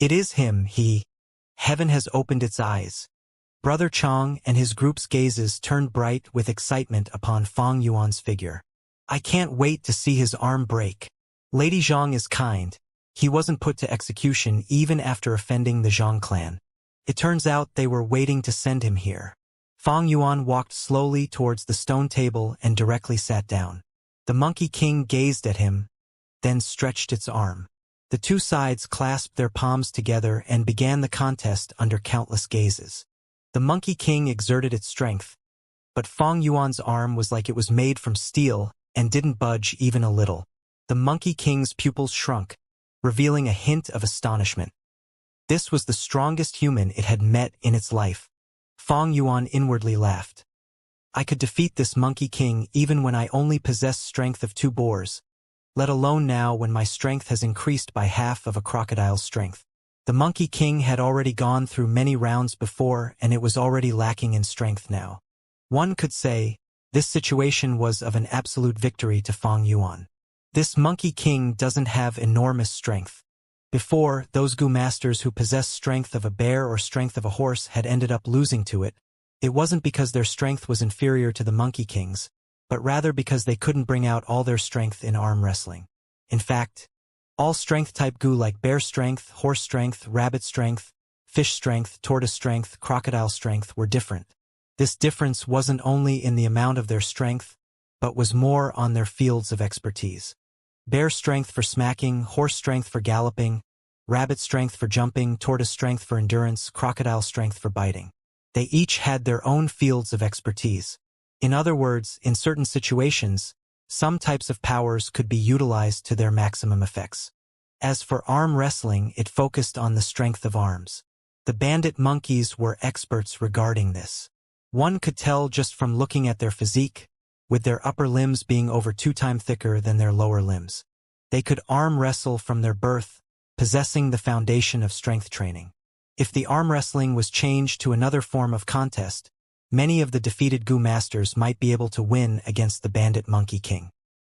It is him, Heaven has opened its eyes. Brother Chong and his group's gazes turned bright with excitement upon Fang Yuan's figure. I can't wait to see his arm break. Lady Zhang is kind. He wasn't put to execution even after offending the Zhang clan. It turns out they were waiting to send him here. Fang Yuan walked slowly towards the stone table and directly sat down. The Monkey King gazed at him, then stretched its arm. The two sides clasped their palms together and began the contest under countless gazes. The Monkey King exerted its strength, but Fang Yuan's arm was like it was made from steel and didn't budge even a little. The Monkey King's pupils shrunk, revealing a hint of astonishment. This was the strongest human it had met in its life. Fang Yuan inwardly laughed. I could defeat this Monkey King even when I only possessed strength of 2 boars, let alone now when my strength has increased by half of a crocodile's strength. The Monkey King had already gone through many rounds before and it was already lacking in strength now. One could say, this situation was of an absolute victory to Fang Yuan. This Monkey King doesn't have enormous strength. Before, those Gu masters who possessed strength of a bear or strength of a horse had ended up losing to it. It wasn't because their strength was inferior to the Monkey King's, but rather because they couldn't bring out all their strength in arm wrestling. In fact, all strength-type Gu like bear strength, horse strength, rabbit strength, fish strength, tortoise strength, crocodile strength were different. This difference wasn't only in the amount of their strength, but was more on their fields of expertise. Bear strength for smacking, horse strength for galloping, rabbit strength for jumping, tortoise strength for endurance, crocodile strength for biting. They each had their own fields of expertise. In other words, in certain situations, some types of powers could be utilized to their maximum effects. As for arm wrestling, it focused on the strength of arms. The bandit monkeys were experts regarding this. One could tell just from looking at their physique, with their upper limbs being over 2 times thicker than their lower limbs. They could arm wrestle from their birth, possessing the foundation of strength training. If the arm wrestling was changed to another form of contest, many of the defeated Gu masters might be able to win against the bandit Monkey King.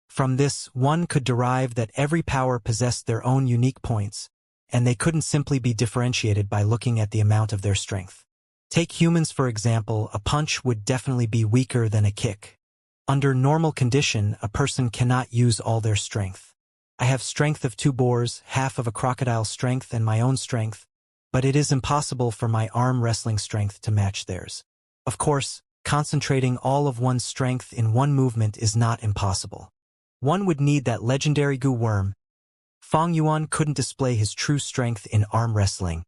From this, one could derive that every power possessed their own unique points, and they couldn't simply be differentiated by looking at the amount of their strength. Take humans for example, a punch would definitely be weaker than a kick. Under normal condition, a person cannot use all their strength. I have strength of 2 boars, half of a crocodile's strength and my own strength, but it is impossible for my arm wrestling strength to match theirs. Of course, concentrating all of one's strength in one movement is not impossible. One would need that legendary Gu worm. Fang Yuan couldn't display his true strength in arm wrestling,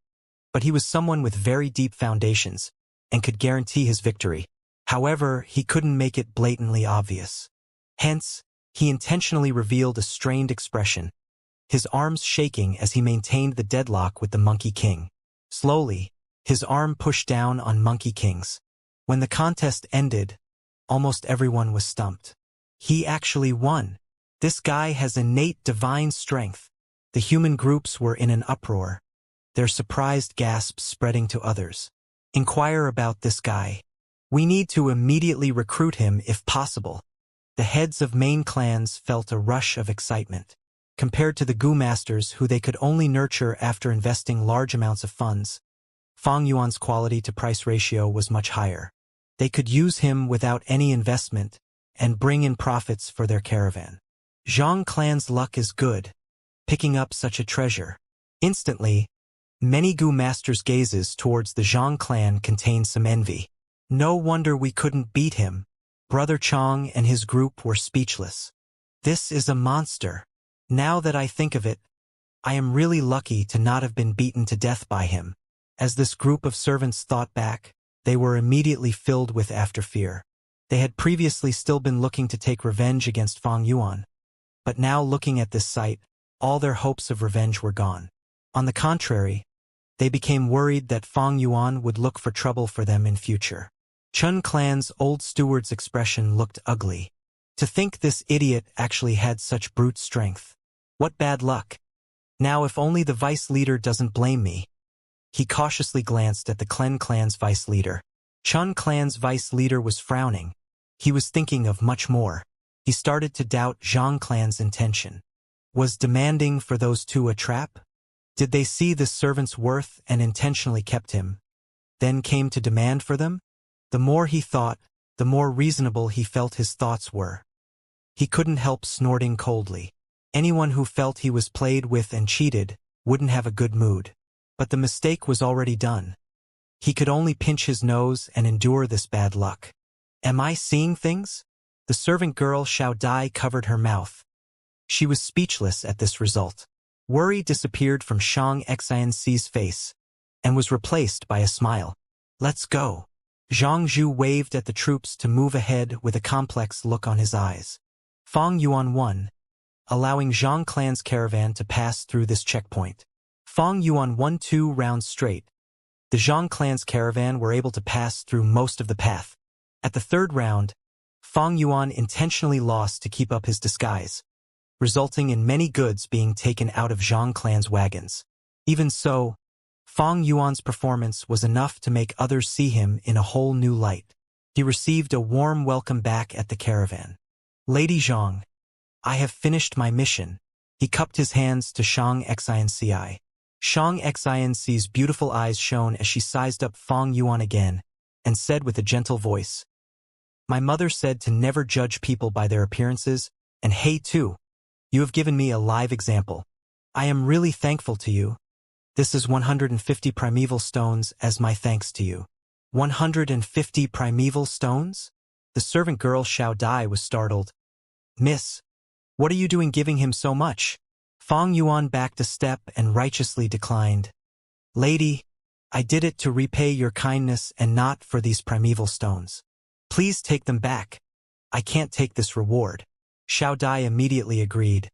but he was someone with very deep foundations and could guarantee his victory. However, he couldn't make it blatantly obvious. Hence, he intentionally revealed a strained expression, his arms shaking as he maintained the deadlock with the Monkey King. Slowly, his arm pushed down on Monkey King's. When the contest ended, almost everyone was stumped. He actually won. This guy has innate divine strength. The human groups were in an uproar, their surprised gasps spreading to others. Inquire about this guy. We need to immediately recruit him if possible. The heads of main clans felt a rush of excitement. Compared to the Gu masters who they could only nurture after investing large amounts of funds, Fang Yuan's quality-to-price ratio was much higher. They could use him without any investment and bring in profits for their caravan. Zhang clan's luck is good, picking up such a treasure. Instantly, many Gu masters' gazes towards the Zhang clan contained some envy. No wonder we couldn't beat him. Brother Chong and his group were speechless. This is a monster. Now that I think of it, I am really lucky to not have been beaten to death by him. As this group of servants thought back, they were immediately filled with after fear. They had previously still been looking to take revenge against Fang Yuan, but now looking at this sight, all their hopes of revenge were gone. On the contrary, they became worried that Fang Yuan would look for trouble for them in future. Chun clan's old steward's expression looked ugly. To think this idiot actually had such brute strength. What bad luck. Now if only the vice leader doesn't blame me. He cautiously glanced at the Clen clan's vice leader. Chun clan's vice leader was frowning. He was thinking of much more. He started to doubt Zhang clan's intention. Was demanding for those two a trap? Did they see this servant's worth and intentionally kept him, then came to demand for them? The more he thought, the more reasonable he felt his thoughts were. He couldn't help snorting coldly. Anyone who felt he was played with and cheated wouldn't have a good mood. But the mistake was already done. He could only pinch his nose and endure this bad luck. Am I seeing things? The servant girl Xiao Dai covered her mouth. She was speechless at this result. Worry disappeared from Shang Xianxi's face and was replaced by a smile. Let's go. Zhang Zhu waved at the troops to move ahead with a complex look on his eyes. Fang Yuan won, allowing Zhang clan's caravan to pass through this checkpoint. Fang Yuan won 2 rounds straight. The Zhang clan's caravan were able to pass through most of the path. At the 3rd round, Fang Yuan intentionally lost to keep up his disguise, resulting in many goods being taken out of Zhang clan's wagons. Even so, Fang Yuan's performance was enough to make others see him in a whole new light. He received a warm welcome back at the caravan. Lady Zhang, I have finished my mission. He cupped his hands to Shang Xianci. Shang Xianci's beautiful eyes shone as she sized up Fang Yuan again and said with a gentle voice, My mother said to never judge people by their appearances, and hey too, you have given me a live example. I am really thankful to you. This is 150 primeval stones as my thanks to you. 150 primeval stones? The servant girl Xiao Dai was startled. Miss, what are you doing giving him so much? Fang Yuan backed a step and righteously declined. Lady, I did it to repay your kindness and not for these primeval stones. Please take them back. I can't take this reward. Xiao Dai immediately agreed.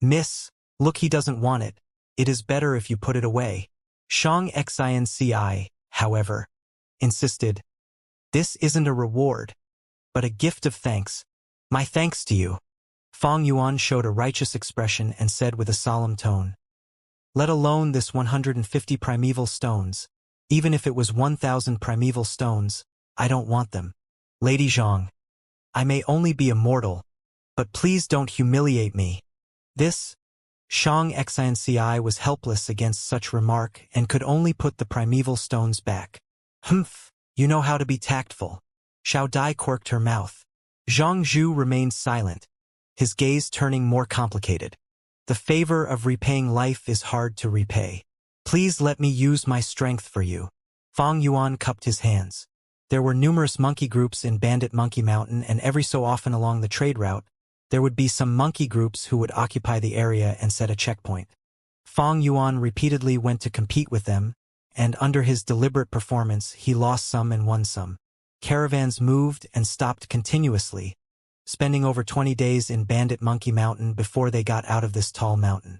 Miss, look, he doesn't want it. It is better if you put it away. Shang Xianci, however, insisted. This isn't a reward, but a gift of thanks. My thanks to you. Fang Yuan showed a righteous expression and said with a solemn tone. Let alone this 150 primeval stones. Even if it was 1,000 primeval stones, I don't want them. Lady Zhang, I may only be immortal, but please don't humiliate me. This, Shang Xianci was helpless against such remark and could only put the primeval stones back. Humph, you know how to be tactful. Xiao Dai quirked her mouth. Zhang Zhu remained silent, his gaze turning more complicated. The favor of repaying life is hard to repay. Please let me use my strength for you. Fang Yuan cupped his hands. There were numerous monkey groups in Bandit Monkey Mountain, and every so often along the trade route, there would be some monkey groups who would occupy the area and set a checkpoint. Fang Yuan repeatedly went to compete with them, and under his deliberate performance he lost some and won some. Caravans moved and stopped continuously, spending over 20 days in Bandit Monkey Mountain before they got out of this tall mountain.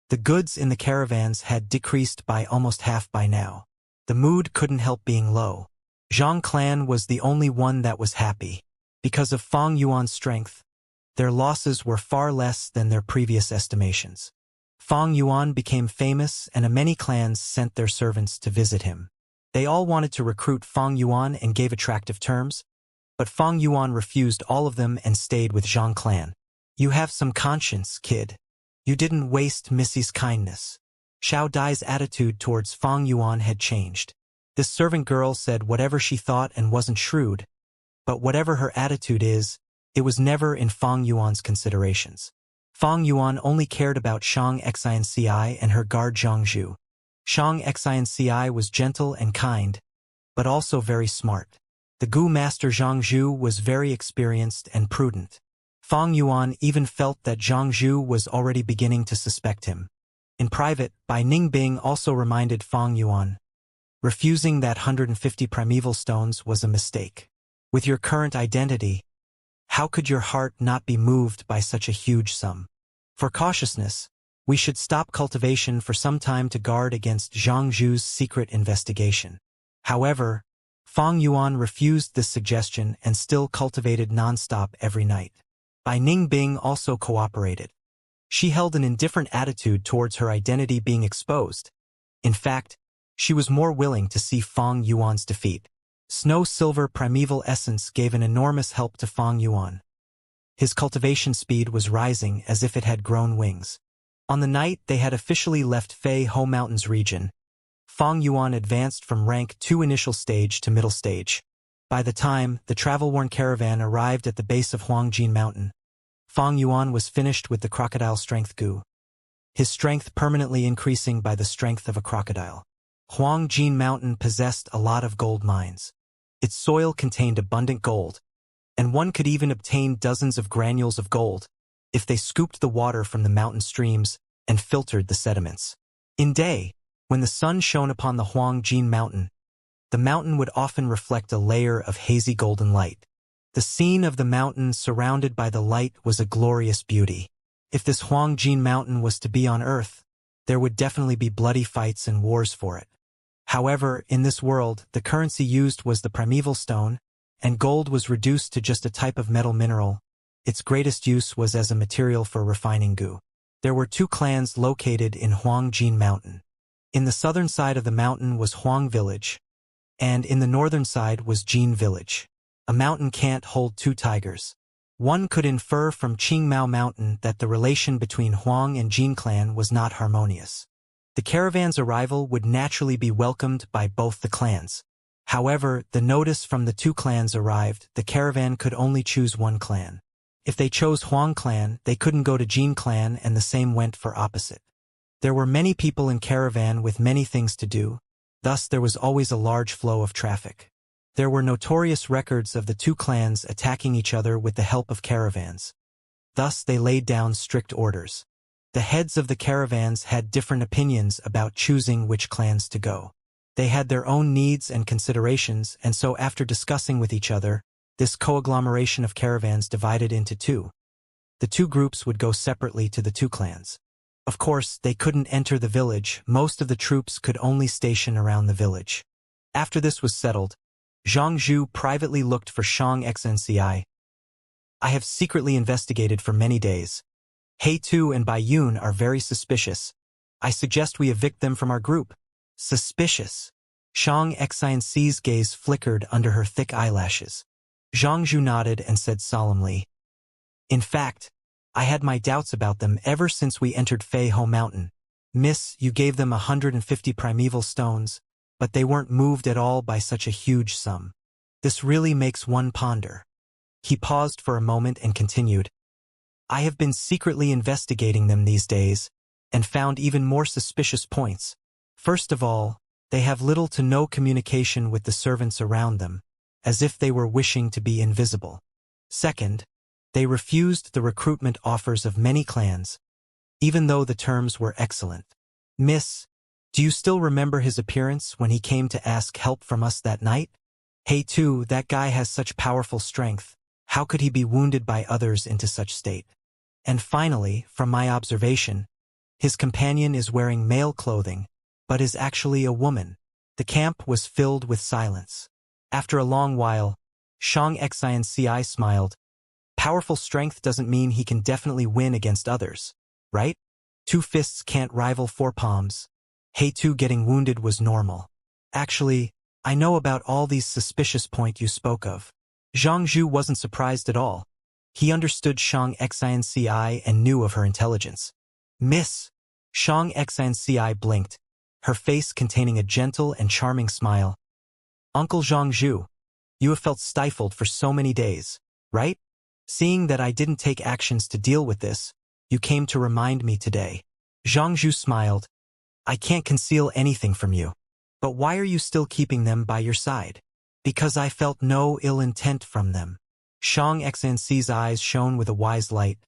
The goods in the caravans had decreased by almost half by now. The mood couldn't help being low. Zhang clan was the only one that was happy. Because of Fang Yuan's strength, their losses were far less than their previous estimations. Fang Yuan became famous, and many clans sent their servants to visit him. They all wanted to recruit Fang Yuan and gave attractive terms, but Fang Yuan refused all of them and stayed with Zhang clan. You have some conscience, kid. You didn't waste Missy's kindness. Xiao Dai's attitude towards Fang Yuan had changed. This servant girl said whatever she thought and wasn't shrewd, but whatever her attitude is, it was never in Fang Yuan's considerations. Fang Yuan only cared about Shang Xianci and her guard Zhang Zhu. Shang Xianci was gentle and kind, but also very smart. The Gu master Zhang Zhu was very experienced and prudent. Fang Yuan even felt that Zhang Zhu was already beginning to suspect him. In private, Bai Ningbing also reminded Fang Yuan, refusing that 150 primeval stones was a mistake. With your current identity, how could your heart not be moved by such a huge sum? For cautiousness, we should stop cultivation for some time to guard against Zhang Zhu's secret investigation. However, Fang Yuan refused this suggestion and still cultivated non-stop every night. Bai Ningbing also cooperated. She held an indifferent attitude towards her identity being exposed. In fact, she was more willing to see Fang Yuan's defeat. Snow-silver primeval essence gave an enormous help to Fang Yuan. His cultivation speed was rising as if it had grown wings. On the night they had officially left Fei Ho Mountains region, Fang Yuan advanced from rank 2 initial stage to middle stage. By the time the travel-worn caravan arrived at the base of Huangjin Mountain, Fang Yuan was finished with the crocodile strength goo, his strength permanently increasing by the strength of a crocodile. Huangjin Mountain possessed a lot of gold mines. Its soil contained abundant gold, and one could even obtain dozens of granules of gold if they scooped the water from the mountain streams and filtered the sediments. In day, when the sun shone upon the Huangjin Mountain, the mountain would often reflect a layer of hazy golden light. The scene of the mountain surrounded by the light was a glorious beauty. If this Huangjin Mountain was to be on Earth, there would definitely be bloody fights and wars for it. However, in this world, the currency used was the primeval stone, and gold was reduced to just a type of metal mineral. Its greatest use was as a material for refining goo. There were 2 clans located in Huangjin Mountain. In the southern side of the mountain was Huang Village, and in the northern side was Jin Village. A mountain can't hold 2 tigers. One could infer from Qingmao Mountain that the relation between Huang and Jin clan was not harmonious. The caravan's arrival would naturally be welcomed by both the clans. However, the notice from the 2 clans arrived, the caravan could only choose one clan. If they chose Huang clan, they couldn't go to Jin clan, and the same went for opposite. There were many people in caravan with many things to do, thus there was always a large flow of traffic. There were notorious records of the 2 clans attacking each other with the help of caravans. Thus they laid down strict orders. The heads of the caravans had different opinions about choosing which clans to go. They had their own needs and considerations, and so after discussing with each other, this co-agglomeration of caravans divided into 2. The 2 groups would go separately to the 2 clans. Of course, they couldn't enter the village, most of the troops could only station around the village. After this was settled, Zhang Zhu privately looked for Shang Xnci. I have secretly investigated for many days. He Tu and Bai Yun are very suspicious. I suggest we evict them from our group. Suspicious. Shang Xinci's gaze flickered under her thick eyelashes. Zhang Zhu nodded and said solemnly, "In fact, I had my doubts about them ever since we entered Fei Ho Mountain. Miss, you gave them 150 primeval stones, but they weren't moved at all by such a huge sum. This really makes one ponder." He paused for a moment and continued, "I have been secretly investigating them these days, and found even more suspicious points. First of all, they have little to no communication with the servants around them, as if they were wishing to be invisible. Second, they refused the recruitment offers of many clans, even though the terms were excellent. Miss, do you still remember his appearance when he came to ask help from us that night? Hey Tu, that guy has such powerful strength. How could he be wounded by others into such state? And finally, from my observation, his companion is wearing male clothing, but is actually a woman." The camp was filled with silence. After a long while, Shang Xinci smiled. "Powerful strength doesn't mean he can definitely win against others, right? 2 fists can't rival 4 palms. Hey Tu getting wounded was normal. Actually, I know about all these suspicious points you spoke of." Zhang Zhu wasn't surprised at all. He understood Shang Xinci and knew of her intelligence. "Miss," Shang Xinci blinked, her face containing a gentle and charming smile. "Uncle Zhang Zhu, you have felt stifled for so many days, right? Seeing that I didn't take actions to deal with this, you came to remind me today." Zhang Zhu smiled. "I can't conceal anything from you. But why are you still keeping them by your side?" "Because I felt no ill intent from them." Shang Xinci's eyes shone with a wise light.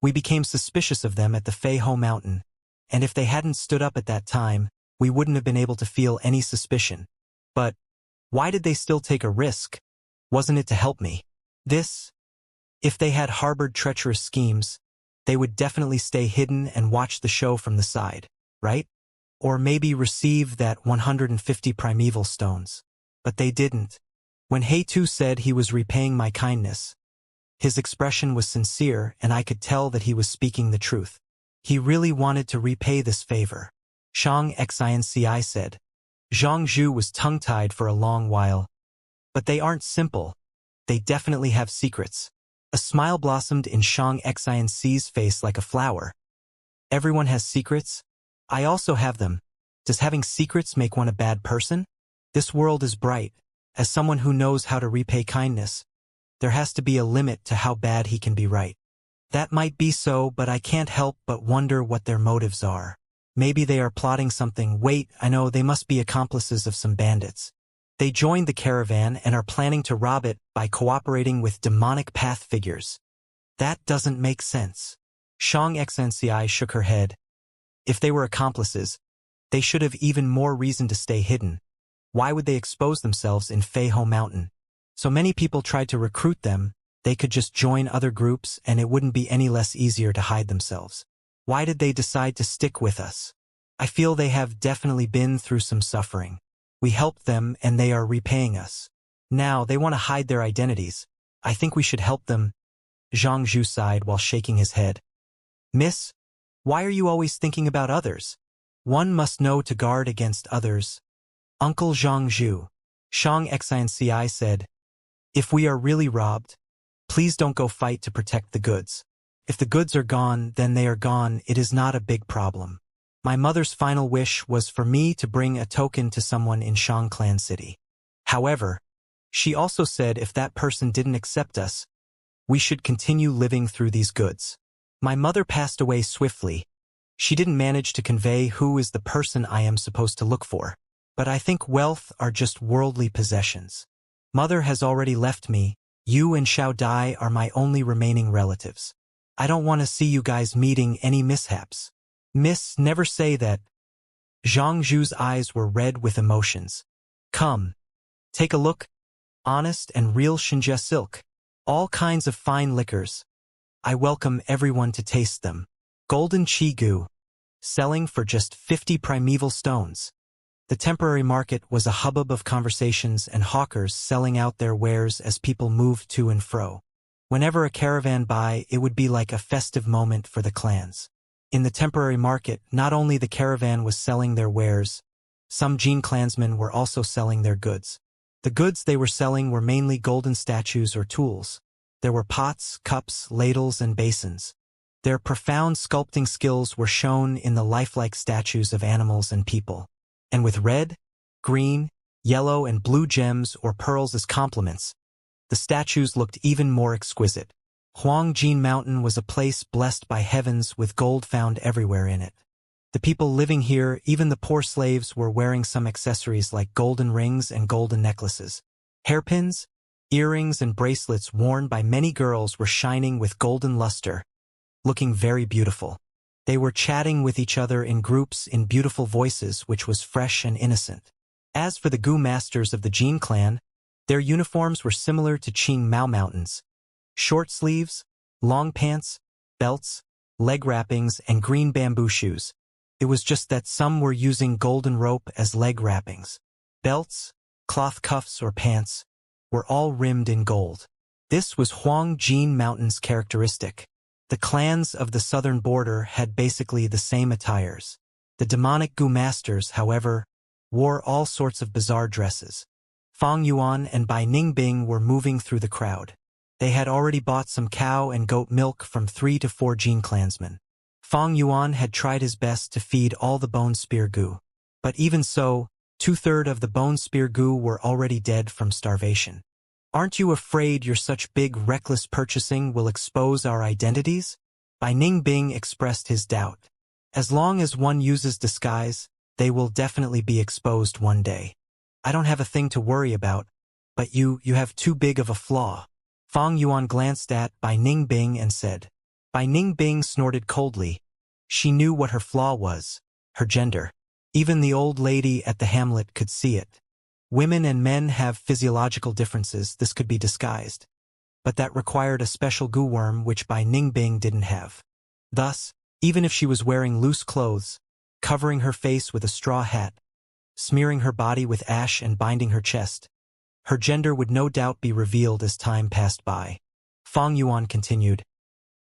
"We became suspicious of them at the Fei Ho Mountain, and if they hadn't stood up at that time, we wouldn't have been able to feel any suspicion. But why did they still take a risk? Wasn't it to help me? If they had harbored treacherous schemes, they would definitely stay hidden and watch the show from the side, right? Or maybe receive that 150 primeval stones. But they didn't. When He Tu said he was repaying my kindness, his expression was sincere and I could tell that he was speaking the truth. He really wanted to repay this favor. Shang Xinci said. Zhang Zhu was tongue-tied for a long while. But they aren't simple. They definitely have secrets. A smile blossomed in Shang Xinci's face like a flower. Everyone has secrets. I also have them. Does having secrets make one a bad person? This world is bright. As someone who knows how to repay kindness, there has to be a limit to how bad he can be right. That might be so, but I can't help but wonder what their motives are. Maybe they are plotting something. Wait, I know, they must be accomplices of some bandits. They joined the caravan and are planning to rob it by cooperating with demonic path figures. That doesn't make sense. Shang Xnci shook her head. If they were accomplices, they should have even more reason to stay hidden. Why would they expose themselves in Feiho Mountain? So many people tried to recruit them, they could just join other groups and it wouldn't be any less easier to hide themselves. Why did they decide to stick with us? I feel they have definitely been through some suffering. We helped them and they are repaying us. Now they want to hide their identities. I think we should help them. Zhang Zhu sighed while shaking his head. Miss, why are you always thinking about others? One must know to guard against others. Uncle Zhang Zhu. Shang Xinci said, if we are really robbed, please don't go fight to protect the goods. If the goods are gone, then they are gone. It is not a big problem. My mother's final wish was for me to bring a token to someone in Shang Clan City. However, she also said if that person didn't accept us, we should continue living through these goods. My mother passed away swiftly. She didn't manage to convey who is the person I am supposed to look for. But I think wealth are just worldly possessions. Mother has already left me. You and Xiao Dai are my only remaining relatives. I don't want to see you guys meeting any mishaps. Miss, never say that. Zhang Zhu's eyes were red with emotions. Come. Take a look. Honest and real Xinjia silk. All kinds of fine liquors. I welcome everyone to taste them. Golden Chi-gu. Selling for just 50 primeval stones. The temporary market was a hubbub of conversations and hawkers selling out their wares as people moved to and fro. Whenever a caravan by, it would be like a festive moment for the clans. In the temporary market, not only the caravan was selling their wares, some Jin clansmen were also selling their goods. The goods they were selling were mainly golden statues or tools. There were pots, cups, ladles, and basins. Their profound sculpting skills were shown in the lifelike statues of animals and people. And with red, green, yellow, and blue gems or pearls as complements, the statues looked even more exquisite. Huangjin Mountain was a place blessed by heavens with gold found everywhere in it. The people living here, even the poor slaves, were wearing some accessories like golden rings and golden necklaces. Hairpins, earrings, and bracelets worn by many girls were shining with golden luster, looking very beautiful. They were chatting with each other in groups in beautiful voices, which was fresh and innocent. As for the Gu masters of the Jin clan, their uniforms were similar to Qing Mao Mountains. Short sleeves, long pants, belts, leg wrappings, and green bamboo shoes. It was just that some were using golden rope as leg wrappings. Belts, cloth cuffs, or pants were all rimmed in gold. This was Huangjin Mountain's characteristic. The clans of the southern border had basically the same attires. The demonic Gu masters, however, wore all sorts of bizarre dresses. Fang Yuan and Bai Ningbing were moving through the crowd. They had already bought some cow and goat milk from 3 to 4 Jin clansmen. Fang Yuan had tried his best to feed all the Bone Spear Gu. But even so, 2/3 of the Bone Spear Gu were already dead from starvation. Aren't you afraid your such big reckless purchasing will expose our identities? Bai Ningbing expressed his doubt. As long as one uses disguise, they will definitely be exposed one day. I don't have a thing to worry about, but you have too big of a flaw. Fang Yuan glanced at Bai Ningbing and said. Bai Ningbing snorted coldly. She knew what her flaw was, her gender. Even the old lady at the hamlet could see it. Women and men have physiological differences. This could be disguised. But that required a special gu worm which Bai Ningbing didn't have. Thus, even if she was wearing loose clothes, covering her face with a straw hat, smearing her body with ash and binding her chest, her gender would no doubt be revealed as time passed by. Fang Yuan continued.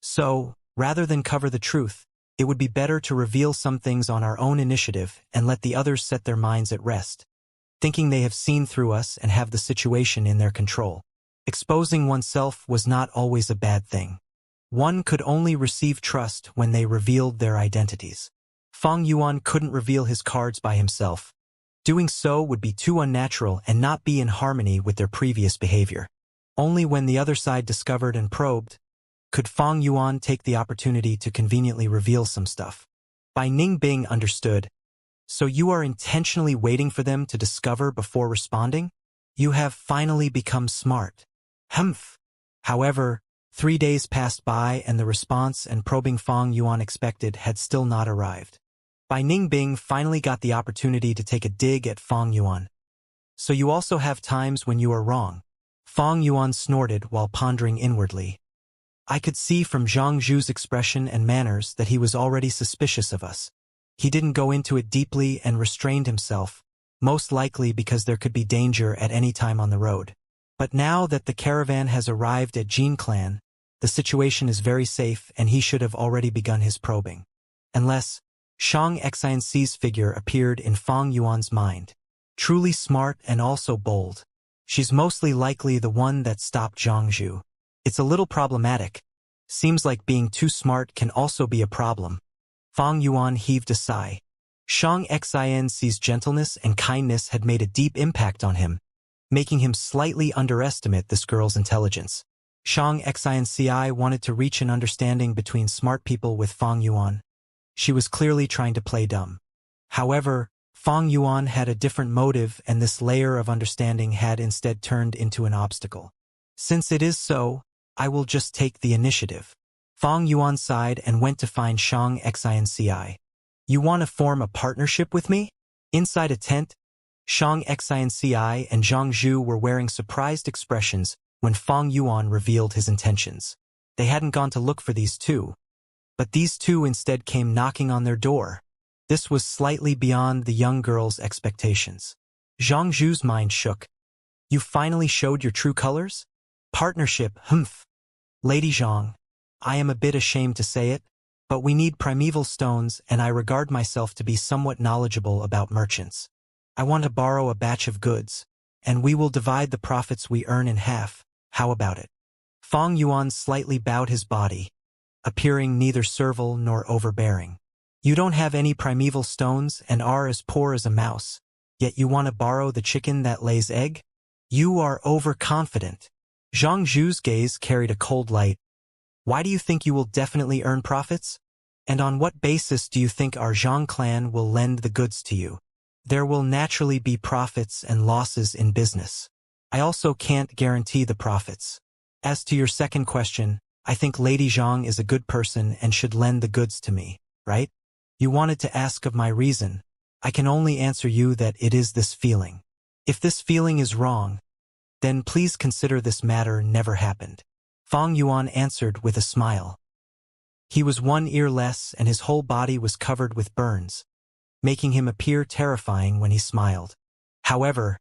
So, rather than cover the truth, it would be better to reveal some things on our own initiative and let the others set their minds at rest, thinking they have seen through us and have the situation in their control. Exposing oneself was not always a bad thing. One could only receive trust when they revealed their identities. Fang Yuan couldn't reveal his cards by himself. Doing so would be too unnatural and not be in harmony with their previous behavior. Only when the other side discovered and probed could Fang Yuan take the opportunity to conveniently reveal some stuff. Bai Ningbing understood. So you are intentionally waiting for them to discover before responding? You have finally become smart. Humph. However, 3 days passed by and the response and probing Fang Yuan expected had still not arrived. Bai Ningbing finally got the opportunity to take a dig at Fang Yuan. So you also have times when you are wrong. Fang Yuan snorted while pondering inwardly. I could see from Zhang Zhu's expression and manners that he was already suspicious of us. He didn't go into it deeply and restrained himself, most likely because there could be danger at any time on the road. But now that the caravan has arrived at Jin Clan, the situation is very safe and he should have already begun his probing. Unless Shang Xianxi's figure appeared in Fang Yuan's mind. Truly smart and also bold. She's mostly likely the one that stopped Zhang Zhu. It's a little problematic. Seems like being too smart can also be a problem. Fang Yuan heaved a sigh. Shang Xianxi's gentleness and kindness had made a deep impact on him, making him slightly underestimate this girl's intelligence. Shang Xianxi wanted to reach an understanding between smart people with Fang Yuan. She was clearly trying to play dumb. However, Fang Yuan had a different motive and this layer of understanding had instead turned into an obstacle. Since it is so, I will just take the initiative. Fang Yuan sighed and went to find Shang Xianxi. You want to form a partnership with me? Inside a tent, Shang Xianxi and Zhang Zhu were wearing surprised expressions when Fang Yuan revealed his intentions. They hadn't gone to look for these two, but these two instead came knocking on their door. This was slightly beyond the young girl's expectations. Zhang Zhu's mind shook. You finally showed your true colors? Partnership, humph. Lady Zhang, I am a bit ashamed to say it, but we need primeval stones and I regard myself to be somewhat knowledgeable about merchants. I want to borrow a batch of goods, and we will divide the profits we earn in half. How about it? Fang Yuan slightly bowed his body, appearing neither servile nor overbearing. You don't have any primeval stones and are as poor as a mouse, yet you want to borrow the chicken that lays egg? You are overconfident. Zhang Zhu's gaze carried a cold light. Why do you think you will definitely earn profits? And on what basis do you think our Zhang clan will lend the goods to you? There will naturally be profits and losses in business. I also can't guarantee the profits. As to your second question, I think Lady Zhang is a good person and should lend the goods to me, right? You wanted to ask of my reason. I can only answer you that it is this feeling. If this feeling is wrong, then please consider this matter never happened. Fang Yuan answered with a smile. He was 1 ear less and his whole body was covered with burns, making him appear terrifying when he smiled. However,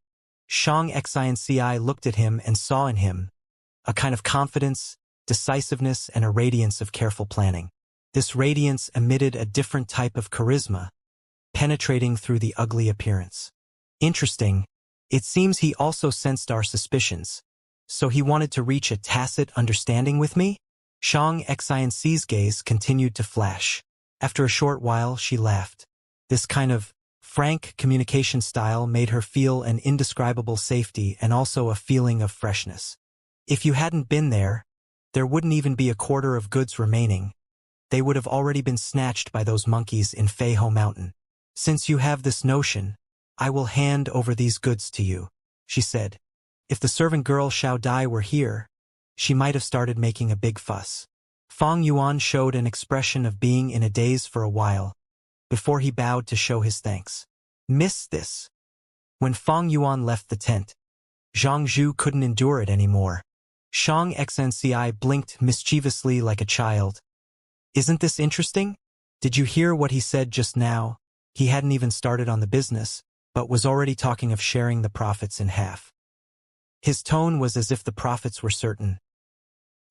Shang Xianxi looked at him and saw in him a kind of confidence, decisiveness, and a radiance of careful planning. This radiance emitted a different type of charisma, penetrating through the ugly appearance. Interesting. It seems he also sensed our suspicions, so he wanted to reach a tacit understanding with me? Shang Xianxi's gaze continued to flash. After a short while, she laughed. This kind of frank communication style made her feel an indescribable safety and also a feeling of freshness. If you hadn't been there, there wouldn't even be a quarter of goods remaining. They would have already been snatched by those monkeys in Feiho Mountain. Since you have this notion, I will hand over these goods to you, she said. If the servant girl Xiao Dai were here, she might have started making a big fuss. Fang Yuan showed an expression of being in a daze for a while, before he bowed to show his thanks. Miss this. When Fang Yuan left the tent, Zhang Zhu couldn't endure it anymore. Shang Xianxi blinked mischievously like a child. Isn't this interesting? Did you hear what he said just now? He hadn't even started on the business, but was already talking of sharing the profits in half. His tone was as if the profits were certain.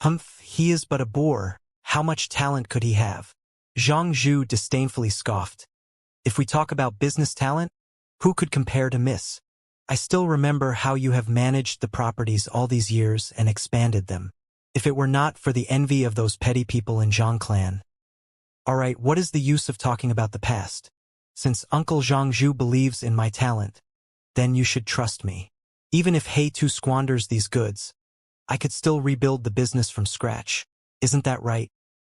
Humph, he is but a boor. How much talent could he have? Zhang Zhu disdainfully scoffed. If we talk about business talent, who could compare to Miss? I still remember how you have managed the properties all these years and expanded them. if it were not for the envy of those petty people in Zhang clan. Alright, what is the use of talking about the past? Since Uncle Zhangzhu believes in my talent, then you should trust me. Even if He Tu squanders these goods, I could still rebuild the business from scratch. Isn't that right?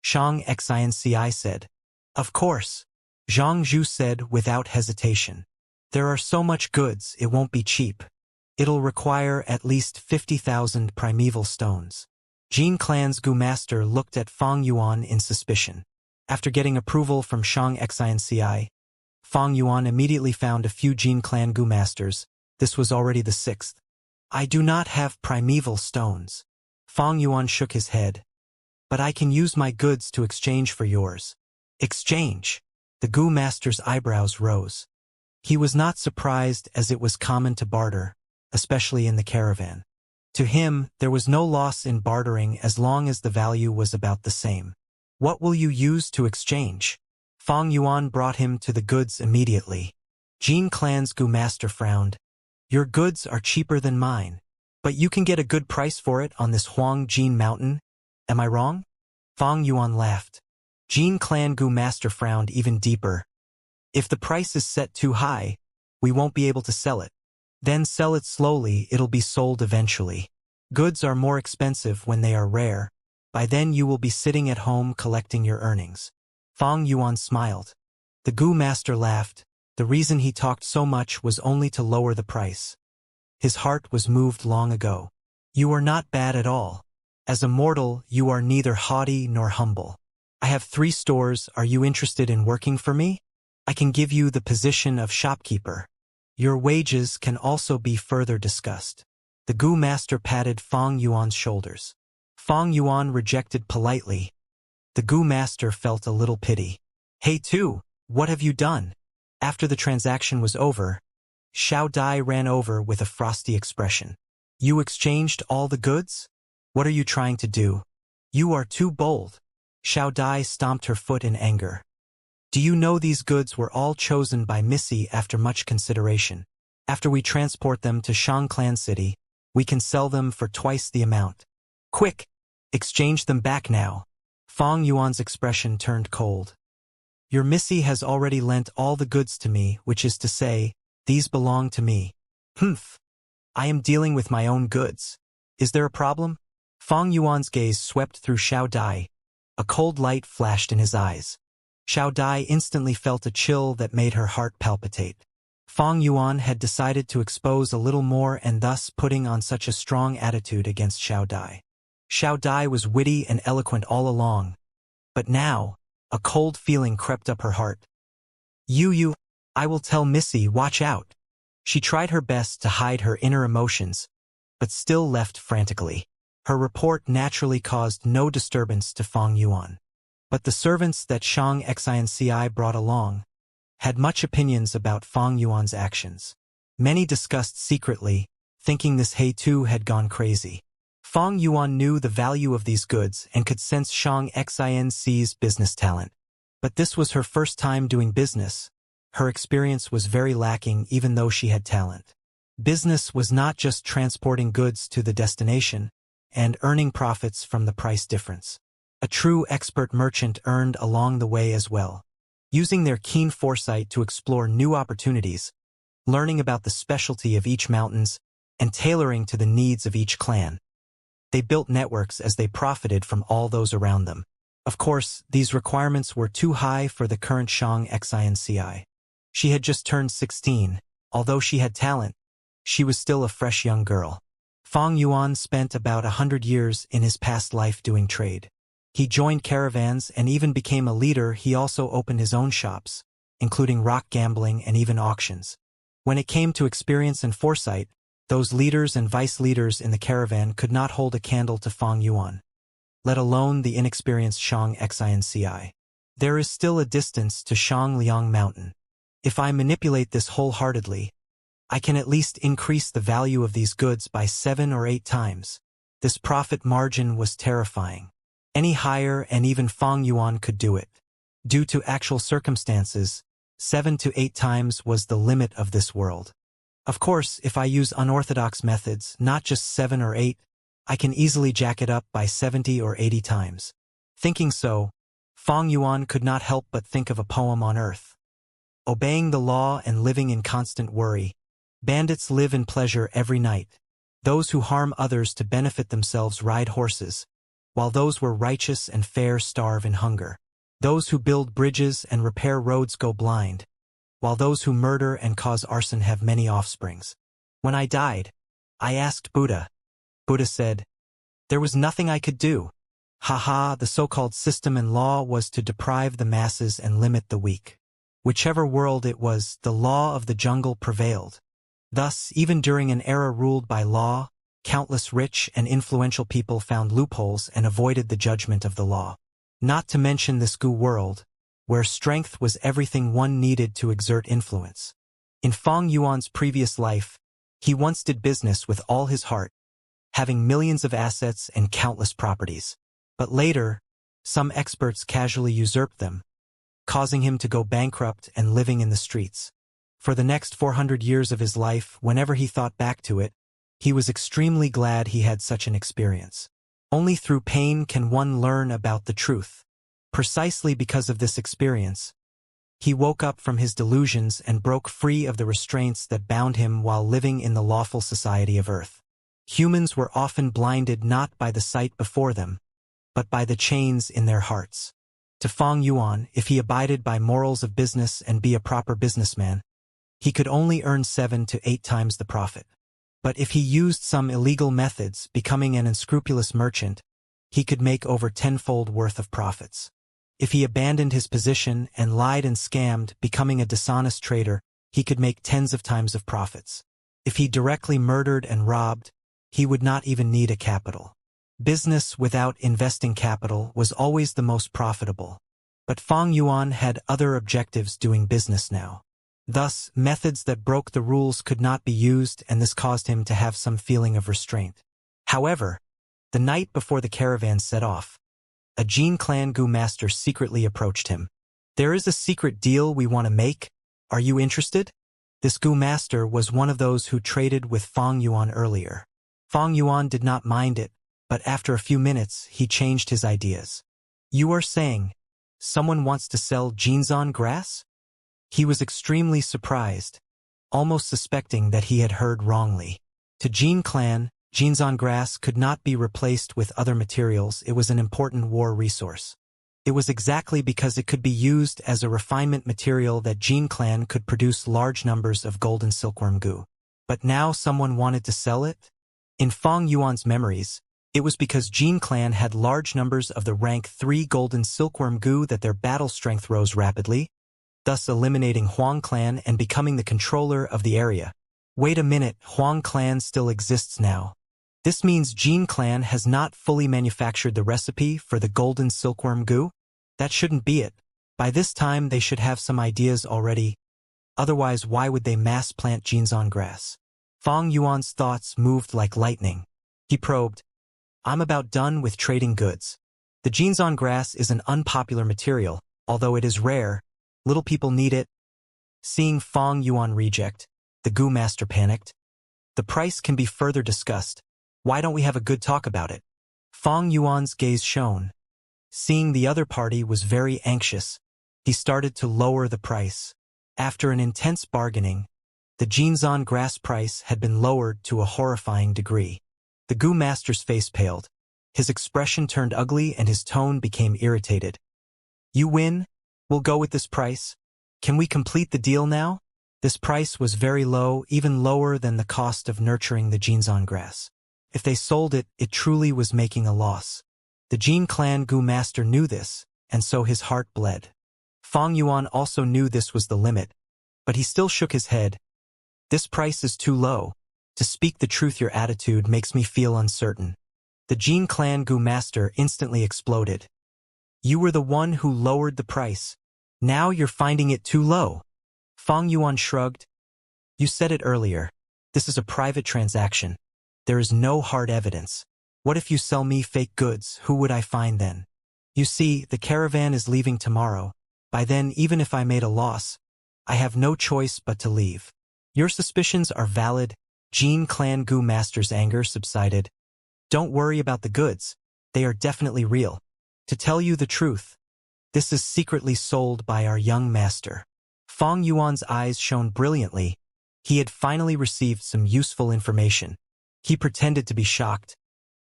Shang Xinci said. Of course. Zhang Zhu said without hesitation. There are so much goods, it won't be cheap. It'll require at least 50,000 primeval stones. Jin Clan's Gu Master looked at Fang Yuan in suspicion. After getting approval from Shang Xinci, Fang Yuan immediately found a few Jin Clan Gu Masters. This was already the 6th. I do not have primeval stones. Fang Yuan shook his head. But I can use my goods to exchange for yours. Exchange? The Gu Master's eyebrows rose. He was not surprised, as it was common to barter, especially in the caravan. To him, there was no loss in bartering as long as the value was about the same. What will you use to exchange? Fang Yuan brought him to the goods immediately. Jin Clan's Gu Master frowned. Your goods are cheaper than mine, but you can get a good price for it on this Huang Jin mountain. Am I wrong? Fang Yuan laughed. Jin Clan Gu Master frowned even deeper. If the price is set too high, we won't be able to sell it. Then sell it slowly, it'll be sold eventually. Goods are more expensive when they are rare. By then you will be sitting at home collecting your earnings. Fang Yuan smiled. The Gu Master laughed. The reason he talked so much was only to lower the price. His heart was moved long ago. You are not bad at all. As a mortal, you are neither haughty nor humble. I have 3 stores, are you interested in working for me? I can give you the position of shopkeeper. Your wages can also be further discussed. The Gu Master patted Fang Yuan's shoulders. Fang Yuan rejected politely. The Gu Master felt a little pity. Hey Tu, what have you done? After the transaction was over, Xiao Dai ran over with a frosty expression. You exchanged all the goods? What are you trying to do? You are too bold. Xiao Dai stomped her foot in anger. Do you know these goods were all chosen by Missy after much consideration? After we transport them to Shang Clan City, we can sell them for twice the amount. Quick! Exchange them back now. Fang Yuan's expression turned cold. Your Missy has already lent all the goods to me, which is to say, these belong to me. Humph! I am dealing with my own goods. Is there a problem? Fang Yuan's gaze swept through Xiao Dai. A cold light flashed in his eyes. Xiao Dai instantly felt a chill that made her heart palpitate. Fang Yuan had decided to expose a little more and thus putting on such a strong attitude against Xiao Dai. Xiao Dai was witty and eloquent all along. But now, a cold feeling crept up her heart. I will tell Missy, watch out. She tried her best to hide her inner emotions, but still left frantically. Her report naturally caused no disturbance to Fang Yuan. But the servants that Shang Xinci brought along had much opinions about Fang Yuan's actions. Many discussed secretly, thinking this He Tu had gone crazy. Fang Yuan knew the value of these goods and could sense Shang Xinci's business talent. But this was her first time doing business. Her experience was very lacking even though she had talent. Business was not just transporting goods to the destination and earning profits from the price difference. A true expert merchant earned along the way as well, using their keen foresight to explore new opportunities, learning about the specialty of each mountains, and tailoring to the needs of each clan. They built networks as they profited from all those around them. Of course, these requirements were too high for the current Shang Xinci. She had just turned 16. Although she had talent, she was still a fresh young girl. Fang Yuan spent about 100 years in his past life doing trade. He joined caravans and even became a leader. He also opened his own shops, including rock gambling and even auctions. When it came to experience and foresight, those leaders and vice leaders in the caravan could not hold a candle to Fang Yuan, let alone the inexperienced Shang Xinci. There is still a distance to Shangliang Mountain. If I manipulate this wholeheartedly, I can at least increase the value of these goods by 7 or 8 times. This profit margin was terrifying. Any higher and even Fang Yuan could do it. Due to actual circumstances, 7 to 8 times was the limit of this world. Of course, if I use unorthodox methods, not just 7 or 8, I can easily jack it up by 70 or 80 times. Thinking so, Fong Yuan could not help but think of a poem on earth. Obeying the law and living in constant worry. Bandits live in pleasure every night. Those who harm others to benefit themselves ride horses, while those who are righteous and fair starve in hunger. Those who build bridges and repair roads go blind, while those who murder and cause arson have many offsprings. When I died, I asked Buddha. Buddha said, "There was nothing I could do. Ha, the so-called system and law was to deprive the masses and limit the weak. Whichever world it was, the law of the jungle prevailed. Thus, even during an era ruled by law, countless rich and influential people found loopholes and avoided the judgment of the law. Not to mention this Gu world, where strength was everything one needed to exert influence. In Fong Yuan's previous life, he once did business with all his heart, having millions of assets and countless properties. But later, some experts casually usurped them, causing him to go bankrupt and living in the streets. For the next 400 years of his life, whenever he thought back to it, he was extremely glad he had such an experience. Only through pain can one learn about the truth. Precisely because of this experience, he woke up from his delusions and broke free of the restraints that bound him while living in the lawful society of Earth. Humans were often blinded not by the sight before them, but by the chains in their hearts. To Fong Yuan, if he abided by morals of business and be a proper businessman, he could only earn 7 to 8 times the profit. But if he used some illegal methods, becoming an unscrupulous merchant, he could make over 10-fold worth of profits. If he abandoned his position and lied and scammed, becoming a dishonest trader, he could make tens of times of profits. If he directly murdered and robbed, he would not even need a capital. Business without investing capital was always the most profitable. But Fong Yuan had other objectives doing business now. Thus, methods that broke the rules could not be used, and this caused him to have some feeling of restraint. However, the night before the caravan set off, a Jin Clan Gu master secretly approached him. "There is a secret deal we want to make. Are you interested?" This Gu master was one of those who traded with Fong Yuan earlier. Fong Yuan did not mind it, but after a few minutes, he changed his ideas. "You are saying someone wants to sell Jinzan grass?" He was extremely surprised, almost suspecting that he had heard wrongly. To Jin Clan, Jinzan grass could not be replaced with other materials. It was an important war resource. It was exactly because it could be used as a refinement material that Jin Clan could produce large numbers of golden silkworm goo. But now someone wanted to sell it? In Fong Yuan's memories, it was because Jin Clan had large numbers of the rank 3 golden silkworm goo that their battle strength rose rapidly, thus eliminating Huang Clan and becoming the controller of the area. Wait a minute, Huang Clan still exists now. This means Jin Clan has not fully manufactured the recipe for the golden silkworm goo? That shouldn't be it. By this time they should have some ideas already. Otherwise, why would they mass plant Jinzan grass? Fong Yuan's thoughts moved like lightning. He probed, "I'm about done with trading goods. The Jinzan grass is an unpopular material, although it is rare. Little people need it." Seeing Fong Yuan reject, the Gu master panicked. "The price can be further discussed. Why don't we have a good talk about it?" Fong Yuan's gaze shone. Seeing the other party was very anxious, he started to lower the price. After an intense bargaining, the Jinzan grass price had been lowered to a horrifying degree. The Gu master's face paled. His expression turned ugly and his tone became irritated. "You win? We'll go with this price. Can we complete the deal now?" This price was very low, even lower than the cost of nurturing the Jinzan grass. If they sold it, it truly was making a loss. The Jin Clan Gu master knew this, and so his heart bled. Fong Yuan also knew this was the limit, but he still shook his head. "This price is too low. To speak the truth, your attitude makes me feel uncertain." The Jin Clan Gu master instantly exploded. "You were the one who lowered the price. Now you're finding it too low." Fong Yuan shrugged. "You said it earlier. This is a private transaction. There is no hard evidence. What if you sell me fake goods? Who would I find then? You see, the caravan is leaving tomorrow. By then, even if I made a loss, I have no choice but to leave." "Your suspicions are valid." Jin Clan Gu master's anger subsided. Don't worry about the goods. They are definitely real. To tell you the truth, this is secretly sold by our young master. Fong Yuan's eyes shone brilliantly. He had finally received some useful information. He pretended to be shocked.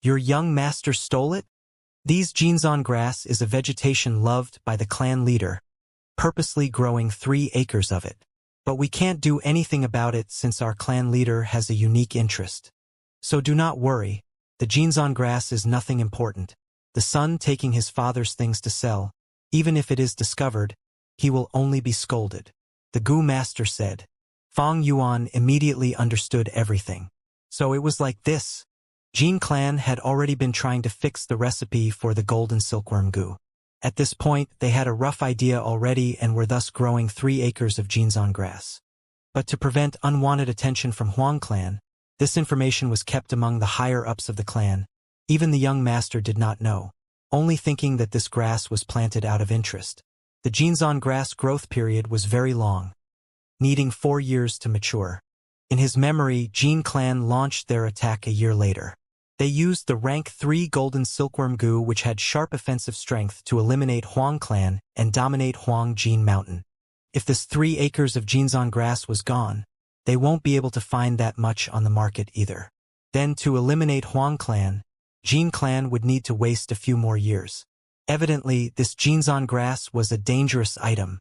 Your young master stole it? These Jinzan grass is a vegetation loved by the clan leader, purposely growing 3 acres of it. But we can't do anything about it since our clan leader has a unique interest. So do not worry, the Jinzan grass is nothing important. The son taking his father's things to sell, even if it is discovered, he will only be scolded. The Gu master said. Fong Yuan immediately understood everything. So it was like this. Jin clan had already been trying to fix the recipe for the golden silkworm goo. At this point, they had a rough idea already and were thus growing 3 acres of Jinzan grass. But to prevent unwanted attention from Huang clan, this information was kept among the higher-ups of the clan. Even the young master did not know, only thinking that this grass was planted out of interest. The Jinzan grass growth period was very long, needing 4 years to mature. In his memory, Jin clan launched their attack a year later. They used the rank 3 golden silkworm goo which had sharp offensive strength to eliminate Huang clan and dominate Huang Jin mountain. If this 3 acres of Jinzan grass was gone, they won't be able to find that much on the market either. Then to eliminate Huang clan, Jin clan would need to waste a few more years. Evidently, this Jinzan grass was a dangerous item.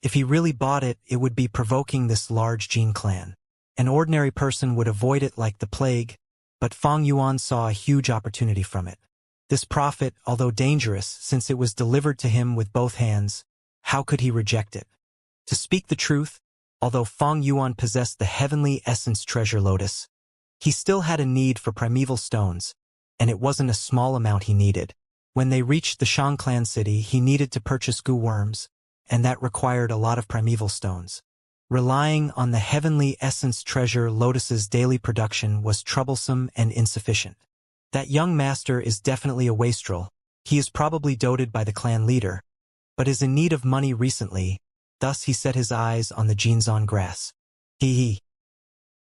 If he really bought it, it would be provoking this large Jin clan. An ordinary person would avoid it like the plague, but Fong Yuan saw a huge opportunity from it. This profit, although dangerous since it was delivered to him with both hands, how could he reject it? To speak the truth, although Fong Yuan possessed the heavenly essence treasure lotus, he still had a need for primeval stones, and it wasn't a small amount he needed. When they reached the Shang clan city, he needed to purchase goo worms, and that required a lot of primeval stones. Relying on the heavenly essence treasure lotus's daily production was troublesome and insufficient. That young master is definitely a wastrel. He is probably doted by the clan leader, but is in need of money recently, thus he set his eyes on the Jinzan grass. Hee.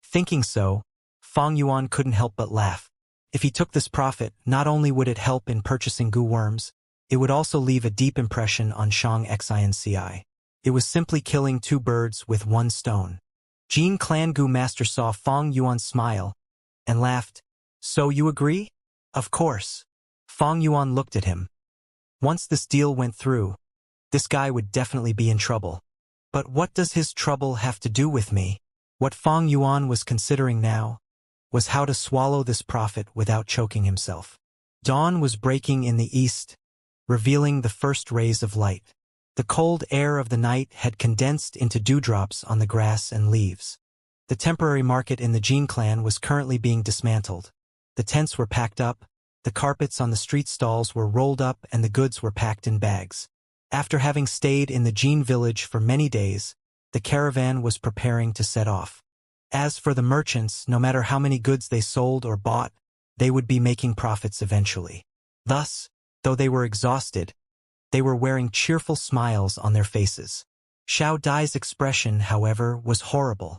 Thinking so, Fong Yuan couldn't help but laugh. If he took this profit, not only would it help in purchasing goo worms, it would also leave a deep impression on Shang Xinci. It was simply killing 2 birds with 1 stone. Jin clan goo master saw Fong Yuan smile and laughed. So you agree? Of course. Fong Yuan looked at him. Once this deal went through, this guy would definitely be in trouble. But what does his trouble have to do with me? What Fong Yuan was considering now was how to swallow this profit without choking himself. Dawn was breaking in the east, revealing the first rays of light. The cold air of the night had condensed into dewdrops on the grass and leaves. The temporary market in the Jin clan was currently being dismantled. The tents were packed up, the carpets on the street stalls were rolled up and the goods were packed in bags. After having stayed in the Jin village for many days, the caravan was preparing to set off. As for the merchants, no matter how many goods they sold or bought, they would be making profits eventually. Thus, though they were exhausted, they were wearing cheerful smiles on their faces. Xiao Dai's expression, however, was horrible.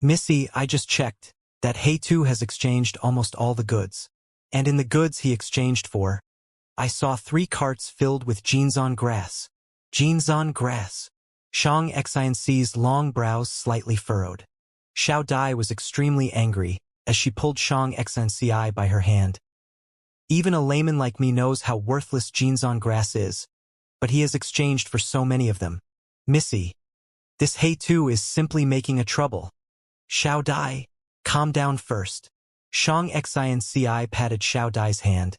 Missy, I just checked. That He-Tu has exchanged almost all the goods. And in the goods he exchanged for, I saw 3 carts filled with Jinzan grass. Jinzan grass. Shang Xinci's long brows slightly furrowed. Xiao Dai was extremely angry as she pulled Shang Xinci by her hand. Even a layman like me knows how worthless Jinzan grass is, but he has exchanged for so many of them. Missy, this He-Tu is simply making a trouble. Xiao Dai, calm down first. Shang Xinci patted Xiao Dai's hand.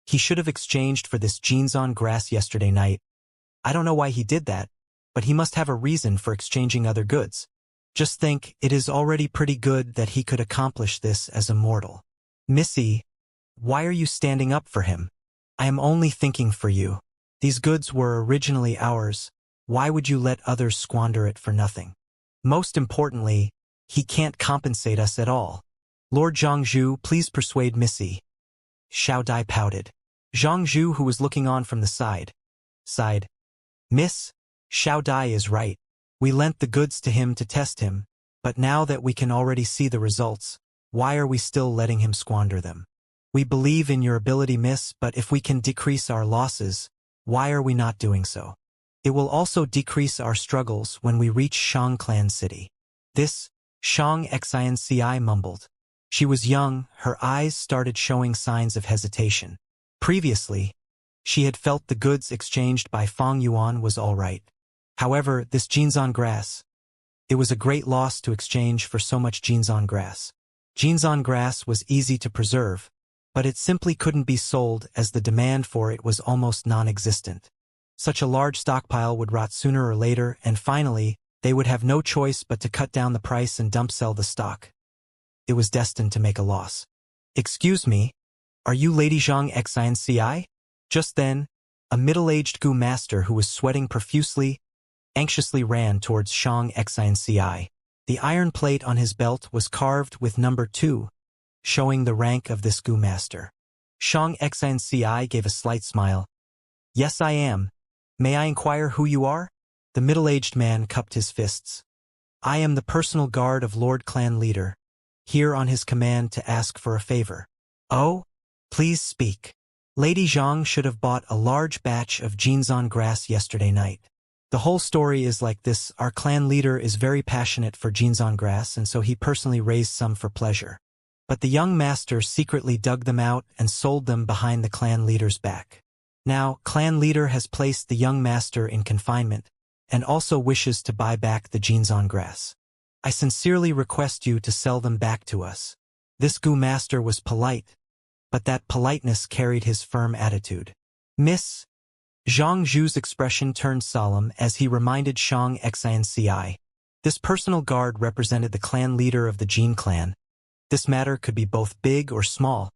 He should have exchanged for this Jinzan grass yesterday night. I don't know why he did that, but he must have a reason for exchanging other goods. Just think, it is already pretty good that he could accomplish this as Immortal. Missy, why are you standing up for him? I am only thinking for you. These goods were originally ours. Why would you let others squander it for nothing? Most importantly, he can't compensate us at all. Lord Zhangzhu, please persuade Missy. Xiao Dai pouted. Zhangzhu, who was looking on from the side, sighed. Miss, Xiao Dai is right. We lent the goods to him to test him, but now that we can already see the results, why are we still letting him squander them? We believe in your ability, miss, but if we can decrease our losses, why are we not doing so? It will also decrease our struggles when we reach Shang Clan City. This, Shang Xinci mumbled. She was young, her eyes started showing signs of hesitation. Previously, she had felt the goods exchanged by Fang Yuan was all right. However, this Jinzan grass, it was a great loss to exchange for so much Jinzan grass. Jinzan grass was easy to preserve, but it simply couldn't be sold as the demand for it was almost non-existent. Such a large stockpile would rot sooner or later, and finally, they would have no choice but to cut down the price and dump sell the stock. It was destined to make a loss. Excuse me, are you Lady Zhang Xinci? Just then, a middle-aged Gu master who was sweating profusely, anxiously ran towards Shang Xinci. The iron plate on his belt was carved with number 2, showing the rank of this Gu master. Shang Xinci gave a slight smile. Yes, I am. May I inquire who you are? The middle-aged man cupped his fists. I am the personal guard of Lord Clan Leader, here on his command to ask for a favor. Oh? Please speak. Lady Zhang should have bought a large batch of Jinzan grass yesterday night. The whole story is like this. Our clan leader is very passionate for Jinzan grass, and so he personally raised some for pleasure. But the young master secretly dug them out and sold them behind the clan leader's back. Now, clan leader has placed the young master in confinement, and also wishes to buy back the Jinzan grass. I sincerely request you to sell them back to us. This Gu master was polite, but that politeness carried his firm attitude. Miss? Zhang Zhu's expression turned solemn as he reminded Shang Xinci. This personal guard represented the clan leader of the Jin clan. This matter could be both big or small,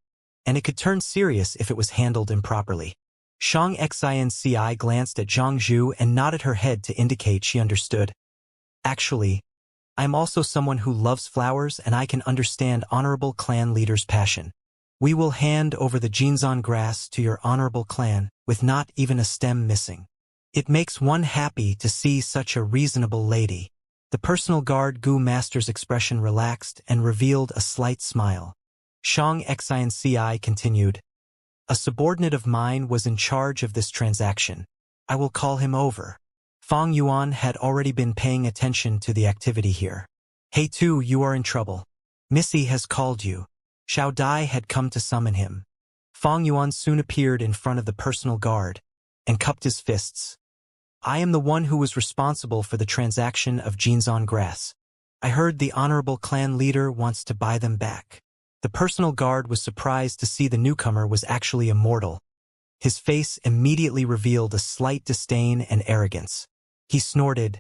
and it could turn serious if it was handled improperly. Shang Xinci glanced at Zhang Zhu and nodded her head to indicate she understood. Actually, I'm also someone who loves flowers, and I can understand honorable clan leader's passion. We will hand over the Jinzan grass to your honorable clan, with not even a stem missing. It makes one happy to see such a reasonable lady. The personal guard Gu master's expression relaxed and revealed a slight smile. Shang Xinci continued. A subordinate of mine was in charge of this transaction. I will call him over. Fang Yuan had already been paying attention to the activity here. Hey Tu, you are in trouble. Missy has called you. Xiao Dai had come to summon him. Fang Yuan soon appeared in front of the personal guard and cupped his fists. I am the one who was responsible for the transaction of Jinzan grass. I heard the honorable clan leader wants to buy them back. The personal guard was surprised to see the newcomer was actually Immortal. His face immediately revealed a slight disdain and arrogance. He snorted.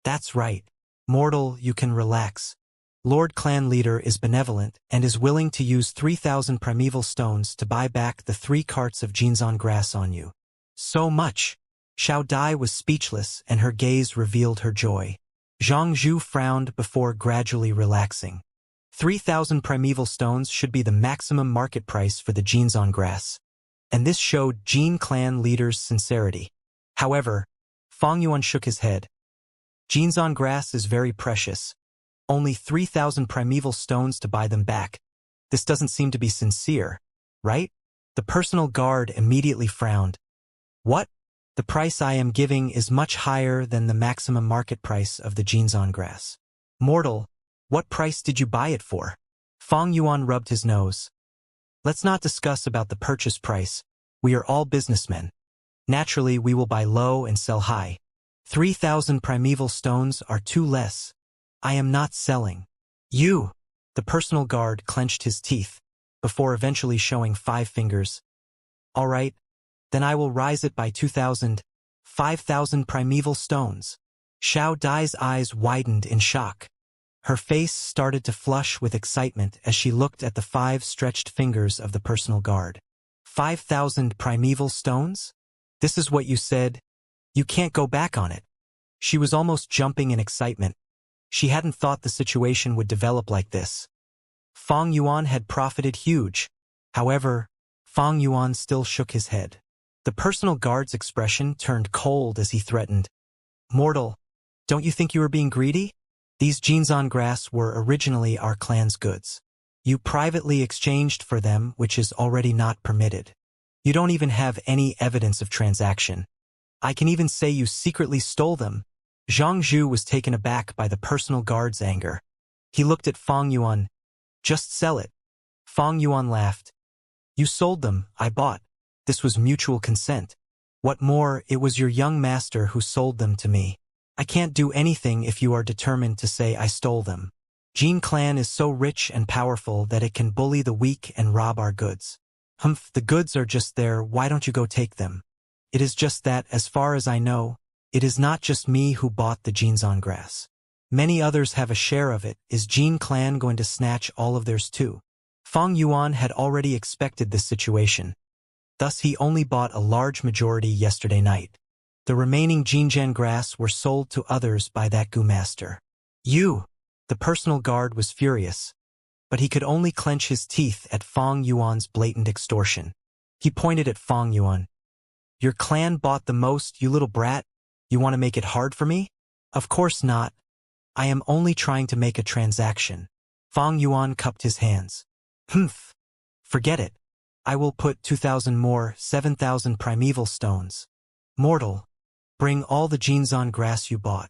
That's right. Mortal, you can relax. Lord Clan Leader is benevolent and is willing to use 3,000 primeval stones to buy back the 3 carts of Jinzan grass on you. So much! Xiao Dai was speechless and her gaze revealed her joy. Zhang Zhu frowned before gradually relaxing. 3,000 primeval stones should be the maximum market price for the Jinzan grass. And this showed Jin Clan Leader's sincerity. However, Fang Yuan shook his head. Jinzan grass is very precious. Only 3,000 primeval stones to buy them back. This doesn't seem to be sincere, right? The personal guard immediately frowned. What? The price I am giving is much higher than the maximum market price of the Jinzan grass. Mortal, what price did you buy it for? Fang Yuan rubbed his nose. Let's not discuss about the purchase price. We are all businessmen. Naturally, we will buy low and sell high. 3,000 primeval stones are too less. I am not selling. You! The personal guard clenched his teeth, before eventually showing 5 fingers. All right, then I will rise it by 2,000, 5,000 primeval stones. Xiao Dai's eyes widened in shock. Her face started to flush with excitement as she looked at the 5 stretched fingers of the personal guard. 5,000 primeval stones? This is what you said? You can't go back on it. She was almost jumping in excitement. She hadn't thought the situation would develop like this. Fang Yuan had profited huge. However, Fang Yuan still shook his head. The personal guard's expression turned cold as he threatened. Mortal, don't you think you are being greedy? These Jinzan grass were originally our clan's goods. You privately exchanged for them, which is already not permitted. You don't even have any evidence of transaction. I can even say you secretly stole them. Zhang Zhu was taken aback by the personal guard's anger. He looked at Fang Yuan. Just sell it. Fang Yuan laughed. You sold them, I bought. This was mutual consent. What more, it was your young master who sold them to me. I can't do anything if you are determined to say I stole them. Jin clan is so rich and powerful that it can bully the weak and rob our goods. Humph, the goods are just there, why don't you go take them? It is just that, as far as I know, it is not just me who bought the jeans on grass. Many others have a share of it. Is Jin clan going to snatch all of theirs too? Fang Yuan had already expected this situation. Thus he only bought a large majority yesterday night. The remaining Jinjian grass were sold to others by that Gu master. You! The personal guard was furious, but he could only clench his teeth at Fang Yuan's blatant extortion. He pointed at Fang Yuan. Your clan bought the most, you little brat? You want to make it hard for me? Of course not. I am only trying to make a transaction. Fang Yuan cupped his hands. Humph. Forget it. I will put 2,000 more, 7,000 primeval stones. Mortal. Bring all the jeans on grass you bought.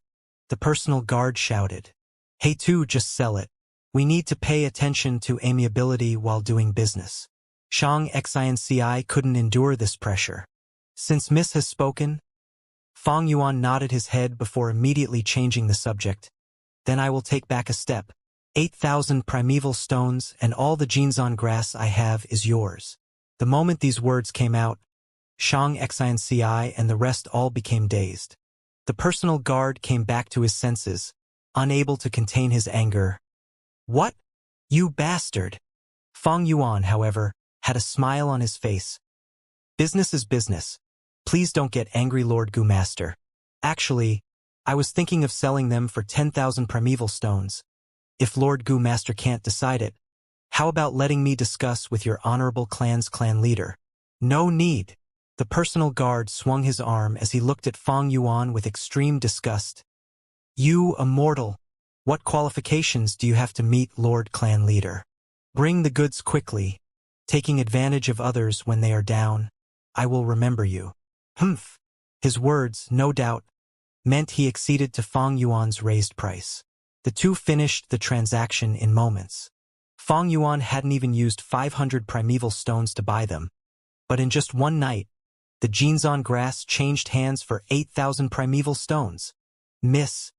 The personal guard shouted. Hey two, just sell it. We need to pay attention to amiability while doing business. Shang Xinci couldn't endure this pressure. Since Miss has spoken, Fang Yuan nodded his head before immediately changing the subject. Then I will take back a step. 8,000 primeval stones and all the jeans on grass I have is yours. The moment these words came out, Shang Xinci and the rest all became dazed. The personal guard came back to his senses, unable to contain his anger. What? You bastard! Fang Yuan, however, had a smile on his face. Business is business. Please don't get angry, Lord Gu Master. Actually, I was thinking of selling them for 10,000 primeval stones. If Lord Gu Master can't decide it, how about letting me discuss with your honorable clan's clan leader? No need. The personal guard swung his arm as he looked at Fang Yuan with extreme disgust. You, Immortal. What qualifications do you have to meet, Lord Clan Leader? Bring the goods quickly. Taking advantage of others when they are down. I will remember you. Humph. His words, no doubt, meant he acceded to Fang Yuan's raised price. The two finished the transaction in moments. Fang Yuan hadn't even used 500 primeval stones to buy them. But in just one night, the jeans on grass changed hands for 8,000 primeval stones. Miss.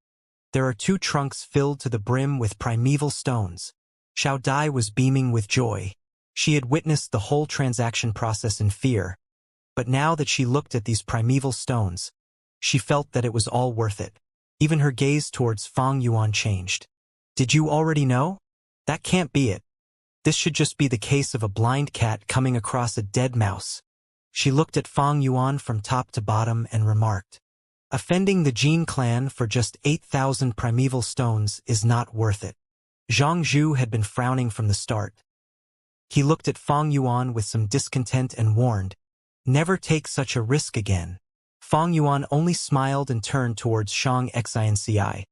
There are 2 trunks filled to the brim with primeval stones. Xiao Dai was beaming with joy. She had witnessed the whole transaction process in fear. But now that she looked at these primeval stones, she felt that it was all worth it. Even her gaze towards Fang Yuan changed. Did you already know? That can't be it. This should just be the case of a blind cat coming across a dead mouse. She looked at Fang Yuan from top to bottom and remarked. Offending the Jin clan for just 8,000 primeval stones is not worth it. Zhang Zhu had been frowning from the start. He looked at Fang Yuan with some discontent and warned, never take such a risk again. Fang Yuan only smiled and turned towards Shang Xinci.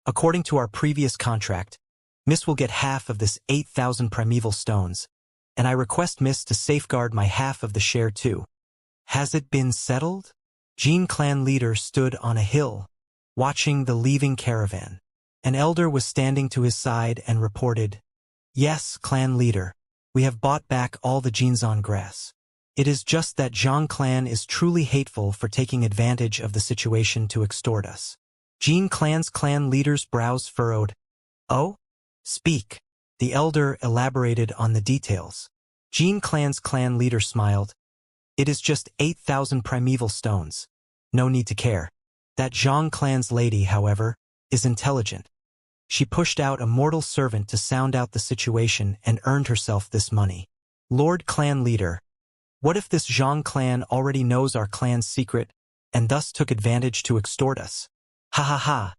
According to our previous contract, Miss will get half of this 8,000 primeval stones, and I request Miss to safeguard my half of the share too. Has it been settled? Jin clan leader stood on a hill, watching the leaving caravan. An elder was standing to his side and reported, Yes, clan leader, we have bought back all the jeans on grass. It is just that Zhang clan is truly hateful for taking advantage of the situation to extort us. Jin clan's clan leader's brows furrowed. Oh? Speak. The elder elaborated on the details. Jin clan's clan leader smiled. It is just 8,000 primeval stones. No need to care. That Zhang clan's lady, however, is intelligent. She pushed out a mortal servant to sound out the situation and earned herself this money. Lord clan leader, what if this Zhang clan already knows our clan's secret and thus took advantage to extort us? Ha ha ha.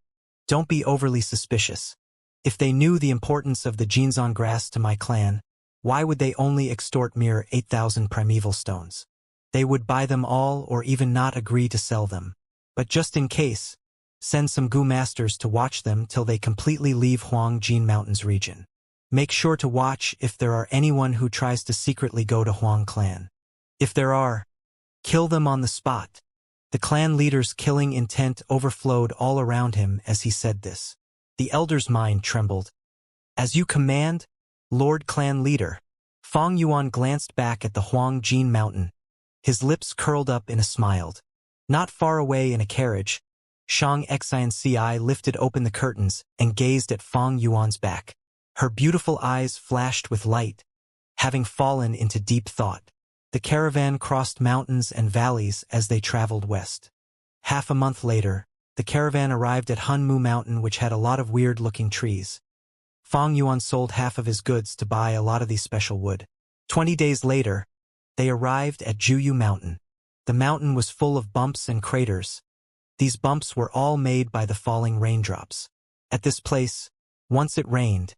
Don't be overly suspicious. If they knew the importance of the jeans on grass to my clan, why would they only extort mere 8,000 primeval stones? They would buy them all or even not agree to sell them. But just in case, send some Gu masters to watch them till they completely leave Huang Jin Mountains region. Make sure to watch if there are anyone who tries to secretly go to Huang clan. If there are, kill them on the spot. The clan leader's killing intent overflowed all around him as he said this. The elder's mind trembled. As you command, Lord Clan Leader. Fang Yuan glanced back at the Huang Jin mountain. His lips curled up in a smile. Not far away in a carriage, Shang Xinci lifted open the curtains and gazed at Fang Yuan's back. Her beautiful eyes flashed with light, having fallen into deep thought. The caravan crossed mountains and valleys as they traveled west. Half a month later, the caravan arrived at Hunmu Mountain, which had a lot of weird-looking trees. Fang Yuan sold half of his goods to buy a lot of these special wood. 20 days later, they arrived at Juyu Mountain. The mountain was full of bumps and craters. These bumps were all made by the falling raindrops. At this place, once it rained,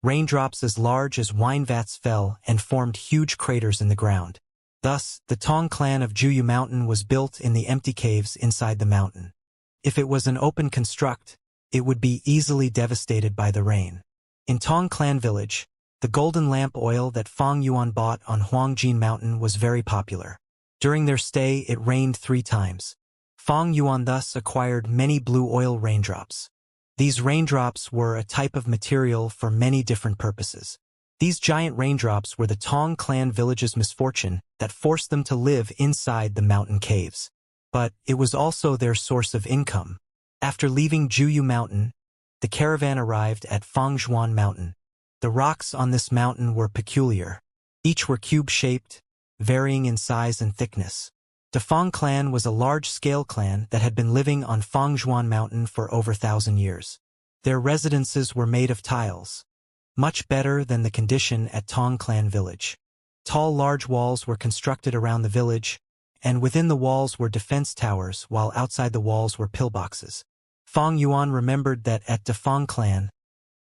raindrops as large as wine vats fell and formed huge craters in the ground. Thus, the Tong clan of Juyu Mountain was built in the empty caves inside the mountain. If it was an open construct, it would be easily devastated by the rain. In Tong clan village, the golden lamp oil that Fang Yuan bought on Huangjin Mountain was very popular. During their stay, it rained 3 times. Fang Yuan thus acquired many blue oil raindrops. These raindrops were a type of material for many different purposes. These giant raindrops were the Tong clan village's misfortune that forced them to live inside the mountain caves. But it was also their source of income. After leaving Juyu Mountain, the caravan arrived at Fangzhuan Mountain. The rocks on this mountain were peculiar. Each were cube-shaped, varying in size and thickness. The Fang clan was a large-scale clan that had been living on Fangzhuan Mountain for over 1,000 years. Their residences were made of tiles, much better than the condition at Tong clan village. Tall large walls were constructed around the village, and within the walls were defense towers, while outside the walls were pillboxes. Fang Yuan remembered that at the Fang clan,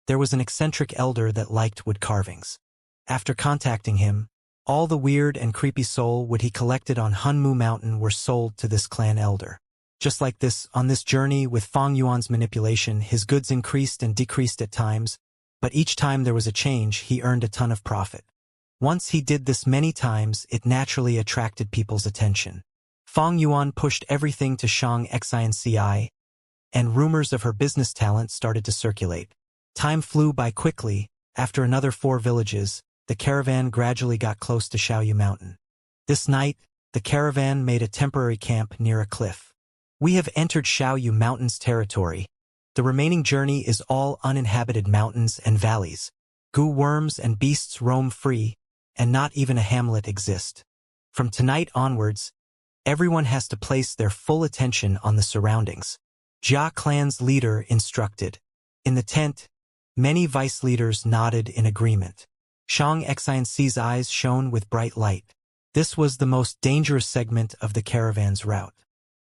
there was an eccentric elder that liked wood carvings. After contacting him, all the weird and creepy soul wood he collected on Hunmu Mountain were sold to this clan elder. Just like this, on this journey with Fang Yuan's manipulation, his goods increased and decreased at times, but each time there was a change, he earned a ton of profit. Once he did this many times, it naturally attracted people's attention. Fang Yuan pushed everything to Shang Xinci, and rumors of her business talent started to circulate. Time flew by quickly. After another 4 villages, the caravan gradually got close to Shaoyu Mountain. This night, the caravan made a temporary camp near a cliff. We have entered Shaoyu Mountain's territory. The remaining journey is all uninhabited mountains and valleys. Goo worms and beasts roam free, and not even a hamlet exists. From tonight onwards, everyone has to place their full attention on the surroundings. Jia clan's leader instructed. In the tent, many vice leaders nodded in agreement. Shang Xinci's eyes shone with bright light. This was the most dangerous segment of the caravan's route.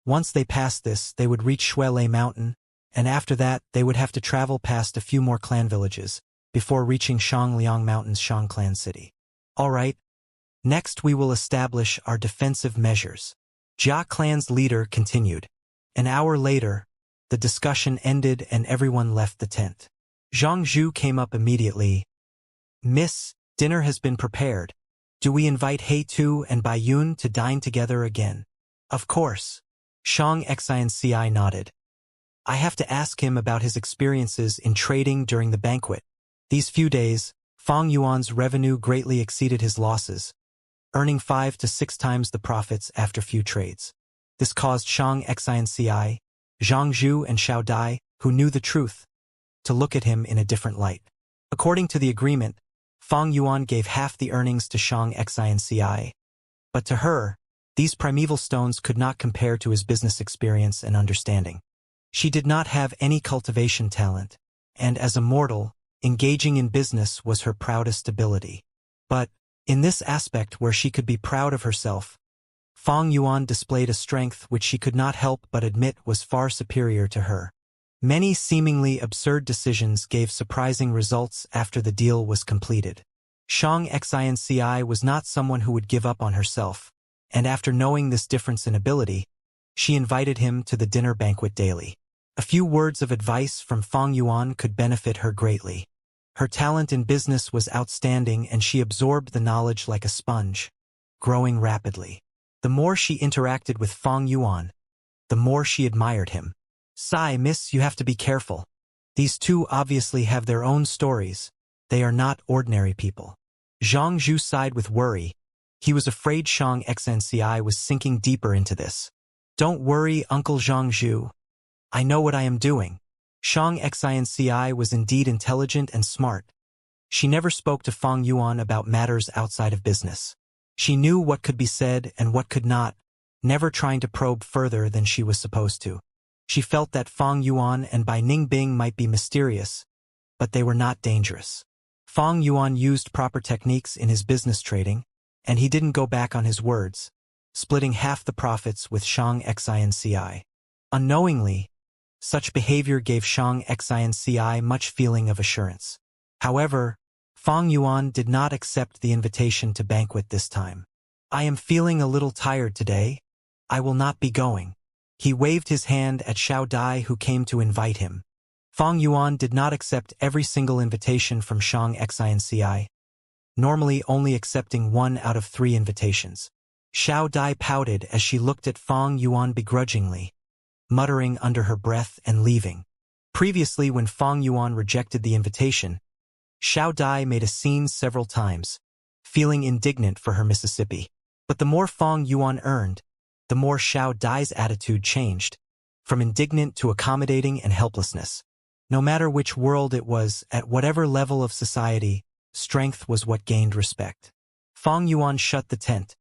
Once they passed this, they would reach Shuelei Mountain, and after that, they would have to travel past a few more clan villages before reaching Shangliang Mountain's Shang clan city. All right, next we will establish our defensive measures. Jia clan's leader continued. An hour later, the discussion ended and everyone left the tent. Zhang Zhu came up immediately. Miss, dinner has been prepared. Do we invite He Tu and Bai Yun to dine together again? Of course. Shang Xinci nodded. I have to ask him about his experiences in trading during the banquet. These few days, Fang Yuan's revenue greatly exceeded his losses, earning 5 to 6 times the profits after few trades. This caused Shang Xinci, Zhang Zhu and Xiao Dai, who knew the truth, to look at him in a different light. According to the agreement, Fang Yuan gave half the earnings to Shang Xinci. But to her, these primeval stones could not compare to his business experience and understanding. She did not have any cultivation talent, and as a mortal, engaging in business was her proudest ability. But, in this aspect where she could be proud of herself, Fang Yuan displayed a strength which she could not help but admit was far superior to her. Many seemingly absurd decisions gave surprising results after the deal was completed. Shang Xinci was not someone who would give up on herself, and after knowing this difference in ability, she invited him to the dinner banquet daily. A few words of advice from Fang Yuan could benefit her greatly. Her talent in business was outstanding and she absorbed the knowledge like a sponge, growing rapidly. The more she interacted with Fong Yuan, the more she admired him. Miss, you have to be careful. These two obviously have their own stories. They are not ordinary people. Zhang Zhu sighed with worry. He was afraid Shang Xnci was sinking deeper into this. Don't worry, Uncle Zhang Zhu. I know what I am doing. Shang Xnci was indeed intelligent and smart. She never spoke to Fong Yuan about matters outside of business. She knew what could be said and what could not, never trying to probe further than she was supposed to. She felt that Fong Yuan and Bai Ningbing might be mysterious, but they were not dangerous. Fong Yuan used proper techniques in his business trading, and he didn't go back on his words, splitting half the profits with Shang Xinci. Unknowingly, such behavior gave Shang Xinci much feeling of assurance. However, Fong Yuan did not accept the invitation to banquet this time. I am feeling a little tired today. I will not be going. He waved his hand at Xiao Dai, who came to invite him. Fong Yuan did not accept every single invitation from Shang Xinci, normally only accepting 1 out of 3 invitations. Xiao Dai pouted as she looked at Fong Yuan begrudgingly, muttering under her breath and leaving. Previously, when Fong Yuan rejected the invitation, Xiao Dai made a scene several times, feeling indignant for her Mississippi. But the more Fong Yuan earned, the more Xiao Dai's attitude changed, from indignant to accommodating and helplessness. No matter which world it was, at whatever level of society, strength was what gained respect. Fong Yuan shut the tent.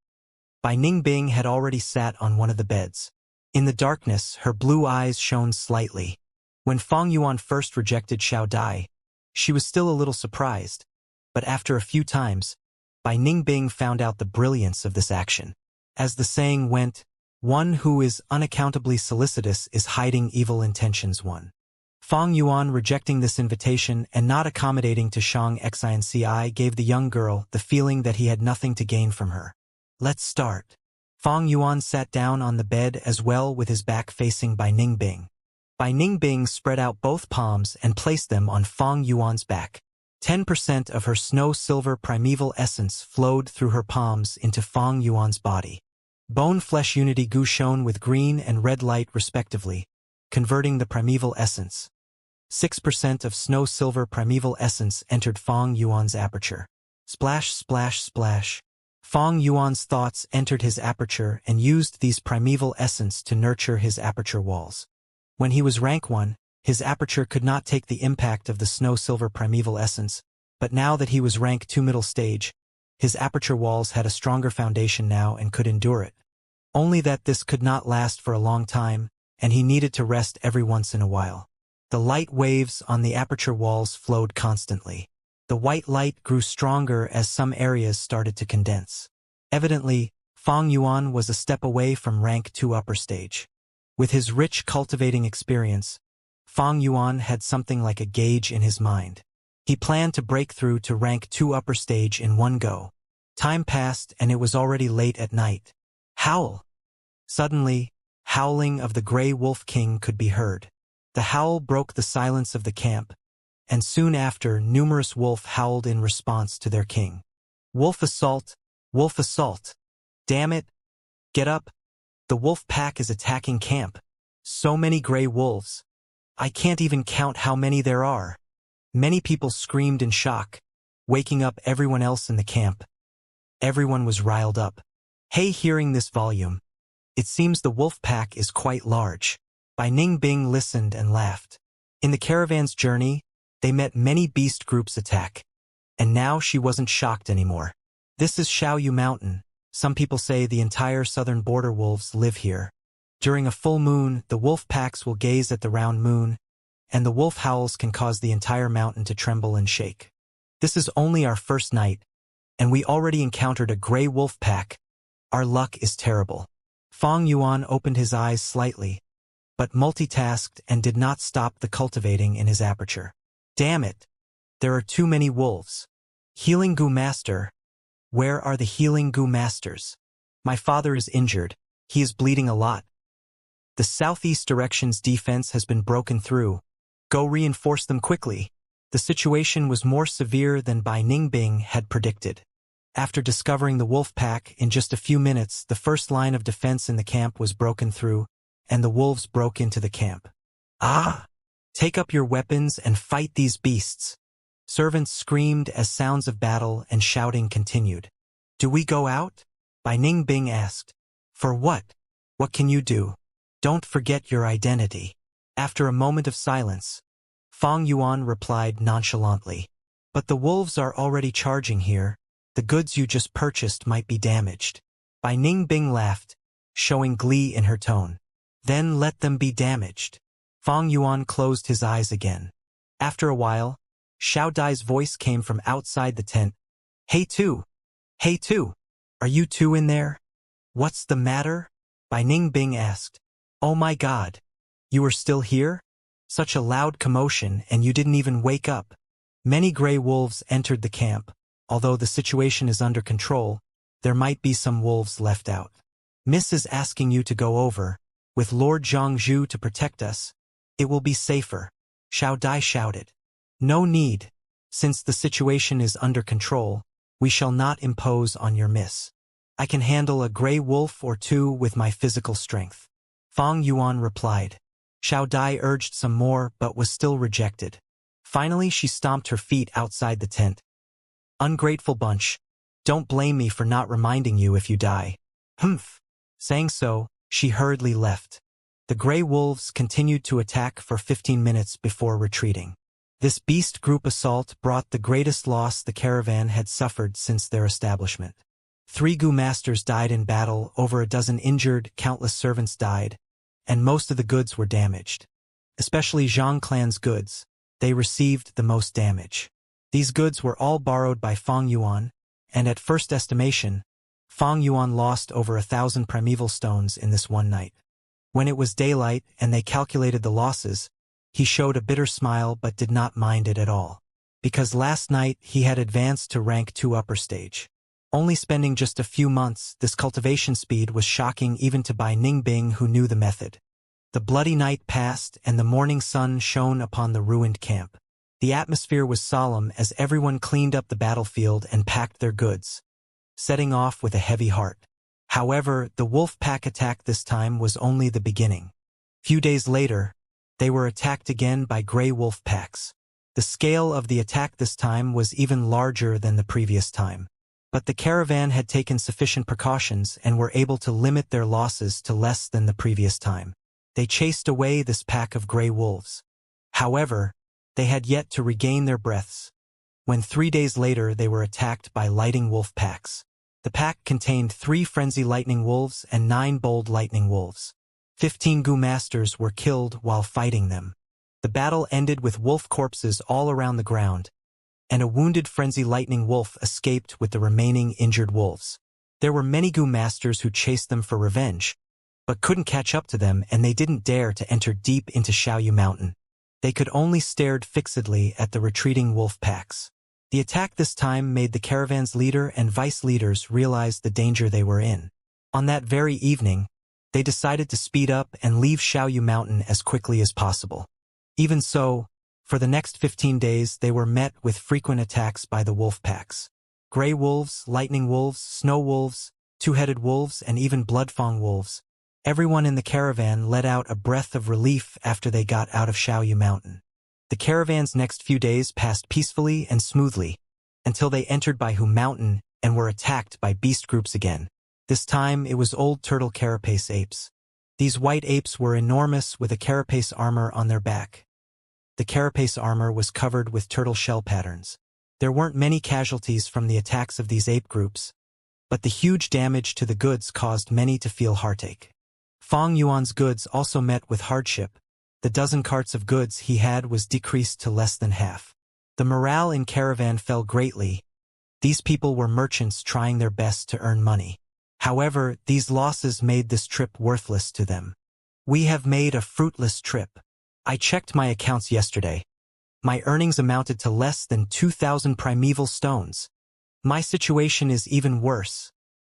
Bai Ningbing had already sat on one of the beds. In the darkness, her blue eyes shone slightly. When Fong Yuan first rejected Xiao Dai, she was still a little surprised, but after a few times, Bai Ningbing found out the brilliance of this action. As the saying went, one who is unaccountably solicitous is hiding evil intentions. Fong Yuan rejecting this invitation and not accommodating to Shang Xinci gave the young girl the feeling that he had nothing to gain from her. Let's start. Fong Yuan sat down on the bed as well with his back facing Bai Ningbing. Bai Ningbing spread out both palms and placed them on Fong Yuan's back. 10% of her snow-silver primeval essence flowed through her palms into Fong Yuan's body. Bone-flesh unity goo shone with green and red light respectively, converting the primeval essence. 6% of snow-silver primeval essence entered Fong Yuan's aperture. Splash, splash, splash. Fong Yuan's thoughts entered his aperture and used these primeval essence to nurture his aperture walls. When he was rank 1, his aperture could not take the impact of the snow-silver primeval essence, but now that he was rank 2 middle stage, his aperture walls had a stronger foundation now and could endure it. Only that this could not last for a long time, and he needed to rest every once in a while. The light waves on the aperture walls flowed constantly. The white light grew stronger as some areas started to condense. Evidently, Fong Yuan was a step away from rank 2 upper stage. With his rich cultivating experience, Fong Yuan had something like a gauge in his mind. He planned to break through to rank 2 upper stage in one go. Time passed and it was already late at night. Howl! Suddenly, howling of the Grey Wolf King could be heard. The howl broke the silence of the camp, and soon after numerous wolf howled in response to their king. Wolf assault! Wolf assault! Damn it! Get up! The wolf pack is attacking camp. So many gray wolves. I can't even count how many there are. Many people screamed in shock, waking up everyone else in the camp. Everyone was riled up. Hey, hearing this volume, it seems the wolf pack is quite large. Bai Ningbing listened and laughed. In the caravan's journey, they met many beast groups attack. And now she wasn't shocked anymore. This is Shaoyu Mountain. Some people say the entire southern border wolves live here. During a full moon, the wolf packs will gaze at the round moon, and the wolf howls can cause the entire mountain to tremble and shake. This is only our first night, and we already encountered a gray wolf pack. Our luck is terrible. Fong Yuan opened his eyes slightly, but multitasked and did not stop the cultivating in his aperture. Damn it! There are too many wolves. Healing Goo Master. Where are the Healing Goo Masters? My father is injured. He is bleeding a lot. The southeast direction's defense has been broken through. Go reinforce them quickly. The situation was more severe than Bai Ningbing had predicted. After discovering the wolf pack, in just a few minutes the first line of defense in the camp was broken through, and the wolves broke into the camp. "Ah! Take up your weapons and fight these beasts!" Servants screamed as sounds of battle and shouting continued. "Do we go out?" Bai Ningbing asked. "For what? What can you do? Don't forget your identity." After a moment of silence, Fang Yuan replied nonchalantly. "But the wolves are already charging here. The goods you just purchased might be damaged." Bai Ningbing laughed, showing glee in her tone. "Then let them be damaged." Fang Yuan closed his eyes again. After a while, Xiao Dai's voice came from outside the tent. "Hey Tu! Hey Tu! Are you two in there?" "What's the matter?" Bai Ningbing asked. "Oh my God! You are still here? Such a loud commotion and you didn't even wake up." Many gray wolves entered the camp. Although the situation is under control, there might be some wolves left out. "Miss is asking you to go over, with Lord Zhangzhu to protect us. It will be safer," Xiao Dai shouted. "No need. Since the situation is under control, we shall not impose on your miss. I can handle a gray wolf or two with my physical strength." Fang Yuan replied. Xiao Dai urged some more but was still rejected. Finally she stomped her feet outside the tent. "Ungrateful bunch. Don't blame me for not reminding you if you die." "Humph." Saying so, she hurriedly left. The gray wolves continued to attack for 15 minutes before retreating. This beast group assault brought the greatest loss the caravan had suffered since their establishment. 3 Gu masters died in battle, over a dozen injured, countless servants died, and most of the goods were damaged. Especially Zhang clan's goods, they received the most damage. These goods were all borrowed by Fang Yuan, and at first estimation, Fang Yuan lost over 1,000 primeval stones in this one night. When it was daylight and they calculated the losses, he showed a bitter smile but did not mind it at all. Because last night he had advanced to rank 2 upper stage. Only spending just a few months, this cultivation speed was shocking even to Bai Ningbing who knew the method. The bloody night passed and the morning sun shone upon the ruined camp. The atmosphere was solemn as everyone cleaned up the battlefield and packed their goods, setting off with a heavy heart. However, the wolf pack attack this time was only the beginning. Few days later, they were attacked again by gray wolf packs. The scale of the attack this time was even larger than the previous time. But the caravan had taken sufficient precautions and were able to limit their losses to less than the previous time. They chased away this pack of gray wolves. However, they had yet to regain their breaths, when 3 days later they were attacked by lightning wolf packs. The pack contained 3 frenzy lightning wolves and 9 bold lightning wolves. 15 Gu masters were killed while fighting them. The battle ended with wolf corpses all around the ground, and a wounded frenzy lightning wolf escaped with the remaining injured wolves. There were many Gu masters who chased them for revenge, but couldn't catch up to them, and they didn't dare to enter deep into Xiaoyu Mountain. They could only stare fixedly at the retreating wolf packs. The attack this time made the caravan's leader and vice leaders realize the danger they were in. On that very evening, they decided to speed up and leave Xiaoyu Mountain as quickly as possible. Even so, for the next 15 days they were met with frequent attacks by the wolf packs. Gray wolves, lightning wolves, snow wolves, 2-headed wolves, and even bloodfang wolves. Everyone in the caravan let out a breath of relief after they got out of Xiaoyu Mountain. The caravan's next few days passed peacefully and smoothly, until they entered Baihu Mountain and were attacked by beast groups again. This time it was old turtle carapace apes. These white apes were enormous with a carapace armor on their back. The carapace armor was covered with turtle shell patterns. There weren't many casualties from the attacks of these ape groups, but the huge damage to the goods caused many to feel heartache. Fang Yuan's goods also met with hardship. The dozen carts of goods he had was decreased to less than half. The morale in caravan fell greatly. These people were merchants trying their best to earn money. However, these losses made this trip worthless to them. "We have made a fruitless trip. I checked my accounts yesterday. My earnings amounted to less than 2,000 primeval stones. My situation is even worse.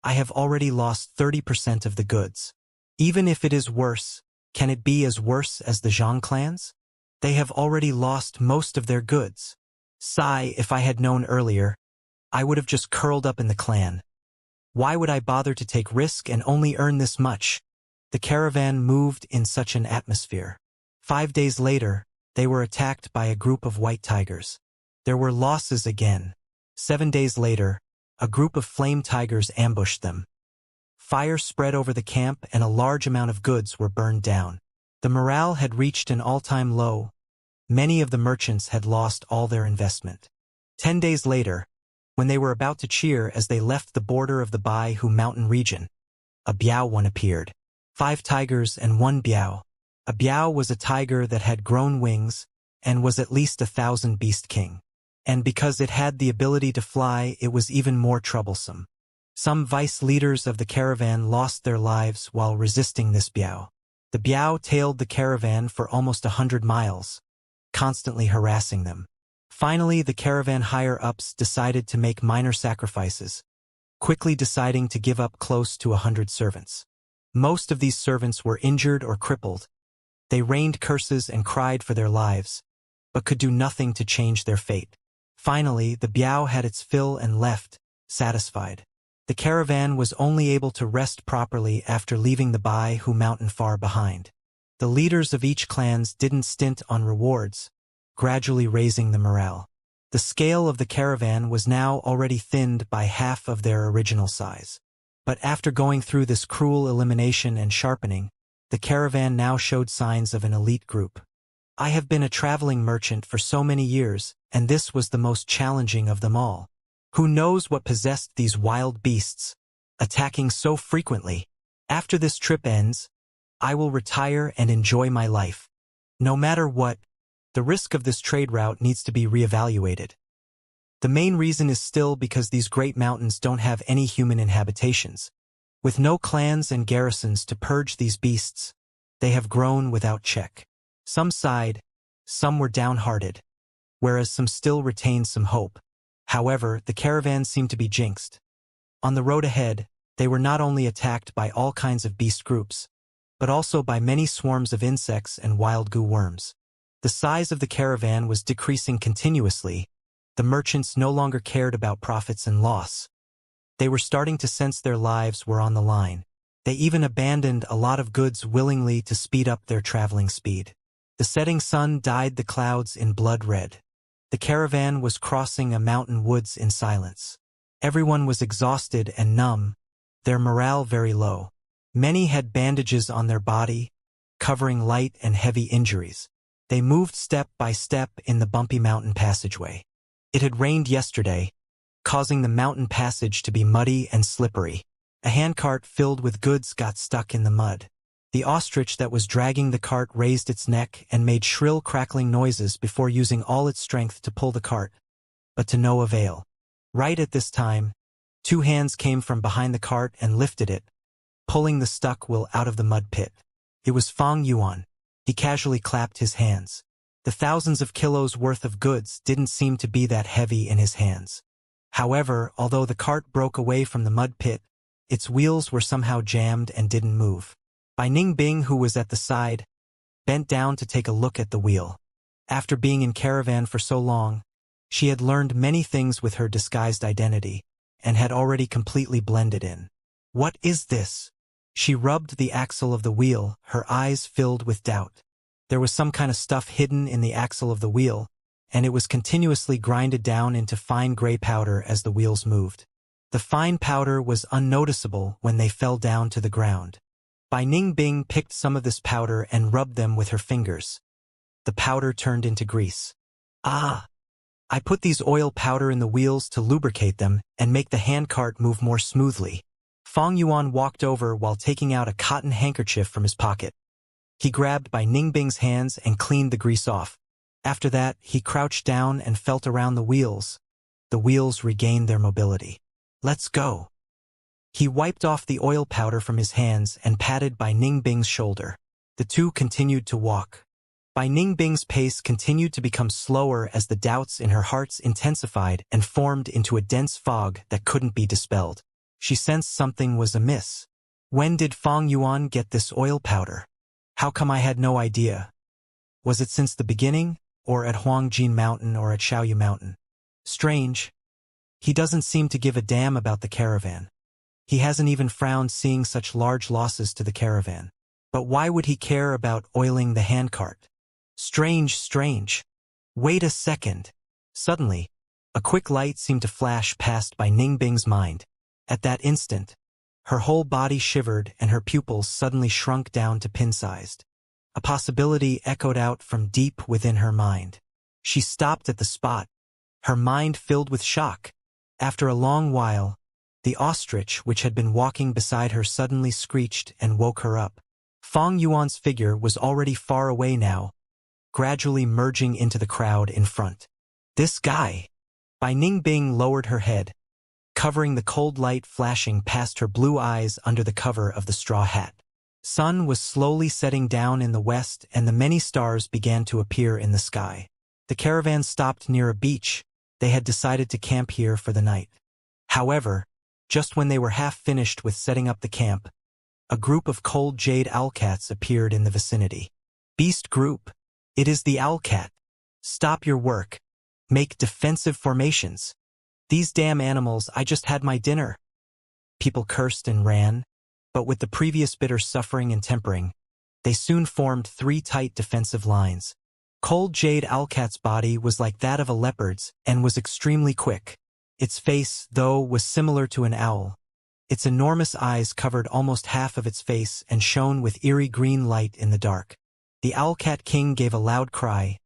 I have already lost 30% of the goods. Even if it is worse, can it be as worse as the Zhang clans? They have already lost most of their goods. Sigh, if I had known earlier, I would have just curled up in the clan. Why would I bother to take risk and only earn this much? The caravan moved in such an atmosphere. 5 days later, they were attacked by a group of white tigers. There were losses again. 7 days later, a group of flame tigers ambushed them. Fire spread over the camp and a large amount of goods were burned down. The morale had reached an all-time low. Many of the merchants had lost all their investment. 10 days later, when they were about to cheer as they left the border of the Baihu mountain region, a biao one appeared. 5 tigers and 1 biao. A biao was a tiger that had grown wings and was at least 1,000 beast king. And because it had the ability to fly, it was even more troublesome. Some vice leaders of the caravan lost their lives while resisting this biao. The biao tailed the caravan for almost 100 miles, constantly harassing them. Finally, the caravan higher-ups decided to make minor sacrifices, quickly deciding to give up close to 100 servants. Most of these servants were injured or crippled. They rained curses and cried for their lives, but could do nothing to change their fate. Finally, the biao had its fill and left, satisfied. The caravan was only able to rest properly after leaving the Baihu mountain far behind. The leaders of each clans didn't stint on rewards, gradually raising the morale. The scale of the caravan was now already thinned by half of their original size. But after going through this cruel elimination and sharpening, the caravan now showed signs of an elite group. I have been a traveling merchant for so many years, and this was the most challenging of them all. Who knows what possessed these wild beasts, attacking so frequently? After this trip ends, I will retire and enjoy my life. No matter what, the risk of this trade route needs to be reevaluated. The main reason is still because these great mountains don't have any human inhabitations. With no clans and garrisons to purge these beasts, they have grown without check. Some sighed, some were downhearted, whereas some still retained some hope. However, the caravan seemed to be jinxed. On the road ahead, they were not only attacked by all kinds of beast groups, but also by many swarms of insects and wild goo worms. The size of the caravan was decreasing continuously. The merchants no longer cared about profits and loss. They were starting to sense their lives were on the line. They even abandoned a lot of goods willingly to speed up their traveling speed. The setting sun dyed the clouds in blood red. The caravan was crossing a mountain woods in silence. Everyone was exhausted and numb, their morale very low. Many had bandages on their body, covering light and heavy injuries. They moved step by step in the bumpy mountain passageway. It had rained yesterday, causing the mountain passage to be muddy and slippery. A handcart filled with goods got stuck in the mud. The ostrich that was dragging the cart raised its neck and made shrill crackling noises before using all its strength to pull the cart, but to no avail. Right at this time, 2 hands came from behind the cart and lifted it, pulling the stuck wheel out of the mud pit. It was Fang Yuan. He casually clapped his hands. The thousands of kilos worth of goods didn't seem to be that heavy in his hands. However, although the cart broke away from the mud pit, its wheels were somehow jammed and didn't move. Bai Ningbing, who was at the side, bent down to take a look at the wheel. After being in caravan for so long, she had learned many things with her disguised identity, and had already completely blended in. What is this? She rubbed the axle of the wheel, her eyes filled with doubt. There was some kind of stuff hidden in the axle of the wheel, and it was continuously grinded down into fine gray powder as the wheels moved. The fine powder was unnoticeable when they fell down to the ground. Bai Ningbing picked some of this powder and rubbed them with her fingers. The powder turned into grease. Ah! I put these oil powder in the wheels to lubricate them and make the handcart move more smoothly. Fang Yuan walked over while taking out a cotton handkerchief from his pocket. He grabbed Bai Ningbing's hands and cleaned the grease off. After that, he crouched down and felt around the wheels. The wheels regained their mobility. Let's go. He wiped off the oil powder from his hands and patted Bai Ningbing's shoulder. The two continued to walk. Bai Ningbing's pace continued to become slower as the doubts in her heart intensified and formed into a dense fog that couldn't be dispelled. She sensed something was amiss. When did Fang Yuan get this oil powder? How come I had no idea? Was it since the beginning, or at Huangjin Mountain or at Shaoyu Mountain. Strange. He doesn't seem to give a damn about the caravan. He hasn't even frowned seeing such large losses to the caravan. But why would he care about oiling the handcart? Strange, strange. Wait a second. Suddenly, a quick light seemed to flash past by Ningbing's mind. At that instant, her whole body shivered and her pupils suddenly shrunk down to pin-sized. A possibility echoed out from deep within her mind. She stopped at the spot, her mind filled with shock. After a long while, the ostrich which had been walking beside her suddenly screeched and woke her up. Fang Yuan's figure was already far away now, gradually merging into the crowd in front. This guy! Bai Ningbing lowered her head, covering the cold light flashing past her blue eyes under the cover of the straw hat. Sun was slowly setting down in the west and the many stars began to appear in the sky. The caravan stopped near a beach. They had decided to camp here for the night. However, just when they were half finished with setting up the camp, a group of cold jade owlcats appeared in the vicinity. Beast group, it is the owlcat. Stop your work. Make defensive formations. These damn animals, I just had my dinner. People cursed and ran, but with the previous bitter suffering and tempering, they soon formed 3 tight defensive lines. Cold jade owlcat's body was like that of a leopard's and was extremely quick. Its face, though, was similar to an owl. Its enormous eyes covered almost half of its face and shone with eerie green light in the dark. The owlcat king gave a loud cry.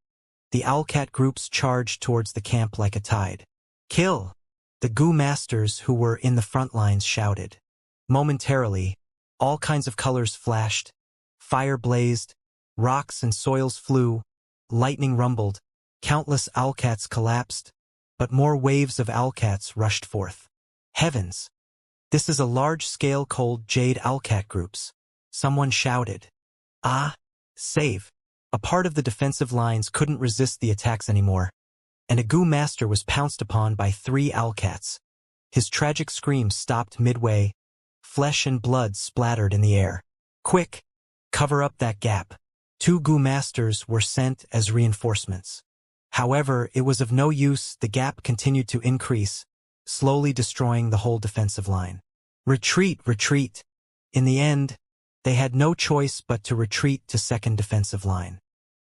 The owlcat groups charged towards the camp like a tide. Kill! The Gu masters who were in the front lines shouted. Momentarily, all kinds of colors flashed, fire blazed, rocks and soils flew, lightning rumbled, countless owlcats collapsed, but more waves of owlcats rushed forth. Heavens! This is a large-scale cold jade owlcat groups. Someone shouted. Ah! Save! A part of the defensive lines couldn't resist the attacks anymore, and a Gu master was pounced upon by 3 owlcats. His tragic scream stopped midway. Flesh and blood splattered in the air. Quick! Cover up that gap. 2 Gu masters were sent as reinforcements. However, it was of no use. The gap continued to increase, slowly destroying the whole defensive line. Retreat, retreat! In the end, they had no choice but to retreat to second defensive line.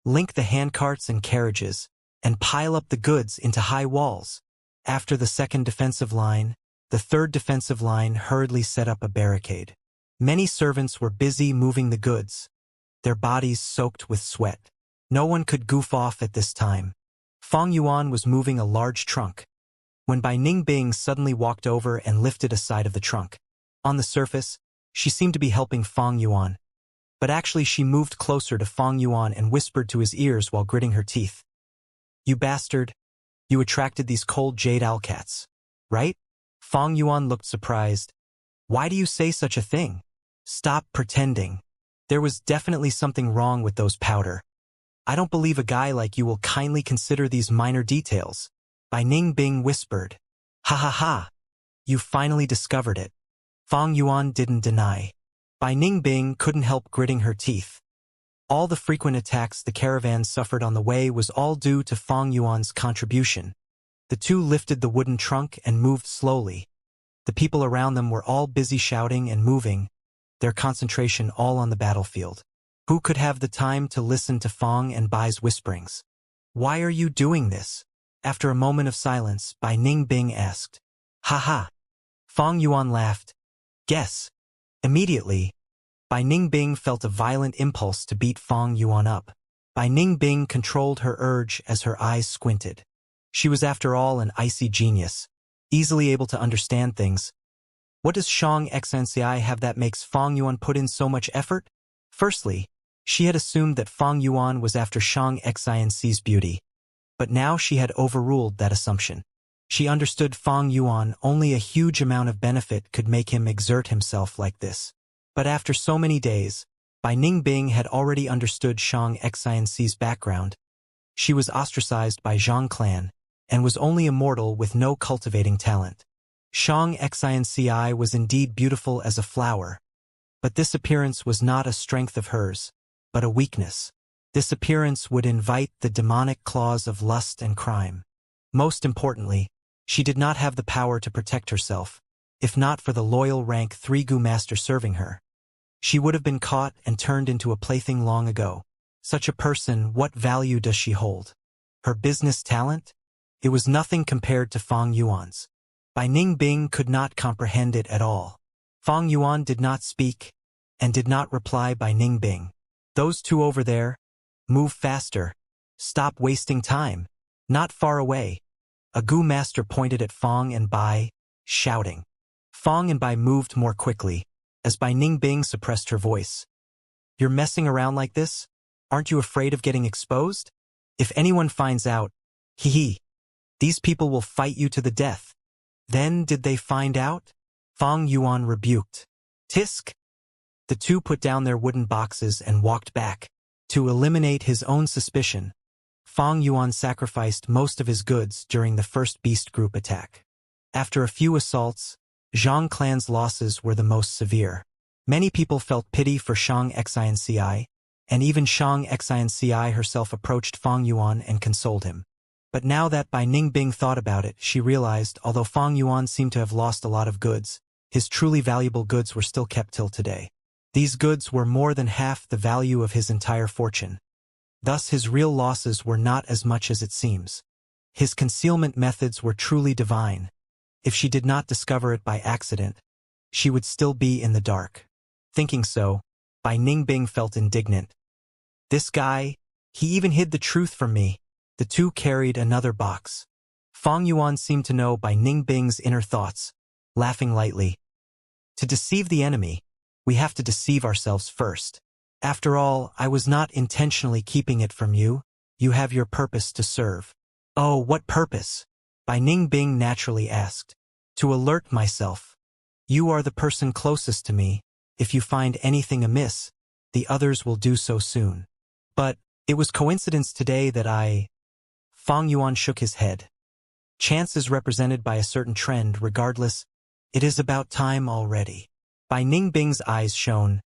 Link the handcarts and carriages, and pile up the goods into high walls. After the second defensive line, the third defensive line hurriedly set up a barricade. Many servants were busy moving the goods, their bodies soaked with sweat. No one could goof off at this time. Fang Yuan was moving a large trunk, when Bai Ningbing suddenly walked over and lifted a side of the trunk. On the surface, she seemed to be helping Fang Yuan, but actually she moved closer to Fang Yuan and whispered to his ears while gritting her teeth. You bastard! You attracted these cold jade owlcats, right? Fang Yuan looked surprised. Why do you say such a thing? Stop pretending. There was definitely something wrong with those powder. I don't believe a guy like you will kindly consider these minor details. Bai Ningbing whispered. Ha ha ha! You finally discovered it. Fang Yuan didn't deny. Bai Ningbing couldn't help gritting her teeth. All the frequent attacks the caravan suffered on the way was all due to Fang Yuan's contribution. The 2 lifted the wooden trunk and moved slowly. The people around them were all busy shouting and moving, their concentration all on the battlefield. Who could have the time to listen to Fang and Bai's whisperings? Why are you doing this? After a moment of silence, Bai Ningbing asked. Ha ha! Fang Yuan laughed. Guess. Immediately, Bai Ningbing felt a violent impulse to beat Fang Yuan up. Bai Ningbing controlled her urge as her eyes squinted. She was after all an icy genius, easily able to understand things. What does Shang Xinci have that makes Fang Yuan put in so much effort? Firstly, she had assumed that Fang Yuan was after Shang Xinci's beauty, but now she had overruled that assumption. She understood Fang Yuan only a huge amount of benefit could make him exert himself like this. But after so many days, Bai Ningbing had already understood Shang Xinci's background. She was ostracized by Zhang clan, and was only immortal with no cultivating talent. Shang Xinci was indeed beautiful as a flower, but this appearance was not a strength of hers, but a weakness. This appearance would invite the demonic claws of lust and crime. Most importantly, she did not have the power to protect herself, if not for the loyal rank 3 Gu master serving her. She would have been caught and turned into a plaything long ago. Such a person, what value does she hold? Her business talent? It was nothing compared to Fang Yuan's. Bai Ningbing could not comprehend it at all. Fang Yuan did not speak, and did not reply Bai Ningbing. Those two over there, move faster. Stop wasting time. Not far away. A Gu master pointed at Fang and Bai, shouting. Fang and Bai moved more quickly, as Bai Ningbing suppressed her voice. You're messing around like this? Aren't you afraid of getting exposed? If anyone finds out, hee, these people will fight you to the death. Then did they find out? Fang Yuan rebuked. Tisk! The two put down their wooden boxes and walked back. To eliminate his own suspicion, Fang Yuan sacrificed most of his goods during the first beast group attack. After a few assaults, Zhang clan's losses were the most severe. Many people felt pity for Shang Xinci, and even Shang Xinci herself approached Fang Yuan and consoled him. But now that Bai Ningbing thought about it, she realized, although Fang Yuan seemed to have lost a lot of goods, his truly valuable goods were still kept till today. These goods were more than half the value of his entire fortune. Thus his real losses were not as much as it seems. His concealment methods were truly divine. If she did not discover it by accident, she would still be in the dark. Thinking so, Bai Ningbing felt indignant. This guy, he even hid the truth from me. The two carried another box. Fang Yuan seemed to know Bai Ningbing's inner thoughts, laughing lightly. To deceive the enemy, we have to deceive ourselves first. After all, I was not intentionally keeping it from you. You have your purpose to serve. Oh, what purpose? Bai Ningbing naturally asked. To alert myself. You are the person closest to me. If you find anything amiss, the others will do so soon. But it was coincidence today that Fang Yuan shook his head. Chance is represented by a certain trend. Regardless, it is about time already. Bai Ningbing's eyes shone.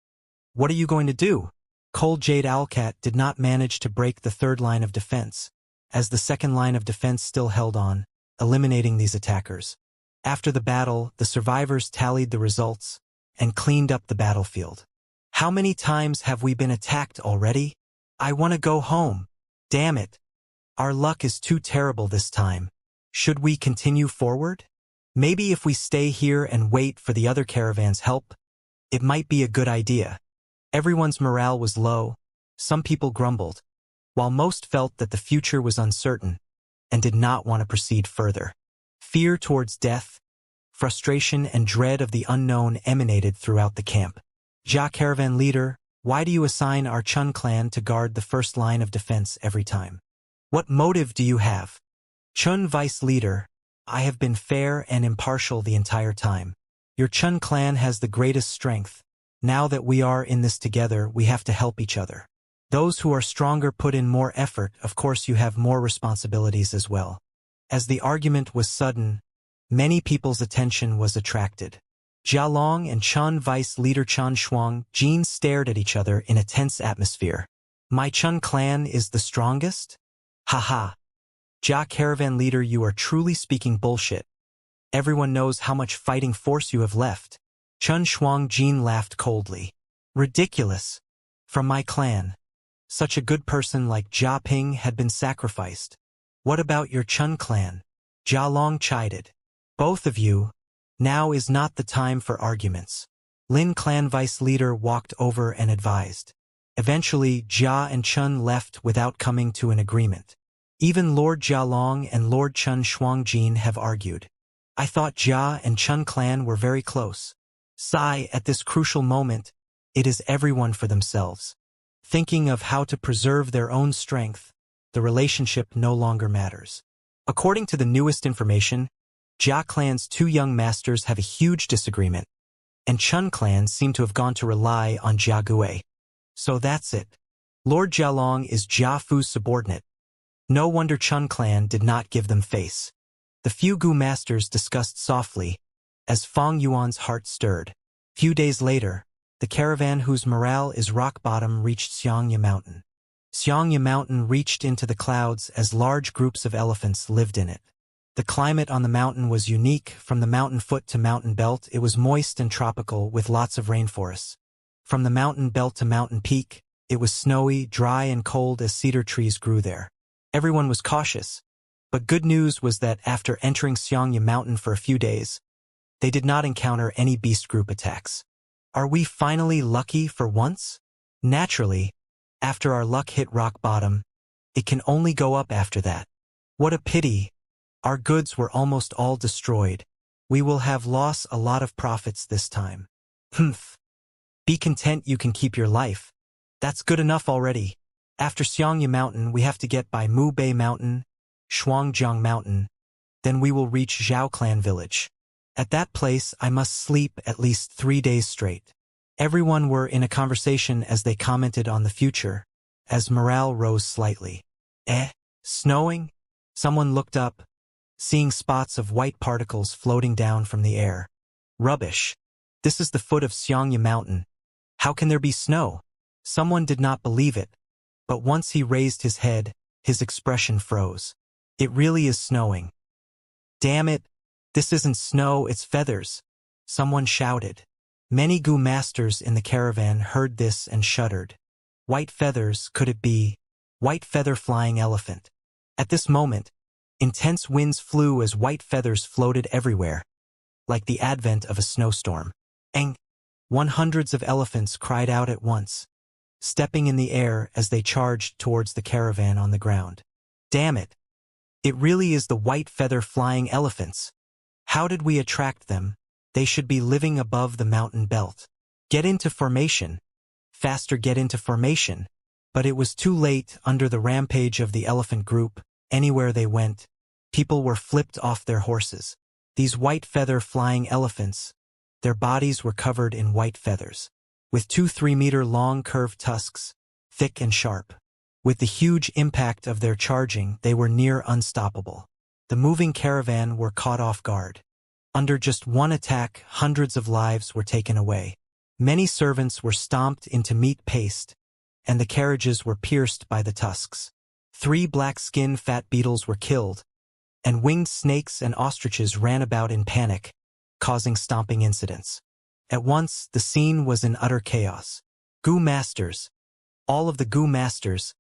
What are you going to do? Cold Jade Owlcat did not manage to break the third line of defense, as the second line of defense still held on, eliminating these attackers. After the battle, the survivors tallied the results and cleaned up the battlefield. How many times have we been attacked already? I want to go home. Damn it. Our luck is too terrible this time. Should we continue forward? Maybe if we stay here and wait for the other caravan's help, it might be a good idea. Everyone's morale was low. Some people grumbled, while most felt that the future was uncertain and did not want to proceed further. Fear towards death, frustration and dread of the unknown emanated throughout the camp. Jia caravan leader, why do you assign our Chun clan to guard the first line of defense every time? What motive do you have? Chun vice leader, I have been fair and impartial the entire time. Your Chun clan has the greatest strength. Now that we are in this together, we have to help each other. Those who are stronger put in more effort. Of course you have more responsibilities as well. As the argument was sudden, many people's attention was attracted. Jia Long and Chun vice leader Chan Shuang Jin stared at each other in a tense atmosphere. My Chun clan is the strongest? Haha. Jia caravan leader, you are truly speaking bullshit. Everyone knows how much fighting force you have left. Chun Shuang Jin laughed coldly. Ridiculous. From my clan. Such a good person like Jia Ping had been sacrificed. What about your Chun clan? Jia Long chided. Both of you, now is not the time for arguments. Lin clan vice leader walked over and advised. Eventually, Jia and Chun left without coming to an agreement. Even Lord Jia Long and Lord Chun Shuangjin have argued. I thought Jia and Chun clan were very close. Sigh, at this crucial moment, it is everyone for themselves. Thinking of how to preserve their own strength, the relationship no longer matters. According to the newest information, Jia clan's 2 young masters have a huge disagreement, and Chun clan seem to have gone to rely on Jia Gue. So that's it. Lord Jia Long is Jia Fu's subordinate. No wonder Chun clan did not give them face. The few Gu masters discussed softly, as Fang Yuan's heart stirred. Few days later, the caravan whose morale is rock bottom reached Xiangya Mountain. Xiangya Mountain reached into the clouds as large groups of elephants lived in it. The climate on the mountain was unique. From the mountain foot to mountain belt, it was moist and tropical with lots of rainforests. From the mountain belt to mountain peak, it was snowy, dry and cold as cedar trees grew there. Everyone was cautious, but good news was that after entering Xiangya Mountain for a few days, they did not encounter any beast group attacks. Are we finally lucky for once? Naturally, after our luck hit rock bottom, it can only go up after that. What a pity. Our goods were almost all destroyed. We will have lost a lot of profits this time. Humph. Be content you can keep your life. That's good enough already. After Xiangya Mountain, we have to get by Mu Bei Mountain, Shuangjiang Mountain. Then we will reach Zhao Clan Village. At that place, I must sleep at least 3 days straight. Everyone were in a conversation as they commented on the future, as morale rose slightly. Snowing? Someone looked up, seeing spots of white particles floating down from the air. Rubbish. This is the foot of Xiangya Mountain. How can there be snow? Someone did not believe it, but once he raised his head, his expression froze. It really is snowing. Damn it, this isn't snow, it's feathers, someone shouted. Many Gu masters in the caravan heard this and shuddered. White feathers, could it be? White feather flying elephant. At this moment, intense winds flew as white feathers floated everywhere, like the advent of a snowstorm. Hundreds of elephants cried out at once, stepping in the air as they charged towards the caravan on the ground. Damn it! It really is the white feather flying elephants. How did we attract them? They should be living above the mountain belt. Get into formation. Faster, get into formation. But it was too late. Under the rampage of the elephant group. Anywhere they went, people were flipped off their horses. These white feather flying elephants, their bodies were covered in white feathers, with 2-3-meter long curved tusks, thick and sharp. With the huge impact of their charging, they were near unstoppable. The moving caravan were caught off guard. Under just one attack, hundreds of lives were taken away. Many servants were stomped into meat paste, and the carriages were pierced by the tusks. 3 black-skinned fat beetles were killed, and winged snakes and ostriches ran about in panic, causing stomping incidents. At once, the scene was in utter chaos. Gu masters, all of the Gu masters,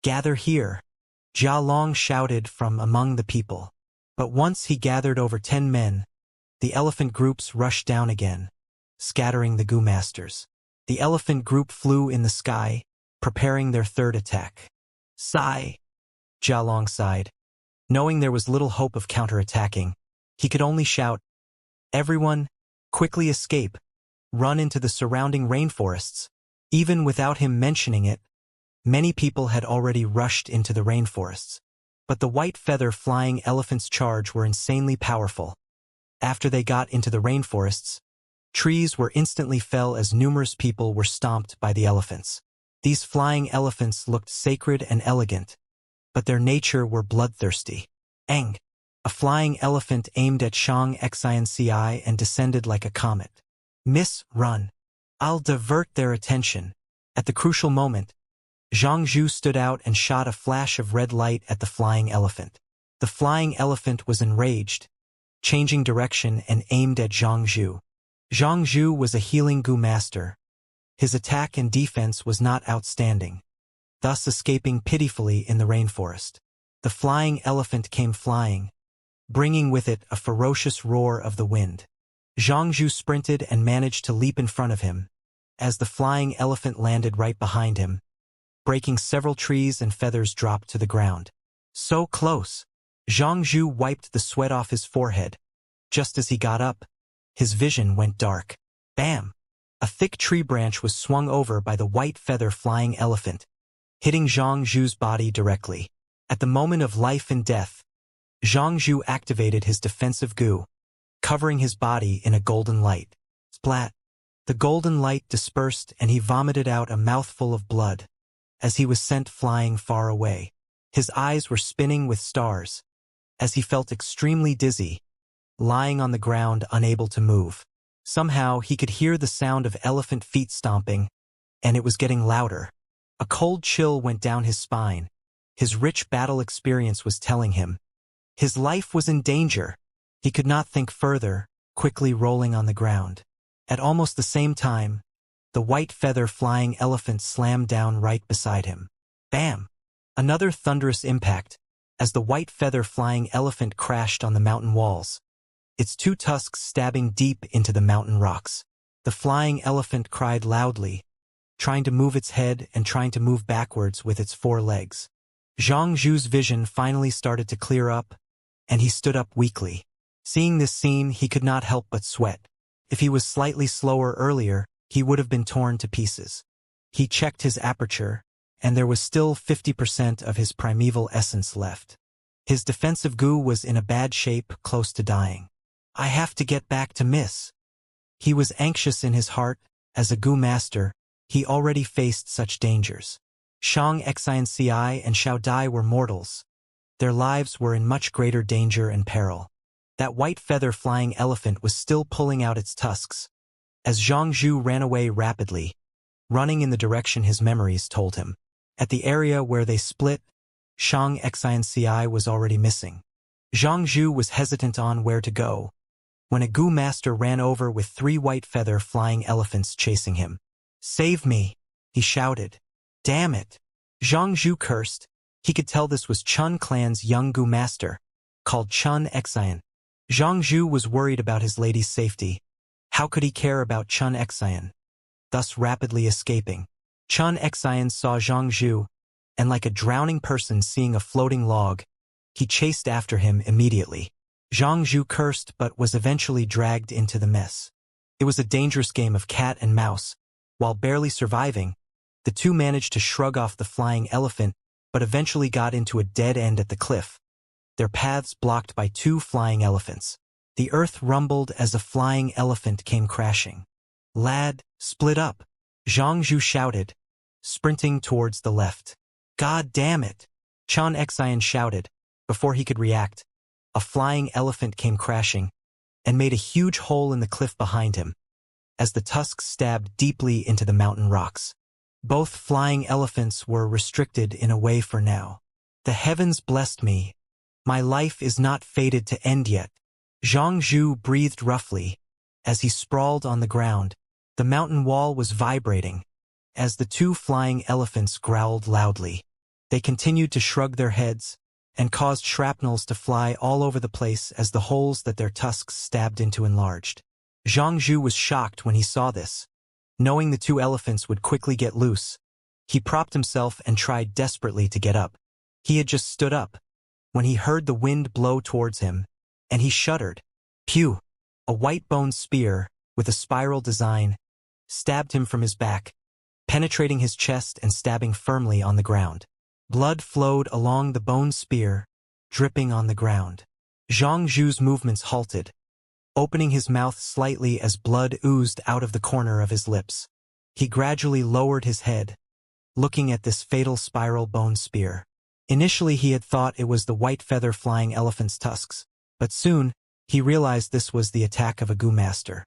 gather here, Jia Long shouted from among the people. But once he gathered over 10 men, the elephant groups rushed down again, scattering the Gu masters. The elephant group flew in the sky, preparing their third attack. Sigh, Jia Long sighed. Knowing there was little hope of counterattacking, he could only shout, "Everyone, quickly escape, run into the surrounding rainforests." Even without him mentioning it, many people had already rushed into the rainforests. But the white feather flying elephants' charge were insanely powerful. After they got into the rainforests, trees were instantly fell as numerous people were stomped by the elephants. These flying elephants looked sacred and elegant, but their nature were bloodthirsty. A flying elephant aimed at Shang Xinci and descended like a comet. Miss, run. I'll divert their attention. At the crucial moment, Zhang Zhu stood out and shot a flash of red light at the flying elephant. The flying elephant was enraged, changing direction and aimed at Zhang Zhu. Zhang Zhu was a healing Gu master. His attack and defense was not outstanding, thus escaping pitifully in the rainforest. The flying elephant came flying, bringing with it a ferocious roar of the wind. Zhang Zhu sprinted and managed to leap in front of him, as the flying elephant landed right behind him, breaking several trees and feathers dropped to the ground. So close! Zhang Zhu wiped the sweat off his forehead. Just as he got up, his vision went dark. Bam! A thick tree branch was swung over by the white feather flying elephant, hitting Zhang Zhu's body directly. At the moment of life and death, Zhang Zhu activated his defensive Gu, covering his body in a golden light. Splat! The golden light dispersed and he vomited out a mouthful of blood, as he was sent flying far away. His eyes were spinning with stars, as he felt extremely dizzy, lying on the ground unable to move. Somehow he could hear the sound of elephant feet stomping, and it was getting louder. A cold chill went down his spine. His rich battle experience was telling him. His life was in danger. He could not think further, quickly rolling on the ground. At almost the same time, the white feather flying elephant slammed down right beside him. Bam! Another thunderous impact, as the white feather flying elephant crashed on the mountain walls, its two tusks stabbing deep into the mountain rocks. The flying elephant cried loudly, trying to move its head and trying to move backwards with its four legs. Zhang Zhu's vision finally started to clear up, and he stood up weakly. Seeing this scene, he could not help but sweat. If he was slightly slower earlier, he would have been torn to pieces. He checked his aperture, and there was still 50% of his primeval essence left. His defensive goo was in a bad shape, close to dying. I have to get back to Miss. He was anxious in his heart. As a goo master, he already faced such dangers. Shang Xianci and Xiao Dai were mortals. Their lives were in much greater danger and peril. That white feather flying elephant was still pulling out its tusks. As Zhang Zhu ran away rapidly, running in the direction his memories told him. At the area where they split, Shang Xianci was already missing. Zhang Zhu was hesitant on where to go, when a goo master ran over with 3 white feather flying elephants chasing him. "Save me!" he shouted. "Damn it!" Zhang Zhu cursed. He could tell this was Chun clan's young goo master, called Chun Xian. Zhang Zhu was worried about his lady's safety. How could he care about Chun Xian? Thus rapidly escaping. Chun Xian saw Zhang Zhu, and like a drowning person seeing a floating log, he chased after him immediately. Zhang Zhu cursed but was eventually dragged into the mess. It was a dangerous game of cat and mouse. While barely surviving, the two managed to shrug off the flying elephant but eventually got into a dead end at the cliff, their paths blocked by 2 flying elephants. The earth rumbled as a flying elephant came crashing. "Lad, split up!" Zhang Zhu shouted, sprinting towards the left. "God damn it!" Chun Xian shouted. Before he could react, a flying elephant came crashing and made a huge hole in the cliff behind him, as the tusks stabbed deeply into the mountain rocks. Both flying elephants were restricted in a way for now. "The heavens blessed me. My life is not fated to end yet." Zhang Zhu breathed roughly as he sprawled on the ground. The mountain wall was vibrating as the 2 flying elephants growled loudly. They continued to shrug their heads and caused shrapnels to fly all over the place as the holes that their tusks stabbed into enlarged. Zhang Zhu was shocked when he saw this. Knowing the 2 elephants would quickly get loose, he propped himself and tried desperately to get up. He had just stood up when he heard the wind blow towards him, and he shuddered. Pew! A white bone spear, with a spiral design, stabbed him from his back, penetrating his chest and stabbing firmly on the ground. Blood flowed along the bone spear, dripping on the ground. Zhang Zhu's movements halted, opening his mouth slightly as blood oozed out of the corner of his lips. He gradually lowered his head, looking at this fatal spiral bone spear. Initially he had thought it was the white feather flying elephant's tusks, but soon he realized this was the attack of a goo master.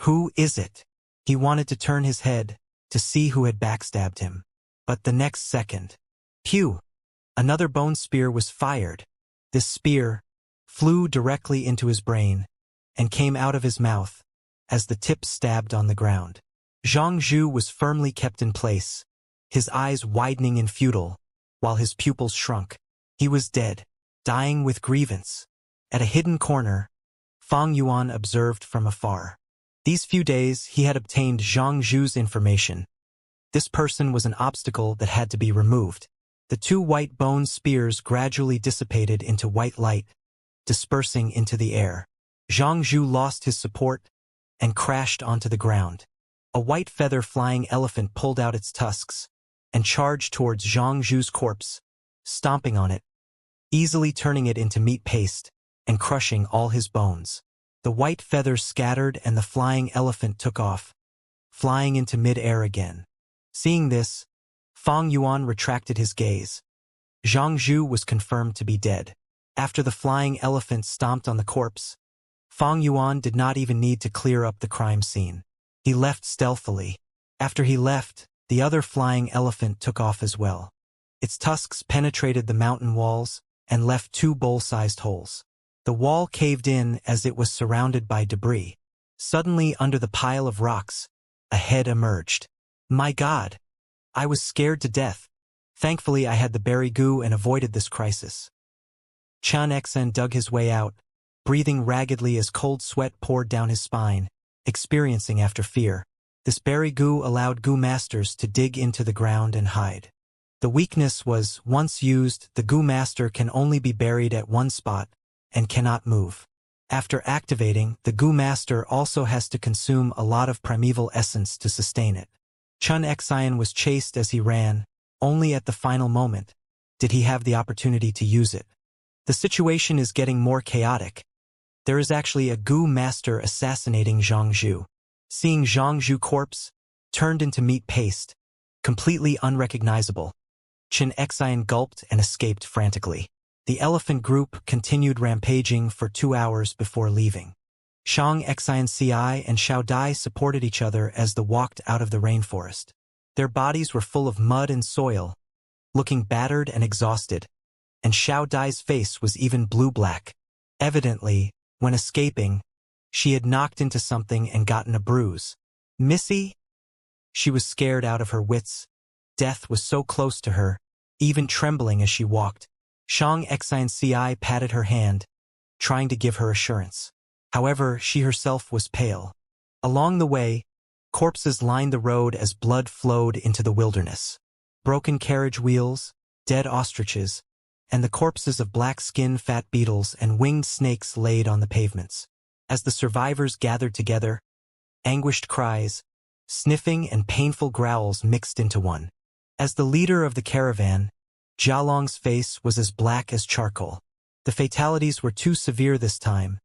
Who is it? He wanted to turn his head to see who had backstabbed him. But the next second, pew! Another bone spear was fired. This spear flew directly into his brain and came out of his mouth as the tip stabbed on the ground. Zhang Zhu was firmly kept in place, his eyes widening and futile, while his pupils shrunk. He was dead, dying with grievance. At a hidden corner, Fang Yuan observed from afar. These few days he had obtained Zhang Zhu's information. This person was an obstacle that had to be removed. The 2 white bone spears gradually dissipated into white light, dispersing into the air. Zhang Zhu lost his support and crashed onto the ground. A white feather flying elephant pulled out its tusks and charged towards Zhang Zhu's corpse, stomping on it, easily turning it into meat paste and crushing all his bones. The white feathers scattered and the flying elephant took off, flying into mid-air again. Seeing this, Fang Yuan retracted his gaze. Zhang Zhu was confirmed to be dead. After the flying elephant stomped on the corpse, Fang Yuan did not even need to clear up the crime scene. He left stealthily. After he left, the other flying elephant took off as well. Its tusks penetrated the mountain walls and left 2 bowl-sized holes. The wall caved in as it was surrounded by debris. Suddenly, under the pile of rocks, a head emerged. My God! I was scared to death. Thankfully, I had the berry goo and avoided this crisis. Chun Xen dug his way out, breathing raggedly as cold sweat poured down his spine, experiencing after fear. This berry goo allowed goo masters to dig into the ground and hide. The weakness was, once used, the goo master can only be buried at one spot and cannot move. After activating, the goo master also has to consume a lot of primeval essence to sustain it. Chun Xen was chased as he ran. Only at the final moment did he have the opportunity to use it. The situation is getting more chaotic. There is actually a goo master assassinating Zhangzhu. Seeing Zhangzhu's corpse, turned into meat paste, completely unrecognizable, Chun Xen gulped and escaped frantically. The elephant group continued rampaging for 2 hours before leaving. Shang Xinci and Xiao Dai supported each other as they walked out of the rainforest. Their bodies were full of mud and soil, looking battered and exhausted, and Xiao Dai's face was even blue-black. Evidently, when escaping, she had knocked into something and gotten a bruise. Missy? She was scared out of her wits. Death was so close to her, even trembling as she walked. Shang Xinci patted her hand, trying to give her assurance. However, she herself was pale. Along the way, corpses lined the road as blood flowed into the wilderness. Broken carriage wheels, dead ostriches, and the corpses of black-skinned fat beetles and winged snakes laid on the pavements. As the survivors gathered together, anguished cries, sniffing and painful growls mixed into one. As the leader of the caravan, Jialong's face was as black as charcoal. The fatalities were too severe this time.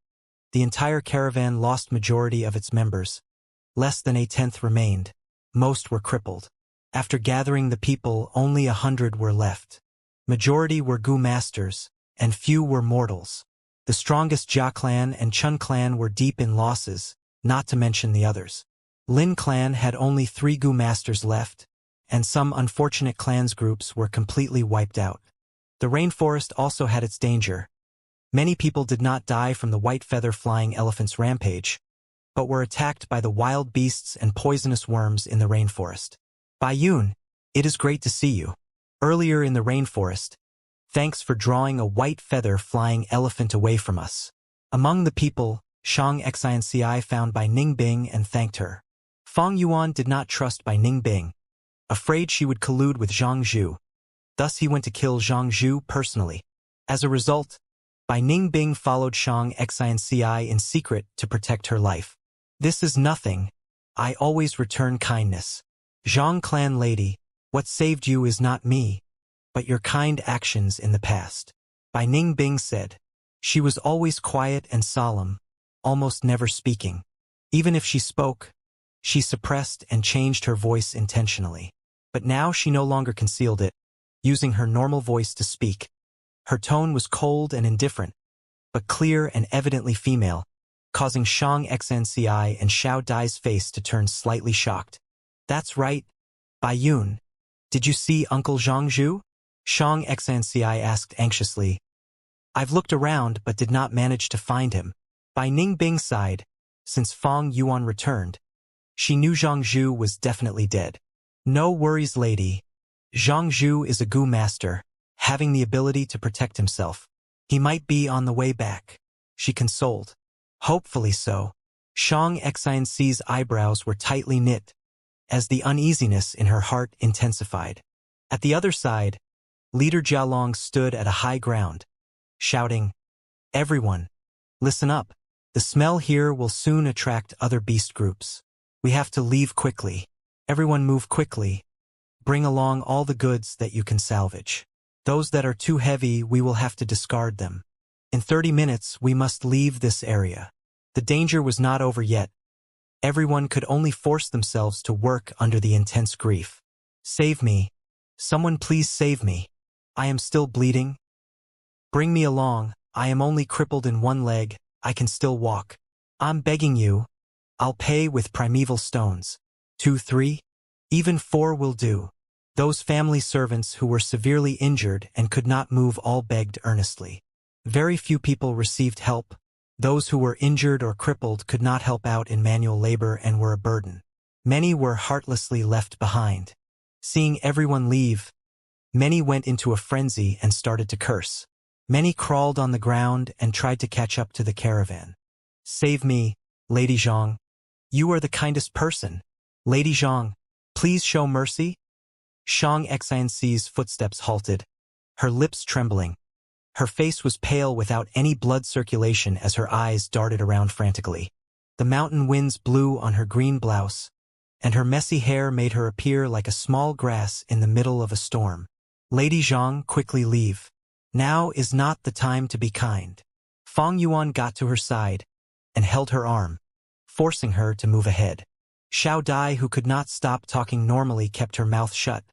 The entire caravan lost majority of its members. Less than a tenth remained. Most were crippled. After gathering the people, only 100 were left. Majority were goo masters, and few were mortals. The strongest Jia clan and Chun clan were deep in losses, not to mention the others. Lin clan had only 3 goo masters left, and some unfortunate clans groups were completely wiped out. The rainforest also had its danger. Many people did not die from the white feather flying elephant's rampage, but were attacked by the wild beasts and poisonous worms in the rainforest. Baiyun, it is great to see you. Earlier in the rainforest, thanks for drawing a white feather flying elephant away from us. Among the people, Shang Xinci found Bai Ningbing and thanked her. Fang Yuan did not trust Bai Ningbing, afraid she would collude with Zhangzhu. Thus he went to kill Zhangzhu personally. As a result, Bai Ningbing followed Shang Xinci in secret to protect her life. This is nothing. I always return kindness. Zhang clan lady, what saved you is not me, but your kind actions in the past. Bai Ningbing said. She was always quiet and solemn, almost never speaking. Even if she spoke, she suppressed and changed her voice intentionally. But now she no longer concealed it, using her normal voice to speak. Her tone was cold and indifferent, but clear and evidently female, causing Shang Xinci and Xiao Dai's face to turn slightly shocked. That's right, Baiyun. Did you see Uncle Zhangzhu? Shang Xinci asked anxiously. I've looked around but did not manage to find him. Bai Ningbing sighed. Since Fang Yuan returned, she knew Zhangzhu was definitely dead. No worries, lady. Zhangzhu is a goo master, having the ability to protect himself. He might be on the way back, she consoled. Hopefully so. Shang Xinci's eyebrows were tightly knit, as the uneasiness in her heart intensified. At the other side, Leader Jialong stood at a high ground, shouting, Everyone, listen up. The smell here will soon attract other beast groups. We have to leave quickly. Everyone move quickly. Bring along all the goods that you can salvage. Those that are too heavy, we will have to discard them. In 30 minutes, we must leave this area. The danger was not over yet. Everyone could only force themselves to work under the intense grief. Save me. Someone please save me. I am still bleeding. Bring me along. I am only crippled in one leg. I can still walk. I'm begging you. I'll pay with primeval stones. 2, 3. Even 4 will do. Those family servants who were severely injured and could not move all begged earnestly. Very few people received help. Those who were injured or crippled could not help out in manual labor and were a burden. Many were heartlessly left behind. Seeing everyone leave, many went into a frenzy and started to curse. Many crawled on the ground and tried to catch up to the caravan. Save me, Lady Zhang. You are the kindest person. Lady Zhang, please show mercy. Shang Xianxi's footsteps halted, her lips trembling. Her face was pale without any blood circulation as her eyes darted around frantically. The mountain winds blew on her green blouse, and her messy hair made her appear like a small grass in the middle of a storm. Lady Zhang, quickly leave. Now is not the time to be kind. Fang Yuan got to her side and held her arm, forcing her to move ahead. Xiao Dai, who could not stop talking normally, kept her mouth shut,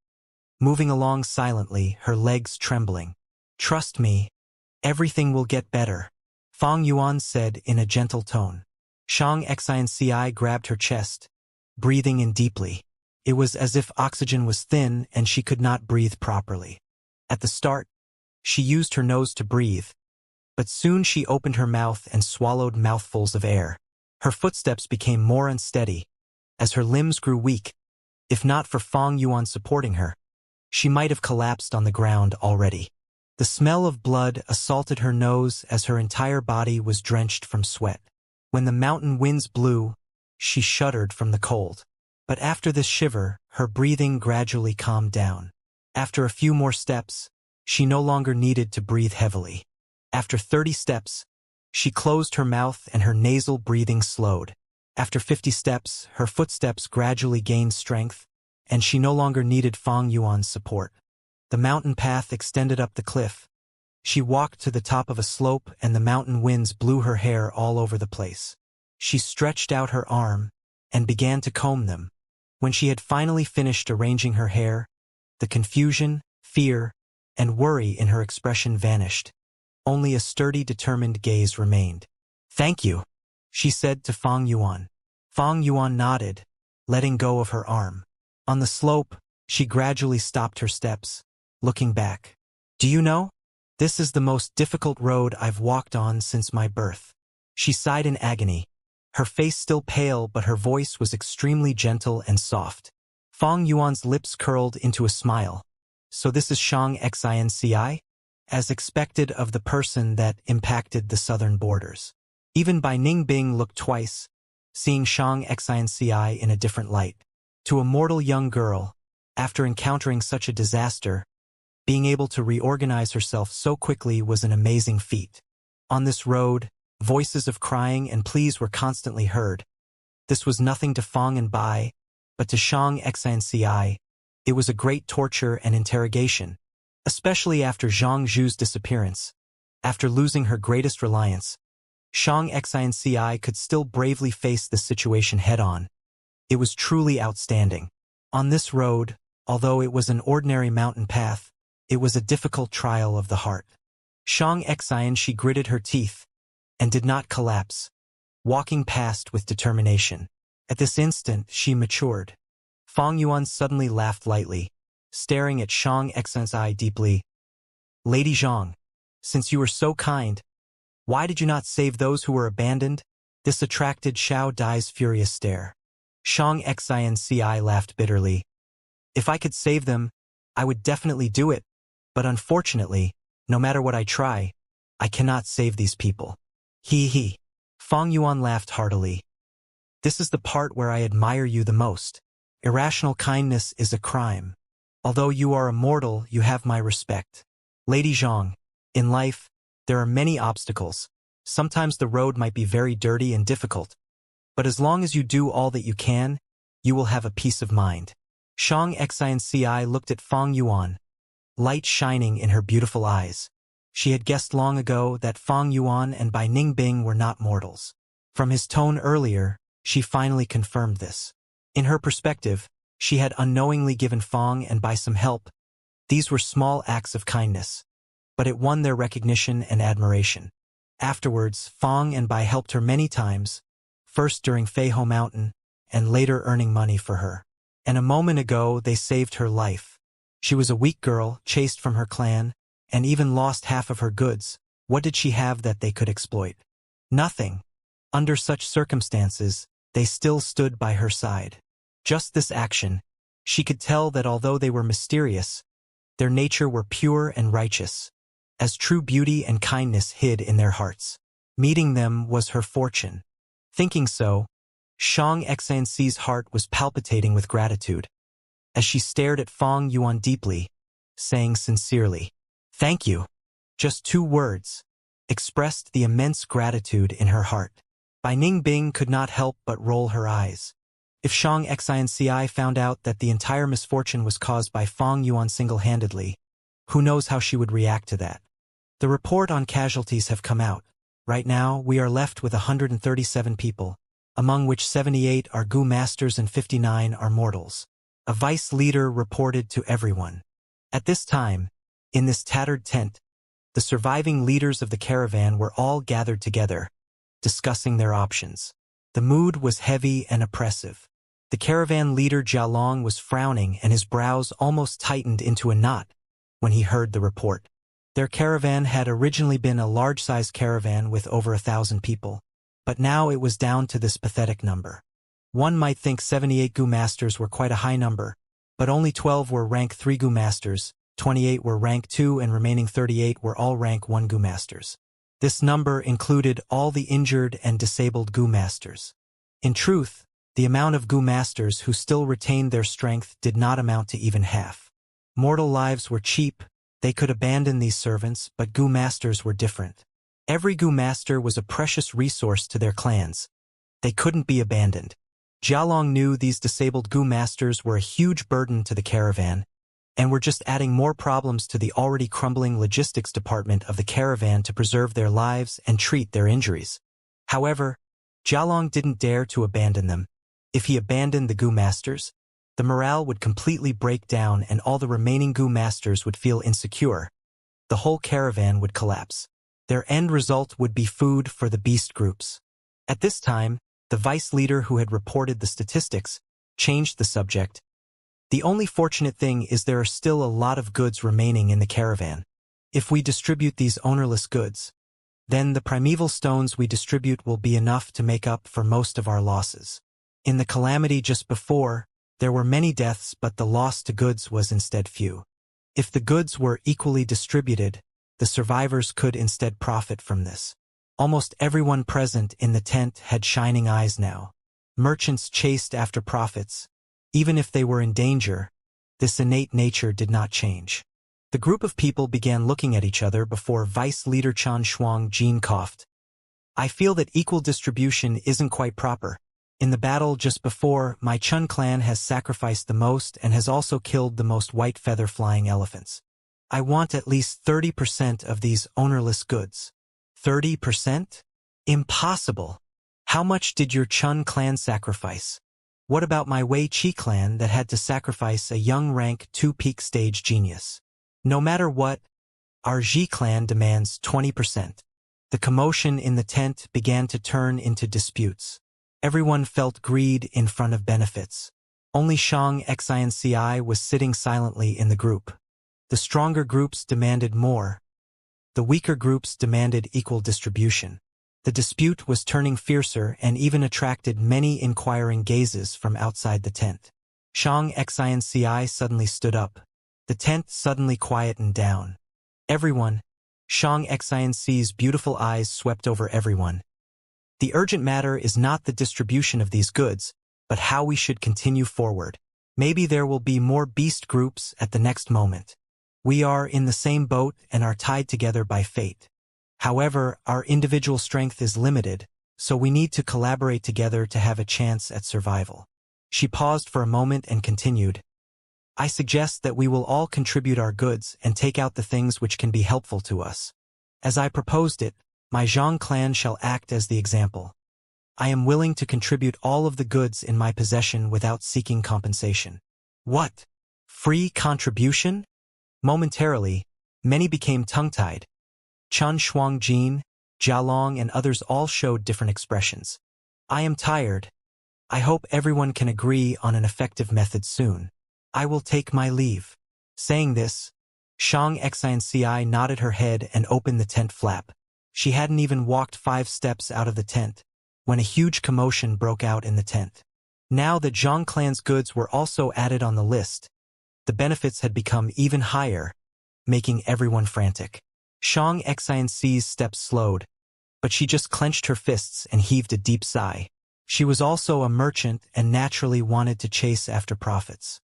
moving along silently, her legs trembling. Trust me, everything will get better, Fang Yuan said in a gentle tone. Shang Xianci grabbed her chest, breathing in deeply. It was as if oxygen was thin and she could not breathe properly. At the start, she used her nose to breathe, but soon she opened her mouth and swallowed mouthfuls of air. Her footsteps became more unsteady, as her limbs grew weak. If not for Fang Yuan supporting her, she might have collapsed on the ground already. The smell of blood assaulted her nose as her entire body was drenched from sweat. When the mountain winds blew, she shuddered from the cold. But after this shiver, her breathing gradually calmed down. After a few more steps, she no longer needed to breathe heavily. After 30 steps, she closed her mouth and her nasal breathing slowed. After 50 steps, her footsteps gradually gained strength, and she no longer needed Fang Yuan's support. The mountain path extended up the cliff. She walked to the top of a slope and the mountain winds blew her hair all over the place. She stretched out her arm and began to comb them. When she had finally finished arranging her hair, the confusion, fear, and worry in her expression vanished. Only a sturdy, determined gaze remained. Thank you, she said to Fang Yuan. Fang Yuan nodded, letting go of her arm. On the slope, she gradually stopped her steps, looking back. Do you know? This is the most difficult road I've walked on since my birth. She sighed in agony, her face still pale but her voice was extremely gentle and soft. Fang Yuan's lips curled into a smile. So this is Shang Xianci? As expected of the person that impacted the southern borders. Even Bai Ningbing looked twice, seeing Shang Xianci in a different light. To a mortal young girl, after encountering such a disaster, being able to reorganize herself so quickly was an amazing feat. On this road, voices of crying and pleas were constantly heard. This was nothing to Fang and Bai, but to Shang Xianci, it was a great torture and interrogation, especially after Zhang Zhu's disappearance. After losing her greatest reliance, Shang Xianci could still bravely face the situation head-on. It was truly outstanding. On this road, although it was an ordinary mountain path, it was a difficult trial of the heart. Shang Xian gritted her teeth and did not collapse, walking past with determination. At this instant, she matured. Fang Yuan suddenly laughed lightly, staring at Shang Xian's eye deeply. Lady Zhang, since you were so kind, why did you not save those who were abandoned? This attracted Xiao Dai's furious stare. Shang Xianci laughed bitterly. If I could save them, I would definitely do it, but unfortunately, no matter what I try, I cannot save these people. He. Fang Yuan laughed heartily. This is the part where I admire you the most. Irrational kindness is a crime. Although you are immortal, you have my respect. Lady Zhang, in life, there are many obstacles. Sometimes the road might be very dirty and difficult, but as long as you do all that you can, you will have a peace of mind. Shang Xianci looked at Fang Yuan, light shining in her beautiful eyes. She had guessed long ago that Fang Yuan and Bai Ningbing were not mortals. From his tone earlier, she finally confirmed this. In her perspective, she had unknowingly given Fang and Bai some help. These were small acts of kindness, but it won their recognition and admiration. Afterwards, Fang and Bai helped her many times, first during Feiho Mountain, and later earning money for her. and a moment ago they saved her life. She was a weak girl, chased from her clan, and even lost half of her goods. What did she have that they could exploit? Nothing. Under such circumstances, they still stood by her side. Just this action, she could tell that although they were mysterious, their nature were pure and righteous, as true beauty and kindness hid in their hearts. Meeting them was her fortune. Thinking so, Shang Xianxi's heart was palpitating with gratitude, as she stared at Fang Yuan deeply, saying sincerely, "Thank you." Just 2 words expressed the immense gratitude in her heart. Bai Ningbing could not help but roll her eyes. If Shang Xianci found out that the entire misfortune was caused by Fang Yuan single-handedly, who knows how she would react to that? The report on casualties have come out. Right now, we are left with 137 people, among which 78 are Gu Masters and 59 are mortals. A vice leader reported to everyone. At this time, in this tattered tent, the surviving leaders of the caravan were all gathered together, discussing their options. The mood was heavy and oppressive. The caravan leader Jialong was frowning and his brows almost tightened into a knot when he heard the report. Their caravan had originally been a large-sized caravan with over 1,000 people, but now it was down to this pathetic number. One might think 78 Gu Masters were quite a high number, but only 12 were rank 3 Gu Masters, 28 were rank 2 and remaining 38 were all rank 1 Gu Masters. This number included all the injured and disabled Gu Masters. In truth, the amount of Gu Masters who still retained their strength did not amount to even half. Mortal lives were cheap, they could abandon these servants, but Gu Masters were different. Every Gu Master was a precious resource to their clans. They couldn't be abandoned. Jialong knew these disabled Gu Masters were a huge burden to the caravan, and were just adding more problems to the already crumbling logistics department of the caravan to preserve their lives and treat their injuries. However, Jialong didn't dare to abandon them. If he abandoned the Gu Masters, the morale would completely break down and all the remaining Gu Masters would feel insecure. The whole caravan would collapse. Their end result would be food for the beast groups. At this time, the vice leader who had reported the statistics changed the subject. The only fortunate thing is there are still a lot of goods remaining in the caravan. If we distribute these ownerless goods, then the primeval stones we distribute will be enough to make up for most of our losses. In the calamity just before, there were many deaths, but the loss to goods was instead few. If the goods were equally distributed, the survivors could instead profit from this. Almost everyone present in the tent had shining eyes now. Merchants chased after profits. Even if they were in danger, this innate nature did not change. The group of people began looking at each other before Vice Leader Chan Shuang Jin coughed. "I feel that equal distribution isn't quite proper. In the battle just before, my Chun clan has sacrificed the most and has also killed the most white feather-flying elephants. I want at least 30% of these ownerless goods." 30%? Impossible! How much did your Chun clan sacrifice? What about my Wei Qi clan that had to sacrifice a young rank 2 peak stage genius? No matter what, our Ji clan demands 20%. The commotion in the tent began to turn into disputes. Everyone felt greed in front of benefits. Only Shang Xianci was sitting silently in the group. The stronger groups demanded more. The weaker groups demanded equal distribution. The dispute was turning fiercer and even attracted many inquiring gazes from outside the tent. Shang Xianci suddenly stood up. The tent suddenly quietened down. Everyone, Shang Xianci's beautiful eyes swept over everyone. The urgent matter is not the distribution of these goods, but how we should continue forward. Maybe there will be more beast groups at the next moment. We are in the same boat and are tied together by fate. However, our individual strength is limited, so we need to collaborate together to have a chance at survival. She paused for a moment and continued, "I suggest that we will all contribute our goods and take out the things which can be helpful to us. As I proposed it, my Zhang clan shall act as the example. I am willing to contribute all of the goods in my possession without seeking compensation." "What? Free contribution?" Momentarily, many became tongue-tied. Chan Shuangjin, Jialong and others all showed different expressions. "I am tired. I hope everyone can agree on an effective method soon. I will take my leave. Saying this, Shang Xianci nodded her head and opened the tent flap. She hadn't even walked 5 steps out of the tent when a huge commotion broke out in the tent. Now that Zhang clan's goods were also added on the list, the benefits had become even higher, making everyone frantic. Shang Xianci's steps slowed, but she just clenched her fists and heaved a deep sigh. She was also a merchant and naturally wanted to chase after profits.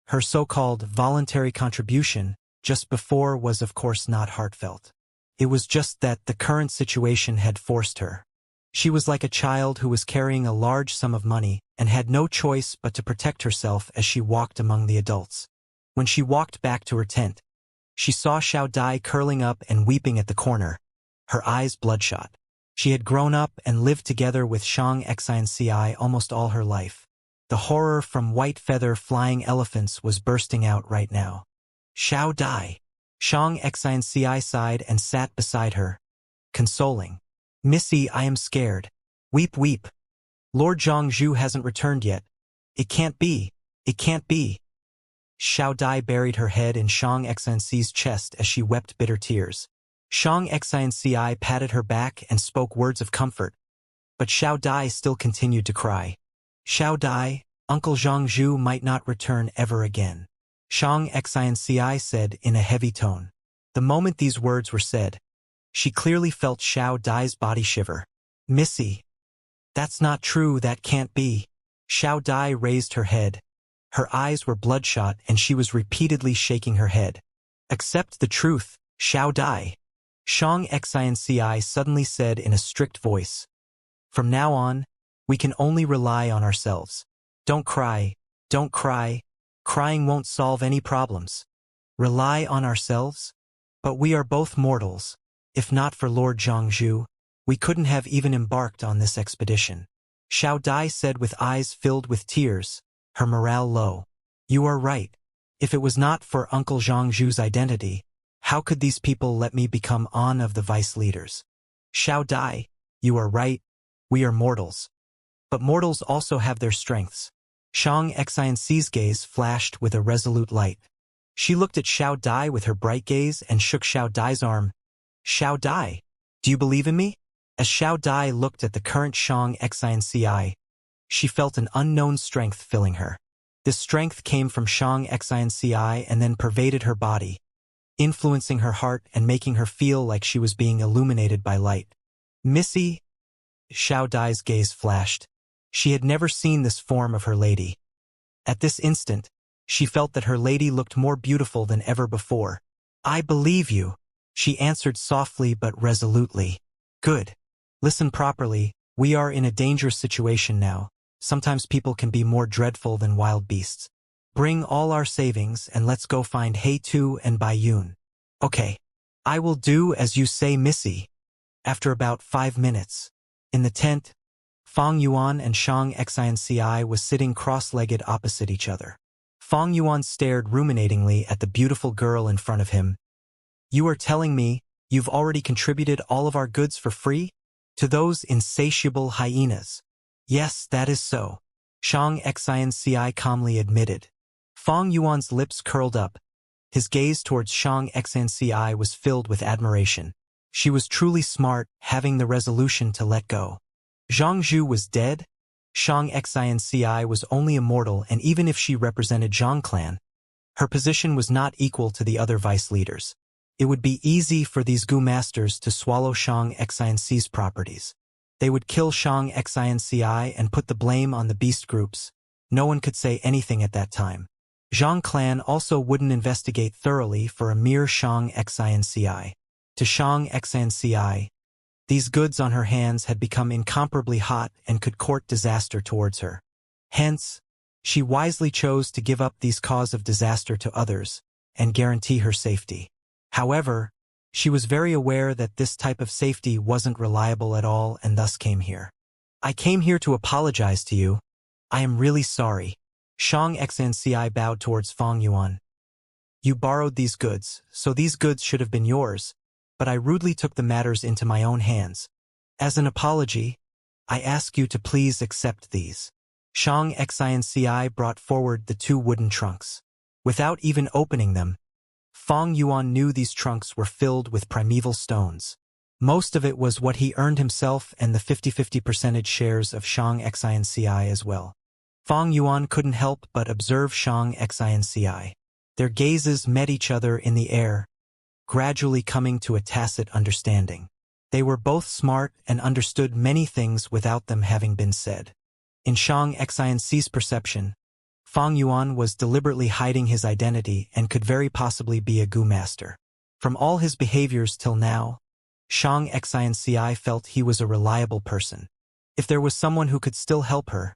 Her so-called voluntary contribution just before was of course not heartfelt. It was just that the current situation had forced her. She was like a child who was carrying a large sum of money and had no choice but to protect herself as she walked among the adults. When she walked back to her tent, she saw Xiao Dai curling up and weeping at the corner, her eyes bloodshot. She had grown up and lived together with Shang Xianci almost all her life. The horror from white feather flying elephants was bursting out right now. Xiao Dai. Shang Xianci sighed and sat beside her, consoling. Missy, I am scared. Weep, weep. Lord Zhongzhu hasn't returned yet. It can't be. It can't be. Xiao Dai buried her head in Shang Xianci's chest as she wept bitter tears. Shang Xianci patted her back and spoke words of comfort, but Xiao Dai still continued to cry. Xiao Dai, Uncle Zhongzhu might not return ever again. Shang Xianci said in a heavy tone. The moment these words were said, she clearly felt Xiao Dai's body shiver. Missy. That's not true, that can't be. Xiao Dai raised her head. Her eyes were bloodshot and she was repeatedly shaking her head. Accept the truth, Xiao Dai. Shang Xianci suddenly said in a strict voice. From now on, we can only rely on ourselves. Don't cry, don't cry. Crying won't solve any problems. Rely on ourselves? But we are both mortals. If not for Lord Zhongzhu, we couldn't have even embarked on this expedition. Xiao Dai said with eyes filled with tears, her morale low. You are right. If it was not for Uncle Zhongzhu's identity, how could these people let me become on of the vice leaders? Xiao Dai, you are right. We are mortals. But mortals also have their strengths. Shang Xianci's gaze flashed with a resolute light. She looked at Xiao Dai with her bright gaze and shook Xiao Dai's arm. Xiao Dai, do you believe in me? As Xiao Dai looked at the current Shang Xianci, she felt an unknown strength filling her. This strength came from Shang Xianci and then pervaded her body, influencing her heart and making her feel like she was being illuminated by light. Missy? Xiao Dai's gaze flashed. She had never seen this form of her lady. At this instant, she felt that her lady looked more beautiful than ever before. I believe you, she answered softly but resolutely. Good. Listen properly, we are in a dangerous situation now. Sometimes people can be more dreadful than wild beasts. Bring all our savings and let's go find Hei-Tu and Bai-Yun. Okay. I will do as you say, Missy. After about 5 minutes, in the tent, Fang Yuan and Shang Xianci was sitting cross-legged opposite each other. Fang Yuan stared ruminatingly at the beautiful girl in front of him. You are telling me you've already contributed all of our goods for free? To those insatiable hyenas? Yes, that is so. Shang Xianci calmly admitted. Fang Yuan's lips curled up. His gaze towards Shang Xianci was filled with admiration. She was truly smart, having the resolution to let go. Zhongzhu was dead. Shang Xianci was only immortal, and even if she represented Zhang clan, her position was not equal to the other vice leaders. It would be easy for these Gu masters to swallow Shang Xianci's properties. They would kill Shang Xianci and put the blame on the beast groups. No one could say anything at that time. Zhang clan also wouldn't investigate thoroughly for a mere Shang Xianci. To Shang Xianci, these goods on her hands had become incomparably hot and could court disaster towards her. Hence, she wisely chose to give up these cause of disaster to others and guarantee her safety. However, she was very aware that this type of safety wasn't reliable at all and thus came here. I came here to apologize to you. I am really sorry. Shang Xianci bowed towards Fang Yuan. You borrowed these goods, so these goods should have been yours, but I rudely took the matters into my own hands. As an apology, I ask you to please accept these. Shang Xinci brought forward the two wooden trunks. Without even opening them, Fong Yuan knew these trunks were filled with primeval stones. Most of it was what he earned himself and the 50-50 percentage shares of Shang Xinci as well. Fong Yuan couldn't help but observe Shang Xinci. Their gazes met each other in the air, gradually coming to a tacit understanding. They were both smart and understood many things without them having been said. In Shang Xinci's perception, Fong Yuan was deliberately hiding his identity and could very possibly be a Gu master. From all his behaviors till now, Shang Xinci felt he was a reliable person. If there was someone who could still help her,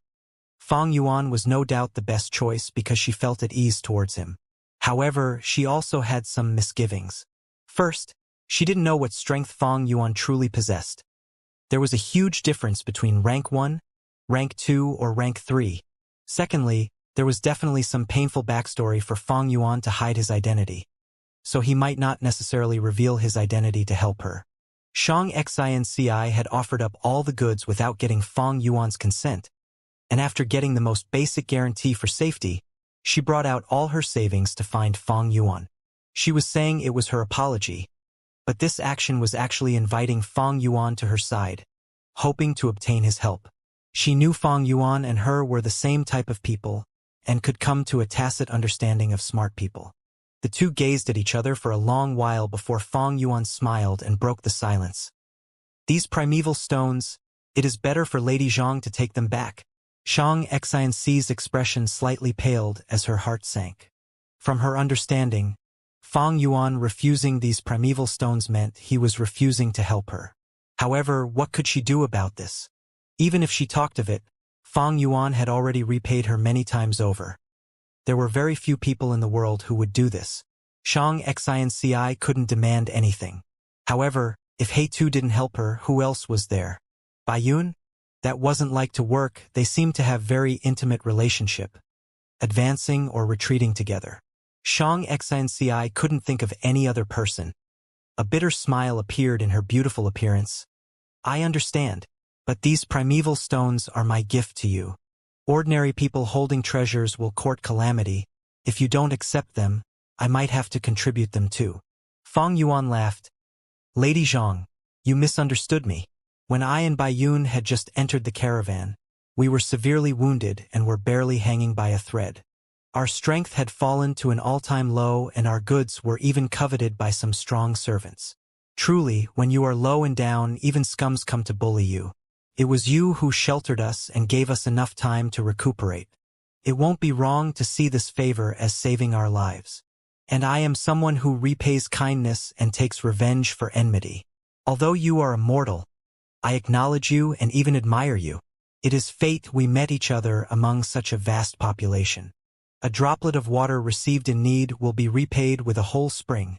Fong Yuan was no doubt the best choice because she felt at ease towards him. However, she also had some misgivings. First, she didn't know what strength Fong Yuan truly possessed. There was a huge difference between rank 1, rank 2, or rank 3. Secondly, there was definitely some painful backstory for Fong Yuan to hide his identity, so he might not necessarily reveal his identity to help her. Shang Xinci had offered up all the goods without getting Fong Yuan's consent, and after getting the most basic guarantee for safety, she brought out all her savings to find Fong Yuan. She was saying it was her apology, but this action was actually inviting Fong Yuan to her side, hoping to obtain his help. She knew Fong Yuan and her were the same type of people, and could come to a tacit understanding of smart people. The two gazed at each other for a long while before Fong Yuan smiled and broke the silence. These primeval stones, it is better for Lady Zhang to take them back. Shang Xinci's expression slightly paled as her heart sank. From her understanding, Fong Yuan refusing these primeval stones meant he was refusing to help her. However, what could she do about this? Even if she talked of it, Fong Yuan had already repaid her many times over. There were very few people in the world who would do this. Shang Xinci couldn't demand anything. However, if He Tu didn't help her, who else was there? Baiyun? That wasn't like to work. They seemed to have very intimate relationship, advancing or retreating together. Shang Xinci couldn't think of any other person. A bitter smile appeared in her beautiful appearance. I understand, but these primeval stones are my gift to you. Ordinary people holding treasures will court calamity. If you don't accept them, I might have to contribute them too. Fong Yuan laughed. Lady Zhang, you misunderstood me. When I and Baiyun had just entered the caravan, we were severely wounded and were barely hanging by a thread. Our strength had fallen to an all-time low and our goods were even coveted by some strong servants. Truly, when you are low and down, even scums come to bully you. It was you who sheltered us and gave us enough time to recuperate. It won't be wrong to see this favor as saving our lives. And I am someone who repays kindness and takes revenge for enmity. Although you are immortal, I acknowledge you and even admire you. It is fate we met each other among such a vast population. A droplet of water received in need will be repaid with a whole spring,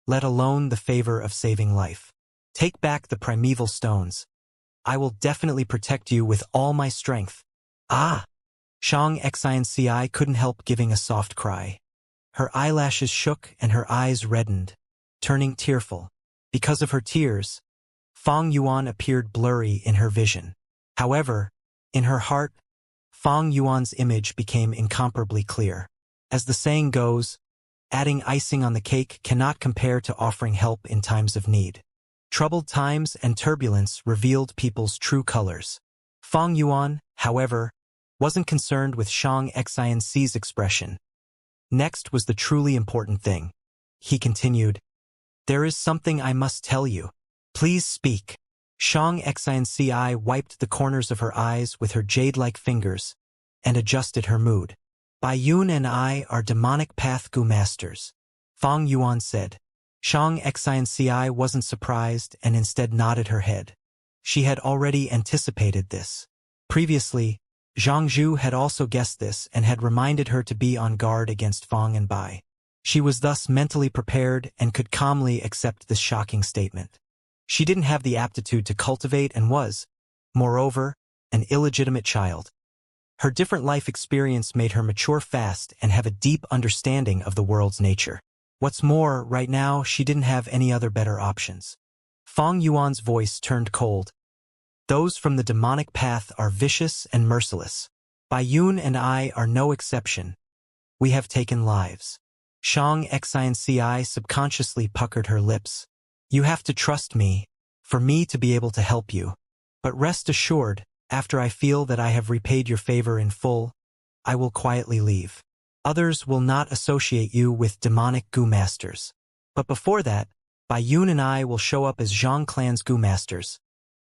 let alone the favor of saving life. Take back the primeval stones. I will definitely protect you with all my strength. Ah! Shang Xinci couldn't help giving a soft cry. Her eyelashes shook and her eyes reddened, turning tearful. Because of her tears, Fong Yuan appeared blurry in her vision. However, in her heart, Fong Yuan's image became incomparably clear. As the saying goes, adding icing on the cake cannot compare to offering help in times of need. Troubled times and turbulence revealed people's true colors. Fong Yuan, however, wasn't concerned with Shang Xinci's expression. Next was the truly important thing. He continued, There is something I must tell you. Please speak. Shang Xinci wiped the corners of her eyes with her jade-like fingers and adjusted her mood. Baiyun and I are demonic path Gu masters, Fong Yuan said. Shang Xinci wasn't surprised and instead nodded her head. She had already anticipated this. Previously, Zhang Zhu had also guessed this and had reminded her to be on guard against Fong and Bai. She was thus mentally prepared and could calmly accept this shocking statement. She didn't have the aptitude to cultivate and was, moreover, an illegitimate child. Her different life experience made her mature fast and have a deep understanding of the world's nature. What's more, right now she didn't have any other better options. Fong Yuan's voice turned cold. Those from the demonic path are vicious and merciless. Bayun and I are no exception. We have taken lives. Shang Xinci subconsciously puckered her lips. You have to trust me, for me to be able to help you. But rest assured, after I feel that I have repaid your favor in full, I will quietly leave. Others will not associate you with demonic Gu Masters. But before that, Bayun and I will show up as Zhang Clan's Gu Masters.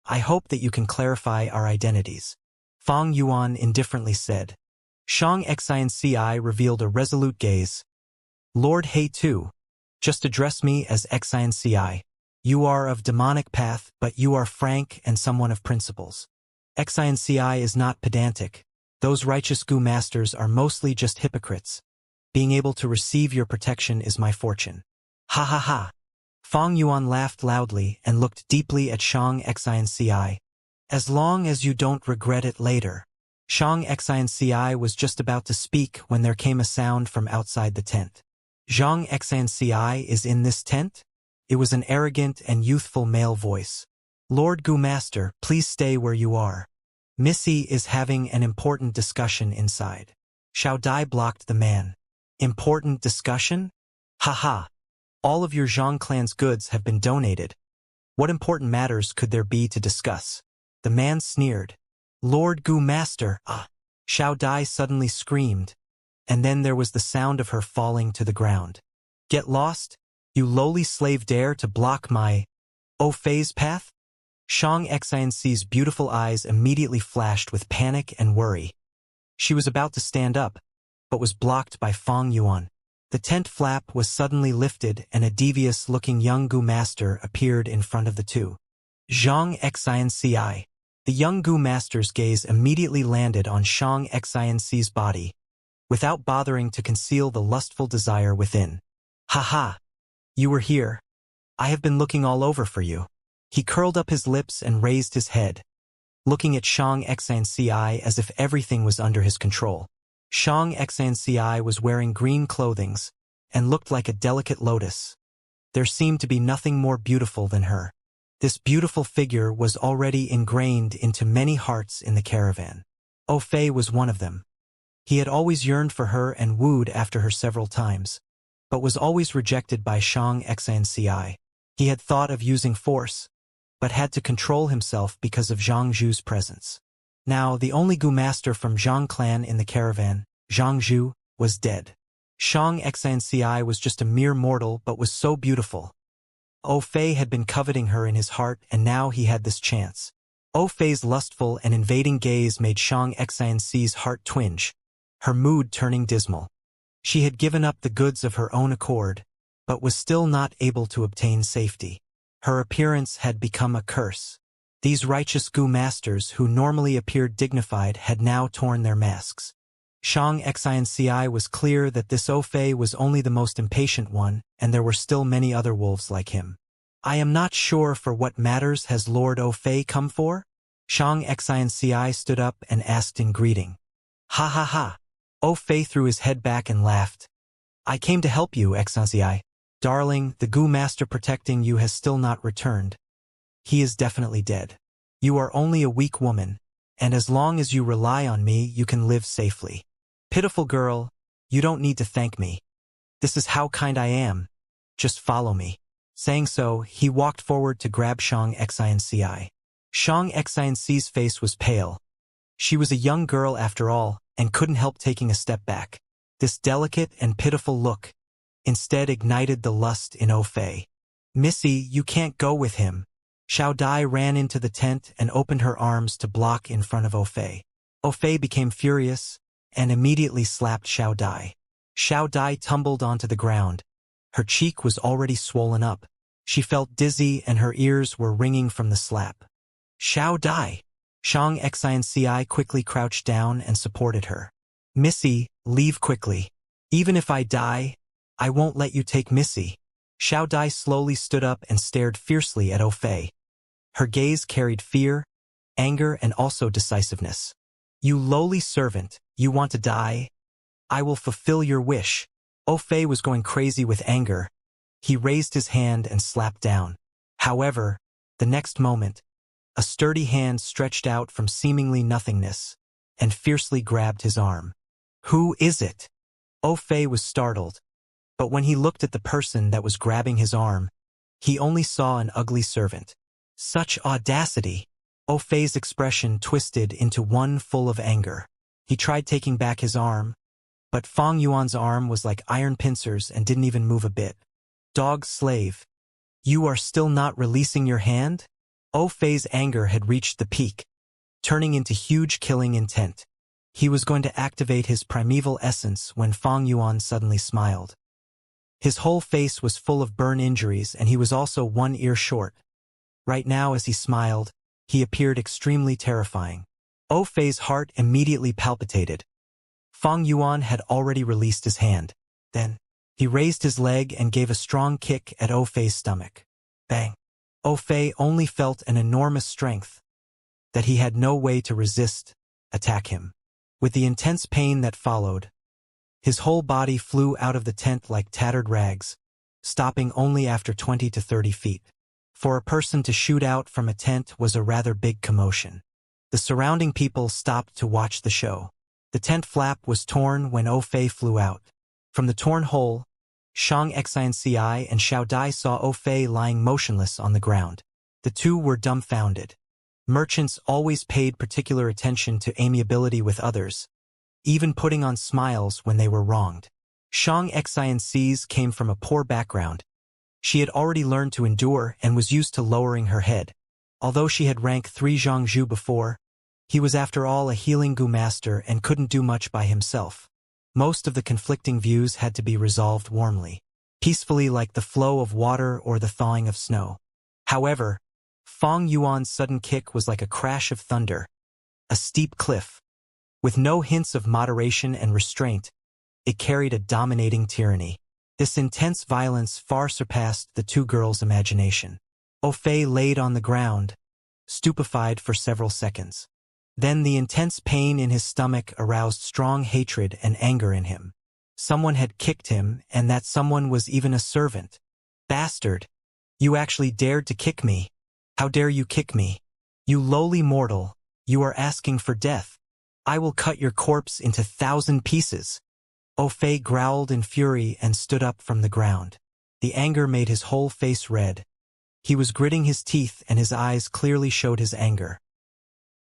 I hope that you can clarify our identities. Fang Yuan indifferently said. Shang Xinci revealed a resolute gaze. Lord He too. Just address me as Xinci. You are of demonic path, but you are frank and someone of principles. Xinci is not pedantic. Those righteous Gu Masters are mostly just hypocrites. Being able to receive your protection is my fortune. Ha ha ha. Fang Yuan laughed loudly and looked deeply at Shang Xinci. As long as you don't regret it later. Shang Xinci was just about to speak when there came a sound from outside the tent. Zhang Xinci is in this tent? It was an arrogant and youthful male voice. Lord Gu Master, please stay where you are. Missy is having an important discussion inside. Xiao Dai blocked the man. Important discussion? Haha. All of your Zhang clan's goods have been donated. What important matters could there be to discuss? The man sneered. Lord Gu Master, ah! Xiao Dai suddenly screamed, and then there was the sound of her falling to the ground. Get lost? You lowly slave dare to block my Fei's path? Shang Xinci's beautiful eyes immediately flashed with panic and worry. She was about to stand up, but was blocked by Fang Yuan. The tent flap was suddenly lifted and a devious-looking young Gu Master appeared in front of the two. Zhang Xinci. The young Gu Master's gaze immediately landed on Shang Xinci's body, without bothering to conceal the lustful desire within. Haha! You were here. I have been looking all over for you. He curled up his lips and raised his head, looking at Shang Xinci as if everything was under his control. Shang Xinci was wearing green clothings and looked like a delicate lotus. There seemed to be nothing more beautiful than her. This beautiful figure was already ingrained into many hearts in the caravan. Fei was one of them. He had always yearned for her and wooed after her several times, but was always rejected by Shang Xinci. He had thought of using force, but had to control himself because of Zhang Zhu's presence. Now, the only Gu Master from Zhang clan in the caravan, Zhang Zhu, was dead. Shang Xinci was just a mere mortal but was so beautiful. Fei had been coveting her in his heart and now he had this chance. Fei's lustful and invading gaze made Shang Xinci's heart twinge, her mood turning dismal. She had given up the goods of her own accord, but was still not able to obtain safety. Her appearance had become a curse. These righteous Gu Masters who normally appeared dignified had now torn their masks. Shang Xinci was clear that this Fei was only the most impatient one, and there were still many other wolves like him. I am not sure for what matters has Lord Fei come for? Shang Xinci stood up and asked in greeting. Ha ha ha. Fei threw his head back and laughed. I came to help you, Xinci. Darling, the Gu Master protecting you has still not returned. He is definitely dead. You are only a weak woman, and as long as you rely on me, you can live safely. Pitiful girl, you don't need to thank me. This is how kind I am. Just follow me. Saying so, he walked forward to grab Shang Xinci. Shang Xinci's face was pale. She was a young girl after all, and couldn't help taking a step back. This delicate and pitiful look instead ignited the lust in Fei. Missy, you can't go with him. Xiao Dai ran into the tent and opened her arms to block in front of Fei. Fei became furious and immediately slapped Xiao Dai. Xiao Dai tumbled onto the ground. Her cheek was already swollen up. She felt dizzy and her ears were ringing from the slap. Xiao Dai! Shang Xinci quickly crouched down and supported her. Missy, leave quickly. Even if I die, I won't let you take Missy. Xiao Dai slowly stood up and stared fiercely at Fei. Her gaze carried fear, anger, and also decisiveness. You lowly servant, you want to die? I will fulfill your wish. Fei was going crazy with anger. He raised his hand and slapped down. However, the next moment, a sturdy hand stretched out from seemingly nothingness and fiercely grabbed his arm. "Who is it?" Fei was startled, but when he looked at the person that was grabbing his arm, he only saw an ugly servant. Such audacity! Fei's expression twisted into one full of anger. He tried taking back his arm, but Fang Yuan's arm was like iron pincers and didn't even move a bit. "Dog slave, you are still not releasing your hand?" Fei's anger had reached the peak, turning into huge killing intent. He was going to activate his primeval essence when Fang Yuan suddenly smiled. His whole face was full of burn injuries, and he was also one ear short. Right now, as he smiled, he appeared extremely terrifying. Fei's heart immediately palpitated. Fang Yuan had already released his hand. Then, he raised his leg and gave a strong kick at Fei's stomach. Bang! Fei only felt an enormous strength that he had no way to resist, attack him. With the intense pain that followed, his whole body flew out of the tent like tattered rags, stopping only after 20 to 30 feet. For a person to shoot out from a tent was a rather big commotion. The surrounding people stopped to watch the show. The tent flap was torn when Fei flew out. From the torn hole, Shang Xianci and Xiao Dai saw Fei lying motionless on the ground. The two were dumbfounded. Merchants always paid particular attention to amiability with others, even putting on smiles when they were wronged. Shang Xianci's came from a poor background. She had already learned to endure and was used to lowering her head. Although she had rank 3 Zhangzhu before, he was after all a healing Gu master and couldn't do much by himself. Most of the conflicting views had to be resolved warmly, peacefully like the flow of water or the thawing of snow. However, Fang Yuan's sudden kick was like a crash of thunder, a steep cliff. With no hints of moderation and restraint, it carried a dominating tyranny. This intense violence far surpassed the two girls' imagination. Fei laid on the ground, stupefied for several seconds. Then the intense pain in his stomach aroused strong hatred and anger in him. Someone had kicked him, and that someone was even a servant. "Bastard! You actually dared to kick me. How dare you kick me? You lowly mortal, you are asking for death. I will cut your corpse into 1,000 pieces." Fei growled in fury and stood up from the ground. The anger made his whole face red. He was gritting his teeth and his eyes clearly showed his anger.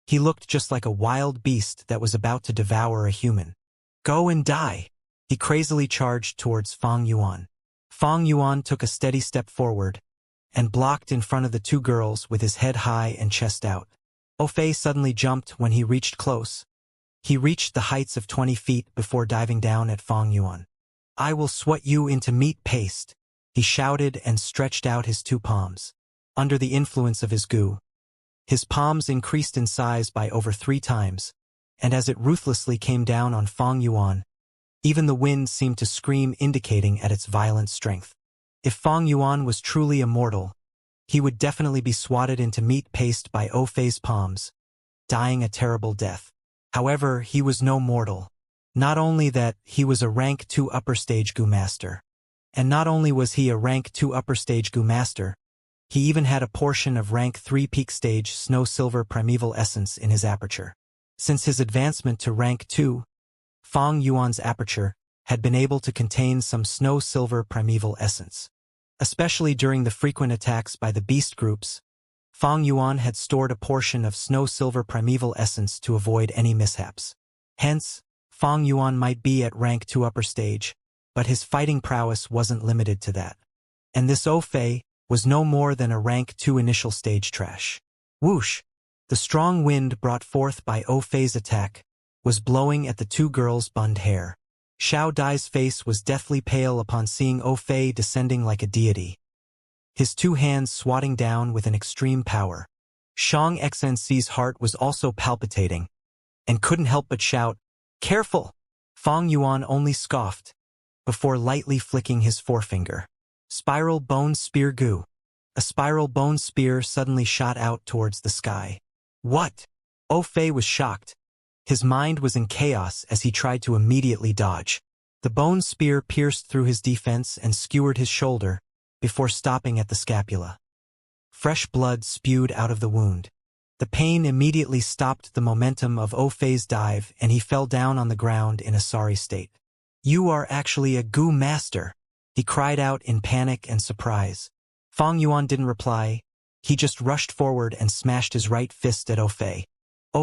He looked just like a wild beast that was about to devour a human. "Go and die!" He crazily charged towards Fang Yuan. Fang Yuan took a steady step forward and blocked in front of the two girls with his head high and chest out. Fei suddenly jumped when he reached close. He reached the heights of 20 feet before diving down at Fang Yuan. "I will sweat you into meat paste," he shouted and stretched out his two palms. Under the influence of his gu, his palms increased in size by over 3 times, and as it ruthlessly came down on Fang Yuan, even the wind seemed to scream, indicating at its violent strength. If Fang Yuan was truly immortal, he would definitely be swatted into meat paste by Fei's palms, dying a terrible death. However, he was no mortal. Not only that, he was a rank 2 upper stage Gu master. And not only was he a rank 2 upper stage Gu master, he even had a portion of rank 3 peak stage snow silver primeval essence in his aperture. Since his advancement to rank 2, Fang Yuan's aperture had been able to contain some snow silver primeval essence. Especially during the frequent attacks by the beast groups, Fang Yuan had stored a portion of snow silver primeval essence to avoid any mishaps. Hence, Fang Yuan might be at rank 2 upper stage, but his fighting prowess wasn't limited to that. And this Fei was no more than a rank 2 initial stage trash. Whoosh! The strong wind brought forth by Fei's attack was blowing at the two girls' bunned hair. Xiao Dai's face was deathly pale upon seeing Fei descending like a deity, his two hands swatting down with an extreme power. Shang Xianci's heart was also palpitating, and couldn't help but shout, "Careful!" Fang Yuan only scoffed, before lightly flicking his forefinger. Spiral bone spear gu. A spiral bone spear suddenly shot out towards the sky. What? Fei was shocked. His mind was in chaos as he tried to immediately dodge. The bone spear pierced through his defense and skewered his shoulder, before stopping at the scapula. Fresh blood spewed out of the wound. The pain immediately stopped the momentum of Fei's dive, and he fell down on the ground in a sorry state. "You are actually a goo master," he cried out in panic and surprise. Fang Yuan didn't reply. He just rushed forward and smashed his right fist at Fei.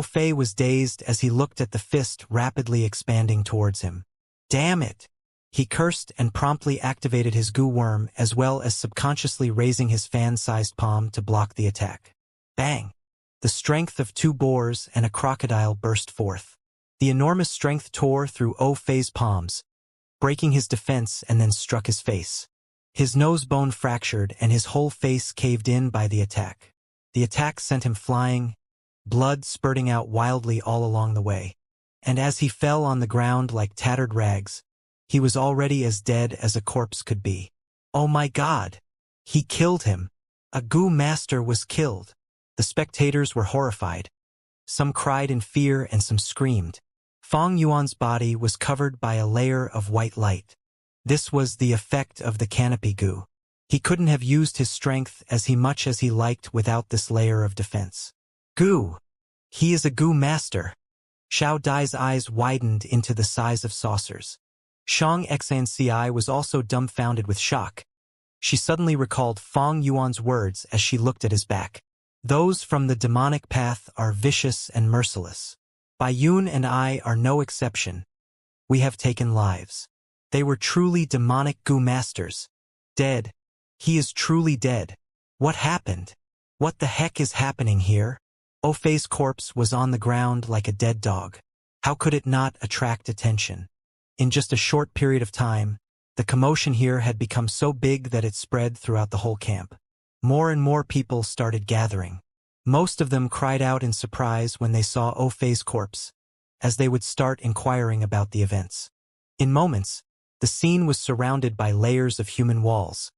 Fei was dazed as he looked at the fist rapidly expanding towards him. "Damn it!" He cursed and promptly activated his goo worm, as well as subconsciously raising his fan-sized palm to block the attack. Bang! The strength of two boars and a crocodile burst forth. The enormous strength tore through Fei's palms, breaking his defense, and then struck his face. His nose bone fractured and his whole face caved in by the attack. The attack sent him flying, blood spurting out wildly all along the way. And as he fell on the ground like tattered rags, he was already as dead as a corpse could be. Oh my God! He killed him! A goo master was killed! The spectators were horrified. Some cried in fear and some screamed. Fang Yuan's body was covered by a layer of white light. This was the effect of the canopy goo. He couldn't have used his strength as much as he liked without this layer of defense. Goo! He is a goo master! Xiao Dai's eyes widened into the size of saucers. Shang Xanci was also dumbfounded with shock. She suddenly recalled Fang Yuan's words as she looked at his back. "Those from the demonic path are vicious and merciless. Bai Yun and I are no exception. We have taken lives. They were truly demonic goo masters. Dead. He is truly dead. What happened? What the heck is happening here?" Fei's corpse was on the ground like a dead dog. How could it not attract attention? In just a short period of time, the commotion here had become so big that it spread throughout the whole camp. More and more people started gathering. Most of them cried out in surprise when they saw Fei's corpse, as they would start inquiring about the events. In moments, the scene was surrounded by layers of human walls.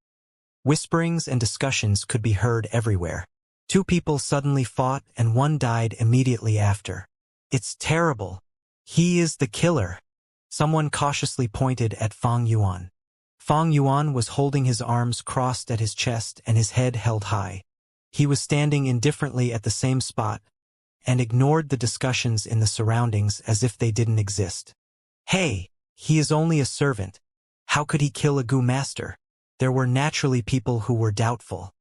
Whisperings and discussions could be heard everywhere. Two people suddenly fought and one died immediately after. "It's terrible. He is the killer." Someone cautiously pointed at Fang Yuan. Fang Yuan was holding his arms crossed at his chest and his head held high. He was standing indifferently at the same spot and ignored the discussions in the surroundings as if they didn't exist. "Hey, he is only a servant. How could he kill a goo master?" There were naturally people who were doubtful.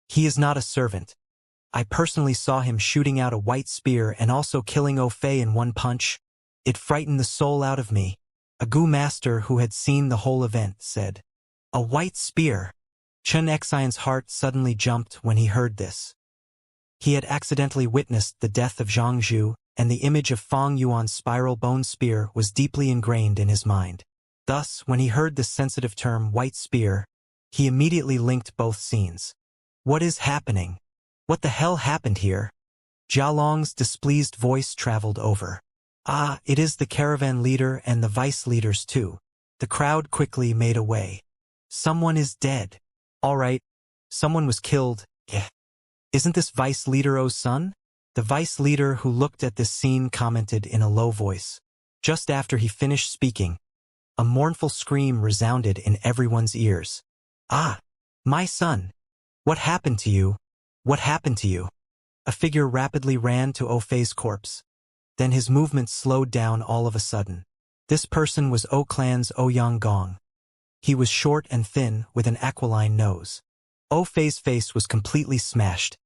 "He is not a servant. I personally saw him shooting out a white spear and also killing Fei in one punch. It frightened the soul out of me," a goo master who had seen the whole event said. "A white spear?" Chen Xian's heart suddenly jumped when he heard this. He had accidentally witnessed the death of Zhang Zhu, and the image of Fang Yuan's spiral bone spear was deeply ingrained in his mind. Thus, when he heard the sensitive term white spear, he immediately linked both scenes. What is happening? What the hell happened here? Jialong's displeased voice traveled over. "Ah, it is the caravan leader and the vice leaders too." The crowd quickly made away. "Someone is dead." "All right, someone was killed. Yeah. Isn't this vice leader O's son?" The vice leader who looked at this scene commented in a low voice. Just after he finished speaking, a mournful scream resounded in everyone's ears. "Ah, my son! What happened to you? What happened to you?" A figure rapidly ran to Fei's corpse. Then his movements slowed down all of a sudden. This person was Clan's Yang Gong. He was short and thin, with an aquiline nose. Fei's face was completely smashed.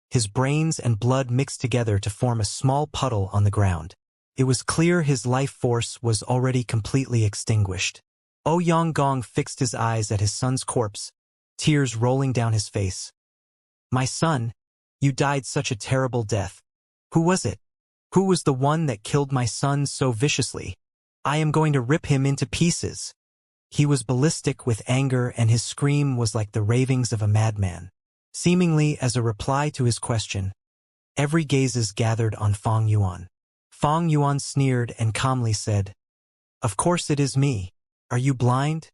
His brains and blood mixed together to form a small puddle on the ground. It was clear his life force was already completely extinguished. Yang Gong fixed his eyes at his son's corpse, tears rolling down his face. "My son, you died such a terrible death. Who was it? Who was the one that killed my son so viciously? I am going to rip him into pieces." He was ballistic with anger, and his scream was like the ravings of a madman. Seemingly as a reply to his question, every gazes gathered on Fang Yuan. Fang Yuan sneered and calmly said, "Of course it is me. Are you blind?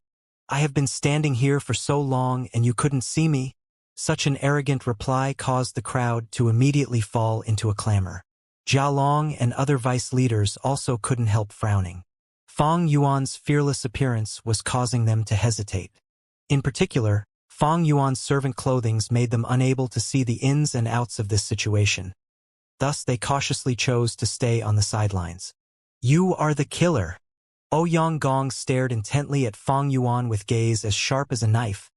I have been standing here for so long and you couldn't see me?" Such an arrogant reply caused the crowd to immediately fall into a clamor. Jialong and other vice leaders also couldn't help frowning. Fang Yuan's fearless appearance was causing them to hesitate. In particular, Fang Yuan's servant clothing made them unable to see the ins and outs of this situation. thus they cautiously chose to stay on the sidelines. "You are the killer." Ouyang Gong stared intently at Fang Yuan with gaze as sharp as a knife,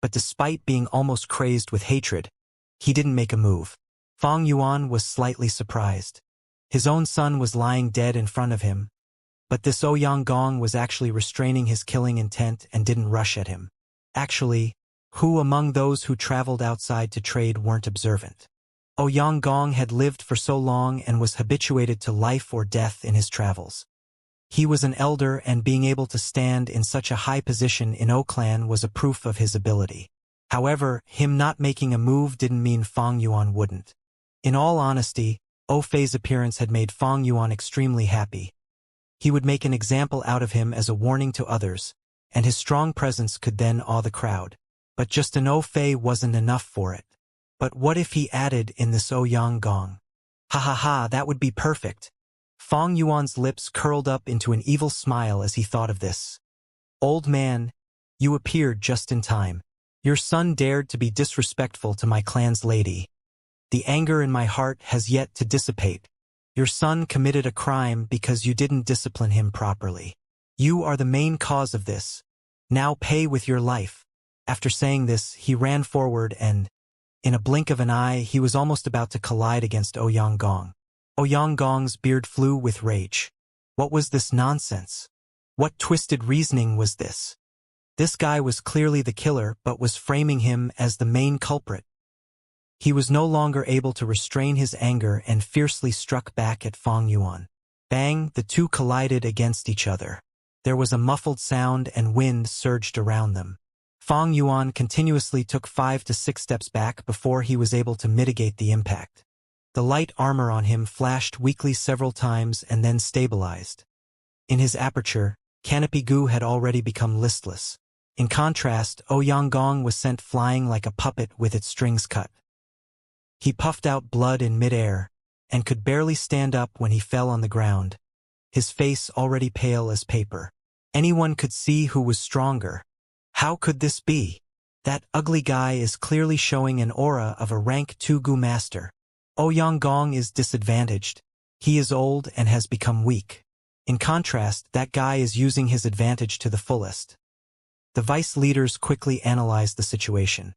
but despite being almost crazed with hatred, he didn't make a move. Fang Yuan was slightly surprised. His own son was lying dead in front of him, but this Ouyang Gong was actually restraining his killing intent and didn't rush at him. Actually, who among those who traveled outside to trade weren't observant? Ouyang Gong had lived for so long and was habituated to life or death in his travels. He was an elder, and being able to stand in such a high position in O Clan was a proof of his ability. However, him not making a move didn't mean Fang Yuan wouldn't. In all honesty, O Fei's appearance had made Fang Yuan extremely happy. He would make an example out of him as a warning to others, and his strong presence could then awe the crowd. But just an O Fei wasn't enough for it. But what if he added in this Ouyang Gong? Ha ha ha, that would be perfect. Fang Yuan's lips curled up into an evil smile as he thought of this. "Old man, you appeared just in time. Your son dared to be disrespectful to my clan's lady. The anger in my heart has yet to dissipate. Your son committed a crime because you didn't discipline him properly. You are the main cause of this. Now pay with your life." After saying this, he ran forward and, in a blink of an eye, he was almost about to collide against Ouyang Gong. Ouyang Gong's beard flew with rage. What was this nonsense? What twisted reasoning was this? This guy was clearly the killer, but was framing him as the main culprit. He was no longer able to restrain his anger and fiercely struck back at Fang Yuan. Bang, the two collided against each other. There was a muffled sound and wind surged around them. Fang Yuan continuously took 5 to 6 steps back before he was able to mitigate the impact. The light armor on him flashed weakly several times and then stabilized. In his aperture, Canopy Gu had already become listless. In contrast, Ouyang Gong was sent flying like a puppet with its strings cut. He puffed out blood in midair, and could barely stand up when he fell on the ground, his face already pale as paper. Anyone could see who was stronger. How could this be? That ugly guy is clearly showing an aura of a rank 2 Gu master. Ouyang Gong is disadvantaged. He is old and has become weak. In contrast, that guy is using his advantage to the fullest. The vice leaders quickly analyzed the situation.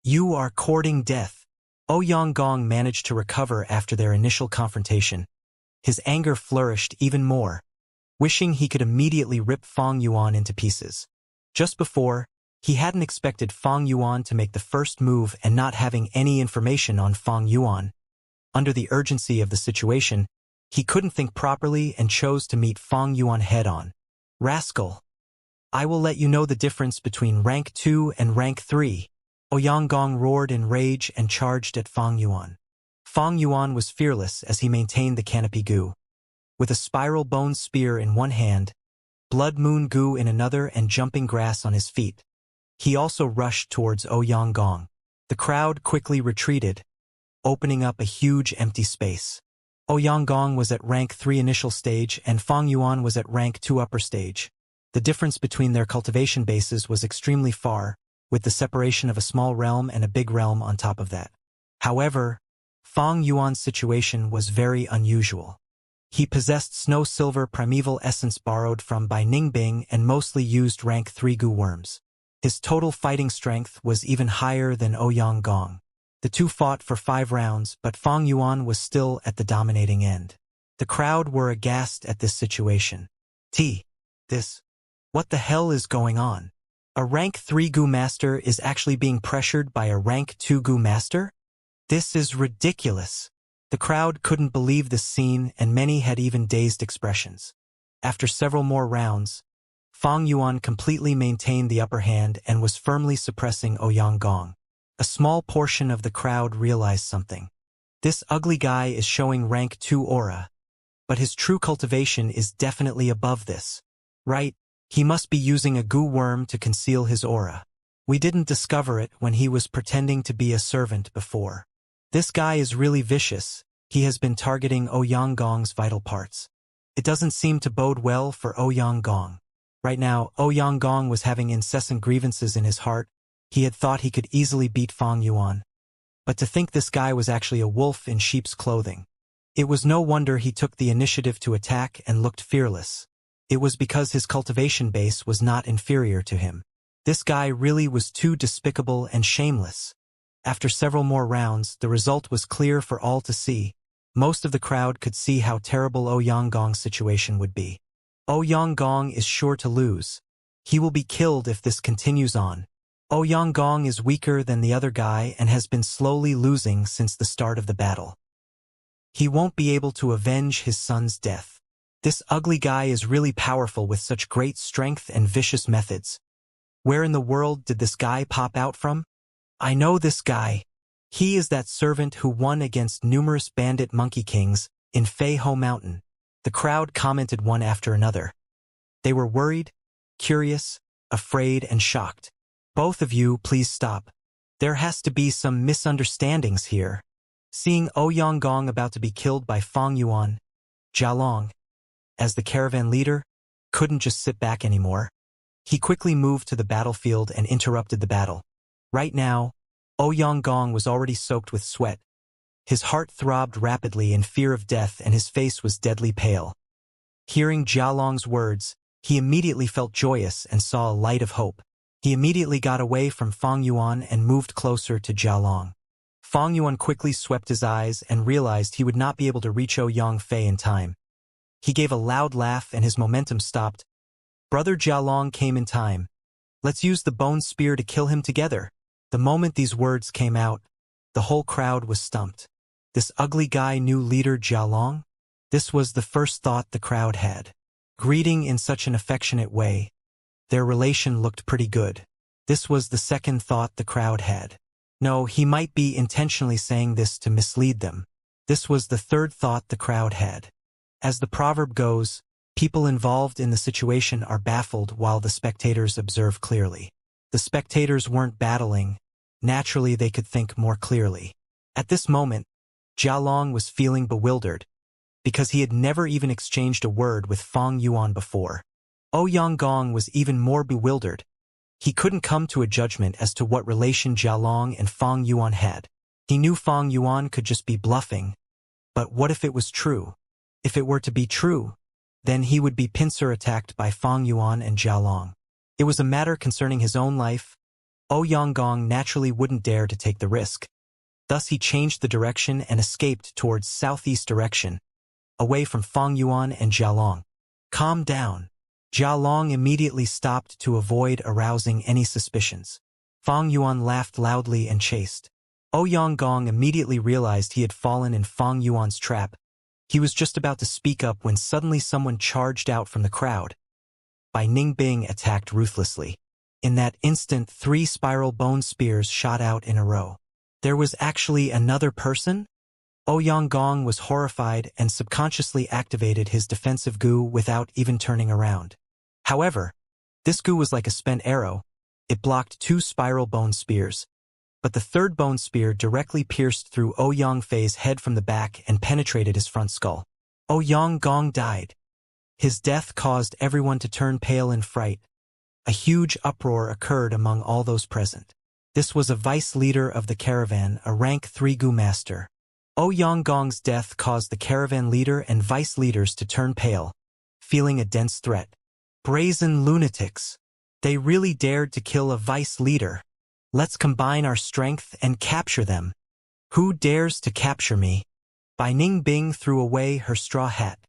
"You are courting death." Ouyang Gong managed to recover after their initial confrontation. His anger flourished even more, wishing he could immediately rip Fang Yuan into pieces. Just before, he hadn't expected Fang Yuan to make the first move, and not having any information on Fang Yuan. Under the urgency of the situation, he couldn't think properly and chose to meet Fang Yuan head-on. "Rascal! I will let you know the difference between rank 2 and rank 3. Ouyang Gong roared in rage and charged at Fang Yuan. Fang Yuan was fearless as he maintained the Canopy Gu. With a spiral bone spear in one hand, Blood Moon Gu in another, and jumping grass on his feet, he also rushed towards Ouyang Gong. The crowd quickly retreated, opening up a huge empty space. Ouyang Gong was at rank 3 initial stage and Fang Yuan was at rank 2 upper stage. The difference between their cultivation bases was extremely far, with the separation of a small realm and a big realm on top of that. However, Fang Yuan's situation was very unusual. He possessed snow-silver primeval essence borrowed from Bai Ningbing and mostly used rank 3 Gu worms. His total fighting strength was even higher than Ouyang Gong. The two fought for 5 rounds, but Fang Yuan was still at the dominating end. The crowd were aghast at this situation. What the hell is going on? A rank 3 Gu master is actually being pressured by a rank 2 Gu master? This is ridiculous. The crowd couldn't believe this scene, and many had even dazed expressions. After several more rounds, Fang Yuan completely maintained the upper hand and was firmly suppressing Ouyang Gong. A small portion of the crowd realized something. This ugly guy is showing rank 2 aura, but his true cultivation is definitely above this. Right? He must be using a Gu worm to conceal his aura. We didn't discover it when he was pretending to be a servant before. This guy is really vicious. He has been targeting Ouyang Gong's vital parts. It doesn't seem to bode well for Ouyang Gong. Right now, Ouyang Gong was having incessant grievances in his heart. He had thought he could easily beat Fang Yuan. But to think this guy was actually a wolf in sheep's clothing. It was no wonder he took the initiative to attack and looked fearless. It was because his cultivation base was not inferior to him. This guy really was too despicable and shameless. After several more rounds, the result was clear for all to see. Most of the crowd could see how terrible Ouyang-gong's situation would be. Ouyang-gong is sure to lose. He will be killed if this continues on. Ouyang-gong is weaker than the other guy and has been slowly losing since the start of the battle. He won't be able to avenge his son's death. This ugly guy is really powerful with such great strength and vicious methods. Where in the world did this guy pop out from? I know this guy. He is that servant who won against numerous bandit monkey kings in Fei Ho Mountain. The crowd commented one after another. They were worried, curious, afraid, and shocked. Both of you, please stop. There has to be some misunderstandings here. Seeing Ouyang-gong about to be killed by Fang Yuan, Jialong, as the caravan leader, couldn't just sit back anymore. He quickly moved to the battlefield and interrupted the battle. Right now, Ouyang-gong was already soaked with sweat. His heart throbbed rapidly in fear of death and his face was deadly pale. Hearing Jialong's words, he immediately felt joyous and saw a light of hope. He immediately got away from Fang Yuan and moved closer to Jialong. Fang Yuan quickly swept his eyes and realized he would not be able to reach Ouyang Fei in time. He gave a loud laugh and his momentum stopped. Brother Jialong came in time. Let's use the bone spear to kill him together. The moment these words came out, the whole crowd was stumped. This ugly guy knew leader Jialong? This was the first thought the crowd had. Greeting in such an affectionate way. Their relation looked pretty good. This was the second thought the crowd had. No, he might be intentionally saying this to mislead them. This was the third thought the crowd had. As the proverb goes, people involved in the situation are baffled while the spectators observe clearly. The spectators weren't battling. Naturally, they could think more clearly. At this moment, Jialong was feeling bewildered, because he had never even exchanged a word with Fang Yuan before. Ouyang-gong was even more bewildered. He couldn't come to a judgment as to what relation Jialong and Fang Yuan had. He knew Fang Yuan could just be bluffing. But what if it was true? If it were to be true, then he would be pincer attacked by Fang Yuan and Jialong. It was a matter concerning his own life. Ouyang-gong naturally wouldn't dare to take the risk. Thus he changed the direction and escaped towards southeast direction, away from Fang Yuan and Jialong. Calm down. Jialong immediately stopped to avoid arousing any suspicions. Fang Yuan laughed loudly and chased. Ouyang-gong immediately realized he had fallen in Fang Yuan's trap. He was just about to speak up when suddenly someone charged out from the crowd. Bai Ningbing attacked ruthlessly. In that instant, 3 spiral bone spears shot out in a row. There was actually another person? Ouyang-gong was horrified and subconsciously activated his defensive goo without even turning around. However, this goo was like a spent arrow. It blocked 2 spiral bone spears. But the third bone spear directly pierced through Ouyang Fei's head from the back and penetrated his front skull. Ouyang-gong died. His death caused everyone to turn pale in fright. A huge uproar occurred among all those present. This was a vice leader of the caravan, a rank 3 Gu master. Ouyang-gong's death caused the caravan leader and vice leaders to turn pale, feeling a dense threat. Brazen lunatics. They really dared to kill a vice leader. Let's combine our strength and capture them. Who dares to capture me? Bai Ningbing threw away her straw hat.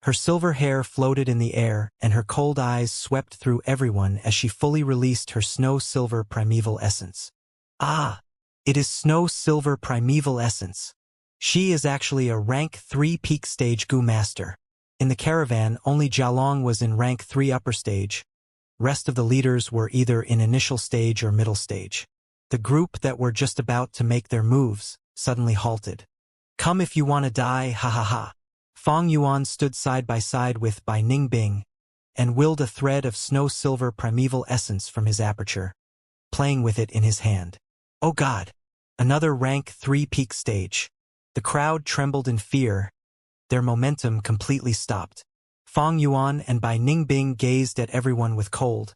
Her silver hair floated in the air, and her cold eyes swept through everyone as she fully released her snow-silver primeval essence. Ah! It is snow-silver primeval essence. She is actually a rank 3 peak stage Gu master. In the caravan, only Jialong was in rank 3 upper stage. Rest of the leaders were either in initial stage or middle stage. The group that were just about to make their moves suddenly halted. Come if you want to die, ha ha ha. Fang Yuan stood side by side with Bai Ningbing and willed a thread of snow-silver primeval essence from his aperture, playing with it in his hand. Oh God! Another rank 3 peak stage. The crowd trembled in fear. Their momentum completely stopped. Fang Yuan and Bai Ningbing gazed at everyone with cold,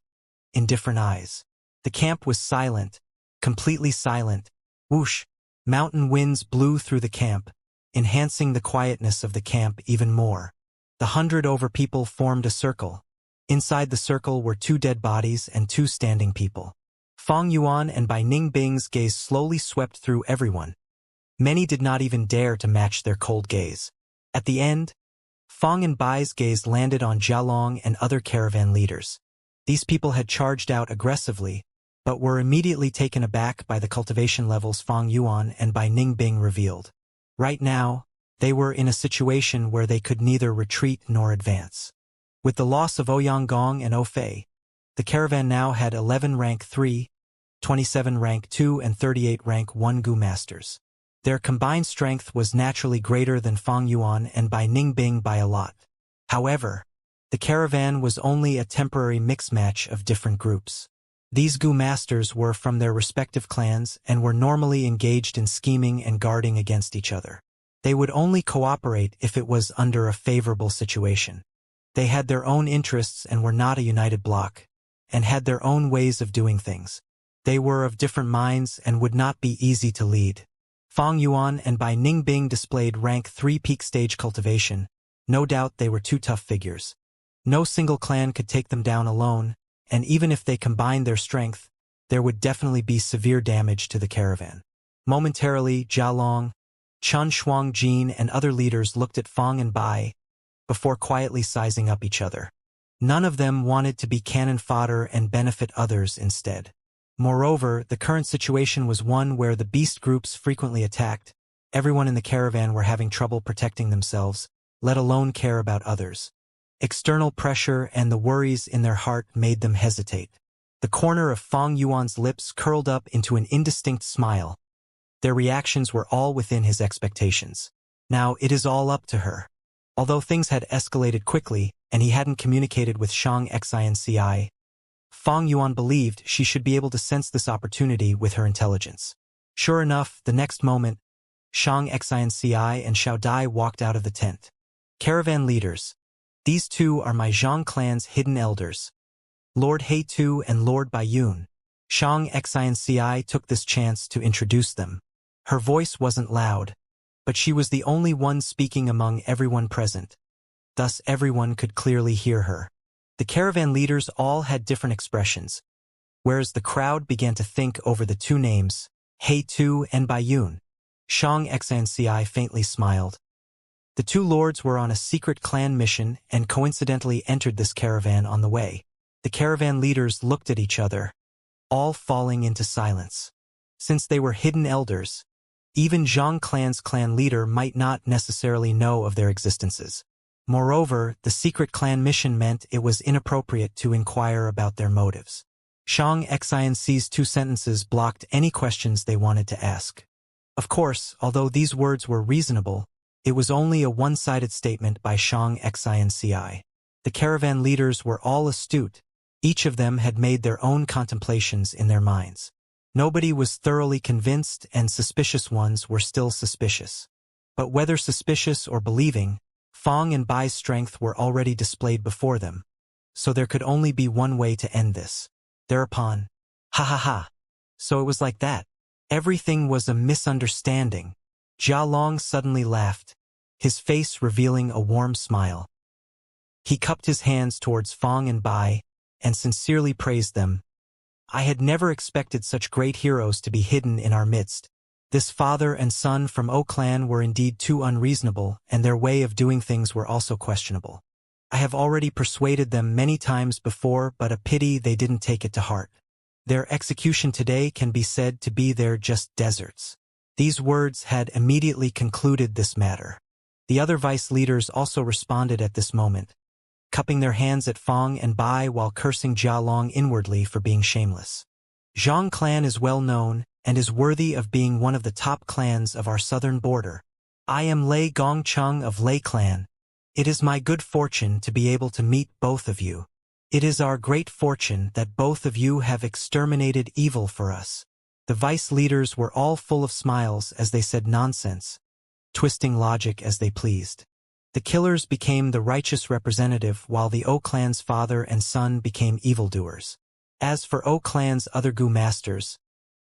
indifferent eyes. The camp was silent, completely silent. Whoosh! Mountain winds blew through the camp. enhancing the quietness of the camp even more. The 100 over people formed a circle. Inside the circle were 2 dead bodies and 2 standing people. Fang Yuan and Bai Ningbing's gaze slowly swept through everyone. Many did not even dare to match their cold gaze. At the end, Fang and Bai's gaze landed on Jialong and other caravan leaders. These people had charged out aggressively, but were immediately taken aback by the cultivation levels Fang Yuan and Bai Ningbing revealed. Right now, they were in a situation where they could neither retreat nor advance. With the loss of Ouyang Gong and Fei, the caravan now had 11 rank 3, 27 rank 2 and 38 rank 1 Gu masters. Their combined strength was naturally greater than Fang Yuan and Bai Ningbing by a lot. However, the caravan was only a temporary mix-match of different groups. These Gu masters were from their respective clans and were normally engaged in scheming and guarding against each other. They would only cooperate if it was under a favorable situation. They had their own interests and were not a united bloc, and had their own ways of doing things. They were of different minds and would not be easy to lead. Fang Yuan and Bai Ningbing displayed rank 3 peak stage cultivation. No doubt they were 2 tough figures. No single clan could take them down alone, and even if they combined their strength, there would definitely be severe damage to the caravan. Momentarily, Jialong, Chun Shuangjin and other leaders looked at Fang and Bai, before quietly sizing up each other. None of them wanted to be cannon fodder and benefit others instead. Moreover, the current situation was one where the beast groups frequently attacked. Everyone in the caravan were having trouble protecting themselves, let alone care about others. External pressure and the worries in their heart made them hesitate. The corner of Fang Yuan's lips curled up into an indistinct smile. Their reactions were all within his expectations. Now it is all up to her. Although things had escalated quickly, and he hadn't communicated with Shang Xinci, Fang Yuan believed she should be able to sense this opportunity with her intelligence. Sure enough, the next moment, Shang Xinci and Xiao Dai walked out of the tent. Caravan leaders. These 2 are my Zhang clan's hidden elders, Lord He Tu and Lord Baiyun. Shang Xinci took this chance to introduce them. Her voice wasn't loud, but she was the only one speaking among everyone present. Thus everyone could clearly hear her. The caravan leaders all had different expressions, whereas the crowd began to think over the 2 names, He Tu and Baiyun. Shang Xinci faintly smiled. The 2 lords were on a secret clan mission and coincidentally entered this caravan on the way. The caravan leaders looked at each other, all falling into silence. Since they were hidden elders, even Zhang clan's clan leader might not necessarily know of their existences. Moreover, the secret clan mission meant it was inappropriate to inquire about their motives. Shang Xinci's 2 sentences blocked any questions they wanted to ask. Of course, although these words were reasonable, it was only a one-sided statement by Shang Xinci. The caravan leaders were all astute. Each of them had made their own contemplations in their minds. Nobody was thoroughly convinced, and suspicious ones were still suspicious. But whether suspicious or believing, Fang and Bai's strength were already displayed before them, so there could only be one way to end this. Thereupon, ha ha ha. So it was like that. Everything was a misunderstanding. Jialong suddenly laughed, his face revealing a warm smile. He cupped his hands towards Fang and Bai, and sincerely praised them. I had never expected such great heroes to be hidden in our midst. This father and son from O clan were indeed too unreasonable, and their way of doing things were also questionable. I have already persuaded them many times before, but a pity they didn't take it to heart. Their execution today can be said to be their just deserts. These words had immediately concluded this matter. The other vice leaders also responded at this moment, cupping their hands at Fang and Bai while cursing Jialong inwardly for being shameless. Zhang clan is well known, and is worthy of being one of the top clans of our southern border. I am Lei Gongcheng of Lei clan. It is my good fortune to be able to meet both of you. It is our great fortune that both of you have exterminated evil for us. The vice leaders were all full of smiles as they said nonsense, twisting logic as they pleased. The killers became the righteous representative while the O clan's father and son became evildoers. As for O clan's other Gu masters,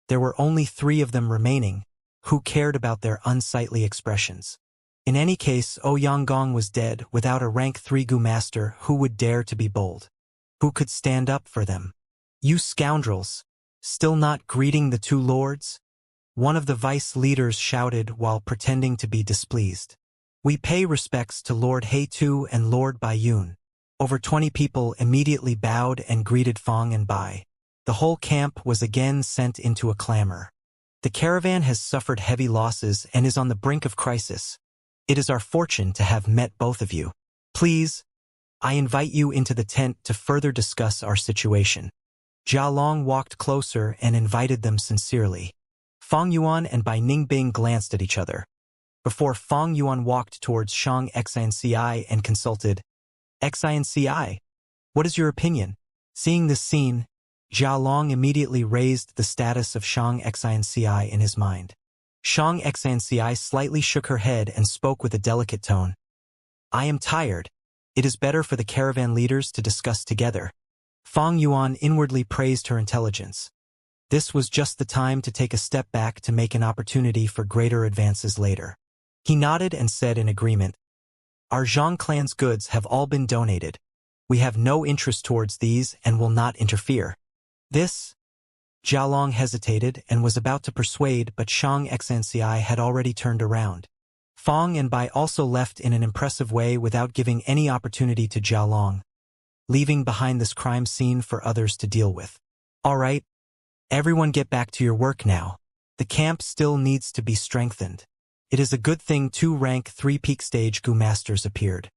there were only 3 of them remaining, who cared about their unsightly expressions. In any case, Ouyang was dead. Without a rank 3 Gu master, who would dare to be bold? Who could stand up for them? You scoundrels! Still not greeting the two lords? One of the vice leaders shouted while pretending to be displeased. We pay respects to Lord Heitu and Lord Baiyun. Over 20 people immediately bowed and greeted Fong and Bai. The whole camp was again sent into a clamor. The caravan has suffered heavy losses and is on the brink of crisis. It is our fortune to have met both of you. Please, I invite you into the tent to further discuss our situation. Jia Long walked closer and invited them sincerely. Fong Yuan and Bai Ningbing glanced at each other. Before Fong Yuan walked towards Shang Xinci and consulted, Xinci, what is your opinion? Seeing this scene, Jia Long immediately raised the status of Shang Xinci in his mind. Shang Xinci slightly shook her head and spoke with a delicate tone. I am tired. It is better for the caravan leaders to discuss together. Fong Yuan inwardly praised her intelligence. This was just the time to take a step back to make an opportunity for greater advances later. He nodded and said in agreement, Our Zhang clan's goods have all been donated. We have no interest towards these and will not interfere. This? Jia Long hesitated and was about to persuade, but Shang Xinci had already turned around. Fong and Bai also left in an impressive way without giving any opportunity to Jia Long, leaving behind this crime scene for others to deal with. All right, everyone get back to your work now. The camp still needs to be strengthened. It is a good thing 2 rank 3 peak stage Gu masters appeared.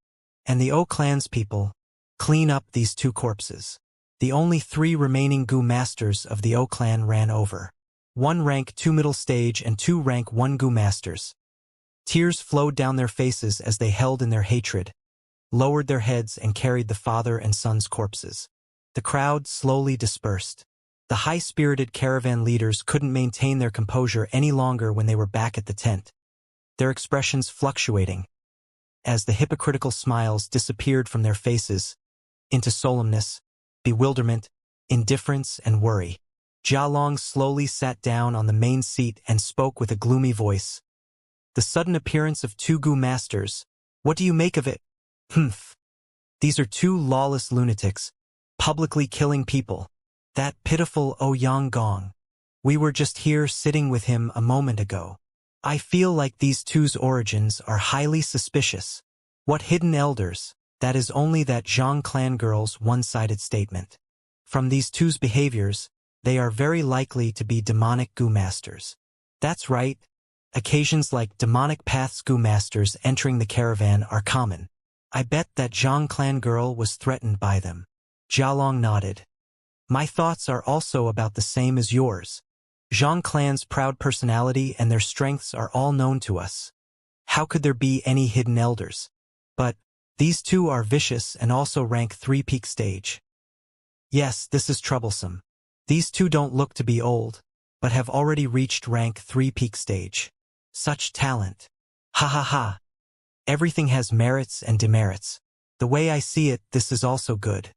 And the O clan's people, clean up these 2 corpses. The only 3 remaining Gu masters of the O clan ran over. 1 rank 2 middle stage and 2 rank 1 Gu masters. Tears flowed down their faces as they held in their hatred, lowered their heads and carried the father and son's corpses. The crowd slowly dispersed. The high-spirited caravan leaders couldn't maintain their composure any longer when they were back at the tent, their expressions fluctuating, as the hypocritical smiles disappeared from their faces, into solemnness, bewilderment, indifference, and worry. Jia Long slowly sat down on the main seat and spoke with a gloomy voice. The sudden appearance of 2 Gu masters, what do you make of it? Humph. These are 2 lawless lunatics, publicly killing people. That pitiful Ouyang Gong. We were just here sitting with him a moment ago. I feel like these 2's origins are highly suspicious. What hidden elders? That is only that Zhang clan girl's one-sided statement. From these 2's behaviors, they are very likely to be demonic Gu masters. That's right. Occasions like demonic paths Gu masters entering the caravan are common. I bet that Zhang clan girl was threatened by them. Jia Long nodded. My thoughts are also about the same as yours. Zhang clan's proud personality and their strengths are all known to us. How could there be any hidden elders? But these 2 are vicious and also rank 3 peak stage. Yes, this is troublesome. These 2 don't look to be old, but have already reached rank 3 peak stage. Such talent. Ha ha ha. Everything has merits and demerits. The way I see it, this is also good.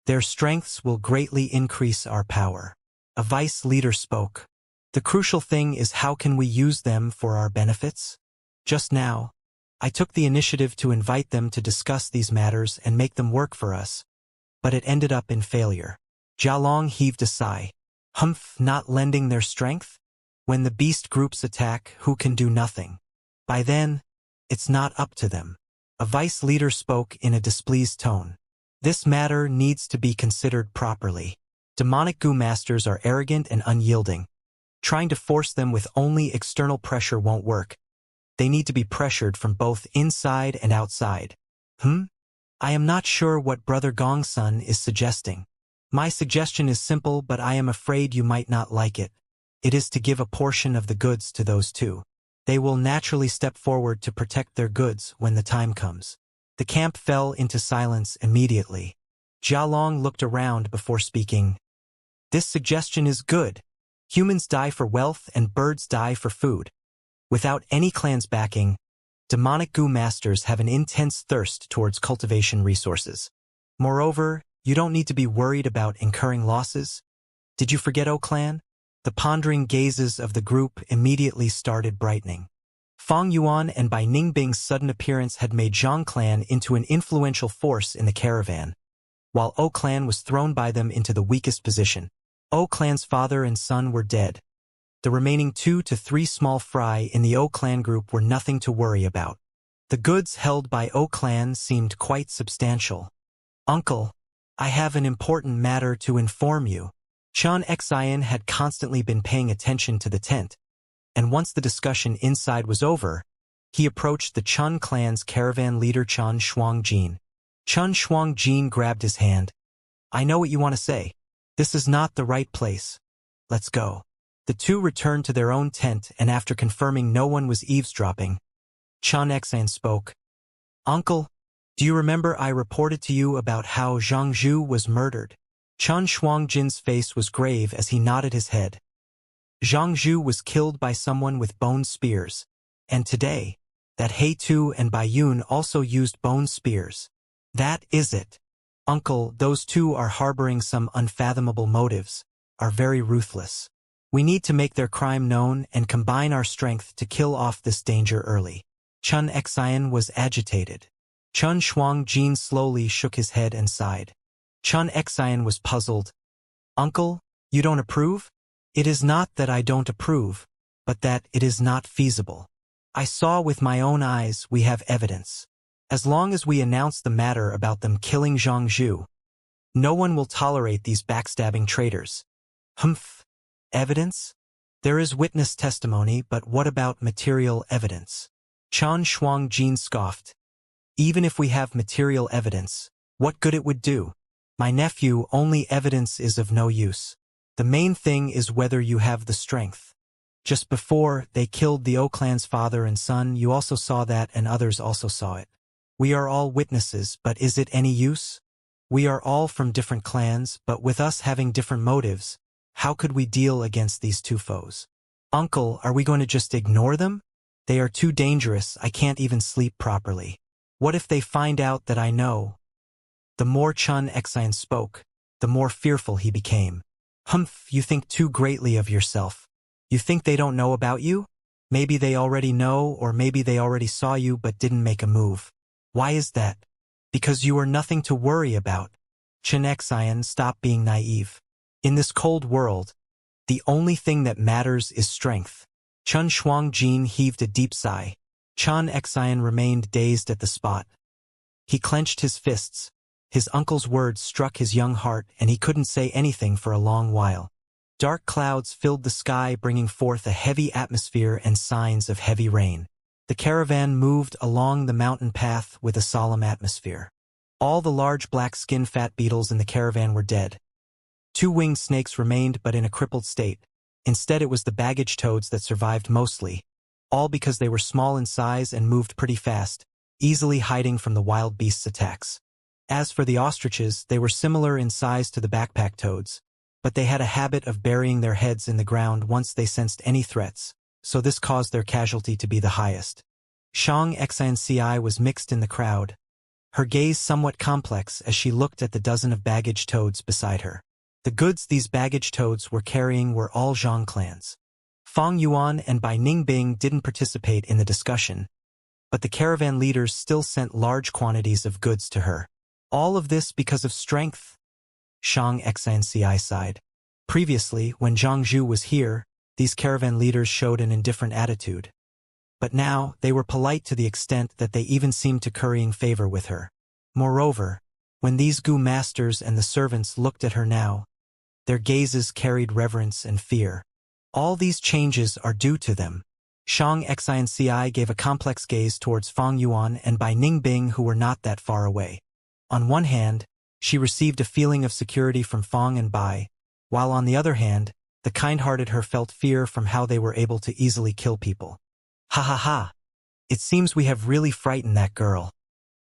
Their strengths will greatly increase our power. A vice leader spoke. The crucial thing is how can we use them for our benefits? Just now, I took the initiative to invite them to discuss these matters and make them work for us, but it ended up in failure. Jia Long heaved a sigh. Humph, not lending their strength? When the beast groups attack, who can do nothing? By then, it's not up to them. A vice leader spoke in a displeased tone. This matter needs to be considered properly. Demonic Gu masters are arrogant and unyielding. Trying to force them with only external pressure won't work. They need to be pressured from both inside and outside. I am not sure what Brother Gongsun is suggesting. My suggestion is simple, but I am afraid you might not like it. It is to give a portion of the goods to those 2. They will naturally step forward to protect their goods when the time comes. The camp fell into silence immediately. Jia Long looked around before speaking. This suggestion is good. Humans die for wealth and birds die for food. Without any clan's backing, demonic Gu masters have an intense thirst towards cultivation resources. Moreover, you don't need to be worried about incurring losses. Did you forget O clan? The pondering gazes of the group immediately started brightening. Fang Yuan and Bai Ningbing's sudden appearance had made Zhang clan into an influential force in the caravan, while O clan was thrown by them into the weakest position. O clan's father and son were dead. The remaining 2 to 3 small fry in the O clan group were nothing to worry about. The goods held by O clan seemed quite substantial. "Uncle, I have an important matter to inform you." Chan Xian had constantly been paying attention to the tent, and once the discussion inside was over, he approached the Chun clan's caravan leader Chun Shuangjin. Chun Shuangjin grabbed his hand. "I know what you want to say. This is not the right place. Let's go." The two returned to their own tent, and after confirming no one was eavesdropping, Chun Xian spoke. "Uncle, do you remember I reported to you about how Zhang Zhu was murdered?" Chun Shuangjin's face was grave as he nodded his head. Zhang Zhu was killed by someone with bone spears, and today, that He Tu and Bai Yun also used bone spears. "That is it. Uncle, those two are harboring some unfathomable motives, are very ruthless. We need to make their crime known and combine our strength to kill off this danger early." Chun Xian was agitated. Chun Shuangjin slowly shook his head and sighed. Chun Xian was puzzled. "Uncle, you don't approve?" "It is not that I don't approve, but that it is not feasible. I saw with my own eyes, we have evidence. As long as we announce the matter about them killing Zhang Zhu, no one will tolerate these backstabbing traitors." "Humph. Evidence? There is witness testimony, but what about material evidence?" Chan Shuangjin scoffed. "Even if we have material evidence, what good it would do? My nephew, only evidence is of no use. The main thing is whether you have the strength. Just before they killed the O clan's father and son, you also saw that, and others also saw it. We are all witnesses, but is it any use? We are all from different clans, but with us having different motives, how could we deal against these two foes? Uncle, are we going to just ignore them? They are too dangerous, I can't even sleep properly. What if they find out that I know?" The more Chun Xian spoke, the more fearful he became. "Humph, you think too greatly of yourself. You think they don't know about you? Maybe they already know, or maybe they already saw you but didn't make a move. Why is that? Because you are nothing to worry about." Chun Xian, stop being naive. In this cold world, the only thing that matters is strength. Chun Shuangjin heaved a deep sigh. Chun Xian remained dazed at the spot. He clenched his fists. His uncle's words struck his young heart, and he couldn't say anything for a long while. Dark clouds filled the sky, bringing forth a heavy atmosphere and signs of heavy rain. The caravan moved along the mountain path with a solemn atmosphere. All the large black skin fat beetles in the caravan were dead. 2 winged snakes remained, but in a crippled state. Instead, it was the baggage toads that survived mostly, all because they were small in size and moved pretty fast, easily hiding from the wild beasts' attacks. As for the ostriches, they were similar in size to the backpack toads, but they had a habit of burying their heads in the ground once they sensed any threats, so this caused their casualty to be the highest. Shang Xianci was mixed in the crowd, her gaze somewhat complex as she looked at the dozen of baggage toads beside her. The goods these baggage toads were carrying were all Zhang clans. Fang Yuan and Bai Ningbing didn't participate in the discussion, but the caravan leaders still sent large quantities of goods to her. All of this because of strength? Shang Xianci sighed. Previously, when Zhang Zhu was here, these caravan leaders showed an indifferent attitude. But now, they were polite to the extent that they even seemed to currying favor with her. Moreover, when these Gu masters and the servants looked at her now, their gazes carried reverence and fear. All these changes are due to them. Shang Xianci gave a complex gaze towards Fang Yuan and Bai Ningbing, who were not that far away. On one hand, she received a feeling of security from Fang and Bai, while on the other hand, the kind-hearted her felt fear from how they were able to easily kill people. "Ha ha ha! It seems we have really frightened that girl."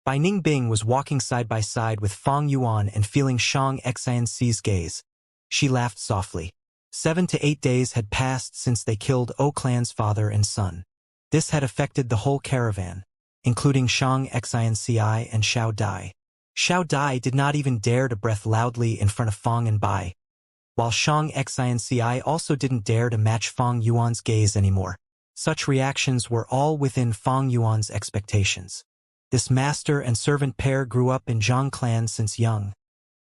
Bai Ningbing was walking side by side with Fang Yuan and feeling Shang Xianci's gaze. She laughed softly. 7 to 8 days had passed since they killed O Clan's father and son. This had affected the whole caravan, including Shang Xianci and Xiao Dai. Xiao Dai did not even dare to breath loudly in front of Fang and Bai, while Shang Xianci also didn't dare to match Fang Yuan's gaze anymore. Such reactions were all within Fang Yuan's expectations. This master and servant pair grew up in Zhang clan since young.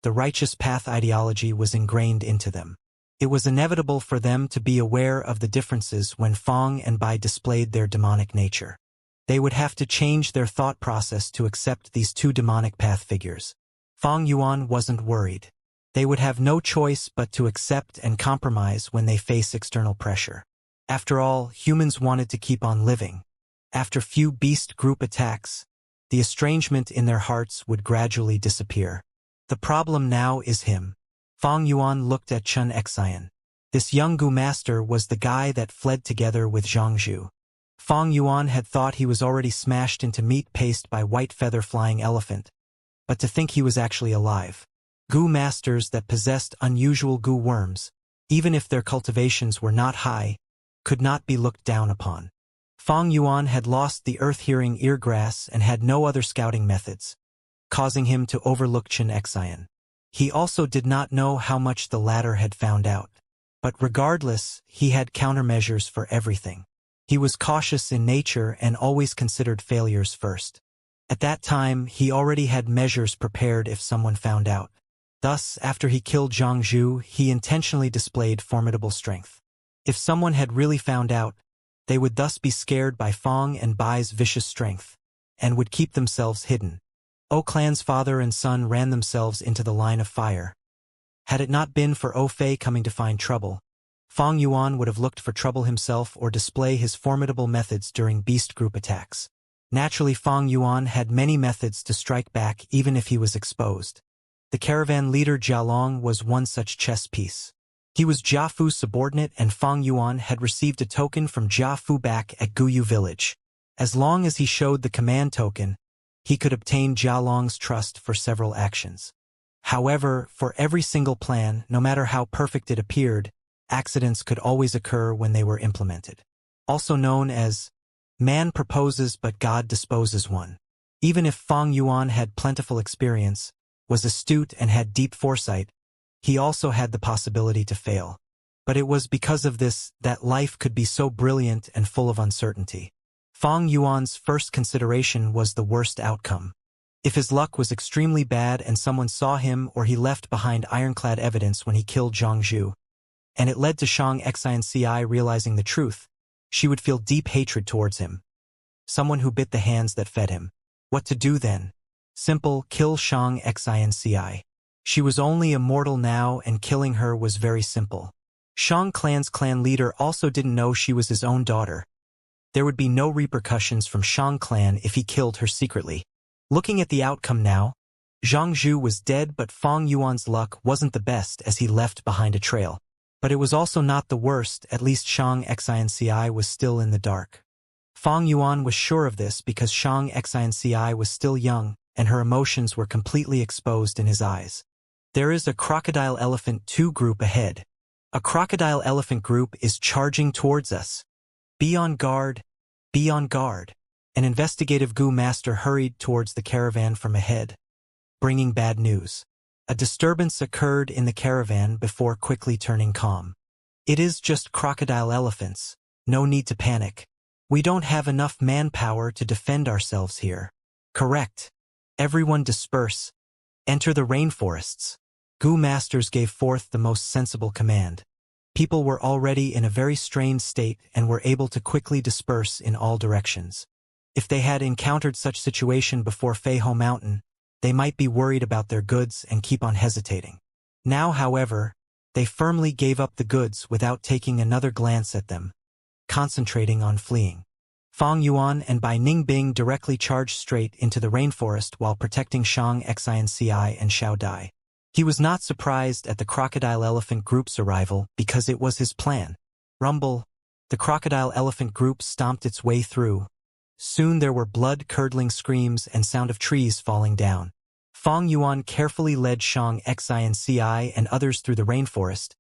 The righteous path ideology was ingrained into them. It was inevitable for them to be aware of the differences when Fang and Bai displayed their demonic nature. They would have to change their thought process to accept these two demonic path figures. Fang Yuan wasn't worried. They would have no choice but to accept and compromise when they face external pressure. After all, humans wanted to keep on living. After few beast group attacks, the estrangement in their hearts would gradually disappear. The problem now is him. Fang Yuan looked at Chen Xian. This young Gu master was the guy that fled together with Zhang Zhu. Fang Yuan had thought he was already smashed into meat paste by white feather flying elephant, but to think he was actually alive. Gu masters that possessed unusual Gu worms, even if their cultivations were not high, could not be looked down upon. Fang Yuan had lost the earth-hearing eargrass and had no other scouting methods, causing him to overlook Chen Xian. He also did not know how much the latter had found out. But regardless, he had countermeasures for everything. He was cautious in nature and always considered failures first. At that time, he already had measures prepared if someone found out. Thus, after he killed Zhang Zhu, he intentionally displayed formidable strength. If someone had really found out, they would thus be scared by Fang and Bai's vicious strength, and would keep themselves hidden. O Clan's father and son ran themselves into the line of fire. Had it not been for O Fei coming to find trouble, Fang Yuan would have looked for trouble himself or display his formidable methods during beast group attacks. Naturally, Fang Yuan had many methods to strike back even if he was exposed. The caravan leader Jialong was one such chess piece. He was Jia Fu's subordinate and Fang Yuan had received a token from Jia Fu back at Guyu village. As long as he showed the command token, he could obtain Jialong's trust for several actions. However, for every single plan, no matter how perfect it appeared, accidents could always occur when they were implemented. Also known as, man proposes but God disposes one. Even if Fang Yuan had plentiful experience, was astute and had deep foresight, he also had the possibility to fail. But it was because of this that life could be so brilliant and full of uncertainty. Fang Yuan's first consideration was the worst outcome. If his luck was extremely bad and someone saw him or he left behind ironclad evidence when he killed Zhang Zhu, and it led to Shang Xian realizing the truth, she would feel deep hatred towards him. Someone who bit the hands that fed him. What to do then? Simple, kill Shang Xian. She was only immortal now and killing her was very simple. Shang clan's clan leader also didn't know she was his own daughter. There would be no repercussions from Shang clan if he killed her secretly. Looking at the outcome now, Zhang Zhu was dead but Fang Yuan's luck wasn't the best as he left behind a trail. But it was also not the worst, at least Shang Xian was still in the dark. Fang Yuan was sure of this because Shang Xian was still young, and her emotions were completely exposed in his eyes. There is a crocodile-elephant 2 group ahead. A crocodile-elephant group is charging towards us. Be on guard, be on guard. An investigative Gu master hurried towards the caravan from ahead, bringing bad news. A disturbance occurred in the caravan before quickly turning calm. It is just crocodile elephants. No need to panic. We don't have enough manpower to defend ourselves here. Correct. Everyone disperse. Enter the rainforests. Gu masters gave forth the most sensible command. People were already in a very strained state and were able to quickly disperse in all directions. If they had encountered such situation before Feiho Mountain, they might be worried about their goods and keep on hesitating. Now, however, they firmly gave up the goods without taking another glance at them, concentrating on fleeing. Fang Yuan and Bai Ningbing directly charged straight into the rainforest while protecting Shang Xian and Xiao Dai. He was not surprised at the crocodile-elephant group's arrival because it was his plan. Rumble, the crocodile-elephant group stomped its way through. Soon there were blood-curdling screams and sound of trees falling down. Fang Yuan carefully led Shang Xian and others through the rainforest,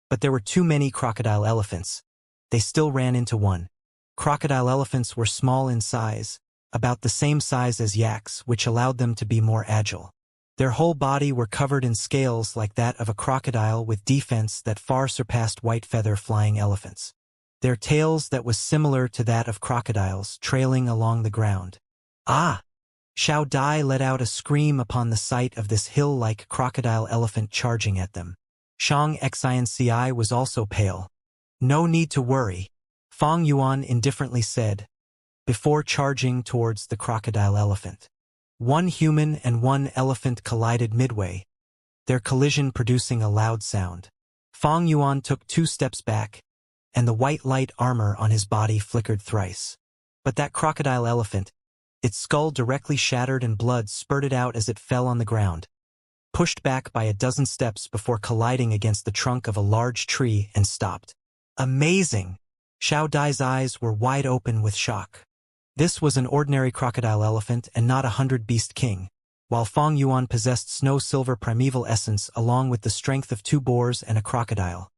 but there were too many crocodile elephants. They still ran into one. Crocodile elephants were small in size, about the same size as yaks, which allowed them to be more agile. Their whole body were covered in scales like that of a crocodile with defense that far surpassed white feather flying elephants. their tails that was similar to that of crocodiles trailing along the ground. Ah! Xiao Dai let out a scream upon the sight of this hill-like crocodile elephant charging at them. Shang Xianci was also pale. No need to worry, Fang Yuan indifferently said, before charging towards the crocodile elephant. One human and one elephant collided midway, their collision producing a loud sound. Fang Yuan took 2 steps back, and the white light armor on his body flickered thrice. But that crocodile elephant, its skull directly shattered and blood spurted out as it fell on the ground, pushed back by a dozen steps before colliding against the trunk of a large tree and stopped. Amazing! Xiao Dai's eyes were wide open with shock. This was an ordinary crocodile elephant and not a 100-beast king, while Fang Yuan possessed snow-silver primeval essence along with the strength of 2 boars and a crocodile.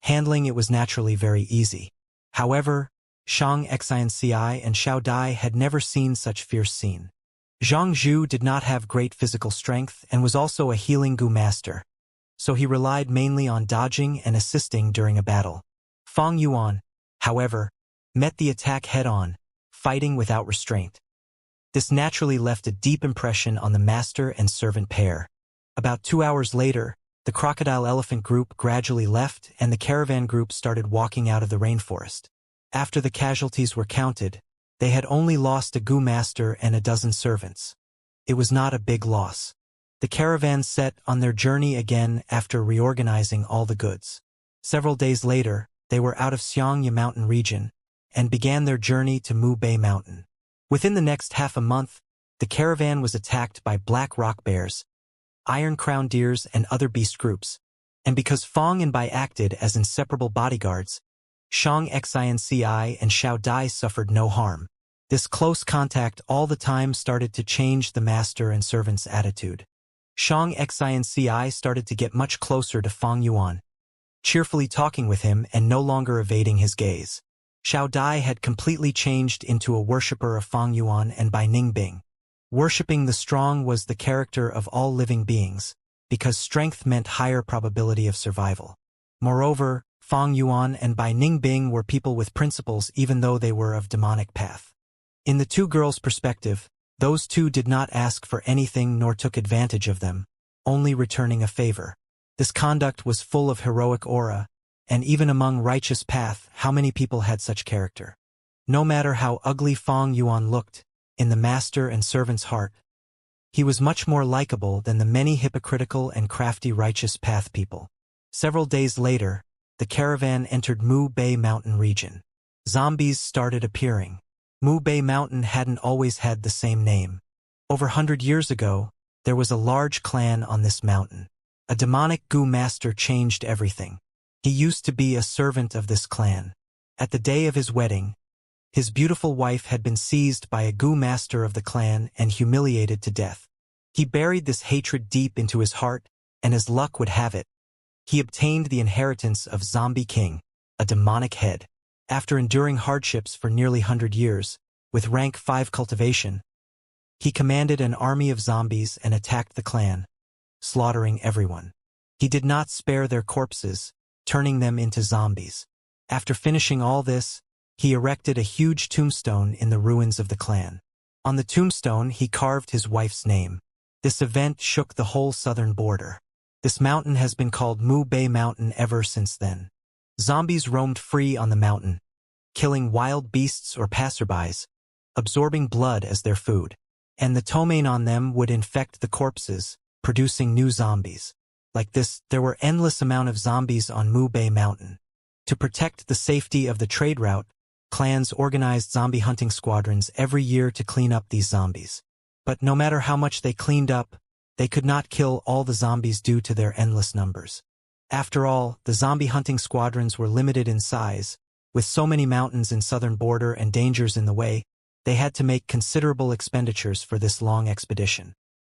Handling it was naturally very easy. However, Shang Xianci and Xiao Dai had never seen such fierce scene. Zhang Zhu did not have great physical strength and was also a healing Gu master, so he relied mainly on dodging and assisting during a battle. Fang Yuan, however, met the attack head-on, fighting without restraint. This naturally left a deep impression on the master and servant pair. About 2 hours later, the crocodile-elephant group gradually left and the caravan group started walking out of the rainforest. After the casualties were counted, they had only lost a Gu master and a dozen servants. It was not a big loss. The caravan set on their journey again after reorganizing all the goods. Several days later, they were out of Xiangya mountain region and began their journey to Mu Bei mountain. Within the next half a month, the caravan was attacked by black rock bears, iron-crowned deers and other beast groups, and because Fang and Bai acted as inseparable bodyguards, Shang Xianci and Xiao Dai suffered no harm. This close contact all the time started to change the master and servant's attitude. Shang Xianci started to get much closer to Fang Yuan, cheerfully talking with him and no longer evading his gaze. Xiao Dai had completely changed into a worshipper of Fang Yuan and Bai Ningbing. Worshipping the strong was the character of all living beings, because strength meant higher probability of survival. Moreover, Fang Yuan and Bai Ningbing were people with principles even though they were of demonic path. In the 2 girls' perspective, those 2 did not ask for anything nor took advantage of them, only returning a favor. This conduct was full of heroic aura, and even among righteous path, how many people had such character? No matter how ugly Fang Yuan looked, in the master and servant's heart, he was much more likable than the many hypocritical and crafty righteous path people. Several days later, the caravan entered Mu Bei mountain region. Zombies started appearing. Mu Bei mountain hadn't always had the same name. Over 100 years ago, there was a large clan on this mountain. A demonic Gu master changed everything. He used to be a servant of this clan. At the day of his wedding, his beautiful wife had been seized by a Gu master of the clan and humiliated to death. He buried this hatred deep into his heart, and as luck would have it, he obtained the inheritance of Zombie King, a demonic head. After enduring hardships for nearly 100 years, with rank 5 cultivation, he commanded an army of zombies and attacked the clan, slaughtering everyone. He did not spare their corpses, turning them into zombies. After finishing all this, he erected a huge tombstone in the ruins of the clan. On the tombstone, he carved his wife's name. This event shook the whole southern border. This mountain has been called Mu Bei Mountain ever since then. Zombies roamed free on the mountain, killing wild beasts or passerbys, absorbing blood as their food. And the tomain on them would infect the corpses, producing new zombies. Like this, there were endless amount of zombies on Mu Bei Mountain. To protect the safety of the trade route, clans organized zombie hunting squadrons every year to clean up these zombies. But no matter how much they cleaned up, they could not kill all the zombies due to their endless numbers. After all, the zombie hunting squadrons were limited in size. With so many mountains in southern border and dangers in the way, they had to make considerable expenditures for this long expedition.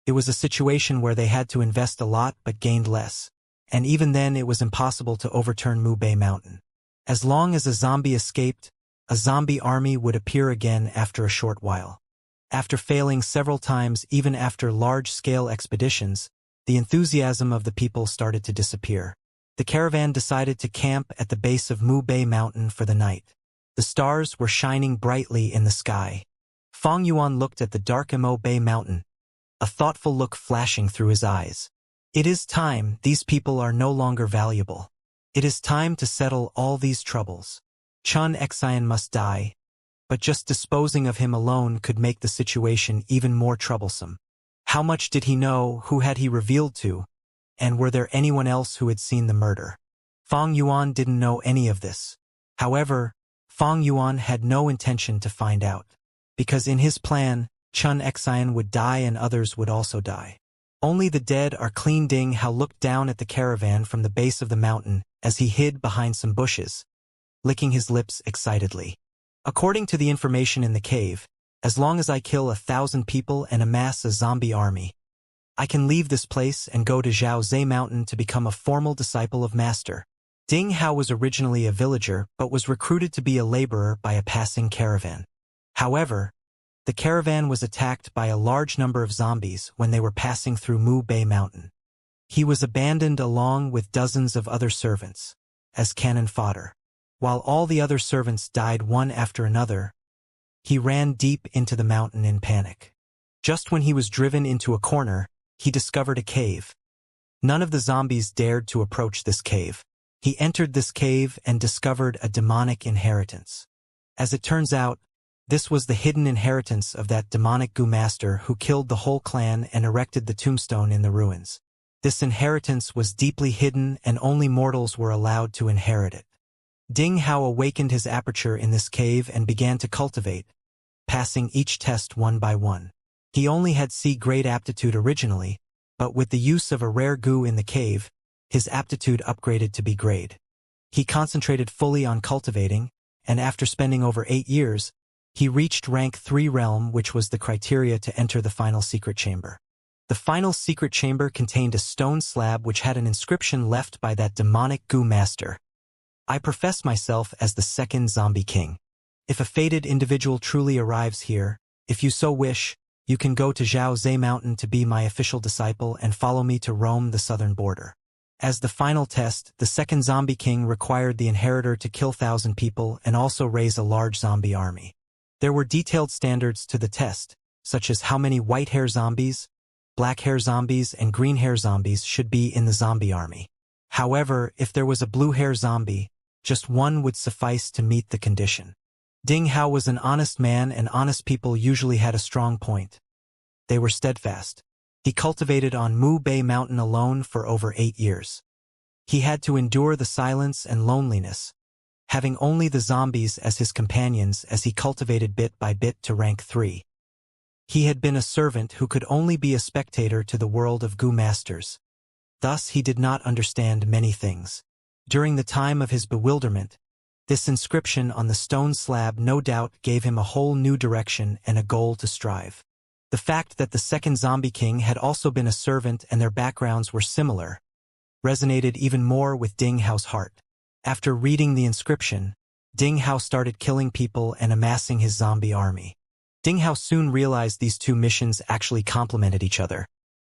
It was a situation where they had to invest a lot but gained less, and even then it was impossible to overturn Mu Bei Mountain. As long as a zombie escaped, a zombie army would appear again after a short while. After failing several times even after large-scale expeditions, the enthusiasm of the people started to disappear. The caravan decided to camp at the base of Mu Bei Mountain for the night. The stars were shining brightly in the sky. Fang Yuan looked at the dark Mo Bei Mountain, a thoughtful look flashing through his eyes. It is time, these people are no longer valuable. It is time to settle all these troubles. Chun Xian must die, but just disposing of him alone could make the situation even more troublesome. How much did he know? Who had he revealed to? And were there anyone else who had seen the murder? Fang Yuan didn't know any of this. However, Fang Yuan had no intention to find out, because in his plan, Chun Xian would die and others would also die. Only the dead are clean. Ding Hao looked down at the caravan from the base of the mountain as he hid behind some bushes, licking his lips excitedly. According to the information in the cave, as long as I kill 1,000 people and amass a zombie army, I can leave this place and go to Zhao Zhe Mountain to become a formal disciple of Master. Ding Hao was originally a villager but was recruited to be a laborer by a passing caravan. However, the caravan was attacked by a large number of zombies when they were passing through Mu Bei Mountain. He was abandoned along with dozens of other servants, as cannon fodder. While all the other servants died one after another, he ran deep into the mountain in panic. Just when he was driven into a corner, he discovered a cave. None of the zombies dared to approach this cave. He entered this cave and discovered a demonic inheritance. As it turns out, this was the hidden inheritance of that demonic Gu master who killed the whole clan and erected the tombstone in the ruins. This inheritance was deeply hidden and only mortals were allowed to inherit it. Ding Hao awakened his aperture in this cave and began to cultivate, passing each test one by one. He only had C-grade aptitude originally, but with the use of a rare Gu in the cave, his aptitude upgraded to B-grade. He concentrated fully on cultivating, and after spending over 8 years, he reached rank 3 realm, which was the criteria to enter the final secret chamber. The final secret chamber contained a stone slab which had an inscription left by that demonic Gu master. I profess myself as the second zombie king. If a fated individual truly arrives here, if you so wish, you can go to Zhao Zhe Mountain to be my official disciple and follow me to roam the southern border. As the final test, the second zombie king required the inheritor to kill 1,000 people and also raise a large zombie army. There were detailed standards to the test, such as how many white-hair zombies, black-hair zombies, and green-hair zombies should be in the zombie army. However, if there was a blue-hair zombie, just one would suffice to meet the condition. Ding Hao was an honest man, and honest people usually had a strong point. They were steadfast. He cultivated on Mu Bei Mountain alone for over 8 years. He had to endure the silence and loneliness, having only the zombies as his companions as he cultivated bit by bit to rank 3. He had been a servant who could only be a spectator to the world of Gu masters. Thus he did not understand many things. During the time of his bewilderment, this inscription on the stone slab no doubt gave him a whole new direction and a goal to strive. The fact that the second zombie king had also been a servant and their backgrounds were similar resonated even more with Ding Hao's heart. After reading the inscription, Ding Hao started killing people and amassing his zombie army. Ding Hao soon realized these two missions actually complemented each other.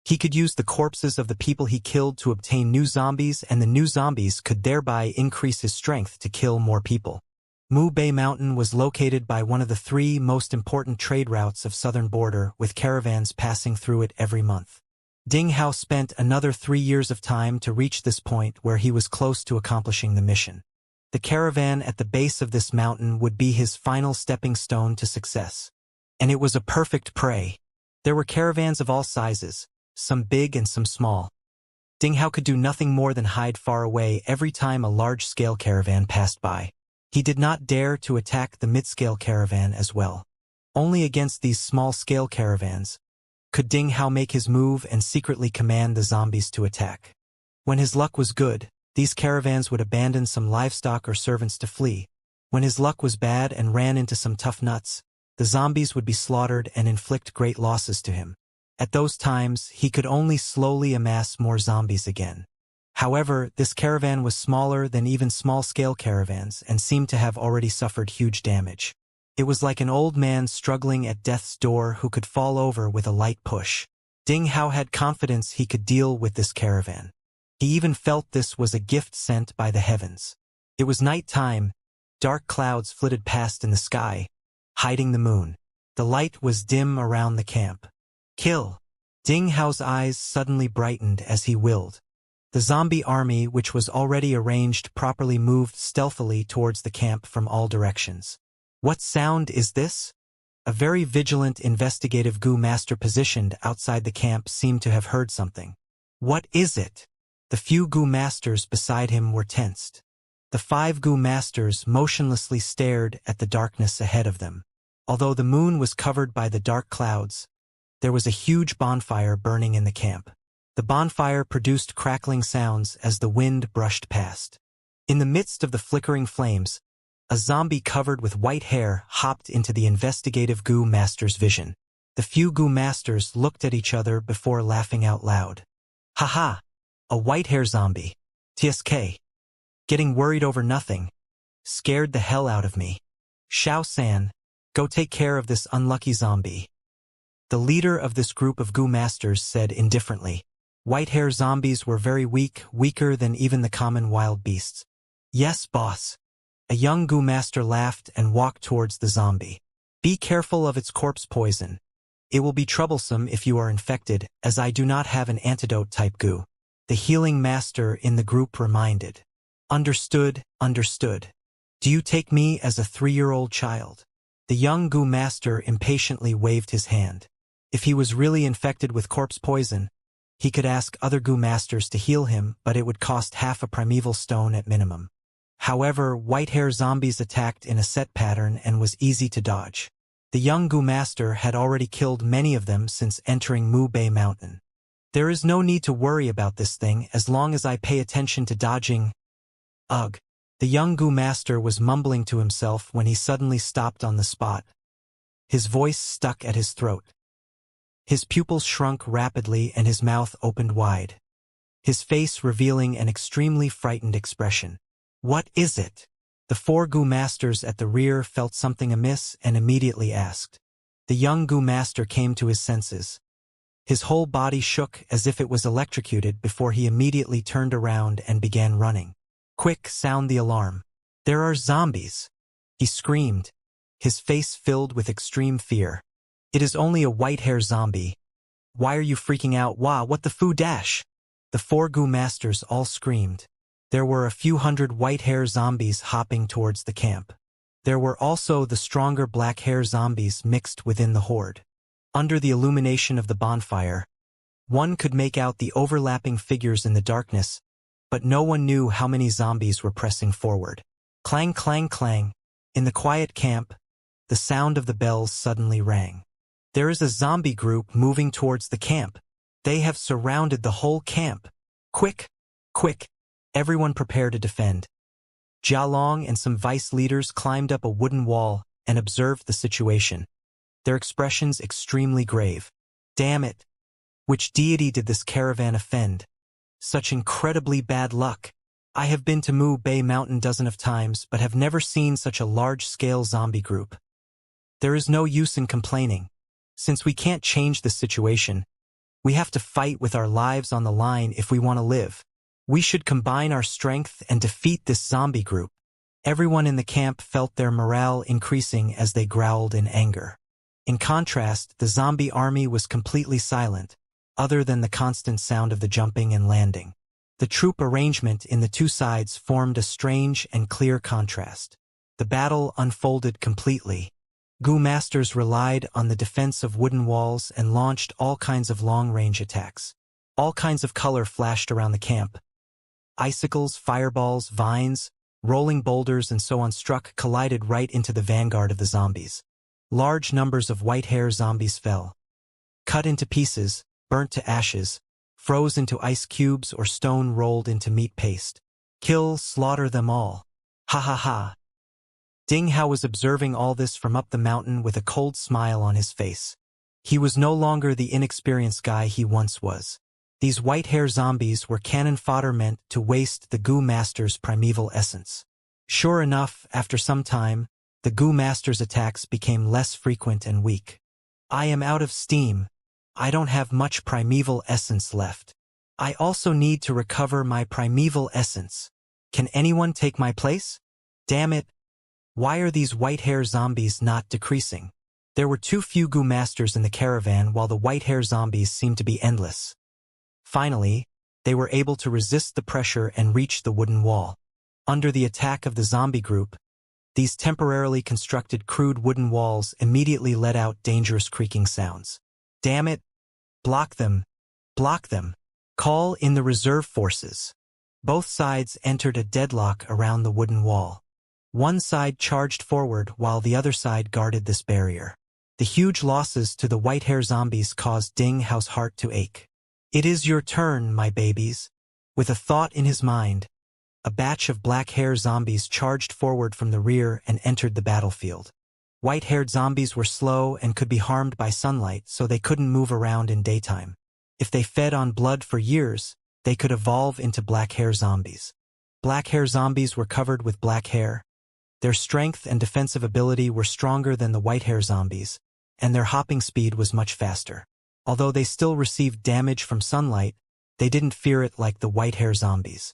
He could use the corpses of the people he killed to obtain new zombies, and the new zombies could thereby increase his strength to kill more people. Mu Bei Mountain was located by one of the 3 most important trade routes of southern border, with caravans passing through it every month. Ding Hao spent another 3 years of time to reach this point where he was close to accomplishing the mission. The caravan at the base of this mountain would be his final stepping stone to success. And it was a perfect prey. There were caravans of all sizes, some big and some small. Ding Hao could do nothing more than hide far away every time a large-scale caravan passed by. He did not dare to attack the mid-scale caravan as well. Only against these small-scale caravans could Ding Hao make his move and secretly command the zombies to attack. When his luck was good, these caravans would abandon some livestock or servants to flee. When his luck was bad and ran into some tough nuts, the zombies would be slaughtered and inflict great losses to him. At those times, he could only slowly amass more zombies again. However, this caravan was smaller than even small-scale caravans and seemed to have already suffered huge damage. It was like an old man struggling at death's door who could fall over with a light push. Ding Hao had confidence he could deal with this caravan. He even felt this was a gift sent by the heavens. It was night time. Dark clouds flitted past in the sky, hiding the moon. The light was dim around the camp. Kill! Ding Hao's eyes suddenly brightened as he willed. The zombie army, which was already arranged properly, moved stealthily towards the camp from all directions. What sound is this? A very vigilant, investigative Gu master positioned outside the camp seemed to have heard something. What is it? The few Gu masters beside him were tensed. The 5 Gu masters motionlessly stared at the darkness ahead of them. Although the moon was covered by the dark clouds, there was a huge bonfire burning in the camp. The bonfire produced crackling sounds as the wind brushed past. In the midst of the flickering flames, a zombie covered with white hair hopped into the investigative Gu master's vision. The few Gu masters looked at each other before laughing out loud. Haha! A white-hair zombie. TSK. Getting worried over nothing. Scared the hell out of me. Xiao-san, go take care of this unlucky zombie. The leader of this group of Gu masters said indifferently. White-hair zombies were very weak, weaker than even the common wild beasts. Yes, boss. A young Gu master laughed and walked towards the zombie. Be careful of its corpse poison. It will be troublesome if you are infected, as I do not have an antidote type Gu. The healing master in the group reminded. Understood, understood. Do you take me as a 3-year-old child? The young Gu master impatiently waved his hand. If he was really infected with corpse poison, he could ask other Gu masters to heal him, but it would cost half a primeval stone at minimum. However, white-hair zombies attacked in a set pattern and was easy to dodge. The young Gu master had already killed many of them since entering Mu Bay Mountain. There is no need to worry about this thing as long as I pay attention to dodging. Ugh. The young Gu master was mumbling to himself when he suddenly stopped on the spot. His voice stuck at his throat. His pupils shrunk rapidly and his mouth opened wide, his face revealing an extremely frightened expression. What is it? The 4 Gu masters at the rear felt something amiss and immediately asked. The young Gu master came to his senses. His whole body shook as if it was electrocuted before he immediately turned around and began running. Quick, sound the alarm. There are zombies! He screamed, his face filled with extreme fear. It is only a white-hair zombie. Why are you freaking out? Wah, what the foo dash? The 4 Gu masters all screamed. There were a few hundred white-hair zombies hopping towards the camp. There were also the stronger black-hair zombies mixed within the horde. Under the illumination of the bonfire, one could make out the overlapping figures in the darkness, but no one knew how many zombies were pressing forward. Clang, clang, clang. In the quiet camp, the sound of the bells suddenly rang. There is a zombie group moving towards the camp. They have surrounded the whole camp. Quick, quick. Everyone prepare to defend. Jialong and some vice leaders climbed up a wooden wall and observed the situation, their expressions extremely grave. Damn it! Which deity did this caravan offend? Such incredibly bad luck. I have been to Mu Bay Mountain dozens of times but have never seen such a large-scale zombie group. There is no use in complaining. Since we can't change the situation, we have to fight with our lives on the line if we want to live. We should combine our strength and defeat this zombie group. Everyone in the camp felt their morale increasing as they growled in anger. In contrast, the zombie army was completely silent, other than the constant sound of the jumping and landing. The troop arrangement in the two sides formed a strange and clear contrast. The battle unfolded completely. Gu masters relied on the defense of wooden walls and launched all kinds of long-range attacks. All kinds of color flashed around the camp. Icicles, fireballs, vines, rolling boulders and so on collided right into the vanguard of the zombies. Large numbers of white-hair zombies fell, cut into pieces, burnt to ashes, froze into ice cubes or stone rolled into meat paste. Kill, slaughter them all. Ha ha ha. Ding Hao was observing all this from up the mountain with a cold smile on his face. He was no longer the inexperienced guy he once was. These white-hair zombies were cannon fodder meant to waste the Gu Master's primeval essence. Sure enough, after some time, the Gu Master's attacks became less frequent and weak. I am out of steam. I don't have much primeval essence left. I also need to recover my primeval essence. Can anyone take my place? Damn it. Why are these white-hair zombies not decreasing? There were too few goo masters in the caravan while the white-hair zombies seemed to be endless. Finally, they were able to resist the pressure and reach the wooden wall. Under the attack of the zombie group, these temporarily constructed crude wooden walls immediately let out dangerous creaking sounds. Damn it! Block them! Block them! Call in the reserve forces. Both sides entered a deadlock around the wooden wall. One side charged forward while the other side guarded this barrier. The huge losses to the white-hair zombies caused Ding Hao's heart to ache. It is your turn, my babies. With a thought in his mind, a batch of black-hair zombies charged forward from the rear and entered the battlefield. White-haired zombies were slow and could be harmed by sunlight, so they couldn't move around in daytime. If they fed on blood for years, they could evolve into black-hair zombies. Black-hair zombies were covered with black hair. Their strength and defensive ability were stronger than the white-hair zombies, and their hopping speed was much faster. Although they still received damage from sunlight, they didn't fear it like the white-hair zombies.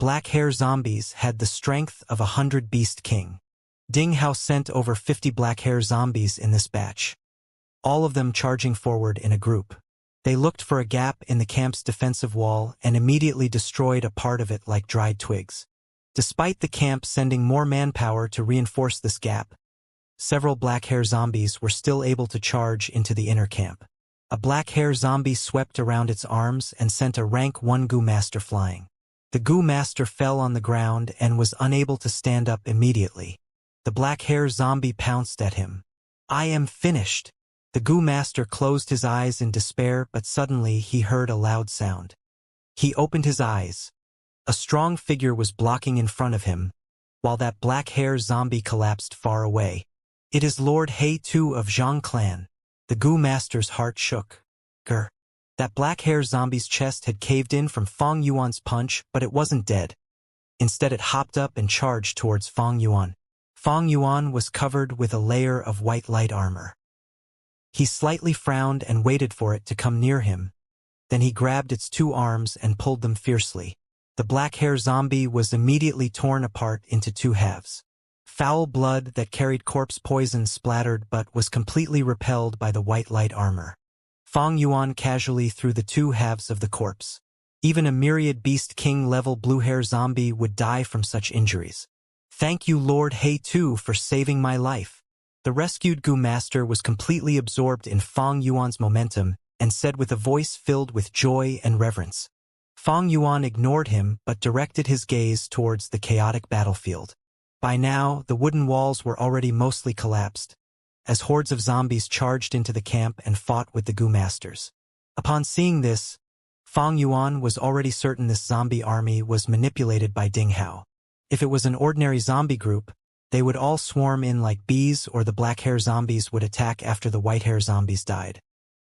Black-hair zombies had the strength of 100 Beast King. Ding Hao sent over 50 black-hair zombies in this batch, all of them charging forward in a group. They looked for a gap in the camp's defensive wall and immediately destroyed a part of it like dried twigs. Despite the camp sending more manpower to reinforce this gap, several black-hair zombies were still able to charge into the inner camp. A black-hair zombie swept around its arms and sent a rank 1 goo master flying. The goo master fell on the ground and was unable to stand up immediately. The black-hair zombie pounced at him. I am finished. The goo master closed his eyes in despair, but suddenly he heard a loud sound. He opened his eyes. A strong figure was blocking in front of him, while that black-hair zombie collapsed far away. It is Lord He Tu of Zhang Clan. The goo master's heart shook. Grr. That black-hair zombie's chest had caved in from Fong Yuan's punch, but it wasn't dead. Instead it hopped up and charged towards Fong Yuan. Fong Yuan was covered with a layer of white light armor. He slightly frowned and waited for it to come near him. Then he grabbed its 2 arms and pulled them fiercely. The black-hair zombie was immediately torn apart into 2 halves. Foul blood that carried corpse poison splattered but was completely repelled by the white light armor. Fong Yuan casually threw the 2 halves of the corpse. Even a myriad Beast King level blue-hair zombie would die from such injuries. Thank you, Lord He Tu, for saving my life. The rescued goo master was completely absorbed in Fong Yuan's momentum and said with a voice filled with joy and reverence. Fong Yuan ignored him but directed his gaze towards the chaotic battlefield. By now, the wooden walls were already mostly collapsed, as hordes of zombies charged into the camp and fought with the goo masters. Upon seeing this, Fong Yuan was already certain this zombie army was manipulated by Ding Hao. If it was an ordinary zombie group, they would all swarm in like bees, or the black-hair zombies would attack after the white-hair zombies died.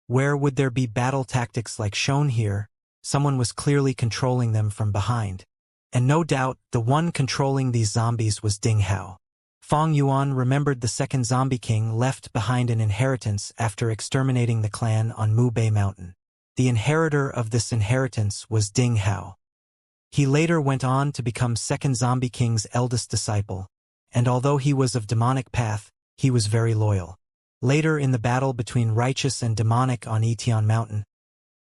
Where would there be battle tactics like shown here? Someone was clearly controlling them from behind. And no doubt, the one controlling these zombies was Ding Hao. Fong Yuan remembered the second zombie king left behind an inheritance after exterminating the clan on Mu Bei Mountain. The inheritor of this inheritance was Ding Hao. He later went on to become second zombie king's eldest disciple, and although he was of demonic path, he was very loyal. Later in the battle between righteous and demonic on Etian Mountain,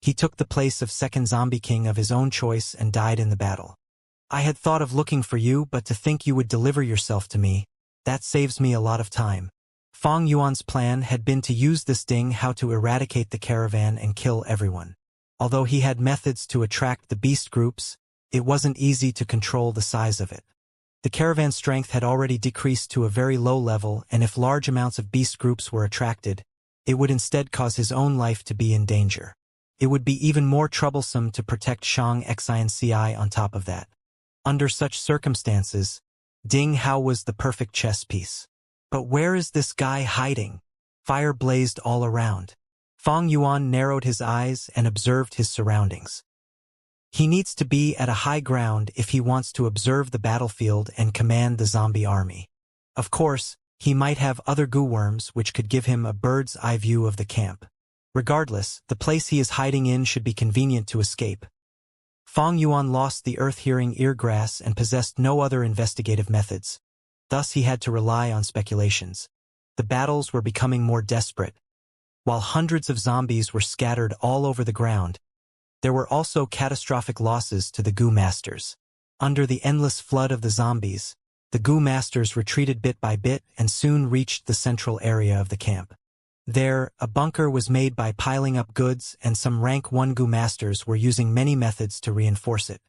he took the place of second zombie king of his own choice and died in the battle. I had thought of looking for you, but to think you would deliver yourself to me, that saves me a lot of time. Fong Yuan's plan had been to use this Ding Hao to eradicate the caravan and kill everyone. Although he had methods to attract the beast groups, it wasn't easy to control the size of it. The caravan's strength had already decreased to a very low level, and if large amounts of beast groups were attracted, it would instead cause his own life to be in danger. It would be even more troublesome to protect Shang Xinci on top of that. Under such circumstances, Ding Hao was the perfect chess piece. But where is this guy hiding? Fire blazed all around. Fong Yuan narrowed his eyes and observed his surroundings. He needs to be at a high ground if he wants to observe the battlefield and command the zombie army. Of course, he might have other goo worms which could give him a bird's eye view of the camp. Regardless, the place he is hiding in should be convenient to escape. Fong Yuan lost the earth-hearing eargrass and possessed no other investigative methods. Thus he had to rely on speculations. The battles were becoming more desperate. While hundreds of zombies were scattered all over the ground, there were also catastrophic losses to the Goo Masters. Under the endless flood of the zombies, the Goo Masters retreated bit by bit and soon reached the central area of the camp. There, a bunker was made by piling up goods, and some rank 1 Goo Masters were using many methods to reinforce it.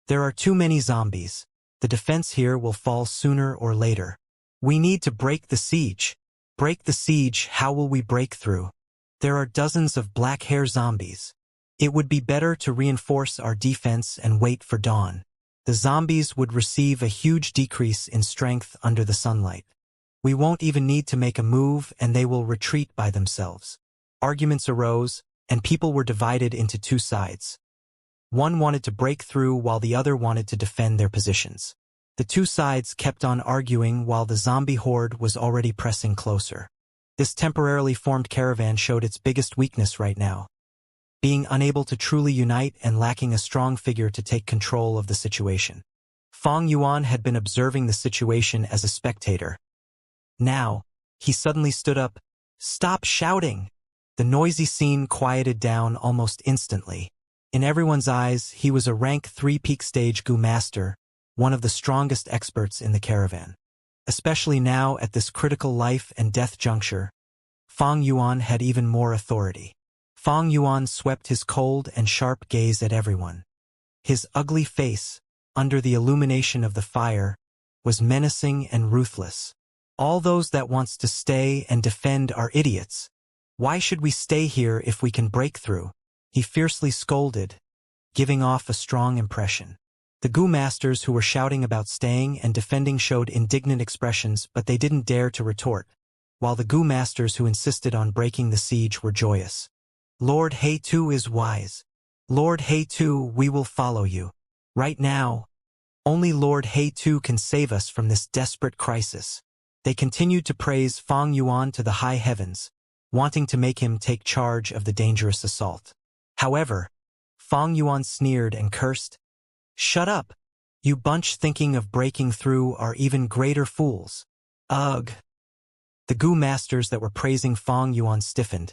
There are too many zombies. The defense here will fall sooner or later. We need to break the siege. Break the siege, how will we break through? There are dozens of black hair zombies. It would be better to reinforce our defense and wait for dawn. The zombies would receive a huge decrease in strength under the sunlight. We won't even need to make a move and they will retreat by themselves. Arguments arose, and people were divided into two sides. One wanted to break through while the other wanted to defend their positions. The two sides kept on arguing while the zombie horde was already pressing closer. This temporarily formed caravan showed its biggest weakness right now, being unable to truly unite and lacking a strong figure to take control of the situation. Fong Yuan had been observing the situation as a spectator. Now, he suddenly stood up. "Stop shouting!" The noisy scene quieted down almost instantly. In everyone's eyes, he was a rank 3 peak stage Goo Master, one of the strongest experts in the caravan. Especially now at this critical life and death juncture, Fong Yuan had even more authority. Fong Yuan swept his cold and sharp gaze at everyone. His ugly face, under the illumination of the fire, was menacing and ruthless. "All those that wants to stay and defend are idiots. Why should we stay here if we can break through?" He fiercely scolded, giving off a strong impression. The Goo Masters who were shouting about staying and defending showed indignant expressions, but they didn't dare to retort, while the Goo Masters who insisted on breaking the siege were joyous. "Lord Hei-Tu is wise. Lord Hei-Tu, we will follow you. Right now, only Lord Hei-Tu can save us from this desperate crisis." They continued to praise Fong Yuan to the high heavens, wanting to make him take charge of the dangerous assault. However, Fong Yuan sneered and cursed. "Shut up! You bunch thinking of breaking through are even greater fools." Ugh! The Goo Masters that were praising Fong Yuan stiffened,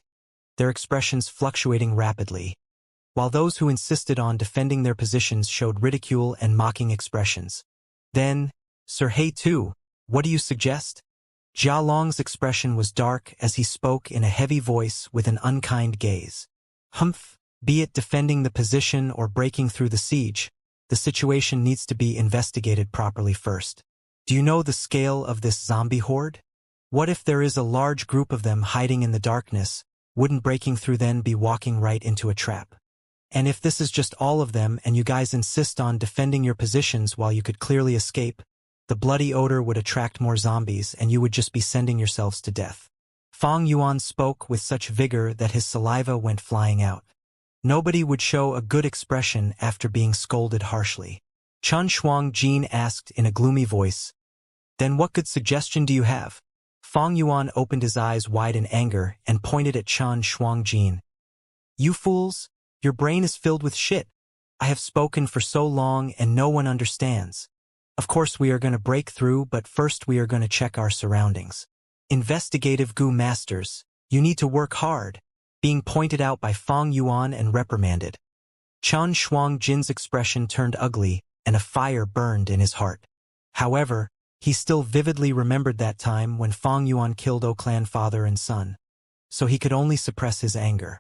their expressions fluctuating rapidly, while those who insisted on defending their positions showed ridicule and mocking expressions. Then, "Sir Hei-Tu, what do you suggest?" Jia Long's expression was dark as he spoke in a heavy voice with an unkind gaze. "Humph, be it defending the position or breaking through the siege, the situation needs to be investigated properly first. Do you know the scale of this zombie horde? What if there is a large group of them hiding in the darkness? Wouldn't breaking through then be walking right into a trap? And if this is just all of them and you guys insist on defending your positions while you could clearly escape, the bloody odor would attract more zombies and you would just be sending yourselves to death." Fong Yuan spoke with such vigor that his saliva went flying out. Nobody would show a good expression after being scolded harshly. Chun Shuang Jin asked in a gloomy voice, "Then what good suggestion do you have?" Fong Yuan opened his eyes wide in anger and pointed at Chun Shuang Jin. "You fools, your brain is filled with shit. I have spoken for so long and no one understands. Of course we are going to break through, but first we are going to check our surroundings. Investigative Goo Masters, you need to work hard," being pointed out by Fong Yuan and reprimanded. Chun Shuang Jin's expression turned ugly and a fire burned in his heart. However, he still vividly remembered that time when Fong Yuan killed O-Clan father and son, so he could only suppress his anger.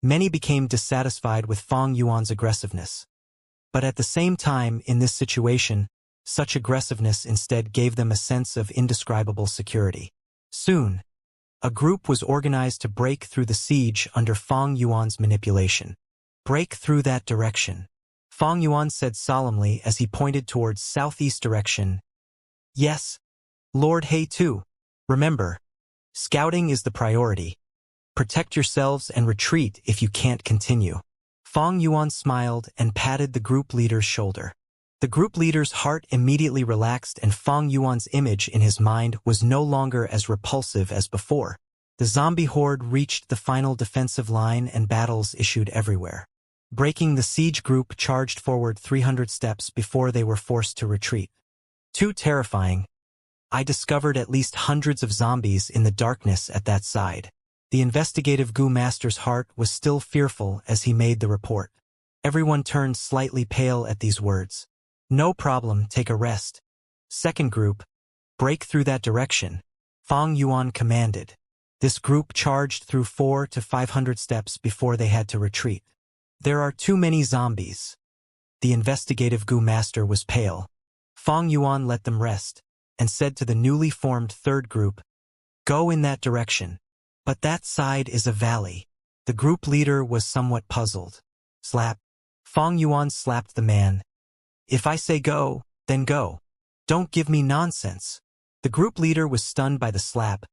Many became dissatisfied with Fong Yuan's aggressiveness. But at the same time, in this situation, such aggressiveness instead gave them a sense of indescribable security. Soon, a group was organized to break through the siege under Fong Yuan's manipulation. "Break through that direction," Fong Yuan said solemnly as he pointed towards southeast direction. "Yes, Lord Hei-Tu. Remember, scouting is the priority. Protect yourselves and retreat if you can't continue." Fong Yuan smiled and patted the group leader's shoulder. The group leader's heart immediately relaxed and Fong Yuan's image in his mind was no longer as repulsive as before. The zombie horde reached the final defensive line and battles issued everywhere. Breaking the siege group charged forward 300 steps before they were forced to retreat. Too terrifying. I discovered at least hundreds of zombies in the darkness at that side. The investigative goo master's heart was still fearful as he made the report. Everyone turned slightly pale at these words. No problem, take a rest. Second group, break through that direction, Fang Yuan commanded. This group charged through 400 to 500 steps before they had to retreat. There are too many zombies. The investigative goo master was pale. Fang Yuan let them rest, and said to the newly formed third group, go in that direction. But that side is a valley. The group leader was somewhat puzzled. Slap. Fang Yuan slapped the man. If I say go, then go. Don't give me nonsense. The group leader was stunned by the slap,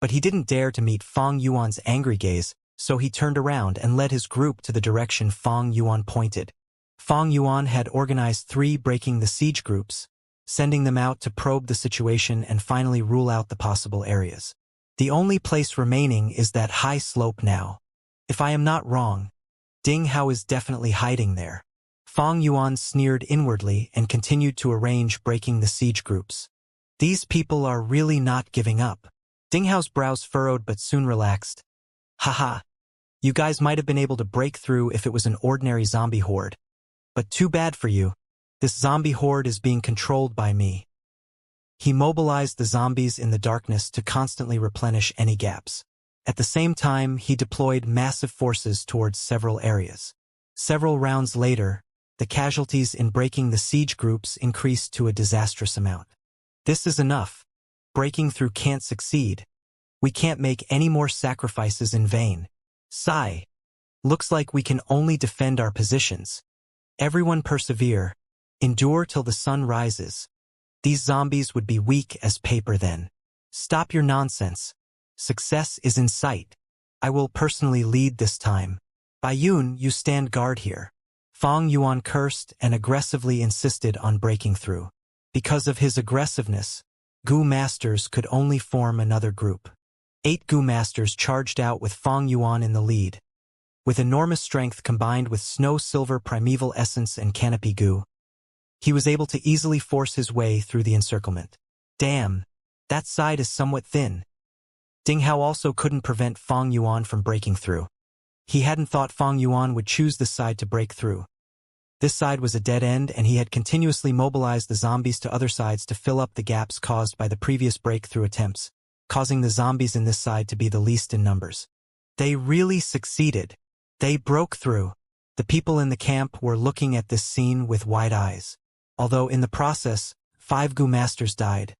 but he didn't dare to meet Fang Yuan's angry gaze, so he turned around and led his group to the direction Fang Yuan pointed. Fang Yuan had organized 3 breaking the siege groups, sending them out to probe the situation and finally rule out the possible areas. The only place remaining is that high slope now. If I am not wrong, Ding Hao is definitely hiding there. Fang Yuan sneered inwardly and continued to arrange breaking the siege groups. These people are really not giving up. Ding Hao's brows furrowed but soon relaxed. Haha. You guys might have been able to break through if it was an ordinary zombie horde. But too bad for you. This zombie horde is being controlled by me. He mobilized the zombies in the darkness to constantly replenish any gaps. At the same time, he deployed massive forces towards several areas. Several rounds later, the casualties in breaking the siege groups increased to a disastrous amount. This is enough. Breaking through can't succeed. We can't make any more sacrifices in vain. Sigh. Looks like we can only defend our positions. Everyone persevere. Endure till the sun rises. These zombies would be weak as paper then. Stop your nonsense. Success is in sight. I will personally lead this time. Baiyun, you stand guard here. Fang Yuan cursed and aggressively insisted on breaking through. Because of his aggressiveness, Goo Masters could only form another group. 8 Goo Masters charged out with Fang Yuan in the lead. With enormous strength combined with snow-silver primeval essence and canopy goo, he was able to easily force his way through the encirclement. Damn, that side is somewhat thin. Ding Hao also couldn't prevent Fang Yuan from breaking through. He hadn't thought Fang Yuan would choose this side to break through. This side was a dead end, and he had continuously mobilized the zombies to other sides to fill up the gaps caused by the previous breakthrough attempts, causing the zombies in this side to be the least in numbers. They really succeeded. They broke through. The people in the camp were looking at this scene with wide eyes. Although in the process, 5 Goo Masters died,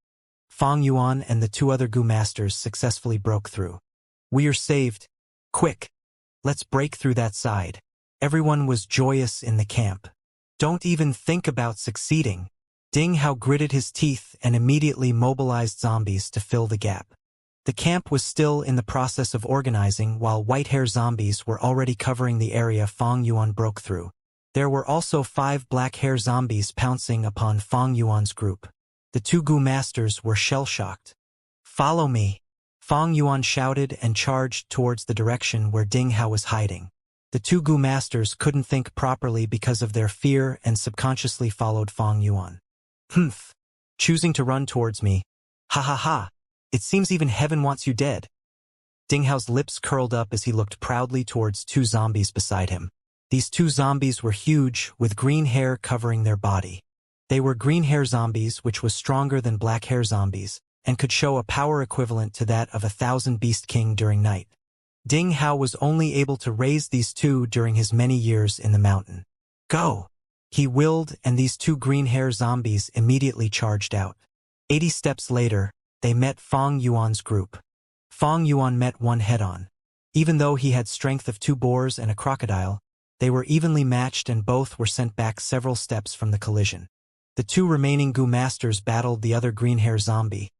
Fang Yuan and the 2 other Goo Masters successfully broke through. We are saved. Quick! Let's break through that side. Everyone was joyous in the camp. Don't even think about succeeding. Ding Hao gritted his teeth and immediately mobilized zombies to fill the gap. The camp was still in the process of organizing while white-hair zombies were already covering the area Fang Yuan broke through. There were also 5 black-hair zombies pouncing upon Fang Yuan's group. The 2 Goo Masters were shell-shocked. Follow me! Fang Yuan shouted and charged towards the direction where Ding Hao was hiding. The 2 Goo Masters couldn't think properly because of their fear and subconsciously followed Fang Yuan. Humph! Choosing to run towards me. Ha ha ha! It seems even heaven wants you dead. Ding Hao's lips curled up as he looked proudly towards 2 zombies beside him. These 2 zombies were huge, with green hair covering their body. They were green hair zombies, which was stronger than black hair zombies, and could show a power equivalent to that of 1,000 Beast King during night. Ding Hao was only able to raise these 2 during his many years in the mountain. Go! He willed, and these 2 green hair zombies immediately charged out. 80 steps later, they met Fang Yuan's group. Fang Yuan met one head-on. Even though he had strength of 2 boars and a crocodile, they were evenly matched and both were sent back several steps from the collision. The 2 remaining Goo Masters battled the other green hair zombie,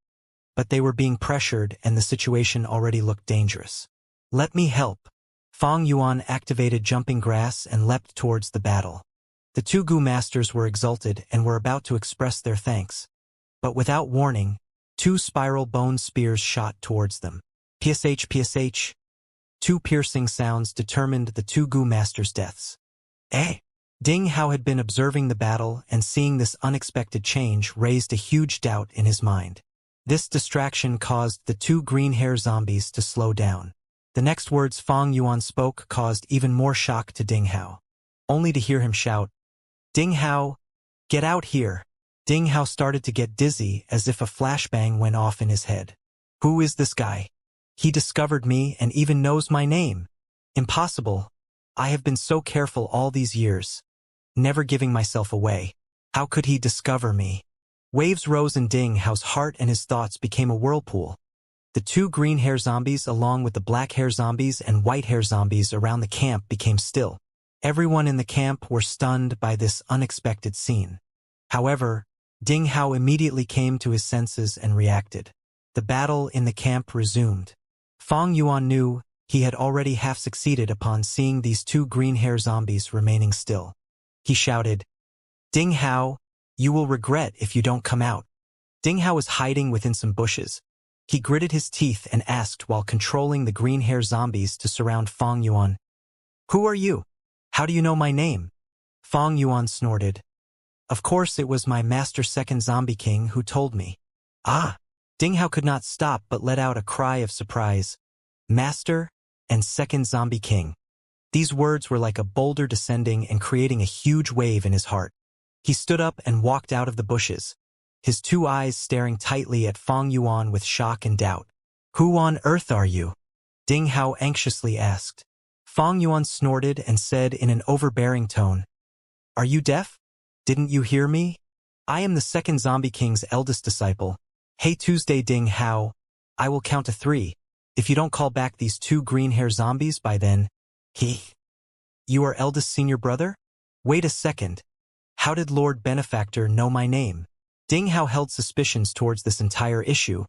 but they were being pressured and the situation already looked dangerous. Let me help. Fang Yuan activated jumping grass and leapt towards the battle. The 2 Goo Masters were exulted and were about to express their thanks. But without warning, 2 spiral bone spears shot towards them. PSH. 2 piercing sounds determined the 2 Goo Masters' deaths. Eh? Ding Hao had been observing the battle, and seeing this unexpected change raised a huge doubt in his mind. This distraction caused the two green-hair zombies to slow down. The next words Fang Yuan spoke caused even more shock to Ding Hao. Only to hear him shout, "Ding Hao, get out here!" Ding Hao started to get dizzy as if a flashbang went off in his head. Who is this guy? He discovered me and even knows my name. Impossible. I have been so careful all these years, never giving myself away. How could he discover me? Waves rose in Ding Hao's heart and his thoughts became a whirlpool. The two green-hair zombies along with the black-hair zombies and white-hair zombies around the camp became still. Everyone in the camp were stunned by this unexpected scene. However, Ding Hao immediately came to his senses and reacted. The battle in the camp resumed. Fang Yuan knew he had already half succeeded upon seeing these two green-hair zombies remaining still. He shouted, "Ding Hao, you will regret if you don't come out." Ding Hao was hiding within some bushes. He gritted his teeth and asked while controlling the green-hair zombies to surround Fang Yuan, "Who are you? How do you know my name?" Fang Yuan snorted. "Of course it was my master second zombie king who told me." "Ah!" Ding Hao could not stop but let out a cry of surprise. Master and second zombie king. These words were like a boulder descending and creating a huge wave in his heart. He stood up and walked out of the bushes, his two eyes staring tightly at Fang Yuan with shock and doubt. "Who on earth are you?" Ding Hao anxiously asked. Fang Yuan snorted and said in an overbearing tone, "Are you deaf? Didn't you hear me? I am the second zombie king's eldest disciple. Hey Tuesday Ding Hao, I will count to 3. If you don't call back these two green-hair zombies by then, You are eldest senior brother? Wait a second. How did Lord Benefactor know my name?" Ding Hao held suspicions towards this entire issue,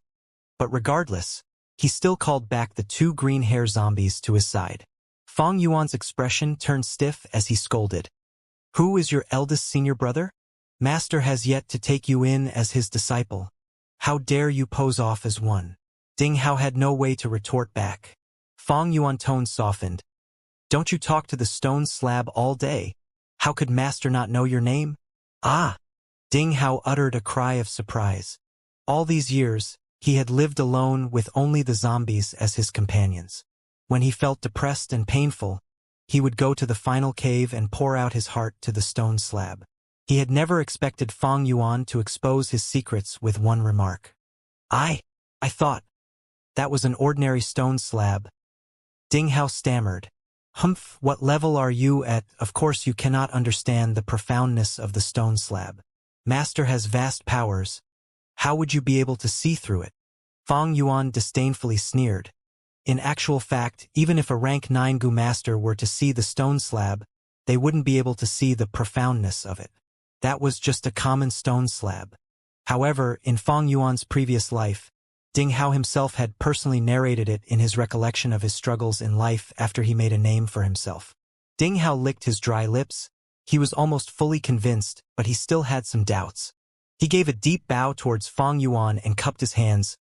but regardless, he still called back the two green-hair zombies to his side. Fang Yuan's expression turned stiff as he scolded. "Who is your eldest senior brother? Master has yet to take you in as his disciple. How dare you pose off as one?" Ding Hao had no way to retort back. Fang Yuan's tone softened. "Don't you talk to the stone slab all day? How could Master not know your name?" "Ah!" Ding Hao uttered a cry of surprise. All these years, he had lived alone with only the zombies as his companions. When he felt depressed and painful, he would go to the final cave and pour out his heart to the stone slab. He had never expected Fang Yuan to expose his secrets with one remark. I thought that was an ordinary stone slab." Ding Hao stammered. "Humph, what level are you at? Of course you cannot understand the profoundness of the stone slab. Master has vast powers. How would you be able to see through it?" Fang Yuan disdainfully sneered. In actual fact, even if a rank 9 Gu master were to see the stone slab, they wouldn't be able to see the profoundness of it. That was just a common stone slab. However, in Fang Yuan's previous life, Ding Hao himself had personally narrated it in his recollection of his struggles in life after he made a name for himself. Ding Hao licked his dry lips. He was almost fully convinced, but he still had some doubts. He gave a deep bow towards Fang Yuan and cupped his hands.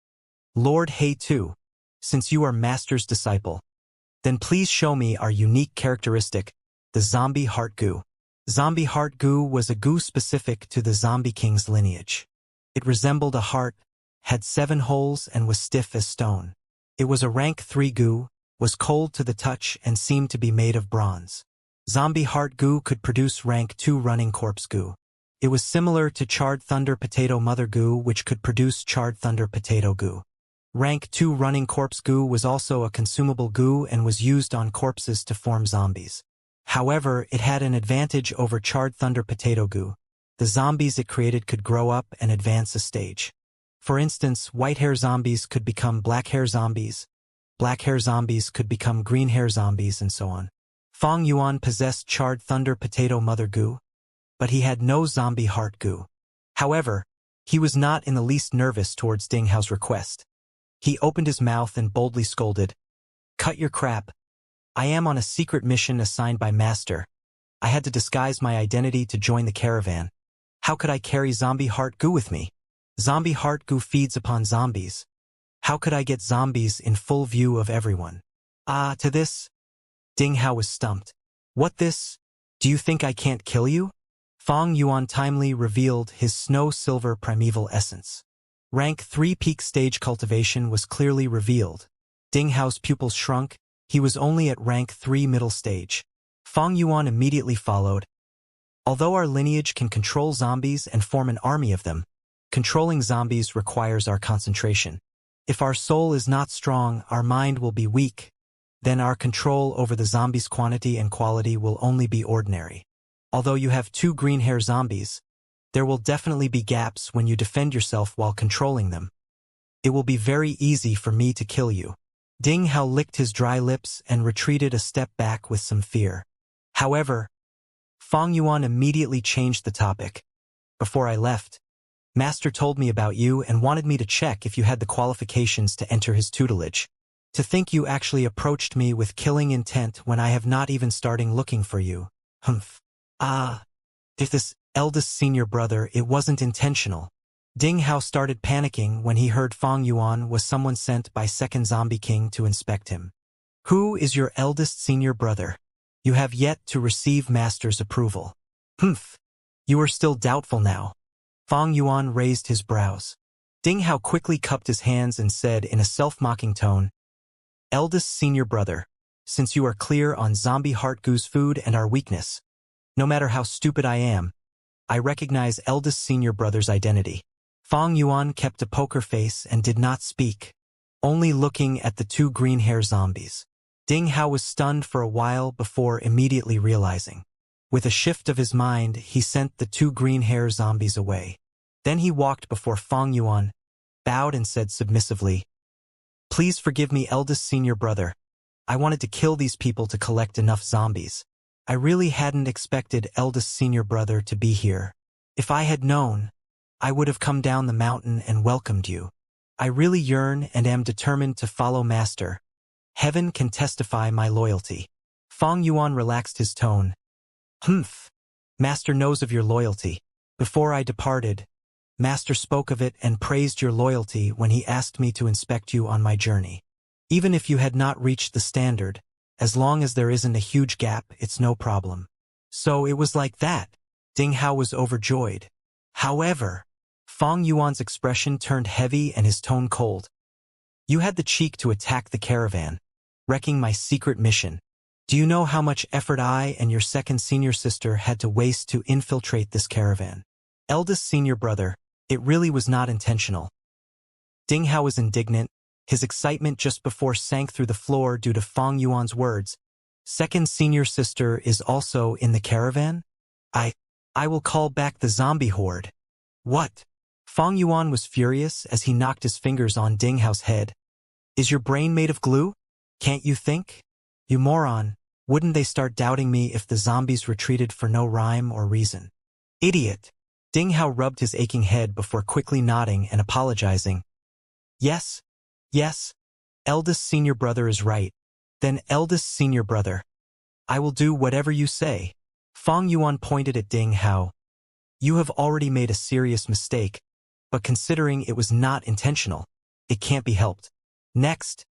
"Lord He Tu, since you are Master's disciple, then please show me our unique characteristic, the Zombie Heart Gu." Zombie Heart Gu was a Gu specific to the Zombie King's lineage. It resembled a heart, had 7 holes and was stiff as stone. It was a rank 3 Gu, was cold to the touch and seemed to be made of bronze. Zombie Heart Gu could produce rank 2 Running Corpse Gu. It was similar to Charred Thunder Potato Mother Gu, which could produce Charred Thunder Potato Gu. Rank 2 Running Corpse Gu was also a consumable Gu and was used on corpses to form zombies. However, it had an advantage over Charred Thunder Potato Gu. The zombies it created could grow up and advance a stage. For instance, white-hair zombies could become black-hair zombies could become green-hair zombies, and so on. Fang Yuan possessed Charred Thunder Potato Mother Gu, but he had no Zombie Heart Gu. However, he was not in the least nervous towards Ding Hao's request. He opened his mouth and boldly scolded, "Cut your crap. I am on a secret mission assigned by Master. I had to disguise my identity to join the caravan. How could I carry Zombie Heart Gu with me? Zombie Heart Gu feeds upon zombies. How could I get zombies in full view of everyone?" To this, Ding Hao was stumped. "What this? Do you think I can't kill you? Fong Yuan timely revealed his snow-silver primeval essence. Rank 3 peak stage cultivation was clearly revealed. Ding Hao's pupils shrunk. He was only at rank 3 middle stage. Fong Yuan immediately followed. Although our lineage can control zombies and form an army of them, controlling zombies requires our concentration. If our soul is not strong, our mind will be weak. Then our control over the zombies' quantity and quality will only be ordinary. Although you have 2 green hair zombies, there will definitely be gaps when you defend yourself while controlling them. It will be very easy for me to kill you. Ding Hao licked his dry lips and retreated a step back with some fear. However, Fong Yuan immediately changed the topic. Before I left, Master told me about you and wanted me to check if you had the qualifications to enter his tutelage. To think you actually approached me with killing intent when I have not even started looking for you. Humph. If this eldest senior brother, it wasn't intentional. Ding Hao started panicking when he heard Fong Yuan was someone sent by Second Zombie King to inspect him. Who is your eldest senior brother? You have yet to receive Master's approval. Humph. You are still doubtful now. Fong Yuan raised his brows. Ding Hao quickly cupped his hands and said in a self-mocking tone, Eldest senior brother, since you are clear on zombie heart goose food and our weakness, no matter how stupid I am, I recognize eldest senior brother's identity. Fong Yuan kept a poker face and did not speak, only looking at the 2 green hair zombies. Ding Hao was stunned for a while before immediately realizing. With a shift of his mind, he sent the 2 green hair zombies away. Then he walked before Fong Yuan, bowed and said submissively, Please forgive me, eldest senior brother. I wanted to kill these people to collect enough zombies. I really hadn't expected eldest senior brother to be here. If I had known, I would have come down the mountain and welcomed you. I really yearn and am determined to follow Master. Heaven can testify my loyalty. Fong Yuan relaxed his tone. Humph. Master knows of your loyalty. Before I departed, Master spoke of it and praised your loyalty when he asked me to inspect you on my journey. Even if you had not reached the standard, as long as there isn't a huge gap, it's no problem. So it was like that. Ding Hao was overjoyed. However, Fong Yuan's expression turned heavy and his tone cold. You had the cheek to attack the caravan, wrecking my secret mission. Do you know how much effort I and your second senior sister had to waste to infiltrate this caravan? Eldest senior brother, it really was not intentional. Ding Hao was indignant. His excitement just before sank through the floor due to Fong Yuan's words. Second senior sister is also in the caravan? I will call back the zombie horde. What? Fong Yuan was furious as he knocked his fingers on Ding Hao's head. Is your brain made of glue? Can't you think? You moron, wouldn't they start doubting me if the zombies retreated for no rhyme or reason? Idiot. Ding Hao rubbed his aching head before quickly nodding and apologizing. Yes, eldest senior brother is right. Then eldest senior brother, I will do whatever you say. Fong Yuan pointed at Ding Hao. You have already made a serious mistake, but considering it was not intentional, it can't be helped. Next,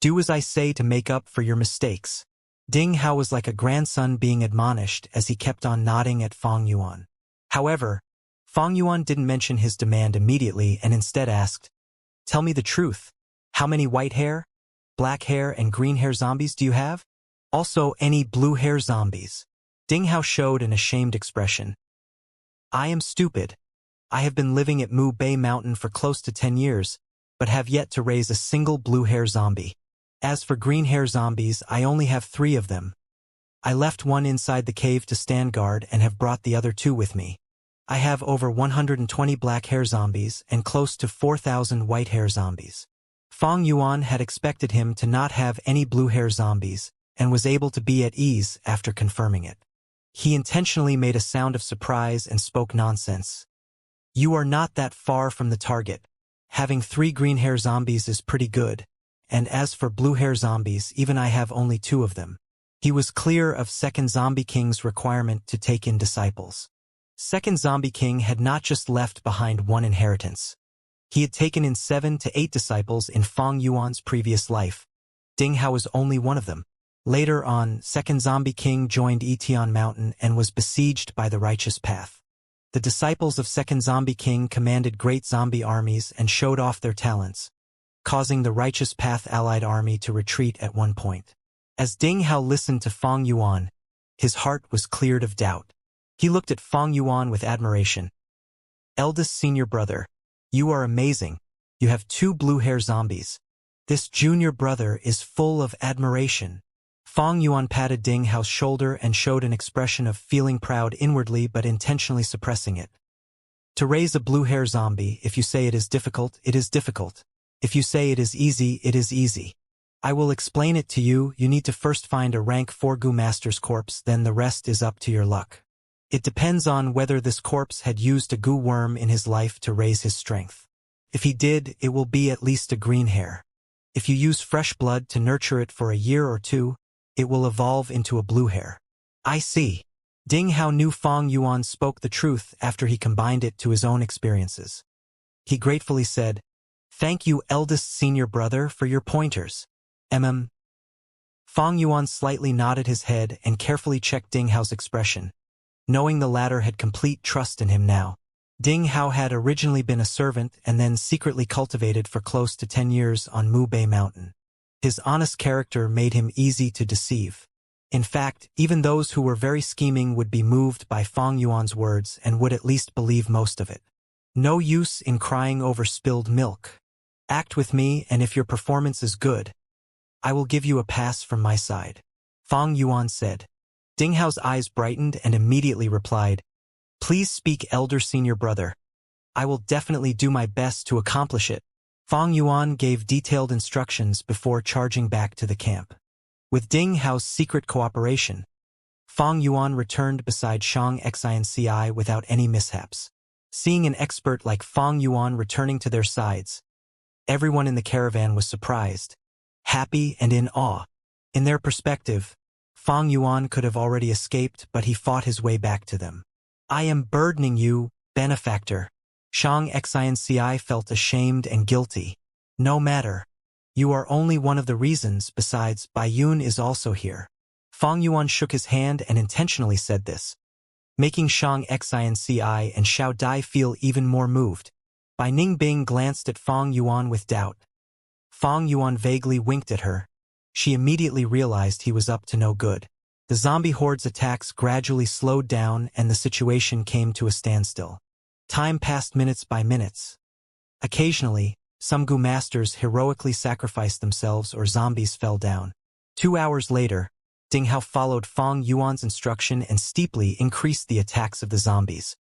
do as I say to make up for your mistakes. Ding Hao was like a grandson being admonished as he kept on nodding at Fong Yuan. However, Fong Yuan didn't mention his demand immediately and instead asked, Tell me the truth. How many white hair, black hair, and green hair zombies do you have? Also, any blue hair zombies? Ding Hao showed an ashamed expression. I am stupid. I have been living at Mu Bay Mountain for close to 10 years, but have yet to raise a single blue hair zombie. As for green hair zombies, I only have 3 of them. I left one inside the cave to stand guard and have brought the other 2 with me. I have over 120 black hair zombies and close to 4,000 white hair zombies. Fong Yuan had expected him to not have any blue hair zombies and was able to be at ease after confirming it. He intentionally made a sound of surprise and spoke nonsense. You are not that far from the target. Having 3 green hair zombies is pretty good, and as for blue hair zombies, even I have only 2 of them. He was clear of Second Zombie King's requirement to take in disciples. Second Zombie King had not just left behind 1 inheritance. He had taken in 7 to 8 disciples in Fong Yuan's previous life. Ding Hao was only one of them. Later on, Second Zombie King joined Etion Mountain and was besieged by the Righteous Path. The disciples of Second Zombie King commanded great zombie armies and showed off their talents, causing the Righteous Path allied army to retreat at one point. As Ding Hao listened to Fang Yuan, his heart was cleared of doubt. He looked at Fang Yuan with admiration. "Eldest senior brother, you are amazing. You have 2 blue-hair zombies. This junior brother is full of admiration." Fang Yuan patted Ding Hao's shoulder and showed an expression of feeling proud inwardly but intentionally suppressing it. "To raise a blue-hair zombie, if you say it is difficult, it is difficult. If you say it is easy, it is easy. I will explain it to you. You need to first find a rank 4 Goo Master's corpse, then the rest is up to your luck. It depends on whether this corpse had used a goo worm in his life to raise his strength. If he did, it will be at least a green hair. If you use fresh blood to nurture it for a year or 2, it will evolve into a blue hair." "I see." Ding Hao knew Fang Yuan spoke the truth after he combined it to his own experiences. He gratefully said, "Thank you, eldest senior brother, for your pointers." Fang Yuan slightly nodded his head and carefully checked Ding Hao's expression, knowing the latter had complete trust in him now. Ding Hao had originally been a servant and then secretly cultivated for close to 10 years on Mu Bei Mountain. His honest character made him easy to deceive. In fact, even those who were very scheming would be moved by Fang Yuan's words and would at least believe most of it. "No use in crying over spilled milk. Act with me, and if your performance is good, I will give you a pass from my side," Fang Yuan said. Ding Hao's eyes brightened and immediately replied, "Please speak, elder senior brother. I will definitely do my best to accomplish it." Fang Yuan gave detailed instructions before charging back to the camp. With Ding Hao's secret cooperation, Fang Yuan returned beside Shang Xinci without any mishaps. Seeing an expert like Fang Yuan returning to their sides, everyone in the caravan was surprised, happy, and in awe. In their perspective, Fang Yuan could have already escaped, but he fought his way back to them. "I am burdening you, benefactor." Shang Xinci felt ashamed and guilty. "No matter. You are only one of the reasons, besides, Bai Yun is also here." Fang Yuan shook his hand and intentionally said this, making Shang Xinci and Xiao Dai feel even more moved. Bai Ningbing glanced at Fang Yuan with doubt. Fang Yuan vaguely winked at her. She immediately realized he was up to no good. The zombie horde's attacks gradually slowed down and the situation came to a standstill. Time passed minutes by minutes. Occasionally, some Goo Masters heroically sacrificed themselves or zombies fell down. 2 hours later, Ding Hao followed Fang Yuan's instruction and steeply increased the attacks of the zombies,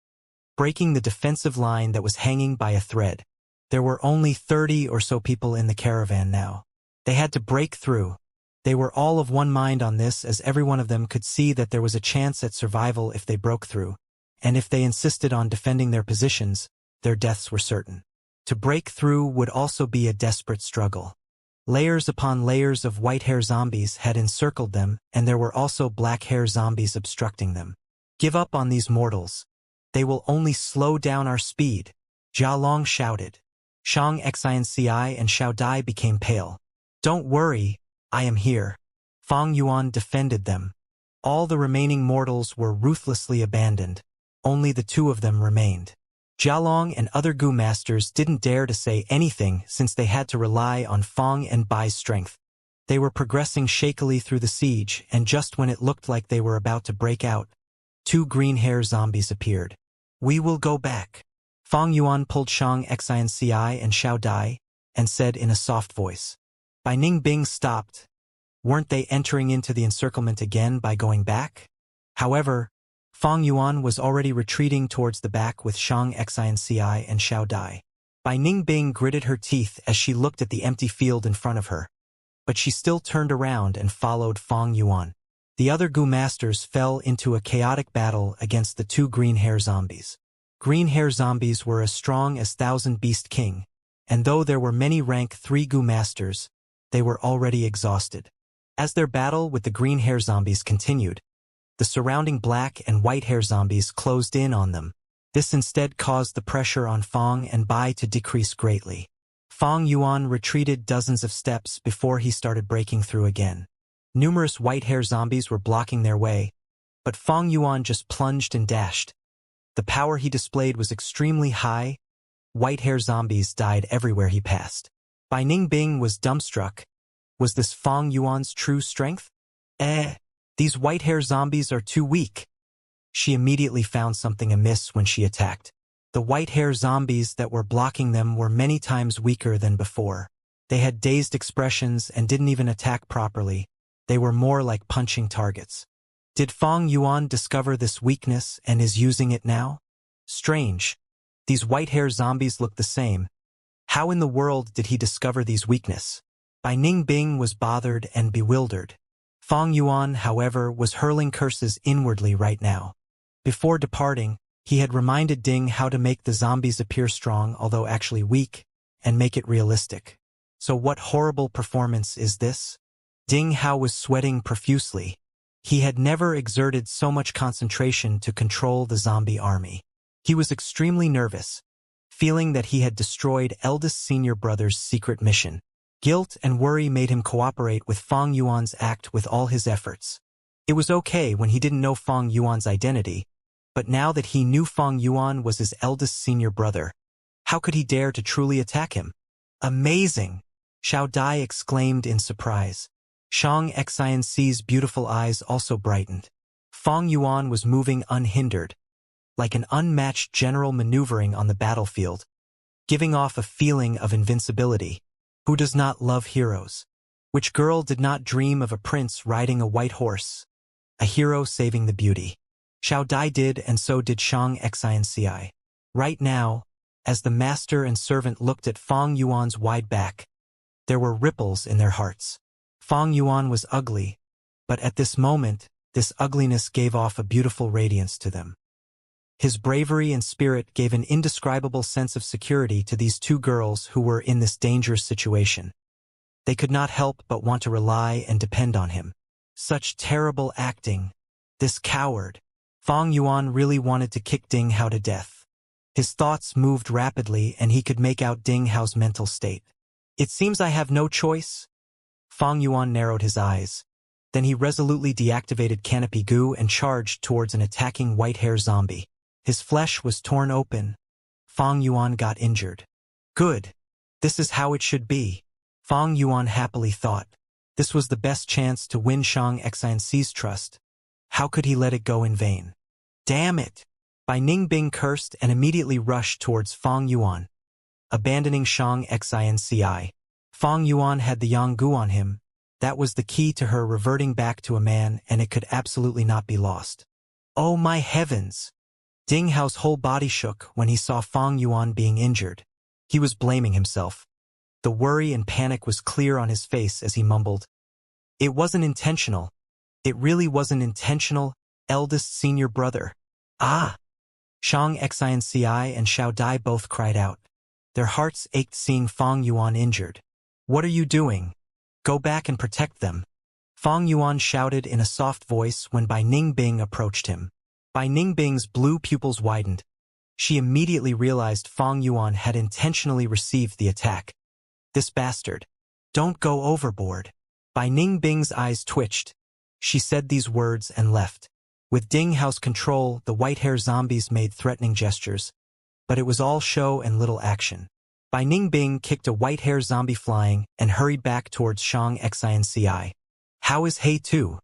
breaking the defensive line that was hanging by a thread. There were only 30 or so people in the caravan now. They had to break through. They were all of one mind on this, as every one of them could see that there was a chance at survival if they broke through, and if they insisted on defending their positions, their deaths were certain. To break through would also be a desperate struggle. Layers upon layers of white-hair zombies had encircled them, and there were also black-hair zombies obstructing them. "Give up on these mortals. They will only slow down our speed," Jia Long shouted. Shang Xinci and Xiao Dai became pale. "Don't worry, I am here." Fang Yuan defended them. All the remaining mortals were ruthlessly abandoned. Only the 2 of them remained. Jialong and other Goo Masters didn't dare to say anything since they had to rely on Fang and Bai's strength. They were progressing shakily through the siege, and just when it looked like they were about to break out, 2 green-hair zombies appeared. "We will go back." Fang Yuan pulled Shang Xinci and Xiao Dai, and said in a soft voice. Bai Ningbing stopped. Weren't they entering into the encirclement again by going back? However, Fang Yuan was already retreating towards the back with Shang Xinci and Xiao Dai. Bai Ningbing gritted her teeth as she looked at the empty field in front of her, but she still turned around and followed Fang Yuan. The other Goo Masters fell into a chaotic battle against the 2 green-hair zombies. Green-hair zombies were as strong as Thousand Beast King, and though there were many rank 3 Goo Masters, they were already exhausted. As their battle with the green-hair zombies continued, the surrounding black and white-hair zombies closed in on them. This instead caused the pressure on Fang and Bai to decrease greatly. Fang Yuan retreated dozens of steps before he started breaking through again. Numerous white-hair zombies were blocking their way, but Fong Yuan just plunged and dashed. The power he displayed was extremely high. White-hair zombies died everywhere he passed. Bai Ningbing was dumbstruck. Was this Fong Yuan's true strength? These white-hair zombies are too weak. She immediately found something amiss when she attacked. The white-hair zombies that were blocking them were many times weaker than before. They had dazed expressions and didn't even attack properly. They were more like punching targets. Did Fong Yuan discover this weakness and is using it now? Strange. These white-hair zombies look the same. How in the world did he discover these weaknesses? Bai Ningbing was bothered and bewildered. Fong Yuan, however, was hurling curses inwardly right now. Before departing, he had reminded Ding how to make the zombies appear strong although actually weak, and make it realistic. So what horrible performance is this? Ding Hao was sweating profusely. He had never exerted so much concentration to control the zombie army. He was extremely nervous, feeling that he had destroyed eldest senior brother's secret mission. Guilt and worry made him cooperate with Fong Yuan's act with all his efforts. It was okay when he didn't know Fong Yuan's identity, but now that he knew Fong Yuan was his eldest senior brother, how could he dare to truly attack him? Amazing! Xiao Dai exclaimed in surprise. Shang Xianxi's beautiful eyes also brightened. Fong Yuan was moving unhindered, like an unmatched general maneuvering on the battlefield, giving off a feeling of invincibility. Who does not love heroes? Which girl did not dream of a prince riding a white horse? A hero saving the beauty. Xiao Dai did, and so did Shang Xianxi. Right now, as the master and servant looked at Fong Yuan's wide back, there were ripples in their hearts. Fong Yuan was ugly, but at this moment, this ugliness gave off a beautiful radiance to them. His bravery and spirit gave an indescribable sense of security to these two girls who were in this dangerous situation. They could not help but want to rely and depend on him. Such terrible acting. This coward. Fong Yuan really wanted to kick Ding Hao to death. His thoughts moved rapidly and he could make out Ding Hao's mental state. It seems I have no choice. Fong Yuan narrowed his eyes. Then he resolutely deactivated Canopy Goo and charged towards an attacking white-hair zombie. His flesh was torn open. Fong Yuan got injured. Good. This is how it should be. Fong Yuan happily thought. This was the best chance to win Shang Xianxi's trust. How could he let it go in vain? Damn it! Bai Ningbing cursed and immediately rushed towards Fong Yuan, abandoning Shang Xianxi. Fong Yuan had the Yanggu on him. That was the key to her reverting back to a man, and it could absolutely not be lost. Oh my heavens! Ding Hao's whole body shook when he saw Fong Yuan being injured. He was blaming himself. The worry and panic was clear on his face as he mumbled. It wasn't intentional. It really wasn't intentional, eldest senior brother. Ah! Shang Xianxi and Xiao Dai both cried out. Their hearts ached seeing Fong Yuan injured. What are you doing? Go back and protect them. Fong Yuan shouted in a soft voice when Bai Ningbing approached him. Bai Ningbing's blue pupils widened. She immediately realized Fong Yuan had intentionally received the attack. This bastard. Don't go overboard. Bai Ningbing's eyes twitched. She said these words and left. With Ding Hao's control, the white-hair zombies made threatening gestures, but it was all show and little action. Bai Ningbing kicked a white-hair zombie flying and hurried back towards Shang Xianxi. How is He Tu?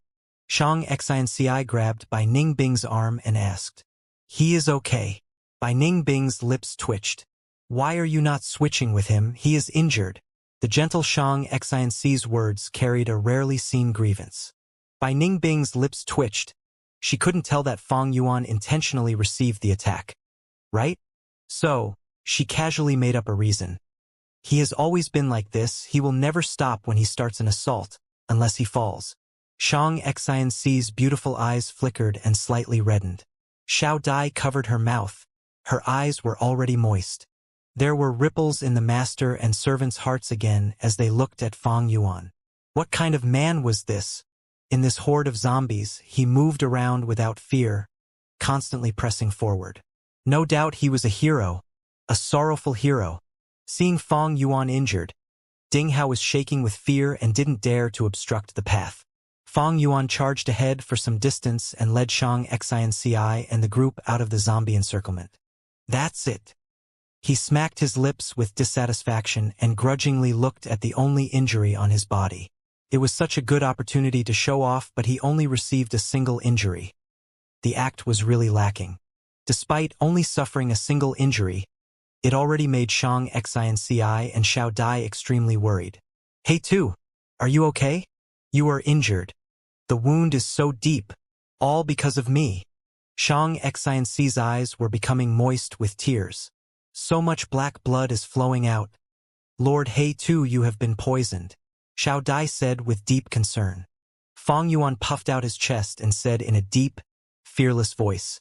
Shang Xianxi grabbed Bai Ningbing's arm and asked. He is okay. Bai Ningbing's lips twitched. Why are you not switching with him? He is injured. The gentle Shang Xianxi's words carried a rarely seen grievance. Bai Ningbing's lips twitched. She couldn't tell that Fong Yuan intentionally received the attack. Right? So, she casually made up a reason. He has always been like this. He will never stop when he starts an assault, unless he falls. Shang Xianxi's beautiful eyes flickered and slightly reddened. Xiao Dai covered her mouth. Her eyes were already moist. There were ripples in the master and servants' hearts again as they looked at Fong Yuan. What kind of man was this? In this horde of zombies, he moved around without fear, constantly pressing forward. No doubt he was a hero, a sorrowful hero. Seeing Fong Yuan injured, Ding Hao was shaking with fear and didn't dare to obstruct the path. Fang Yuan charged ahead for some distance and led Shang Xinci and the group out of the zombie encirclement. That's it. He smacked his lips with dissatisfaction and grudgingly looked at the only injury on his body. It was such a good opportunity to show off, but he only received a single injury. The act was really lacking. Despite only suffering a single injury, it already made Shang Xinci and Xiao Dai extremely worried. Hey Tu, are you okay? You are injured. The wound is so deep. All because of me. Shang Xinci's eyes were becoming moist with tears. So much black blood is flowing out. Lord He Tu, you have been poisoned. Xiao Dai said with deep concern. Fang Yuan puffed out his chest and said in a deep, fearless voice.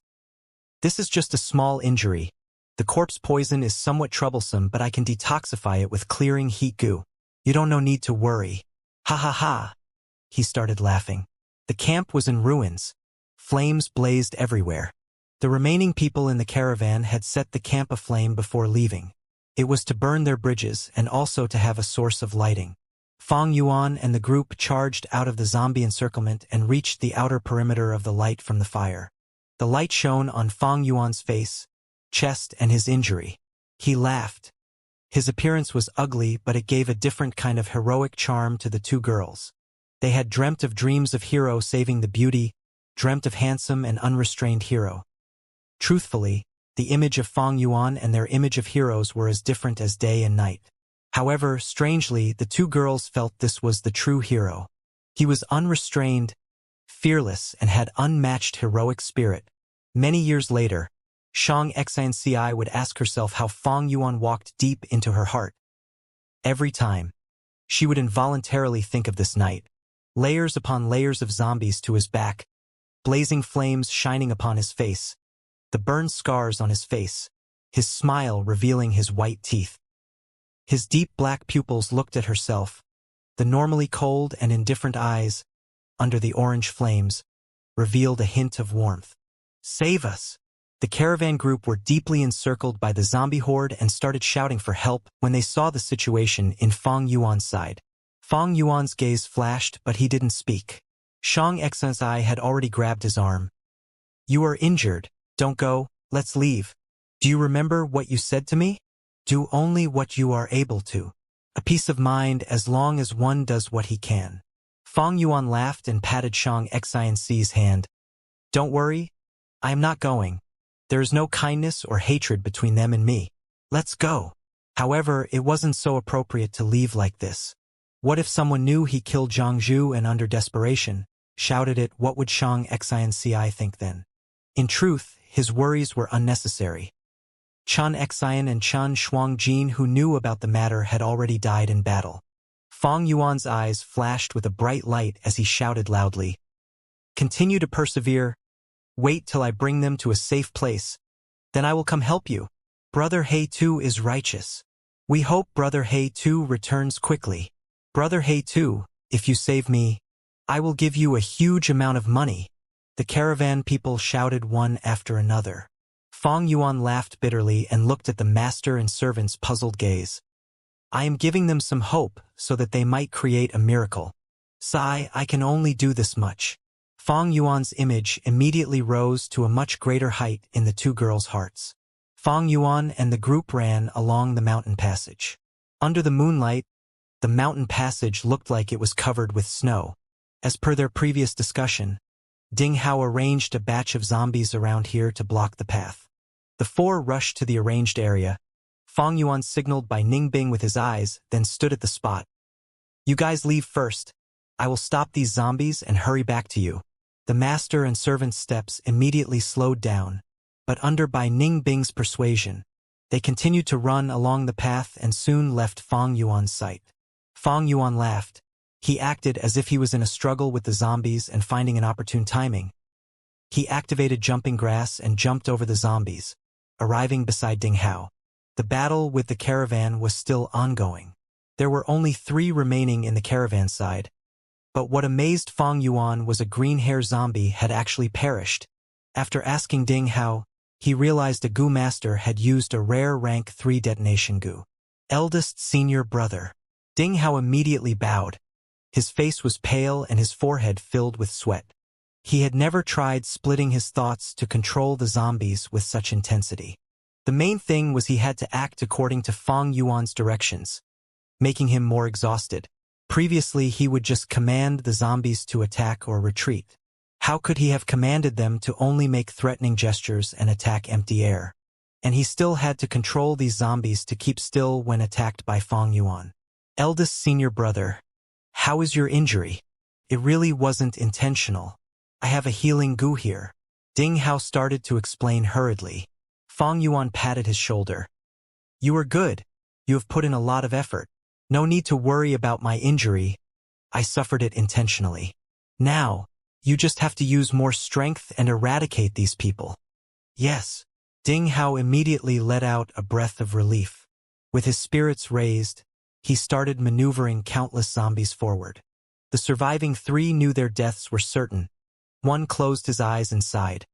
This is just a small injury. The corpse poison is somewhat troublesome, but I can detoxify it with clearing heat goo. You don't no need to worry. Ha ha ha. He started laughing. The camp was in ruins. Flames blazed everywhere. The remaining people in the caravan had set the camp aflame before leaving. It was to burn their bridges and also to have a source of lighting. Fang Yuan and the group charged out of the zombie encirclement and reached the outer perimeter of the light from the fire. The light shone on Fang Yuan's face, chest, and his injury. He laughed. His appearance was ugly, but it gave a different kind of heroic charm to the two girls. They had dreamt of dreams of hero saving the beauty, dreamt of handsome and unrestrained hero. Truthfully, the image of Fang Yuan and their image of heroes were as different as day and night. However, strangely, the two girls felt this was the true hero. He was unrestrained, fearless, and had unmatched heroic spirit. Many years later, Shang Xinci would ask herself how Fang Yuan walked deep into her heart. Every time, she would involuntarily think of this night. Layers upon layers of zombies to his back, blazing flames shining upon his face, the burned scars on his face, his smile revealing his white teeth. His deep black pupils looked at herself, the normally cold and indifferent eyes, under the orange flames, revealed a hint of warmth. Save us! The caravan group were deeply encircled by the zombie horde and started shouting for help when they saw the situation in Fang Yuan's side. Fang Yuan's gaze flashed, but he didn't speak. Shang Xinci had already grabbed his arm. You are injured. Don't go, let's leave. Do you remember what you said to me? Do only what you are able to. A peace of mind as long as one does what he can. Fang Yuan laughed and patted Shang Xinci's hand. Don't worry, I am not going. There is no kindness or hatred between them and me. Let's go. However, it wasn't so appropriate to leave like this. What if someone knew he killed Zhangzhu and under desperation, shouted it? What would Shang Xinci think then? In truth, his worries were unnecessary. Chen Xian and Chen Shuangjin, who knew about the matter, had already died in battle. Fang Yuan's eyes flashed with a bright light as he shouted loudly. Continue to persevere. Wait till I bring them to a safe place. Then I will come help you. Brother He Tu is righteous. We hope Brother He Tu returns quickly. Brother He Tu, if you save me, I will give you a huge amount of money. The caravan people shouted one after another. Fang Yuan laughed bitterly and looked at the master and servant's puzzled gaze. I am giving them some hope so that they might create a miracle. Sigh, I can only do this much. Fang Yuan's image immediately rose to a much greater height in the two girls' hearts. Fang Yuan and the group ran along the mountain passage. Under the moonlight, the mountain passage looked like it was covered with snow. As per their previous discussion, Ding Hao arranged a batch of zombies around here to block the path. The four rushed to the arranged area. Fang Yuan signaled by Ning Bing with his eyes, then stood at the spot. You guys leave first. I will stop these zombies and hurry back to you. The master and servant's steps immediately slowed down, but under by Ning Bing's persuasion, they continued to run along the path and soon left Fang Yuan's sight. Fang Yuan laughed. He acted as if he was in a struggle with the zombies and finding an opportune timing. He activated jumping grass and jumped over the zombies, arriving beside Ding Hao. The battle with the caravan was still ongoing. There were only 3 remaining in the caravan side. But what amazed Fang Yuan was a green-hair zombie had actually perished. After asking Ding Hao, he realized a goo master had used a rare rank 3 detonation goo. Eldest senior brother. Ding Hao immediately bowed. His face was pale and his forehead filled with sweat. He had never tried splitting his thoughts to control the zombies with such intensity. The main thing was he had to act according to Fang Yuan's directions, making him more exhausted. Previously, he would just command the zombies to attack or retreat. How could he have commanded them to only make threatening gestures and attack empty air? And he still had to control these zombies to keep still when attacked by Fang Yuan. Eldest senior brother, how is your injury? It really wasn't intentional. I have a healing goo here. Ding Hao started to explain hurriedly. Fang Yuan patted his shoulder. You are good. You have put in a lot of effort. No need to worry about my injury. I suffered it intentionally. Now, you just have to use more strength and eradicate these people. Yes. Ding Hao immediately let out a breath of relief. With his spirits raised, he started maneuvering countless zombies forward. The surviving 3 knew their deaths were certain. One closed his eyes and sighed.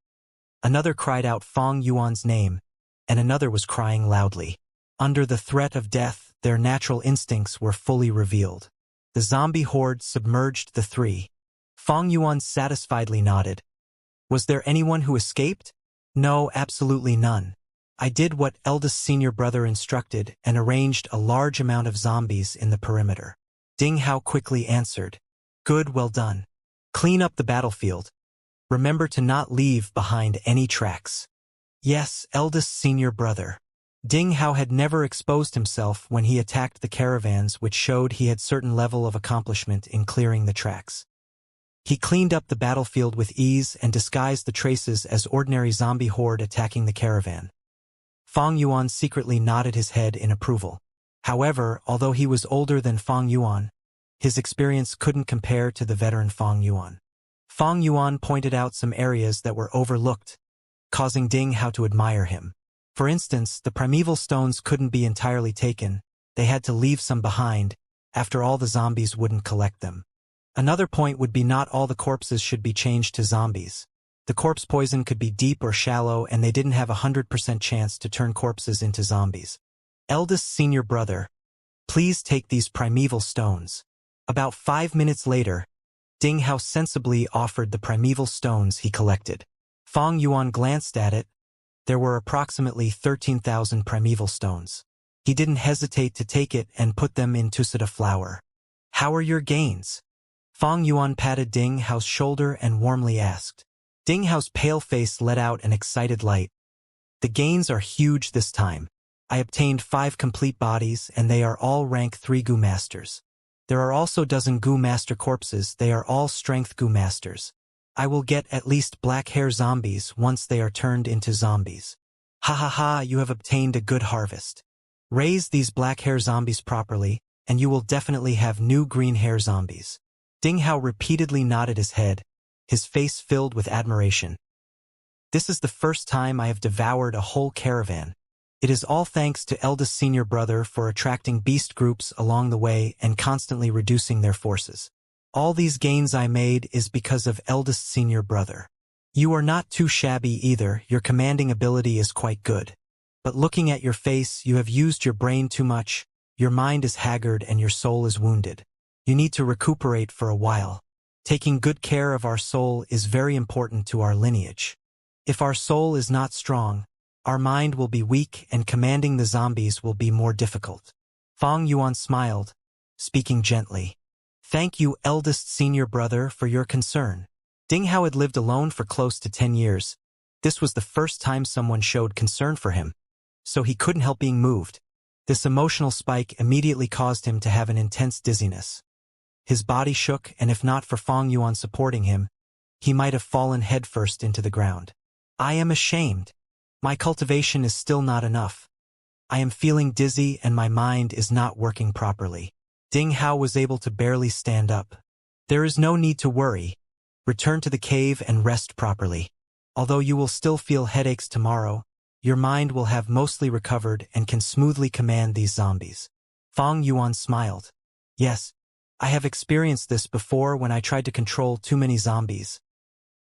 Another cried out Fang Yuan's name, and another was crying loudly. Under the threat of death, their natural instincts were fully revealed. The zombie horde submerged the 3. Fang Yuan satisfiedly nodded. Was there anyone who escaped? No, absolutely none. I did what eldest senior brother instructed and arranged a large amount of zombies in the perimeter. Ding Hao quickly answered. Good, well done. Clean up the battlefield. Remember to not leave behind any tracks. Yes, eldest senior brother. Ding Hao had never exposed himself when he attacked the caravans, which showed he had certain level of accomplishment in clearing the tracks. He cleaned up the battlefield with ease and disguised the traces as ordinary zombie horde attacking the caravan. Fang Yuan secretly nodded his head in approval. However, although he was older than Fang Yuan, his experience couldn't compare to the veteran Fang Yuan. Fang Yuan pointed out some areas that were overlooked, causing Ding Hao to admire him. For instance, the primeval stones couldn't be entirely taken. They had to leave some behind. After all, the zombies wouldn't collect them. Another point would be not all the corpses should be changed to zombies. The corpse poison could be deep or shallow, and they didn't have 100% chance to turn corpses into zombies. Eldest senior brother, please take these primeval stones. About 5 minutes later, Ding Hao sensibly offered the primeval stones he collected. Fang Yuan glanced at it. There were approximately 13,000 primeval stones. He didn't hesitate to take it and put them in tusita flour. How are your gains? Fang Yuan patted Ding Hao's shoulder and warmly asked. Ding Hao's pale face let out an excited light. The gains are huge this time. I obtained 5 complete bodies, and they are all rank 3 Gu Masters. There are also dozen Gu Master corpses. They are all strength Gu Masters. I will get at least black hair zombies once they are turned into zombies. Ha ha ha, you have obtained a good harvest. Raise these black hair zombies properly, and you will definitely have new green hair zombies. Ding Hao repeatedly nodded his head, his face filled with admiration. This is the first time I have devoured a whole caravan. It is all thanks to eldest senior brother for attracting beast groups along the way and constantly reducing their forces. All these gains I made is because of eldest senior brother. You are not too shabby either. Your commanding ability is quite good. But looking at your face, you have used your brain too much. Your mind is haggard and your soul is wounded. You need to recuperate for a while. Taking good care of our soul is very important to our lineage. If our soul is not strong, our mind will be weak and commanding the zombies will be more difficult. Fang Yuan smiled, speaking gently. Thank you, eldest senior brother, for your concern. Ding Hao had lived alone for close to 10 years. This was the first time someone showed concern for him, so he couldn't help being moved. This emotional spike immediately caused him to have an intense dizziness. His body shook, and if not for Fang Yuan supporting him, he might have fallen headfirst into the ground. I am ashamed. My cultivation is still not enough. I am feeling dizzy and my mind is not working properly. Ding Hao was able to barely stand up. There is no need to worry. Return to the cave and rest properly. Although you will still feel headaches tomorrow, your mind will have mostly recovered and can smoothly command these zombies. Fang Yuan smiled. Yes, I have experienced this before when I tried to control too many zombies.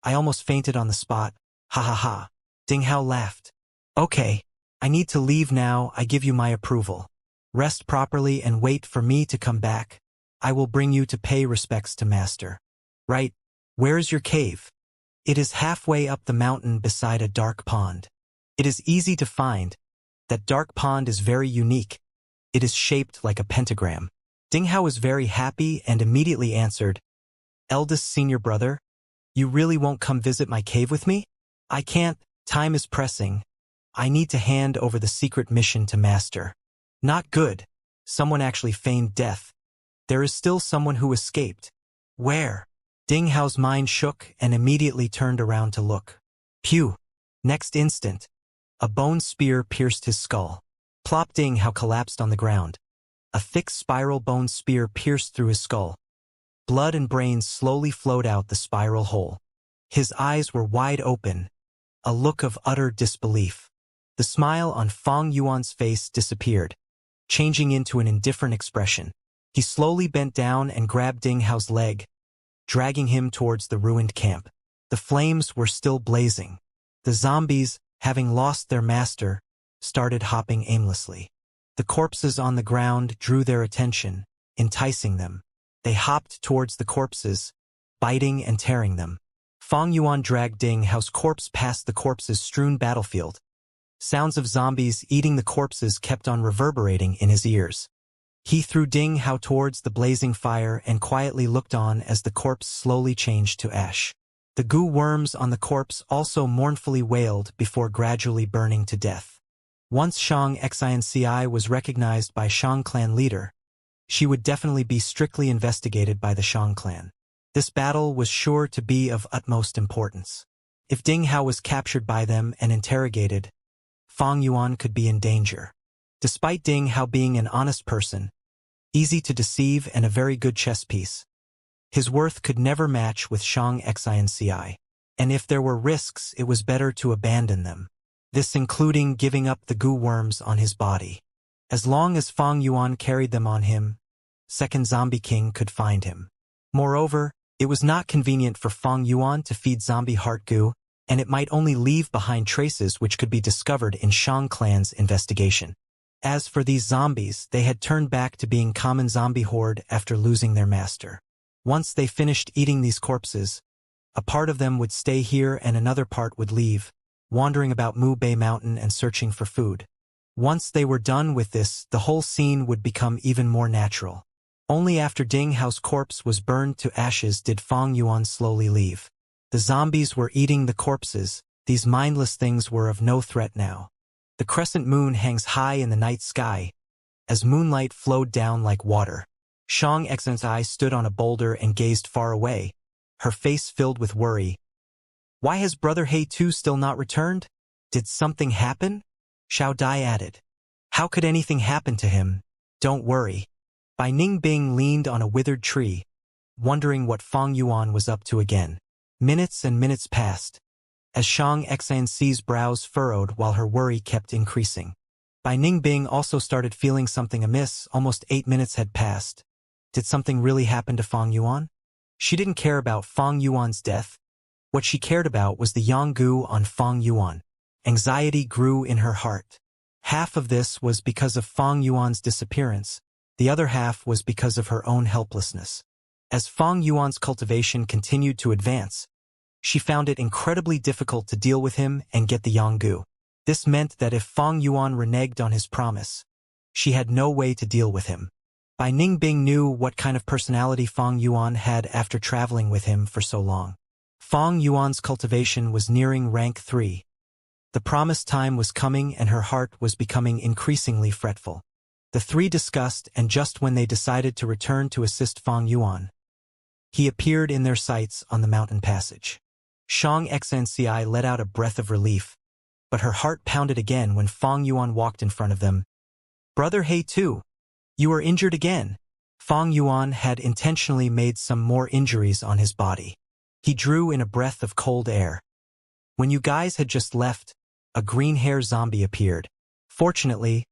I almost fainted on the spot. Ha ha ha. Ding Hao laughed. Okay, I need to leave now. I give you my approval. Rest properly and wait for me to come back. I will bring you to pay respects to master. Right, where is your cave? It is halfway up the mountain beside a dark pond. It is easy to find. That dark pond is very unique. It is shaped like a pentagram. Ding Hao was very happy and immediately answered, Eldest senior brother, you really won't come visit my cave with me? I can't, time is pressing. I need to hand over the secret mission to master. Not good. Someone actually feigned death. There is still someone who escaped. Where? Ding Hao's mind shook and immediately turned around to look. Pew! Next instant, a bone spear pierced his skull. Plop! Ding Hao collapsed on the ground. A thick spiral bone spear pierced through his skull. Blood and brains slowly flowed out the spiral hole. His eyes were wide open, a look of utter disbelief. The smile on Fang Yuan's face disappeared, changing into an indifferent expression. He slowly bent down and grabbed Ding Hao's leg, dragging him towards the ruined camp. The flames were still blazing. The zombies, having lost their master, started hopping aimlessly. The corpses on the ground drew their attention, enticing them. They hopped towards the corpses, biting and tearing them. Fang Yuan dragged Ding Hao's corpse past the corpses strewn battlefield. Sounds of zombies eating the corpses kept on reverberating in his ears. He threw Ding Hao towards the blazing fire and quietly looked on as the corpse slowly changed to ash. The goo worms on the corpse also mournfully wailed before gradually burning to death. Once Shang Xinci was recognized by Shang clan leader, she would definitely be strictly investigated by the Shang clan. This battle was sure to be of utmost importance. If Ding Hao was captured by them and interrogated, Fang Yuan could be in danger. Despite Ding Hao being an honest person, easy to deceive and a very good chess piece, his worth could never match with Shang Xinci. And if there were risks, it was better to abandon them. This including giving up the goo worms on his body. As long as Fang Yuan carried them on him, Second Zombie King could find him. Moreover, it was not convenient for Fang Yuan to feed zombie heart goo, and it might only leave behind traces which could be discovered in Shang clan's investigation. As for these zombies, they had turned back to being common zombie horde after losing their master. Once they finished eating these corpses, a part of them would stay here and another part would leave, wandering about Mu Bei Mountain and searching for food. Once they were done with this, the whole scene would become even more natural. Only after Ding Hao's corpse was burned to ashes did Fang Yuan slowly leave. The zombies were eating the corpses. These mindless things were of no threat now. The crescent moon hangs high in the night sky, as moonlight flowed down like water. Shang Xinci stood on a boulder and gazed far away, her face filled with worry. Why has Brother He Tu still not returned? Did something happen? Xiao Dai added. How could anything happen to him? Don't worry. Bai Ningbing leaned on a withered tree, wondering what Fang Yuan was up to again. Minutes and minutes passed, as Shang Xinci's brows furrowed while her worry kept increasing. Bai Ningbing also started feeling something amiss. Almost 8 minutes had passed. Did something really happen to Fang Yuan? She didn't care about Fang Yuan's death. What she cared about was the Yanggu on Fang Yuan. Anxiety grew in her heart. Half of this was because of Fang Yuan's disappearance. The other half was because of her own helplessness. As Fang Yuan's cultivation continued to advance, she found it incredibly difficult to deal with him and get the Yanggu. This meant that if Fang Yuan reneged on his promise, she had no way to deal with him. Bai Ningbing knew what kind of personality Fang Yuan had after traveling with him for so long. Fang Yuan's cultivation was nearing rank 3. The promised time was coming and her heart was becoming increasingly fretful. The three discussed, and just when they decided to return to assist Fang Yuan, he appeared in their sights on the mountain passage. Shang Xinci let out a breath of relief, but her heart pounded again when Fang Yuan walked in front of them. Brother He Tu, you are injured again. Fang Yuan had intentionally made some more injuries on his body. He drew in a breath of cold air. When you guys had just left, a green-hair zombie appeared. Fortunately,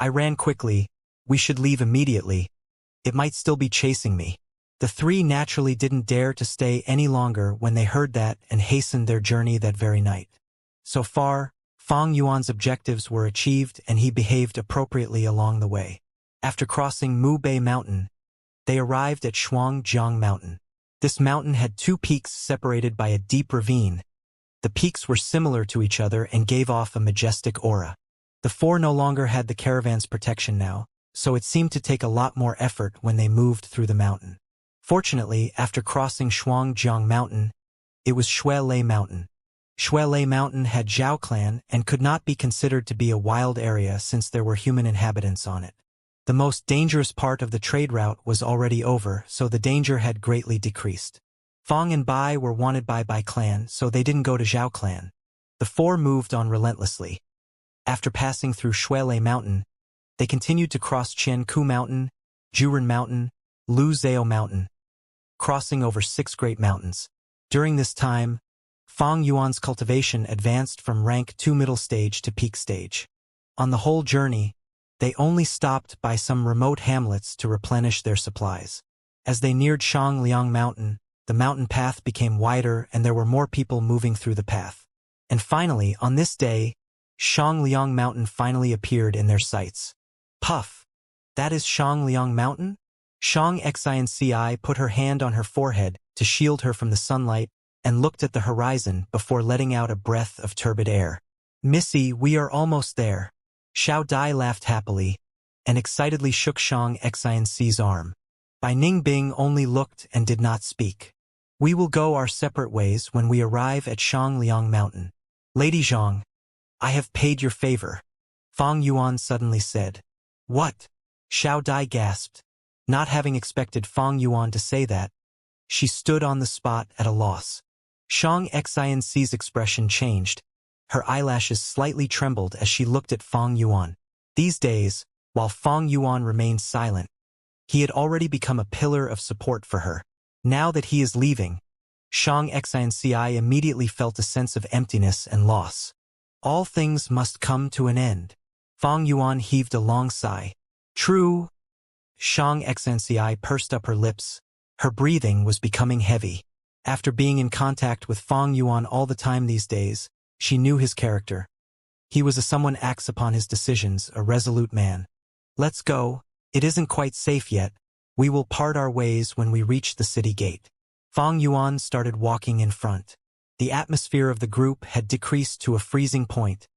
I ran quickly. We should leave immediately. It might still be chasing me. The three naturally didn't dare to stay any longer when they heard that and hastened their journey that very night. So far, Fang Yuan's objectives were achieved and he behaved appropriately along the way. After crossing Mu Bei Mountain, They arrived at Shuangjiang Mountain. This mountain had two peaks separated by a deep ravine. The peaks were similar to each other and gave off a majestic aura. The four no longer had the caravan's protection now, so it seemed to take a lot more effort when they moved through the mountain. Fortunately, after crossing Shuangjiang Mountain, it was Shuelei Mountain. Shuelei Mountain had Zhao clan and could not be considered to be a wild area since there were human inhabitants on it. The most dangerous part of the trade route was already over, so the danger had greatly decreased. Fang and Bai were wanted by Bai clan, so they didn't go to Zhao clan. The four moved on relentlessly. After passing through Shuelei Mountain, they continued to cross Qianku Mountain, Juren Mountain, Lu Zhao Mountain, crossing over 6 great mountains. During this time, Fang Yuan's cultivation advanced from rank 2 middle stage to peak stage. On the whole journey, they only stopped by some remote hamlets to replenish their supplies. As they neared Shangliang Mountain, the mountain path became wider and there were more people moving through the path. And finally, on this day, Shangliang Mountain finally appeared in their sights. Puff! That is Shangliang Mountain? Shang Xinci put her hand on her forehead to shield her from the sunlight and looked at the horizon before letting out a breath of turbid air. Missy, we are almost there. Xiao Dai laughed happily and excitedly shook Shang Xinci's arm. Bai Ningbing only looked and did not speak. We will go our separate ways when we arrive at Shangliang Mountain. Lady Zhang, I have paid your favor, Fang Yuan suddenly said. What? Xiao Dai gasped. Not having expected Fang Yuan to say that, she stood on the spot at a loss. Shang Xinci's expression changed. Her eyelashes slightly trembled as she looked at Fang Yuan. These days, while Fang Yuan remained silent, he had already become a pillar of support for her. Now that he is leaving, Shang Xinci immediately felt a sense of emptiness and loss. All things must come to an end. Fang Yuan heaved a long sigh. True. Shang Xinci pursed up her lips. Her breathing was becoming heavy. After being in contact with Fang Yuan all the time these days, she knew his character. He was a someone acts upon his decisions, a resolute man. Let's go. It isn't quite safe yet. We will part our ways when we reach the city gate. Fang Yuan started walking in front. The atmosphere of the group had decreased to a freezing point.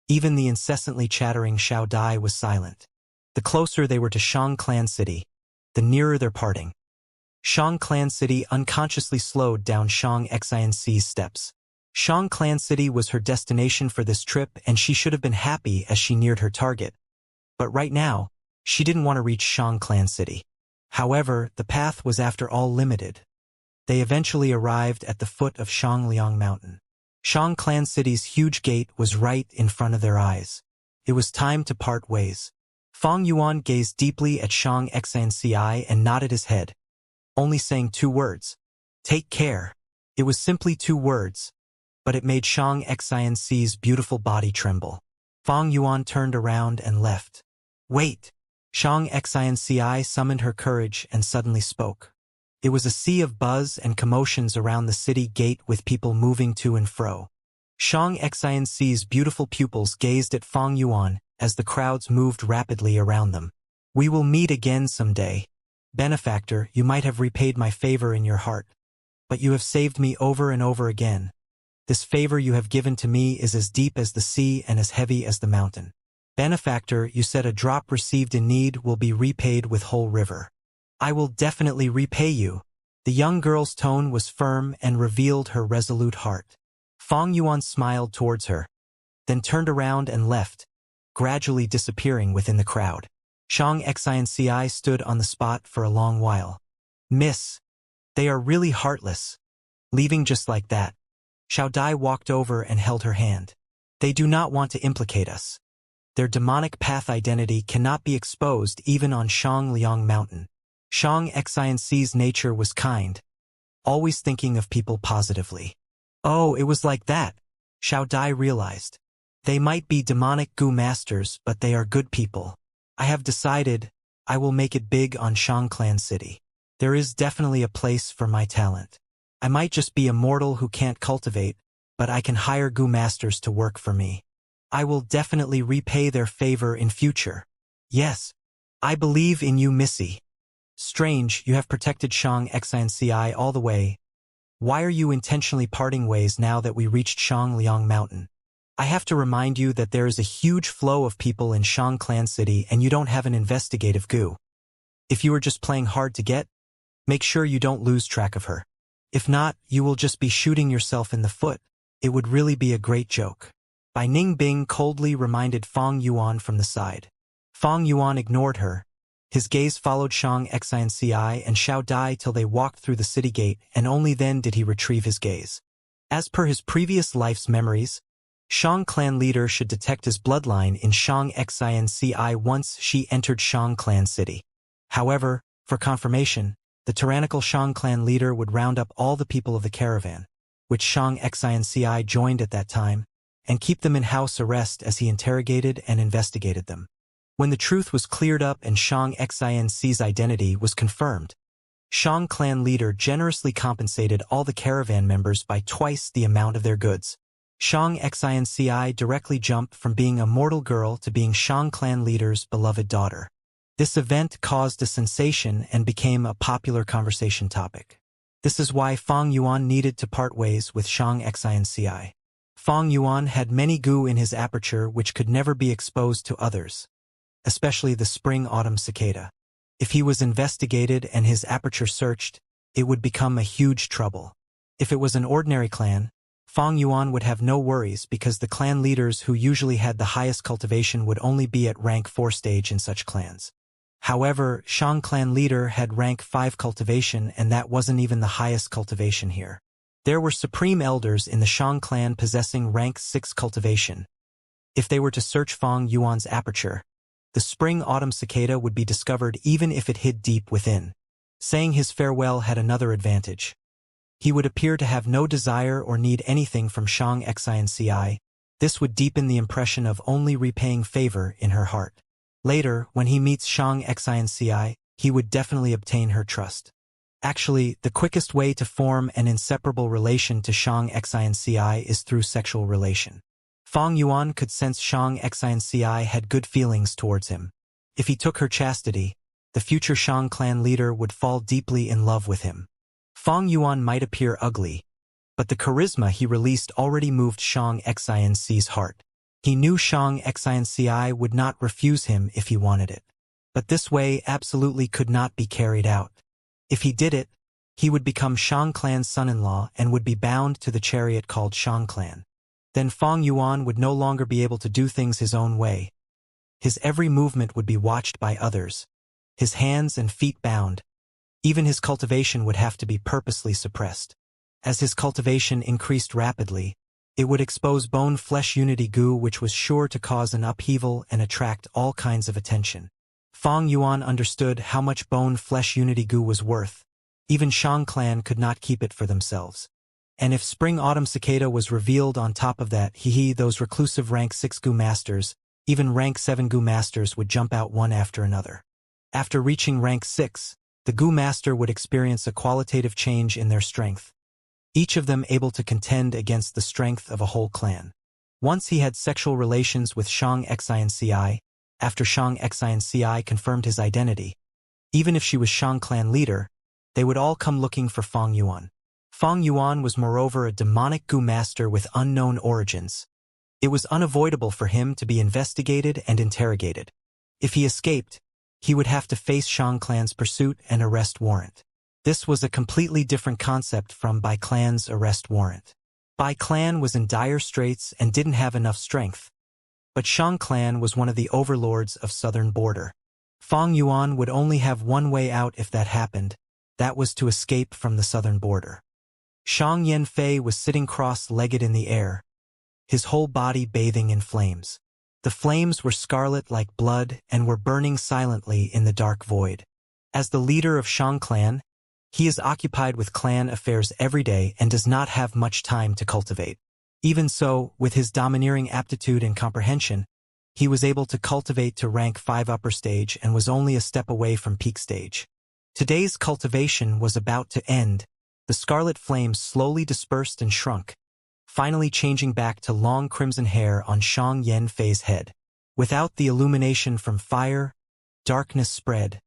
Even the incessantly chattering Xiao Dai was silent. The closer they were to Shang Clan City, the nearer their parting. Shang Clan City unconsciously slowed down Shang Xinci's steps. Shang Clan City was her destination for this trip and she should have been happy as she neared her target. But right now, she didn't want to reach Shang Clan City. However, the path was after all limited. They eventually arrived at the foot of Shangliang Mountain. Shang Clan City's huge gate was right in front of their eyes. It was time to part ways. Fang Yuan gazed deeply at Shang Xinci and nodded his head, only saying 2 words. Take care. It was simply 2 words, but it made Shang Xinci's beautiful body tremble. Fang Yuan turned around and left. Wait. Shang Xinci summoned her courage and suddenly spoke. It was a sea of buzz and commotions around the city gate with people moving to and fro. Shang Xinci's beautiful pupils gazed at Fang Yuan as the crowds moved rapidly around them. We will meet again someday. Benefactor, you might have repaid my favor in your heart, but you have saved me over and over again. This favor you have given to me is as deep as the sea and as heavy as the mountain. Benefactor, you said a drop received in need will be repaid with whole river. I will definitely repay you. The young girl's tone was firm and revealed her resolute heart. Fang Yuan smiled towards her, then turned around and left, gradually disappearing within the crowd. Shang Xinci stood on the spot for a long while. Miss, they are really heartless. Leaving just like that. Xiao Dai walked over and held her hand. They do not want to implicate us. Their demonic path identity cannot be exposed even on Shangliang Mountain. Shang Xinci's nature was kind, always thinking of people positively. Oh, it was like that. Xiao Dai realized. They might be demonic goo masters, but they are good people. I have decided I will make it big on Shang Clan City. There is definitely a place for my talent. I might just be a mortal who can't cultivate, but I can hire goo masters to work for me. I will definitely repay their favor in future. Yes, I believe in you, Missy. Strange, you have protected Shang Xinci all the way. Why are you intentionally parting ways now that we reached Shangliang Mountain? I have to remind you that there is a huge flow of people in Shang Clan City and you don't have an investigative goo. If you are just playing hard to get, make sure you don't lose track of her. If not, you will just be shooting yourself in the foot. It would really be a great joke. Bai Ningbing coldly reminded Fang Yuan from the side. Fang Yuan ignored her. His gaze followed Shang Xinci and Xiao Dai till they walked through the city gate, and only then did he retrieve his gaze. As per his previous life's memories, Shang clan leader should detect his bloodline in Shang Xinci once she entered Shang clan city. However, for confirmation, the tyrannical Shang clan leader would round up all the people of the caravan, which Shang Xinci joined at that time, and keep them in house arrest as he interrogated and investigated them. When the truth was cleared up and Shang Xinci's identity was confirmed, Shang clan leader generously compensated all the caravan members by twice the amount of their goods. Shang Xinci directly jumped from being a mortal girl to being Shang clan leader's beloved daughter. This event caused a sensation and became a popular conversation topic. This is why Fang Yuan needed to part ways with Shang Xinci. Fang Yuan had many goo in his aperture which could never be exposed to others, especially the spring-autumn cicada. If he was investigated and his aperture searched, it would become a huge trouble. If it was an ordinary clan, Fang Yuan would have no worries because the clan leaders who usually had the highest cultivation would only be at rank 4 stage in such clans. However, Shang clan leader had rank 5 cultivation and that wasn't even the highest cultivation here. There were supreme elders in the Shang clan possessing rank 6 cultivation. If they were to search Fang Yuan's aperture, the spring-autumn cicada would be discovered even if it hid deep within. Saying his farewell had another advantage. He would appear to have no desire or need anything from Shang Xinci. This would deepen the impression of only repaying favor in her heart. Later, when he meets Shang Xinci, he would definitely obtain her trust. Actually, the quickest way to form an inseparable relation to Shang Xinci is through sexual relation. Fang Yuan could sense Shang Xinci had good feelings towards him. If he took her chastity, the future Shang clan leader would fall deeply in love with him. Fang Yuan might appear ugly, but the charisma he released already moved Shang Xinci's heart. He knew Shang Xinci would not refuse him if he wanted it. But this way absolutely could not be carried out. If he did it, he would become Shang clan's son-in-law and would be bound to the chariot called Shang clan. Then Fang Yuan would no longer be able to do things his own way. His every movement would be watched by others, his hands and feet bound. Even his cultivation would have to be purposely suppressed. As his cultivation increased rapidly, it would expose bone-flesh unity goo which was sure to cause an upheaval and attract all kinds of attention. Fang Yuan understood how much bone-flesh unity goo was worth. Even Shang clan could not keep it for themselves. And if spring-autumn cicada was revealed on top of that, those reclusive rank 6 goo masters, even rank 7 goo masters would jump out one after another. After reaching rank 6, the goo master would experience a qualitative change in their strength, each of them able to contend against the strength of a whole clan. Once he had sexual relations with Shang Xinci, after Shang Xinci confirmed his identity, even if she was Shang clan leader, they would all come looking for Fang Yuan. Fang Yuan was moreover a demonic goo master with unknown origins. It was unavoidable for him to be investigated and interrogated. If he escaped, he would have to face Shang clan's pursuit and arrest warrant. This was a completely different concept from Bai clan's arrest warrant. Bai clan was in dire straits and didn't have enough strength. But Shang clan was one of the overlords of southern border. Fang Yuan would only have one way out if that happened. That was to escape from the southern border. Shang Yanfei was sitting cross-legged in the air, his whole body bathing in flames. The flames were scarlet like blood and were burning silently in the dark void. As the leader of Shang clan, he is occupied with clan affairs every day and does not have much time to cultivate. Even so, with his domineering aptitude and comprehension, he was able to cultivate to rank 5 upper stage and was only a step away from peak stage. Today's cultivation was about to end. The scarlet flames slowly dispersed and shrunk, finally changing back to long crimson hair on Shang Yanfei's head. Without the illumination from fire, darkness spread.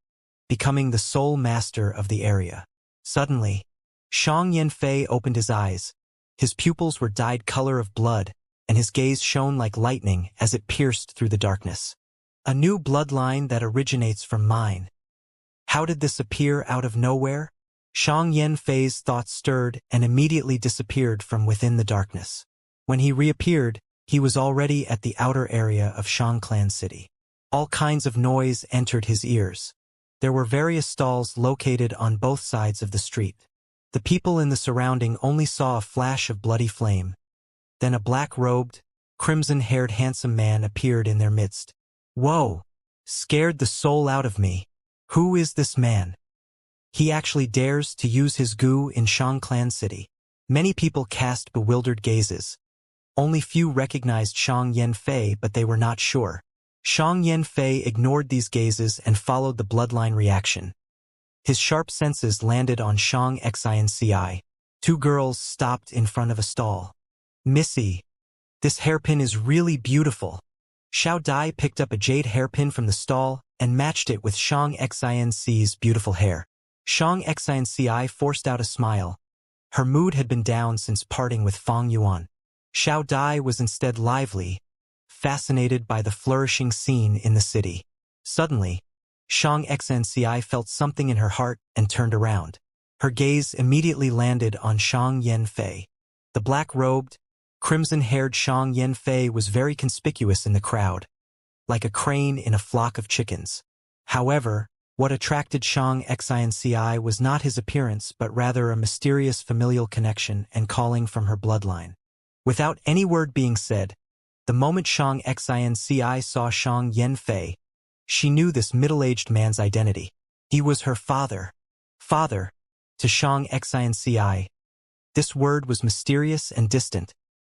becoming the sole master of the area. Suddenly, Shang Yanfei opened his eyes. His pupils were dyed color of blood, and his gaze shone like lightning as it pierced through the darkness. A new bloodline that originates from mine. How did this appear out of nowhere? Shang Yanfei's thoughts stirred and immediately disappeared from within the darkness. When he reappeared, he was already at the outer area of Shang Clan City. All kinds of noise entered his ears. There were various stalls located on both sides of the street. The people in the surrounding only saw a flash of bloody flame. Then a black-robed, crimson-haired handsome man appeared in their midst. Whoa! Scared the soul out of me. Who is this man? He actually dares to use his goo in Shang Clan City. Many people cast bewildered gazes. Only few recognized Shang Yanfei, but they were not sure. Shang Yanfei ignored these gazes and followed the bloodline reaction. His sharp senses landed on Shang Xinci. Two girls stopped in front of a stall. Missy, this hairpin is really beautiful. Xiao Dai picked up a jade hairpin from the stall and matched it with Shang Xinci's beautiful hair. Shang Xinci forced out a smile. Her mood had been down since parting with Fang Yuan. Xiao Dai was instead lively, fascinated by the flourishing scene in the city. Suddenly, Shang Xinci felt something in her heart and turned around. Her gaze immediately landed on Shang Yanfei. The black-robed, crimson-haired Shang Yanfei was very conspicuous in the crowd, like a crane in a flock of chickens. However, what attracted Shang Xinci was not his appearance but rather a mysterious familial connection and calling from her bloodline. Without any word being said, the moment Shang Xinci saw Shang Yanfei, she knew this middle-aged man's identity. He was her father. Father, to Shang Xinci. This word was mysterious and distant,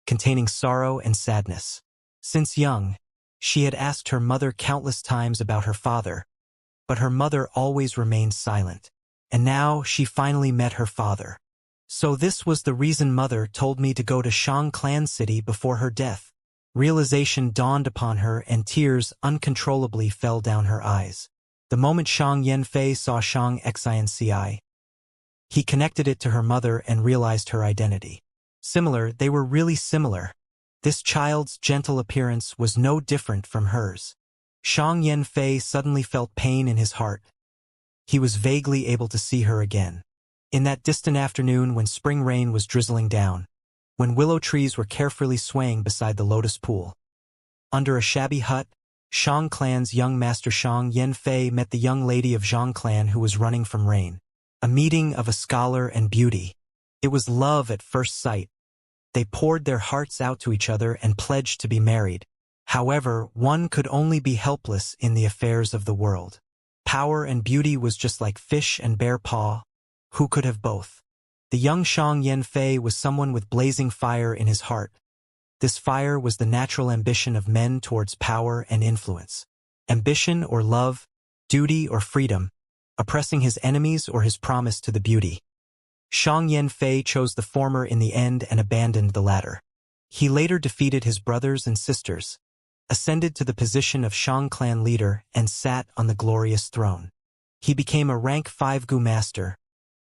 containing sorrow and sadness. Since young, she had asked her mother countless times about her father, but her mother always remained silent. And now she finally met her father. So this was the reason Mother told me to go to Shang Clan City before her death. Realization dawned upon her and tears uncontrollably fell down her eyes. The moment Shang Yanfei saw Shang Xinci, he connected it to her mother and realized her identity. They were really similar. This child's gentle appearance was no different from hers. Shang Yanfei suddenly felt pain in his heart. He was vaguely able to see her again. In that distant afternoon when spring rain was drizzling down, when willow trees were carefully swaying beside the lotus pool. Under a shabby hut, Shang Clan's young master Shang Yanfei met the young lady of Zhang Clan who was running from rain. A meeting of a scholar and beauty. It was love at first sight. They poured their hearts out to each other and pledged to be married. However, one could only be helpless in the affairs of the world. Power and beauty was just like fish and bear paw. Who could have both? The young Shang Yanfei was someone with blazing fire in his heart. This fire was the natural ambition of men towards power and influence. Ambition or love, duty or freedom, oppressing his enemies or his promise to the beauty. Shang Yanfei chose the former in the end and abandoned the latter. He later defeated his brothers and sisters, ascended to the position of Shang Clan leader and sat on the glorious throne. He became a rank 5 Gu master,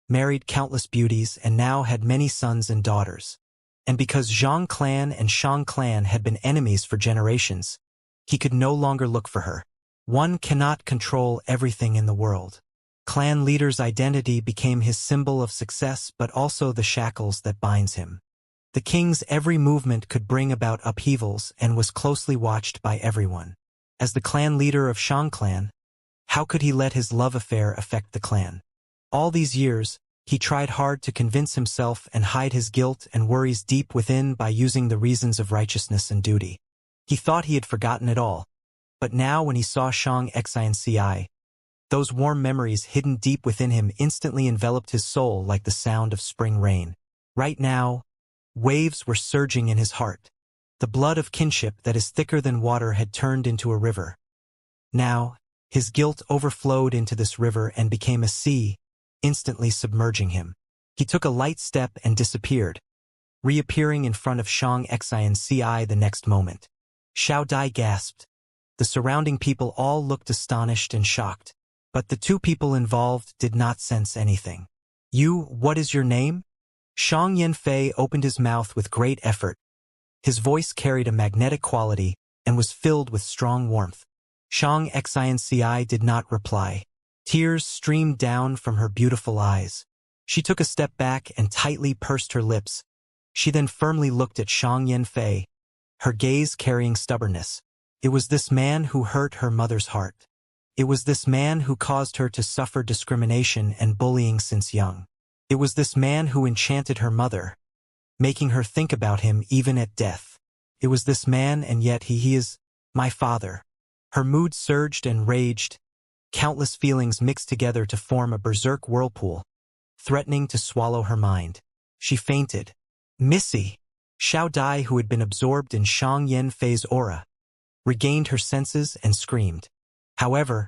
married countless beauties and now had many sons and daughters. And because Zhang Clan and Shang Clan had been enemies for generations, he could no longer look for her. One cannot control everything in the world. Clan leader's identity became his symbol of success but also the shackles that binds him. The king's every movement could bring about upheavals and was closely watched by everyone. As the clan leader of Shang Clan, how could he let his love affair affect the clan? All these years, he tried hard to convince himself and hide his guilt and worries deep within by using the reasons of righteousness and duty. He thought he had forgotten it all. But now when he saw Shang Xinci, those warm memories hidden deep within him instantly enveloped his soul like the sound of spring rain. Right now, waves were surging in his heart. The blood of kinship that is thicker than water had turned into a river. Now, his guilt overflowed into this river and became a sea, instantly submerging him. He took a light step and disappeared, reappearing in front of Shang Xinci the next moment. Xiao Dai gasped. The surrounding people all looked astonished and shocked. But the two people involved did not sense anything. What is your name? Shang Yanfei opened his mouth with great effort. His voice carried a magnetic quality and was filled with strong warmth. Shang Xinci did not reply. Tears streamed down from her beautiful eyes. She took a step back and tightly pursed her lips. She then firmly looked at Shang Yanfei, her gaze carrying stubbornness. It was this man who hurt her mother's heart. It was this man who caused her to suffer discrimination and bullying since young. It was this man who enchanted her mother, making her think about him even at death. It was this man, and yet he is my father. Her mood surged and raged. Countless feelings mixed together to form a berserk whirlpool, threatening to swallow her mind. She fainted. Missy! Xiao Dai, who had been absorbed in Shang Yanfei's aura, regained her senses and screamed. However,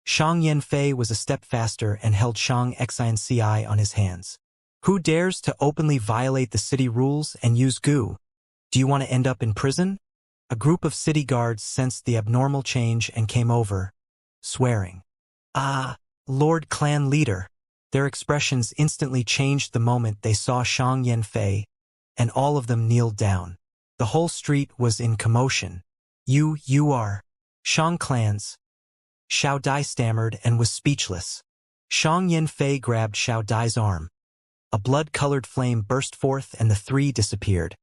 Shang Yanfei was a step faster and held Shang Xinci on his hands. Who dares to openly violate the city rules and use goo? Do you want to end up in prison? A group of city guards sensed the abnormal change and came over, swearing. Lord Clan Leader. Their expressions instantly changed the moment they saw Shang Yanfei, and all of them kneeled down. The whole street was in commotion. You are Shang Clans. Xiao Dai stammered and was speechless. Shang Yanfei grabbed Xiao Dai's arm. A blood-colored flame burst forth and the three disappeared.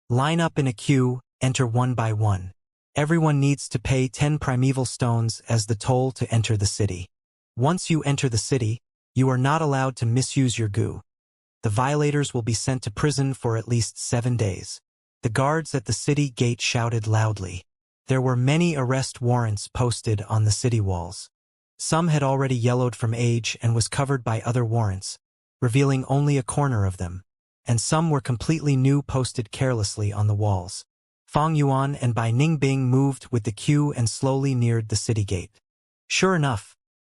Line up in a queue, enter one by one. Everyone needs to pay 10 primeval stones as the toll to enter the city. Once you enter the city, you are not allowed to misuse your goo. The violators will be sent to prison for at least 7 days. The guards at the city gate shouted loudly. There were many arrest warrants posted on the city walls. Some had already yellowed from age and was covered by other warrants, revealing only a corner of them, and some were completely new, posted carelessly on the walls. Fang Yuan and Bai Ningbing moved with the queue and slowly neared the city gate. Sure enough,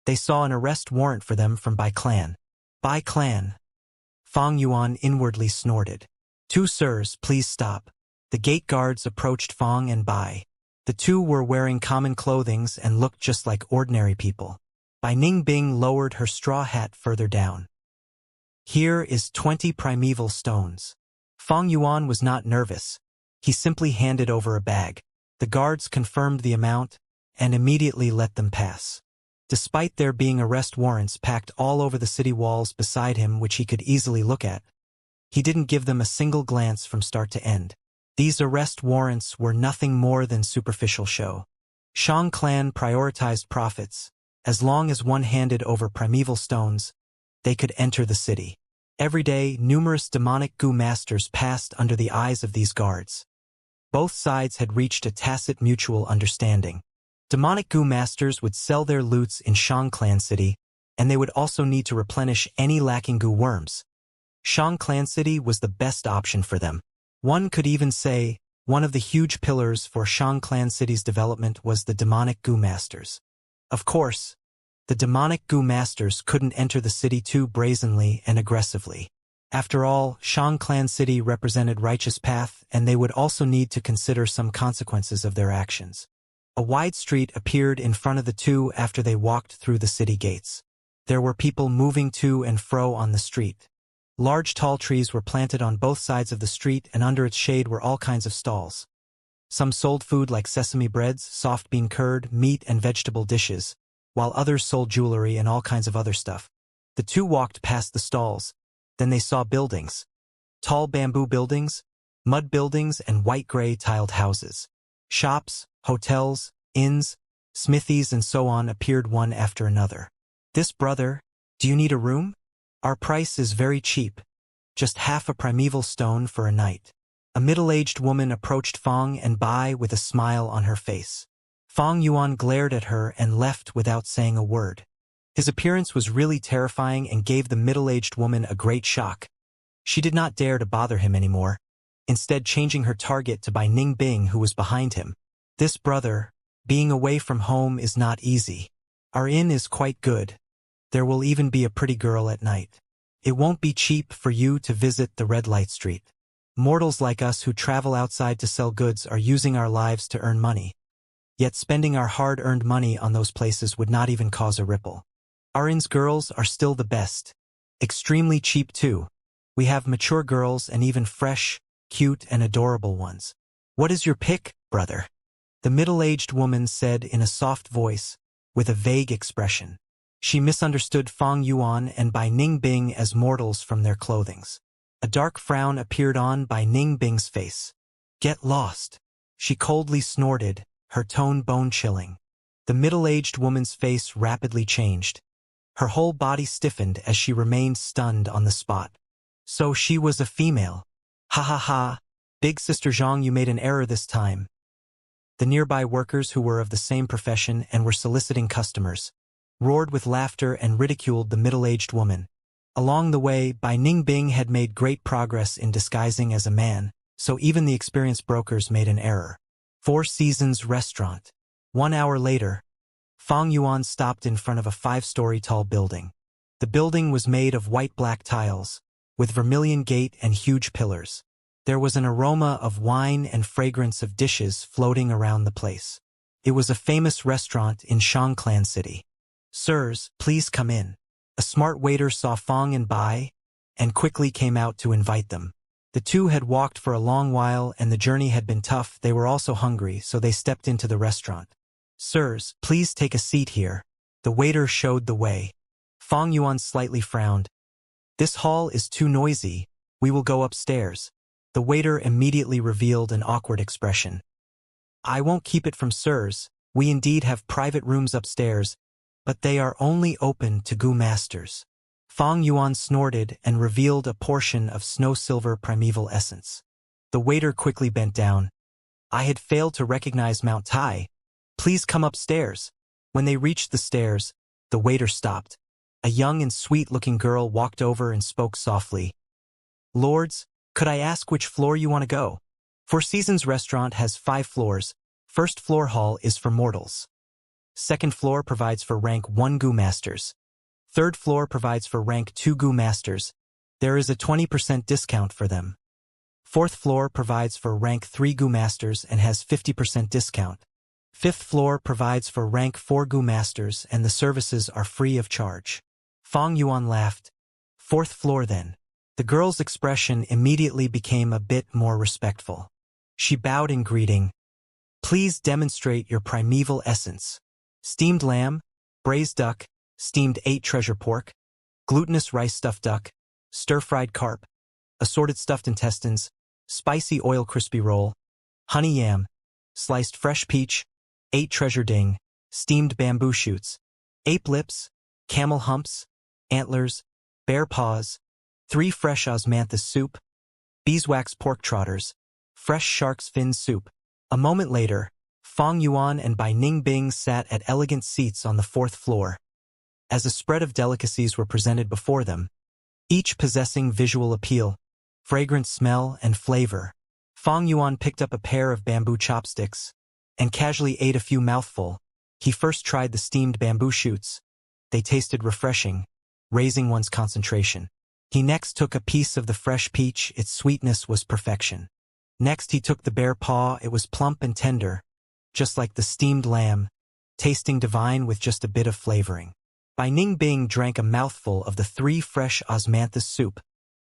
they saw an arrest warrant for them from Bai Clan. Bai Clan. Fang Yuan inwardly snorted. Two sirs, please stop. The gate guards approached Fang and Bai. The two were wearing common clothing and looked just like ordinary people. Bai Ningbing lowered her straw hat further down. Here is 20 primeval stones. Fang Yuan was not nervous. He simply handed over a bag. The guards confirmed the amount and immediately let them pass. Despite there being arrest warrants packed all over the city walls beside him which he could easily look at, he didn't give them a single glance from start to end. These arrest warrants were nothing more than superficial show. Shang Clan prioritized profits. As long as one handed over primeval stones, they could enter the city. Every day, numerous demonic goo masters passed under the eyes of these guards. Both sides had reached a tacit mutual understanding. Demonic goo masters would sell their loots in Shang Clan City, and they would also need to replenish any lacking goo worms. Shang Clan City was the best option for them. One could even say, one of the huge pillars for Shang Clan City's development was the demonic goo masters. Of course, the demonic goo masters couldn't enter the city too brazenly and aggressively. After all, Shang Clan City represented righteous path, and they would also need to consider some consequences of their actions. A wide street appeared in front of the two after they walked through the city gates. There were people moving to and fro on the street. Large tall trees were planted on both sides of the street, and under its shade were all kinds of stalls. Some sold food like sesame breads, soft bean curd, meat and vegetable dishes, while others sold jewelry and all kinds of other stuff. The two walked past the stalls. Then they saw buildings. Tall bamboo buildings, mud buildings and white-gray tiled houses. Shops, hotels, inns, smithies and so on appeared one after another. This brother, do you need a room? Our price is very cheap. Just half a primeval stone for a night. A middle-aged woman approached Fang and Bai with a smile on her face. Fang Yuan glared at her and left without saying a word. His appearance was really terrifying and gave the middle-aged woman a great shock. She did not dare to bother him anymore, instead changing her target to Bai Ningbing, who was behind him. This brother, being away from home is not easy. Our inn is quite good. There will even be a pretty girl at night. It won't be cheap for you to visit the red light street. Mortals like us who travel outside to sell goods are using our lives to earn money. Yet spending our hard-earned money on those places would not even cause a ripple. Arin's girls are still the best. Extremely cheap too. We have mature girls and even fresh, cute and adorable ones. What is your pick, brother? The middle-aged woman said in a soft voice, with a vague expression. She misunderstood Fang Yuan and Bai Ningbing as mortals from their clothings. A dark frown appeared on Bai Ningbing's face. Get lost. She coldly snorted, her tone bone-chilling. The middle-aged woman's face rapidly changed. Her whole body stiffened as she remained stunned on the spot. So she was a female. Ha ha ha. Big Sister Zhang, you made an error this time. The nearby workers who were of the same profession and were soliciting customers roared with laughter and ridiculed the middle-aged woman. Along the way, Bai Ningbing had made great progress in disguising as a man, so even the experienced brokers made an error. Four Seasons Restaurant. 1 hour later, Fang Yuan stopped in front of a 5-story tall building. The building was made of white-black tiles, with vermilion gate and huge pillars. There was an aroma of wine and fragrance of dishes floating around the place. It was a famous restaurant in Shangclan City. Sirs, please come in. A smart waiter saw Fang and Bai, and quickly came out to invite them. The two had walked for a long while and the journey had been tough. They were also hungry, so they stepped into the restaurant. Sirs, please take a seat here. The waiter showed the way. Fang Yuan slightly frowned. This hall is too noisy. We will go upstairs. The waiter immediately revealed an awkward expression. I won't keep it from sirs. We indeed have private rooms upstairs, but they are only open to Gu masters. Fang Yuan snorted and revealed a portion of snow-silver primeval essence. The waiter quickly bent down. I had failed to recognize Mount Tai. Please come upstairs. When they reached the stairs, the waiter stopped. A young and sweet-looking girl walked over and spoke softly. Lords, could I ask which floor you want to go? Four Seasons Restaurant has 5 floors. First floor hall is for mortals. Second floor provides for rank 1 Gu Masters. Third floor provides for rank 2 Gu Masters. There is a 20% discount for them. Fourth floor provides for rank 3 Gu Masters and has 50% discount. Fifth floor provides for rank 4 Gu Masters and the services are free of charge. Fang Yuan laughed. Fourth floor then. The girl's expression immediately became a bit more respectful. She bowed in greeting. Please demonstrate your primeval essence. Steamed lamb, braised duck, steamed 8 treasure pork, glutinous rice stuffed duck, stir-fried carp, assorted stuffed intestines, spicy oil crispy roll, honey yam, sliced fresh peach, 8 treasure ding, steamed bamboo shoots, ape lips, camel humps, antlers, bear paws, 3 fresh osmanthus soup, beeswax pork trotters, fresh shark's fin soup. A moment later, Fang Yuan and Bai Ningbing sat at elegant seats on the 4th floor. As a spread of delicacies were presented before them, each possessing visual appeal, fragrant smell, and flavor, Fang Yuan picked up a pair of bamboo chopsticks and casually ate a few mouthful. He first tried the steamed bamboo shoots. They tasted refreshing, raising one's concentration. He next took a piece of the fresh peach. Its sweetness was perfection. Next he took the bear paw. It was plump and tender, just like the steamed lamb, tasting divine with just a bit of flavoring. Bai Ningbing drank a mouthful of the 3 fresh osmanthus soup.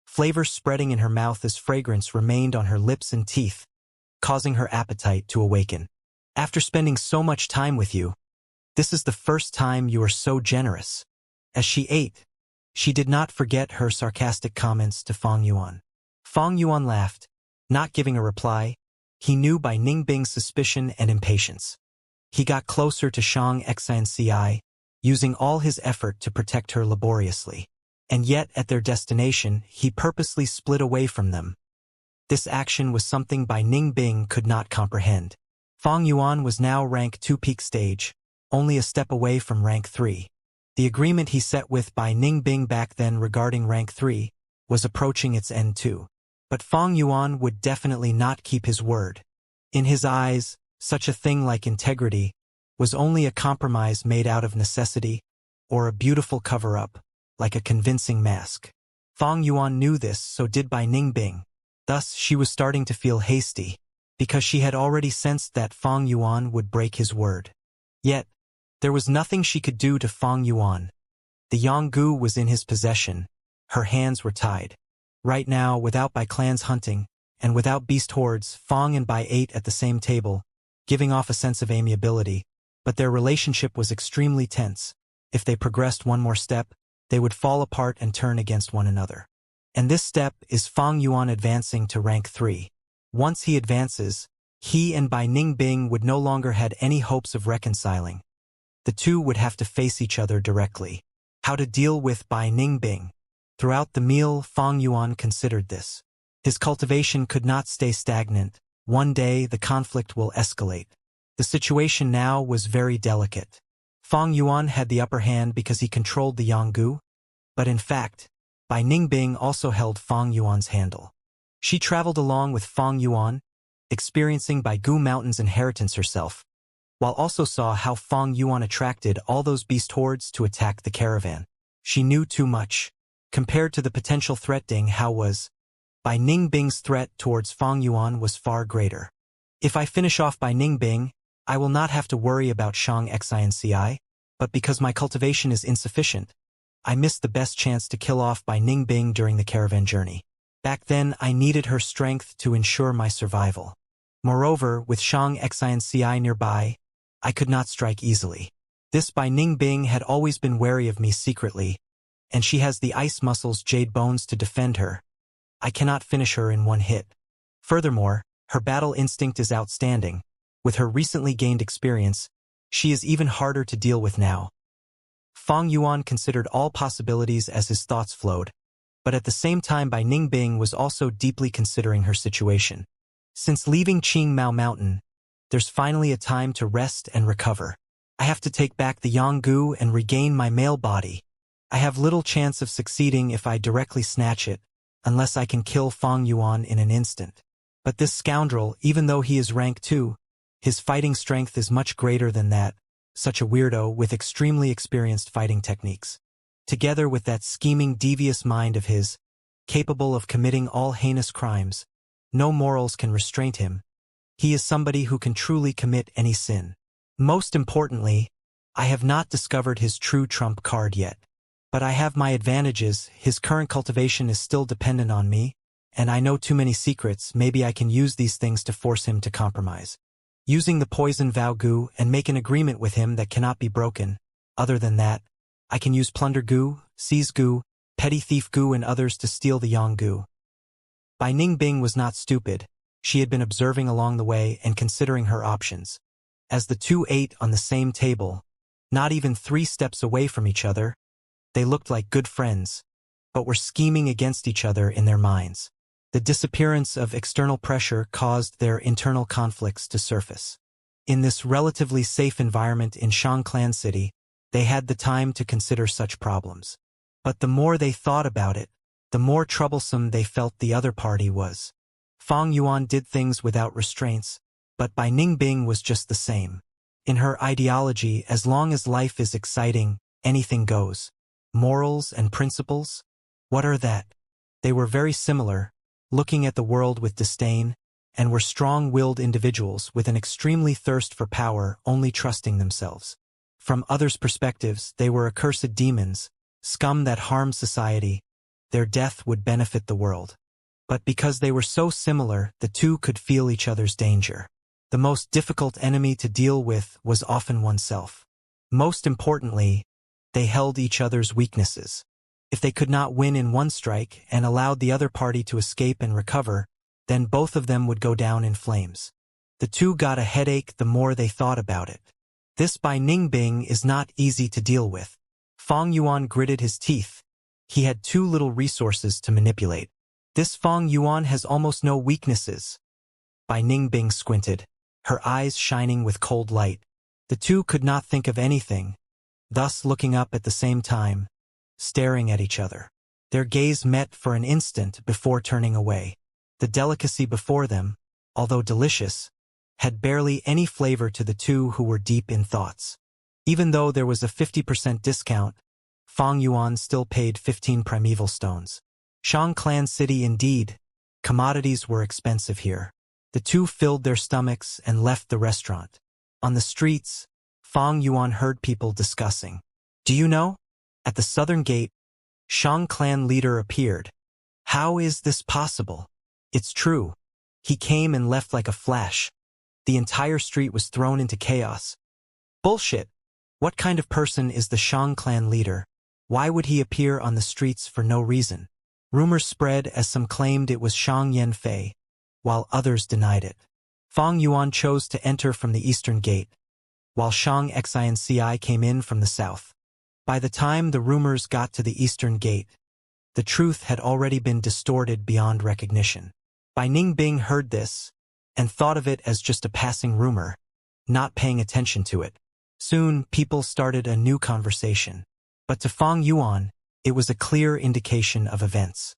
Flavor spreading in her mouth as fragrance remained on her lips and teeth, causing her appetite to awaken. After spending so much time with you, this is the first time you are so generous. As she ate, she did not forget her sarcastic comments to Fang Yuan. Fang Yuan laughed, not giving a reply. He knew Bai Ningbing's suspicion and impatience. He got closer to Shang Xinci, using all his effort to protect her laboriously. And yet, at their destination, he purposely split away from them. This action was something Bai Ningbing could not comprehend. Fang Yuan was now rank 2 peak stage, only a step away from rank 3. The agreement he set with Bai Ningbing back then regarding rank 3 was approaching its end too. But Fang Yuan would definitely not keep his word. In his eyes, such a thing like integrity was only a compromise made out of necessity, or a beautiful cover-up, like a convincing mask. Fang Yuan knew this, so did Bai Ningbing. Thus, she was starting to feel hasty, because she had already sensed that Fang Yuan would break his word. Yet, there was nothing she could do to Fang Yuan. The Yonggu was in his possession. Her hands were tied. Right now, without Bai clans hunting, and without beast hordes, Fong and Bai ate at the same table, giving off a sense of amiability, but their relationship was extremely tense. If they progressed one more step, they would fall apart and turn against one another. And this step is Fong Yuan advancing to rank 3. Once he advances, he and Bai Ningbing would no longer had any hopes of reconciling. The two would have to face each other directly. How to deal with Bai Ningbing? Throughout the meal, Fong Yuan considered this. His cultivation could not stay stagnant. One day, the conflict will escalate. The situation now was very delicate. Fong Yuan had the upper hand because he controlled the Yonggu, but in fact, Bai Ningbing also held Fong Yuan's handle. She traveled along with Fong Yuan, experiencing Baigu Mountain's inheritance herself, while also saw how Fong Yuan attracted all those beast hordes to attack the caravan. She knew too much. Compared to the potential threat Ding Hao was, Bai Ningbing's threat towards Fong Yuan was far greater. If I finish off Bai Ningbing, I will not have to worry about Shang Xinci, but because my cultivation is insufficient, I missed the best chance to kill off Bai Ningbing during the caravan journey. Back then, I needed her strength to ensure my survival. Moreover, with Shang Xinci nearby, I could not strike easily. This Bai Ningbing had always been wary of me secretly, and she has the ice muscles jade bones to defend her. I cannot finish her in one hit. Furthermore, her battle instinct is outstanding. With her recently gained experience, she is even harder to deal with now. Fong Yuan considered all possibilities as his thoughts flowed, but at the same time Bai Ningbing was also deeply considering her situation. Since leaving Qingmao Mountain, there's finally a time to rest and recover. I have to take back the Yonggu and regain my male body. I have little chance of succeeding if I directly snatch it, unless I can kill Fong Yuan in an instant. But this scoundrel, even though he is rank 2, his fighting strength is much greater than that, such a weirdo with extremely experienced fighting techniques. Together with that scheming, devious mind of his, capable of committing all heinous crimes, no morals can restrain him. He is somebody who can truly commit any sin. Most importantly, I have not discovered his true trump card yet. But I have my advantages. His current cultivation is still dependent on me, and I know too many secrets. Maybe I can use these things to force him to compromise. Using the poison Vow Gu and make an agreement with him that cannot be broken. Other than that, I can use Plunder Gu, Seize Gu, Petty Thief Gu and others to steal the Yang Gu. Bai Ningbing was not stupid. She had been observing along the way and considering her options. As the two ate on the same table, not even 3 steps away from each other, they looked like good friends, but were scheming against each other in their minds. The disappearance of external pressure caused their internal conflicts to surface. In this relatively safe environment in Shang Clan City, they had the time to consider such problems. But the more they thought about it, the more troublesome they felt the other party was. Fong Yuan did things without restraints, but Bai Ningbing was just the same. In her ideology, as long as life is exciting, anything goes. Morals and principles? What are that? They were very similar, looking at the world with disdain, and were strong-willed individuals with an extremely thirst for power, only trusting themselves. From others' perspectives, they were accursed demons, scum that harmed society. Their death would benefit the world. But because they were so similar, the two could feel each other's danger. The most difficult enemy to deal with was often oneself. Most importantly, they held each other's weaknesses. If they could not win in one strike and allowed the other party to escape and recover, then both of them would go down in flames. The two got a headache the more they thought about it. This Bai Ningbing is not easy to deal with. Fong Yuan gritted his teeth. He had too little resources to manipulate. This Fong Yuan has almost no weaknesses. Bai Ningbing squinted, her eyes shining with cold light. The two could not think of anything, thus looking up at the same time, staring at each other. Their gaze met for an instant before turning away. The delicacy before them, although delicious, had barely any flavor to the two who were deep in thoughts. Even though there was a 50% discount, Fong Yuan still paid 15 primeval stones. Shang Clan City indeed. Commodities were expensive here. The two filled their stomachs and left the restaurant. On the streets, Fong Yuan heard people discussing. Do you know? At the southern gate, Shang clan leader appeared. How is this possible? It's true. He came and left like a flash. The entire street was thrown into chaos. Bullshit. What kind of person is the Shang clan leader? Why would he appear on the streets for no reason? Rumors spread as some claimed it was Shang Yanfei, while others denied it. Fang Yuan chose to enter from the eastern gate, while Shang Xinci came in from the south. By the time the rumors got to the eastern gate, the truth had already been distorted beyond recognition. Bai Ningbing heard this, and thought of it as just a passing rumor, not paying attention to it. Soon, people started a new conversation. But to Fang Yuan, it was a clear indication of events.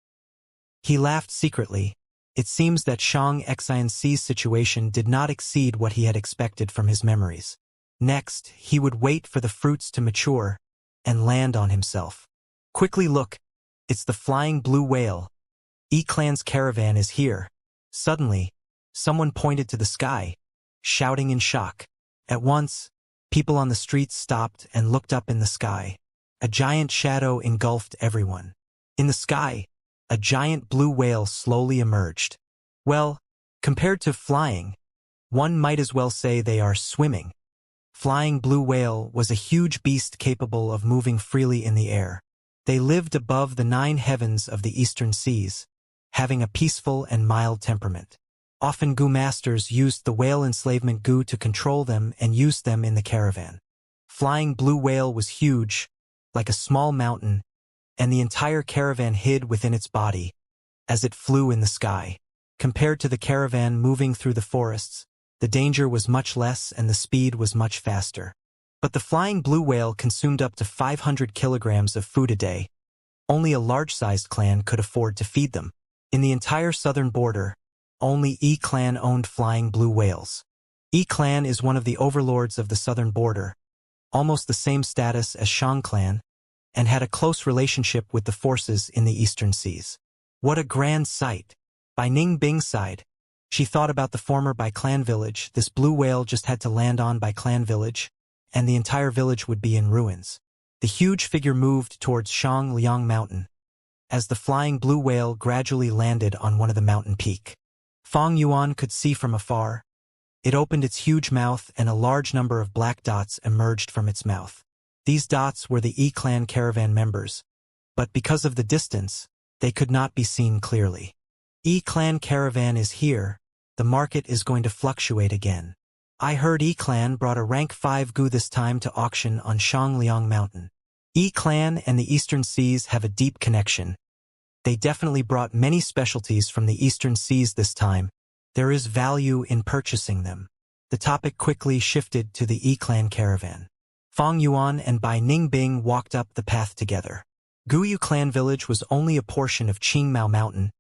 He laughed secretly. It seems that Shang Xinci's situation did not exceed what he had expected from his memories. Next, he would wait for the fruits to mature and land on himself. Quickly look, it's the flying blue whale. E-Clan's caravan is here. Suddenly, someone pointed to the sky, shouting in shock. At once, people on the streets stopped and looked up in the sky. A giant shadow engulfed everyone. In the sky, a giant blue whale slowly emerged. Well, compared to flying, one might as well say they are swimming. Flying blue whale was a huge beast capable of moving freely in the air. They lived above the 9 heavens of the eastern seas, having a peaceful and mild temperament. Often Gu masters used the whale enslavement Gu to control them and used them in the caravan. Flying blue whale was huge, like a small mountain, and the entire caravan hid within its body, as it flew in the sky. Compared to the caravan moving through the forests, the danger was much less and the speed was much faster. But the flying blue whale consumed up to 500 kilograms of food a day. Only a large-sized clan could afford to feed them. In the entire southern border, only E-Clan owned flying blue whales. E-Clan is one of the overlords of the southern border, almost the same status as Shang Clan, and had a close relationship with the forces in the eastern seas. What a grand sight! By Ning Bing's side, she thought about the former Bai Clan village. This blue whale just had to land on Bai Clan village, and the entire village would be in ruins. The huge figure moved towards Shang Liang Mountain, as the flying blue whale gradually landed on one of the mountain peak. Fang Yuan could see from afar. It opened its huge mouth and a large number of black dots emerged from its mouth. These dots were the E-Clan caravan members, but because of the distance, they could not be seen clearly. E-Clan caravan is here. The market is going to fluctuate again. I heard E-Clan brought a rank 5 Gu this time to auction on Shangliang Mountain. E-Clan and the Eastern Seas have a deep connection. They definitely brought many specialties from the Eastern Seas this time. There is value in purchasing them. The topic quickly shifted to the E-Clan caravan. Fang Yuan and Bai Ningbing walked up the path together. Guyu Clan village was only a portion of Qingmao Mountain,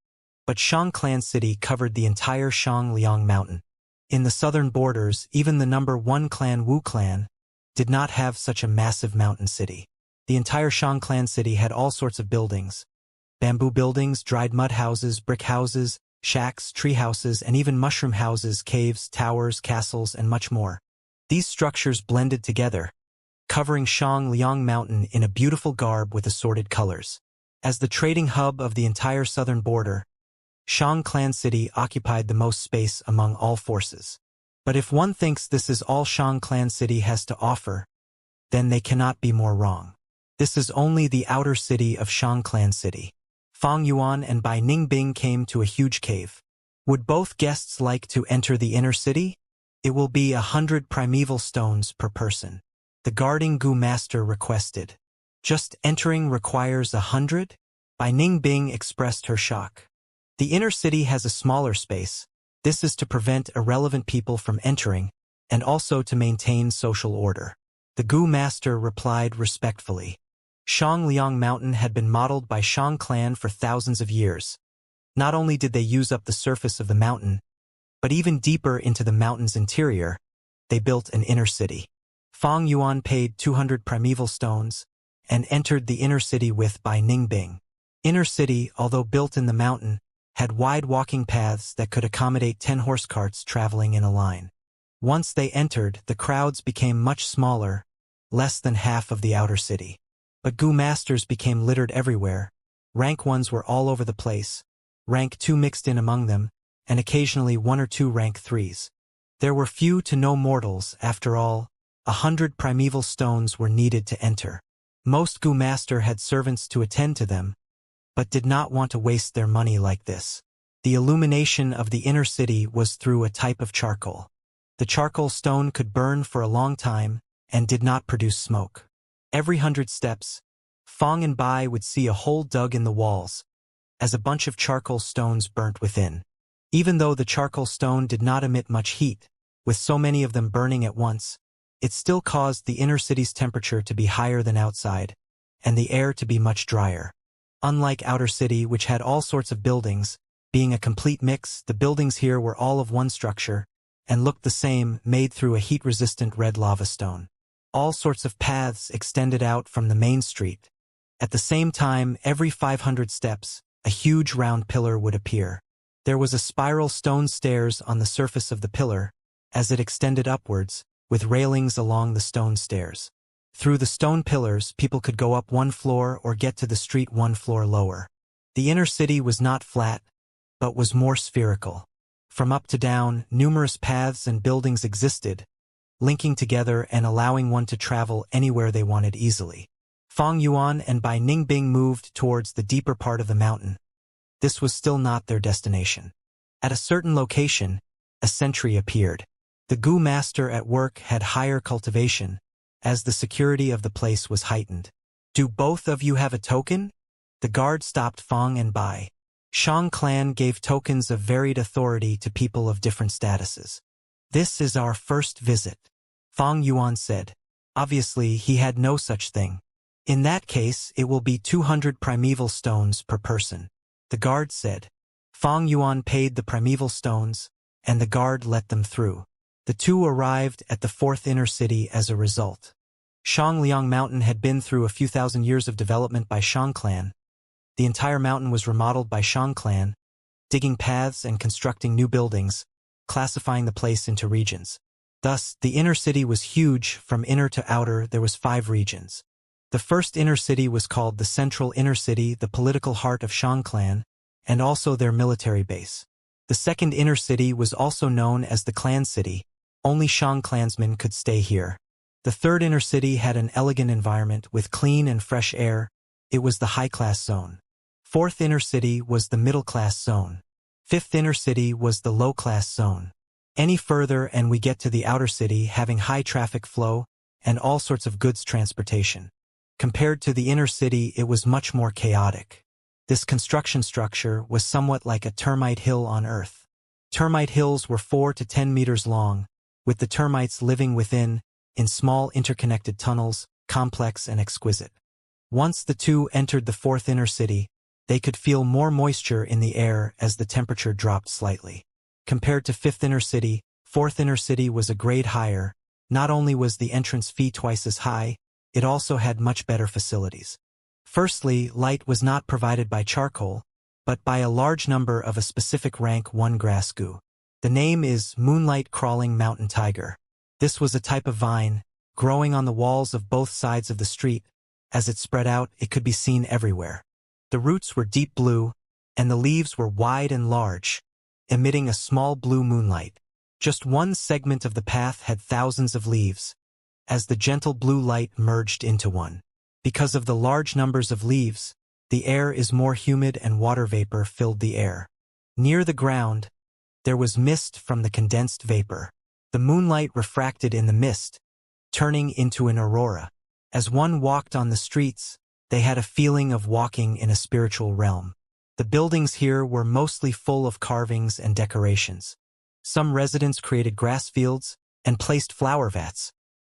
but Shang Clan city covered the entire Shangliang Mountain. In the southern borders, even the number 1 clan Wu Clan did not have such a massive mountain city. The entire Shang Clan city had all sorts of buildings. Bamboo buildings, dried mud houses, brick houses, shacks, tree houses, and even mushroom houses, caves, towers, castles, and much more. These structures blended together, covering Shangliang Mountain in a beautiful garb with assorted colors. As the trading hub of the entire southern border, Shang Clan City occupied the most space among all forces. But if one thinks this is all Shang Clan City has to offer, then they cannot be more wrong. This is only the outer city of Shang Clan City. Fang Yuan and Bai Ningbing came to a huge cave. Would both guests like to enter the inner city? It will be 100 primeval stones per person. The guarding Gu master requested. Just entering requires 100? Bai Ningbing expressed her shock. The inner city has a smaller space. This is to prevent irrelevant people from entering, and also to maintain social order. The Gu master replied respectfully. Shangliang Mountain had been modeled by Shang Clan for thousands of years. Not only did they use up the surface of the mountain, but even deeper into the mountain's interior, they built an inner city. Fang Yuan paid 200 primeval stones and entered the inner city with Bai Ningbing. Inner city, although built in the mountain, had wide walking paths that could accommodate 10 horse carts traveling in a line. Once they entered, the crowds became much smaller, less than half of the outer city. But Gu masters became littered everywhere. Rank 1s were all over the place, rank 2 mixed in among them, and occasionally 1 or 2 rank 3s. There were few to no mortals, after all. 100 primeval stones were needed to enter. Most Gu master had servants to attend to them, but did not want to waste their money like this. The illumination of the inner city was through a type of charcoal. The charcoal stone could burn for a long time and did not produce smoke. Every 100 steps, Fong and Bai would see a hole dug in the walls, as a bunch of charcoal stones burnt within. Even though the charcoal stone did not emit much heat, with so many of them burning at once, it still caused the inner city's temperature to be higher than outside, and the air to be much drier. Unlike outer city, which had all sorts of buildings, being a complete mix, the buildings here were all of one structure, and looked the same, made through a heat-resistant red lava stone. All sorts of paths extended out from the main street. At the same time, every 500 steps, a huge round pillar would appear. There was a spiral stone stairs on the surface of the pillar, as it extended upwards, with railings along the stone stairs. Through the stone pillars, people could go up 1 floor or get to the street 1 floor lower. The inner city was not flat, but was more spherical. From up to down, numerous paths and buildings existed, linking together and allowing one to travel anywhere they wanted easily. Fong Yuan and Bai Ningbing moved towards the deeper part of the mountain. This was still not their destination. At a certain location, a sentry appeared. The Gu master at work had higher cultivation, as the security of the place was heightened. "Do both of you have a token?" The guard stopped Fong and Bai. Shang clan gave tokens of varied authority to people of different statuses. "This is our first visit," Fong Yuan said. Obviously, he had no such thing. "In that case, it will be 200 primeval stones per person," the guard said. Fong Yuan paid the primeval stones, and the guard let them through. The two arrived at the 4th inner city as a result. Shangliang Mountain had been through a few thousand years of development by Shang clan. The entire mountain was remodeled by Shang clan, digging paths and constructing new buildings, classifying the place into regions. Thus, the inner city was huge. From inner to outer, there was 5 regions. The first inner city was called the Central Inner City, the political heart of Shang clan, and also their military base. The second inner city was also known as the Clan City. Only Shang clansmen could stay here. The third inner city had an elegant environment with clean and fresh air. It was the high-class zone. Fourth inner city was the middle-class zone. Fifth inner city was the low-class zone. Any further and we get to the outer city having high traffic flow and all sorts of goods transportation. Compared to the inner city, it was much more chaotic. This construction structure was somewhat like a termite hill on Earth. Termite hills were 4 to 10 meters long, with the termites living within, in small interconnected tunnels, complex and exquisite. Once the two entered the 4th inner city, they could feel more moisture in the air as the temperature dropped slightly. Compared to 5th inner city, 4th inner city was a grade higher. Not only was the entrance fee twice as high, it also had much better facilities. Firstly, light was not provided by charcoal, but by a large number of a specific rank 1 grass goo. The name is Moonlight Crawling Mountain Tiger. This was a type of vine, growing on the walls of both sides of the street. As it spread out, it could be seen everywhere. The roots were deep blue, and the leaves were wide and large, emitting a small blue moonlight. Just one segment of the path had thousands of leaves, as the gentle blue light merged into one. Because of the large numbers of leaves, the air is more humid and water vapor filled the air. Near the ground, there was mist from the condensed vapor. The moonlight refracted in the mist, turning into an aurora. As one walked on the streets, they had a feeling of walking in a spiritual realm. The buildings here were mostly full of carvings and decorations. Some residents created grass fields and placed flower vats,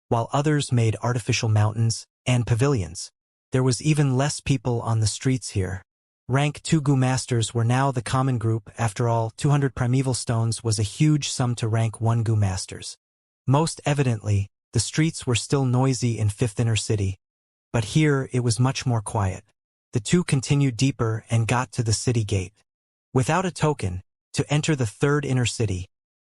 while others made artificial mountains and pavilions. There was even less people on the streets here. Rank 2 Gu masters were now the common group. After all, 200 primeval stones was a huge sum to rank 1 Gu masters. Most evidently, the streets were still noisy in 5th inner city, but here it was much more quiet. The two continued deeper and got to the city gate. Without a token, to enter the 3rd inner city,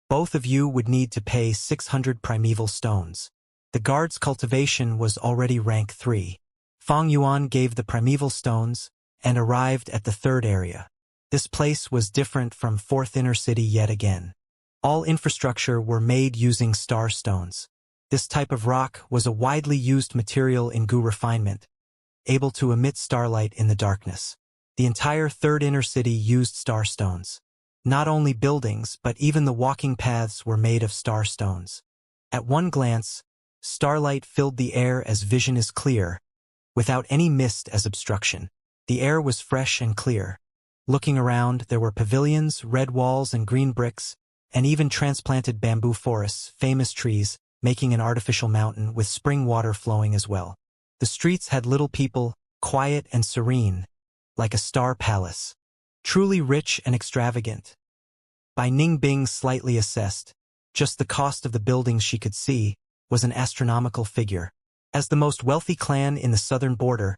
both of you would need to pay 600 primeval stones. The guard's cultivation was already rank 3. Fang Yuan gave the primeval stones and arrived at the third area. This place was different from fourth inner city yet again. All infrastructure were made using star stones. This type of rock was a widely used material in goo refinement, able to emit starlight in the darkness. The entire third inner city used star stones. Not only buildings, but even the walking paths were made of star stones. At one glance, starlight filled the air as vision is clear, without any mist as obstruction. The air was fresh and clear. Looking around, there were pavilions, red walls and green bricks, and even transplanted bamboo forests, famous trees, making an artificial mountain with spring water flowing as well. The streets had little people, quiet and serene, like a star palace. Truly rich and extravagant. By Ningbing slightly assessed, just the cost of the buildings she could see was an astronomical figure. As the most wealthy clan in the southern border,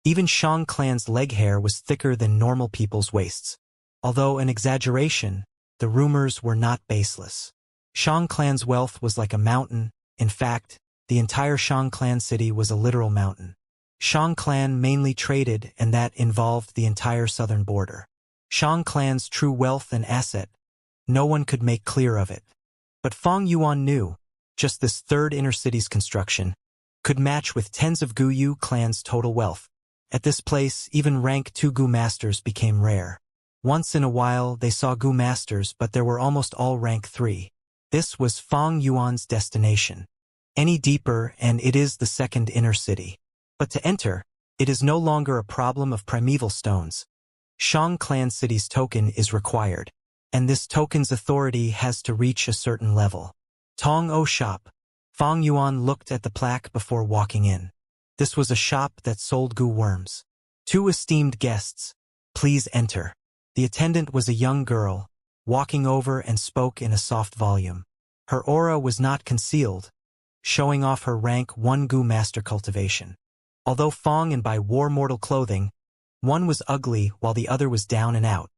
even Shang clan's leg hair was thicker than normal people's waists. Although an exaggeration, the rumors were not baseless. Shang clan's wealth was like a mountain. In fact, the entire Shang clan city was a literal mountain. Shang clan mainly traded, and that involved the entire southern border. Shang clan's true wealth and asset, no one could make clear of it. But Fang Yuan knew, just this third inner city's construction could match with tens of Guyu clan's total wealth. At this place, even rank 2 Gu masters became rare. Once in a while they saw Gu masters, but there were almost all rank 3. This was Fang Yuan's destination. Any deeper and it is the second inner city. But to enter, it is no longer a problem of primeval stones. Shang clan city's token is required, and this token's authority has to reach a certain level. Tong O Shop. Fang Yuan looked at the plaque before walking in. This was a shop that sold goo worms. 2 esteemed guests, please enter. The attendant was a young girl, walking over and spoke in a soft volume. Her aura was not concealed, showing off her rank 1 Goo Master cultivation. Although Fang and by wore mortal clothing, one was ugly while the other was down and out.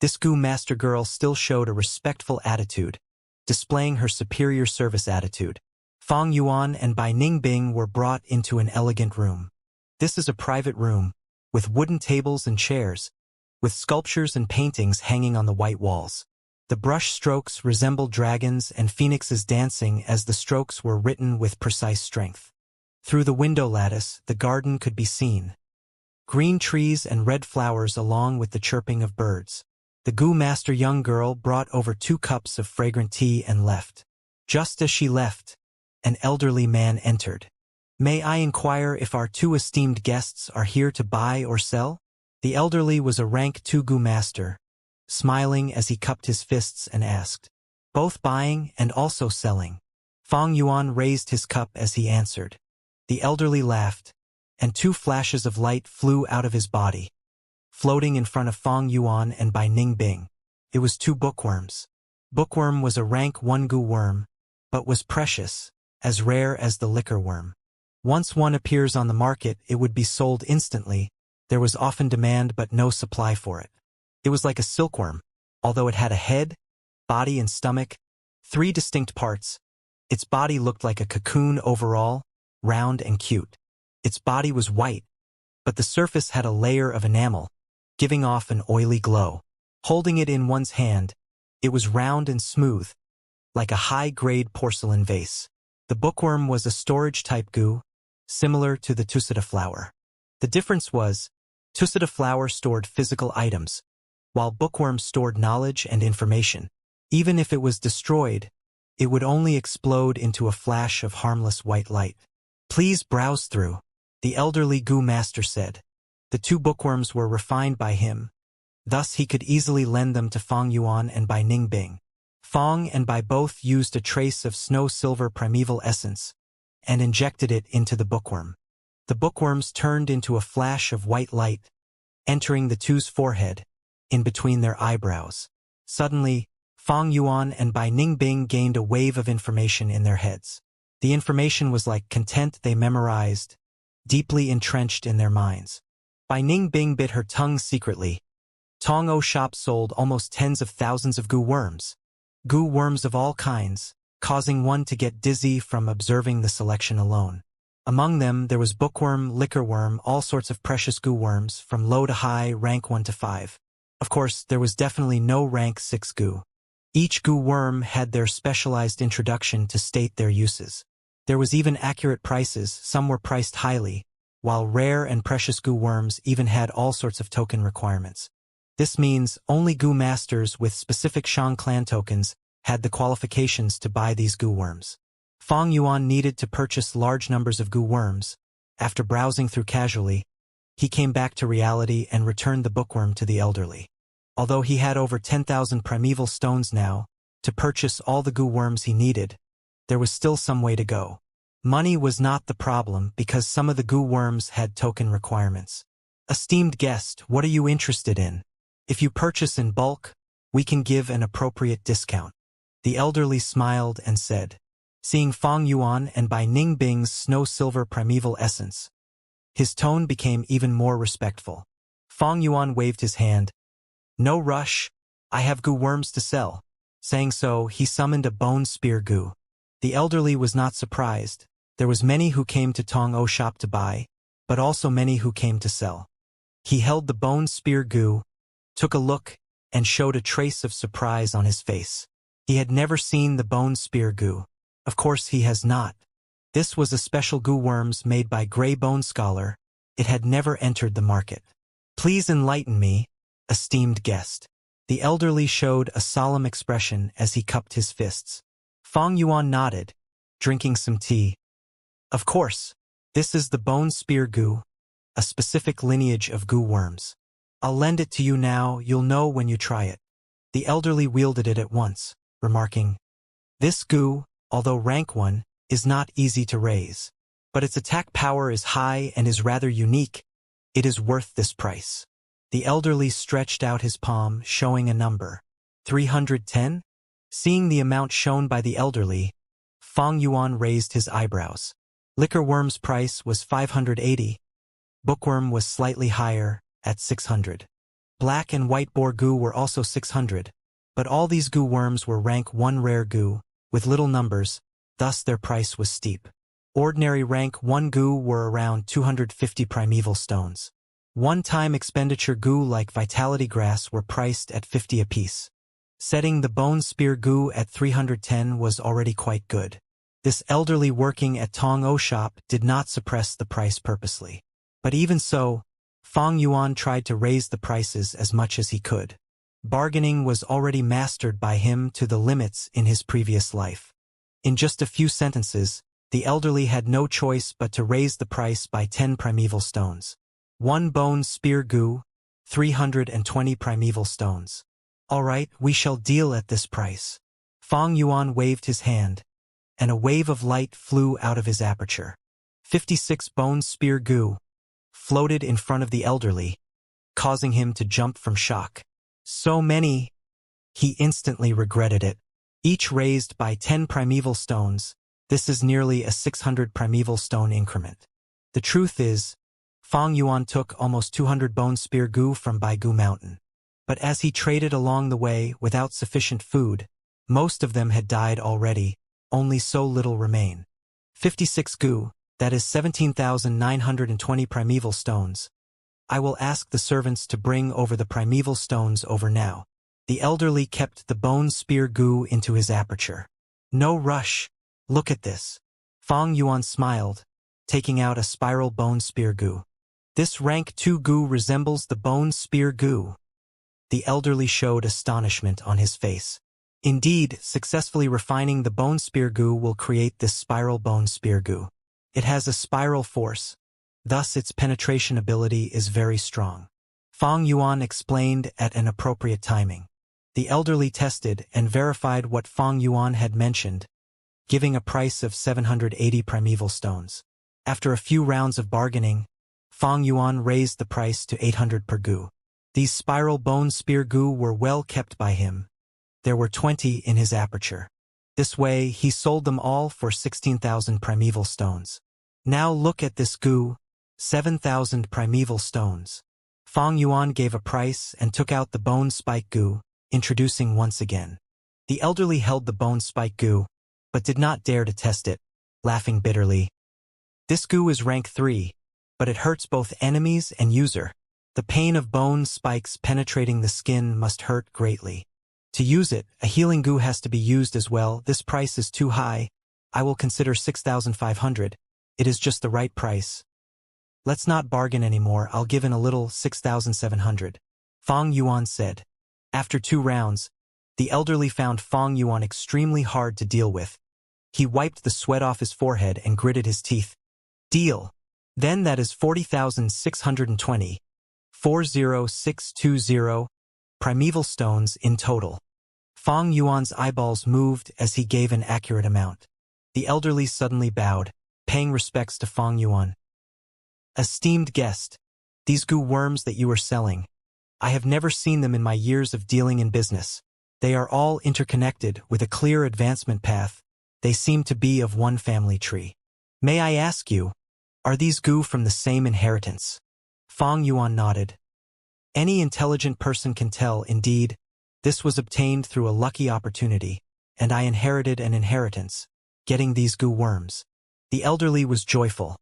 This Goo Master girl still showed a respectful attitude, displaying her superior service attitude. Fang Yuan and Bai Ningbing were brought into an elegant room. This is a private room, with wooden tables and chairs, with sculptures and paintings hanging on the white walls. The brush strokes resembled dragons and phoenixes dancing as the strokes were written with precise strength. Through the window lattice, the garden could be seen. Green trees and red flowers along with the chirping of birds. The Goo Master young girl brought over 2 cups of fragrant tea and left. Just as she left, an elderly man entered. May I inquire if our 2 esteemed guests are here to buy or sell? The elderly was a rank 2 Goo Master, smiling as he cupped his fists and asked. Both buying and also selling. Fang Yuan raised his cup as he answered. The elderly laughed, and 2 flashes of light flew out of his body, floating in front of Fang Yuan and Bai Ningbing. It was 2 bookworms. Bookworm was a rank 1 Goo worm, but was precious, as rare as the liquor worm. Once one appears on the market, it would be sold instantly. There was often demand but no supply for it. It was like a silkworm, although it had a head, body and stomach, 3 distinct parts. Its body looked like a cocoon overall, round and cute. Its body was white, but the surface had a layer of enamel, giving off an oily glow. Holding it in one's hand, it was round and smooth, like a high-grade porcelain vase. The bookworm was a storage-type goo, similar to the Tusita flower. The difference was, Tusita flower stored physical items, while bookworm stored knowledge and information. Even if it was destroyed, it would only explode into a flash of harmless white light. Please browse through, the elderly Goo Master said. The 2 bookworms were refined by him, thus he could easily lend them to Fang Yuan and Bai Ningbing. Fang and Bai both used a trace of snow-silver primeval essence and injected it into the bookworm. The bookworms turned into a flash of white light, entering the 2's forehead, in between their eyebrows. Suddenly, Fang Yuan and Bai Ningbing gained a wave of information in their heads. The information was like content they memorized, deeply entrenched in their minds. Bai Ningbing bit her tongue secretly. Tong O Shop sold almost tens of thousands of goo worms. Goo worms of all kinds, causing one to get dizzy from observing the selection alone. Among them, there was bookworm, liquor worm, all sorts of precious goo worms, from low to high, rank 1 to 5. Of course, there was definitely no rank 6 goo. Each goo worm had their specialized introduction to state their uses. There was even accurate prices, some were priced highly, while rare and precious goo worms even had all sorts of token requirements. This means only goo masters with specific Shang clan tokens had the qualifications to buy these goo worms. Fang Yuan needed to purchase large numbers of goo worms. After browsing through casually, he came back to reality and returned the bookworm to the elderly. Although he had over 10,000 primeval stones now, to purchase all the goo worms he needed, there was still some way to go. Money was not the problem because some of the goo worms had token requirements. Esteemed guest, what are you interested in? If you purchase in bulk, we can give an appropriate discount. The elderly smiled and said, seeing Fang Yuan and Bai Ningbing's snow-silver primeval essence, his tone became even more respectful. Fang Yuan waved his hand. No rush, I have goo worms to sell. Saying so, he summoned a bone spear goo. The elderly was not surprised. There was many who came to Tong O shop to buy, but also many who came to sell. He held the bone spear goo, took a look, and showed a trace of surprise on his face. He had never seen the bone spear goo. Of course he has not. This was a special goo worms made by Grey Bone Scholar. It had never entered the market. Please enlighten me, esteemed guest. The elderly showed a solemn expression as he cupped his fists. Fang Yuan nodded, drinking some tea. Of course, this is the bone spear goo, a specific lineage of goo worms. I'll lend it to you now, you'll know when you try it. The elderly wielded it at once, remarking, this goo, although rank 1, is not easy to raise. But its attack power is high and is rather unique. It is worth this price. The elderly stretched out his palm, showing a number. 310? Seeing the amount shown by the elderly, Fang Yuan raised his eyebrows. Liquor worm's price was 580. Bookworm was slightly higher, at 600. Black and white boar goo were also 600. But all these goo worms were rank 1 rare goo, with little numbers, thus their price was steep. Ordinary rank 1 goo were around 250 primeval stones. One-time expenditure goo like Vitality Grass were priced at 50 apiece. Setting the bone spear goo at 310 was already quite good. This elderly working at Tong O shop did not suppress the price purposely. But even so, Fang Yuan tried to raise the prices as much as he could. Bargaining was already mastered by him to the limits in his previous life. In just a few sentences, the elderly had no choice but to raise the price by 10 primeval stones. 1 bone spear goo, 320 primeval stones. All right, we shall deal at this price. Fang Yuan waved his hand, and a wave of light flew out of his aperture. 56 bone spear goo floated in front of the elderly, causing him to jump from shock. So many! He instantly regretted it. Each raised by 10 primeval stones, this is nearly a 600 primeval stone increment. The truth is, Fang Yuan took almost 200 bone spear goo from Baigu Mountain. But as he traded along the way without sufficient food, most of them had died already, only so little remain. 56 goo, that is 17,920 primeval stones. I will ask the servants to bring over the primeval stones over now. The elderly kept the bone spear goo into his aperture. No rush. Look at this. Fang Yuan smiled, taking out a spiral bone spear goo. This rank 2 goo resembles the bone spear goo. The elderly showed astonishment on his face. Indeed, successfully refining the bone spear goo will create this spiral bone spear goo. It has a spiral force, thus its penetration ability is very strong. Fang Yuan explained at an appropriate timing. The elderly tested and verified what Fang Yuan had mentioned, giving a price of 780 primeval stones. After a few rounds of bargaining, Fang Yuan raised the price to 800 per goo. These spiral bone spear goo were well kept by him. There were 20 in his aperture. This way, he sold them all for 16,000 primeval stones. Now look at this goo, 7,000 primeval stones. Fang Yuan gave a price and took out the bone spike goo, introducing once again. The elderly held the bone spike goo, but did not dare to test it, laughing bitterly. This goo is rank 3, but it hurts both enemies and user. The pain of bone spikes penetrating the skin must hurt greatly. To use it, a healing goo has to be used as well. This price is too high. I will consider 6,500. It is just the right price. Let's not bargain anymore. I'll give in a little, 6,700. Fong Yuan said. After 2 rounds, the elderly found Fong Yuan extremely hard to deal with. He wiped the sweat off his forehead and gritted his teeth. Deal. Then that is 40,620. 40620. Primeval stones in total. Fong Yuan's eyeballs moved as he gave an accurate amount. The elderly suddenly bowed, paying respects to Fong Yuan. Esteemed guest, these goo worms that you are selling, I have never seen them in my years of dealing in business. They are all interconnected with a clear advancement path. They seem to be of one family tree. May I ask you, are these goo from the same inheritance? Fong Yuan nodded. Any intelligent person can tell, indeed, this was obtained through a lucky opportunity, and I inherited an inheritance, getting these goo worms. The elderly was joyful.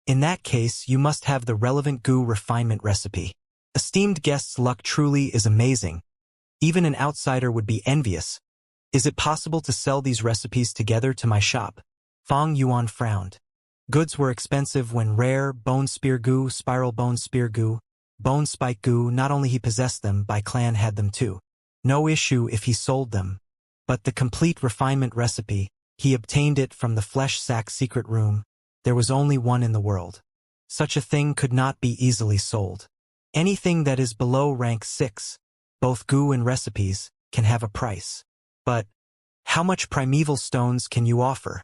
In that case, you must have the relevant goo refinement recipe. Esteemed guest's luck truly is amazing. Even an outsider would be envious. Is it possible to sell these recipes together to my shop? Fong Yuan frowned. Goods were expensive when rare, bone spear goo, spiral bone spear goo, bone spike goo, not only he possessed them, Bai clan had them too. No issue if he sold them. But the complete refinement recipe, he obtained it from the flesh sack secret room. There was only one in the world. Such a thing could not be easily sold. Anything that is below rank 6, both goo and recipes, can have a price. But how much primeval stones can you offer?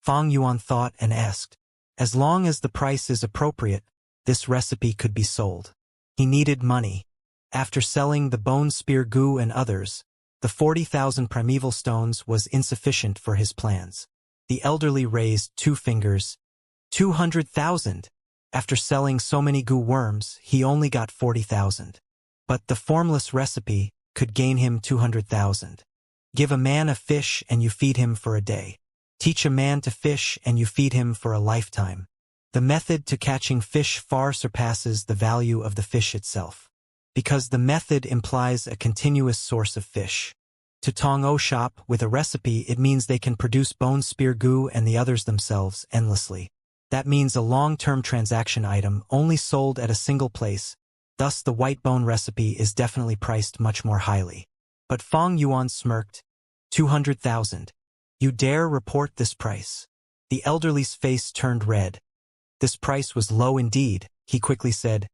Fong Yuan thought and asked. As long as the price is appropriate, this recipe could be sold. He needed money. After selling the bone spear goo and others, the 40,000 primeval stones was insufficient for his plans. The elderly raised 2 fingers. 200,000. After selling so many goo worms, he only got 40,000. But the formless recipe could gain him 200,000. Give a man a fish and you feed him for a day. Teach a man to fish and you feed him for a lifetime. The method to catching fish far surpasses the value of the fish itself. Because the method implies a continuous source of fish. To Tong O shop with a recipe, it means they can produce bone spear goo and the others themselves endlessly. That means a long-term transaction item only sold at a single place. Thus the white bone recipe is definitely priced much more highly. But Fong Yuan smirked. 200,000. You dare report this price? The elderly's face turned red. This price was low indeed, he quickly said.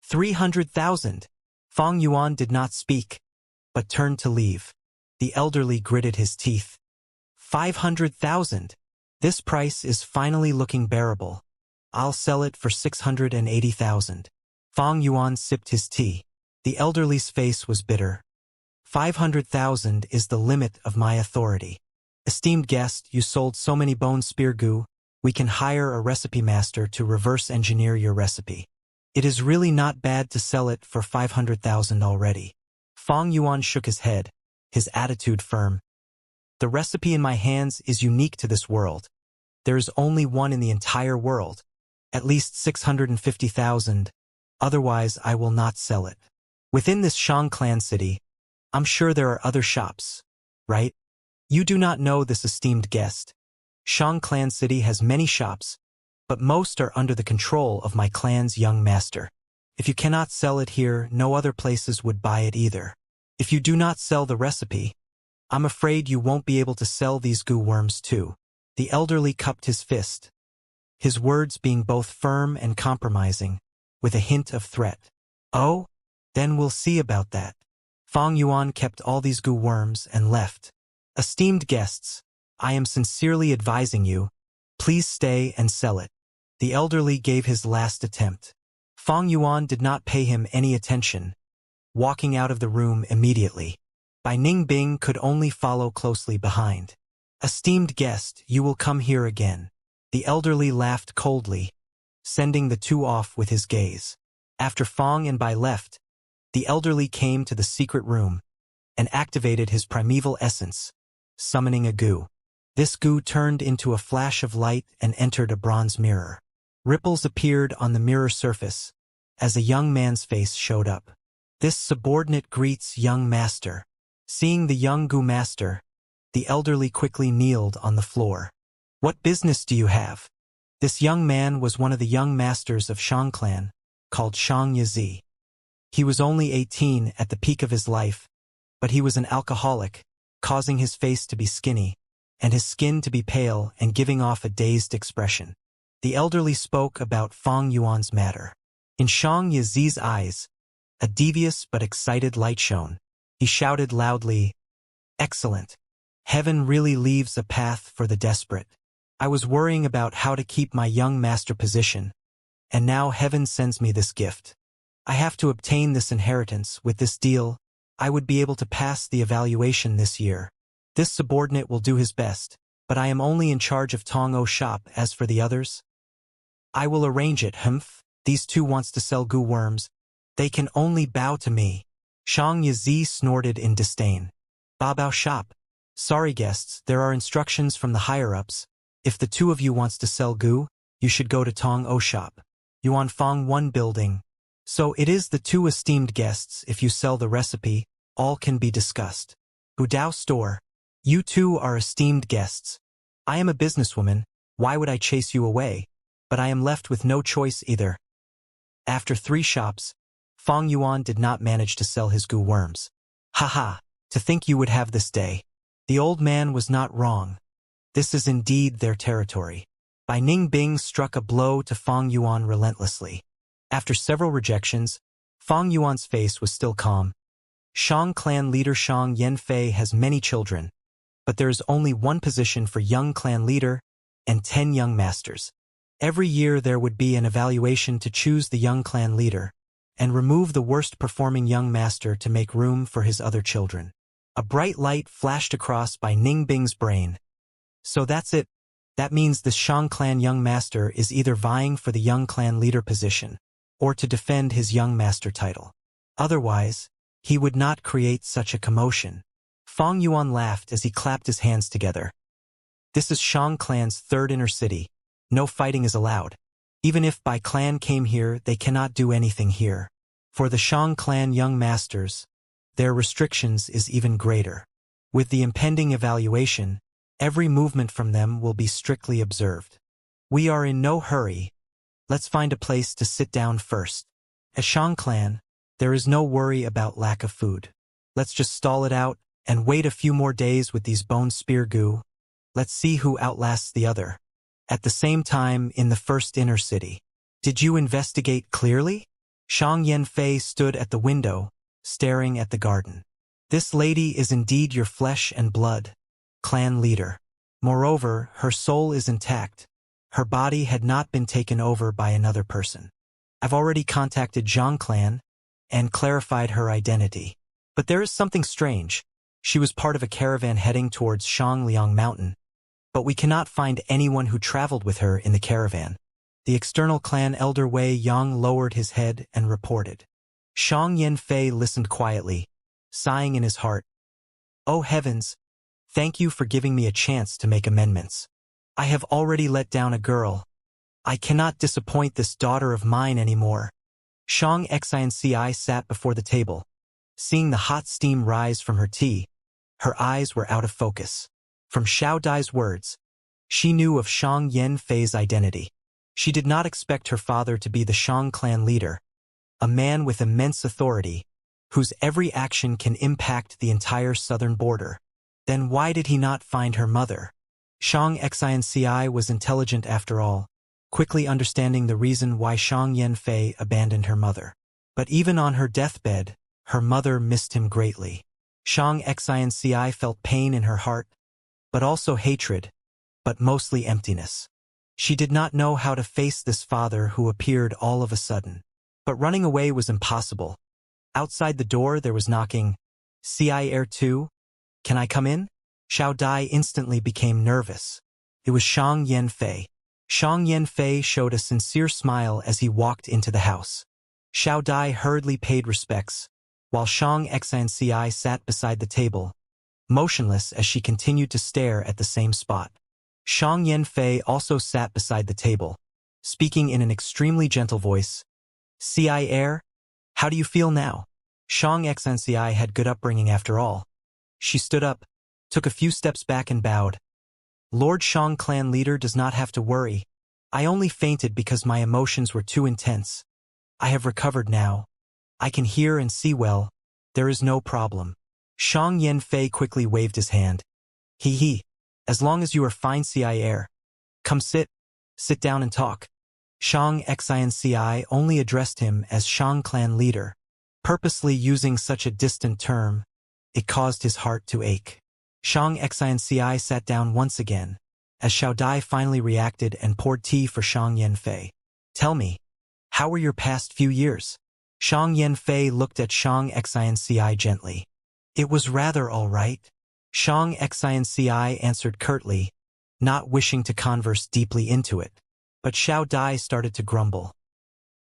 300,000. Fong Yuan did not speak, but turned to leave. The elderly gritted his teeth. 500,000. This price is finally looking bearable. I'll sell it for 680,000. Fong Yuan sipped his tea. The elderly's face was bitter. 500,000 is the limit of my authority. Esteemed guest, you sold so many bone spear goo, we can hire a recipe master to reverse engineer your recipe. It is really not bad to sell it for 500,000 already. Fong Yuan shook his head, his attitude firm. The recipe in my hands is unique to this world. There is only one in the entire world. At least 650,000. Otherwise, I will not sell it. Within this Shang clan city, I'm sure there are other shops, right? You do not know this, esteemed guest. Shang clan city has many shops, but most are under the control of my clan's young master. If you cannot sell it here, no other places would buy it either. If you do not sell the recipe, I'm afraid you won't be able to sell these goo worms too. The elderly cupped his fist, his words being both firm and compromising, with a hint of threat. Oh? Then we'll see about that. Fong Yuan kept all these goo worms and left. Esteemed guests, I am sincerely advising you, please stay and sell it. The elderly gave his last attempt. Fong Yuan did not pay him any attention, walking out of the room immediately. Bai Ningbing could only follow closely behind. Esteemed guest, you will come here again. The elderly laughed coldly, sending the two off with his gaze. After Fong and Bai left, the elderly came to the secret room and activated his primeval essence, summoning a goo. This goo turned into a flash of light and entered a bronze mirror. Ripples appeared on the mirror surface as a young man's face showed up. This subordinate greets young master. Seeing the young goo master, the elderly quickly kneeled on the floor. What business do you have? This young man was one of the young masters of Shang clan, called Shang Yazi. He was only 18 at the peak of his life, but he was an alcoholic, causing his face to be skinny, and his skin to be pale and giving off a dazed expression. The elderly spoke about Fang Yuan's matter. In Shang Yazi's eyes, a devious but excited light shone. He shouted loudly, "Excellent! Heaven really leaves a path for the desperate. I was worrying about how to keep my young master position, and now heaven sends me this gift. I have to obtain this inheritance. With this deal, I would be able to pass the evaluation this year. This subordinate will do his best, but I am only in charge of Tong O shop. As for the others, I will arrange it. Humph, these two wants to sell goo worms. They can only bow to me." Shang Yazi snorted in disdain. "Bao shop. Sorry guests, there are instructions from the higher-ups. If the two of you wants to sell goo, you should go to Tong O shop. Yuan Fong 1 building. So it is the two esteemed guests. If you sell the recipe, all can be discussed. Budao store. You two are esteemed guests. I am a businesswoman, why would I chase you away? But I am left with no choice either." After 3 shops, Fang Yuan did not manage to sell his goo worms. "Haha, to think you would have this day." The old man was not wrong. This is indeed their territory. Bai Ningbing struck a blow to Fang Yuan relentlessly. After several rejections, Fang Yuan's face was still calm. Shang clan leader Shang Yanfei has many children, but there is only one position for young clan leader and 10 young masters. Every year there would be an evaluation to choose the young clan leader and remove the worst performing young master to make room for his other children. A bright light flashed across Bai Ningbing's brain. So that's it. That means the Shang clan young master is either vying for the young clan leader position or to defend his young master title. Otherwise, he would not create such a commotion. Fang Yuan laughed as he clapped his hands together. This is Shang clan's 3rd inner city. No fighting is allowed. Even if Bai clan came here, they cannot do anything here. For the Shang clan young masters, their restrictions is even greater. With the impending evaluation, every movement from them will be strictly observed. We are in no hurry. Let's find a place to sit down first. At Shang clan, there is no worry about lack of food. Let's just stall it out and wait a few more days with these bone spear goo. Let's see who outlasts the other. At the same time, in the 1st inner city. Did you investigate clearly? Shang Yanfei stood at the window, staring at the garden. This lady is indeed your flesh and blood, clan leader. Moreover, her soul is intact. Her body had not been taken over by another person. I've already contacted Zhang clan and clarified her identity. But there is something strange. She was part of a caravan heading towards Shangliang Mountain, but we cannot find anyone who traveled with her in the caravan. The external clan elder Wei Yang lowered his head and reported. Shang Yanfei listened quietly, sighing in his heart. "Oh heavens, thank you for giving me a chance to make amendments. I have already let down a girl. I cannot disappoint this daughter of mine anymore." Shang Xinci sat before the table. Seeing the hot steam rise from her tea, her eyes were out of focus. From Xiao Dai's words, she knew of Shang Yanfei's identity. She did not expect her father to be the Shang clan leader, a man with immense authority, whose every action can impact the entire southern border. Then why did he not find her mother? Shang Xinci was intelligent after all, quickly understanding the reason why Shang Yanfei abandoned her mother. But even on her deathbed, her mother missed him greatly. Shang Xinci felt pain in her heart, but also hatred, but mostly emptiness. She did not know how to face this father who appeared all of a sudden. But running away was impossible. Outside the door there was knocking. "Ci Air 2? Can I come in?" Xiao Dai instantly became nervous. It was Shang Yanfei. Shang Yanfei showed a sincere smile as he walked into the house. Xiao Dai hurriedly paid respects, while Shang Xinci sat beside the table, motionless as she continued to stare at the same spot. Shang Yanfei also sat beside the table, speaking in an extremely gentle voice. "Ci heir? How do you feel now?" Shang Xnci had good upbringing after all. She stood up, took a few steps back and bowed. "Lord Shang clan leader does not have to worry. I only fainted because my emotions were too intense. I have recovered now. I can hear and see well. There is no problem." Shang Yanfei quickly waved his hand. He. As long as you are fine, Ci heir. Come sit down and talk." Shang Xinci only addressed him as Shang clan leader. Purposely using such a distant term, it caused his heart to ache. Shang Xinci sat down once again, as Xiao Dai finally reacted and poured tea for Shang Yanfei. "Tell me, how were your past few years?" Shang Yanfei looked at Shang Xinci gently. "It was rather all right," Shang Xinci answered curtly, not wishing to converse deeply into it. But Xiao Dai started to grumble.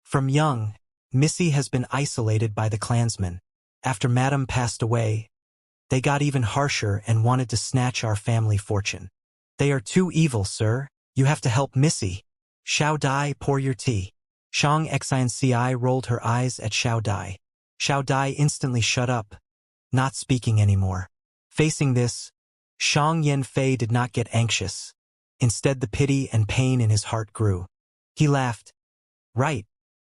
"From young, Missy has been isolated by the clansmen. After Madame passed away, they got even harsher and wanted to snatch our family fortune. They are too evil, sir. You have to help Missy." "Xiao Dai, pour your tea." Shang Xinci rolled her eyes at Xiao Dai. Xiao Dai instantly shut up, not speaking anymore. Facing this, Shang Yanfei did not get anxious. Instead, the pity and pain in his heart grew. He laughed. "Right.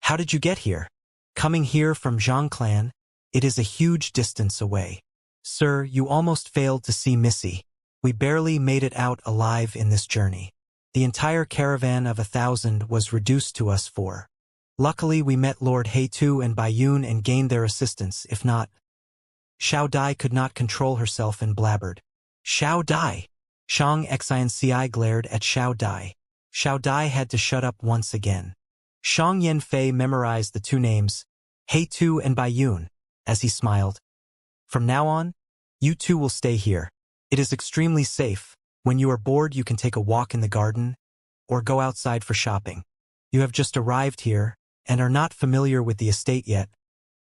How did you get here?" "Coming here from Zhang clan. It is a huge distance away." "Sir, you almost failed to see Missy. We barely made it out alive in this journey. The entire caravan of 1,000 was reduced to us 4. Luckily, we met Lord Heitu and Baiyun and gained their assistance. If not..." Xiao Dai could not control herself and blabbered. "Xiao Dai!" Shang Xinci glared at Xiao Dai. Xiao Dai had to shut up once again. Shang Yanfei memorized the 2 names, Heitu and Baiyun, as he smiled. "From now on, you 2 will stay here. It is extremely safe. When you are bored, you can take a walk in the garden or go outside for shopping. You have just arrived here and are not familiar with the estate yet.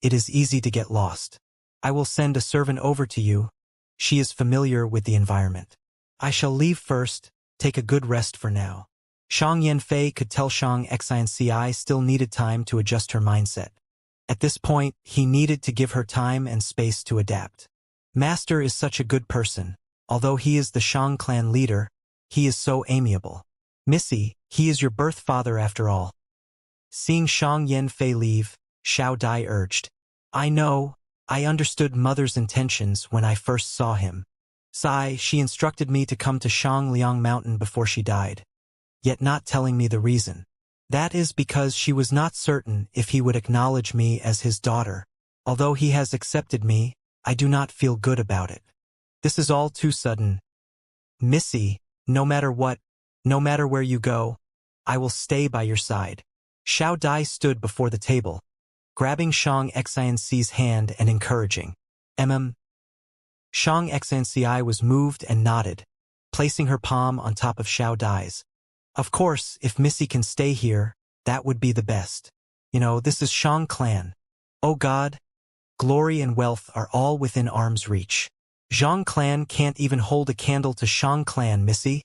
It is easy to get lost. I will send a servant over to you. She is familiar with the environment. I shall leave first. Take a good rest for now." Shang Yanfei could tell Shang Xinci still needed time to adjust her mindset. At this point, he needed to give her time and space to adapt. Master is such a good person. Although he is the Shang clan leader, he is so amiable. "Missy, he is your birth father after all." Seeing Shang Yanfei leave, Xiao Dai urged. "I know. I understood mother's intentions when I first saw him. She instructed me to come to Shangliang Mountain before she died, yet not telling me the reason. That is because she was not certain if he would acknowledge me as his daughter. Although he has accepted me, I do not feel good about it. This is all too sudden. Missy, no matter what, no matter where you go, I will stay by your side." Xiao Dai stood before the table, grabbing Shang Xinci's hand and encouraging. Shang Xinci was moved and nodded, placing her palm on top of Xiao Dai's. "Of course, if Missy can stay here, that would be the best. This is Shang clan. Oh God, glory and wealth are all within arm's reach. Zhang clan can't even hold a candle to Shang clan, Missy."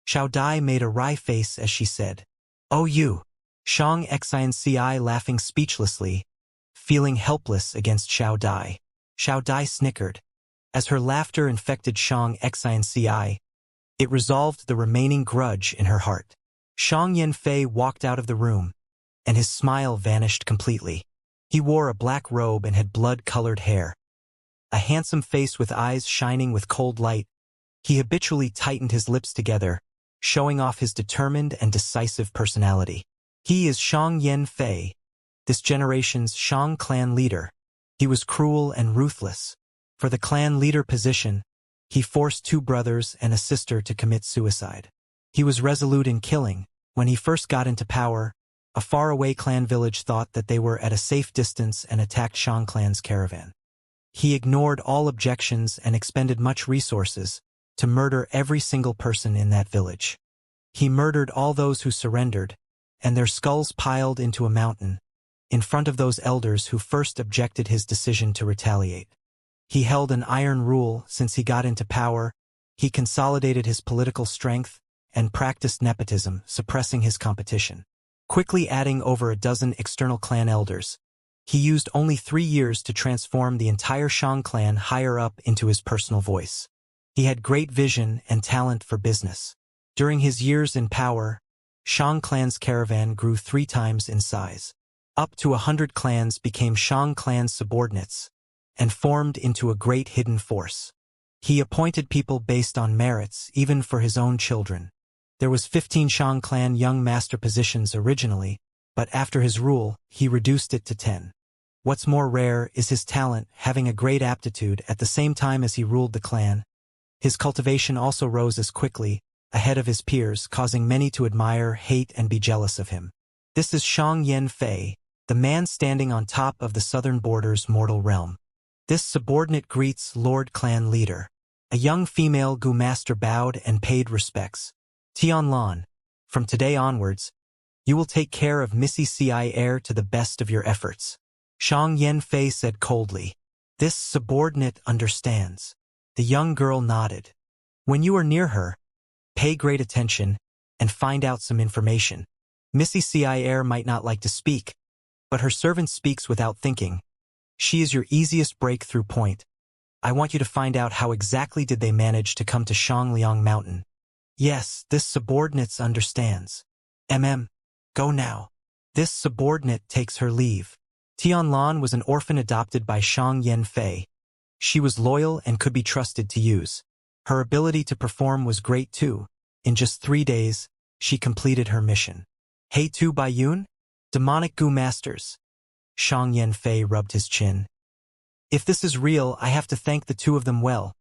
Xiao Dai made a wry face as she said, "Oh you." Shang Xinci laughing speechlessly, feeling helpless against Xiao Dai. Xiao Dai snickered. As her laughter infected Shang Xinci, it resolved the remaining grudge in her heart. Shang Yanfei walked out of the room, and his smile vanished completely. He wore a black robe and had blood-colored hair. A handsome face with eyes shining with cold light, he habitually tightened his lips together, showing off his determined and decisive personality. He is Shang Yanfei, this generation's Shang clan leader. He was cruel and ruthless. For the clan leader position, he forced 2 brothers and a sister to commit suicide. He was resolute in killing. When he first got into power, a faraway clan village thought that they were at a safe distance and attacked Shang clan's caravan. He ignored all objections and expended much resources to murder every single person in that village. He murdered all those who surrendered, and their skulls piled into a mountain, in front of those elders who first objected his decision to retaliate. He held an iron rule since he got into power. He consolidated his political strength and practiced nepotism, suppressing his competition. Quickly adding over a dozen external clan elders, he used only 3 years to transform the entire Shang clan higher up into his personal voice. He had great vision and talent for business. During his years in power, Shang clan's caravan grew 3 times in size. Up to 100 clans became Shang clan's subordinates and formed into a great hidden force. He appointed people based on merits, even for his own children. There was 15 Shang clan young master positions originally, but after his rule, he reduced it to 10. What's more rare is his talent, having a great aptitude at the same time as he ruled the clan. His cultivation also rose as quickly, ahead of his peers, causing many to admire, hate, and be jealous of him. This is Shang Yanfei, the man standing on top of the southern border's mortal realm. This subordinate greets Lord Clan Leader. A young female Gu master bowed and paid respects. Tianlan, from today onwards, you will take care of Missy Ci heir to the best of your efforts. Shang Yanfei said coldly. This subordinate understands. The young girl nodded. When you are near her, pay great attention and find out some information. Missy Ci heir might not like to speak, but her servant speaks without thinking. She is your easiest breakthrough point. I want you to find out how exactly did they manage to come to Shangliang Mountain. Yes, this subordinate understands. Go now. This subordinate takes her leave. Tianlan was an orphan adopted by Shang Yanfei. She was loyal and could be trusted to use. Her ability to perform was great too. In just 3 days, she completed her mission. Hey Tu Baiyun? Demonic Gu Masters. Shang Yanfei rubbed his chin. If this is real, I have to thank the 2 of them well.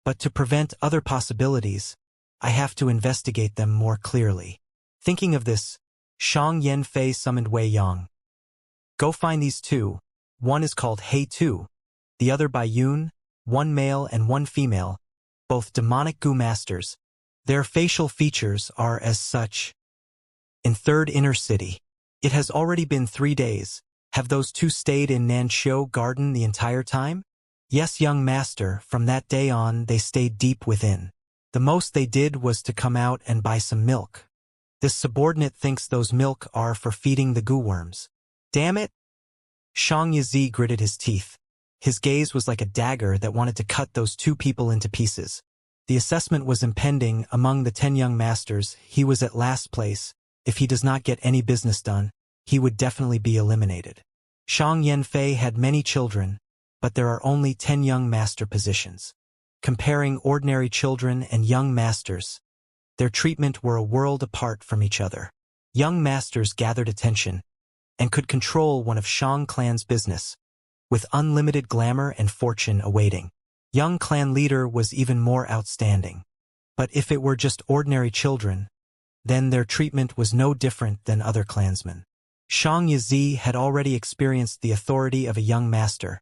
But to prevent other possibilities, I have to investigate them more clearly. Thinking of this, Shang Yanfei summoned Wei Yang. Go find these 2. One is called Hey Tu, the other Baiyun, 1 male and 1 female, both demonic Gu Masters. Their facial features are as such. In 3rd Inner City. It has already been 3 days. Have those 2 stayed in Nanshou Garden the entire time? Yes, young master, from that day on they stayed deep within. The most they did was to come out and buy some milk. This subordinate thinks those milk are for feeding the goo worms. Damn it! Shang Yizi gritted his teeth. His gaze was like a dagger that wanted to cut those 2 people into pieces. The assessment was impending. Among the 10 young masters, he was at last place. If he does not get any business done, he would definitely be eliminated. Shang Yanfei had many children, but there are only 10 young master positions. Comparing ordinary children and young masters, their treatment were a world apart from each other. Young masters gathered attention and could control one of Shang clan's business, with unlimited glamour and fortune awaiting. Young clan leader was even more outstanding. But if it were just ordinary children, then their treatment was no different than other clansmen. Shang Yizi had already experienced the authority of a young master.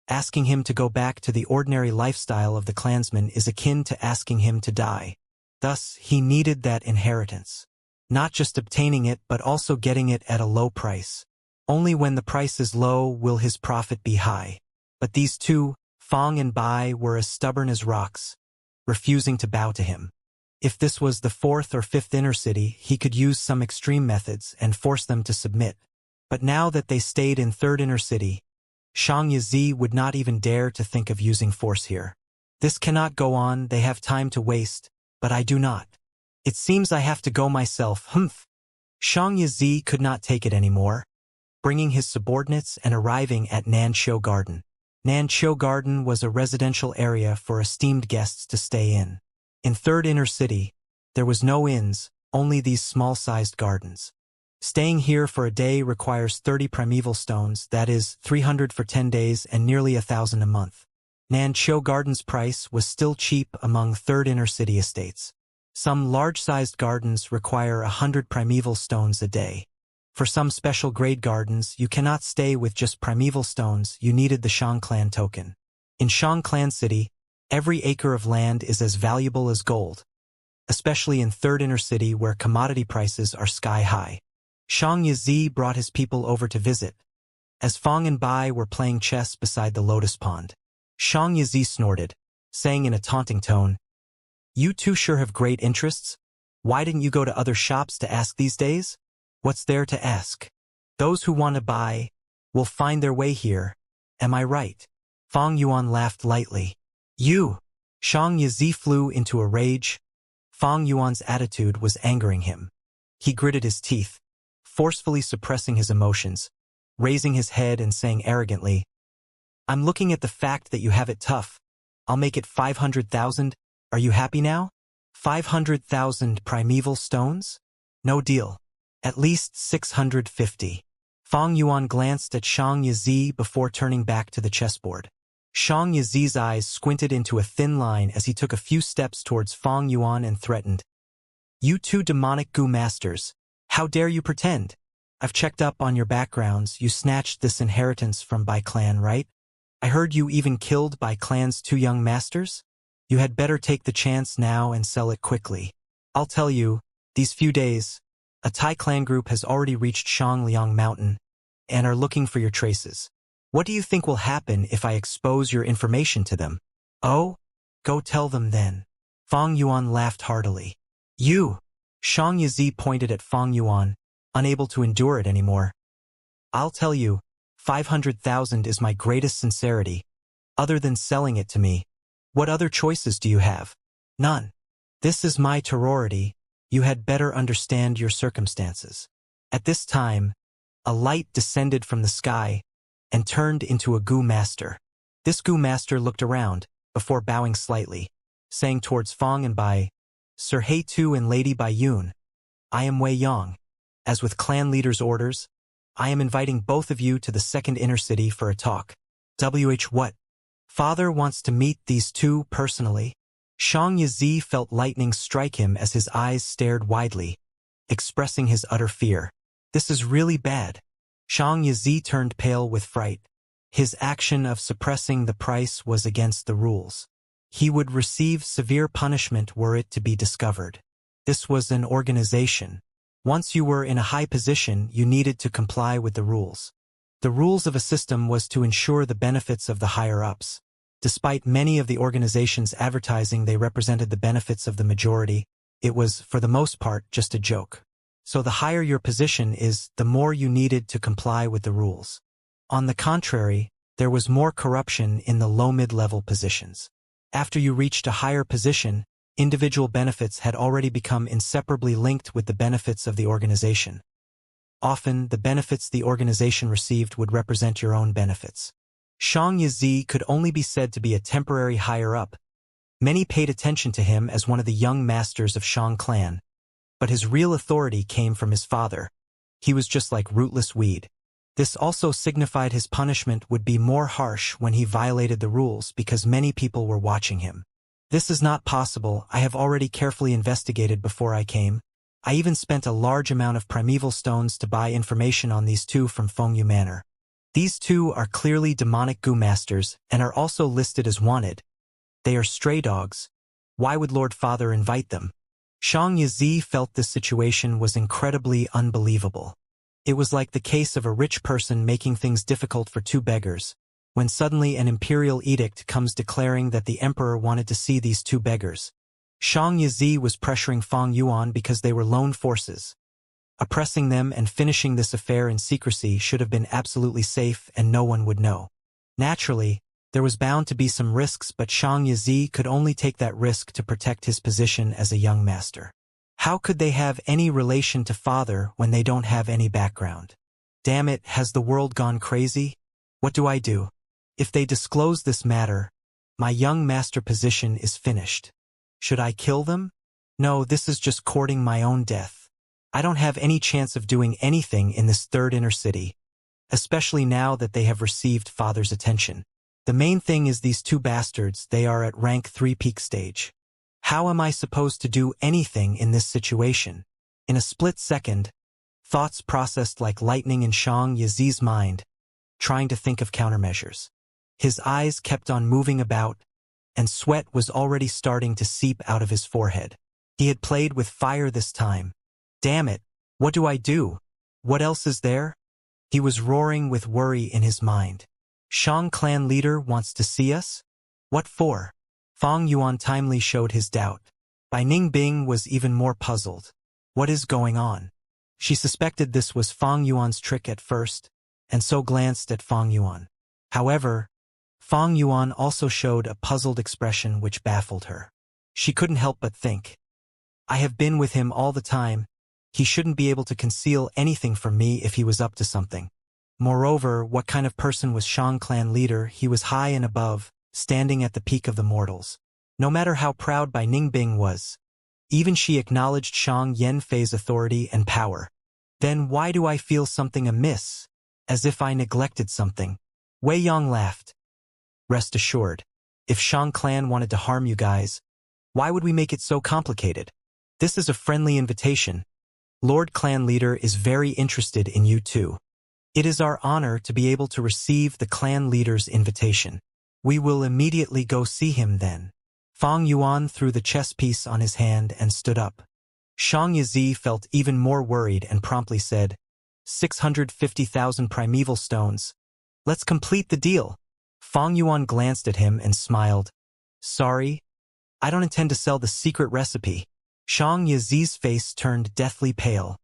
Asking him to go back to the ordinary lifestyle of the clansman is akin to asking him to die. Thus, he needed that inheritance. Not just obtaining it, but also getting it at a low price. Only when the price is low will his profit be high. But these 2, Fang and Bai, were as stubborn as rocks, refusing to bow to him. If this was the 4th or 5th inner city, he could use some extreme methods and force them to submit. But now that they stayed in 3rd inner city, Shang Yizi would not even dare to think of using force here. This cannot go on, they have time to waste, but I do not. It seems I have to go myself, humph. Shang Yizi could not take it anymore, bringing his subordinates and arriving at Nanshou Garden. Nanshou Garden was a residential area for esteemed guests to stay in. In 3rd Inner City, there was no inns, only these small-sized gardens. Staying here for a day requires 30 primeval stones, that is, 300 for 10 days and nearly 1,000 a month. Nanshou Garden's price was still cheap among 3rd Inner City estates. Some large-sized gardens require 100 primeval stones a day. For some special grade gardens, you cannot stay with just primeval stones, you needed the Shang Clan token. In Shang Clan City, every acre of land is as valuable as gold, especially in 3rd Inner City where commodity prices are sky-high. Shang Yizi brought his people over to visit, as Fang and Bai were playing chess beside the lotus pond. Shang Yizi snorted, saying in a taunting tone, "You two sure have great interests. Why didn't you go to other shops to ask these days? What's there to ask? Those who want to buy will find their way here. Am I right?" Fang Yuan laughed lightly. "You!" Shang Yizi flew into a rage. Fang Yuan's attitude was angering him. He gritted his teeth, forcefully suppressing his emotions, raising his head and saying arrogantly, "I'm looking at the fact that you have it tough. I'll make it 500,000. Are you happy now? 500,000 primeval stones? No deal. At least 650. Fang Yuan glanced at Shang Yizi before turning back to the chessboard. Shang Yizi's eyes squinted into a thin line as he took a few steps towards Fang Yuan and threatened, "You two demonic goo masters, how dare you pretend? I've checked up on your backgrounds. You snatched this inheritance from Bai clan, right? I heard you even killed Bai clan's two young masters? You had better take the chance now and sell it quickly. I'll tell you, these few days, a Thai clan group has already reached Shangliang Mountain and are looking for your traces. What do you think will happen if I expose your information to them?" "Oh? Go tell them then." Fang Yuan laughed heartily. "You!" Shang Yizi pointed at Fang Yuan, unable to endure it anymore. "I'll tell you, 500,000 is my greatest sincerity. Other than selling it to me, what other choices do you have? None. This is my sorority. You had better understand your circumstances." At this time, a light descended from the sky and turned into a goo master. This goo master looked around, before bowing slightly, saying towards Fang and Bai, "Sir He Tu and Lady Bai Yun, I am Wei Yang. As with clan leader's orders, I am inviting both of you to the second inner city for a talk." What? Father wants to meet these two personally? Shang Yizi felt lightning strike him as his eyes stared widely, expressing his utter fear. This is really bad. Shang Yizi turned pale with fright. His action of suppressing the price was against the rules. He would receive severe punishment were it to be discovered. This was an organization. Once you were in a high position, you needed to comply with the rules. The rules of a system was to ensure the benefits of the higher-ups. Despite many of the organization's advertising they represented the benefits of the majority, it was, for the most part, just a joke. So the higher your position is, the more you needed to comply with the rules. On the contrary, there was more corruption in the low-mid-level positions. After you reached a higher position, individual benefits had already become inseparably linked with the benefits of the organization. Often, the benefits the organization received would represent your own benefits. Shang Yizi could only be said to be a temporary higher-up. Many paid attention to him as one of the young masters of Shang clan, but his real authority came from his father. He was just like rootless weed. This also signified his punishment would be more harsh when he violated the rules because many people were watching him. "This is not possible. I have already carefully investigated before I came. I even spent a large amount of primeval stones to buy information on these two from Fengyu Manor. These two are clearly demonic goo masters and are also listed as wanted. They are stray dogs. Why would Lord Father invite them?" Shang Yizi felt this situation was incredibly unbelievable. It was like the case of a rich person making things difficult for two beggars, when suddenly an imperial edict comes declaring that the emperor wanted to see these two beggars. Shang Yizi was pressuring Fang Yuan because they were lone forces. Oppressing them and finishing this affair in secrecy should have been absolutely safe and no one would know. Naturally, there was bound to be some risks, but Shang Yizi could only take that risk to protect his position as a young master. How could they have any relation to father when they don't have any background? Damn it, has the world gone crazy? What do I do? If they disclose this matter, my young master position is finished. Should I kill them? No, this is just courting my own death. I don't have any chance of doing anything in this third inner city, especially now that they have received father's attention. The main thing is these two bastards, they are at rank 3 peak stage. How am I supposed to do anything in this situation? In a split second, thoughts processed like lightning in Shang Yizi's mind, trying to think of countermeasures. His eyes kept on moving about, and sweat was already starting to seep out of his forehead. He had played with fire this time. Damn it, what do I do? What else is there? He was roaring with worry in his mind. Shang clan leader wants to see us? What for? Fang Yuan timely showed his doubt. Bai Ningbing was even more puzzled. What is going on? She suspected this was Fang Yuan's trick at first, and so glanced at Fang Yuan. However, Fang Yuan also showed a puzzled expression which baffled her. She couldn't help but think. I have been with him all the time. He shouldn't be able to conceal anything from me if he was up to something. Moreover, what kind of person was Shang clan leader? He was high and above, standing at the peak of the mortals. No matter how proud Bai Ningbing was, even she acknowledged Shang Yanfei's authority and power. Then why do I feel something amiss? As if I neglected something. Wei Yang laughed. Rest assured, if Shang clan wanted to harm you guys, why would we make it so complicated? This is a friendly invitation. Lord Clan Leader is very interested in you too. It is our honor to be able to receive the clan leader's invitation. We will immediately go see him then. Fang Yuan threw the chess piece on his hand and stood up. Shang Yizi felt even more worried and promptly said, 650,000 primeval stones. Let's complete the deal. Fang Yuan glanced at him and smiled. Sorry, I don't intend to sell the secret recipe. Shang Yizi's face turned deathly pale.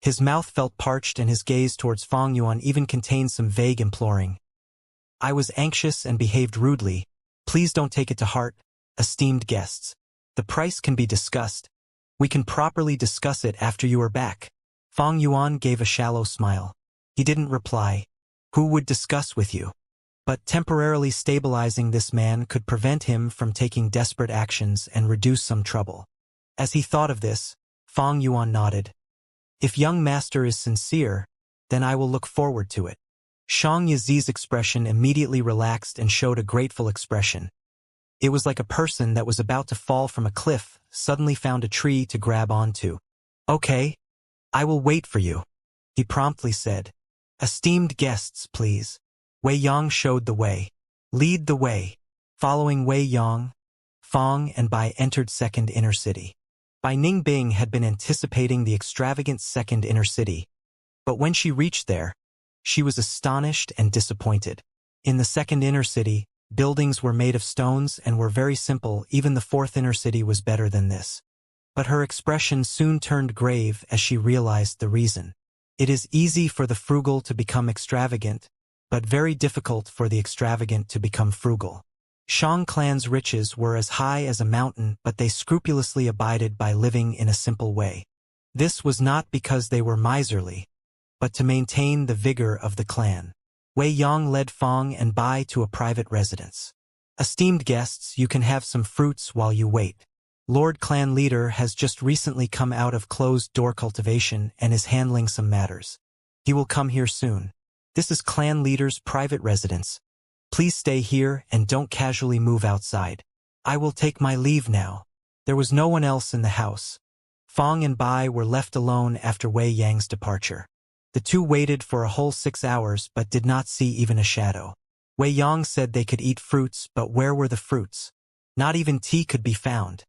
His mouth felt parched and his gaze towards Fang Yuan even contained some vague imploring. I was anxious and behaved rudely. Please don't take it to heart, esteemed guests. The price can be discussed. We can properly discuss it after you are back. Fang Yuan gave a shallow smile. He didn't reply. Who would discuss with you? But temporarily stabilizing this man could prevent him from taking desperate actions and reduce some trouble. As he thought of this, Fang Yuan nodded. If young master is sincere, then I will look forward to it. Shang Yizi's expression immediately relaxed and showed a grateful expression. It was like a person that was about to fall from a cliff suddenly found a tree to grab onto. Okay, I will wait for you, he promptly said. Esteemed guests, please. Wei Yang showed the way. Lead the way. Following Wei Yang, Fang and Bai entered second inner city. Bai Ningbing had been anticipating the extravagant second inner city, but when she reached there, she was astonished and disappointed. In the second inner city, buildings were made of stones and were very simple. Even the fourth inner city was better than this. But her expression soon turned grave as she realized the reason. It is easy for the frugal to become extravagant, but very difficult for the extravagant to become frugal. Shang clan's riches were as high as a mountain, but they scrupulously abided by living in a simple way. This was not because they were miserly, but to maintain the vigor of the clan. Wei Yang led Fang and Bai to a private residence. Esteemed guests, you can have some fruits while you wait. Lord Clan Leader has just recently come out of closed-door cultivation and is handling some matters. He will come here soon. This is Clan Leader's private residence. Please stay here and don't casually move outside. I will take my leave now. There was no one else in the house. Fang and Bai were left alone after Wei Yang's departure. The two waited for a whole 6 hours but did not see even a shadow. Wei Yang said they could eat fruits, but where were the fruits? Not even tea could be found.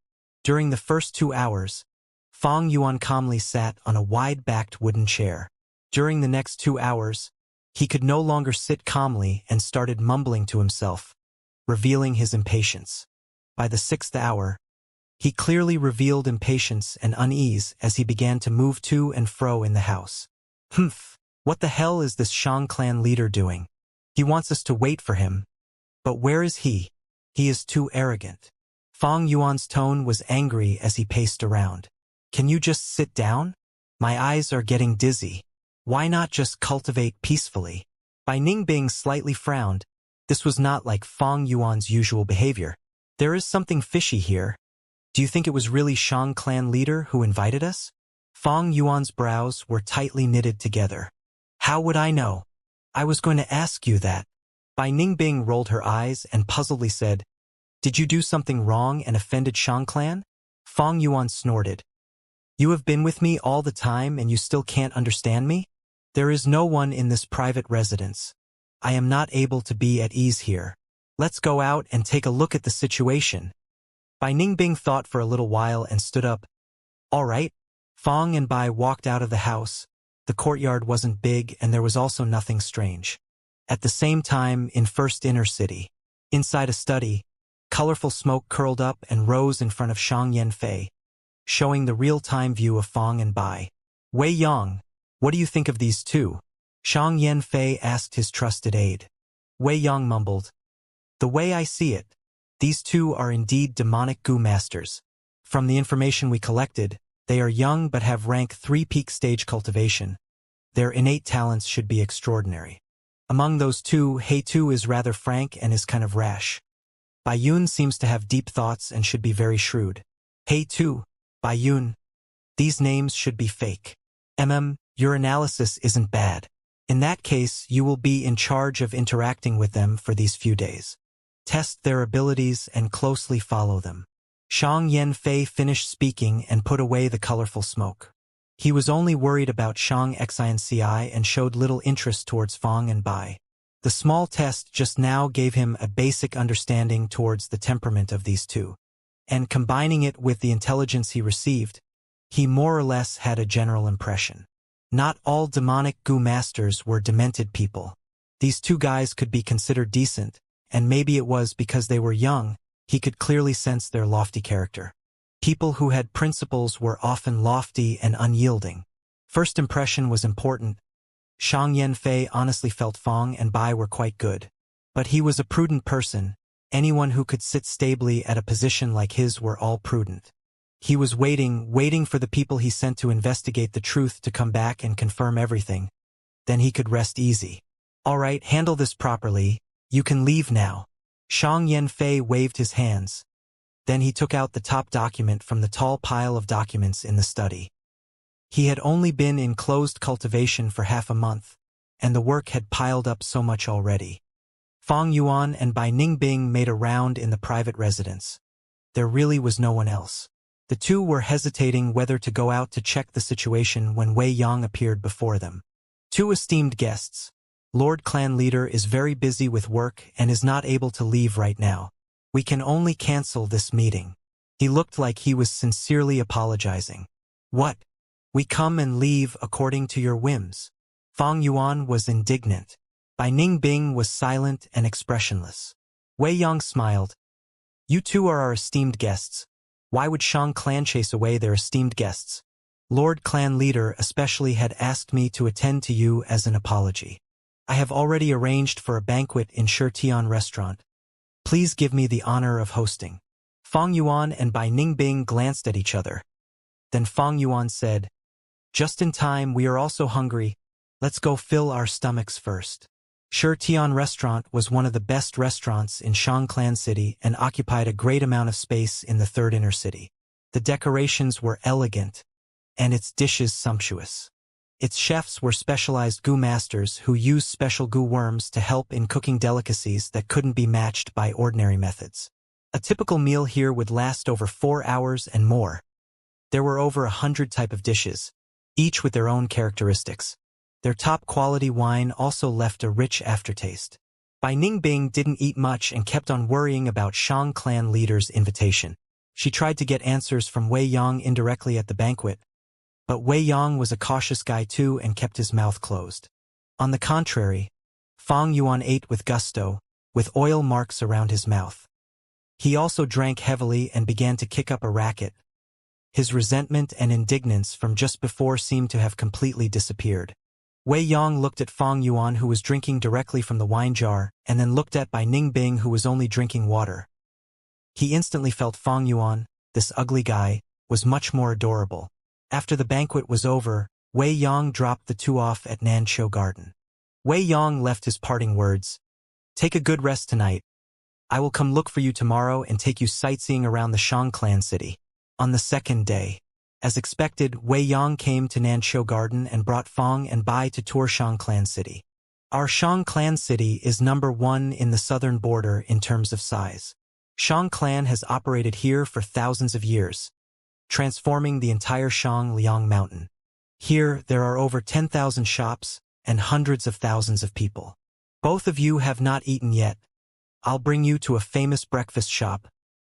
During the first 2 hours, Fang Yuan calmly sat on a wide-backed wooden chair. During the next 2 hours, he could no longer sit calmly and started mumbling to himself, revealing his impatience. By the 6th hour, he clearly revealed impatience and unease as he began to move to and fro in the house. Humph, what the hell is this Shang clan leader doing? He wants us to wait for him. But where is he? He is too arrogant. Fang Yuan's tone was angry as he paced around. Can you just sit down? My eyes are getting dizzy. Why not just cultivate peacefully? Bai Ningbing slightly frowned. This was not like Fang Yuan's usual behavior. There is something fishy here. Do you think it was really Shang clan leader who invited us? Fang Yuan's brows were tightly knitted together. How would I know? I was going to ask you that. Bai Ningbing rolled her eyes and puzzledly said, Did you do something wrong and offended Shang clan? Fang Yuan snorted. You have been with me all the time and you still can't understand me? There is no one in this private residence. I am not able to be at ease here. Let's go out and take a look at the situation. Bai Ningbing thought for a little while and stood up. All right. Fang and Bai walked out of the house. The courtyard wasn't big and there was also nothing strange. At the same time, in first inner city, Inside a study, colorful smoke curled up and rose in front of Shang Yanfei, showing the real-time view of Fong and Bai. Wei Yang, what do you think of these two? Shang Yanfei asked his trusted aide. Wei Yang mumbled, the way I see it, these two are indeed demonic goo masters. From the information we collected, they are young but have rank 3 peak stage cultivation. Their innate talents should be extraordinary. Among those two, He Tu is rather frank and is kind of rash. Bai Yun seems to have deep thoughts and should be very shrewd. He Tu, Bai Yun. These names should be fake. Your analysis isn't bad. In that case, you will be in charge of interacting with them for these few days. Test their abilities and closely follow them. Shang Yanfei finished speaking and put away the colorful smoke. He was only worried about Shang Xinci and showed little interest towards Fong and Bai. The small test just now gave him a basic understanding towards the temperament of these two. And combining it with the intelligence he received, he more or less had a general impression. Not all demonic goo masters were demented people. These two guys could be considered decent, and maybe it was because they were young, he could clearly sense their lofty character. People who had principles were often lofty and unyielding. First impression was important. Shang Yanfei honestly felt Fong and Bai were quite good. But he was a prudent person. Anyone who could sit stably at a position like his were all prudent. He was waiting for the people he sent to investigate the truth to come back and confirm everything. Then he could rest easy. All right, handle this properly. You can leave now. Shang Yanfei waved his hands. Then he took out the top document from the tall pile of documents in the study. He had only been in closed cultivation for half a month, and the work had piled up so much already. Fong Yuan and Bai Ningbing made a round in the private residence. There really was no one else. The two were hesitating whether to go out to check the situation when Wei Yang appeared before them. Two esteemed guests. Lord Clan Leader is very busy with work and is not able to leave right now. We can only cancel this meeting. He looked like he was sincerely apologizing. What? We come and leave according to your whims. Fong Yuan was indignant. Bai Ningbing was silent and expressionless. Wei Yang smiled. You two are our esteemed guests. Why would Shang Clan chase away their esteemed guests? Lord Clan Leader especially had asked me to attend to you as an apology. I have already arranged for a banquet in Shirtian restaurant. Please give me the honor of hosting. Fong Yuan and Bai Ningbing glanced at each other. Then Fong Yuan said, just in time, we are also hungry. Let's go fill our stomachs first. Shirtian restaurant was one of the best restaurants in Shang Clan City and occupied a great amount of space in the third inner city. The decorations were elegant, and its dishes sumptuous. Its chefs were specialized goo masters who used special goo worms to help in cooking delicacies that couldn't be matched by ordinary methods. A typical meal here would last over 4 hours and more. There were over 100 types of dishes, each with their own characteristics. Their top-quality wine also left a rich aftertaste. Bai Ningbing didn't eat much and kept on worrying about Shang Clan Leader's invitation. She tried to get answers from Wei Yang indirectly at the banquet, but Wei Yang was a cautious guy too and kept his mouth closed. On the contrary, Fong Yuan ate with gusto, with oil marks around his mouth. He also drank heavily and began to kick up a racket. His resentment and indignance from just before seemed to have completely disappeared. Wei Yang looked at Fong Yuan, who was drinking directly from the wine jar, and then looked at Bai Ningbing, who was only drinking water. He instantly felt Fong Yuan, this ugly guy, was much more adorable. After the banquet was over, Wei Yang dropped the two off at Nanqiu Garden. Wei Yang left his parting words. Take a good rest tonight. I will come look for you tomorrow and take you sightseeing around the Shang Clan City. On the second day, as expected, Wei Yang came to Nanqiu Garden and brought Fong and Bai to tour Shang Clan City. Our Shang Clan City is #1 in the southern border in terms of size. Shang Clan has operated here for thousands of years, transforming the entire Shang Liang Mountain. Here, there are over 10,000 shops and hundreds of thousands of people. Both of you have not eaten yet. I'll bring you to a famous breakfast shop.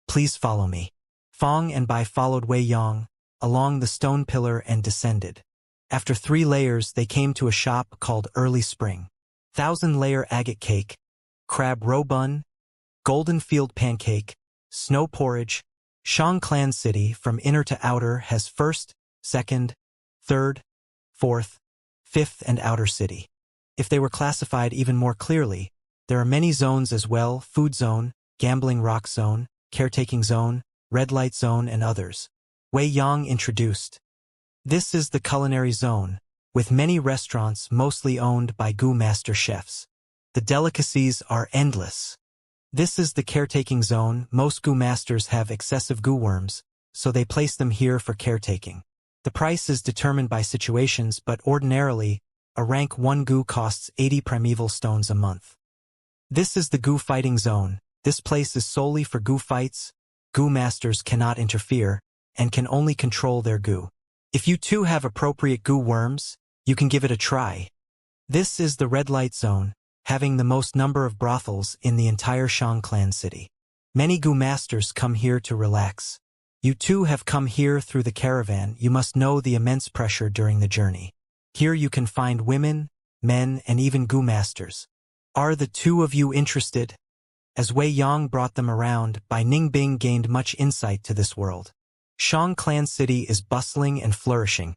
Please follow me. Fong and Bai followed Wei Yang along the stone pillar and descended. After 3 layers, they came to a shop called Early Spring. 1,000-layer agate cake, crab roe bun, Golden Field Pancake, Snow Porridge. Shang Clan City from inner to outer has first, second, third, fourth, fifth and outer city. If they were classified even more clearly, there are many zones as well: food zone, gambling rock zone, caretaking zone, red light zone and others. Wei Yang introduced. This is the culinary zone, with many restaurants mostly owned by Gu master chefs. The delicacies are endless. This is the caretaking zone. Most Gu masters have excessive Gu worms, so they place them here for caretaking. The price is determined by situations, but ordinarily, a rank 1 Gu costs 80 primeval stones a month. This is the Gu fighting zone. This place is solely for Gu fights. Gu masters cannot interfere, and can only control their Gu. If you too have appropriate Gu worms, you can give it a try. This is the red light zone, having the most number of brothels in the entire Shang Clan city. Many Gu masters come here to relax. You too have come here through the caravan. You must know the immense pressure during the journey. Here you can find women, men and even Gu masters. Are the two of you interested? As Wei Yang brought them around, Bai Ningbing gained much insight to this world. Shang Clan City is bustling and flourishing,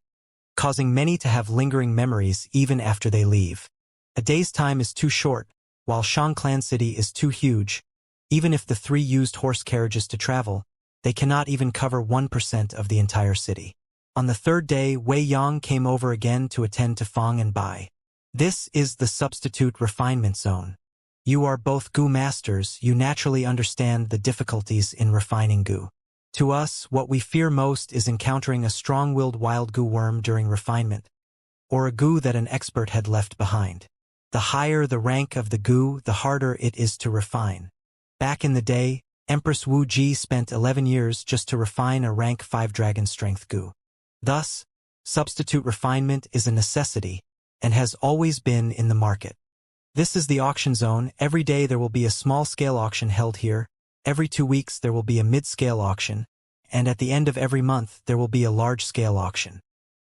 causing many to have lingering memories even after they leave. A day's time is too short, while Shang Clan City is too huge. Even if the 3 used horse carriages to travel, they cannot even cover 1% of the entire city. On the 3rd day, Wei Yang came over again to attend to Fang and Bai. This is the substitute refinement zone. You are both Gu masters, you naturally understand the difficulties in refining Gu. To us, what we fear most is encountering a strong-willed wild Gu worm during refinement, or a Gu that an expert had left behind. The higher the rank of the Gu, the harder it is to refine. Back in the day, Empress Wu Ji spent 11 years just to refine a rank 5 dragon strength Gu. Thus, substitute refinement is a necessity, and has always been in the market. This is the auction zone. Every day there will be a small-scale auction held here. Every 2 weeks there will be a mid-scale auction, and at the end of every month there will be a large-scale auction.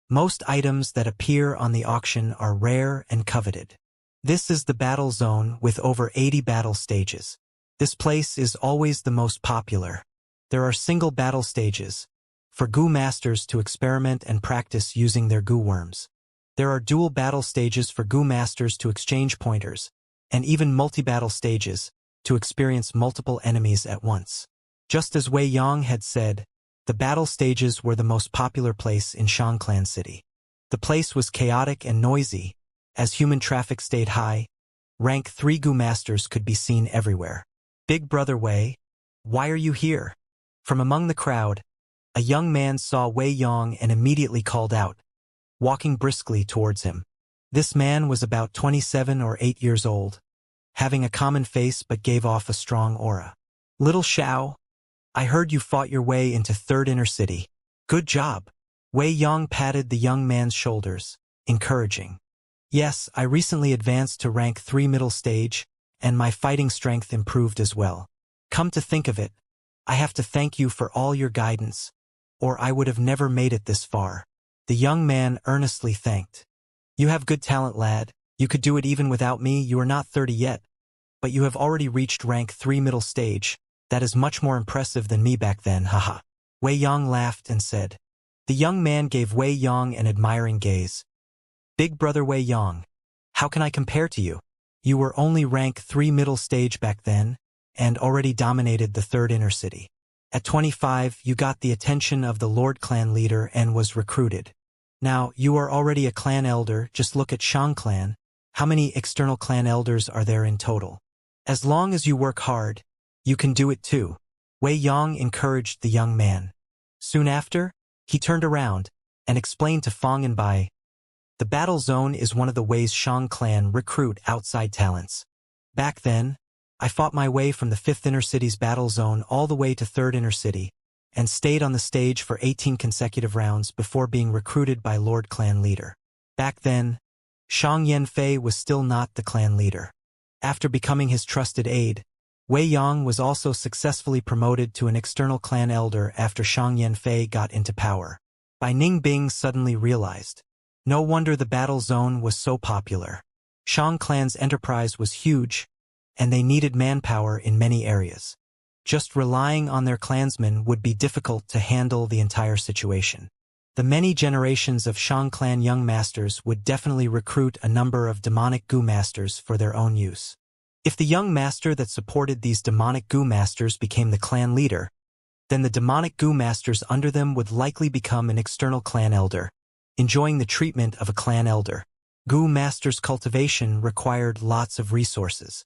Most items that appear on the auction are rare and coveted. This is the battle zone with over 80 battle stages. This place is always the most popular. There are single battle stages, for Gu masters to experiment and practice using their Gu worms. There are dual battle stages for Gu masters to exchange pointers, and even multi-battle stages, to experience multiple enemies at once. Just as Wei Yang had said, the battle stages were the most popular place in Shang Clan City. The place was chaotic and noisy. As human traffic stayed high, rank 3 Gu masters could be seen everywhere. Big Brother Wei, why are you here? From among the crowd, a young man saw Wei Yang and immediately called out, walking briskly towards him. This man was about 27 or 8 years old, having a common face but gave off a strong aura. Little Xiao, I heard you fought your way into 3rd Inner City. Good job. Wei Yang patted the young man's shoulders, encouraging. Yes, I recently advanced to rank 3 middle stage, and my fighting strength improved as well. Come to think of it, I have to thank you for all your guidance, or I would have never made it this far. The young man earnestly thanked. You have good talent, lad. You could do it even without me. You are not 30 yet, but you have already reached rank 3 middle stage. That is much more impressive than me back then, haha. Wei Yang laughed and said. The young man gave Wei Yang an admiring gaze. Big Brother Wei Yang, how can I compare to you? You were only rank 3 middle stage back then, and already dominated the 3rd Inner City. At 25, you got the attention of the Lord Clan leader and was recruited. Now, you are already a clan elder. Just look at Shang Clan. How many external clan elders are there in total? As long as you work hard, you can do it too. Wei Yang encouraged the young man. Soon after, he turned around and explained to Fang and Bai. The battle zone is one of the ways Shang Clan recruit outside talents. Back then, I fought my way from the 5th Inner City's battle zone all the way to 3rd Inner City, and stayed on the stage for 18 consecutive rounds before being recruited by Lord Clan leader. Back then, Shang Yanfei was still not the clan leader. After becoming his trusted aide, Wei Yang was also successfully promoted to an external clan elder after Shang Yanfei got into power. Bai Ningbing suddenly realized. No wonder the battle zone was so popular. Shang Clan's enterprise was huge, and they needed manpower in many areas. Just relying on their clansmen would be difficult to handle the entire situation. The many generations of Shang clan young masters would definitely recruit a number of demonic goo masters for their own use. If the young master that supported these demonic goo masters became the clan leader, then the demonic goo masters under them would likely become an external clan elder, enjoying the treatment of a clan elder. Goo masters' cultivation required lots of resources.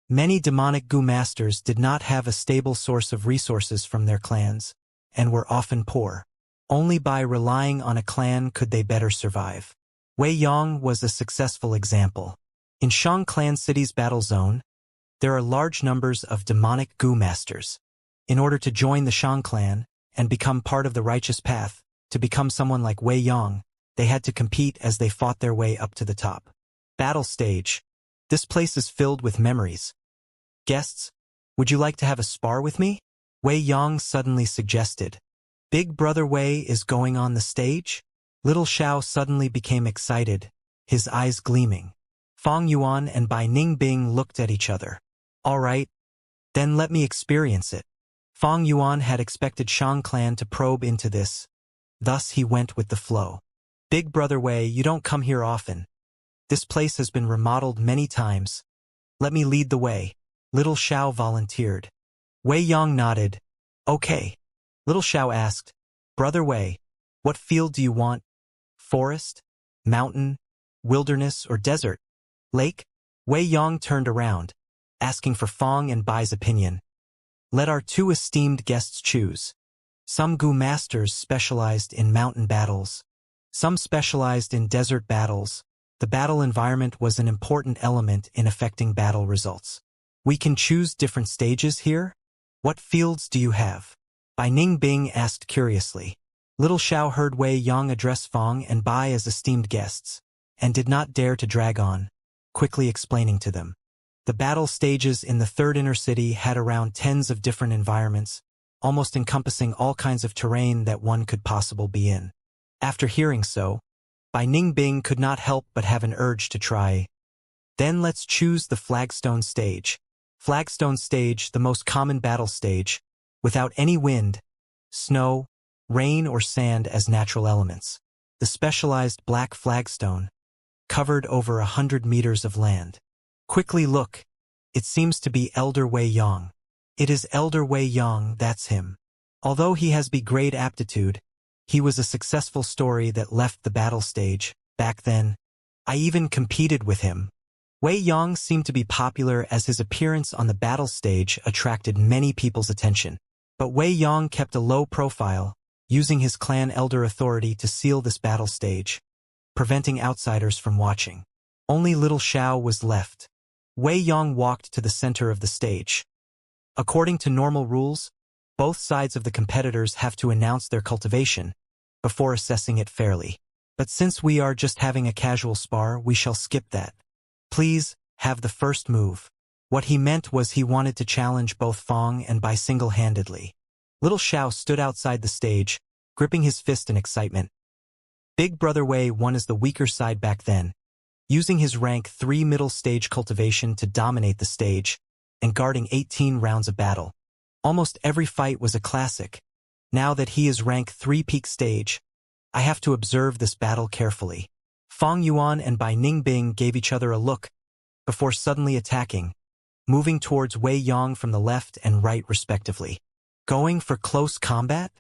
Many demonic goo masters did not have a stable source of resources from their clans, and were often poor. Only by relying on a clan could they better survive. Wei Yong was a successful example. In Shang Clan City's battle zone, there are large numbers of demonic goo masters. In order to join the Shang clan and become part of the righteous path, to become someone like Wei Yong, they had to compete as they fought their way up to the top. Battle stage. This place is filled with memories. Guests, would you like to have a spar with me? Wei Yong suddenly suggested. Big Brother Wei is going on the stage? Little Xiao suddenly became excited, his eyes gleaming. Fang Yuan and Bai Ningbing looked at each other. All right, then let me experience it. Fang Yuan had expected Shang clan to probe into this. Thus he went with the flow. Big Brother Wei, you don't come here often. This place has been remodeled many times. Let me lead the way. Little Xiao volunteered. Wei Yong nodded. Okay. Little Xiao asked, Brother Wei, what field do you want? Forest? Mountain? Wilderness or desert? Lake? Wei Yong turned around, asking for Fang and Bai's opinion. Let our two esteemed guests choose. Some Gu masters specialized in mountain battles. Some specialized in desert battles. The battle environment was an important element in affecting battle results. We can choose different stages here? What fields do you have? Bai Ningbing asked curiously. Little Xiao heard Wei Yong address Fang and Bai as esteemed guests, and did not dare to drag on, quickly explaining to them. The battle stages in the third inner city had around tens of different environments, almost encompassing all kinds of terrain that one could possibly be in. After hearing so, Bai Ningbing could not help but have an urge to try. Then let's choose the flagstone stage. Flagstone stage, the most common battle stage, without any wind, snow, rain or sand as natural elements. The specialized black flagstone, covered over 100 meters of land. Quickly look, it seems to be Elder Wei Yong. It is Elder Wei Yong, that's him. Although he has great aptitude, he was a successful story that left the battle stage. Back then, I even competed with him. Wei Yong seemed to be popular as his appearance on the battle stage attracted many people's attention. But Wei Yong kept a low profile, using his clan elder authority to seal this battle stage, preventing outsiders from watching. Only Little Xiao was left. Wei Yong walked to the center of the stage. According to normal rules, both sides of the competitors have to announce their cultivation before assessing it fairly. But since we are just having a casual spar, we shall skip that. Please, have the first move. What he meant was he wanted to challenge both Fang and Bai single-handedly. Little Xiao stood outside the stage, gripping his fist in excitement. Big Brother Wei won as the weaker side back then, using his rank 3 middle stage cultivation to dominate the stage, and guarding 18 rounds of battle. Almost every fight was a classic. Now that he is rank 3 peak stage, I have to observe this battle carefully. Fang Yuan and Bai Ningbing gave each other a look, before suddenly attacking, moving towards Wei Yong from the left and right respectively. Going for close combat?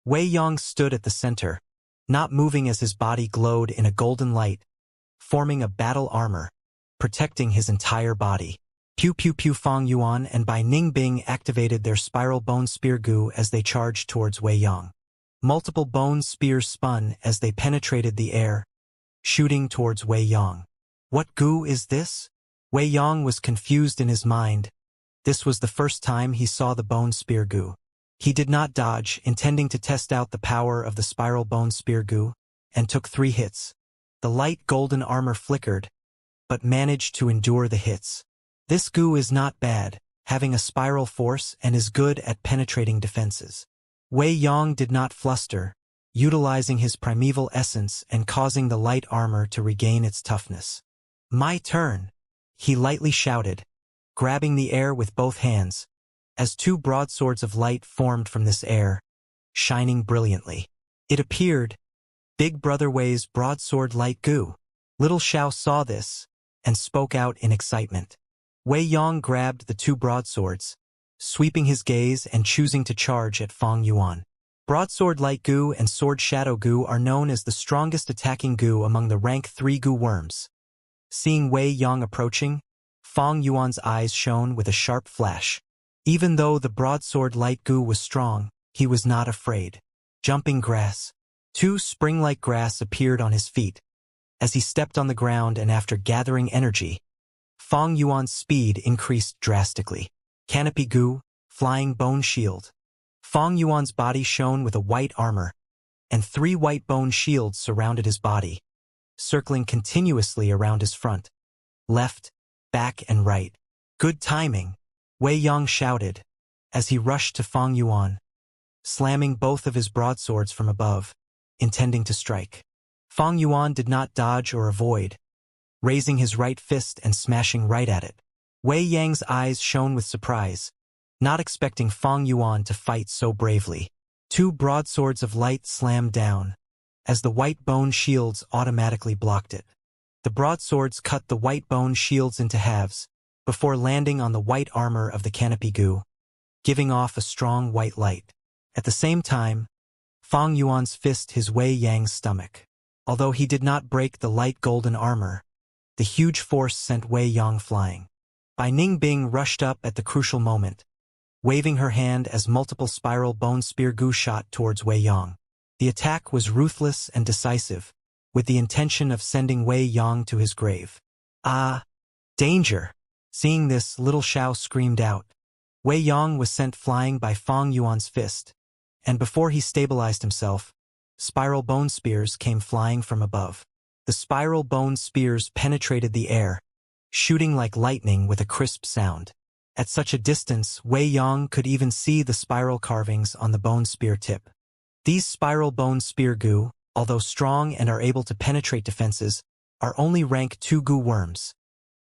Wei Yong stood at the center, not moving as his body glowed in a golden light, forming a battle armor, protecting his entire body. Pew pew pew. Fang Yuan and Bai Ningbing activated their spiral bone spear goo as they charged towards Wei Yong. Multiple bone spears spun as they penetrated the air, shooting towards Wei Yong. What goo is this? Wei Yong was confused in his mind. This was the first time he saw the bone spear goo. He did not dodge, intending to test out the power of the spiral bone spear goo, and took 3 hits. The light golden armor flickered, but managed to endure the hits. This goo is not bad, having a spiral force and is good at penetrating defenses. Wei Yong did not fluster, utilizing his primeval essence and causing the light armor to regain its toughness. My turn, he lightly shouted, grabbing the air with both hands, as two broadswords of light formed from this air, shining brilliantly. It appeared, Big Brother Wei's broadsword light goo. Little Xiao saw this, and spoke out in excitement. Wei Yong grabbed the two broadswords, sweeping his gaze and choosing to charge at Fang Yuan. Broadsword light goo and sword shadow goo are known as the strongest attacking goo among the rank 3 goo worms. Seeing Wei Yong approaching, Fang Yuan's eyes shone with a sharp flash. Even though the broadsword light goo was strong, he was not afraid. Jumping grass. Two spring-like grass appeared on his feet. As he stepped on the ground and after gathering energy, Fang Yuan's speed increased drastically. Canopy goo, flying bone shield. Fang Yuan's body shone with a white armor, and 3 white bone shields surrounded his body, circling continuously around his front, left, back and right. Good timing, Wei Yong shouted, as he rushed to Fang Yuan, slamming both of his broadswords from above, intending to strike. Fang Yuan did not dodge or avoid, raising his right fist and smashing right at it. Wei Yang's eyes shone with surprise, not expecting Fang Yuan to fight so bravely. 2 broadswords of light slammed down, as the white bone shields automatically blocked it. The broadswords cut the white bone shields into halves, before landing on the white armor of the canopy goo, giving off a strong white light. At the same time, Fang Yuan's fist hit Wei Yang's stomach. Although he did not break the light golden armor, the huge force sent Wei Yang flying. Bai Ningbing rushed up at the crucial moment, waving her hand as multiple spiral bone spear goo shot towards Wei Yang. The attack was ruthless and decisive, with the intention of sending Wei Yang to his grave. Ah! Danger! Seeing this, Little Xiao screamed out. Wei Yang was sent flying by Fang Yuan's fist, and before he stabilized himself, spiral bone spears came flying from above. The spiral bone spears penetrated the air, shooting like lightning with a crisp sound. At such a distance, Wei Yang could even see the spiral carvings on the bone spear tip. These spiral bone spear goo, although strong and are able to penetrate defenses, are only rank 2 goo worms.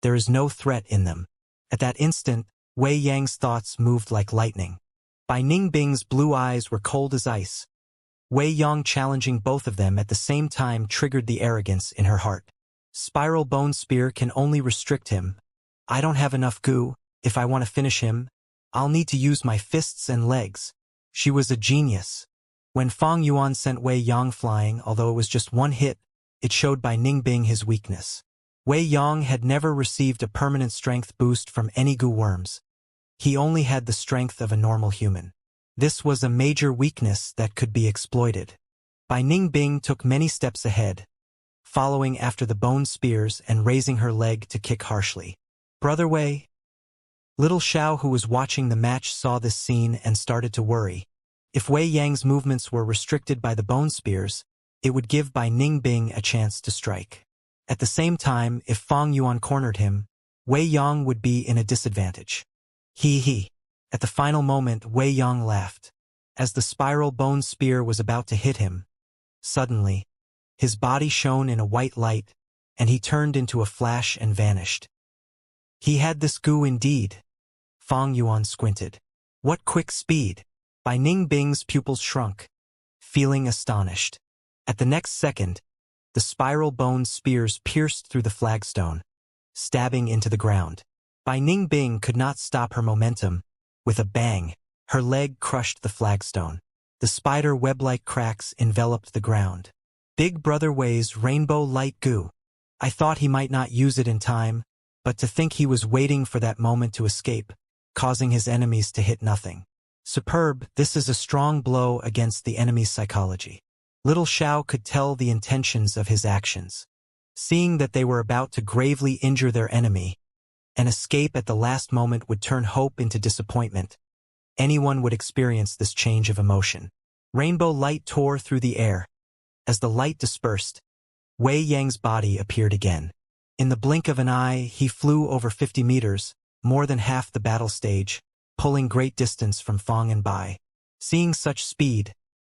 There is no threat in them. At that instant, Wei Yang's thoughts moved like lightning. Bai Ningbing's blue eyes were cold as ice. Wei Yang challenging both of them at the same time triggered the arrogance in her heart. Spiral bone spear can only restrict him. I don't have enough goo. If I want to finish him, I'll need to use my fists and legs. She was a genius. When Fang Yuan sent Wei Yang flying, although it was just one hit, it showed Bai Ningbing his weakness. Wei Yang had never received a permanent strength boost from any goo worms. He only had the strength of a normal human. This was a major weakness that could be exploited. Bai Ningbing took many steps ahead, following after the bone spears and raising her leg to kick harshly. Brother Wei? Little Xiao, who was watching the match, saw this scene and started to worry. If Wei Yang's movements were restricted by the bone spears, it would give Bai Ningbing a chance to strike. At the same time, if Fang Yuan cornered him, Wei Yang would be in a disadvantage. He. At the final moment, Wei Yang laughed. As the spiral bone spear was about to hit him, suddenly, his body shone in a white light, and he turned into a flash and vanished. He had this goo indeed. Fang Yuan squinted. What quick speed! Bai Ningbing's pupils shrunk, feeling astonished. At the next second, the spiral bone spears pierced through the flagstone, stabbing into the ground. Bai Ningbing could not stop her momentum. With a bang, her leg crushed the flagstone. The spider web-like cracks enveloped the ground. Big Brother Wei's rainbow light goo. I thought he might not use it in time, but to think he was waiting for that moment to escape, causing his enemies to hit nothing. Superb, this is a strong blow against the enemy's psychology. Little Xiao could tell the intentions of his actions. Seeing that they were about to gravely injure their enemy, an escape at the last moment would turn hope into disappointment. Anyone would experience this change of emotion. Rainbow light tore through the air. As the light dispersed, Wei Yang's body appeared again. In the blink of an eye, he flew over 50 meters, more than half the battle stage, pulling great distance from Fang and Bai. Seeing such speed,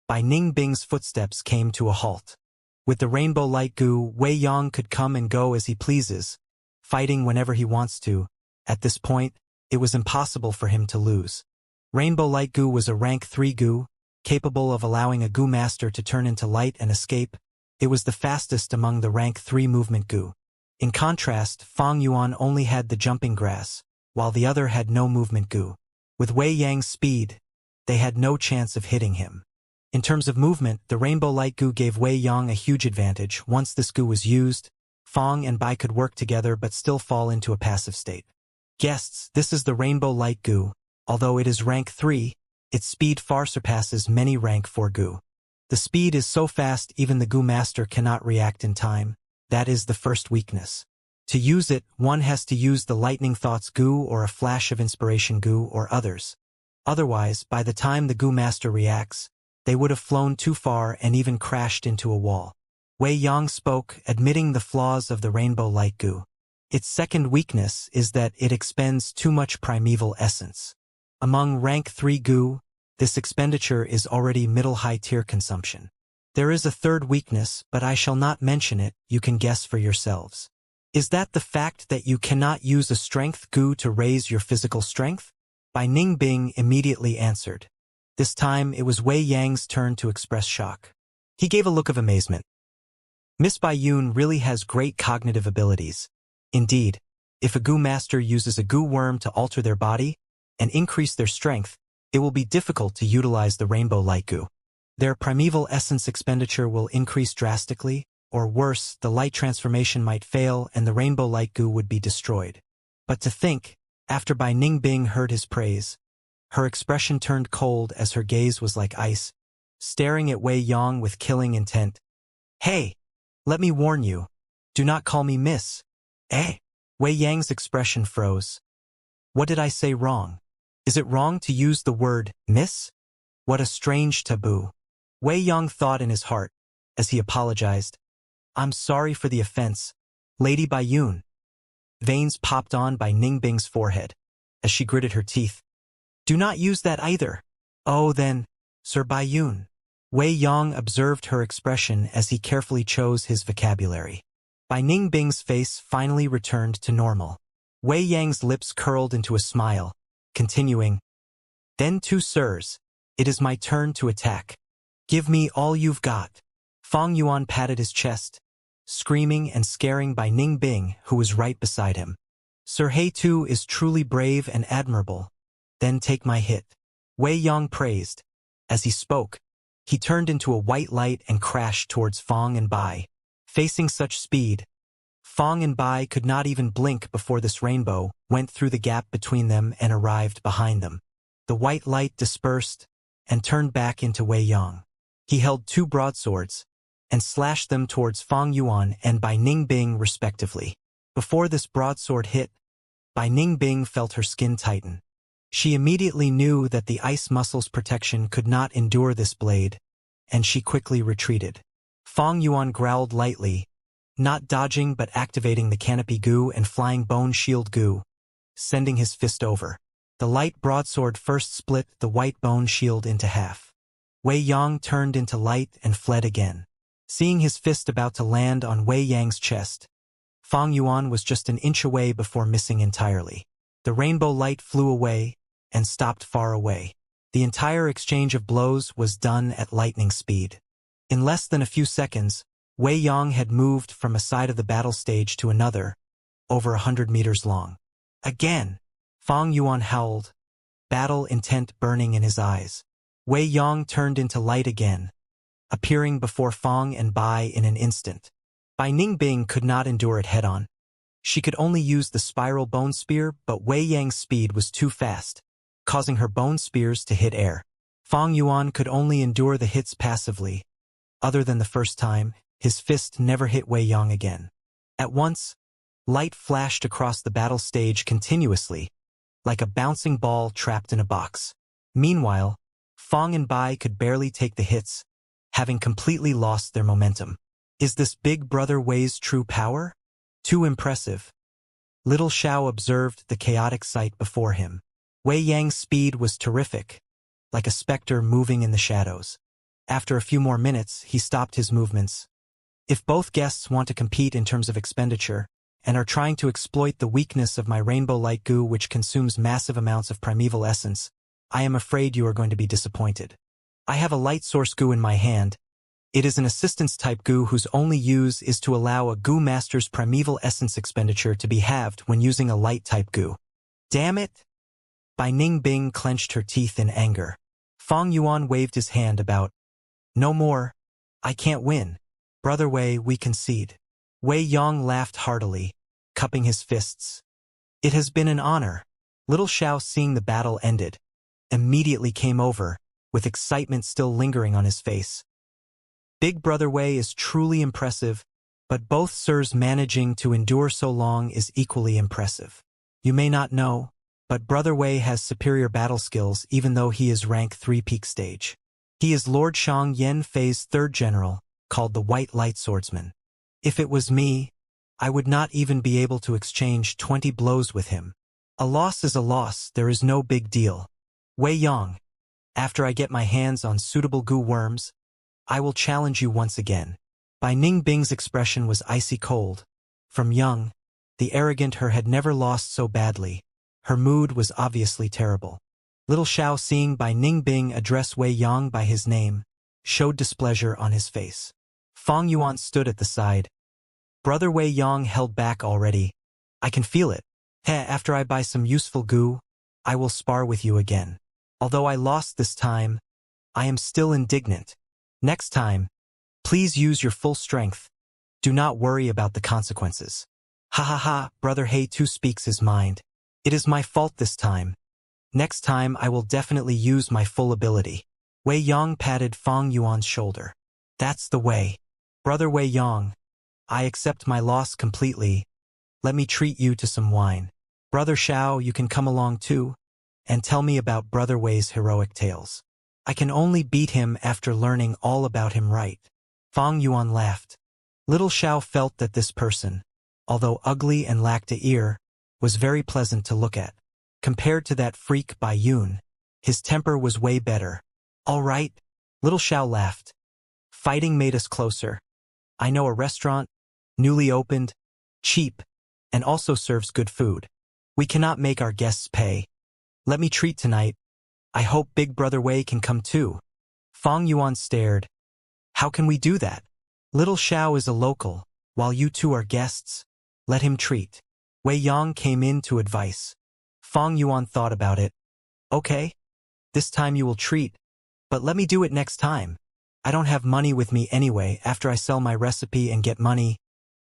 Bai Ningbing's footsteps came to a halt. With the rainbow light goo, Wei Yang could come and go as he pleases, fighting whenever he wants to. At this point, it was impossible for him to lose. Rainbow Light Goo was a rank 3 goo, capable of allowing a goo master to turn into light and escape. It was the fastest among the rank 3 movement goo. In contrast, Fang Yuan only had the jumping grass, while the other had no movement goo. With Wei Yang's speed, they had no chance of hitting him. In terms of movement, the Rainbow Light Goo gave Wei Yang a huge advantage. Once this goo was used, Fang and Bai could work together but still fall into a passive state. Guests, this is the Rainbow Light Goo. Although it is rank 3, its speed far surpasses many rank 4 goo. The speed is so fast even the goo master cannot react in time. That is the first weakness. To use it, one has to use the Lightning Thoughts Goo or a Flash of Inspiration Goo or others. Otherwise, by the time the goo master reacts, they would have flown too far and even crashed into a wall. Wei Yang spoke, admitting the flaws of the Rainbow Light Goo. Its second weakness is that it expends too much primeval essence. Among rank 3 goo, this expenditure is already middle-high tier consumption. There is a third weakness, but I shall not mention it, you can guess for yourselves. Is that the fact that you cannot use a strength goo to raise your physical strength? Bai Ningbing immediately answered. This time it was Wei Yang's turn to express shock. He gave a look of amazement. Miss Bai Yun really has great cognitive abilities. Indeed, if a goo master uses a goo worm to alter their body and increase their strength, it will be difficult to utilize the Rainbow Light Goo. Their primeval essence expenditure will increase drastically, or worse, the light transformation might fail and the Rainbow Light Goo would be destroyed. But to think, after Bai Ningbing heard his praise, her expression turned cold as her gaze was like ice, staring at Wei Yang with killing intent. Hey! Let me warn you. Do not call me miss. Eh? Wei Yang's expression froze. What did I say wrong? Is it wrong to use the word miss? What a strange taboo. Wei Yang thought in his heart, as he apologized. I'm sorry for the offense, Lady Bai Yun. Veins popped on Bai Ningbing's forehead, as she gritted her teeth. Do not use that either. Oh then, Sir Bai Yun. Wei Yang observed her expression as he carefully chose his vocabulary. Bai Ningbing's face finally returned to normal. Wei Yang's lips curled into a smile, continuing, Then two sirs, it is my turn to attack. Give me all you've got. Fang Yuan patted his chest, screaming and scaring Bai Ningbing, who was right beside him. Sir He-Tu is truly brave and admirable. Then take my hit. Wei Yang praised. As he spoke, he turned into a white light and crashed towards Fang and Bai. Facing such speed, Fang and Bai could not even blink before this rainbow went through the gap between them and arrived behind them. The white light dispersed and turned back into Wei Yang. He held two broadswords and slashed them towards Fang Yuan and Bai Ningbing respectively. Before this broadsword hit, Bai Ningbing felt her skin tighten. She immediately knew that the ice muscle's protection could not endure this blade, and she quickly retreated. Fang Yuan growled lightly, not dodging but activating the canopy goo and flying bone shield goo, sending his fist over. The light broadsword first split the white bone shield into half. Wei Yang turned into light and fled again. Seeing his fist about to land on Wei Yang's chest, Fang Yuan was just an inch away before missing entirely. The rainbow light flew away and stopped far away. The entire exchange of blows was done at lightning speed. In less than a few seconds, Wei Yang had moved from a side of the battle stage to another, over 100 meters long. Again, Fang Yuan howled, battle intent burning in his eyes. Wei Yang turned into light again, appearing before Fang and Bai in an instant. Bai Ningbing could not endure it head-on. She could only use the spiral bone spear, but Wei Yang's speed was too fast, causing her bone spears to hit air. Fang Yuan could only endure the hits passively. Other than the first time, his fist never hit Wei Yang again. At once, light flashed across the battle stage continuously, like a bouncing ball trapped in a box. Meanwhile, Fang and Bai could barely take the hits, having completely lost their momentum. Is this big brother Wei's true power? Too impressive. Little Xiao observed the chaotic sight before him. Wei Yang's speed was terrific, like a specter moving in the shadows. After a few more minutes, he stopped his movements. If both guests want to compete in terms of expenditure, and are trying to exploit the weakness of my rainbow light goo which consumes massive amounts of primeval essence, I am afraid you are going to be disappointed. I have a light source goo in my hand. It is an assistance-type goo whose only use is to allow a goo master's primeval essence expenditure to be halved when using a light-type goo. Damn it! Bai Ningbing clenched her teeth in anger. Fang Yuan waved his hand about. No more. I can't win. Brother Wei, we concede. Wei Yong laughed heartily, cupping his fists. It has been an honor. Little Xiao, seeing the battle ended, immediately came over, with excitement still lingering on his face. Big Brother Wei is truly impressive, but both sirs managing to endure so long is equally impressive. You may not know, but Brother Wei has superior battle skills even though he is rank 3 peak stage. He is Lord Shang Yen Fei's third general, called the White Light Swordsman. If it was me, I would not even be able to exchange 20 blows with him. A loss is a loss, there is no big deal. Wei Yong, after I get my hands on suitable goo worms, I will challenge you once again. Bai Ningbing's expression was icy cold. From young, the arrogant her had never lost so badly. Her mood was obviously terrible. Little Xiao, seeing Bai Ningbing address Wei Yong by his name, showed displeasure on his face. Fang Yuan stood at the side. Brother Wei Yong held back already. I can feel it. After I buy some useful goo, I will spar with you again. Although I lost this time, I am still indignant. Next time, please use your full strength. Do not worry about the consequences. Ha ha ha, Brother He too speaks his mind. It is my fault this time. Next time I will definitely use my full ability. Wei Yong patted Fang Yuan's shoulder. That's the way. Brother Wei Yong, I accept my loss completely. Let me treat you to some wine. Brother Xiao, you can come along too, and tell me about Brother Wei's heroic tales. I can only beat him after learning all about him right. Fang Yuan laughed. Little Xiao felt that this person, although ugly and lacked a ear, was very pleasant to look at. Compared to that freak Bai Yun, his temper was way better. All right, Little Xiao laughed. Fighting made us closer. I know a restaurant, newly opened, cheap, and also serves good food. We cannot make our guests pay. Let me treat tonight. I hope Big Brother Wei can come too. Fang Yuan stared. How can we do that? Little Xiao is a local, while you two are guests. Let him treat. Wei Yong came in to advise. Fang Yuan thought about it. Okay. This time you will treat. But let me do it next time. I don't have money with me anyway. After I sell my recipe and get money,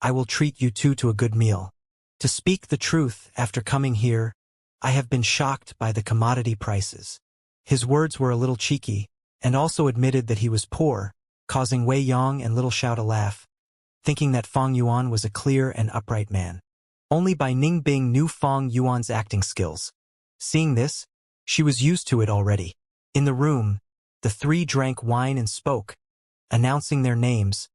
I will treat you two to a good meal. To speak the truth, after coming here, I have been shocked by the commodity prices. His words were a little cheeky, and also admitted that he was poor, causing Wei Yong and Little Xiao to laugh, thinking that Fang Yuan was a clear and upright man. Only Bai Ningbing knew Fang Yuan's acting skills. Seeing this, she was used to it already. In the room, the three drank wine and spoke, announcing their names,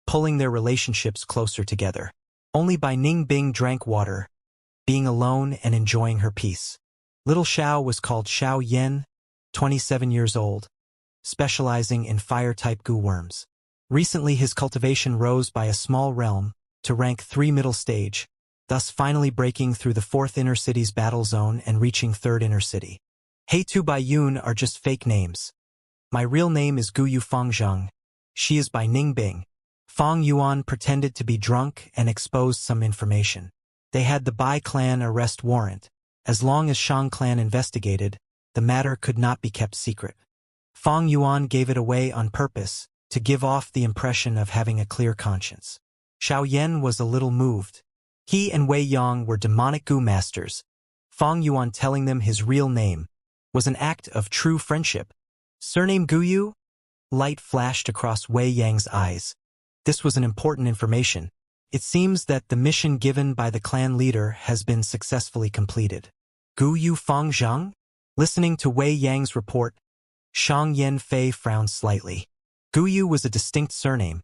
pulling their relationships closer together. Only Bai Ningbing drank water, being alone and enjoying her peace. Little Xiao was called Xiao Yen, 27 years old, specializing in fire-type goo worms. Recently his cultivation rose by a small realm to rank 3 middle stage, thus finally breaking through the 4th inner city's battle zone and reaching 3rd inner city. He Tu Bai Yun are just fake names. My real name is Gu Yu Fangzheng. She is Bai Ningbing. Fang Yuan pretended to be drunk and exposed some information. They had the Bai clan arrest warrant. As long as Shang clan investigated, the matter could not be kept secret. Fang Yuan gave it away on purpose, to give off the impression of having a clear conscience. Xiao Yen was a little moved. He and Wei Yong were demonic goo masters. Fang Yuan telling them his real name was an act of true friendship. Surname Guyu? Light flashed across Wei Yang's eyes. This was an important information. It seems that the mission given by the clan leader has been successfully completed. Guyu Fangzheng? Listening to Wei Yang's report, Shang Yen Fei frowned slightly. Guyu was a distinct surname.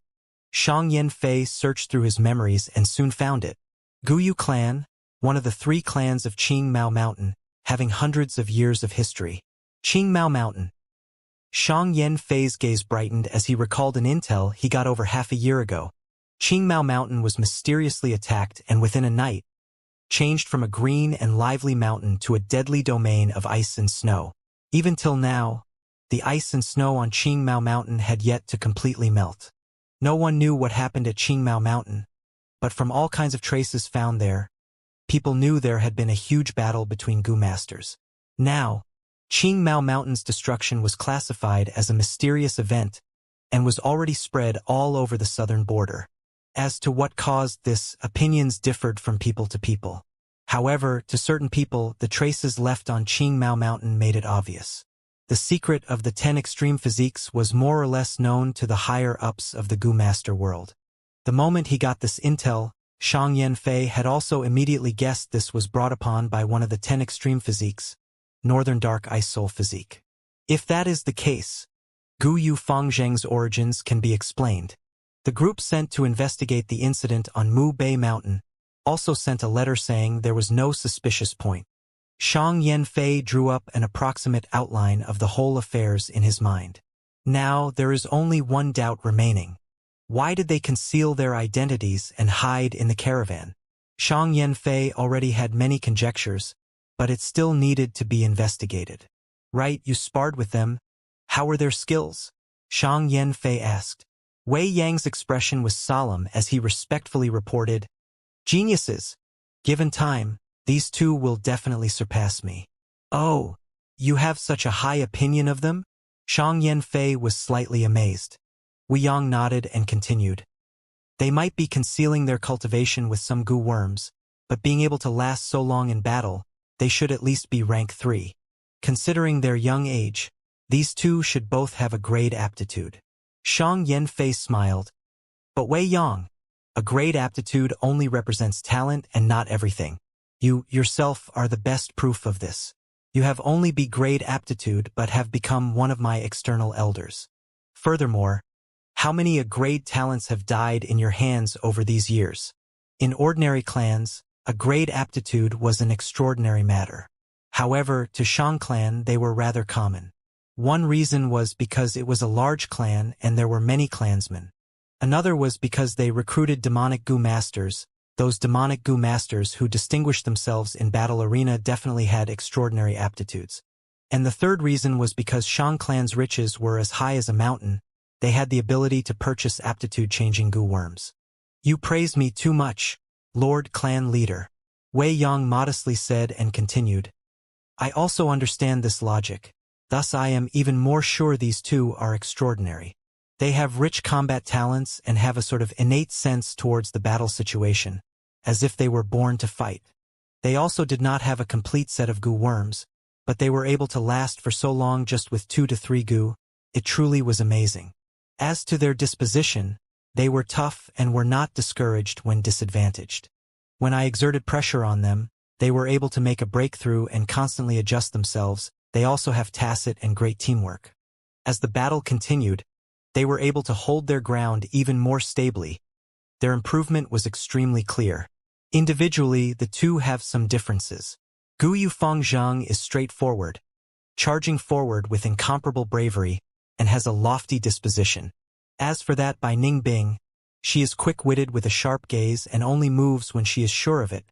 Shang Yen Fei searched through his memories and soon found it. Guyu clan, one of the 3 clans of Qing Mao Mountain, having hundreds of years of history. Qing Mao Mountain. Shang Yen Fei's gaze brightened as he recalled an intel he got over half a year ago. Qingmao Mountain was mysteriously attacked and within a night, changed from a green and lively mountain to a deadly domain of ice and snow. Even till now, the ice and snow on Qingmao Mountain had yet to completely melt. No one knew what happened at Qingmao Mountain, but from all kinds of traces found there, people knew there had been a huge battle between Gu masters. Now, Qingmao Mountain's destruction was classified as a mysterious event and was already spread all over the southern border. As to what caused this, opinions differed from people to people. However, to certain people, the traces left on Qingmao Mountain made it obvious. The secret of the 10 extreme physiques was more or less known to the higher-ups of the Gu master world. The moment he got this intel, Shang Yanfei had also immediately guessed this was brought upon by one of the 10 extreme physiques, Northern Dark Ice Soul physique. If that is the case, Gu Yu Fangzheng's origins can be explained. The group sent to investigate the incident on Mu Bei Mountain also sent a letter saying there was no suspicious point. Shang Yanfei drew up an approximate outline of the whole affairs in his mind. Now there is only one doubt remaining. Why did they conceal their identities and hide in the caravan? Shang Yanfei already had many conjectures, but it still needed to be investigated. Right, you sparred with them. How were their skills? Shang Yanfei asked. Wei Yang's expression was solemn as he respectfully reported, Geniuses! Given time, these two will definitely surpass me. Oh, you have such a high opinion of them? Shang Yanfei was slightly amazed. Wei Yang nodded and continued. They might be concealing their cultivation with some Gu worms, but being able to last so long in battle, they should at least be rank 3. Considering their young age, these two should both have a grade aptitude. Shang Yanfei smiled. But Wei Yang, a grade aptitude only represents talent and not everything. You, yourself, are the best proof of this. You have only B grade aptitude but have become one of my external elders. Furthermore, how many A-grade talents have died in your hands over these years? In ordinary clans, a grade aptitude was an extraordinary matter. However, to Shang clan they were rather common. One reason was because it was a large clan and there were many clansmen. Another was because they recruited demonic Gu masters. Those demonic Gu masters who distinguished themselves in battle arena definitely had extraordinary aptitudes. And the third reason was because Shang clan's riches were as high as a mountain. They had the ability to purchase aptitude-changing Gu worms. You praise me too much, Lord Clan Leader. Wei Yang modestly said and continued. I also understand this logic. Thus I am even more sure these two are extraordinary. They have rich combat talents and have a sort of innate sense towards the battle situation, as if they were born to fight. They also did not have a complete set of Gu worms, but they were able to last for so long just with 2 to 3 Gu. It truly was amazing. As to their disposition, they were tough and were not discouraged when disadvantaged. When I exerted pressure on them, they were able to make a breakthrough and constantly adjust themselves. They also have tacit and great teamwork. As the battle continued, they were able to hold their ground even more stably. Their improvement was extremely clear. Individually, the two have some differences. Gu Yufeng Zhang is straightforward, charging forward with incomparable bravery, and has a lofty disposition. As for that by Ning Bing, she is quick-witted with a sharp gaze and only moves when she is sure of it.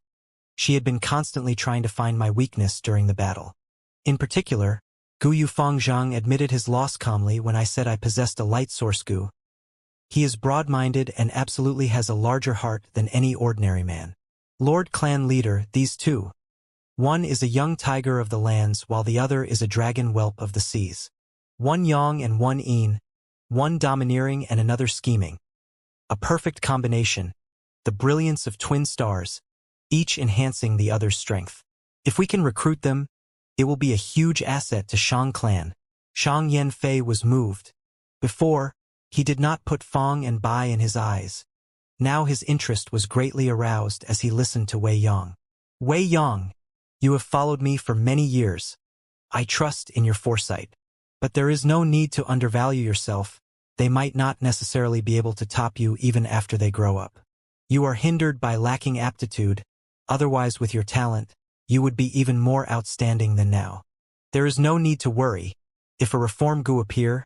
She had been constantly trying to find my weakness during the battle. In particular, Gu Yufeng Zhang admitted his loss calmly when I said I possessed a light source Gu. He is broad-minded and absolutely has a larger heart than any ordinary man. Lord Clan Leader, these two. One is a young tiger of the lands while the other is a dragon whelp of the seas. One yang and one yin, one domineering and another scheming. A perfect combination, the brilliance of twin stars, each enhancing the other's strength. If we can recruit them, it will be a huge asset to Shang clan. Shang Yanfei was moved. Before, he did not put Fang and Bai in his eyes. Now his interest was greatly aroused as he listened to Wei Yang. Wei Yang, you have followed me for many years. I trust in your foresight. But there is no need to undervalue yourself. They might not necessarily be able to top you even after they grow up. You are hindered by lacking aptitude. Otherwise, with your talent, you would be even more outstanding than now. There is no need to worry. If a reform Gu appear,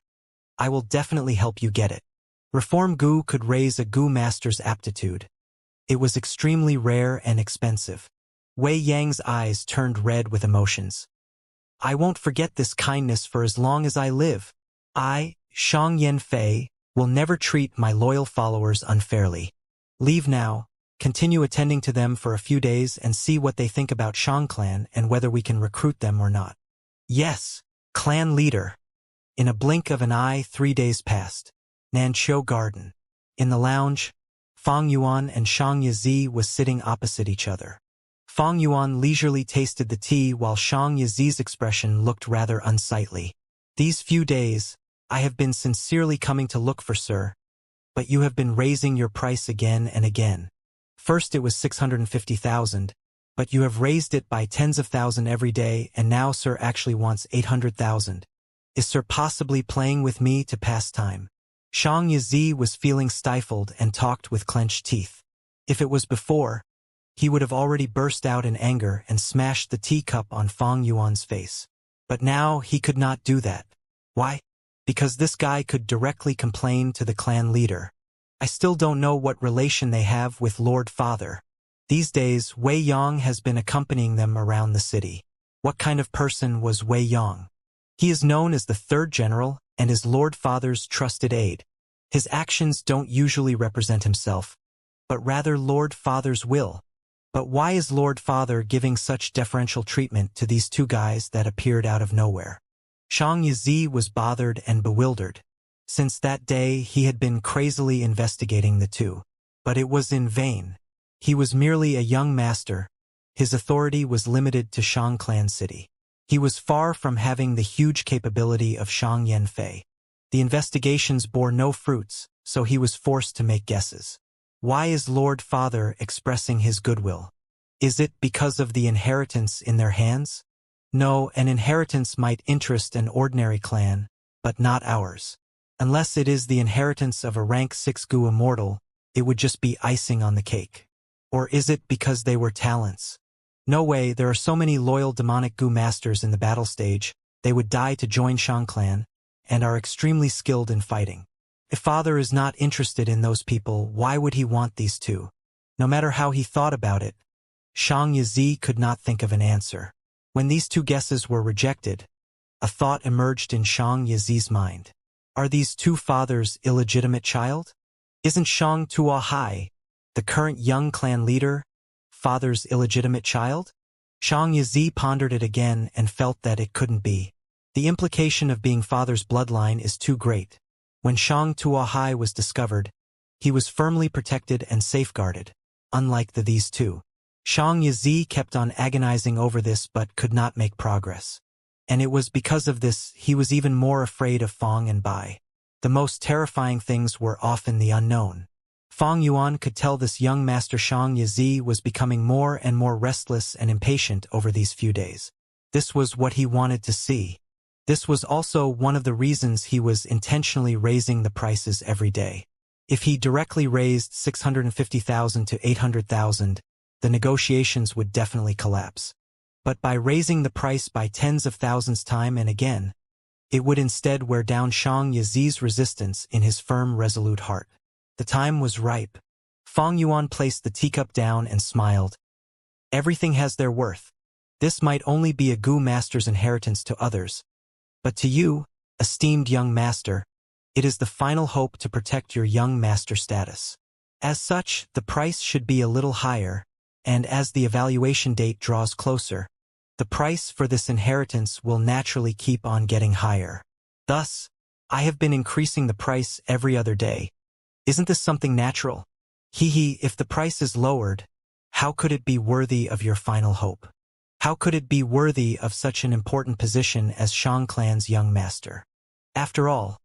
I will definitely help you get it. Reform Gu could raise a Gu master's aptitude. It was extremely rare and expensive. Wei Yang's eyes turned red with emotions. I won't forget this kindness for as long as I live. I, Shang Yanfei, will never treat my loyal followers unfairly. Leave now, continue attending to them for a few days and see what they think about Shang clan and whether we can recruit them or not. Yes, clan leader. In a blink of an eye, 3 days passed. Nanqiu Garden. In the lounge, Fang Yuan and Shang Yizi was sitting opposite each other. Fang Yuan leisurely tasted the tea while Shang Yizi's expression looked rather unsightly. These few days, I have been sincerely coming to look for sir, but you have been raising your price again and again. First it was 650,000, but you have raised it by tens of thousands every day and now sir actually wants 800,000. Is sir possibly playing with me to pass time? Shang Yizi was feeling stifled and talked with clenched teeth. If it was before, he would have already burst out in anger and smashed the teacup on Fang Yuan's face. But now he could not do that. Why? Because this guy could directly complain to the clan leader. I still don't know what relation they have with Lord Father. These days, Wei Yang has been accompanying them around the city. What kind of person was Wei Yang? He is known as the third general and is Lord Father's trusted aide. His actions don't usually represent himself, but rather Lord Father's will. But why is Lord Father giving such deferential treatment to these two guys that appeared out of nowhere? Shang Yizi was bothered and bewildered. Since that day he had been crazily investigating the two. But it was in vain. He was merely a young master. His authority was limited to Shang Clan City. He was far from having the huge capability of Shang Yanfei. The investigations bore no fruits, so he was forced to make guesses. Why is Lord Father expressing his goodwill? Is it because of the inheritance in their hands? No, an inheritance might interest an ordinary clan, but not ours. Unless it is the inheritance of a rank 6 Gu Immortal, it would just be icing on the cake. Or is it because they were talents? No way, there are so many loyal demonic Gu masters in the battle stage, they would die to join Shang clan, and are extremely skilled in fighting. If Father is not interested in those people, why would he want these two? No matter how he thought about it, Shang Yizi could not think of an answer. When these two guesses were rejected, a thought emerged in Shang Yizi's mind. Are these two Father's illegitimate child? Isn't Shang Tuahai, the current young clan leader, Father's illegitimate child? Shang Yizi pondered it again and felt that it couldn't be. The implication of being Father's bloodline is too great. When Shang Tuahai was discovered, he was firmly protected and safeguarded, unlike these two. Shang Yizi kept on agonizing over this but could not make progress. And it was because of this he was even more afraid of Fang and Bai. The most terrifying things were often the unknown. Fang Yuan could tell this young master Shang Yizi was becoming more and more restless and impatient over these few days. This was what he wanted to see. This was also one of the reasons he was intentionally raising the prices every day. If he directly raised 650,000 to 800,000, the negotiations would definitely collapse. But by raising the price by tens of thousands time and again, it would instead wear down Shang Yizi's resistance in his firm, resolute heart. The time was ripe. Fang Yuan placed the teacup down and smiled. Everything has their worth. This might only be a Gu master's inheritance to others. But to you, esteemed young master, it is the final hope to protect your young master status. As such, the price should be a little higher, and as the evaluation date draws closer, the price for this inheritance will naturally keep on getting higher. Thus, I have been increasing the price every other day. Isn't this something natural? If the price is lowered, how could it be worthy of your final hope? How could it be worthy of such an important position as Shang Clan's young master? After all,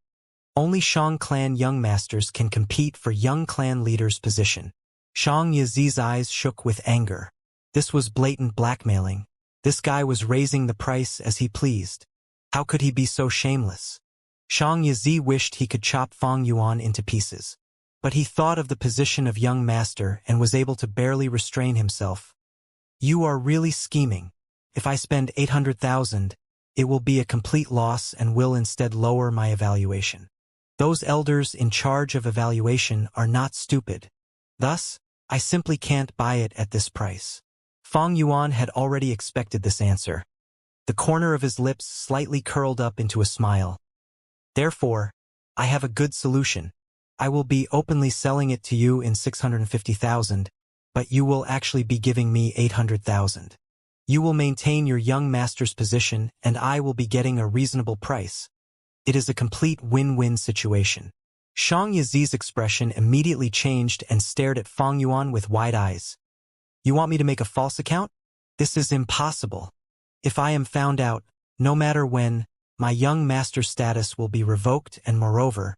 only Shang Clan young masters can compete for young clan leader's position. Shang Yizi's eyes shook with anger. This was blatant blackmailing. This guy was raising the price as he pleased. How could he be so shameless? Shang Yizi wished he could chop Fang Yuan into pieces. But he thought of the position of young master and was able to barely restrain himself. You are really scheming. If I spend 800,000, it will be a complete loss and will instead lower my evaluation. Those elders in charge of evaluation are not stupid. Thus, I simply can't buy it at this price. Fang Yuan had already expected this answer. The corner of his lips slightly curled up into a smile. Therefore, I have a good solution. I will be openly selling it to you in 650,000, but you will actually be giving me 800,000. You will maintain your young master's position and I will be getting a reasonable price. It is a complete win-win situation. Shang Yizi's expression immediately changed and stared at Fang Yuan with wide eyes. You want me to make a false account? This is impossible. If I am found out, no matter when, my young master's status will be revoked and moreover,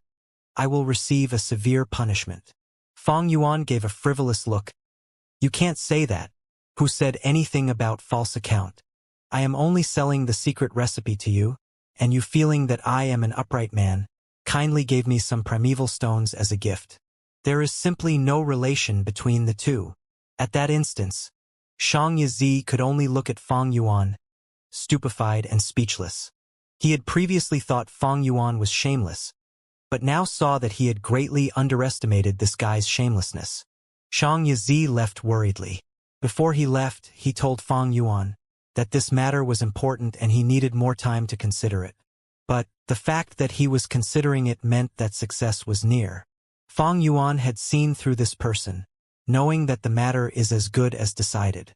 I will receive a severe punishment. Fang Yuan gave a frivolous look. You can't say that. Who said anything about false account? I am only selling the secret recipe to you, and you feeling that I am an upright man, kindly gave me some primeval stones as a gift. There is simply no relation between the two. At that instance, Shang Yizi could only look at Fang Yuan, stupefied and speechless. He had previously thought Fang Yuan was shameless, but now saw that he had greatly underestimated this guy's shamelessness. Shang Yizi left worriedly. Before he left, he told Fang Yuan that this matter was important and he needed more time to consider it. But the fact that he was considering it meant that success was near. Fang Yuan had seen through this person, knowing that the matter is as good as decided.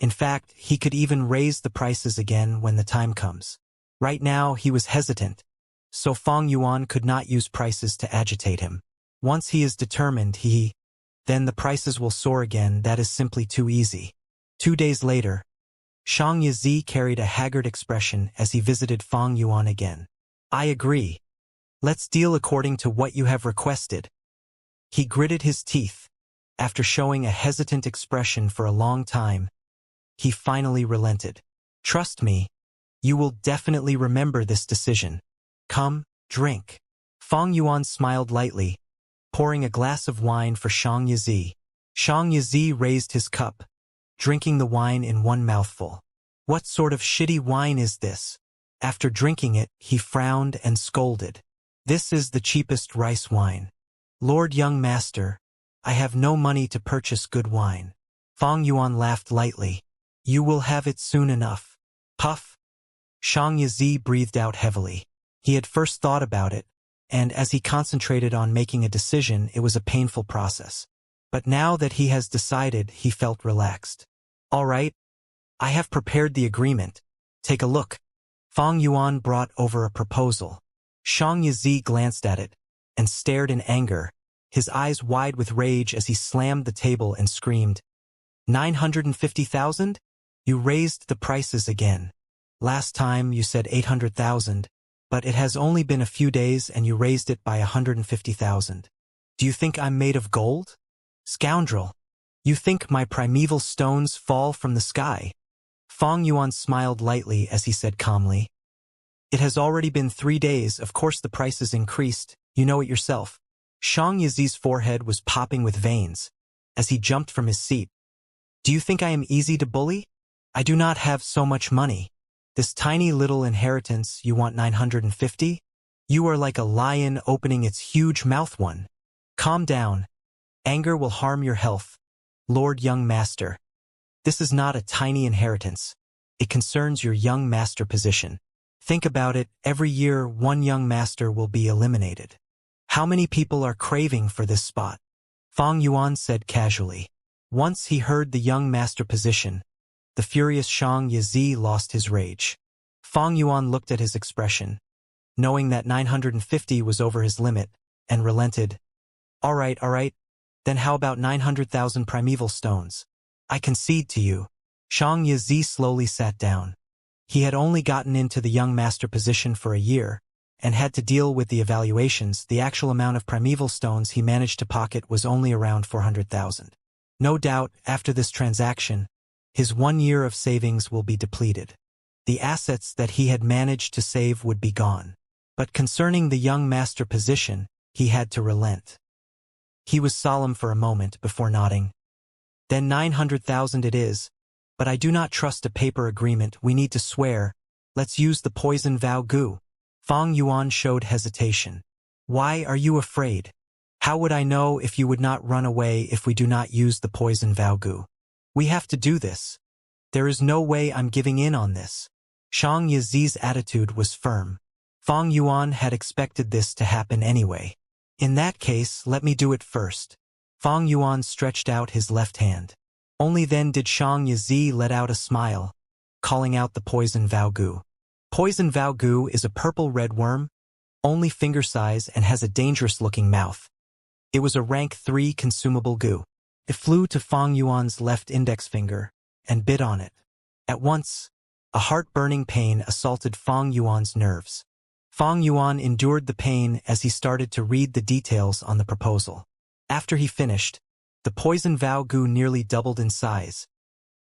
In fact, he could even raise the prices again when the time comes. Right now, he was hesitant, so Fang Yuan could not use prices to agitate him. Once he is determined, then the prices will soar again. That is simply too easy. 2 days later, Shang Yizi carried a haggard expression as he visited Fang Yuan again. I agree. Let's deal according to what you have requested. He gritted his teeth. After showing a hesitant expression for a long time, he finally relented. Trust me, you will definitely remember this decision. Come, drink. Fang Yuan smiled lightly, pouring a glass of wine for Shang Yizi. Shang Yizi raised his cup, drinking the wine in one mouthful. What sort of shitty wine is this? After drinking it, he frowned and scolded. This is the cheapest rice wine. Lord Young Master, I have no money to purchase good wine. Fang Yuan laughed lightly. You will have it soon enough. Puff. Shang Yizi breathed out heavily. He had first thought about it, and as he concentrated on making a decision, it was a painful process. But now that he has decided, he felt relaxed. All right, I have prepared the agreement. Take a look. Fang Yuan brought over a proposal. Shang Yizi glanced at it and stared in anger, his eyes wide with rage as he slammed the table and screamed, 950,000? You raised the prices again. Last time you said 800,000, but it has only been a few days and you raised it by 150,000. Do you think I'm made of gold? Scoundrel! You think my primeval stones fall from the sky? Fang Yuan smiled lightly as he said calmly, It has already been 3 days, of course the prices increased, you know it yourself. Shang Yizi's forehead was popping with veins as he jumped from his seat. Do you think I am easy to bully? I do not have so much money. This tiny little inheritance, you want 950? You are like a lion opening its huge mouth. One. Calm down. Anger will harm your health. Lord Young Master. This is not a tiny inheritance. It concerns your young master position. Think about it, every year one young master will be eliminated. How many people are craving for this spot? Fang Yuan said casually. Once he heard the young master position, the furious Shang Yizi lost his rage. Fang Yuan looked at his expression, knowing that 950 was over his limit, and relented. All right, then how about 900,000 primeval stones? I concede to you. Shang Yizi slowly sat down. He had only gotten into the young master position for a year, and had to deal with the evaluations. The actual amount of primeval stones he managed to pocket was only around 400,000. No doubt, after this transaction, his 1 year of savings will be depleted. The assets that he had managed to save would be gone. But concerning the young master position, he had to relent. He was solemn for a moment before nodding. Then 900,000 it is, but I do not trust a paper agreement. We need to swear. Let's use the poison vow gu. Fang Yuan showed hesitation. Why are you afraid? How would I know if you would not run away if we do not use the poison vow goo? We have to do this. There is no way I'm giving in on this. Shang Yizi's attitude was firm. Fang Yuan had expected this to happen anyway. In that case, let me do it first. Fang Yuan stretched out his left hand. Only then did Shang Yizi let out a smile, calling out the poison vow goo. Poison vow goo is a purple-red worm, only finger size and has a dangerous-looking mouth. It was a rank 3 consumable goo. It flew to Fang Yuan's left index finger and bit on it. At once, a heart-burning pain assaulted Fang Yuan's nerves. Fang Yuan endured the pain as he started to read the details on the proposal. After he finished, the poison vow goo nearly doubled in size,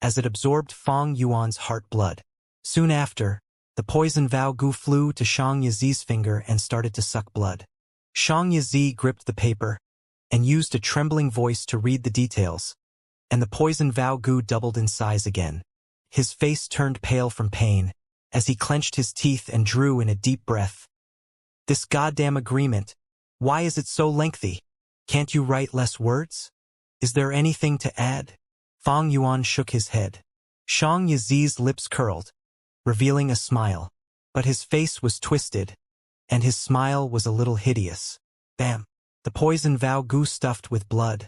as it absorbed Fang Yuan's heart blood. Soon after, the poison vow goo flew to Shang Yizi's finger and started to suck blood. Shang Yizi gripped the paper and used a trembling voice to read the details, and the poison vow goo doubled in size again. His face turned pale from pain as he clenched his teeth and drew in a deep breath. This goddamn agreement, why is it so lengthy? Can't you write less words? Is there anything to add? Fang Yuan shook his head. Shang Yizi's lips curled, revealing a smile, but his face was twisted, and his smile was a little hideous. Bam! The poison vow goo stuffed with blood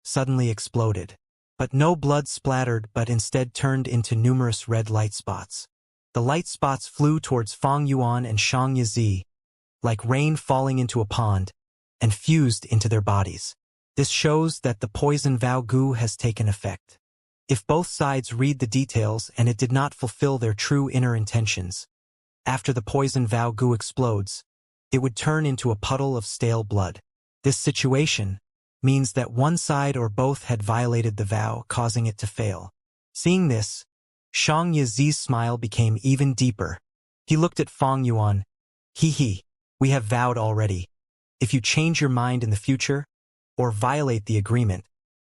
suddenly exploded. But no blood splattered but instead turned into numerous red light spots. The light spots flew towards Fang Yuan and Shang Yizi, like rain falling into a pond, and fused into their bodies. This shows that the poison vow goo has taken effect. If both sides read the details and it did not fulfill their true inner intentions, after the poison vow goo explodes, it would turn into a puddle of stale blood. This situation means that one side or both had violated the vow, causing it to fail. Seeing this, Shang Yizi's smile became even deeper. He looked at Fang Yuan. He, we have vowed already. If you change your mind in the future, or violate the agreement,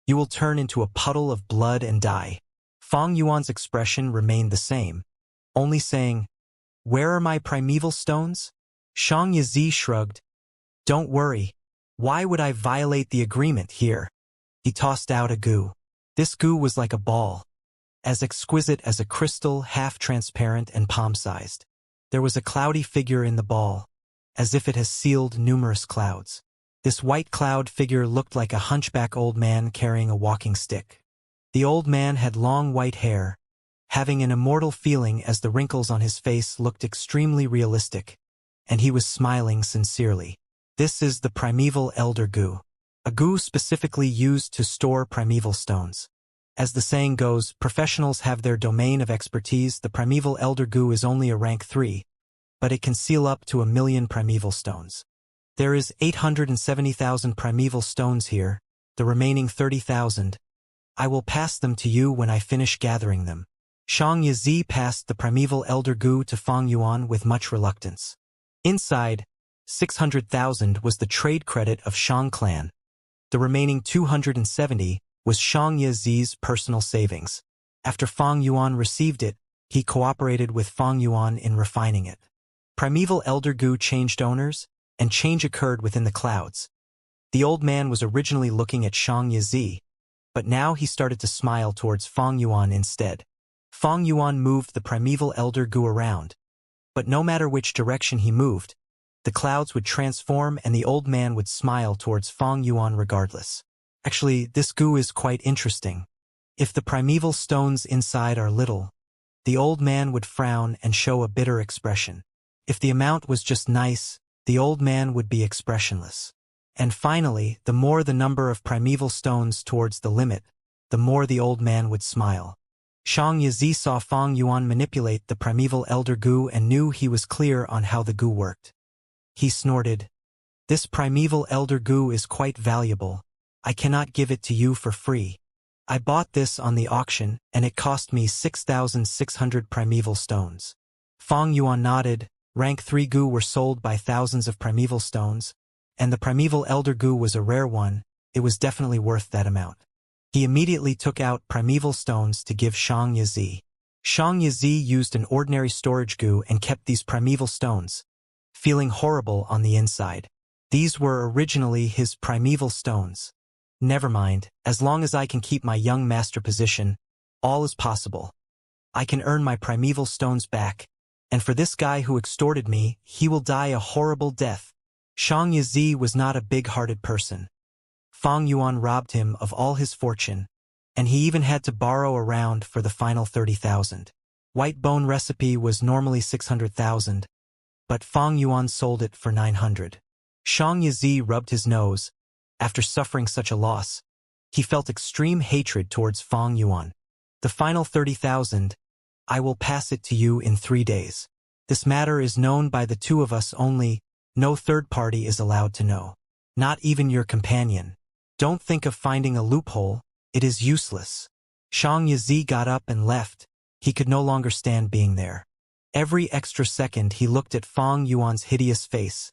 you will turn into a puddle of blood and die. Fang Yuan's expression remained the same, only saying, Where are my primeval stones? Shang Yizi shrugged. Don't worry. Why would I violate the agreement here? He tossed out a goo. This goo was like a ball, as exquisite as a crystal, half-transparent and palm-sized. There was a cloudy figure in the ball, as if it has sealed numerous clouds. This white cloud figure looked like a hunchback old man carrying a walking stick. The old man had long white hair, having an immortal feeling as the wrinkles on his face looked extremely realistic, and he was smiling sincerely. This is the primeval elder goo, a goo specifically used to store primeval stones. As the saying goes, professionals have their domain of expertise. The primeval elder goo is only a rank 3, but it can seal up to 1,000,000 primeval stones. There is 870,000 primeval stones here, the remaining 30,000. I will pass them to you when I finish gathering them. Shang Yizi passed the primeval elder goo to Fang Yuan with much reluctance. Inside, 600,000 was the trade credit of Shang clan. The remaining 270 was Shang Yizi's personal savings. After Fang Yuan received it, he cooperated with Fang Yuan in refining it. Primeval elder goo changed owners, and change occurred within the clouds. The old man was originally looking at Shang Yizi, but now he started to smile towards Fang Yuan instead. Fang Yuan moved the primeval elder goo around, but no matter which direction he moved, the clouds would transform and the old man would smile towards Fang Yuan regardless. Actually, this goo is quite interesting. If the primeval stones inside are little, the old man would frown and show a bitter expression. If the amount was just nice, the old man would be expressionless. And finally, the more the number of primeval stones towards the limit, the more the old man would smile. Shang Yizi saw Fang Yuan manipulate the primeval elder goo and knew he was clear on how the goo worked. He snorted. This primeval elder goo is quite valuable. I cannot give it to you for free. I bought this on the auction, and it cost me 6,600 primeval stones. Fang Yuan nodded. Rank 3 goo were sold by thousands of primeval stones, and the primeval elder goo was a rare one. It was definitely worth that amount. He immediately took out primeval stones to give Shang Yizi. Shang Yizi used an ordinary storage goo and kept these primeval stones, feeling horrible on the inside. These were originally his primeval stones. Never mind, as long as I can keep my young master position, all is possible. I can earn my primeval stones back, and for this guy who extorted me, he will die a horrible death. Shang Yizi was not a big-hearted person. Fang Yuan robbed him of all his fortune, and he even had to borrow around for the final 30,000. White bone recipe was normally 600,000, but Fang Yuan sold it for 900. Shang Yizi rubbed his nose. After suffering such a loss, he felt extreme hatred towards Fang Yuan. The final 30,000, I will pass it to you in 3 days. This matter is known by the two of us only, no third party is allowed to know. Not even your companion. Don't think of finding a loophole, it is useless. Shang Yizi got up and left, he could no longer stand being there. Every extra second he looked at Fang Yuan's hideous face.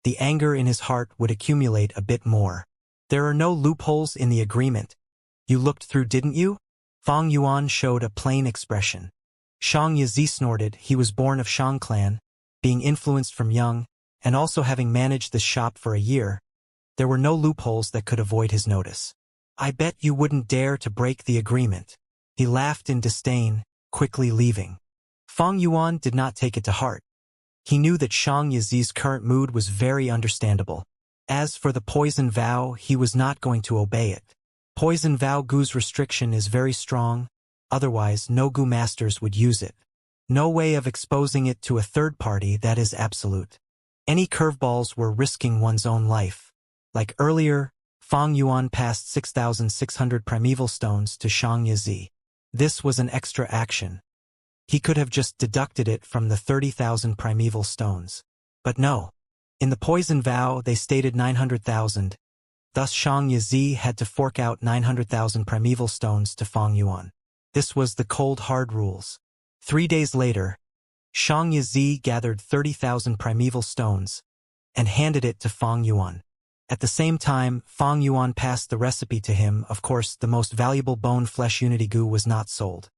The anger in his heart would accumulate a bit more. There are no loopholes in the agreement. You looked through, didn't you? Fang Yuan showed a plain expression. Shang Yizi snorted. He was born of Shang clan, being influenced from young, and also having managed this shop for a year. There were no loopholes that could avoid his notice. I bet you wouldn't dare to break the agreement. He laughed in disdain, quickly leaving. Fang Yuan did not take it to heart. He knew that Shang Yizi's current mood was very understandable. As for the poison vow, he was not going to obey it. Poison vow Gu's restriction is very strong, otherwise no Gu masters would use it. No way of exposing it to a third party, that is absolute. Any curveballs were risking one's own life. Like earlier, Fang Yuan passed 6,600 primeval stones to Shang Yizi. This was an extra action. He could have just deducted it from the 30,000 primeval stones. But no. In the poison vow they stated 900,000. Thus Shang Yizi had to fork out 900,000 primeval stones to Fang Yuan. This was the cold hard rules. 3 days later, Shang Yizi gathered 30,000 primeval stones and handed it to Fang Yuan. At the same time, Fang Yuan passed the recipe to him. Of course, the most valuable bone flesh unity Gu was not sold.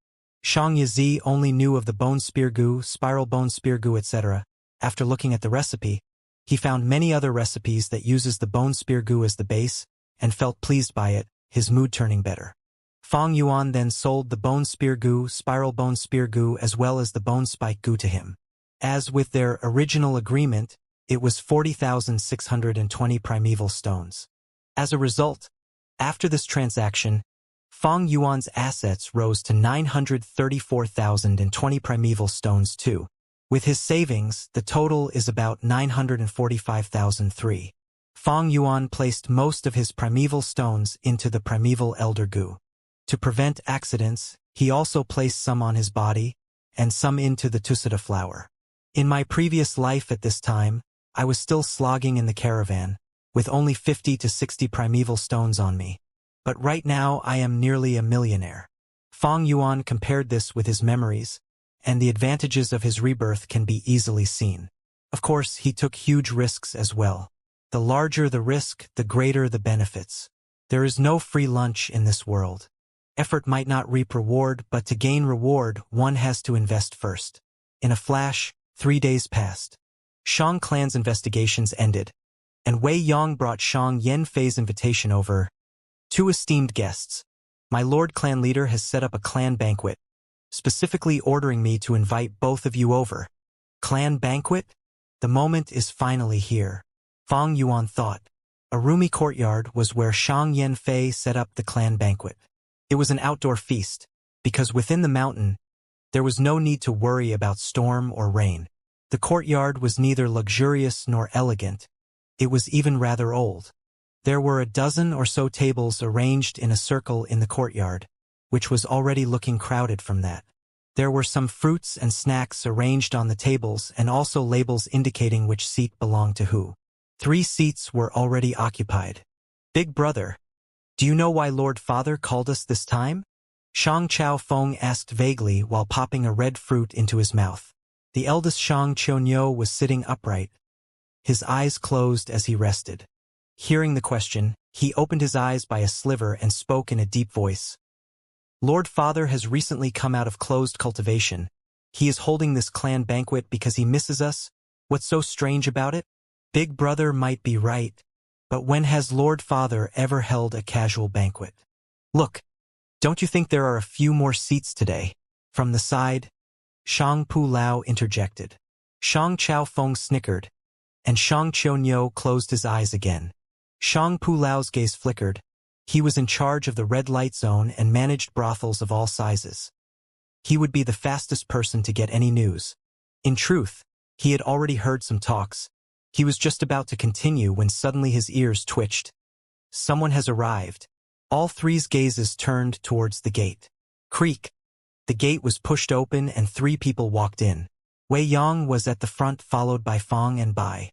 Shang Yizi only knew of the bone spear Gu, spiral bone spear Gu, etc. After looking at the recipe, he found many other recipes that uses the bone spear Gu as the base, and felt pleased by it, his mood turning better. Fang Yuan then sold the bone spear Gu, spiral bone spear Gu, as well as the bone spike Gu to him. As with their original agreement, it was 40,620 primeval stones. As a result, after this transaction, Fang Yuan's assets rose to 934,020 primeval stones too. With his savings, the total is about 945,003. Fang Yuan placed most of his primeval stones into the primeval elder Gu. To prevent accidents, he also placed some on his body, and some into the Tusita flower. In my previous life at this time, I was still slogging in the caravan, with only 50 to 60 primeval stones on me. But right now I am nearly a millionaire. Fang Yuan compared this with his memories, and the advantages of his rebirth can be easily seen. Of course, he took huge risks as well. The larger the risk, the greater the benefits. There is no free lunch in this world. Effort might not reap reward, but to gain reward, one has to invest first. In a flash, 3 days passed. Shang clan's investigations ended, and Wei Yong brought Shang Yanfei's invitation over. 2 esteemed guests. My Lord Clan Leader has set up a clan banquet, specifically ordering me to invite both of you over. Clan banquet? The moment is finally here. Fang Yuan thought. A roomy courtyard was where Shang Yanfei set up the clan banquet. It was an outdoor feast, because within the mountain, there was no need to worry about storm or rain. The courtyard was neither luxurious nor elegant. It was even rather old. There were a dozen or so tables arranged in a circle in the courtyard, which was already looking crowded from that. There were some fruits and snacks arranged on the tables and also labels indicating which seat belonged to who. 3 seats were already occupied. Big brother, do you know why Lord Father called us this time? Shang Chao Feng asked vaguely while popping a red fruit into his mouth. The eldest Shang Chionyo was sitting upright, his eyes closed as he rested. Hearing the question, he opened his eyes by a sliver and spoke in a deep voice. Lord Father has recently come out of closed cultivation. He is holding this clan banquet because he misses us. What's so strange about it? Big Brother might be right, but when has Lord Father ever held a casual banquet? Look, don't you think there are a few more seats today? From the side, Shang Pu Lao interjected. Shang Chao Feng snickered, and Shang Qiu closed his eyes again. Shang Pu Lao's gaze flickered. He was in charge of the red light zone and managed brothels of all sizes. He would be the fastest person to get any news. In truth, he had already heard some talks. He was just about to continue when suddenly his ears twitched. Someone has arrived. All three's gazes turned towards the gate. Creak. The gate was pushed open and 3 people walked in. Wei Yang was at the front, followed by Fong and Bai.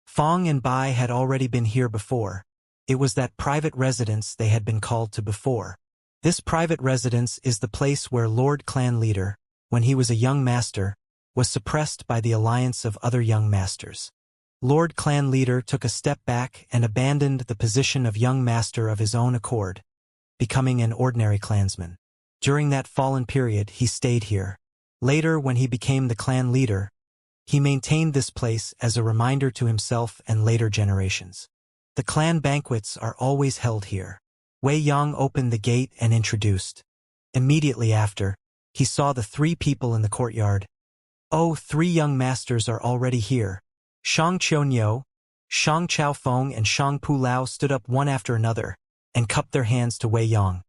Fong and Bai had already been here before. It was that private residence they had been called to before. This private residence is the place where Lord Clan Leader, when he was a young master, was suppressed by the alliance of other young masters. Lord Clan Leader took a step back and abandoned the position of young master of his own accord, becoming an ordinary clansman. During that fallen period, he stayed here. Later, when he became the clan leader, he maintained this place as a reminder to himself and later generations. The clan banquets are always held here. Wei Yang opened the gate and introduced. Immediately after, he saw the 3 people in the courtyard. Oh, 3 young masters are already here. Shang Qiu, Shang Chao Feng and Shang Pu Lao stood up one after another and cupped their hands to Wei Yang.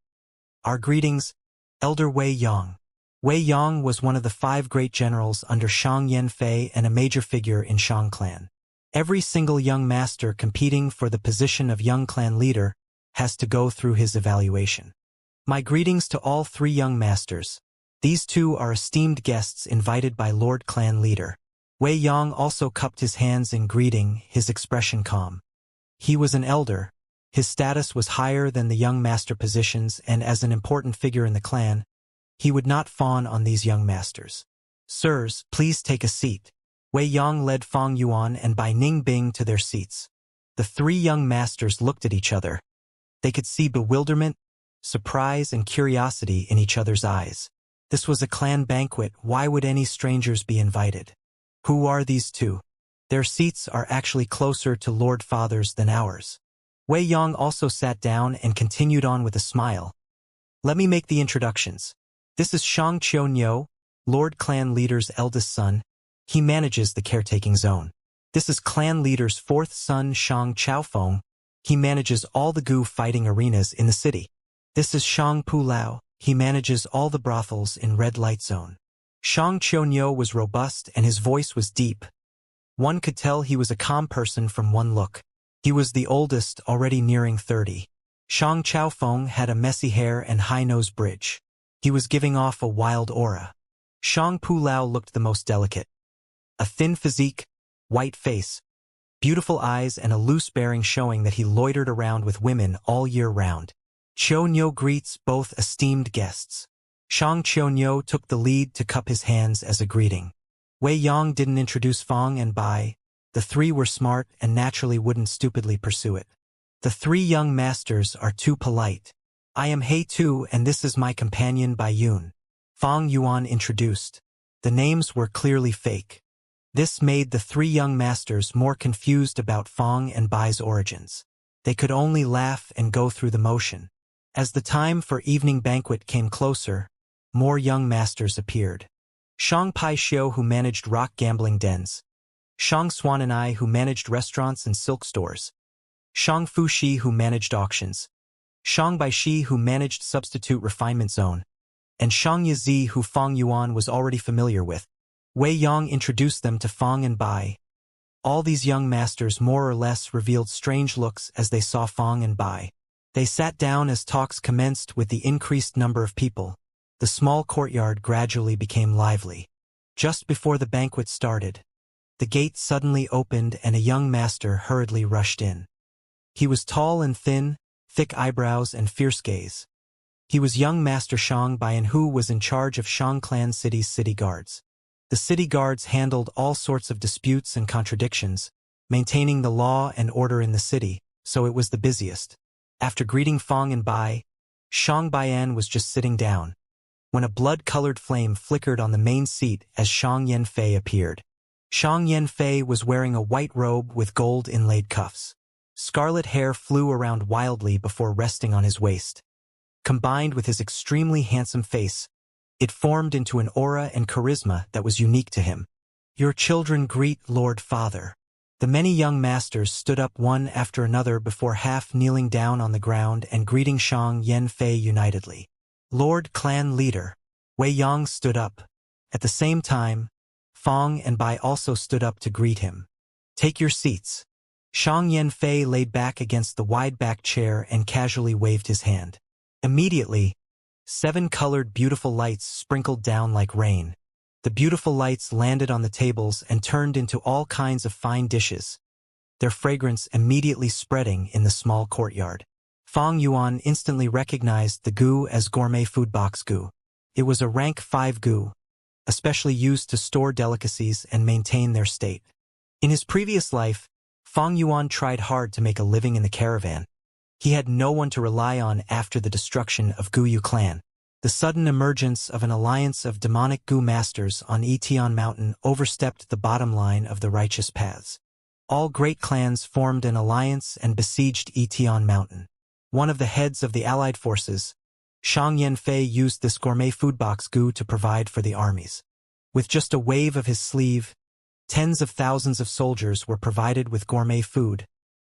Our greetings, Elder Wei Yang. Wei Yang was one of the 5 great generals under Shang Yanfei and a major figure in Shang clan. Every single young master competing for the position of young clan leader has to go through his evaluation. My greetings to all 3 young masters. These 2 are esteemed guests invited by Lord Clan Leader. Wei Yang also cupped his hands in greeting, his expression calm. He was an elder. His status was higher than the young master positions, and as an important figure in the clan, he would not fawn on these young masters. Sirs, please take a seat. Wei Yang led Fang Yuan and Bai Ningbing to their seats. The 3 young masters looked at each other. They could see bewilderment, surprise, and curiosity in each other's eyes. This was a clan banquet. Why would any strangers be invited? Who are these 2? Their seats are actually closer to Lord Father's than ours. Wei Yang also sat down and continued on with a smile. Let me make the introductions. This is Shang Qiu, Lord Clan Leader's eldest son. He manages the caretaking zone. This is Clan Leader's 4th son, Shang Chaofeng. He manages all the Gu fighting arenas in the city. This is Shang Pu Lao. He manages all the brothels in Red Light Zone. Shang Qiu was robust and his voice was deep. One could tell he was a calm person from one look. He was the oldest, already nearing 30. Shang Chaofeng had a messy hair and high-nose bridge. He was giving off a wild aura. Shang Pu Lao looked the most delicate. A thin physique, white face, beautiful eyes, and a loose bearing showing that he loitered around with women all year round. Qiu greets both esteemed guests. Shang Qiu took the lead to cup his hands as a greeting. Wei Yang didn't introduce Fong and Bai. The 3 were smart and naturally wouldn't stupidly pursue it. The 3 young masters are too polite. I am He Tu and this is my companion Bai Yun. Fong Yuan introduced. The names were clearly fake. This made the 3 young masters more confused about Fong and Bai's origins. They could only laugh and go through the motion. As the time for evening banquet came closer, more young masters appeared. Shang Pai Xiu, who managed rock gambling dens. Shang Xuananai, who managed restaurants and silk stores. Shang Fuxi, who managed auctions. Shang Baishi, who managed substitute refinement zone. And Shang Yizi, who Fong Yuan was already familiar with. Wei Yang introduced them to Fong and Bai. All these young masters more or less revealed strange looks as they saw Fong and Bai. They sat down as talks commenced with the increased number of people. The small courtyard gradually became lively. Just before the banquet started, the gate suddenly opened and a young master hurriedly rushed in. He was tall and thin, thick eyebrows and fierce gaze. He was young Master Shang Baiyan, who was in charge of Shang Clan City's city guards. The city guards handled all sorts of disputes and contradictions, maintaining the law and order in the city, so it was the busiest. After greeting Fong and Bai, Shang Baiyan was just sitting down, when a blood-colored flame flickered on the main seat as Shang Yanfei appeared. Shang Yanfei was wearing a white robe with gold-inlaid cuffs. Scarlet hair flew around wildly before resting on his waist. Combined with his extremely handsome face, it formed into an aura and charisma that was unique to him. "Your children greet Lord Father." The many young masters stood up one after another before half kneeling down on the ground and greeting Shang Yanfei unitedly. Lord Clan Leader. Wei Yang stood up. At the same time, Fong and Bai also stood up to greet him. "Take your seats." Shang Yanfei laid back against the wide-back chair and casually waved his hand. Immediately, 7 colored beautiful lights sprinkled down like rain. The beautiful lights landed on the tables and turned into all kinds of fine dishes, their fragrance immediately spreading in the small courtyard. Fong Yuan instantly recognized the gu as gourmet food box gu. It was a rank 5 gu, especially used to store delicacies and maintain their state. In his previous life, Fong Yuan tried hard to make a living in the caravan. He had no one to rely on after the destruction of Gu Yu clan. The sudden emergence of an alliance of demonic Gu masters on Etion Mountain overstepped the bottom line of the righteous paths. All great clans formed an alliance and besieged Etion Mountain. One of the heads of the allied forces, Shang Yanfei, used this gourmet food box Gu to provide for the armies. With just a wave of his sleeve, tens of thousands of soldiers were provided with gourmet food,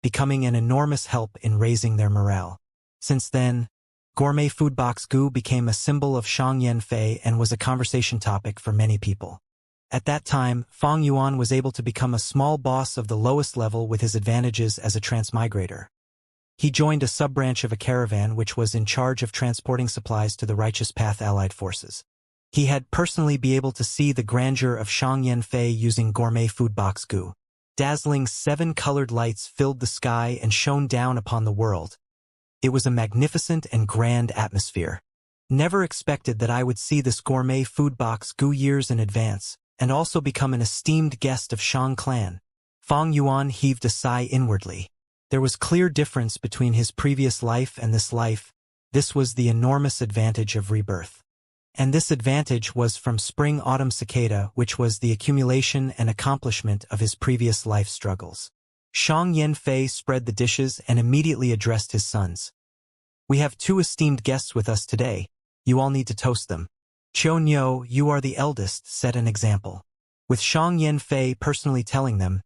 becoming an enormous help in raising their morale. Since then, gourmet food box Gu became a symbol of Shang Yanfei and was a conversation topic for many people. At that time, Fong Yuan was able to become a small boss of the lowest level with his advantages as a transmigrator. He joined a sub-branch of a caravan which was in charge of transporting supplies to the Righteous Path allied forces. He had personally be able to see the grandeur of Shang Yanfei using gourmet food box Gu. Dazzling 7 colored lights filled the sky and shone down upon the world. It was a magnificent and grand atmosphere. Never expected that I would see this gourmet food box Gu years in advance, and also become an esteemed guest of Shang clan. Fong Yuan heaved a sigh inwardly. There was clear difference between his previous life and this life. This was the enormous advantage of rebirth. And this advantage was from spring-autumn cicada, which was the accumulation and accomplishment of his previous life struggles. Shang Yanfei spread the dishes and immediately addressed his sons. "We have 2 esteemed guests with us today. You all need to toast them. Qiu Niu, you are the eldest, set an example." With Shang Yanfei personally telling them,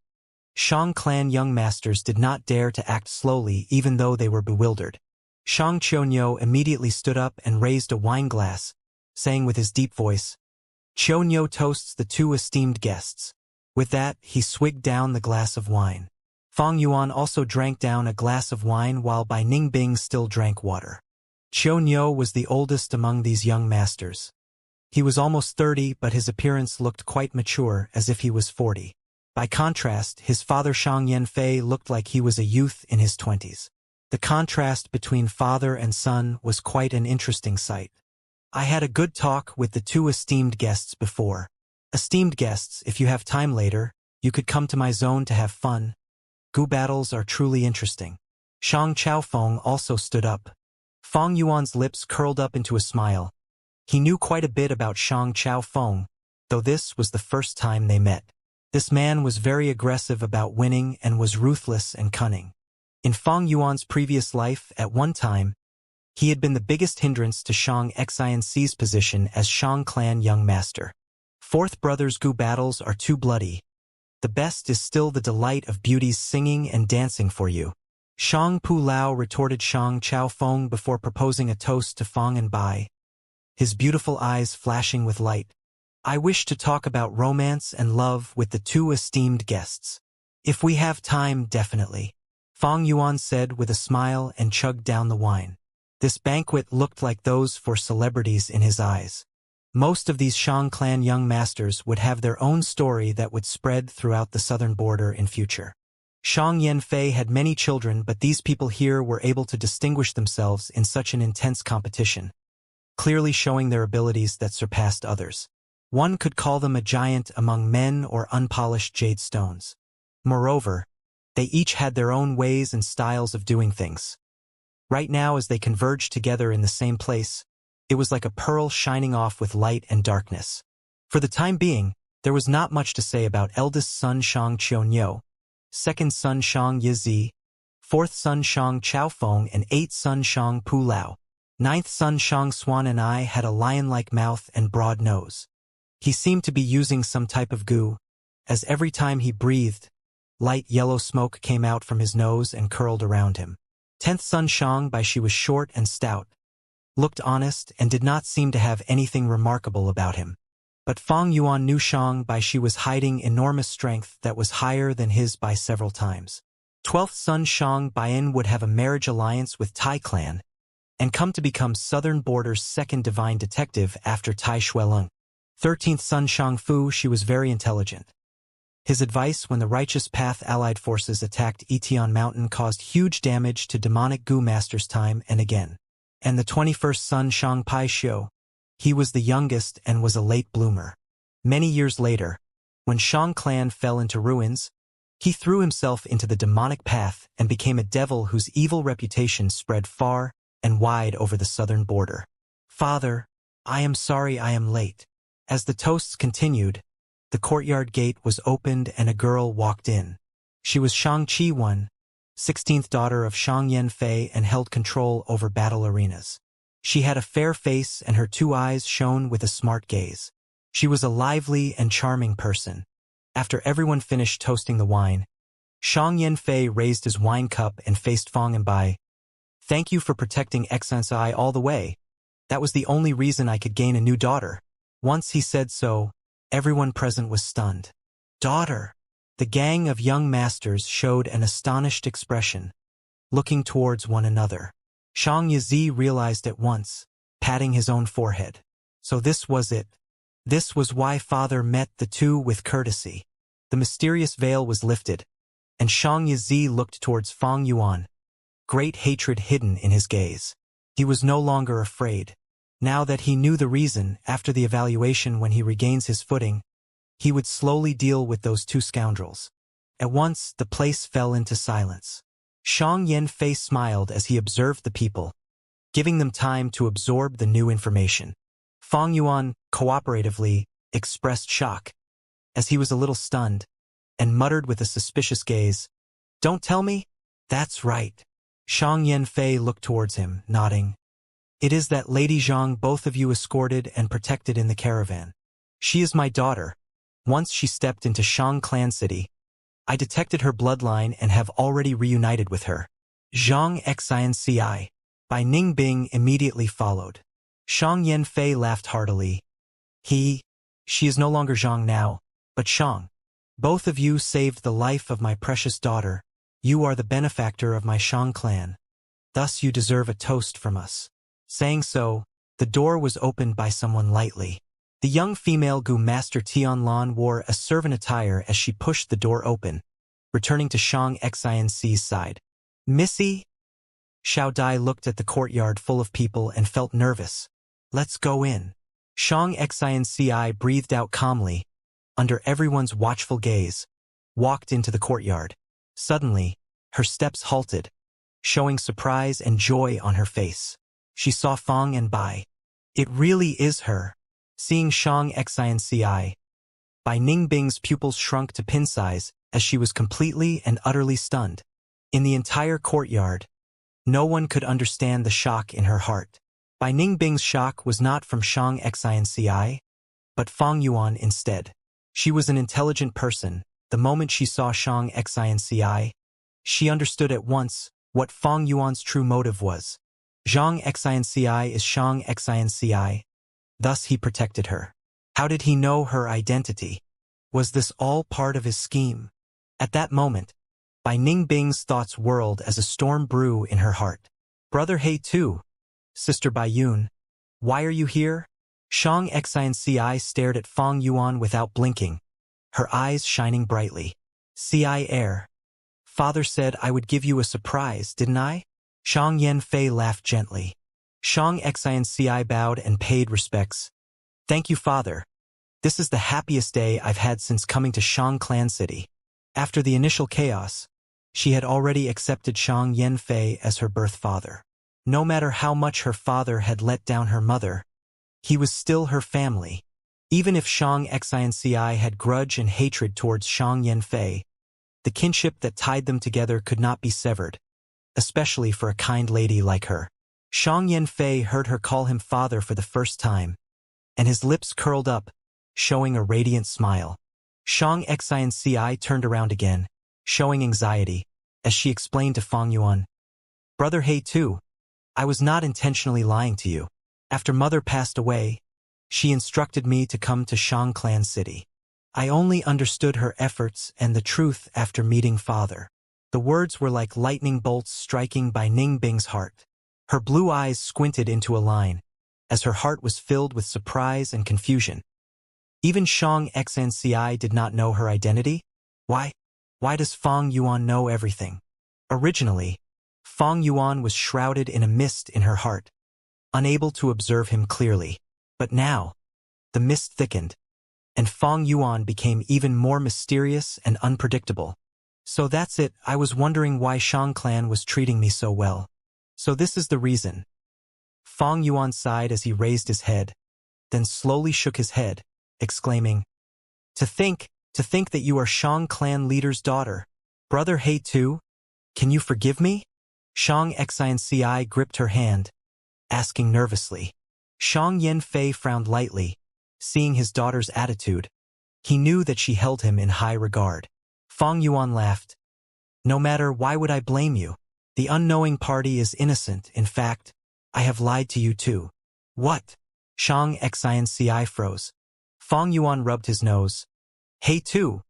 Shang clan young masters did not dare to act slowly even though they were bewildered. Shang Qiu immediately stood up and raised a wine glass, saying with his deep voice, "Qiu toasts the 2 esteemed guests." With that, he swigged down the glass of wine. Fong Yuan also drank down a glass of wine while Bai Ningbing still drank water. Qiu was the oldest among these young masters. He was almost 30, but his appearance looked quite mature, as if he was 40. By contrast, his father Shang Yanfei looked like he was a youth in his 20s. The contrast between father and son was quite an interesting sight. I had a good talk with the 2 esteemed guests before. Esteemed guests, if you have time later, you could come to my zone to have fun. Gu battles are truly interesting. Shang Chaofeng also stood up. Fong Yuan's lips curled up into a smile. He knew quite a bit about Shang Chaofeng, though this was the first time they met. This man was very aggressive about winning and was ruthless and cunning. In Fong Yuan's previous life, at one time, he had been the biggest hindrance to Shang Xinc's position as Shang clan young master. Fourth brothers Gu battles are too bloody. The best is still the delight of beauties singing and dancing for you. Shang Pu Lao retorted Shang Chaofeng before proposing a toast to Fong and Bai, his beautiful eyes flashing with light. "I wish to talk about romance and love with the 2 esteemed guests. If we have time, definitely," Fong Yuan said with a smile and chugged down the wine. This banquet looked like those for celebrities in his eyes. Most of these Shang clan young masters would have their own story that would spread throughout the southern border in future. Shang Yanfei had many children, but these people here were able to distinguish themselves in such an intense competition, clearly showing their abilities that surpassed others. One could call them a giant among men or unpolished jade stones. Moreover, they each had their own ways and styles of doing things. Right now, as they converged together in the same place, it was like a pearl shining off with light and darkness. For the time being, There was not much to say about eldest son Shang Qiunyou, second son Shang Yizi, fourth son Shang Chaofeng, and eighth son Shang Pulao. Ninth son Shang Xuan and I had a lion-like mouth and broad nose. He seemed to be using some type of goo, as every time he breathed, light yellow smoke came out from his nose and curled around him. Tenth son Shang Bai Shi was short and stout, looked honest, and did not seem to have anything remarkable about him. But Fang Yuan knew Shang Bai Shi was hiding enormous strength that was higher than his by several times. 12th son Shang Baiyin would have a marriage alliance with Tai clan, and come to become Southern Border's second divine detective after Tai Shueleng. 13th son Shang Fu, she was very intelligent. His advice when the Righteous Path allied forces attacked Etion Mountain caused huge damage to demonic Gu Masters time and again. And the 21st son Shang Pai Xiu, he was the youngest and was a late bloomer. Many years later, when Shang clan fell into ruins, he threw himself into the demonic path and became a devil whose evil reputation spread far and wide over the southern border. Father, I am sorry I am late. As the toasts continued, the courtyard gate was opened and a girl walked in. She was Shang Qi-wen, 16th daughter of Shang Yanfei, and held control over battle arenas. She had a fair face and her two eyes shone with a smart gaze. She was a lively and charming person. After everyone finished toasting the wine, Shang Yanfei raised his wine cup and faced Fang and Bai. Thank you for protecting Xi all the way. That was the only reason I could gain a new daughter. Once he said so, everyone present was stunned. Daughter! The gang of young masters showed an astonished expression, looking towards one another. Shang Yizi realized at once, patting his own forehead. So this was it. This was why father met the two with courtesy. The mysterious veil was lifted, and Shang Yizi looked towards Fang Yuan, great hatred hidden in his gaze. He was no longer afraid. Now that he knew the reason, after the evaluation when he regains his footing, he would slowly deal with those two scoundrels. At once, the place fell into silence. Shang Yanfei smiled as he observed the people, giving them time to absorb the new information. Fang Yuan, cooperatively, expressed shock, as he was a little stunned, and muttered with a suspicious gaze, "Don't tell me?" "That's right." Shang Yanfei looked towards him, nodding. "It is that Lady Zhang both of you escorted and protected in the caravan. She is my daughter. Once she stepped into Shang clan city, I detected her bloodline and have already reunited with her." Zhang Xinci. By Ningbing immediately followed. Shang Yanfei laughed heartily. She is no longer Zhang now, but Shang. Both of you saved the life of my precious daughter. You are the benefactor of my Shang clan. Thus you deserve a toast from us. Saying so, the door was opened by someone lightly. The young female Gu Master Tianlan wore a servant attire as she pushed the door open, returning to Shang Xinci's side. "Missy?" Xiao Dai looked at the courtyard full of people and felt nervous. "Let's go in." Shang Xinci breathed out calmly, under everyone's watchful gaze, walked into the courtyard. Suddenly, her steps halted, showing surprise and joy on her face. She saw Fang and Bai. It really is her. Seeing Shang Xinci, Bai Ningbing's pupils shrunk to pin size as she was completely and utterly stunned. In the entire courtyard, no one could understand the shock in her heart. Bai Ningbing's shock was not from Shang Xinci, but Fang Yuan instead. She was an intelligent person. The moment she saw Shang Xinci, she understood at once what Fang Yuan's true motive was. Zhang Xinci is Shang Xinci. Thus he protected her. How did he know her identity? Was this all part of his scheme? At that moment, Bai Ningbing's thoughts whirled as a storm brew in her heart. Brother He too. Sister Bai Yun. Why are you here? Shang Xinci stared at Fang Yuan without blinking, her eyes shining brightly. "Ci air. Father said I would give you a surprise, didn't I?" Shang Yanfei laughed gently. Shang Xinci bowed and paid respects. "Thank you, father. This is the happiest day I've had since coming to Shang clan city." After the initial chaos, she had already accepted Shang Yanfei as her birth father. No matter how much her father had let down her mother, he was still her family. Even if Shang Xinci had grudge and hatred towards Shang Yanfei, the kinship that tied them together could not be severed, especially for a kind lady like her. Shang Yanfei heard her call him father for the first time, and his lips curled up, showing a radiant smile. Shang Xinci turned around again, showing anxiety, as she explained to Fang Yuan, "Brother He too, I was not intentionally lying to you. After mother passed away, she instructed me to come to Shang Clan City. I only understood her efforts and the truth after meeting father." The words were like lightning bolts striking by Ning Bing's heart. Her blue eyes squinted into a line, as her heart was filled with surprise and confusion. Even Shang Xinci did not know her identity? Why? Why does Fang Yuan know everything? Originally, Fang Yuan was shrouded in a mist in her heart, unable to observe him clearly. But now, the mist thickened, and Fang Yuan became even more mysterious and unpredictable. "So that's it, I was wondering why Shang Clan was treating me so well. So this is the reason." Fang Yuan sighed as he raised his head, then slowly shook his head, exclaiming, To think that you are Shang Clan leader's daughter. Brother He too? Can you forgive me?" Shang Xinci gripped her hand, asking nervously. Shang Yanfei frowned lightly, seeing his daughter's attitude. He knew that she held him in high regard. Fang Yuan laughed. "No matter, why would I blame you? The unknowing party is innocent. In fact, I have lied to you too." "What?" Shang Xinci froze. Fang Yuan rubbed his nose. "He too,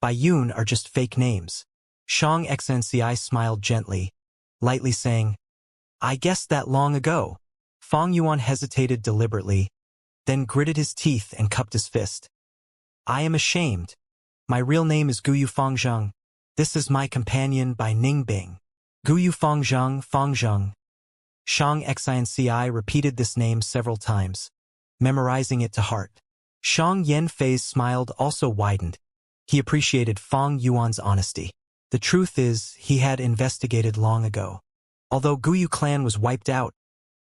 Bai Yun are just fake names." Shang Xinci smiled gently, lightly saying, "I guessed that long ago." Fang Yuan hesitated deliberately, then gritted his teeth and cupped his fist. "I am ashamed. My real name is Guyu Fangzheng. This is my companion by Ning Bing." Guyu Fangzheng. Shang Xinci repeated this name several times, memorizing it to heart. Shang Yanfei's smile also widened. He appreciated Fang Yuan's honesty. The truth is, he had investigated long ago. Although Guyu clan was wiped out,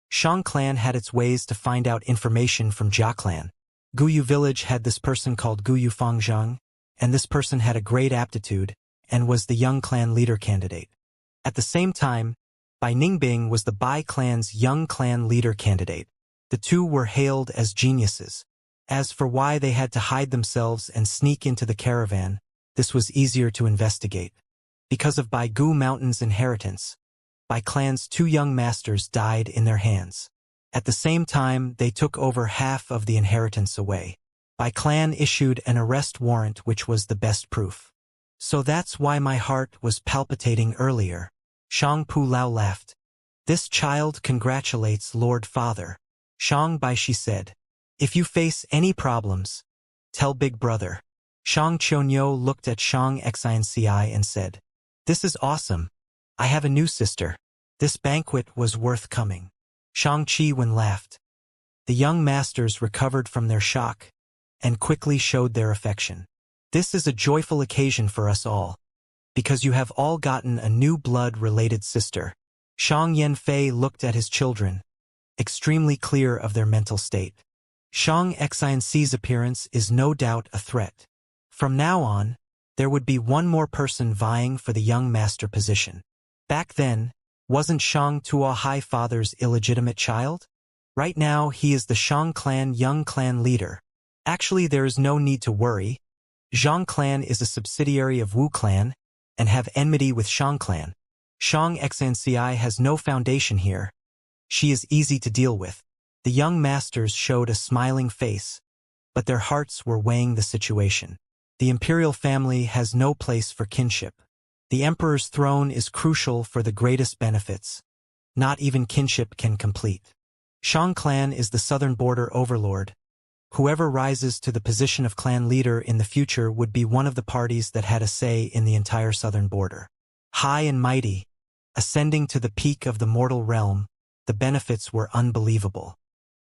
Shang clan had its ways to find out information from Jia clan. Guyu village had this person called Guyu Fangzheng, and this person had a great aptitude and was the young clan leader candidate. At the same time, Bai Ningbing was the Bai clan's young clan leader candidate. The two were hailed as geniuses. As for why they had to hide themselves and sneak into the caravan, this was easier to investigate. Because of Bai Gu Mountain's inheritance, Bai clan's two young masters died in their hands. At the same time, they took over half of the inheritance away. Bai clan issued an arrest warrant, which was the best proof. "So that's why my heart was palpitating earlier." Shang Pu Lao laughed. "This child congratulates Lord Father." Shang Baishi said, "If you face any problems, tell Big Brother." Shang Chonyo looked at Shang Xinci and said, "This is awesome. I have a new sister. This banquet was worth coming." Shang Chi-wen laughed. The young masters recovered from their shock and quickly showed their affection. "This is a joyful occasion for us all, because you have all gotten a new blood-related sister." Shang Yanfei looked at his children, extremely clear of their mental state. Shang Xinci's appearance is no doubt a threat. From now on, there would be one more person vying for the young master position. Back then, wasn't Shang Tuohai father's illegitimate child? Right now, he is the Shang clan young clan leader. Actually, there is no need to worry. Zhang clan is a subsidiary of Wu clan and have enmity with Shang clan. Shang Xinci has no foundation here. She is easy to deal with. The young masters showed a smiling face, but their hearts were weighing the situation. The imperial family has no place for kinship. The emperor's throne is crucial for the greatest benefits. Not even kinship can complete. Shang clan is the southern border overlord. Whoever rises to the position of clan leader in the future would be one of the parties that had a say in the entire southern border. High and mighty, ascending to the peak of the mortal realm, the benefits were unbelievable.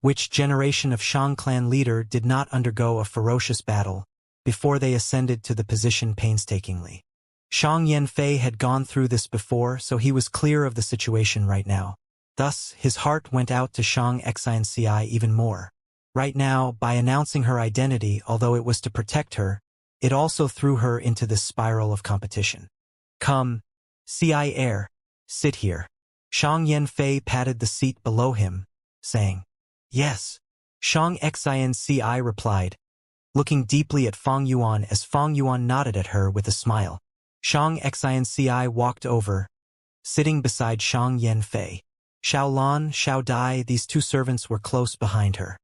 Which generation of Shang clan leader did not undergo a ferocious battle before they ascended to the position painstakingly? Shang Yanfei had gone through this before, so he was clear of the situation right now. Thus, his heart went out to Shang Xinci even more. Right now, by announcing her identity, although it was to protect her, it also threw her into this spiral of competition. Come, CI heir, sit here. Shang Yanfei patted the seat below him, saying, Yes. Shang Xinci replied, looking deeply at Fang Yuan as Fang Yuan nodded at her with a smile. Shang Xinci walked over, sitting beside Shang Yanfei. Xiao Lan, Xiao Dai, these two servants were close behind her.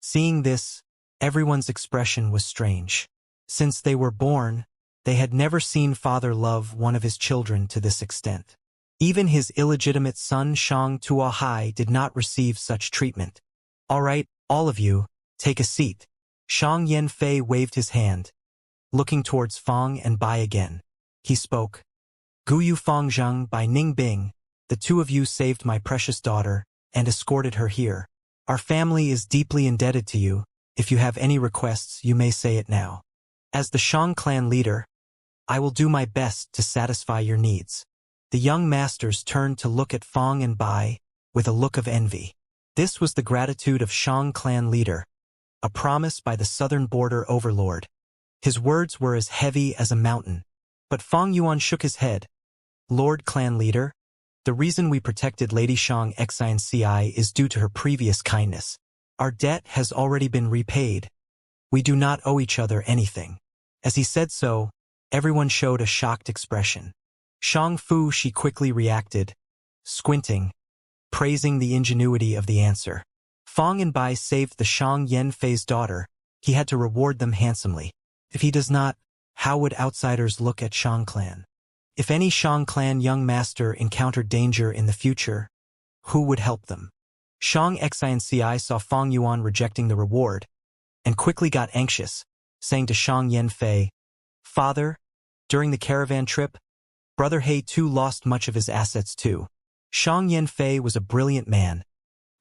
Seeing this, everyone's expression was strange. Since they were born, they had never seen father love one of his children to this extent. Even his illegitimate son Shang Tuahai did not receive such treatment. All right, all of you, take a seat. Shang Yanfei waved his hand, looking towards Fang and Bai again. He spoke. Guyu Fangzheng by Ningbing, the two of you saved my precious daughter and escorted her here. Our family is deeply indebted to you. If you have any requests, you may say it now. As the Shang clan leader, I will do my best to satisfy your needs. The young masters turned to look at Fang and Bai with a look of envy. This was the gratitude of Shang clan leader, a promise by the southern border overlord. His words were as heavy as a mountain. But Fang Yuan shook his head. Lord clan leader, the reason we protected Lady Shang Xinci is due to her previous kindness. Our debt has already been repaid. We do not owe each other anything. As he said so, everyone showed a shocked expression. Shang Fu, she quickly reacted, squinting, praising the ingenuity of the answer. Fang and Bai saved the Shang Yanfei's daughter. He had to reward them handsomely. If he does not, how would outsiders look at Shang clan? If any Shang clan young master encountered danger in the future, who would help them? Shang Xinci saw Fang Yuan rejecting the reward, and quickly got anxious, saying to Shang Yanfei, Father, during the caravan trip, Brother He too lost much of his assets too. Shang Yanfei was a brilliant man.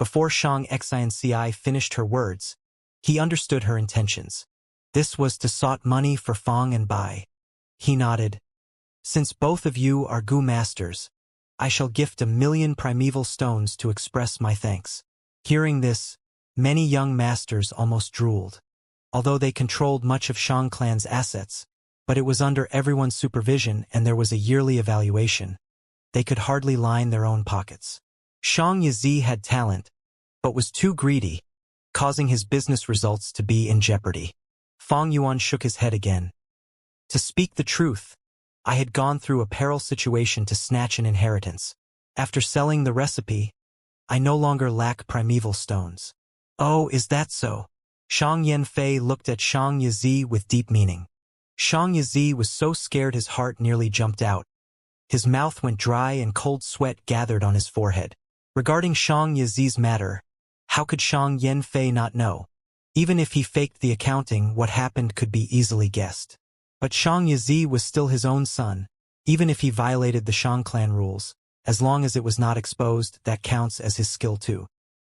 Before Shang Xinci finished her words, he understood her intentions. This was to sought money for Fang and Bai. He nodded. Since both of you are Gu masters, I shall gift 1,000,000 primeval stones to express my thanks. Hearing this, many young masters almost drooled. Although they controlled much of Shang clan's assets, but it was under everyone's supervision and there was a yearly evaluation, they could hardly line their own pockets. Shang Yizi had talent, but was too greedy, causing his business results to be in jeopardy. Fang Yuan shook his head again. To speak the truth, I had gone through a peril situation to snatch an inheritance. After selling the recipe, I no longer lack primeval stones. Oh, is that so? Shang Yanfei looked at Shang Yizi with deep meaning. Shang Yizi was so scared his heart nearly jumped out. His mouth went dry and cold sweat gathered on his forehead. Regarding Shang Yizi's matter, how could Shang Yanfei not know? Even if he faked the accounting, what happened could be easily guessed. But Shang Yizi was still his own son. Even if he violated the Shang clan rules, as long as it was not exposed, that counts as his skill too.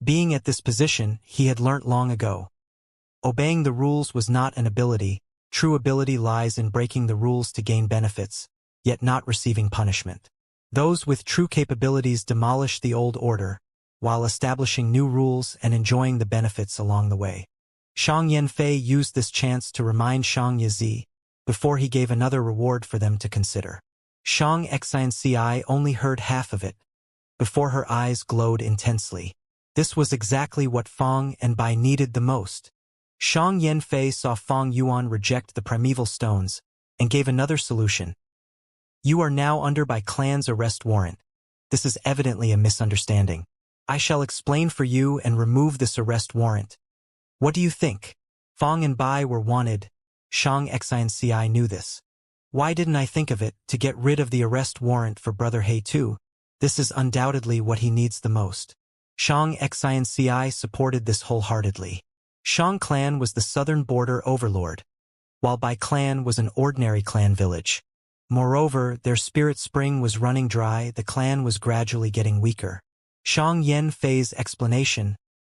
Being at this position, he had learnt long ago. Obeying the rules was not an ability. True ability lies in breaking the rules to gain benefits, yet not receiving punishment. Those with true capabilities demolish the old order, while establishing new rules and enjoying the benefits along the way. Shang Yanfei used this chance to remind Shang Yizi, before he gave another reward for them to consider. Shang Xinci only heard half of it, before her eyes glowed intensely. This was exactly what Fang and Bai needed the most. Shang Yanfei saw Fang Yuan reject the primeval stones, and gave another solution. You are now under Bai clan's arrest warrant. This is evidently a misunderstanding. I shall explain for you and remove this arrest warrant. What do you think? Fang and Bai were wanted. Shang Xinci knew this. Why didn't I think of it, to get rid of the arrest warrant for Brother He too? This is undoubtedly what he needs the most. Shang Xinci supported this wholeheartedly. Shang clan was the southern border overlord, while Bai clan was an ordinary clan village. Moreover, their spirit spring was running dry, the clan was gradually getting weaker. Shang Yanfei's explanation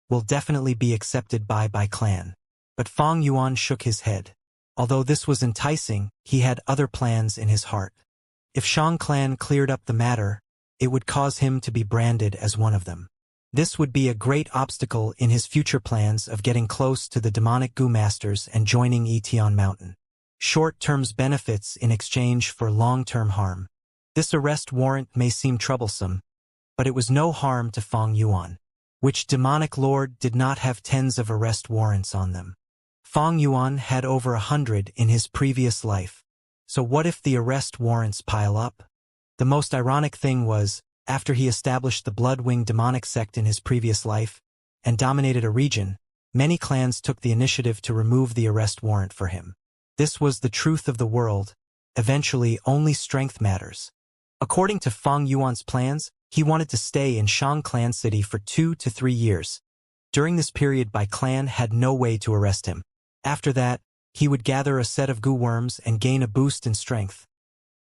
will definitely be accepted by Bai clan. But Fang Yuan shook his head. Although this was enticing, he had other plans in his heart. If Shang clan cleared up the matter, it would cause him to be branded as one of them. This would be a great obstacle in his future plans of getting close to the demonic Gu Masters and joining Etion Mountain. Short-term benefits in exchange for long-term harm. This arrest warrant may seem troublesome, but it was no harm to Fang Yuan. Which demonic lord did not have tens of arrest warrants on them? Fang Yuan had over 100 in his previous life. So what if the arrest warrants pile up? The most ironic thing was, after he established the Bloodwing demonic sect in his previous life, and dominated a region, many clans took the initiative to remove the arrest warrant for him. This was the truth of the world. Eventually, only strength matters. According to Fang Yuan's plans, he wanted to stay in Shang Clan City for 2 to 3 years. During this period, Bai Clan had no way to arrest him. After that, he would gather a set of Gu worms and gain a boost in strength.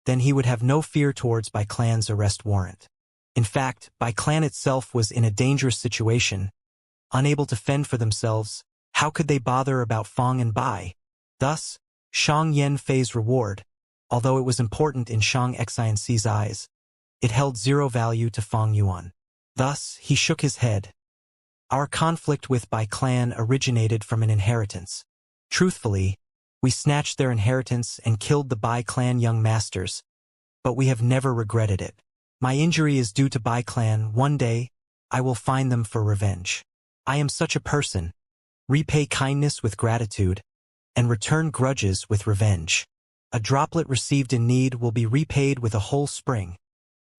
Then he would have no fear towards Bai Clan's arrest warrant. In fact, Bai Clan itself was in a dangerous situation. Unable to fend for themselves, how could they bother about Fang and Bai? Thus, Shang Yen Fei's reward, although it was important in Shang Xian's eyes, it held zero value to Fang Yuan. Thus, he shook his head. Our conflict with Bai Clan originated from an inheritance. Truthfully, we snatched their inheritance and killed the Bai Clan young masters, but we have never regretted it. My injury is due to Bai Clan. One day, I will find them for revenge. I am such a person. Repay kindness with gratitude, and return grudges with revenge. A droplet received in need will be repaid with a whole spring.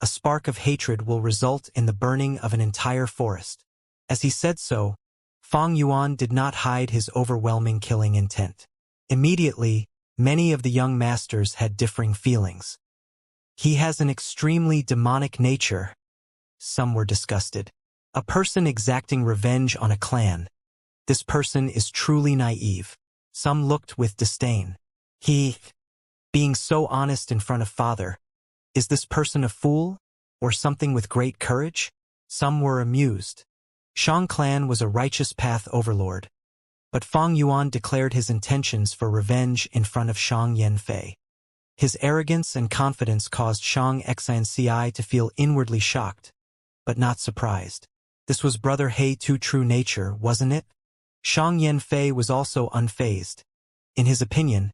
A spark of hatred will result in the burning of an entire forest. As he said so, Fang Yuan did not hide his overwhelming killing intent. Immediately, many of the young masters had differing feelings. He has an extremely demonic nature. Some were disgusted. A person exacting revenge on a clan. This person is truly naive. Some looked with disdain. He, being so honest in front of father, is this person a fool, or something with great courage? Some were amused. Shang Clan was a righteous path overlord. But Fang Yuan declared his intentions for revenge in front of Shang Yen Fei. His arrogance and confidence caused Shang Xianci to feel inwardly shocked, but not surprised. This was Brother Hei's true nature, wasn't it? Shang Yen Fei was also unfazed. In his opinion,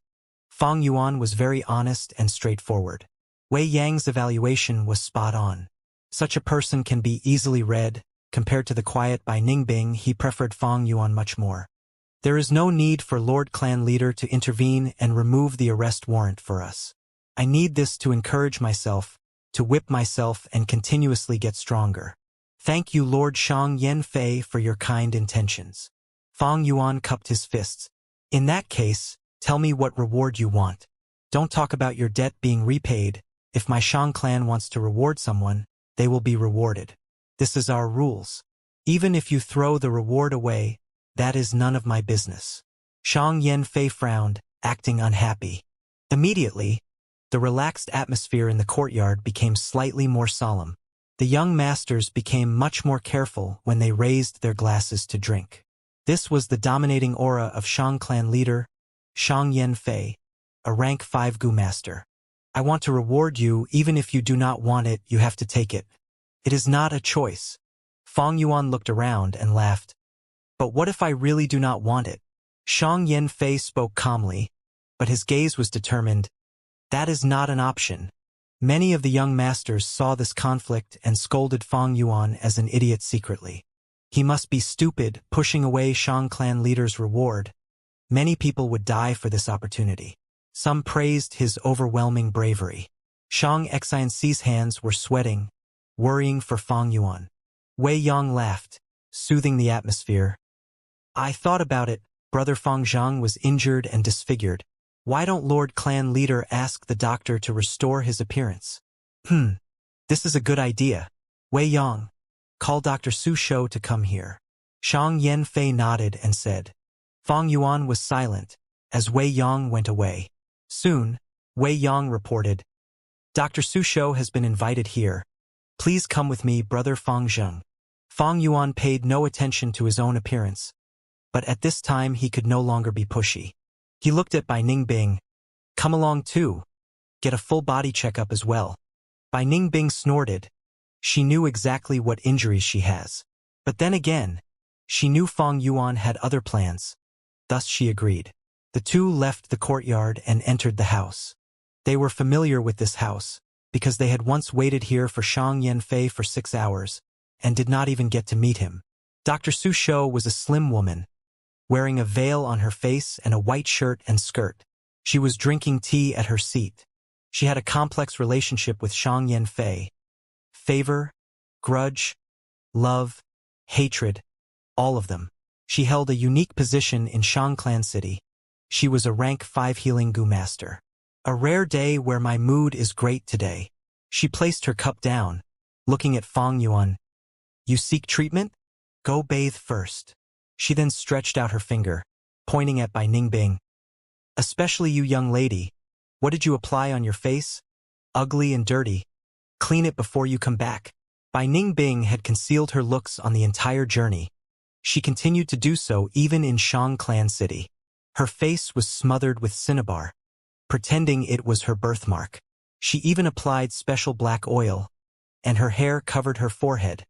Fang Yuan was very honest and straightforward. Wei Yang's evaluation was spot on. Such a person can be easily read. Compared to the quiet Bai Ningbing, he preferred Fang Yuan much more. There is no need for Lord Clan Leader to intervene and remove the arrest warrant for us. I need this to encourage myself, to whip myself and continuously get stronger. Thank you, Lord Shang Yen Fei, for your kind intentions. Fang Yuan cupped his fists. In that case, tell me what reward you want. Don't talk about your debt being repaid. If my Shang clan wants to reward someone, they will be rewarded. This is our rules. Even if you throw the reward away, that is none of my business. Shang Yen Fei frowned, acting unhappy. Immediately, the relaxed atmosphere in the courtyard became slightly more solemn. The young masters became much more careful when they raised their glasses to drink. This was the dominating aura of Shang Clan leader, Shang Yen Fei, a rank 5 Gu master. I want to reward you. Even if you do not want it, you have to take it. It is not a choice. Fang Yuan looked around and laughed. But what if I really do not want it? Shang Yen Fei spoke calmly, but his gaze was determined. That is not an option. Many of the young masters saw this conflict and scolded Fang Yuan as an idiot secretly. He must be stupid, pushing away Shang Clan leader's reward. Many people would die for this opportunity. Some praised his overwhelming bravery. Shang Xian's hands were sweating, worrying for Fang Yuan. Wei Yang laughed, soothing the atmosphere. I thought about it. Brother Fang Zhang was injured and disfigured. Why don't Lord Clan Leader ask the doctor to restore his appearance? This is a good idea. Wei Yang, call Dr. Su Shou to come here. Shang Yen Fei nodded and said. Fang Yuan was silent, as Wei Yang went away. Soon, Wei Yang reported, Dr. Su Shou has been invited here. Please come with me, Brother Fang Zheng. Fang Yuan paid no attention to his own appearance, but at this time he could no longer be pushy. He looked at Bai Ningbing. Come along too. Get a full body checkup as well. Bai Ningbing snorted. She knew exactly what injuries she has. But then again, she knew Fong Yuan had other plans. Thus she agreed. The two left the courtyard and entered the house. They were familiar with this house, because they had once waited here for Shang Yanfei for 6 hours, and did not even get to meet him. Dr. Su Shou was a slim woman, wearing a veil on her face and a white shirt and skirt. She was drinking tea at her seat. She had a complex relationship with Shang Yanfei. Favor, grudge, love, hatred, all of them. She held a unique position in Shang Clan City. She was a rank 5 healing Gu master. A rare day where my mood is great today. She placed her cup down, looking at Fong Yuan. You seek treatment? Go bathe first. She then stretched out her finger, pointing at Bai Ningbing. Especially you young lady. What did you apply on your face? Ugly and dirty. Clean it before you come back. Bai Ningbing had concealed her looks on the entire journey. She continued to do so even in Shang Clan City. Her face was smothered with cinnabar, pretending it was her birthmark. She even applied special black oil, and her hair covered her forehead,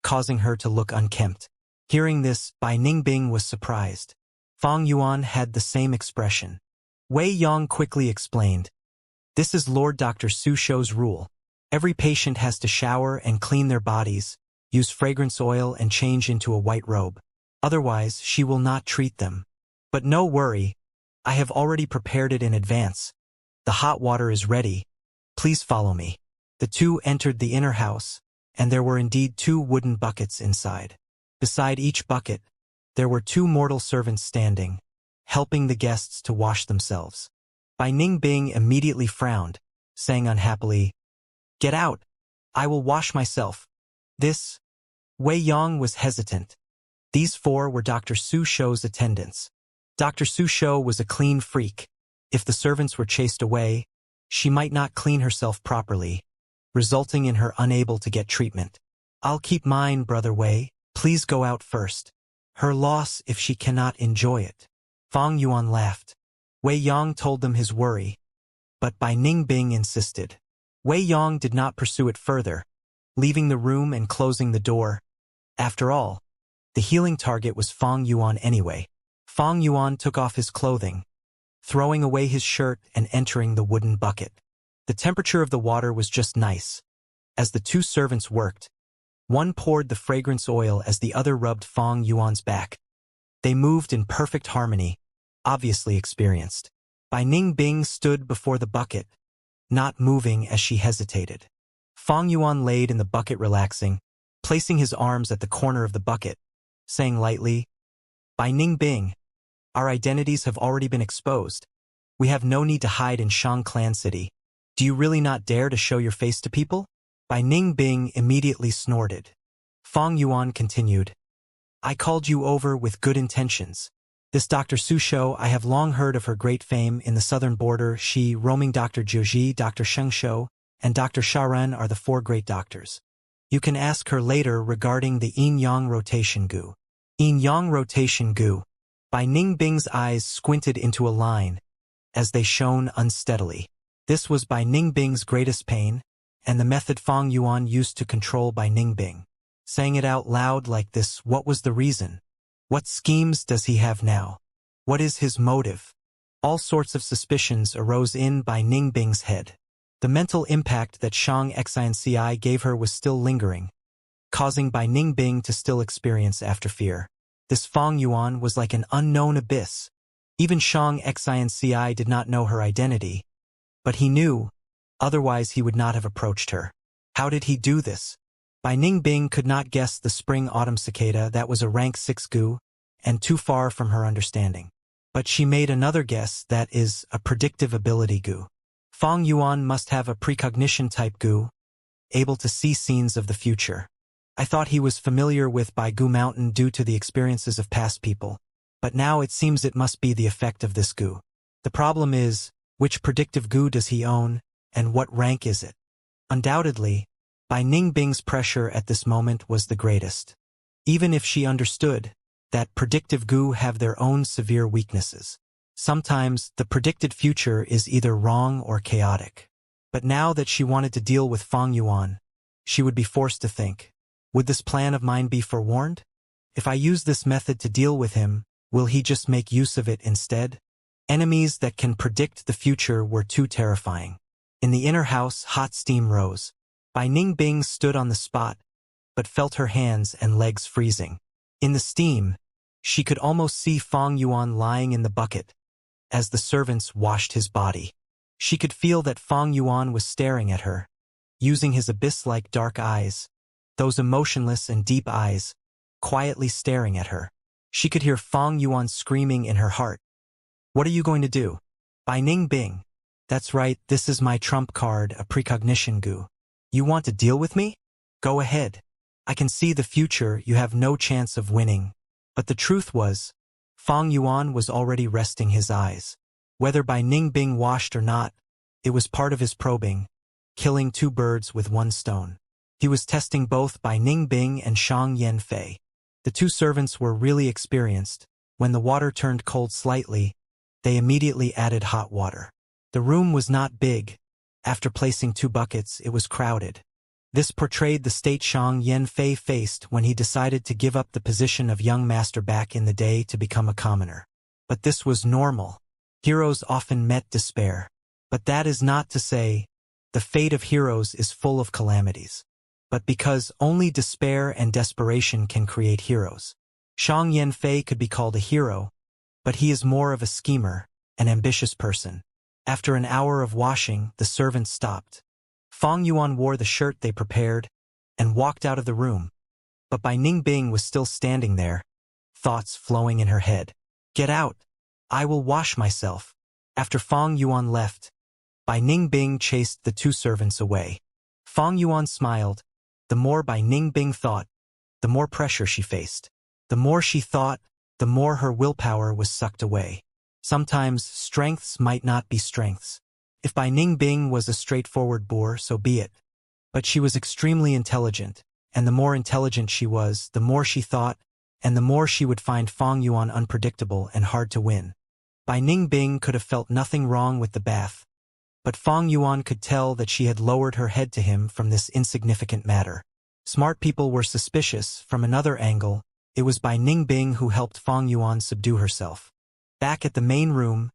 causing her to look unkempt. Hearing this, Bai Ningbing was surprised. Fong Yuan had the same expression. Wei Yong quickly explained. This is Lord Dr. Su Shou's rule. Every patient has to shower and clean their bodies, use fragrance oil and change into a white robe. Otherwise, she will not treat them. But no worry, I have already prepared it in advance. The hot water is ready. Please follow me. The two entered the inner house, and there were indeed 2 wooden buckets inside. Beside each bucket, there were 2 mortal servants standing, helping the guests to wash themselves. Bai Ningbing immediately frowned, saying unhappily, Get out! I will wash myself. This. Wei Yong was hesitant. These 4 were Dr. Su Shou's attendants. Dr. Su Shou was a clean freak. If the servants were chased away, she might not clean herself properly, resulting in her unable to get treatment. I'll keep mine, Brother Wei. Please go out first. Her loss if she cannot enjoy it. Fong Yuan laughed. Wei Yong told them his worry, but Bai Ningbing insisted. Wei Yong did not pursue it further, leaving the room and closing the door. After all, the healing target was Fong Yuan anyway. Fong Yuan took off his clothing, throwing away his shirt and entering the wooden bucket. The temperature of the water was just nice. As the 2 servants worked, one poured the fragrance oil as the other rubbed Fong Yuan's back. They moved in perfect harmony, obviously experienced. Bai Ningbing stood before the bucket, not moving as she hesitated. Fong Yuan laid in the bucket relaxing, placing his arms at the corner of the bucket, saying lightly, Bai Ningbing, our identities have already been exposed. We have no need to hide in Shang Clan City. Do you really not dare to show your face to people? Bai Ningbing immediately snorted. Fong Yuan continued. I called you over with good intentions. This Dr. Su Shou, I have long heard of her great fame in the southern border. She, roaming Dr. Jiuji, Dr. Sheng Shou, and Dr. Sharan are the 4 great doctors. You can ask her later regarding the yin-yang rotation gu. Yin-yang rotation gu. Bai Ningbing's eyes squinted into a line, as they shone unsteadily. This was Bai Ningbing's greatest pain, and the method Fong Yuan used to control Bai Ningbing. Saying it out loud like this, what was the reason? What schemes does he have now? What is his motive? All sorts of suspicions arose in Bai Ningbing's head. The mental impact that Shang Xianci gave her was still lingering, causing Bai Ningbing to still experience afterfear. This Fong Yuan was like an unknown abyss. Even Shang Xianci did not know her identity, but he knew, otherwise he would not have approached her. How did he do this? Bai Ningbing could not guess the spring-autumn cicada that was a rank 6 gu, and too far from her understanding. But she made another guess that is a predictive ability gu. Fong Yuan must have a precognition type gu, able to see scenes of the future. I thought he was familiar with Bai Gu Mountain due to the experiences of past people, but now it seems it must be the effect of this gu. The problem is, which predictive gu does he own, and what rank is it? Undoubtedly, Bai Ningbing's pressure at this moment was the greatest. Even if she understood that predictive gu have their own severe weaknesses. Sometimes, the predicted future is either wrong or chaotic. But now that she wanted to deal with Fong Yuan, she would be forced to think. Would this plan of mine be forewarned? If I use this method to deal with him, will he just make use of it instead? Enemies that can predict the future were too terrifying. In the inner house, hot steam rose. Bai Ningbing stood on the spot, but felt her hands and legs freezing. In the steam, she could almost see Fang Yuan lying in the bucket as the servants washed his body. She could feel that Fang Yuan was staring at her, using his abyss-like dark eyes, those emotionless and deep eyes, quietly staring at her. She could hear Fang Yuan screaming in her heart. What are you going to do? Bai Ningbing. That's right, this is my trump card, a precognition goo. You want to deal with me? Go ahead. I can see the future, you have no chance of winning. But the truth was, Fang Yuan was already resting his eyes. Whether Bai Ningbing washed or not, it was part of his probing, killing two birds with one stone. He was testing both Bai Ningbing and Shang Yanfei. The two servants were really experienced. When the water turned cold slightly, they immediately added hot water. The room was not big. After placing 2 buckets, it was crowded. This portrayed the state Shang Yanfei faced when he decided to give up the position of young master back in the day to become a commoner. But this was normal. Heroes often met despair. But that is not to say the fate of heroes is full of calamities. But because only despair and desperation can create heroes. Shang Yanfei could be called a hero, but he is more of a schemer, an ambitious person. After an hour of washing, the servants stopped. Fang Yuan wore the shirt they prepared and walked out of the room. But Bai Ningbing was still standing there, thoughts flowing in her head. Get out! I will wash myself. After Fang Yuan left, Bai Ningbing chased the 2 servants away. Fang Yuan smiled. The more Bai Ningbing thought, the more pressure she faced. The more she thought, the more her willpower was sucked away. Sometimes strengths might not be strengths. If Bai Ningbing was a straightforward boor, so be it. But she was extremely intelligent, and the more intelligent she was, the more she thought, and the more she would find Fang Yuan unpredictable and hard to win. Bai Ningbing could have felt nothing wrong with the bath, but Fang Yuan could tell that she had lowered her head to him from this insignificant matter. Smart people were suspicious. From another angle, it was Bai Ningbing who helped Fang Yuan subdue herself. Back at the main room,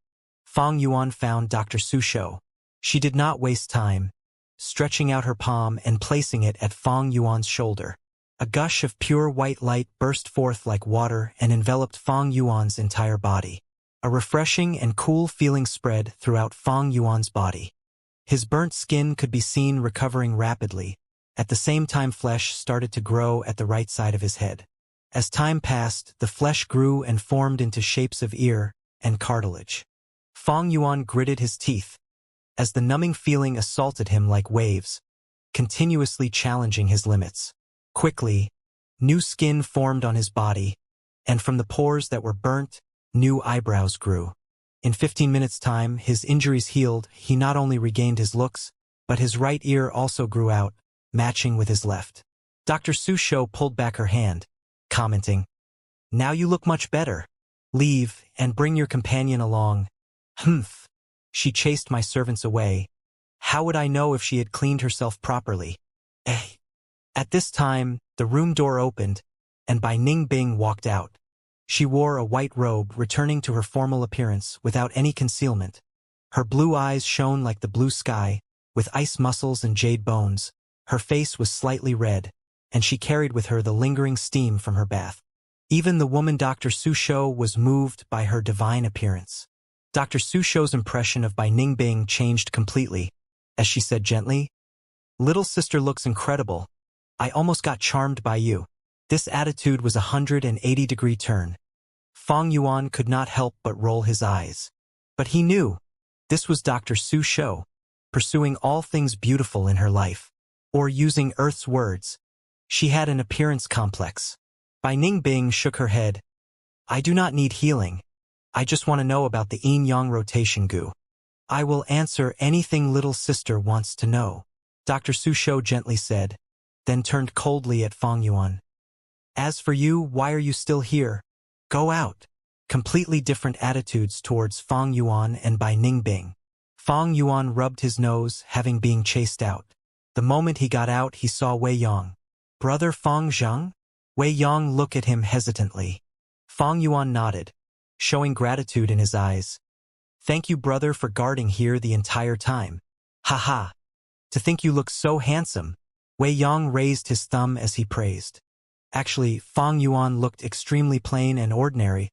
Fang Yuan found Dr. Su Shou. She did not waste time, stretching out her palm and placing it at Fang Yuan's shoulder. A gush of pure white light burst forth like water and enveloped Fang Yuan's entire body. A refreshing and cool feeling spread throughout Fang Yuan's body. His burnt skin could be seen recovering rapidly. At the same time, flesh started to grow at the right side of his head. As time passed, the flesh grew and formed into shapes of ear and cartilage. Fang Yuan gritted his teeth as the numbing feeling assaulted him like waves, continuously challenging his limits. Quickly, new skin formed on his body, and from the pores that were burnt, new eyebrows grew. In 15 minutes' time, his injuries healed. He not only regained his looks, but his right ear also grew out, matching with his left. Dr. Su Shou pulled back her hand, commenting, "Now you look much better. Leave, and bring your companion along." Humph. She chased my servants away. How would I know if she had cleaned herself properly? Eh. At this time, the room door opened, and Bai Ningbing walked out. She wore a white robe, returning to her formal appearance without any concealment. Her blue eyes shone like the blue sky, with ice muscles and jade bones. Her face was slightly red, and she carried with her the lingering steam from her bath. Even the woman Dr. Su Shou was moved by her divine appearance. Dr. Su Shou's impression of Bai Ningbing changed completely, as she said gently, "Little sister looks incredible. I almost got charmed by you." This attitude was a 180-degree turn. Fang Yuan could not help but roll his eyes. But he knew this was Dr. Su Shou, pursuing all things beautiful in her life. Or using Earth's words, she had an appearance complex. Bai Ningbing shook her head. "I do not need healing. I just want to know about the yin-yang rotation goo." "I will answer anything little sister wants to know," Dr. Su Shou gently said, then turned coldly at Fang Yuan. "As for you, why are you still here? Go out." Completely different attitudes towards Fang Yuan and Bai Ningbing. Fang Yuan rubbed his nose, having been chased out. The moment he got out, he saw Wei Yong. Brother Fong Zheng? Wei Yong looked at him hesitantly. Fong Yuan nodded, showing gratitude in his eyes. Thank you, brother, for guarding here the entire time. Ha. To think you look so handsome. Wei Yong raised his thumb as he praised. Actually, Fong Yuan looked extremely plain and ordinary.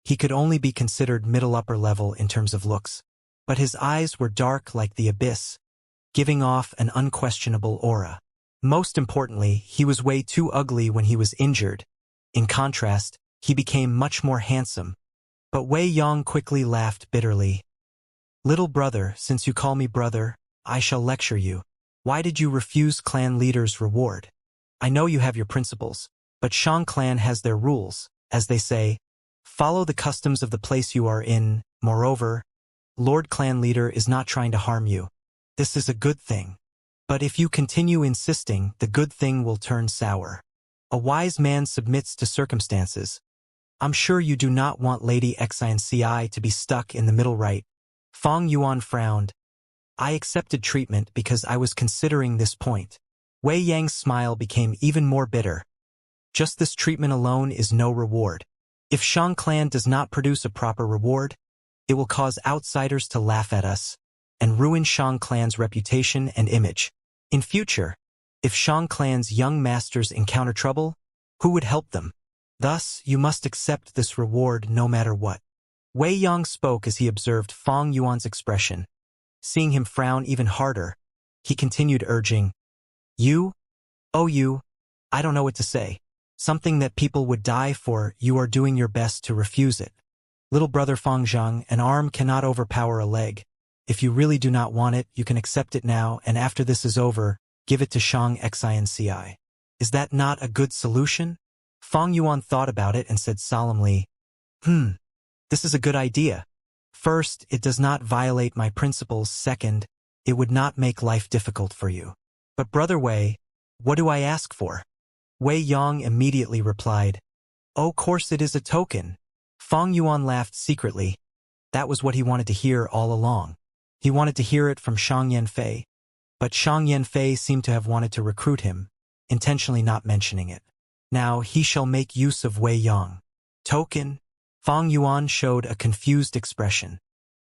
He could only be considered middle-upper level in terms of looks. But his eyes were dark like the abyss, giving off an unquestionable aura. Most importantly, he was way too ugly when he was injured. In contrast, he became much more handsome. But Wei Yong quickly laughed bitterly. Little brother, since you call me brother, I shall lecture you. Why did you refuse clan leader's reward? I know you have your principles, but Shang clan has their rules, as they say. Follow the customs of the place you are in. Moreover, Lord clan leader is not trying to harm you. This is a good thing. But if you continue insisting, the good thing will turn sour. A wise man submits to circumstances. I'm sure you do not want Lady Xinci to be stuck in the middle, right? Fong Yuan frowned. I accepted treatment because I was considering this point. Wei Yang's smile became even more bitter. Just this treatment alone is no reward. If Shang clan does not produce a proper reward, it will cause outsiders to laugh at us and ruin Shang clan's reputation and image. In future, if Shang clan's young masters encounter trouble, who would help them? Thus, you must accept this reward no matter what. Wei Yang spoke as he observed Fong Yuan's expression. Seeing him frown even harder, he continued urging, You? Oh you? I don't know what to say. Something that people would die for, you are doing your best to refuse it. Little brother Fong Zhang, an arm cannot overpower a leg. If you really do not want it, you can accept it now, and after this is over, give it to Shang Xinci. Is that not a good solution? Fong Yuan thought about it and said solemnly, This is a good idea. First, it does not violate my principles. Second, it would not make life difficult for you. But brother Wei, what do I ask for? Wei Yong immediately replied, Oh, course it is a token. Fong Yuan laughed secretly. That was what he wanted to hear all along. He wanted to hear it from Shang Yanfei. But Shang Yanfei seemed to have wanted to recruit him, intentionally not mentioning it. Now he shall make use of Wei Yong. Token? Fong Yuan showed a confused expression.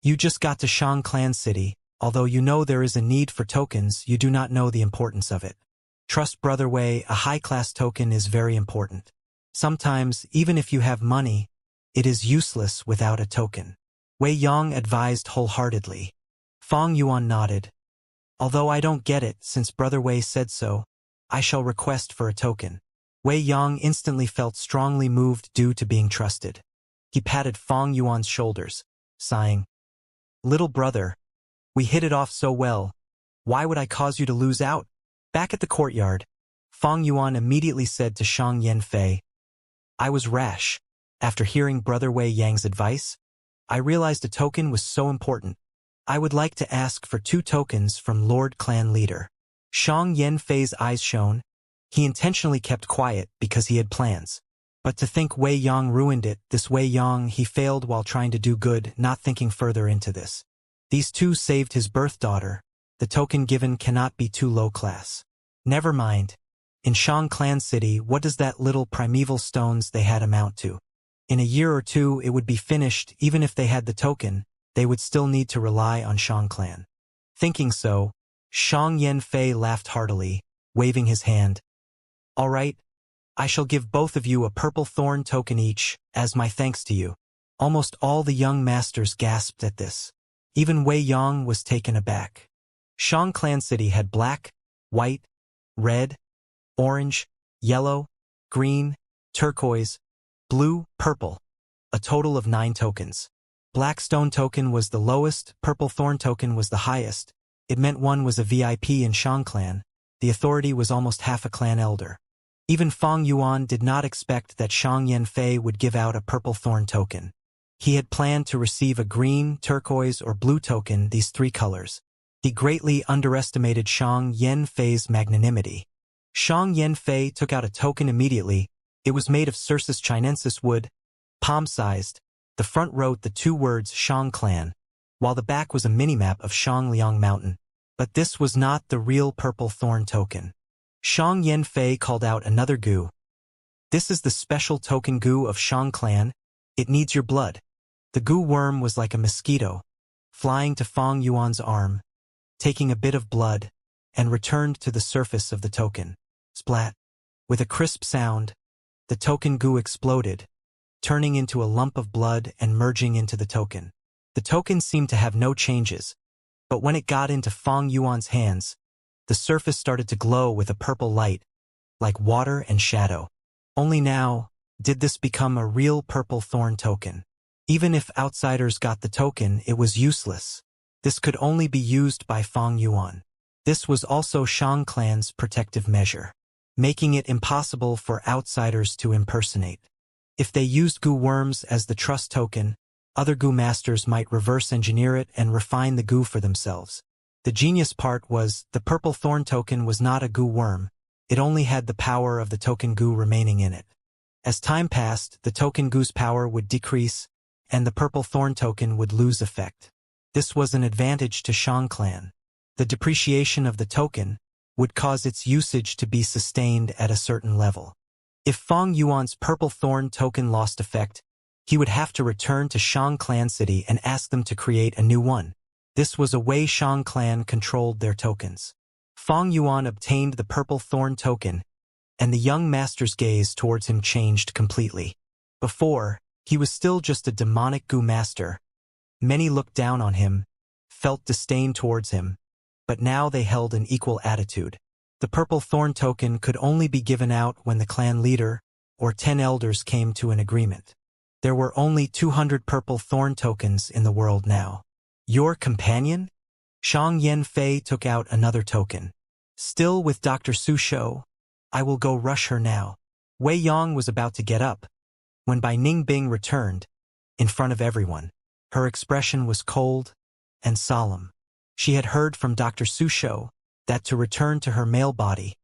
You just got to Shang Clan City. Although you know there is a need for tokens, you do not know the importance of it. Trust brother Wei, a high-class token is very important. Sometimes, even if you have money, it is useless without a token. Wei Yong advised wholeheartedly. Fong Yuan nodded. Although I don't get it, since brother Wei said so, I shall request for a token. Wei Yong instantly felt strongly moved due to being trusted. He patted Fong Yuan's shoulders, sighing. Little brother, we hit it off so well. Why would I cause you to lose out? Back at the courtyard, Fong Yuan immediately said to Shang Yanfei, I was rash. After hearing brother Wei Yang's advice, I realized a token was so important. I would like to ask for 2 tokens from Lord Clan Leader. Shang Yanfei's eyes shone. He intentionally kept quiet because he had plans. But to think Wei Yong ruined it, this Wei Yong, he failed while trying to do good, not thinking further into this. These 2 saved his birth daughter. The token given cannot be too low class. Never mind. In Shang Clan City, what does that little primeval stones they had amount to? In a year or 2 it would be finished. Even if they had the token, they would still need to rely on Shang Clan. Thinking so, Shang Yanfei laughed heartily, waving his hand. All right, I shall give both of you a purple thorn token each, as my thanks to you. Almost all the young masters gasped at this. Even Wei Yong was taken aback. Shang Clan City had black, white, red, orange, yellow, green, turquoise, blue, purple. A total of 9 tokens. Black stone token was the lowest, purple thorn token was the highest. It meant one was a VIP in Shang Clan. The authority was almost half a clan elder. Even Fong Yuan did not expect that Shang Yanfei would give out a purple thorn token. He had planned to receive a green, turquoise, or blue token, these 3 colors. He greatly underestimated Shang Yanfei's magnanimity. Shang Yanfei took out a token immediately. It was made of Cercis chinensis wood, palm-sized. The front wrote the 2 words Shang Clan, while the back was a minimap of Shangliang Mountain. But this was not the real purple thorn token. Shang Yanfei called out another gu. This is the special token gu of Shang clan. It needs your blood. The gu worm was like a mosquito, flying to Fang Yuan's arm, taking a bit of blood, and returned to the surface of the token. Splat. With a crisp sound, the token gu exploded, turning into a lump of blood and merging into the token. The token seemed to have no changes, but when it got into Fang Yuan's hands, the surface started to glow with a purple light, like water and shadow. Only now did this become a real purple thorn token. Even if outsiders got the token, it was useless. This could only be used by Fang Yuan. This was also Shang clan's protective measure, making it impossible for outsiders to impersonate. If they used gu worms as the trust token, other gu masters might reverse engineer it and refine the gu for themselves. The genius part was, the purple thorn token was not a gu worm, it only had the power of the token gu remaining in it. As time passed, the token gu's power would decrease, and the purple thorn token would lose effect. This was an advantage to Shang clan. The depreciation of the token would cause its usage to be sustained at a certain level. If Fang Yuan's purple thorn token lost effect, he would have to return to Shang clan city and ask them to create a new one. This was a way Shang clan controlled their tokens. Fang Yuan obtained the purple thorn token, and the young master's gaze towards him changed completely. Before, he was still just a demonic gu master. Many looked down on him, felt disdain towards him, but now they held an equal attitude. The purple thorn token could only be given out when the clan leader, or 10 elders came to an agreement. There were only 200 purple thorn tokens in the world now. Your companion? Shang Yanfei took out another token. Still with Dr. Su Shou, I will go rush her now. Wei Yang was about to get up, when Bai Ningbing returned, in front of everyone. Her expression was cold and solemn. She had heard from Dr. Su Shou that to return to her male body,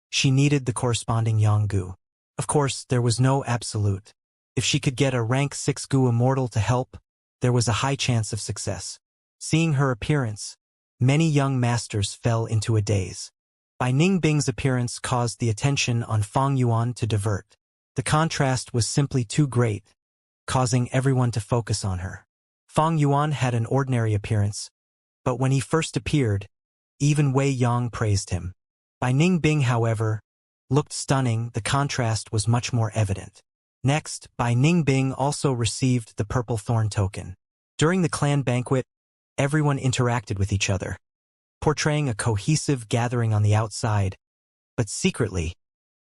she needed the corresponding Yang gu. Of course, there was no absolute. If she could get a rank 6 gu immortal to help, there was a high chance of success. Seeing her appearance, many young masters fell into a daze. Bai Ningbing's appearance caused the attention on Fang Yuan to divert. The contrast was simply too great, causing everyone to focus on her. Fang Yuan had an ordinary appearance, but when he first appeared, even Wei Yang praised him. Bai Ningbing, however, looked stunning. The contrast was much more evident. Next, Bai Ningbing also received the purple thorn token. During the clan banquet, everyone interacted with each other, portraying a cohesive gathering on the outside, but secretly,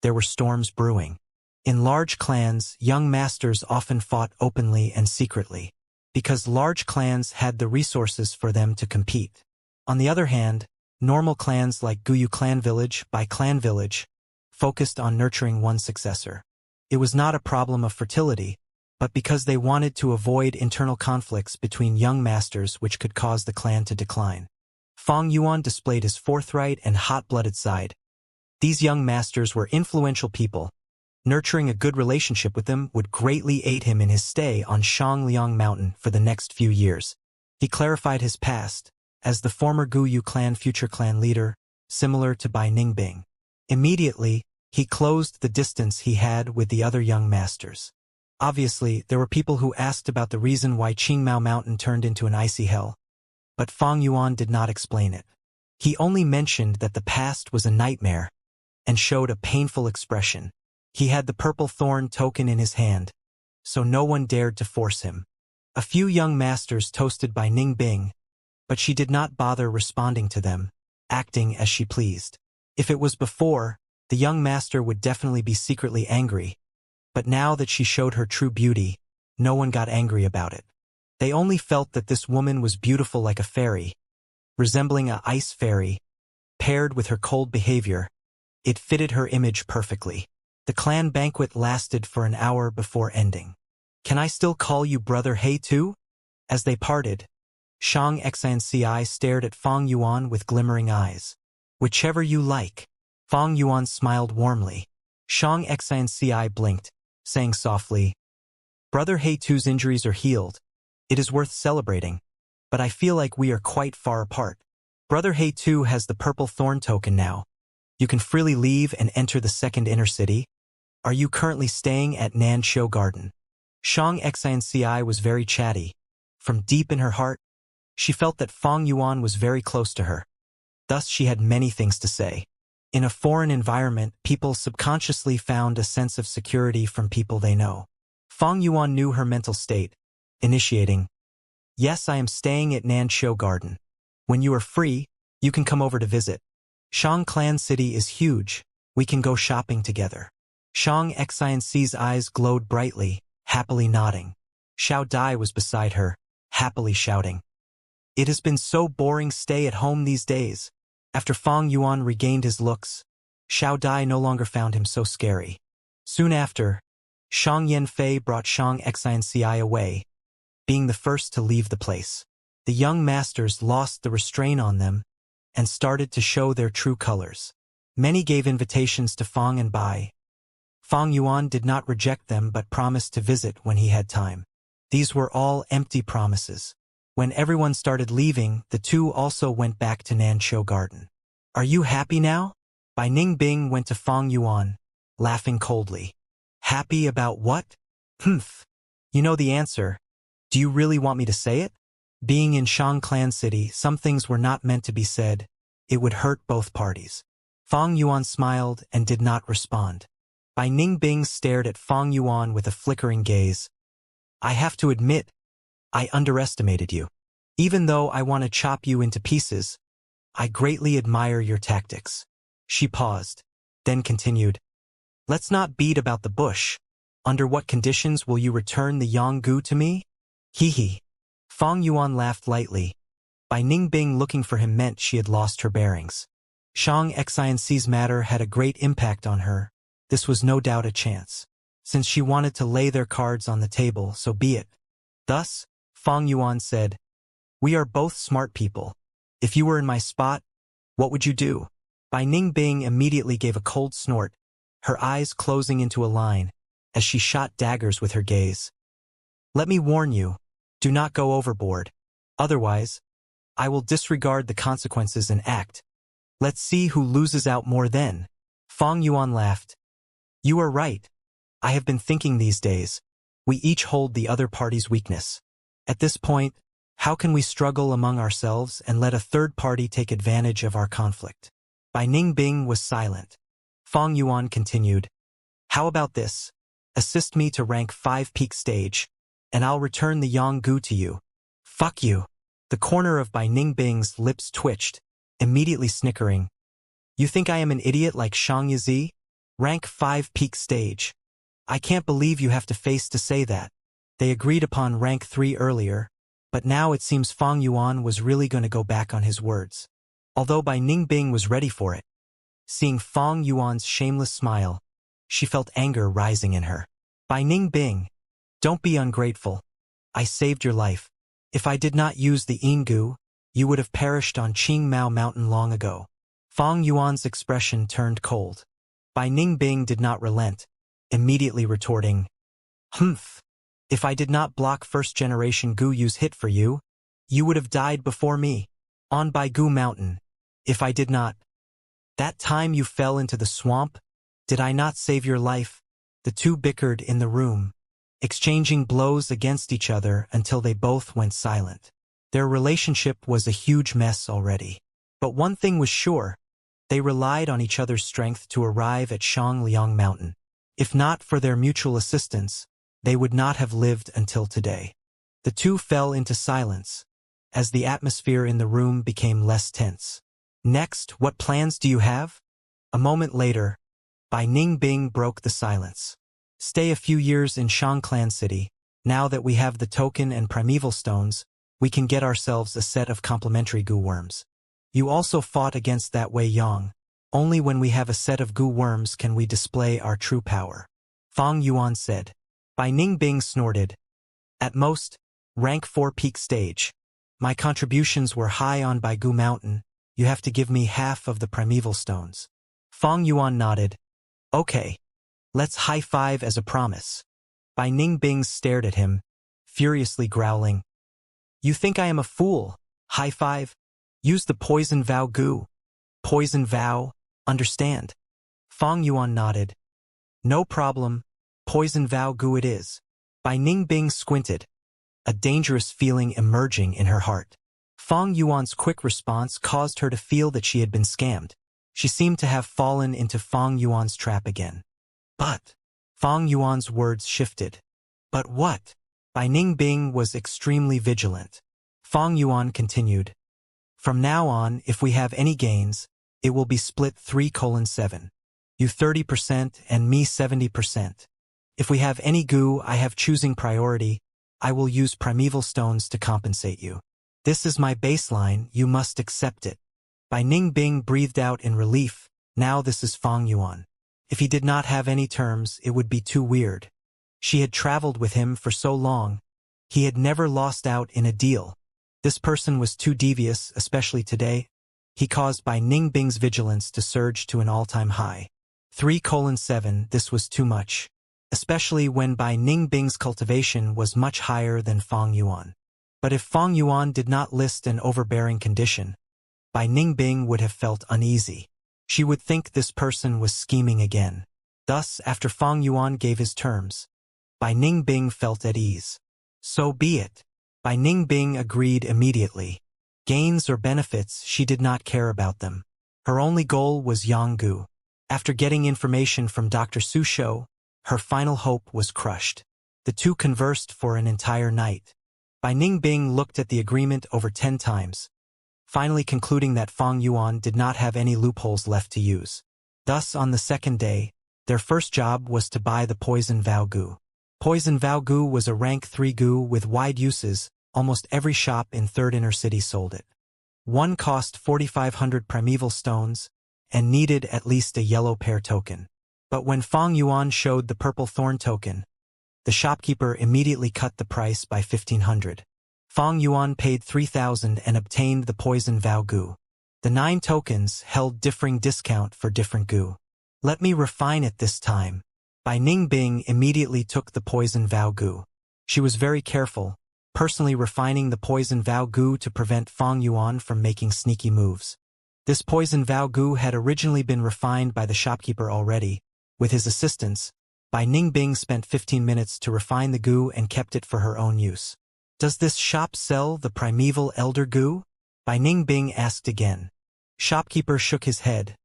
there were storms brewing. In large clans, young masters often fought openly and secretly, because large clans had the resources for them to compete. On the other hand, normal clans like Guyu Clan Village by Clan Village focused on nurturing one successor. It was not a problem of fertility, but because they wanted to avoid internal conflicts between young masters which could cause the clan to decline. Fang Yuan displayed his forthright and hot-blooded side. These young masters were influential people. Nurturing a good relationship with them would greatly aid him in his stay on Shangliang Mountain for the next few years. He clarified his past, as the former Guyu clan future clan leader, similar to Bai Ningbing. Immediately, he closed the distance he had with the other young masters. Obviously, there were people who asked about the reason why Qingmao Mountain turned into an icy hell, but Fang Yuan did not explain it. He only mentioned that the past was a nightmare, and showed a painful expression. He had the purple thorn token in his hand, so no one dared to force him. A few young masters toasted Bai Ningbing, but she did not bother responding to them, acting as she pleased. If it was before, the young master would definitely be secretly angry, but now that she showed her true beauty, no one got angry about it. They only felt that this woman was beautiful like a fairy, resembling an ice fairy. Paired with her cold behavior, it fitted her image perfectly. The clan banquet lasted for an hour before ending. Can I still call you Brother He too? As they parted, Shang Xianci stared at Fang Yuan with glimmering eyes. Whichever you like. Fang Yuan smiled warmly. Shang Xianci blinked, saying softly, Brother He Tu's injuries are healed. It is worth celebrating, but I feel like we are quite far apart. Brother He Tu has the purple thorn token now, You can freely leave and enter the second inner city. Are you currently staying at Nansho Garden? Shang Xinci was very chatty. From deep in her heart, she felt that Fang Yuan was very close to her. Thus she had many things to say. In a foreign environment, people subconsciously found a sense of security from people they know. Fang Yuan knew her mental state, initiating, "Yes, I am staying at Nansho Garden. When you are free, you can come over to visit. Shang Clan City is huge. We can go shopping together." Shang Xinci's eyes glowed brightly, happily nodding. Xiao Dai was beside her, happily shouting. It has been so boring stay at home these days. After Fang Yuan regained his looks, Xiao Dai no longer found him so scary. Soon after, Shang Yanfei brought Shang Xinci away, being the first to leave the place. The young masters lost the restraint on them and started to show their true colors. Many gave invitations to Fang and Bai. Fang Yuan did not reject them but promised to visit when he had time. These were all empty promises. When everyone started leaving, the two also went back to Nansho Garden. Are you happy now? Bai Ningbing went to Fang Yuan, laughing coldly. Happy about what? Humph. You know the answer. Do you really want me to say it? Being in Shang Clan City, some things were not meant to be said. It would hurt both parties. Fang Yuan smiled and did not respond. Bai Ningbing stared at Fang Yuan with a flickering gaze. I have to admit, I underestimated you. Even though I want to chop you into pieces, I greatly admire your tactics. She paused, then continued. Let's not beat about the bush. Under what conditions will you return the Yanggu to me? Hee hee. Fang Yuan laughed lightly. Bai Ningbing looking for him meant she had lost her bearings. Shang Xinci's matter had a great impact on her. This was no doubt a chance. Since she wanted to lay their cards on the table, so be it. Thus, Fang Yuan said, We are both smart people. If you were in my spot, what would you do? Bai Ningbing immediately gave a cold snort, her eyes closing into a line, as she shot daggers with her gaze. Let me warn you, do not go overboard. Otherwise, I will disregard the consequences and act. Let's see who loses out more then. Fang Yuan laughed. You are right. I have been thinking these days. We each hold the other party's weakness. At this point, how can we struggle among ourselves and let a third party take advantage of our conflict? Bai Ningbing was silent. Fang Yuan continued. How about this? Assist me to rank 5 peak stage, and I'll return the Yanggu to you. Fuck you. The corner of Bai Ningbing's lips twitched, immediately snickering. You think I am an idiot like Shang Yizi? Rank 5 peak stage. I can't believe you have to face to say that. They agreed upon rank 3 earlier, but now it seems Fang Yuan was really going to go back on his words. Although Bai Ningbing was ready for it. Seeing Fang Yuan's shameless smile, she felt anger rising in her. Bai Ningbing, don't be ungrateful. I saved your life. If I did not use the Yinggu, you would have perished on Qingmao Mountain long ago. Fang Yuan's expression turned cold. Bai Ningbing did not relent, immediately retorting, Humph! If I did not block first-generation Gu Yu's hit for you, you would have died before me, on Baigu Mountain. If I did not. That time you fell into the swamp, did I not save your life? The two bickered in the room, exchanging blows against each other until they both went silent. Their relationship was a huge mess already. But one thing was sure. They relied on each other's strength to arrive at Shangliang Mountain. If not for their mutual assistance, they would not have lived until today. The two fell into silence, as the atmosphere in the room became less tense. Next, what plans do you have? A moment later, Bai Ningbing broke the silence. Stay a few years in Shang Clan City. Now that we have the token and primeval stones, we can get ourselves a set of complementary goo worms. You also fought against that Wei Yang. Only when we have a set of goo worms can we display our true power. Fang Yuan said. Bai Ningbing snorted. At most, rank 4 peak stage. My contributions were high on Baigu Mountain. You have to give me half of the primeval stones. Fang Yuan nodded. Okay. Let's high-five as a promise. Bai Ningbing stared at him, furiously growling. You think I am a fool? High-five? Use the poison vow goo. Poison vow? Understand? Fang Yuan nodded. No problem, poison vow gu it is. Bai Ningbing squinted, a dangerous feeling emerging in her heart. Fang Yuan's quick response caused her to feel that she had been scammed. She seemed to have fallen into Fang Yuan's trap again. But Fang Yuan's words shifted. But what? Bai Ningbing was extremely vigilant. Fang Yuan continued. From now on, if we have any gains, it will be split 3:7. You 30% and me 70%. If we have any goo I have choosing priority, I will use primeval stones to compensate you. This is my baseline, you must accept it. Bai Ningbing breathed out in relief. Now this is Fang Yuan. If he did not have any terms, it would be too weird. She had traveled with him for so long. He had never lost out in a deal. This person was too devious, especially today. He caused Bai Ningbing's vigilance to surge to an all-time high. 3:7, this was too much. Especially when Bai Ningbing's cultivation was much higher than Fang Yuan. But if Fang Yuan did not list an overbearing condition, Bai Ningbing would have felt uneasy. She would think this person was scheming again. Thus, after Fang Yuan gave his terms, Bai Ningbing felt at ease. So be it. Bai Ningbing agreed immediately. Gains or benefits, she did not care about them. Her only goal was Yanggu. After getting information from Dr. Susho, her final hope was crushed. The two conversed for an entire night. Bai Ningbing looked at the agreement over 10 times, finally concluding that Fang Yuan did not have any loopholes left to use. Thus, on the second day, their first job was to buy the poison vow gu. Poison vow gu was a rank 3 gu with wide uses. Almost every shop in Third Inner City sold it. One cost 4,500 primeval stones and needed at least a yellow pear token. But when Fang Yuan showed the purple thorn token, the shopkeeper immediately cut the price by 1,500. Fang Yuan paid 3,000 and obtained the poison vow gu. The 9 tokens held differing discount for different gu. Let me refine it this time. Bai Ningbing immediately took the poison vow gu. She was very careful, personally refining the poison vow gu to prevent Fang Yuan from making sneaky moves. This poison vow gu had originally been refined by the shopkeeper already. With his assistance, Bai Ningbing spent 15 minutes to refine the gu and kept it for her own use. Does this shop sell the primeval elder gu? Bai Ningbing asked again. Shopkeeper shook his head,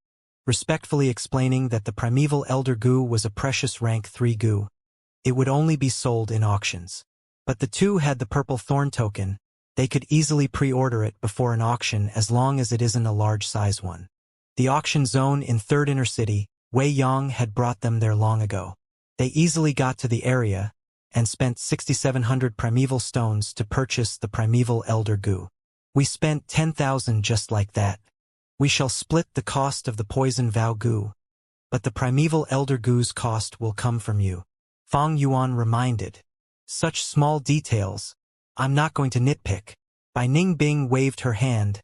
respectfully explaining that the primeval elder gu was a precious rank 3 gu. It would only be sold in auctions. But the two had the purple thorn token. They could easily pre-order it before an auction as long as it isn't a large size one. The auction zone in Third Inner City, Wei Yang had brought them there long ago. They easily got to the area and spent 6,700 primeval stones to purchase the primeval elder gu. We spent 10,000 just like that. We shall split the cost of the poison vow gu, but the primeval elder gu's cost will come from you. Fang Yuan reminded. Such small details. I'm not going to nitpick. Bai Ningbing waved her hand,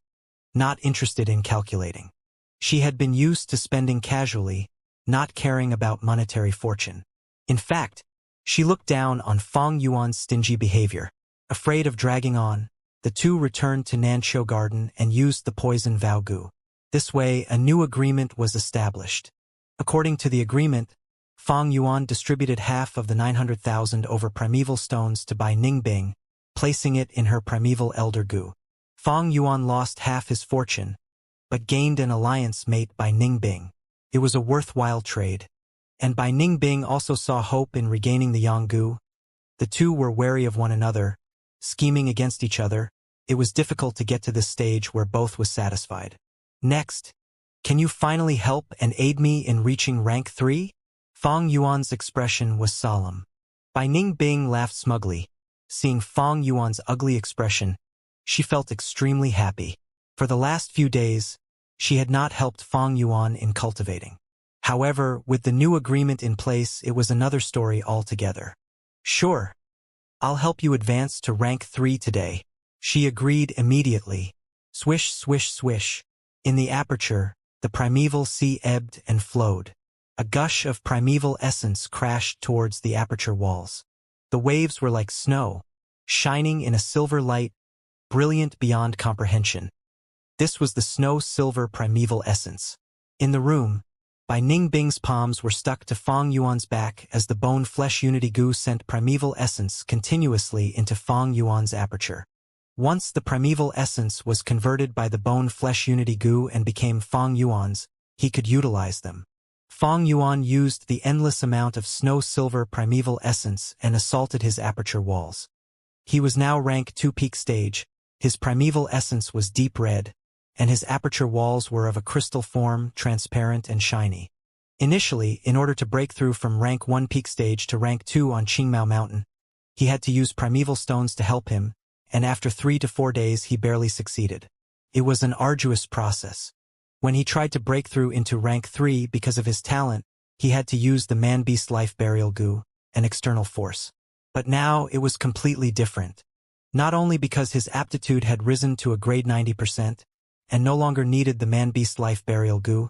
not interested in calculating. She had been used to spending casually, not caring about monetary fortune. In fact, she looked down on Fang Yuan's stingy behavior. Afraid of dragging on, the two returned to Nancho Garden and used the poison vow gu. This way, a new agreement was established. According to the agreement, Fang Yuan distributed half of the 900,000 over primeval stones to Bai Ningbing, placing it in her primeval elder gu. Fang Yuan lost half his fortune, but gained an alliance mate by Ningbing. It was a worthwhile trade. And Bai Ningbing also saw hope in regaining the Yanggu. The two were wary of one another, scheming against each other. It was difficult to get to this stage where both was satisfied. Next, can you finally help and aid me in reaching rank 3? Fang Yuan's expression was solemn. Bai Ningbing laughed smugly. Seeing Fang Yuan's ugly expression, she felt extremely happy. For the last few days, she had not helped Fang Yuan in cultivating. However, with the new agreement in place, it was another story altogether. Sure. I'll help you advance to rank 3 today. She agreed immediately. Swish, swish, swish. In the aperture, the primeval sea ebbed and flowed. A gush of primeval essence crashed towards the aperture walls. The waves were like snow, shining in a silver light, brilliant beyond comprehension. This was the snow-silver primeval essence. In the room, Bai Ningbing's palms were stuck to Fang Yuan's back as the bone-flesh unity goo sent primeval essence continuously into Fang Yuan's aperture. Once the primeval essence was converted by the bone-flesh unity goo and became Fang Yuan's, he could utilize them. Fang Yuan used the endless amount of snow-silver primeval essence and assaulted his aperture walls. He was now rank 2 peak stage, his primeval essence was deep red, and his aperture walls were of a crystal form, transparent and shiny. Initially, in order to break through from rank 1 peak stage to rank 2 on Qingmao Mountain, he had to use primeval stones to help him, and after 3 to 4 days he barely succeeded. It was an arduous process. When he tried to break through into rank 3 because of his talent, he had to use the man-beast life burial goo, an external force. But now it was completely different. Not only because his aptitude had risen to a grade 90%, and no longer needed the man-beast life burial goo,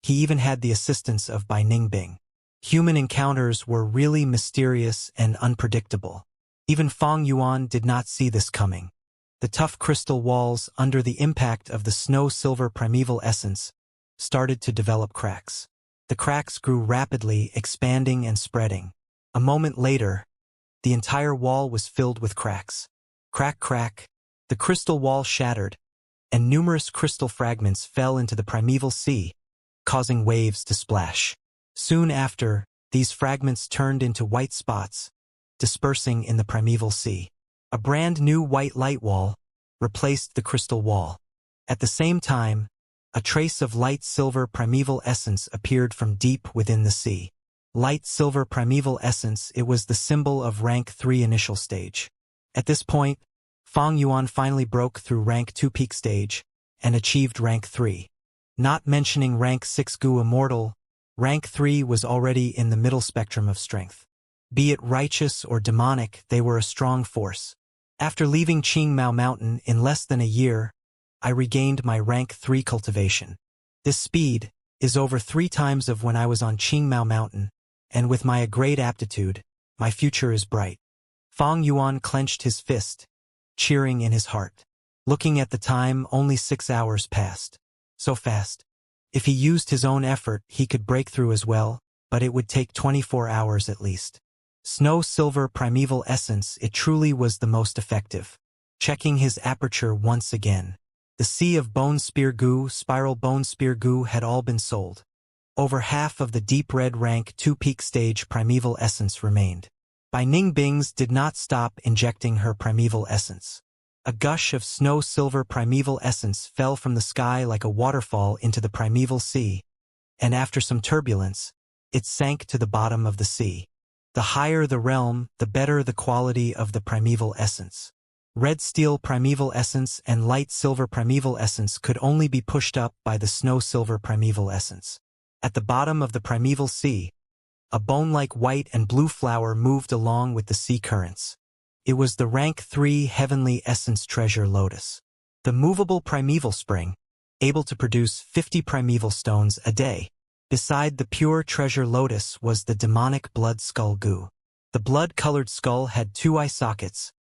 he even had the assistance of Bai Ningbing. Human encounters were really mysterious and unpredictable. Even Fang Yuan did not see this coming. The tough crystal walls, under the impact of the snow-silver primeval essence, started to develop cracks. The cracks grew rapidly, expanding and spreading. A moment later, the entire wall was filled with cracks. Crack, crack. The crystal wall shattered, and numerous crystal fragments fell into the primeval sea, causing waves to splash. Soon after, these fragments turned into white spots, dispersing in the primeval sea. A brand new white light wall replaced the crystal wall. At the same time, a trace of light silver primeval essence appeared from deep within the sea. Light silver primeval essence, it was the symbol of rank 3 initial stage. At this point, Fang Yuan finally broke through rank 2 peak stage and achieved rank 3. Not mentioning rank 6 Gu Immortal, rank 3 was already in the middle spectrum of strength. Be it righteous or demonic, they were a strong force. After leaving Qingmao Mountain in less than a year, I regained my rank 3 cultivation. This speed is over 3 times of when I was on Qingmao Mountain, and with my great aptitude, my future is bright. Fang Yuan clenched his fist, cheering in his heart. Looking at the time, only 6 hours passed. So fast. If he used his own effort, he could break through as well, but it would take 24 hours at least. Snow-silver primeval essence, it truly was the most effective. Checking his aperture once again. The sea of bone spear goo, spiral bone spear goo had all been sold. Over half of the deep red rank 2 peak stage primeval essence remained. Bai Ningbing's did not stop injecting her primeval essence. A gush of snow-silver primeval essence fell from the sky like a waterfall into the primeval sea, and after some turbulence, it sank to the bottom of the sea. The higher the realm, the better the quality of the primeval essence. Red steel primeval essence and light silver primeval essence could only be pushed up by the snow-silver primeval essence. At the bottom of the primeval sea, a bone-like white and blue flower moved along with the sea currents. It was the rank 3 heavenly essence treasure lotus. The movable primeval spring, able to produce 50 primeval stones a day. Beside the pure treasure lotus was the demonic blood skull goo. The blood-colored skull had 2 eye sockets,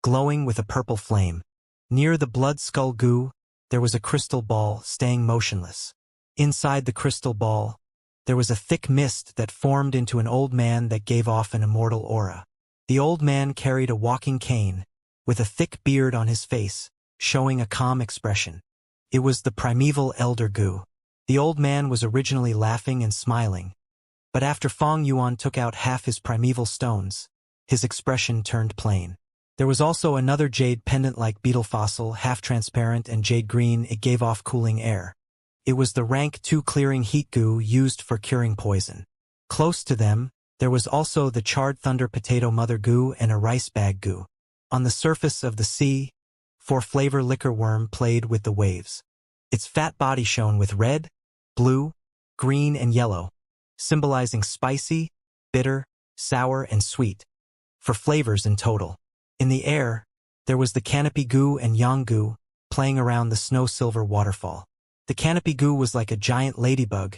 glowing with a purple flame. Near the blood skull goo, there was a crystal ball staying motionless. Inside the crystal ball, there was a thick mist that formed into an old man that gave off an immortal aura. The old man carried a walking cane, with a thick beard on his face, showing a calm expression. It was the primeval elder goo. The old man was originally laughing and smiling, but after Fang Yuan took out half his primeval stones, his expression turned plain. There was also another jade pendant-like beetle fossil, half transparent and jade green. It gave off cooling air. It was the rank 2 clearing heat goo used for curing poison. Close to them, there was also the charred thunder potato mother goo and a rice bag goo. On the surface of the sea, 4-flavor liquor worm played with the waves. Its fat body shone with red, blue, green and yellow, symbolizing spicy, bitter, sour and sweet, 4 flavors in total. In the air, there was the canopy goo and yang goo, playing around the snow-silver waterfall. The canopy goo was like a giant ladybug,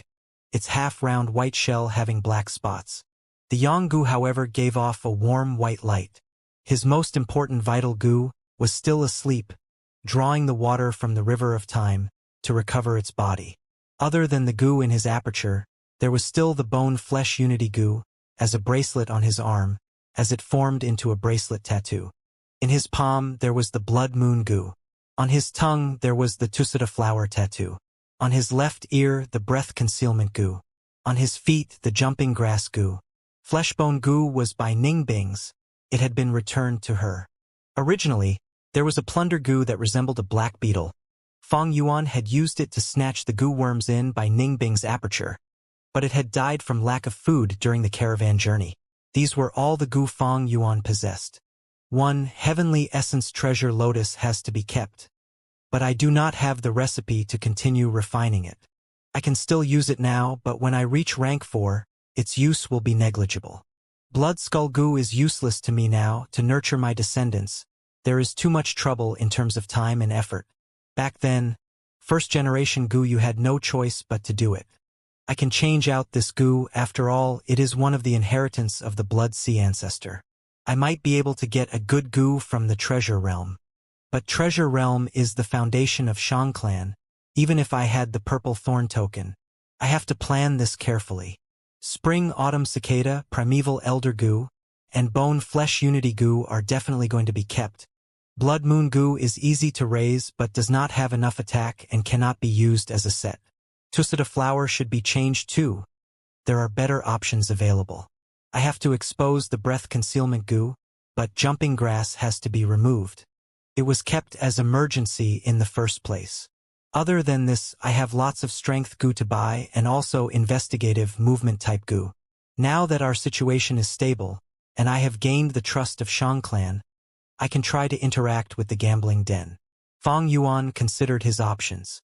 its half-round white shell having black spots. The yang goo, however, gave off a warm white light. His most important vital goo was still asleep, drawing the water from the river of time to recover its body. Other than the goo in his aperture, there was still the bone-flesh unity goo, as a bracelet on his arm, as it formed into a bracelet tattoo. In his palm there was the blood moon goo. On his tongue there was the tusita flower tattoo. On his left ear the breath concealment goo. On his feet the jumping grass goo. Fleshbone goo was by Ningbing's. It had been returned to her. Originally, there was a plunder goo that resembled a black beetle. Fong Yuan had used it to snatch the goo worms in by Ningbing's aperture, but it had died from lack of food during the caravan journey. These were all the goo Fong Yuan possessed. One heavenly essence treasure lotus has to be kept, but I do not have the recipe to continue refining it. I can still use it now, but when I reach rank 4, its use will be negligible. Blood skull goo is useless to me now to nurture my descendants. There is too much trouble in terms of time and effort. Back then, first generation goo, you had no choice but to do it. I can change out this goo, after all, it is one of the inheritance of the Blood Sea ancestor. I might be able to get a good goo from the Treasure Realm. But Treasure Realm is the foundation of Shang Clan, even if I had the purple thorn token. I have to plan this carefully. Spring Autumn Cicada, Primeval Elder goo, and Bone Flesh Unity goo are definitely going to be kept. Blood Moon goo is easy to raise but does not have enough attack and cannot be used as a set. Tusita flower should be changed too. There are better options available. I have to expose the breath concealment goo, but jumping grass has to be removed. It was kept as emergency in the first place. Other than this, I have lots of strength goo to buy and also investigative movement type goo. Now that our situation is stable, and I have gained the trust of Shang Clan, I can try to interact with the gambling den. Fong Yuan considered his options.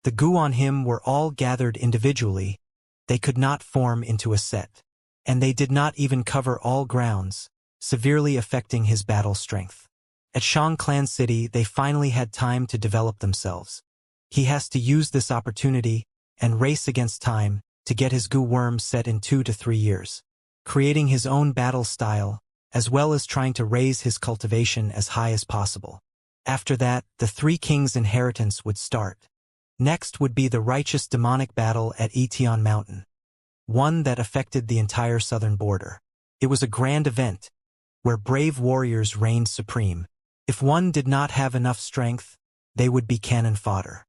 The goo on him were all gathered individually. They could not form into a set. And they did not even cover all grounds, severely affecting his battle strength. At Shang Clan City, they finally had time to develop themselves. He has to use this opportunity and race against time to get his goo worm set in 2 to 3 years, creating his own battle style, as well as trying to raise his cultivation as high as possible. After that, the Three Kings' inheritance would start. Next would be the righteous demonic battle at Etion Mountain, one that affected the entire southern border. It was a grand event, where brave warriors reigned supreme. If one did not have enough strength, they would be cannon fodder.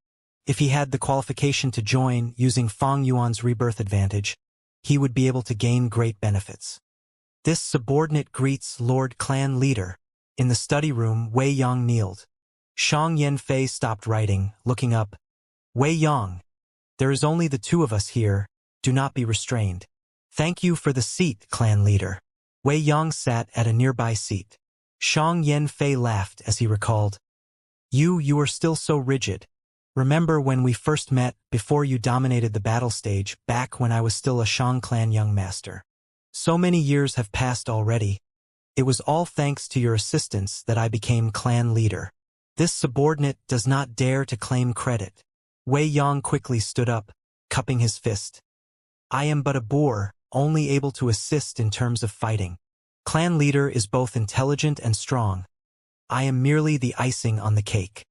If he had the qualification to join using Fong Yuan's rebirth advantage, he would be able to gain great benefits. This subordinate greets Lord Clan Leader. In the study room, Wei Yang kneeled. Shang Yanfei stopped writing, looking up. Wei Yang, there is only the two of us here. Do not be restrained. Thank you for the seat, Clan Leader. Wei Yang sat at a nearby seat. Shang Yanfei laughed as he recalled. You are still so rigid. Remember when we first met, before you dominated the battle stage, back when I was still a Shang Clan young master. So many years have passed already. It was all thanks to your assistance that I became clan leader. This subordinate does not dare to claim credit. Wei Yang quickly stood up, cupping his fist. I am but a boor, only able to assist in terms of fighting. Clan leader is both intelligent and strong. I am merely the icing on the cake.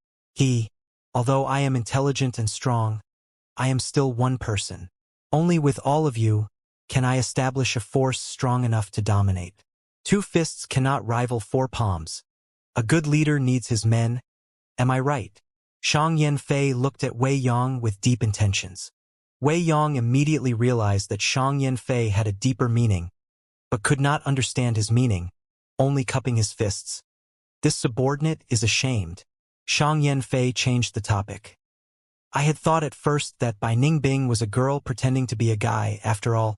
Although I am intelligent and strong, I am still one person. Only with all of you can I establish a force strong enough to dominate. 2 fists cannot rival 4 palms. A good leader needs his men. Am I right? Shang Yanfei looked at Wei Yang with deep intentions. Wei Yang immediately realized that Shang Yanfei had a deeper meaning, but could not understand his meaning, only cupping his fists. This subordinate is ashamed. Shang Yanfei changed the topic. I had thought at first that Bai Ningbing was a girl pretending to be a guy. After all,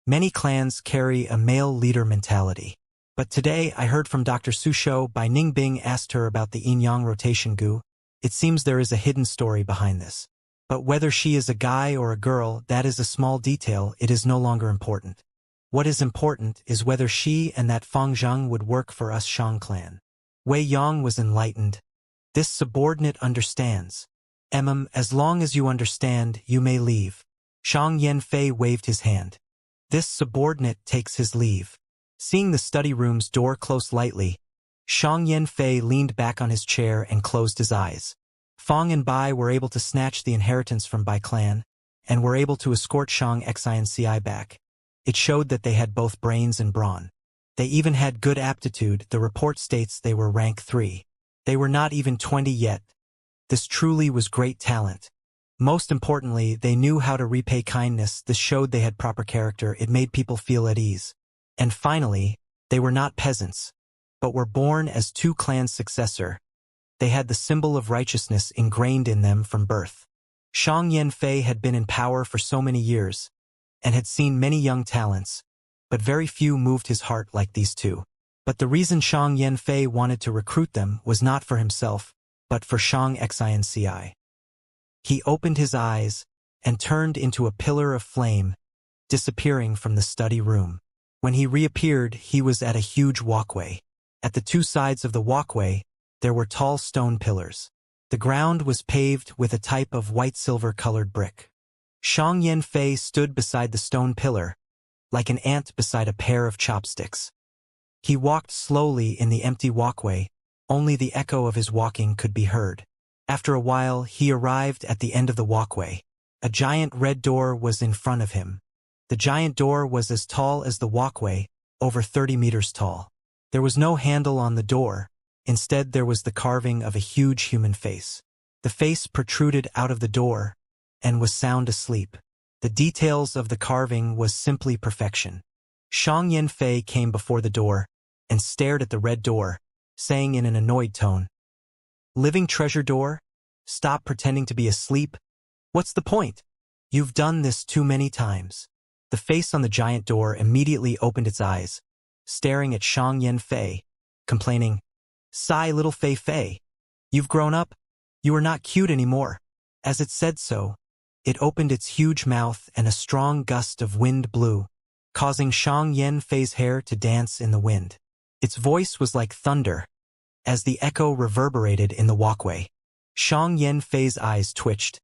many clans carry a male leader mentality. But today I heard from Dr. Susho Bai Ningbing asked her about the yin-yang rotation goo. It seems there is a hidden story behind this. But whether she is a guy or a girl, that is a small detail, it is no longer important. What is important is whether she and that Fang Zhang would work for us Shang clan. Wei Yang was enlightened. This subordinate understands. As long as you understand, you may leave. Shang Yanfei waved his hand. This subordinate takes his leave. Seeing the study room's door close lightly, Shang Yanfei leaned back on his chair and closed his eyes. Fong and Bai were able to snatch the inheritance from Bai clan, and were able to escort Shang Xi and Ci back. It showed that they had both brains and brawn. They even had good aptitude. The report states they were rank 3. They were not even 20 yet. This truly was great talent. Most importantly, they knew how to repay kindness. This showed they had proper character. It made people feel at ease. And finally, they were not peasants, but were born as 2 clans' successor. They had the symbol of righteousness ingrained in them from birth. Shang Yanfei had been in power for so many years, and had seen many young talents, but very few moved his heart like these 2. But the reason Shang Yanfei wanted to recruit them was not for himself, but for Shang Xi and Ci. He opened his eyes and turned into a pillar of flame, disappearing from the study room. When he reappeared, he was at a huge walkway. At the 2 sides of the walkway, there were tall stone pillars. The ground was paved with a type of white-silver-colored brick. Shang Yanfei stood beside the stone pillar, like an ant beside a pair of chopsticks. He walked slowly in the empty walkway. Only the echo of his walking could be heard. After a while, he arrived at the end of the walkway. A giant red door was in front of him. The giant door was as tall as the walkway, over 30 meters tall. There was no handle on the door. Instead, there was the carving of a huge human face. The face protruded out of the door and was sound asleep. The details of the carving was simply perfection. Shang Yanfei came before the door and stared at the red door, saying in an annoyed tone, "Living treasure door? Stop pretending to be asleep. What's the point? You've done this too many times." The face on the giant door immediately opened its eyes, staring at Shang Yanfei, complaining, "Sigh, little Fei Fei. You've grown up. You are not cute anymore." As it said so, it opened its huge mouth and a strong gust of wind blew, causing Shang Yanfei's hair to dance in the wind. Its voice was like thunder, as the echo reverberated in the walkway. Shang Yanfei's eyes twitched.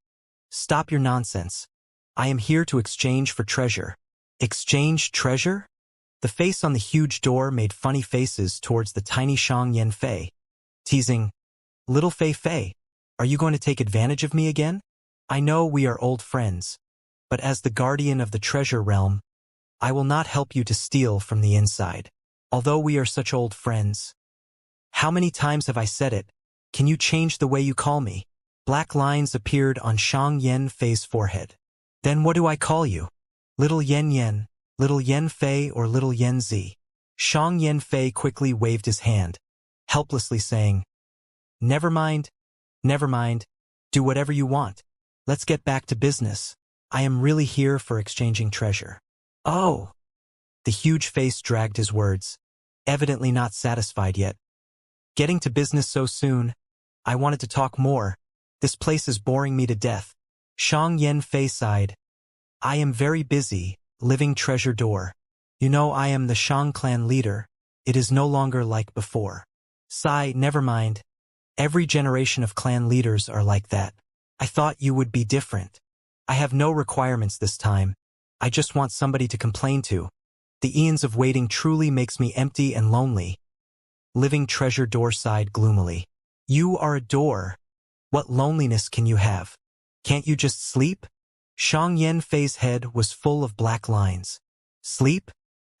"Stop your nonsense. I am here to exchange for treasure." Exchange treasure? The face on the huge door made funny faces towards the tiny Shang Yanfei, teasing, "Little Fei Fei, are you going to take advantage of me again? I know we are old friends, but as the guardian of the treasure realm, I will not help you to steal from the inside. Although we are such old friends. How many times have I said it? Can you change the way you call me?" Black lines appeared on Shang Yanfei's forehead. "Then what do I call you? Little Yen Yen, Little Yen Fei, or Little Yen Zi?" Shang Yanfei quickly waved his hand, helplessly saying, Never mind. Do whatever you want. Let's get back to business. I am really here for exchanging treasure." "Oh." The huge face dragged his words, evidently not satisfied yet. "Getting to business so soon? I wanted to talk more. This place is boring me to death." Shang Yanfei sighed. "I am very busy, living treasure door. You know I am the Shang clan leader. It is no longer like before." "Sigh, never mind. Every generation of clan leaders are like that. I thought you would be different. I have no requirements this time. I just want somebody to complain to. The eons of waiting truly makes me empty and lonely." Living treasure door sighed gloomily. "You are a door. What loneliness can you have? Can't you just sleep?" Shang Yanfei's head was full of black lines. "Sleep?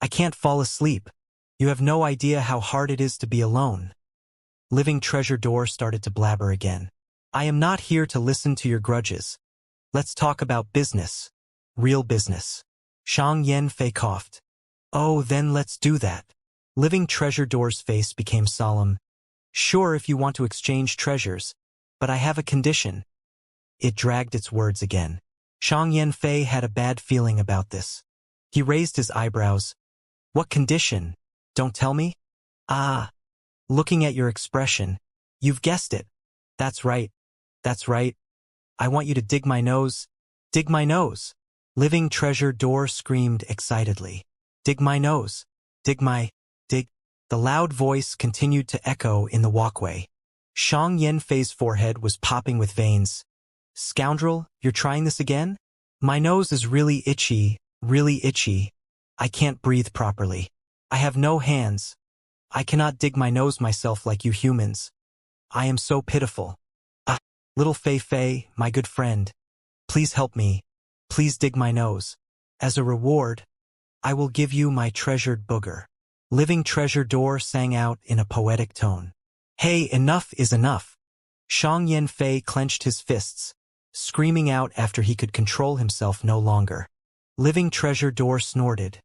I can't fall asleep. You have no idea how hard it is to be alone." Living treasure door started to blabber again. "I am not here to listen to your grudges. Let's talk about business. Real business." Shang Yanfei coughed. "Oh, then let's do that." Living treasure door's face became solemn. "Sure, if you want to exchange treasures, but I have a condition." It dragged its words again. Shang Yanfei had a bad feeling about this. He raised his eyebrows. "What condition? Don't tell me?" "Ah. Looking at your expression, you've guessed it. That's right. I want you to dig my nose." "Dig my nose?" Living treasure door screamed excitedly. "Dig my nose. Dig my... dig..." The loud voice continued to echo in the walkway. Shang Yanfei's forehead was popping with veins. "Scoundrel, you're trying this again? My nose is really itchy. I can't breathe properly. I have no hands. I cannot dig my nose myself like you humans. I am so pitiful. Ah, little Fei Fei, my good friend. Please help me. Please dig my nose. As a reward, I will give you my treasured booger. Living treasure door sang out in a poetic tone. Hey, enough is enough. Shang Yanfei clenched his fists, screaming out after he could control himself no longer. Living treasure door snorted,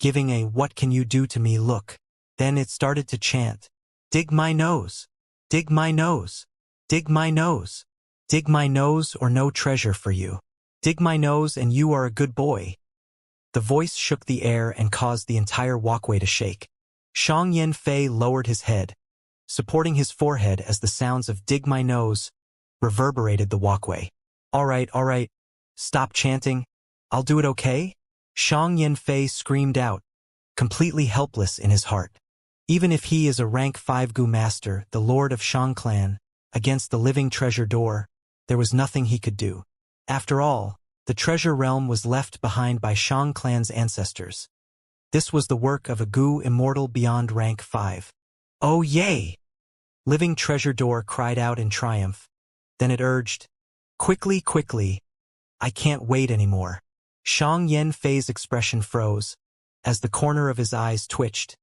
giving a "what can you do to me" look. Then it started to chant, dig my nose, dig my nose, dig my nose, dig my nose or no treasure for you. Dig my nose and you are a good boy. The voice shook the air and caused the entire walkway to shake. Shang Yanfei lowered his head, supporting his forehead as the sounds of dig my nose reverberated the walkway. All right, stop chanting. I'll do it, okay? Shang Yanfei screamed out, completely helpless in his heart. Even if he is a rank 5 Gu master, the lord of Shang clan, against the living treasure door, there was nothing he could do. After all, the treasure realm was left behind by Shang clan's ancestors. This was the work of a Gu immortal beyond rank 5. Oh yay! Living treasure door cried out in triumph. Then it urged, quickly, quickly. I can't wait anymore. Shang Yanfei's expression froze. As the corner of his eyes twitched,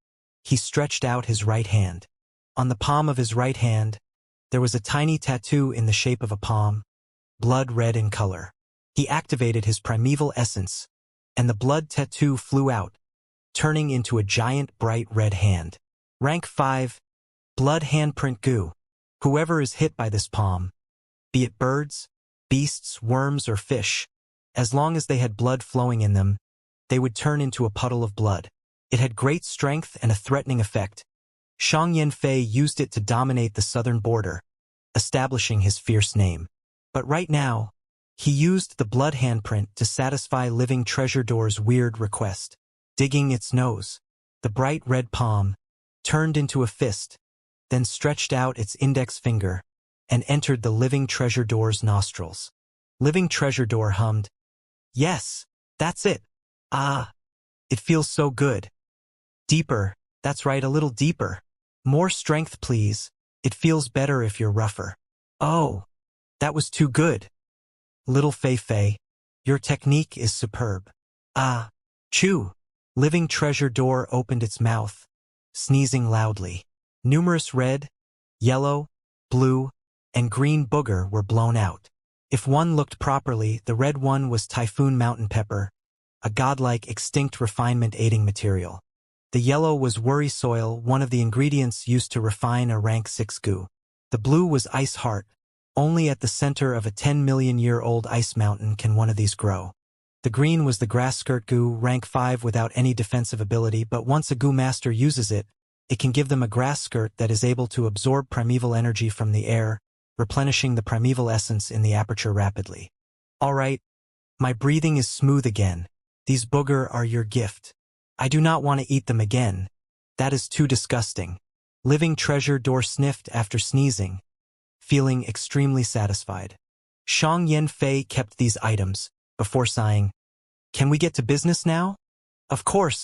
he stretched out his right hand. On the palm of his right hand, there was a tiny tattoo in the shape of a palm, blood red in color. He activated his primeval essence, and the blood tattoo flew out, turning into a giant bright red hand. Rank 5, blood handprint Gu. Whoever is hit by this palm, be it birds, beasts, worms, or fish, as long as they had blood flowing in them, they would turn into a puddle of blood. It had great strength and a threatening effect. Shang Yanfei used it to dominate the southern border, establishing his fierce name. But right now, he used the blood handprint to satisfy living treasure door's weird request. Digging its nose, the bright red palm turned into a fist, then stretched out its index finger and entered the living treasure door's nostrils. Living treasure door hummed, yes, that's it. Ah, it feels so good. Deeper, that's right, a little deeper. More strength, please. It feels better if you're rougher. Oh, that was too good. Little Fei Fei, your technique is superb. Ah, chew. Living treasure door opened its mouth, sneezing loudly. Numerous red, yellow, blue, and green booger were blown out. If one looked properly, the red one was Typhoon Mountain Pepper, a godlike extinct refinement aiding material. The yellow was worry soil, one of the ingredients used to refine a rank 6 Gu. The blue was Ice Heart. Only at the center of a 10-million-year-old ice mountain can one of these grow. The green was the Grass Skirt Gu, rank 5 without any defensive ability, but once a Gu master uses it, it can give them a grass skirt that is able to absorb primeval energy from the air, replenishing the primeval essence in the aperture rapidly. All right, my breathing is smooth again. These booger are your gift. I do not want to eat them again. That is too disgusting. Living treasure door sniffed after sneezing, feeling extremely satisfied. Shang Yanfei kept these items, before sighing, can we get to business now? Of course,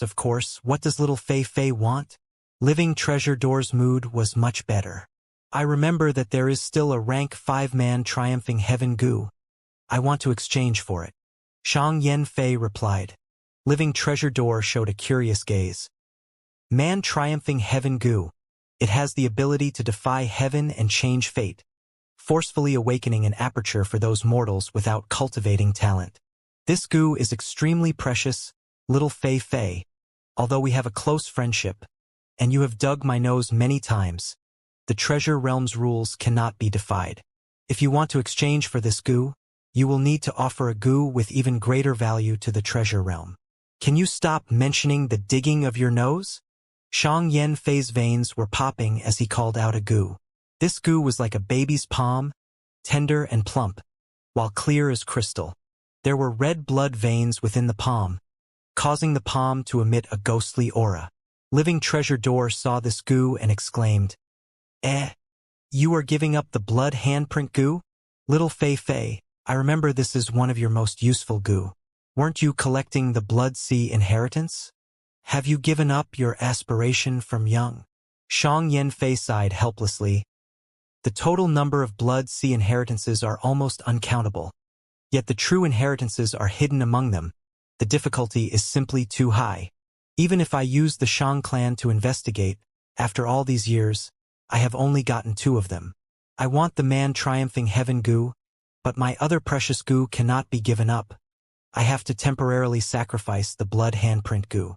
what does little Fei Fei want? Living treasure door's mood was much better. I remember that there is still a rank 5-man triumphing heaven Gu. I want to exchange for it. Shang Yanfei replied. Living treasure door showed a curious gaze. Man triumphing heaven Gu. It has the ability to defy heaven and change fate, forcefully awakening an aperture for those mortals without cultivating talent. This Gu is extremely precious, little Fei Fei, although we have a close friendship, and you have dug my nose many times. The treasure realm's rules cannot be defied. If you want to exchange for this Gu, you will need to offer a Gu with even greater value to the treasure realm. Can you stop mentioning the digging of your nose? Shang Yanfei's veins were popping as he called out a Gu. This Gu was like a baby's palm, tender and plump, while clear as crystal. There were red blood veins within the palm, causing the palm to emit a ghostly aura. Living treasure door saw this Gu and exclaimed, you are giving up the blood handprint Gu? Little Fei Fei, I remember this is one of your most useful Gu. Weren't you collecting the Blood Sea inheritance? Have you given up your aspiration from young? Shang Yanfei sighed helplessly. The total number of Blood Sea inheritances are almost uncountable. Yet the true inheritances are hidden among them. The difficulty is simply too high. Even if I use the Shang clan to investigate, after all these years, I have only gotten 2 of them. I want the man triumphing heaven goo, but my other precious goo cannot be given up. I have to temporarily sacrifice the blood handprint goo.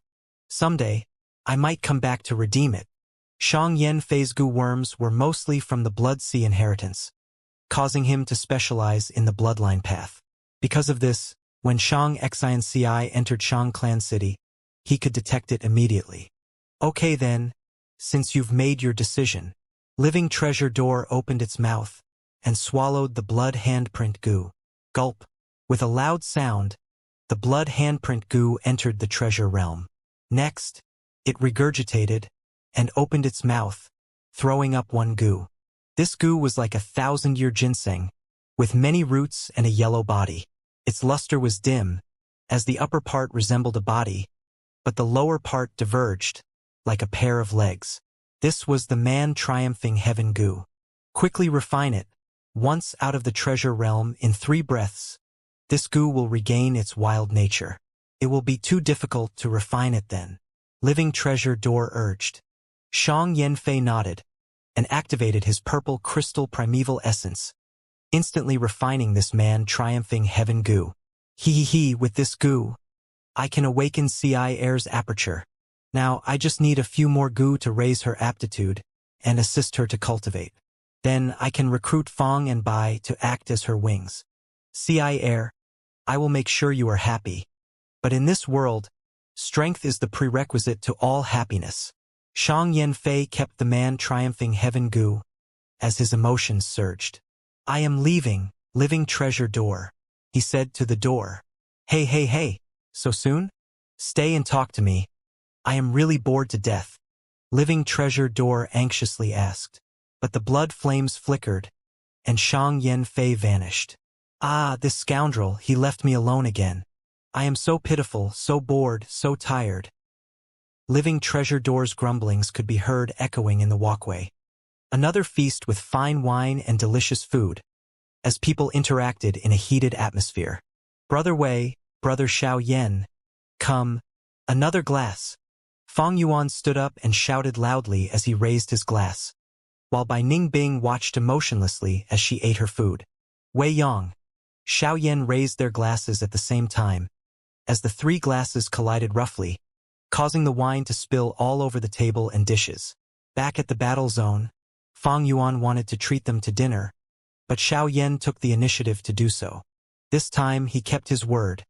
Someday, I might come back to redeem it. Shang Yen Fei's goo worms were mostly from the Blood Sea inheritance, causing him to specialize in the bloodline path. Because of this, when Shang Xianci entered Shang Clan City, he could detect it immediately. Okay then, since you've made your decision. Living Treasure Door opened its mouth and swallowed the blood handprint goo. Gulp. With a loud sound, the blood handprint goo entered the treasure realm. Next, it regurgitated and opened its mouth, throwing up 1 goo. This goo was like a 1,000-year ginseng, with many roots and a yellow body. Its luster was dim, as the upper part resembled a body, but the lower part diverged, like a pair of legs. This was the man triumphing heaven goo. Quickly refine it, once out of the treasure realm in 3 breaths. This goo will regain its wild nature. It will be too difficult to refine it then. Living Treasure Door urged. Shang Yanfei nodded, and activated his purple crystal primeval essence, instantly refining this man triumphing heaven goo. With this goo, I can awaken Ci Air's aperture. Now I just need a few more goo to raise her aptitude and assist her to cultivate. Then I can recruit Fong and Bai to act as her wings. Ci Air, I will make sure you are happy. But in this world, strength is the prerequisite to all happiness. Shang Yanfei kept the man triumphing heaven goo as his emotions surged. I am leaving, Living Treasure Door, he said to the door. Hey, so soon? Stay and talk to me. I am really bored to death. Living Treasure Door anxiously asked. But the blood flames flickered, and Shang Yanfei vanished. Ah, this scoundrel, he left me alone again. I am so pitiful, so bored, so tired. Living Treasure Door's grumblings could be heard echoing in the walkway. Another feast with fine wine and delicious food, as people interacted in a heated atmosphere. Brother Wei, Brother Xiao Yen, come, another glass. Fang Yuan stood up and shouted loudly as he raised his glass, while Bai Ningbing watched emotionlessly as she ate her food. Wei Yang, Xiao Yen raised their glasses at the same time, as the 3 glasses collided roughly, causing the wine to spill all over the table and dishes. Back at the battle zone, Fang Yuan wanted to treat them to dinner, but Xiao Yen took the initiative to do so. This time he kept his word,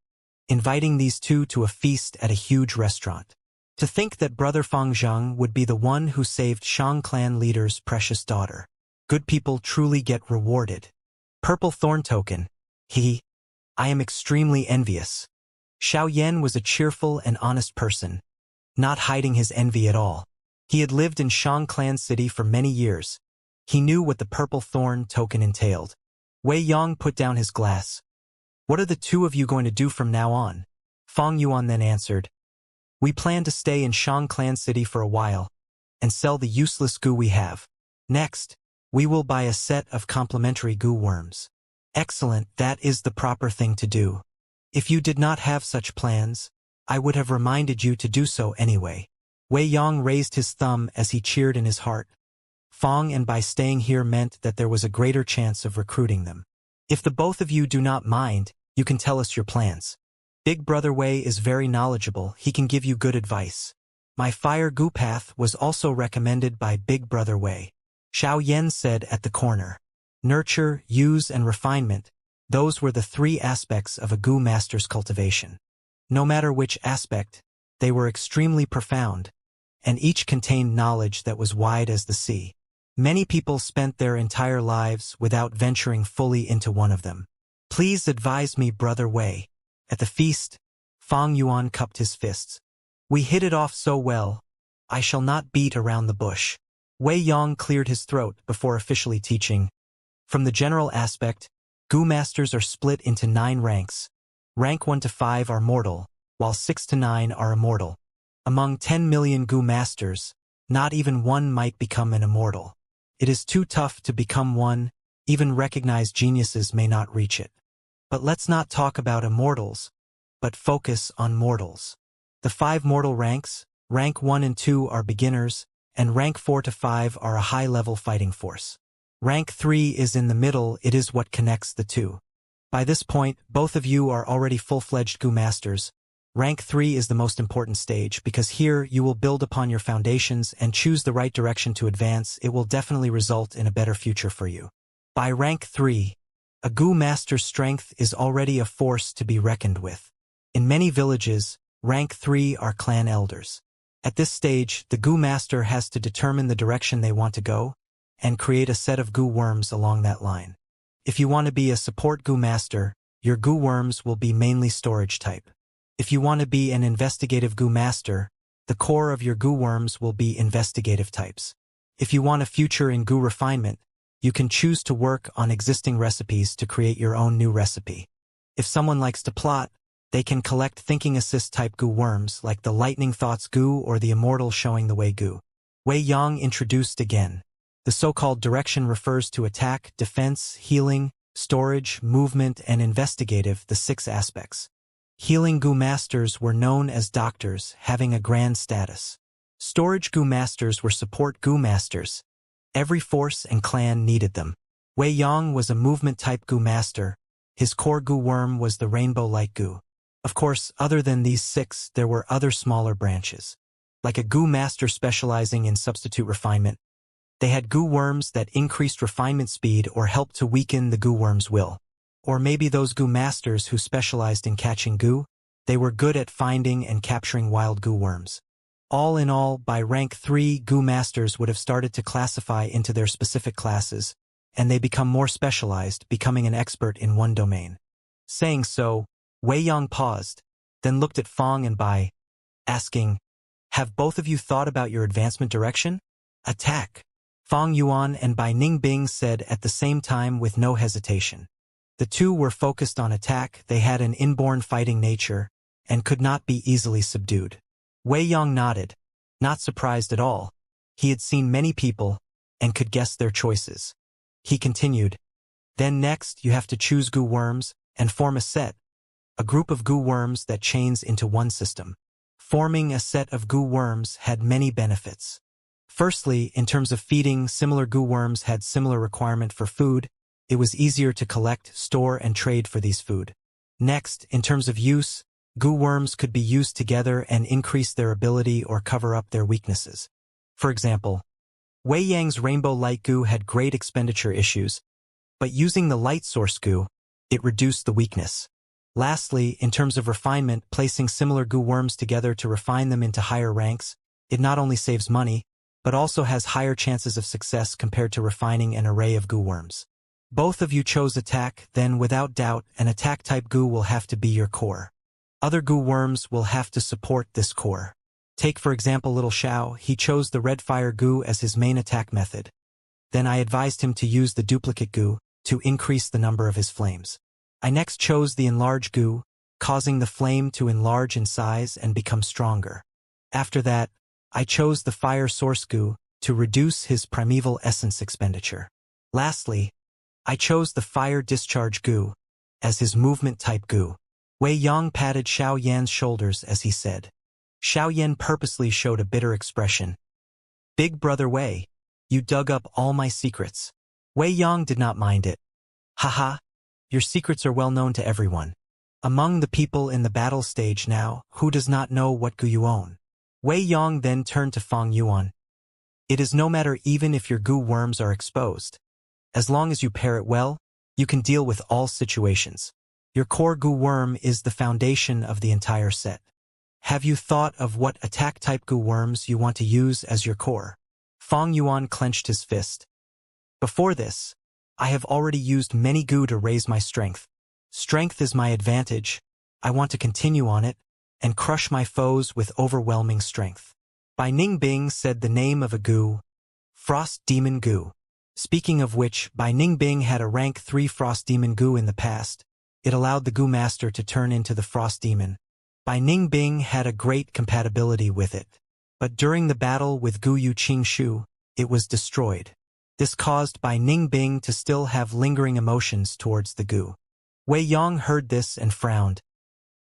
inviting these 2 to a feast at a huge restaurant. To think that Brother Fang Zhang would be the one who saved Shang clan leader's precious daughter. Good people truly get rewarded. Purple Thorn Token. I am extremely envious. Xiao Yen was a cheerful and honest person, not hiding his envy at all. He had lived in Shang Clan City for many years. He knew what the Purple Thorn Token entailed. Wei Yang put down his glass. What are the 2 of you going to do from now on? Fang Yuan then answered. We plan to stay in Shang Clan City for a while, and sell the useless goo we have. Next, we will buy a set of complementary goo worms. Excellent, that is the proper thing to do. If you did not have such plans, I would have reminded you to do so anyway. Wei Yang raised his thumb as he cheered in his heart. Fong and by staying here meant that there was a greater chance of recruiting them. If the both of you do not mind, you can tell us your plans. Big Brother Wei is very knowledgeable, he can give you good advice. My fire goo path was also recommended by Big Brother Wei. Xiao Yen said at the corner. Nurture, use and refinement, those were the 3 aspects of a goo master's cultivation. No matter which aspect, they were extremely profound, and each contained knowledge that was wide as the sea. Many people spent their entire lives without venturing fully into one of them. Please advise me, Brother Wei. At the feast, Fang Yuan cupped his fists. We hit it off so well, I shall not beat around the bush. Wei Yang cleared his throat before officially teaching. From the general aspect, goo masters are split into 9 ranks. Rank 1 to 5 are mortal, while 6 to 9 are immortal. Among 10 million goo masters, not even 1 might become an immortal. It is too tough to become one, even recognized geniuses may not reach it. But let's not talk about immortals, but focus on mortals. The 5 mortal ranks, rank 1 and 2 are beginners, and rank 4 to 5 are a high-level fighting force. Rank 3 is in the middle, it is what connects the two. By this point, both of you are already full-fledged Gu Masters. Rank 3 is the most important stage because here you will build upon your foundations and choose the right direction to advance. It will definitely result in a better future for you. By rank 3, a Gu Master's strength is already a force to be reckoned with. In many villages, rank 3 are clan elders. At this stage, the Gu Master has to determine the direction they want to go and create a set of Gu worms along that line. If you want to be a support Gu Master, your Gu worms will be mainly storage type. If you want to be an investigative Gu Master, the core of your Gu worms will be investigative types. If you want a future in Gu refinement, you can choose to work on existing recipes to create your own new recipe. If someone likes to plot, they can collect thinking assist type Gu worms like the Lightning Thoughts Gu or the Immortal Showing the Way Gu. Wei Yang introduced again. The so-called direction refers to attack, defense, healing, storage, movement, and investigative, the 6 aspects. Healing Gu Masters were known as doctors, having a grand status. Storage Gu Masters were support Gu Masters. Every force and clan needed them. Wei Yang was a movement-type Gu Master. His core Gu worm was the Rainbow Light Gu. Of course, other than these 6, there were other smaller branches. Like a Gu Master specializing in substitute refinement, they had Gu worms that increased refinement speed or helped to weaken the Gu worm's will. Or maybe those Gu Masters who specialized in catching Gu, they were good at finding and capturing wild Gu worms. All in all, by rank 3, Gu Masters would have started to classify into their specific classes, and they become more specialized, becoming an expert in one domain. Saying so, Wei Yang paused, then looked at Fong and Bai, asking, "Have both of you thought about your advancement direction?" "Attack," Fong Yuan and Bai Ningbing said at the same time with no hesitation. The two were focused on attack, they had an inborn fighting nature, and could not be easily subdued. Wei Yang nodded, not surprised at all. He had seen many people, and could guess their choices. He continued, "Then next you have to choose Gu worms, and form a set, a group of Gu worms that chains into one system." Forming a set of Gu worms had many benefits. Firstly, in terms of feeding, similar Gu worms had similar requirement for food. It was easier to collect, store, and trade for these food. Next, in terms of use, Gu worms could be used together and increase their ability or cover up their weaknesses. For example, Wei Yang's Rainbow Light Gu had great expenditure issues, but using the Light Source Gu, it reduced the weakness. Lastly, in terms of refinement, placing similar Gu worms together to refine them into higher ranks, it not only saves money, but also has higher chances of success compared to refining an array of Gu worms. Both of you chose attack, then without doubt, an attack-type Gu will have to be your core. Other Gu worms will have to support this core. Take for example Little Xiao, he chose the Red Fire Gu as his main attack method. Then I advised him to use the duplicate Gu to increase the number of his flames. I next chose the Enlarge Gu, causing the flame to enlarge in size and become stronger. After that, I chose the Fire Source Gu to reduce his primeval essence expenditure. Lastly, I chose the Fire Discharge Gu as his movement-type Gu. Wei Yang patted Xiao Yan's shoulders as he said. Xiao Yan purposely showed a bitter expression. "Big brother Wei, you dug up all my secrets." Wei Yang did not mind it. "Haha, your secrets are well known to everyone. Among the people in the battle stage now, who does not know what Gu you own?" Wei Yang then turned to Fong Yuan. "It is no matter even if your Gu worms are exposed. As long as you pair it well, you can deal with all situations. Your core Gu worm is the foundation of the entire set. Have you thought of what attack-type Gu worms you want to use as your core?" Fong Yuan clenched his fist. "Before this, I have already used many Gu to raise my strength. Strength is my advantage. I want to continue on it, and crush my foes with overwhelming strength." Bai Ningbing said the name of a Gu, Frost Demon Gu. Speaking of which, Bai Ningbing had a rank 3 Frost Demon Gu in the past. It allowed the Gu Master to turn into the Frost Demon. Bai Ningbing had a great compatibility with it. But during the battle with Gu Yu Qingshu, it was destroyed. This caused Bai Ningbing to still have lingering emotions towards the Gu. Wei Yong heard this and frowned.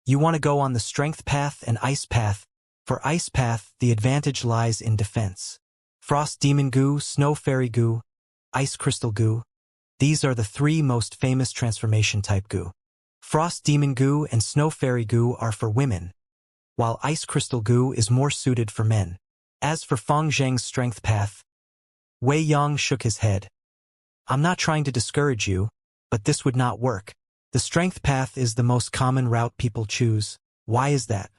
You want to go on the strength path and ice path. For ice path, the advantage lies in defense. Frost demon goo, snow fairy goo, ice crystal goo. These are the three most famous transformation type goo. Frost demon goo and snow fairy goo are for women, while ice crystal goo is more suited for men. As for Feng Zheng's strength path, Wei Yong shook his head. I'm not trying to discourage you, but this would not work. The strength path is the most common route people choose. Why is that?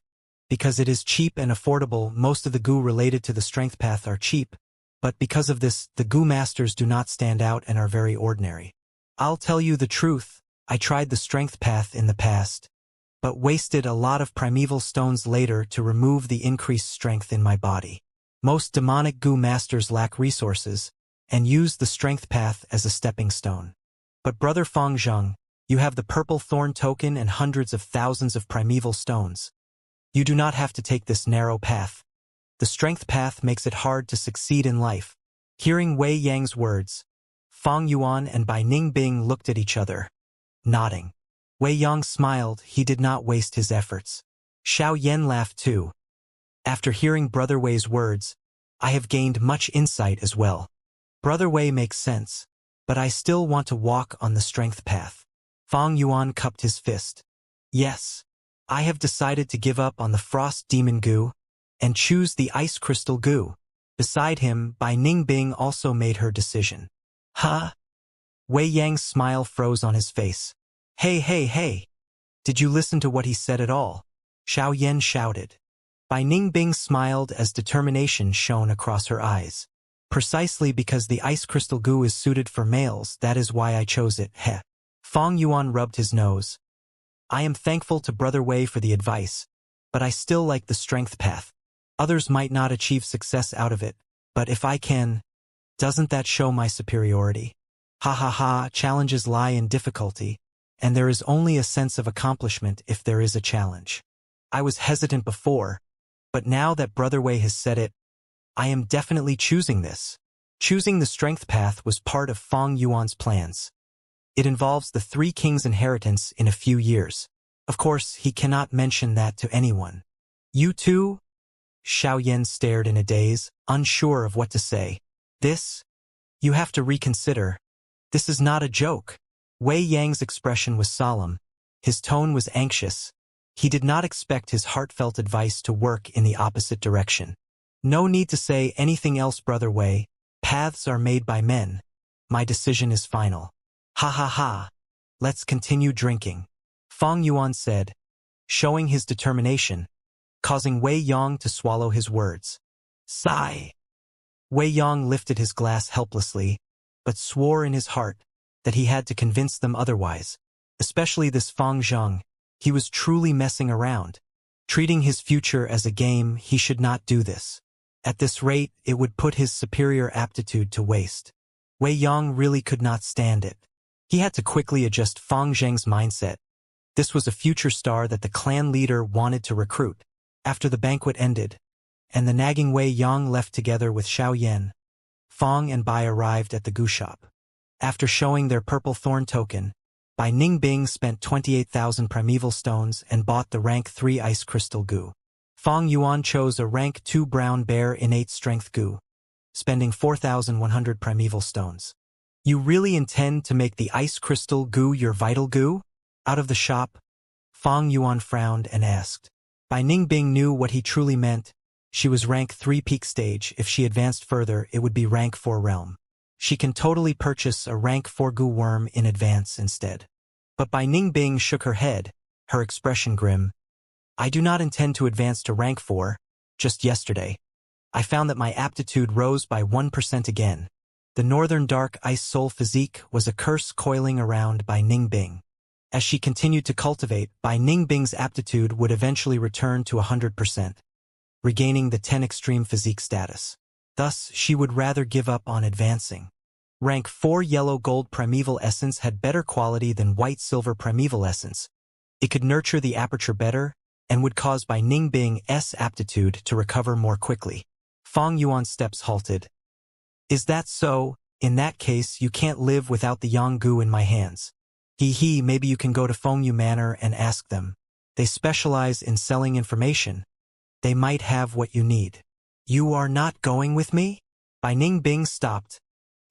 Because it is cheap and affordable. Most of the goo related to the strength path are cheap, but because of this, the goo masters do not stand out and are very ordinary. I'll tell you the truth, I tried the strength path in the past, but wasted a lot of primeval stones later to remove the increased strength in my body. Most demonic goo masters lack resources, and use the strength path as a stepping stone. But Brother Feng Zheng, you have the purple thorn token and hundreds of thousands of primeval stones. You do not have to take this narrow path. The strength path makes it hard to succeed in life. Hearing Wei Yang's words, Feng Yuan and Bai Ningbing looked at each other, nodding. Wei Yang smiled. He did not waste his efforts. Xiao Yan laughed too. After hearing Brother Wei's words, I have gained much insight as well. Brother Wei makes sense, but I still want to walk on the strength path. Feng Yuan cupped his fist. Yes, I have decided to give up on the frost demon goo and choose the ice crystal goo. Beside him, Bai Ningbing also made her decision. Huh? Wei Yang's smile froze on his face. Hey. Did you listen to what he said at all? Xiao Yan shouted. Bai Ningbing smiled as determination shone across her eyes. Precisely because the ice crystal goo is suited for males, that is why I chose it, heh. Feng Yuan rubbed his nose. I am thankful to Brother Wei for the advice, but I still like the strength path. Others might not achieve success out of it, but if I can, doesn't that show my superiority? Ha, challenges lie in difficulty, and there is only a sense of accomplishment if there is a challenge. I was hesitant before, but now that Brother Wei has said it, I am definitely choosing this. Choosing the strength path was part of Feng Yuan's plans. It involves the Three Kings' inheritance in a few years. Of course, he cannot mention that to anyone. You too? Xiao Yan stared in a daze, unsure of what to say. This? You have to reconsider. This is not a joke. Wei Yang's expression was solemn. His tone was anxious. He did not expect his heartfelt advice to work in the opposite direction. No need to say anything else, Brother Wei. Paths are made by men. My decision is final. Ha. Let's continue drinking. Feng Yuan said, showing his determination, causing Wei Yang to swallow his words. Sigh. Wei Yang lifted his glass helplessly, but swore in his heart that he had to convince them otherwise, especially this Feng Zheng. He was truly messing around. Treating his future as a game, he should not do this. At this rate, it would put his superior aptitude to waste. Wei Yang really could not stand it. He had to quickly adjust Feng Zheng's mindset. This was a future star that the clan leader wanted to recruit. After the banquet ended, and the nagging Wei Yang left together with Xiao Yan, Feng and Bai arrived at the goo shop. After showing their purple thorn token, Bai Ningbing spent 28,000 primeval stones and bought the rank 3 ice crystal goo. Feng Yuan chose a rank 2 brown bear innate strength goo, spending 4,100 primeval stones. You really intend to make the ice crystal goo your vital goo? Out of the shop, Feng Yuan frowned and asked. Bai Ningbing knew what he truly meant. She was rank 3 peak stage. If she advanced further, it would be rank 4 realm. She can totally purchase a rank 4 goo worm in advance instead. But Bai Ningbing shook her head, her expression grim. I do not intend to advance to rank 4. Just yesterday, I found that my aptitude rose by 1% again. The northern dark ice soul physique was a curse coiling around Bai Ningbing. As she continued to cultivate, Bai Ningbing's aptitude would eventually return to 100%, regaining the 10 extreme physique status. Thus, she would rather give up on advancing. Rank 4 yellow gold primeval essence had better quality than white silver primeval essence. It could nurture the aperture better, and would cause Bai Ningbing's aptitude to recover more quickly. Feng Yuan's steps halted. Is that so? In that case, you can't live without the yang goo in my hands. Maybe you can go to Fengyu Manor and ask them. They specialize in selling information. They might have what you need. You are not going with me? Bai Ningbing stopped,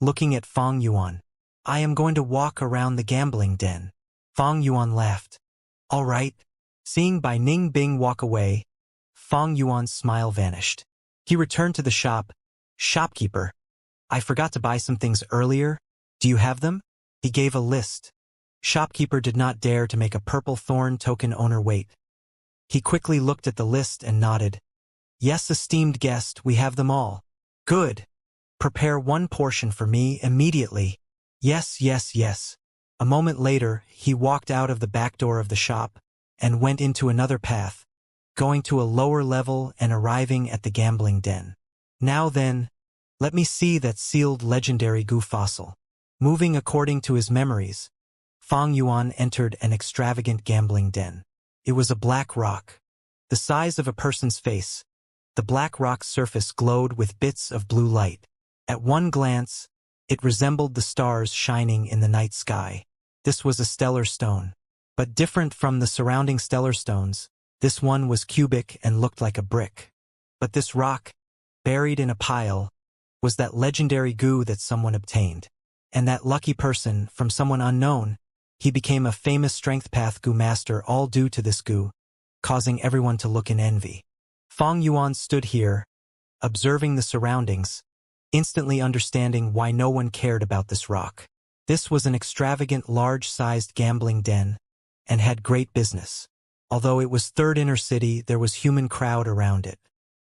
looking at Feng Yuan. I am going to walk around the gambling den. Feng Yuan laughed. All right. Seeing Bai Ningbing walk away, Feng Yuan's smile vanished. He returned to the shop. Shopkeeper, I forgot to buy some things earlier. Do you have them? He gave a list. Shopkeeper did not dare to make a purple thorn token owner wait. He quickly looked at the list and nodded. Yes, esteemed guest, we have them all. Good. Prepare one portion for me immediately. Yes, yes, yes. A moment later, he walked out of the back door of the shop and went into another path, going to a lower level and arriving at the gambling den. Now then, let me see that sealed legendary goo fossil. Moving according to his memories, Feng Yuan entered an extravagant gambling den. It was a black rock, the size of a person's face. The black rock's surface glowed with bits of blue light. At one glance, it resembled the stars shining in the night sky. This was a stellar stone. But different from the surrounding stellar stones, this one was cubic and looked like a brick. But this rock, buried in a pile, was that legendary goo that someone obtained. And that lucky person, from someone unknown, he became a famous strength path goo master, all due to this goo, causing everyone to look in envy. Feng Yuan stood here, observing the surroundings, instantly understanding why no one cared about this rock. This was an extravagant, large-sized gambling den, and had great business. Although it was third inner city, there was human crowd around it.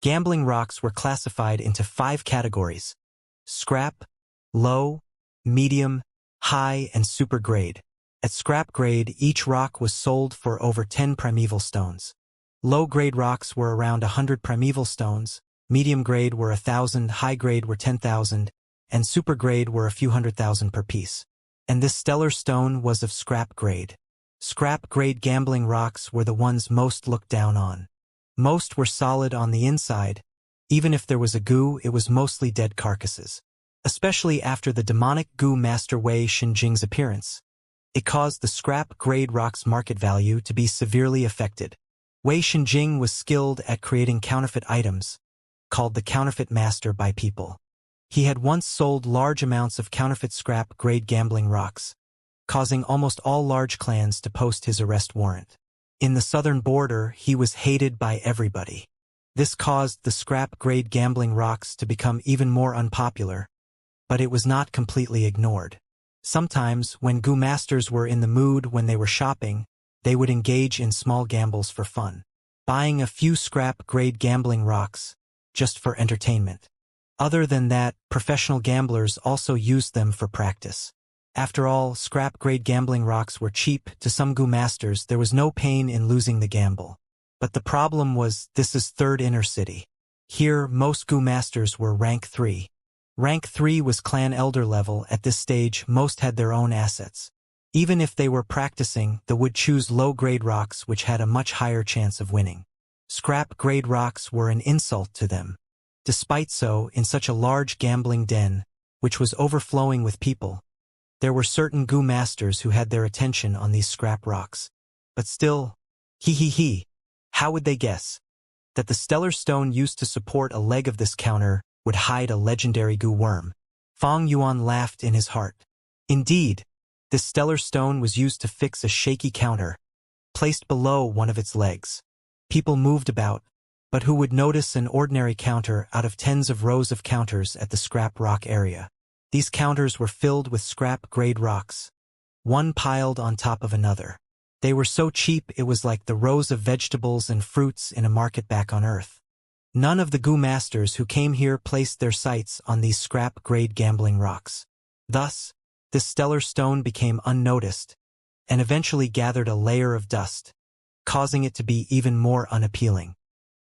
Gambling rocks were classified into 5 categories: scrap, low, medium, high, and super grade. At scrap grade, each rock was sold for over 10 primeval stones. Low-grade rocks were around 100 primeval stones, medium grade were 1,000, high grade were 10,000, and super grade were a few 100,000 per piece. And this stellar stone was of scrap grade. Scrap grade gambling rocks were the ones most looked down on. Most were solid on the inside. Even if there was a goo, it was mostly dead carcasses. Especially after the demonic goo master Wei Xinjing's appearance. It caused the scrap grade rock's market value to be severely affected. Wei Xinjing was skilled at creating counterfeit items, called the counterfeit master by people. He had once sold large amounts of counterfeit scrap grade gambling rocks, causing almost all large clans to post his arrest warrant. In the southern border, he was hated by everybody. This caused the scrap grade gambling rocks to become even more unpopular, but it was not completely ignored. Sometimes, when goo masters were in the mood when they were shopping, they would engage in small gambles for fun, buying a few scrap grade gambling rocks, just for entertainment. Other than that, professional gamblers also used them for practice. After all, scrap grade gambling rocks were cheap. To some goo masters, there was no pain in losing the gamble. But the problem was, this is third inner city. Here, most goo masters were rank 3. Rank 3 was clan elder level. At this stage, most had their own assets. Even if they were practicing, they would choose low-grade rocks which had a much higher chance of winning. Scrap-grade rocks were an insult to them. Despite so, in such a large gambling den, which was overflowing with people, there were certain goo masters who had their attention on these scrap rocks. But still, how would they guess that the stellar stone used to support a leg of this counter would hide a legendary goo worm? Feng Yuan laughed in his heart. Indeed, this stellar stone was used to fix a shaky counter, placed below one of its legs. People moved about, but who would notice an ordinary counter out of tens of rows of counters at the scrap rock area? These counters were filled with scrap-grade rocks, one piled on top of another. They were so cheap it was like the rows of vegetables and fruits in a market back on Earth. None of the goo masters who came here placed their sights on these scrap-grade gambling rocks. Thus, this stellar stone became unnoticed, and eventually gathered a layer of dust, causing it to be even more unappealing.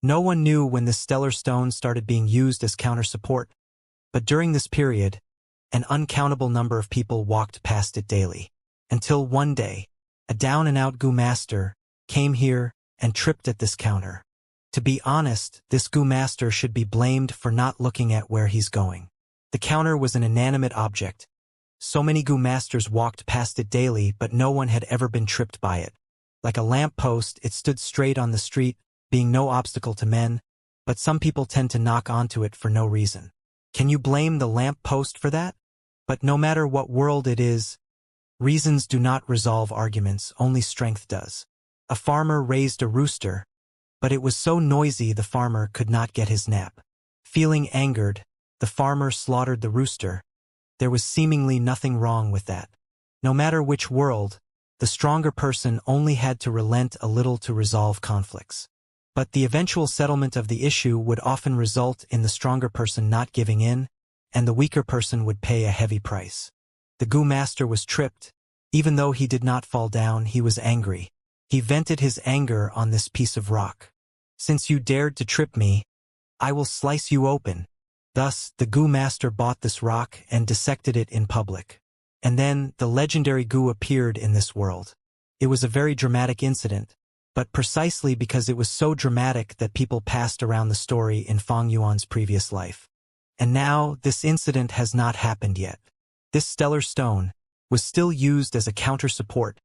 No one knew when this stellar stone started being used as counter-support, but during this period, an uncountable number of people walked past it daily. Until one day, a down-and-out goo master came here and tripped at this counter. To be honest, this goo master should be blamed for not looking at where he's going. The counter was an inanimate object, So many goo masters walked past it daily, but no one had ever been tripped by it. Like a lamp post, it stood straight on the street, being no obstacle to men, but some people tend to knock onto it for no reason. Can you blame the lamp post for that? But no matter what world it is, reasons do not resolve arguments, only strength does. A farmer raised a rooster, but it was so noisy the farmer could not get his nap. Feeling angered, the farmer slaughtered the rooster. There was seemingly nothing wrong with that. No matter which world, the stronger person only had to relent a little to resolve conflicts. But the eventual settlement of the issue would often result in the stronger person not giving in, and the weaker person would pay a heavy price. The goo master was tripped. Even though he did not fall down, he was angry. He vented his anger on this piece of rock. Since you dared to trip me, I will slice you open. Thus, the goo master bought this rock and dissected it in public. And then, the legendary goo appeared in this world. It was a very dramatic incident, but precisely because it was so dramatic that people passed around the story in Fang Yuan's previous life. And now, this incident has not happened yet. This stellar stone was still used as a counter-support,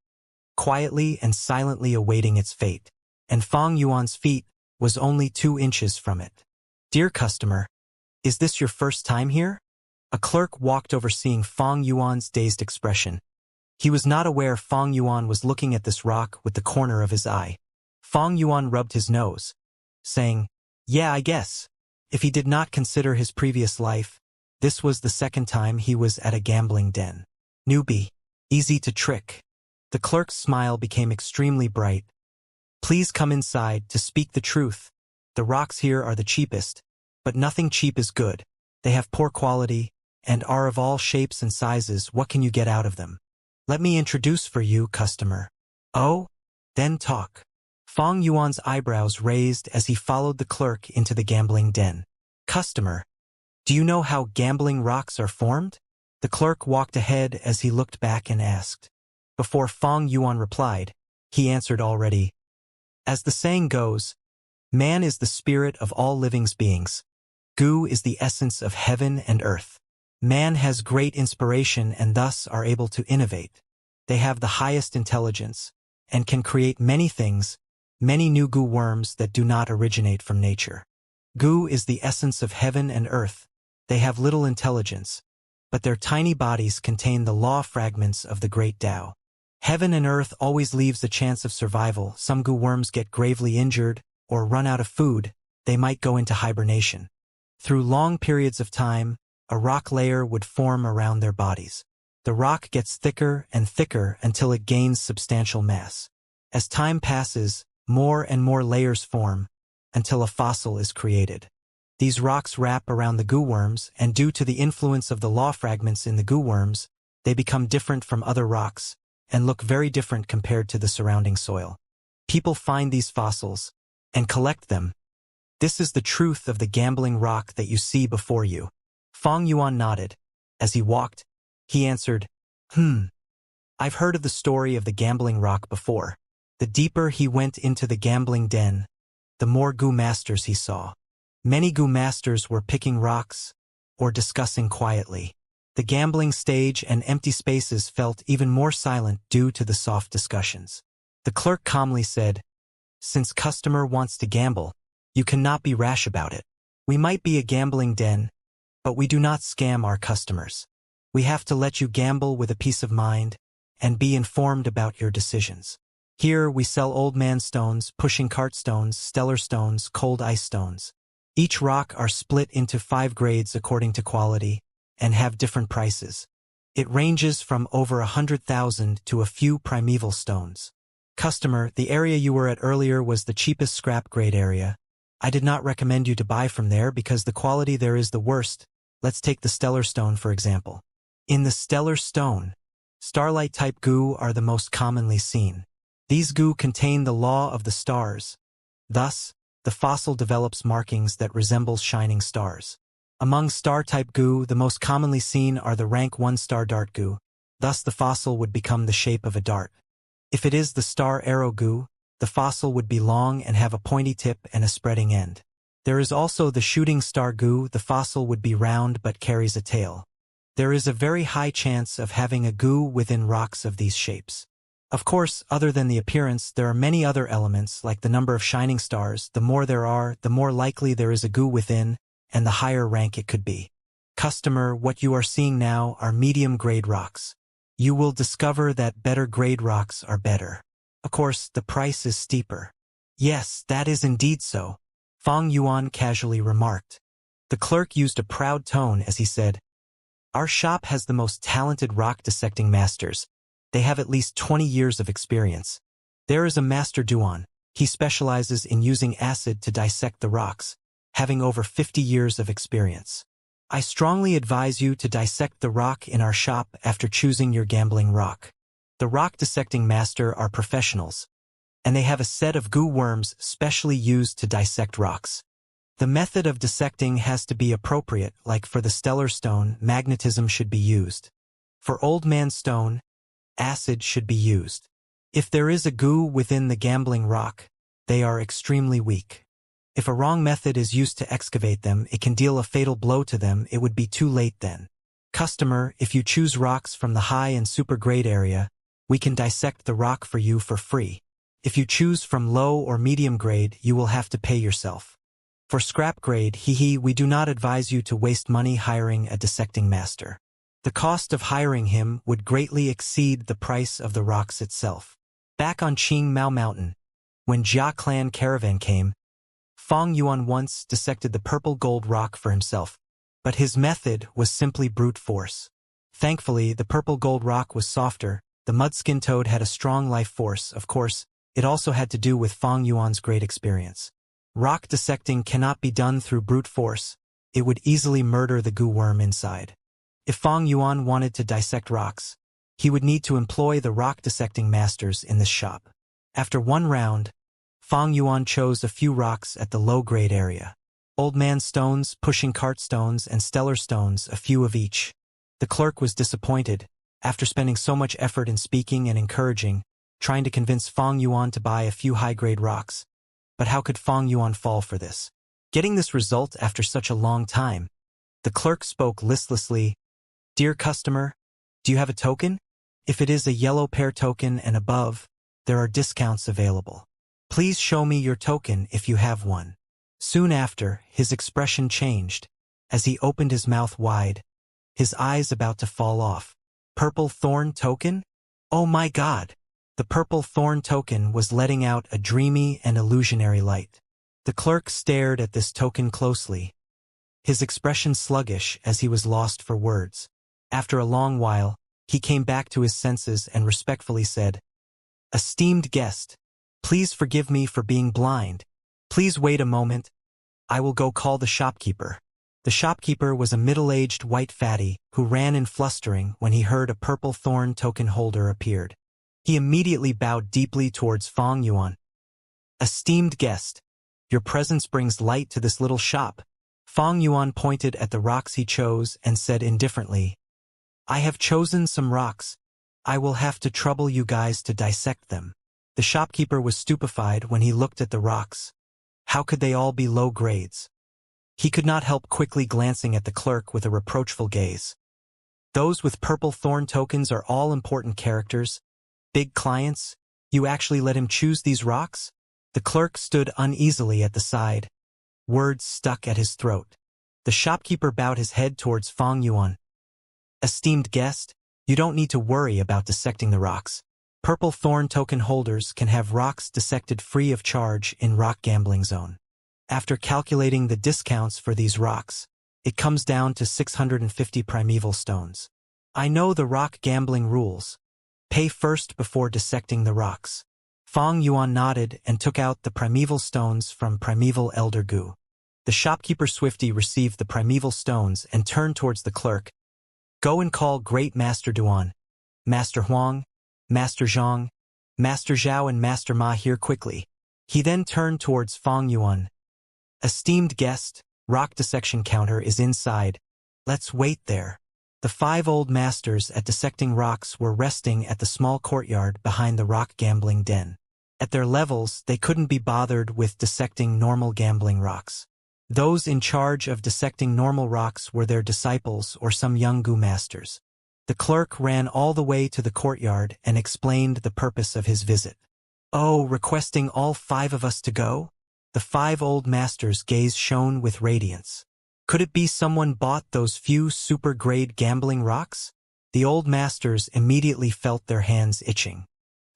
quietly and silently awaiting its fate, and Fang Yuan's feet was only 2 inches from it. Dear customer, is this your first time here? A clerk walked over, seeing Fang Yuan's dazed expression. He was not aware Fang Yuan was looking at this rock with the corner of his eye. Fang Yuan rubbed his nose, saying, "Yeah, I guess." If he did not consider his previous life, this was the second time he was at a gambling den. Newbie, easy to trick. The clerk's smile became extremely bright. Please come inside. To speak the truth, the rocks here are the cheapest, but nothing cheap is good. They have poor quality and are of all shapes and sizes. What can you get out of them? Let me introduce for you, customer. Oh? Then talk. Fang Yuan's eyebrows raised as he followed the clerk into the gambling den. Customer, do you know how gambling rocks are formed? The clerk walked ahead as he looked back and asked. Before Fang Yuan replied, he answered already. As the saying goes, man is the spirit of all living beings. Goo is the essence of heaven and earth. Man has great inspiration and thus are able to innovate. They have the highest intelligence and can create many things, many new goo worms that do not originate from nature. Goo is the essence of heaven and earth. They have little intelligence, but their tiny bodies contain the law fragments of the great Tao. Heaven and earth always leaves a chance of survival. Some goo worms get gravely injured or run out of food. They might go into hibernation. Through long periods of time, a rock layer would form around their bodies. The rock gets thicker and thicker until it gains substantial mass. As time passes, more and more layers form, until a fossil is created. These rocks wrap around the goo worms, and due to the influence of the law fragments in the goo worms, they become different from other rocks, and look very different compared to the surrounding soil. People find these fossils, and collect them. This is the truth of the gambling rock that you see before you. Fang Yuan nodded. As he walked, he answered, I've heard of the story of the gambling rock before. The deeper he went into the gambling den, the more goo masters he saw. Many goo masters were picking rocks or discussing quietly. The gambling stage and empty spaces felt even more silent due to the soft discussions. The clerk calmly said, Since customer wants to gamble, you cannot be rash about it. We might be a gambling den, but we do not scam our customers. We have to let you gamble with a peace of mind and be informed about your decisions. Here we sell old man stones, pushing cart stones, stellar stones, cold ice stones. Each rock are split into 5 grades according to quality and have different prices. It ranges from over 100,000 to a few primeval stones. Customer, the area you were at earlier was the cheapest scrap grade area. I did not recommend you to buy from there because the quality there is the worst. Let's take the stellar stone for example. In the stellar stone, starlight type goo are the most commonly seen. These goo contain the law of the stars. Thus, the fossil develops markings that resemble shining stars. Among star-type goo, the most commonly seen are the rank 1 star dart goo. Thus the fossil would become the shape of a dart. If it is the star arrow goo, the fossil would be long and have a pointy tip and a spreading end. There is also the shooting star goo. The fossil would be round but carries a tail. There is a very high chance of having a goo within rocks of these shapes. Of course, other than the appearance, there are many other elements like the number of shining stars. The more there are, the more likely there is a goo within, and the higher rank it could be. Customer, what you are seeing now are medium-grade rocks. You will discover that better-grade rocks are better. Of course, the price is steeper. Yes, that is indeed so, Fang Yuan casually remarked. The clerk used a proud tone as he said, "Our shop has the most talented rock dissecting masters. They have at least 20 years of experience. There is a Master Duan. He specializes in using acid to dissect the rocks, having over 50 years of experience. I strongly advise you to dissect the rock in our shop after choosing your gambling rock. The rock dissecting master are professionals, and they have a set of goo worms specially used to dissect rocks. The method of dissecting has to be appropriate, like for the stellar stone, magnetism should be used. For old man stone, acid should be used. If there is a goo within the gambling rock, they are extremely weak. If a wrong method is used to excavate them, it can deal a fatal blow to them. It would be too late then. Customer, if you choose rocks from the high and super grade area, we can dissect the rock for you for free. If you choose from low or medium grade, you will have to pay yourself. For scrap grade, we do not advise you to waste money hiring a dissecting master. The cost of hiring him would greatly exceed the price of the rocks itself." Back on Qing Mao Mountain, when Jia clan caravan came, Fang Yuan once dissected the purple gold rock for himself, but his method was simply brute force. Thankfully, the purple gold rock was softer. The mudskin toad had a strong life force. Of course, it also had to do with Fang Yuan's great experience. Rock dissecting cannot be done through brute force. It would easily murder the goo worm inside. If Fang Yuan wanted to dissect rocks, he would need to employ the rock dissecting masters in this shop. After one round, Fang Yuan chose a few rocks at the low-grade area. Old man stones, pushing cart stones, and stellar stones, a few of each. The clerk was disappointed, after spending so much effort in speaking and encouraging, trying to convince Fang Yuan to buy a few high-grade rocks. But how could Fang Yuan fall for this? Getting this result after such a long time, the clerk spoke listlessly. "Dear customer, do you have a token? If it is a yellow pair token and above, there are discounts available. Please show me your token if you have one." Soon after, his expression changed. As he opened his mouth wide, his eyes about to fall off. "Purple thorn token? Oh my God!" The purple thorn token was letting out a dreamy and illusionary light. The clerk stared at this token closely, his expression sluggish as he was lost for words. After a long while, he came back to his senses and respectfully said, "Esteemed guest, please forgive me for being blind. Please wait a moment. I will go call the shopkeeper." The shopkeeper was a middle-aged white fatty who ran in flustering when he heard a purple thorn token holder appeared. He immediately bowed deeply towards Fang Yuan. "Esteemed guest, your presence brings light to this little shop." Fang Yuan pointed at the rocks he chose and said indifferently, "I have chosen some rocks. I will have to trouble you guys to dissect them." The shopkeeper was stupefied when he looked at the rocks. How could they all be low grades? He could not help quickly glancing at the clerk with a reproachful gaze. "Those with purple thorn tokens are all important characters. Big clients? You actually let him choose these rocks?" The clerk stood uneasily at the side. Words stuck at his throat. The shopkeeper bowed his head towards Fang Yuan. "Esteemed guest, you don't need to worry about dissecting the rocks. Purple thorn token holders can have rocks dissected free of charge in Rock Gambling Zone. After calculating the discounts for these rocks, it comes down to 650 primeval stones. I know the rock gambling rules. Pay first before dissecting the rocks." Fang Yuan nodded and took out the primeval stones from primeval elder goo. The shopkeeper swiftly received the primeval stones and turned towards the clerk. "Go and call Great Master Duan, Master Huang, Master Zhang, Master Zhao and Master Ma here quickly." He then turned towards Fang Yuan. "Esteemed guest, rock dissection counter is inside. Let's wait there." The 5 old masters at dissecting rocks were resting at the small courtyard behind the rock gambling den. At their levels, they couldn't be bothered with dissecting normal gambling rocks. Those in charge of dissecting normal rocks were their disciples or some young Gu masters. The clerk ran all the way to the courtyard and explained the purpose of his visit. "Oh, requesting all 5 of us to go?" The 5 old masters' gaze shone with radiance. Could it be someone bought those few super-grade gambling rocks? The old masters immediately felt their hands itching.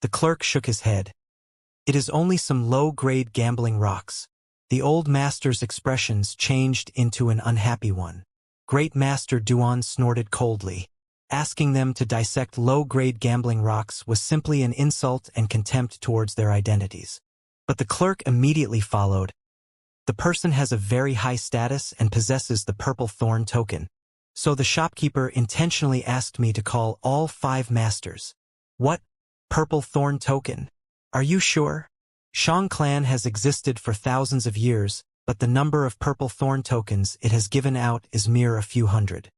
The clerk shook his head. "It is only some low-grade gambling rocks." The old master's expressions changed into an unhappy one. Great Master Duan snorted coldly. Asking them to dissect low-grade gambling rocks was simply an insult and contempt towards their identities. But the clerk immediately followed. "The person has a very high status and possesses the purple thorn token. So the shopkeeper intentionally asked me to call all 5 masters." "What? Purple thorn token? Are you sure?" Shang clan has existed for thousands of years, but the number of purple thorn tokens it has given out is mere a few hundred.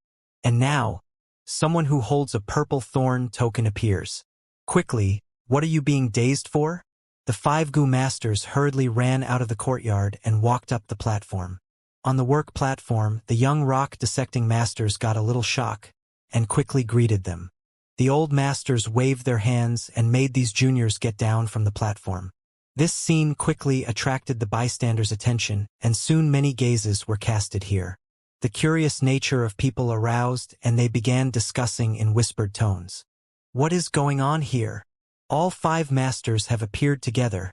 And now, someone who holds a purple thorn token appears. "Quickly, what are you being dazed for?" The 5 Gu masters hurriedly ran out of the courtyard and walked up the platform. On the work platform, the young rock dissecting masters got a little shock and quickly greeted them. The old masters waved their hands and made these juniors get down from the platform. This scene quickly attracted the bystanders' attention, and soon many gazes were casted here. The curious nature of people aroused, and they began discussing in whispered tones. "What is going on here? All 5 masters have appeared together.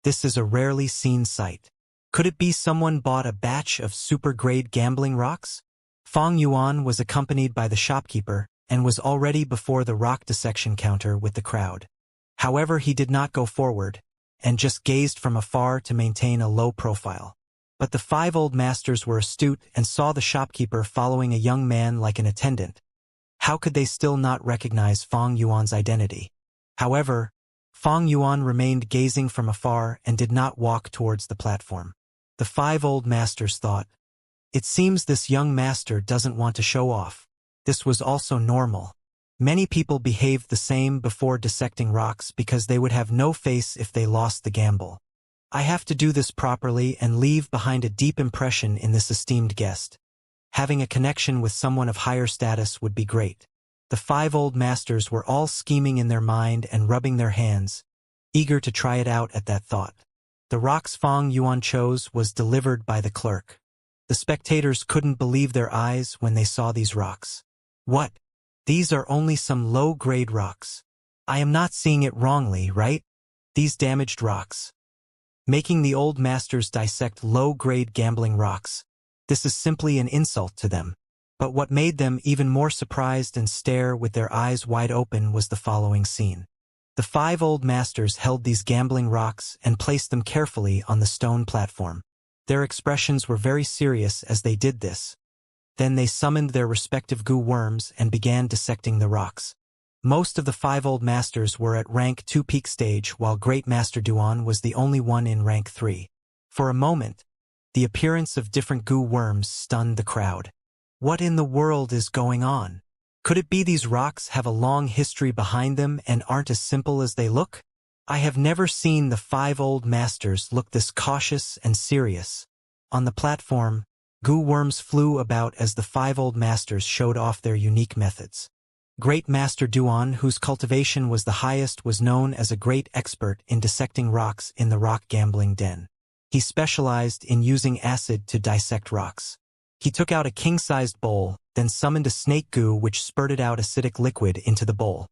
This is a rarely seen sight. Could it be someone bought a batch of super-grade gambling rocks?" Fang Yuan was accompanied by the shopkeeper and was already before the rock dissection counter with the crowd. However, he did not go forward, and just gazed from afar to maintain a low profile. But the 5 old masters were astute and saw the shopkeeper following a young man like an attendant. How could they still not recognize Fang Yuan's identity? However, Fang Yuan remained gazing from afar and did not walk towards the platform. The 5 old masters thought, "It seems this young master doesn't want to show off." This was also normal. Many people behaved the same before dissecting rocks because they would have no face if they lost the gamble. "I have to do this properly and leave behind a deep impression in this esteemed guest. Having a connection with someone of higher status would be great." The 5 old masters were all scheming in their mind and rubbing their hands, eager to try it out at that thought. The rocks Fang Yuan chose was delivered by the clerk. The spectators couldn't believe their eyes when they saw these rocks. "What? These are only some low-grade rocks. I am not seeing it wrongly, right? These damaged rocks." Making the old masters dissect low-grade gambling rocks. This is simply an insult to them. But what made them even more surprised and stare with their eyes wide open was the following scene. The 5 old masters held these gambling rocks and placed them carefully on the stone platform. Their expressions were very serious as they did this. Then they summoned their respective Gu worms and began dissecting the rocks. Most of the 5 old masters were at rank 2 peak stage, while Great Master Duan was the only one in rank 3. For a moment, the appearance of different Gu worms stunned the crowd. What in the world is going on? Could it be these rocks have a long history behind them and aren't as simple as they look? I have never seen the 5 old masters look this cautious and serious. On the platform, Gu worms flew about as the 5 old masters showed off their unique methods. Great Master Duan, whose cultivation was the highest, was known as a great expert in dissecting rocks in the rock gambling den. He specialized in using acid to dissect rocks. He took out a king-sized bowl, then summoned a snake goo which spurted out acidic liquid into the bowl.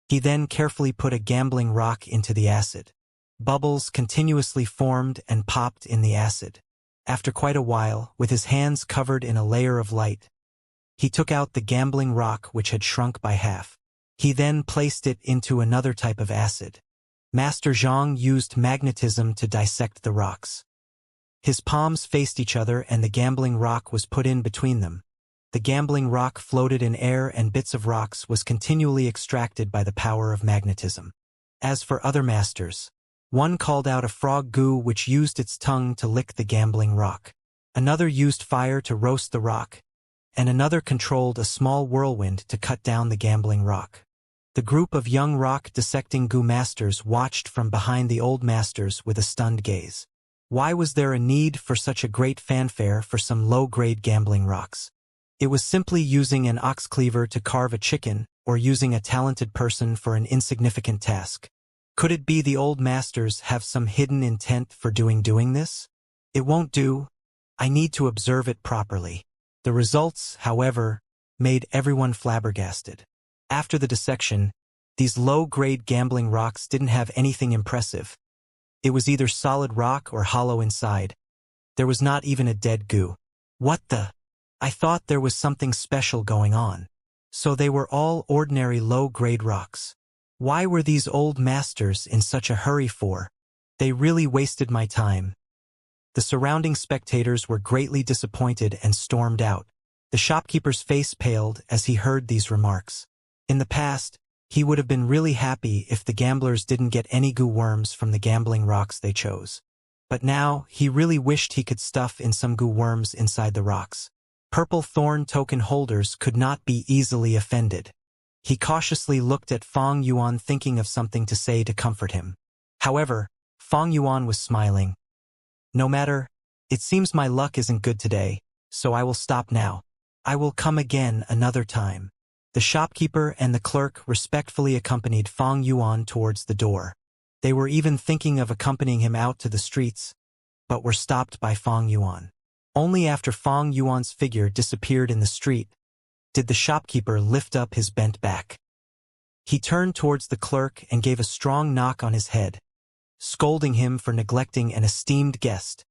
He then carefully put a gambling rock into the acid. Bubbles continuously formed and popped in the acid. After quite a while, with his hands covered in a layer of light, he took out the gambling rock which had shrunk by half. He then placed it into another type of acid. Master Zhang used magnetism to dissect the rocks. His palms faced each other and the gambling rock was put in between them. The gambling rock floated in air and bits of rocks was continually extracted by the power of magnetism. As for other masters, one called out a frog goo which used its tongue to lick the gambling rock. Another used fire to roast the rock, and another controlled a small whirlwind to cut down the gambling rock. The group of young rock dissecting goo masters watched from behind the old masters with a stunned gaze. Why was there a need for such a great fanfare for some low-grade gambling rocks? It was simply using an ox cleaver to carve a chicken, or using a talented person for an insignificant task. Could it be the old masters have some hidden intent for doing this? It won't do. I need to observe it properly. The results, however, made everyone flabbergasted. After the dissection, these low-grade gambling rocks didn't have anything impressive. It was either solid rock or hollow inside. There was not even a dead goo. What the? I thought there was something special going on. So they were all ordinary low-grade rocks. Why were these old masters in such a hurry for? They really wasted my time. The surrounding spectators were greatly disappointed and stormed out. The shopkeeper's face paled as he heard these remarks. In the past, he would have been really happy if the gamblers didn't get any goo worms from the gambling rocks they chose. But now, he really wished he could stuff in some goo worms inside the rocks. Purple thorn token holders could not be easily offended. He cautiously looked at Fong Yuan, thinking of something to say to comfort him. However, Fong Yuan was smiling. No matter, it seems my luck isn't good today, so I will stop now. I will come again another time. The shopkeeper and the clerk respectfully accompanied Fong Yuan towards the door. They were even thinking of accompanying him out to the streets, but were stopped by Fong Yuan. Only after Fong Yuan's figure disappeared in the street did the shopkeeper lift up his bent back. He turned towards the clerk and gave a strong knock on his head, scolding him for neglecting an esteemed guest.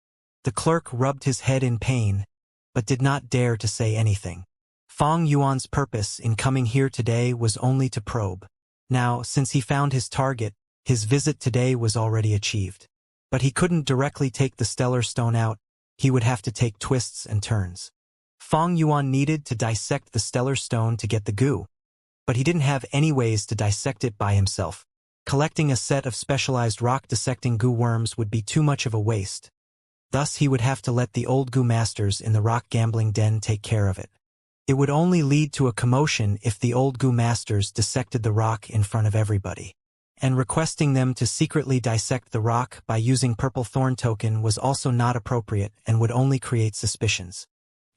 The clerk rubbed his head in pain, but did not dare to say anything. Fong Yuan's purpose in coming here today was only to probe. Now, since he found his target, his visit today was already achieved. But he couldn't directly take the stellar stone out. He would have to take twists and turns. Fong Yuan needed to dissect the stellar stone to get the goo, but he didn't have any ways to dissect it by himself. Collecting a set of specialized rock-dissecting goo worms would be too much of a waste. Thus he would have to let the old goo masters in the rock gambling den take care of it. It would only lead to a commotion if the old goo masters dissected the rock in front of everybody. And requesting them to secretly dissect the rock by using purple thorn token was also not appropriate and would only create suspicions.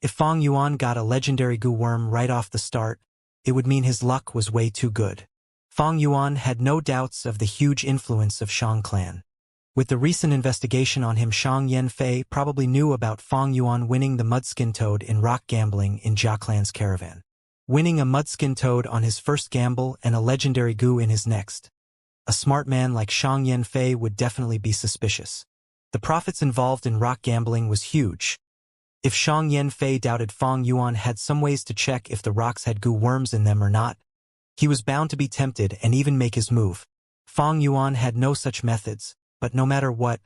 If Fong Yuan got a legendary goo worm right off the start, it would mean his luck was way too good. Fong Yuan had no doubts of the huge influence of Shang clan. With the recent investigation on him, Shang Yanfei probably knew about Fong Yuan winning the Mudskin Toad in rock gambling in Jia Clan's caravan. Winning a Mudskin Toad on his first gamble and a legendary goo in his next. A smart man like Shang Yanfei would definitely be suspicious. The profits involved in rock gambling was huge. If Shang Yanfei doubted Fong Yuan had some ways to check if the rocks had goo worms in them or not, he was bound to be tempted and even make his move. Fong Yuan had no such methods, but no matter what,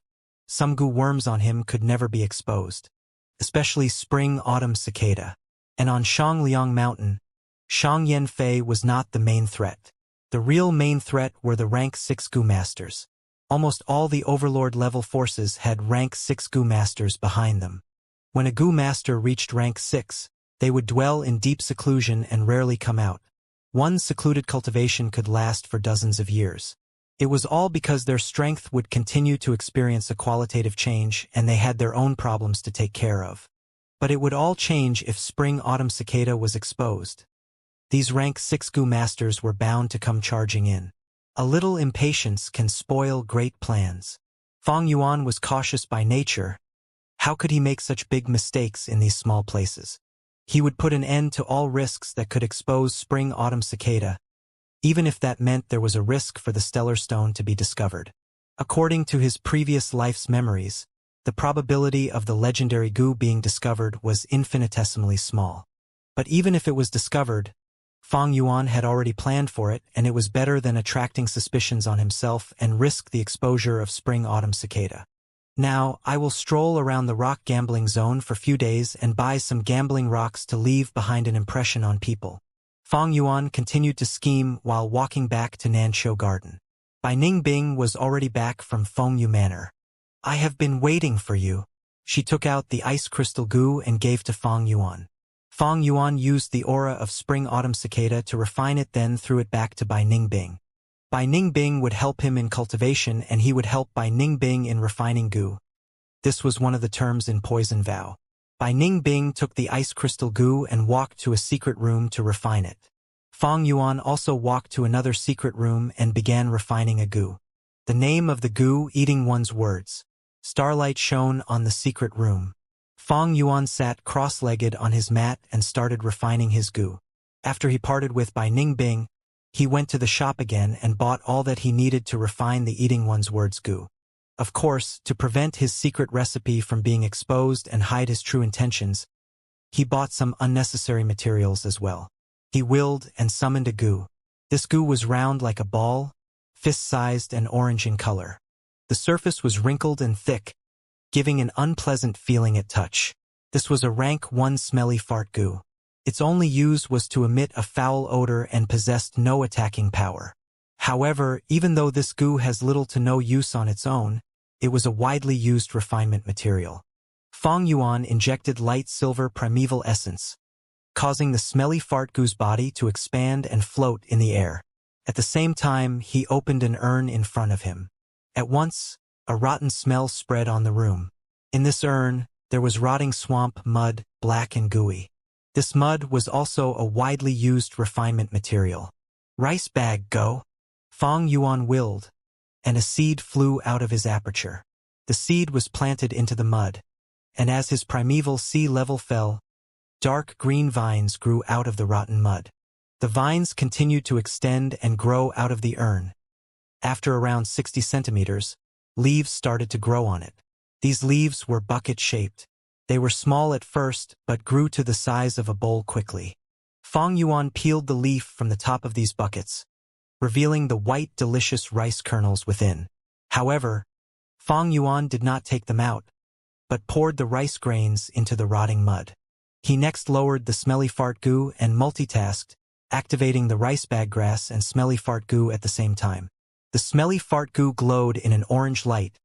some goo worms on him could never be exposed. Especially spring-autumn cicada. And on Shangliang Mountain, Shang Yanfei was not the main threat. The real main threat were the rank 6 goo masters. Almost all the overlord-level forces had rank 6 goo masters behind them. When a goo master reached rank 6, they would dwell in deep seclusion and rarely come out. One secluded cultivation could last for dozens of years. It was all because their strength would continue to experience a qualitative change and they had their own problems to take care of. But it would all change if spring-autumn cicada was exposed. These rank 6 goo masters were bound to come charging in. A little impatience can spoil great plans. Fong Yuan was cautious by nature. How could he make such big mistakes in these small places? He would put an end to all risks that could expose spring-autumn cicada, even if that meant there was a risk for the stellar stone to be discovered. According to his previous life's memories, the probability of the legendary goo being discovered was infinitesimally small. But even if it was discovered, Fong Yuan had already planned for it, and it was better than attracting suspicions on himself and risk the exposure of spring-autumn cicada. Now, I will stroll around the rock gambling zone for a few days and buy some gambling rocks to leave behind an impression on people. Fong Yuan continued to scheme while walking back to Nanshou Garden. Bai Ningbing was already back from Fengyu Manor. I have been waiting for you. She took out the ice crystal goo and gave to Fong Yuan. Fong Yuan used the aura of spring-autumn cicada to refine it, then threw it back to Bai Ningbing. Bai Ningbing would help him in cultivation and he would help Bai Ningbing in refining goo. This was one of the terms in Poison Vow. Bai Ningbing took the ice crystal goo and walked to a secret room to refine it. Fang Yuan also walked to another secret room and began refining a goo. The name of the goo eating one's words. Starlight shone on the secret room. Fang Yuan sat cross-legged on his mat and started refining his goo. After he parted with Bai Ningbing, he went to the shop again and bought all that he needed to refine the eating one's words goo. Of course, to prevent his secret recipe from being exposed and hide his true intentions, he bought some unnecessary materials as well. He willed and summoned a goo. This goo was round like a ball, fist-sized and orange in color. The surface was wrinkled and thick, giving an unpleasant feeling at touch. This was a rank 1 smelly fart goo. Its only use was to emit a foul odor and possessed no attacking power. However, even though this goo has little to no use on its own, it was a widely used refinement material. Fang Yuan injected light silver primeval essence, causing the smelly fart goo's body to expand and float in the air. At the same time, he opened an urn in front of him. At once, a rotten smell spread on the room. In this urn, there was rotting swamp mud, black and gooey. This mud was also a widely used refinement material. Rice bag go! Fang Yuan willed, and a seed flew out of his aperture. The seed was planted into the mud, and as his primeval sea level fell, dark green vines grew out of the rotten mud. The vines continued to extend and grow out of the urn. After around 60 centimeters, leaves started to grow on it. These leaves were bucket-shaped. They were small at first, but grew to the size of a bowl quickly. Fang Yuan peeled the leaf from the top of these buckets, revealing the white, delicious rice kernels within. However, Fang Yuan did not take them out, but poured the rice grains into the rotting mud. He next lowered the smelly fart goo and multitasked, activating the rice bag grass and smelly fart goo at the same time. The smelly fart goo glowed in an orange light,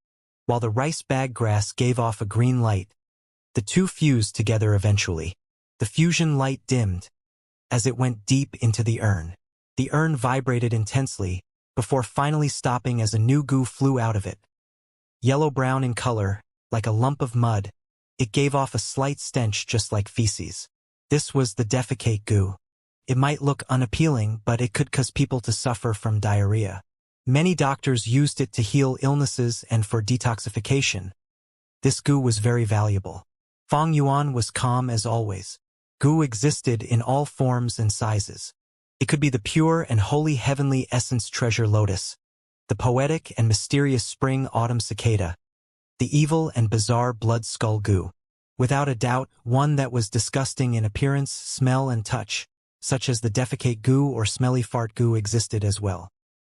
while the rice bag grass gave off a green light. The two fused together eventually. The fusion light dimmed as it went deep into the urn. The urn vibrated intensely, before finally stopping as a new goo flew out of it. Yellow-brown in color, like a lump of mud, it gave off a slight stench just like feces. This was the defecate goo. It might look unappealing, but it could cause people to suffer from diarrhea. Many doctors used it to heal illnesses and for detoxification. This goo was very valuable. Fang Yuan was calm as always. Goo existed in all forms and sizes. It could be the pure and holy heavenly essence treasure lotus, the poetic and mysterious spring autumn cicada, the evil and bizarre blood skull goo. Without a doubt, one that was disgusting in appearance, smell and touch, such as the defecate goo or smelly fart goo existed as well.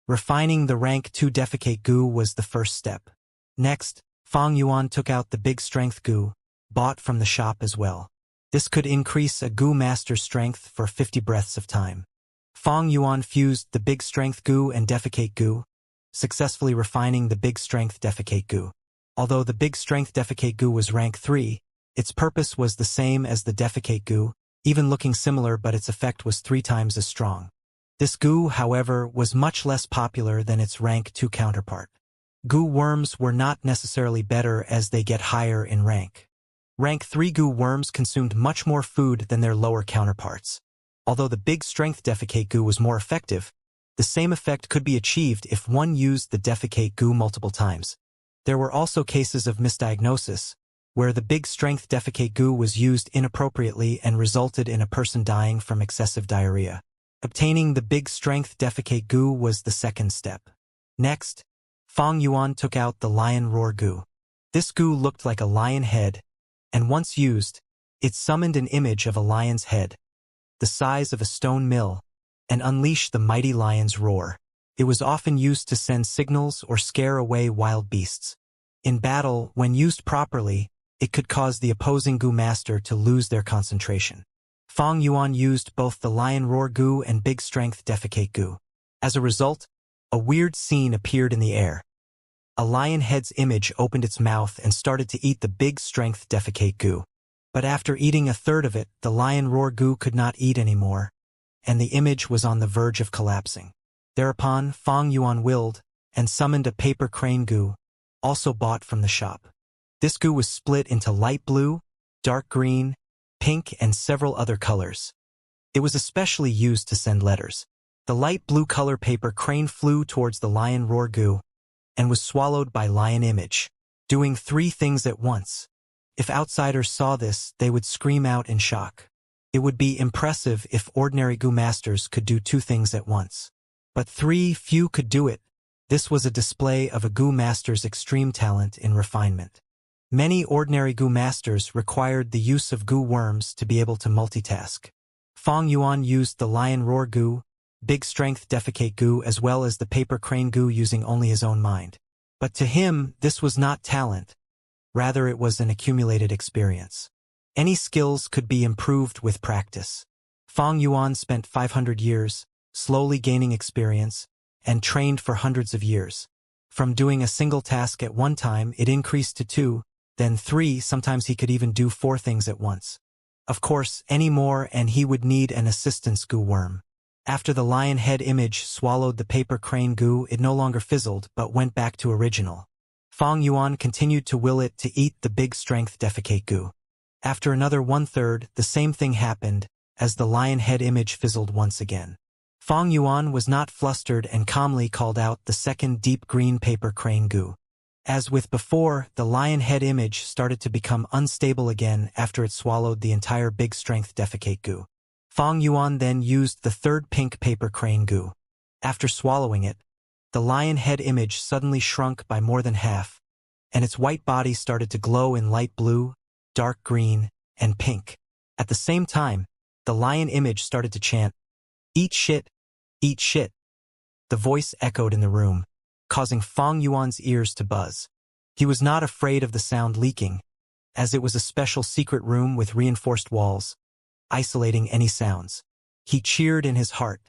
Refining the rank 2 defecate goo was the first step. Next, Fang Yuan took out the big strength goo, bought from the shop as well. This could increase a goo master's strength for 50 breaths of time. Fang Yuan fused the big strength goo and defecate goo, successfully refining the big strength defecate goo. Although the big strength defecate goo was rank 3, its purpose was the same as the defecate goo, even looking similar, but its effect was 3 times as strong. This goo, however, was much less popular than its rank 2 counterpart. Goo worms were not necessarily better as they get higher in rank. Rank 3 goo worms consumed much more food than their lower counterparts. Although the big strength defecate goo was more effective, the same effect could be achieved if one used the defecate goo multiple times. There were also cases of misdiagnosis, where the big strength defecate goo was used inappropriately and resulted in a person dying from excessive diarrhea. Obtaining the big strength defecate goo was the second step. Next, Fang Yuan took out the lion roar goo. This goo looked like a lion head, and once used, it summoned an image of a lion's head, the size of a stone mill, and unleashed the mighty lion's roar. It was often used to send signals or scare away wild beasts. In battle, when used properly, it could cause the opposing goo master to lose their concentration. Fang Yuan used both the lion roar goo and big strength defecate goo. As a result, a weird scene appeared in the air. A lion head's image opened its mouth and started to eat the big strength defecate goo. But after eating a third of it, the lion roar goo could not eat anymore, and the image was on the verge of collapsing. Thereupon, Fang Yuan willed and summoned a paper crane goo, also bought from the shop. This goo was split into light blue, dark green, pink, and several other colors. It was especially used to send letters. The light blue color paper crane flew towards the lion roar goo and was swallowed by lion image, doing 3 things at once. If outsiders saw this, they would scream out in shock. It would be impressive if ordinary goo masters could do 2 things at once. But few could do it. This was a display of a goo master's extreme talent in refinement. Many ordinary goo masters required the use of goo worms to be able to multitask. Fong Yuan used the lion roar goo, big strength defecate goo, as well as the paper crane goo using only his own mind. But to him, this was not talent. Rather, it was an accumulated experience. Any skills could be improved with practice. Fong Yuan spent 500 years, slowly gaining experience, and trained for hundreds of years. From doing a single task at one time, it increased to 2, then 3, sometimes he could even do 4 things at once. Of course, any more and he would need an assistance goo worm. After the lion head image swallowed the paper crane goo, it no longer fizzled but went back to original. Fong Yuan continued to will it to eat the big strength defecate goo. After another 1/3, the same thing happened, as the lion head image fizzled once again. Fong Yuan was not flustered and calmly called out the second deep green paper crane goo. As with before, the lion head image started to become unstable again after it swallowed the entire big strength defecate goo. Fong Yuan then used the third pink paper crane goo. After swallowing it, the lion head image suddenly shrunk by more than half, and its white body started to glow in light blue, dark green, and pink. At the same time, the lion image started to chant, "Eat shit, eat shit." The voice echoed in the room, causing Fong Yuan's ears to buzz. He was not afraid of the sound leaking, as it was a special secret room with reinforced walls, isolating any sounds. He cheered in his heart.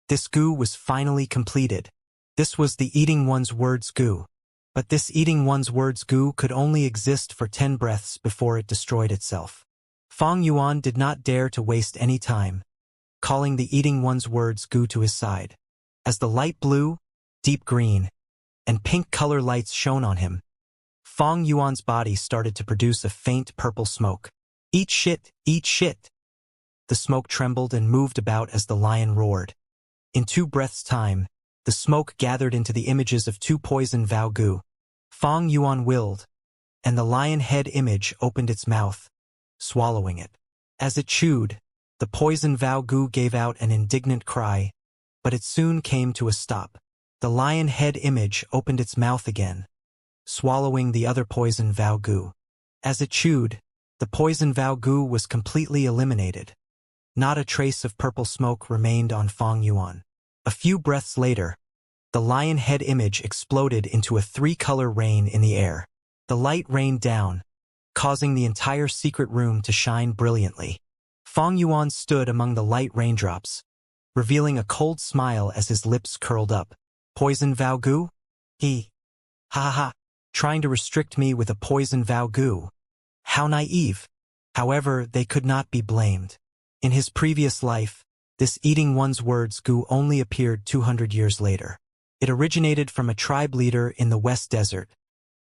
This goo was finally completed. This was the eating one's words goo. But this eating one's words goo could only exist for 10 breaths before it destroyed itself. Fong Yuan did not dare to waste any time, calling the eating one's words goo to his side. As the light blue, deep green, and pink color lights shone on him, Fong Yuan's body started to produce a faint purple smoke. "Eat shit, eat shit." The smoke trembled and moved about as the lion roared. In 2 breaths' time, the smoke gathered into the images of 2 poison vow goo. Fong Yuan willed, and the lion head image opened its mouth, swallowing it. As it chewed, the poison vow goo gave out an indignant cry, but it soon came to a stop. The lion head image opened its mouth again, swallowing the other poison vow goo. As it chewed, the poison vow goo was completely eliminated. Not a trace of purple smoke remained on Fong Yuan. A few breaths later, the lion head image exploded into a 3-color rain in the air. The light rained down, causing the entire secret room to shine brilliantly. Fong Yuan stood among the light raindrops, revealing a cold smile as his lips curled up. "Poison vow goo? Ha ha ha. Trying to restrict me with a poison vow goo. How naive." However, they could not be blamed. In his previous life, this eating one's words goo only appeared 200 years later. It originated from a tribe leader in the West Desert,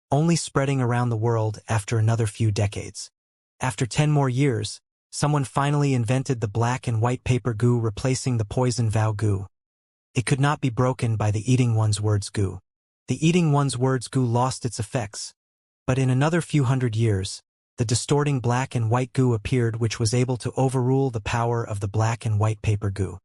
only spreading around the world after another few decades. After 10 more years, someone finally invented the black and white paper goo replacing the poison vow goo. It could not be broken by the eating one's words goo. The eating one's words goo lost its effects, but in another few hundred years, the distorting black and white goo appeared, which was able to overrule the power of the black and white paper goo.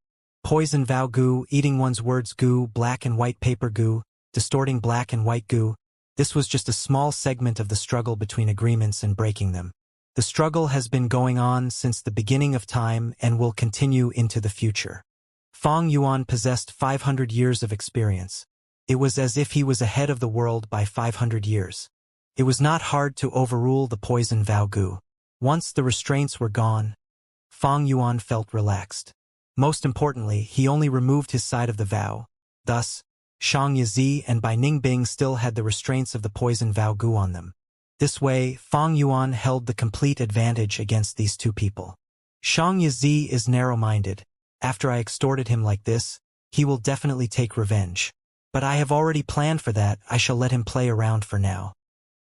Poison vow goo, eating one's words goo, black and white paper goo, distorting black and white goo. This was just a small segment of the struggle between agreements and breaking them. The struggle has been going on since the beginning of time and will continue into the future. Fong Yuan possessed 500 years of experience. It was as if he was ahead of the world by 500 years. It was not hard to overrule the poison vow goo. Once the restraints were gone, Fong Yuan felt relaxed. Most importantly, he only removed his side of the vow. Thus, Shang Yizi and Bai Ningbing still had the restraints of the poison vow goo on them. This way, Fong Yuan held the complete advantage against these 2 people. Shang Yizi is narrow-minded. After I extorted him like this, he will definitely take revenge. But I have already planned for that. I shall let him play around for now.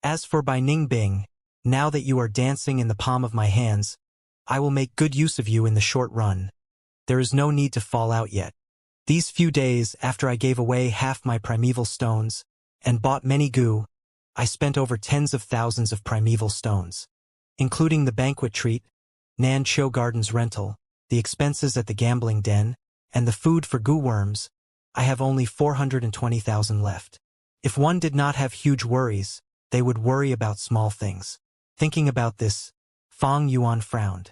As for Bai Ningbing, now that you are dancing in the palm of my hands, I will make good use of you in the short run. There is no need to fall out yet. These few days after I gave away half my primeval stones and bought many goo, I spent over tens of thousands of primeval stones, including the banquet treat, Nan Cho Garden's rental, the expenses at the gambling den, and the food for goo worms. I have only 420,000 left. If one did not have huge worries, they would worry about small things. Thinking about this, Fang Yuan frowned.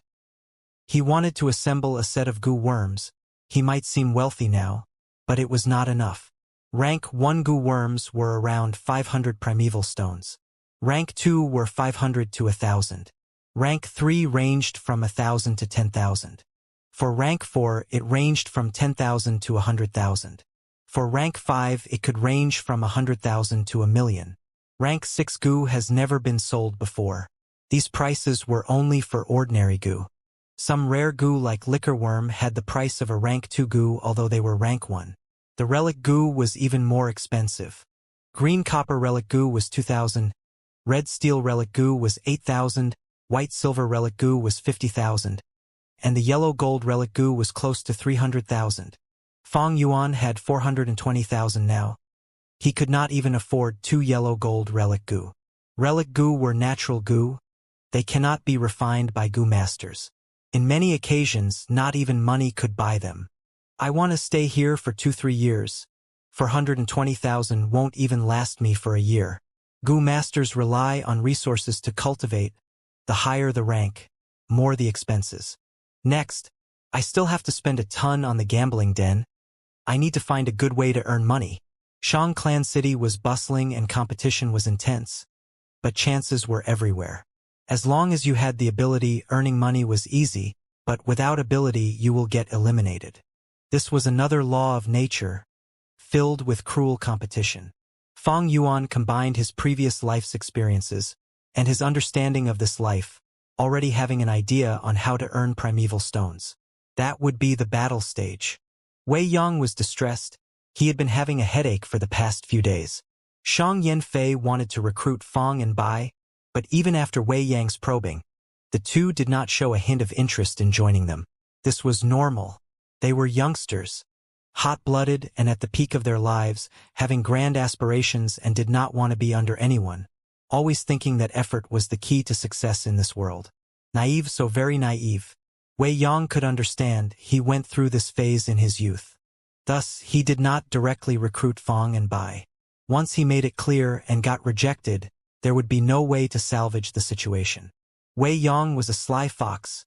He wanted to assemble a set of goo worms. He might seem wealthy now, but it was not enough. Rank 1 goo worms were around 500 primeval stones. Rank 2 were 500 to 1,000. Rank 3 ranged from 1,000 to 10,000. For rank 4, it ranged from 10,000 to 100,000. For rank 5, it could range from 100,000 to 1,000,000. Rank 6 goo has never been sold before. These prices were only for ordinary goo. Some rare goo like liquor worm had the price of a rank 2 goo, although they were rank 1. The relic goo was even more expensive. Green copper relic goo was 2,000, red steel relic goo was 8,000, white silver relic goo was 50,000, and the yellow gold relic goo was close to 300,000. Fang Yuan had 420,000 now. He could not even afford 2 yellow gold relic goo. Relic goo were natural goo. They cannot be refined by goo masters. In many occasions, not even money could buy them. I want to stay here for 2-3 years. 420,000 won't even last me for a year. Goo masters rely on resources to cultivate. The higher the rank, more the expenses. Next, I still have to spend a ton on the gambling den. I need to find a good way to earn money. Shang Clan City was bustling and competition was intense, but chances were everywhere. As long as you had the ability, earning money was easy, but without ability you will get eliminated. This was another law of nature, filled with cruel competition. Fang Yuan combined his previous life's experiences and his understanding of this life, already having an idea on how to earn primeval stones. That would be the battle stage. Wei Yang was distressed. He had been having a headache for the past few days. Shang Yanfei wanted to recruit Fang and Bai, but even after Wei Yang's probing, the two did not show a hint of interest in joining them. This was normal. They were youngsters, hot-blooded and at the peak of their lives, having grand aspirations and did not want to be under anyone, always thinking that effort was the key to success in this world. Naive, so very naive. Wei Yang could understand. He went through this phase in his youth. Thus, he did not directly recruit Fang and Bai. Once he made it clear and got rejected, there would be no way to salvage the situation. Wei Yang was a sly fox.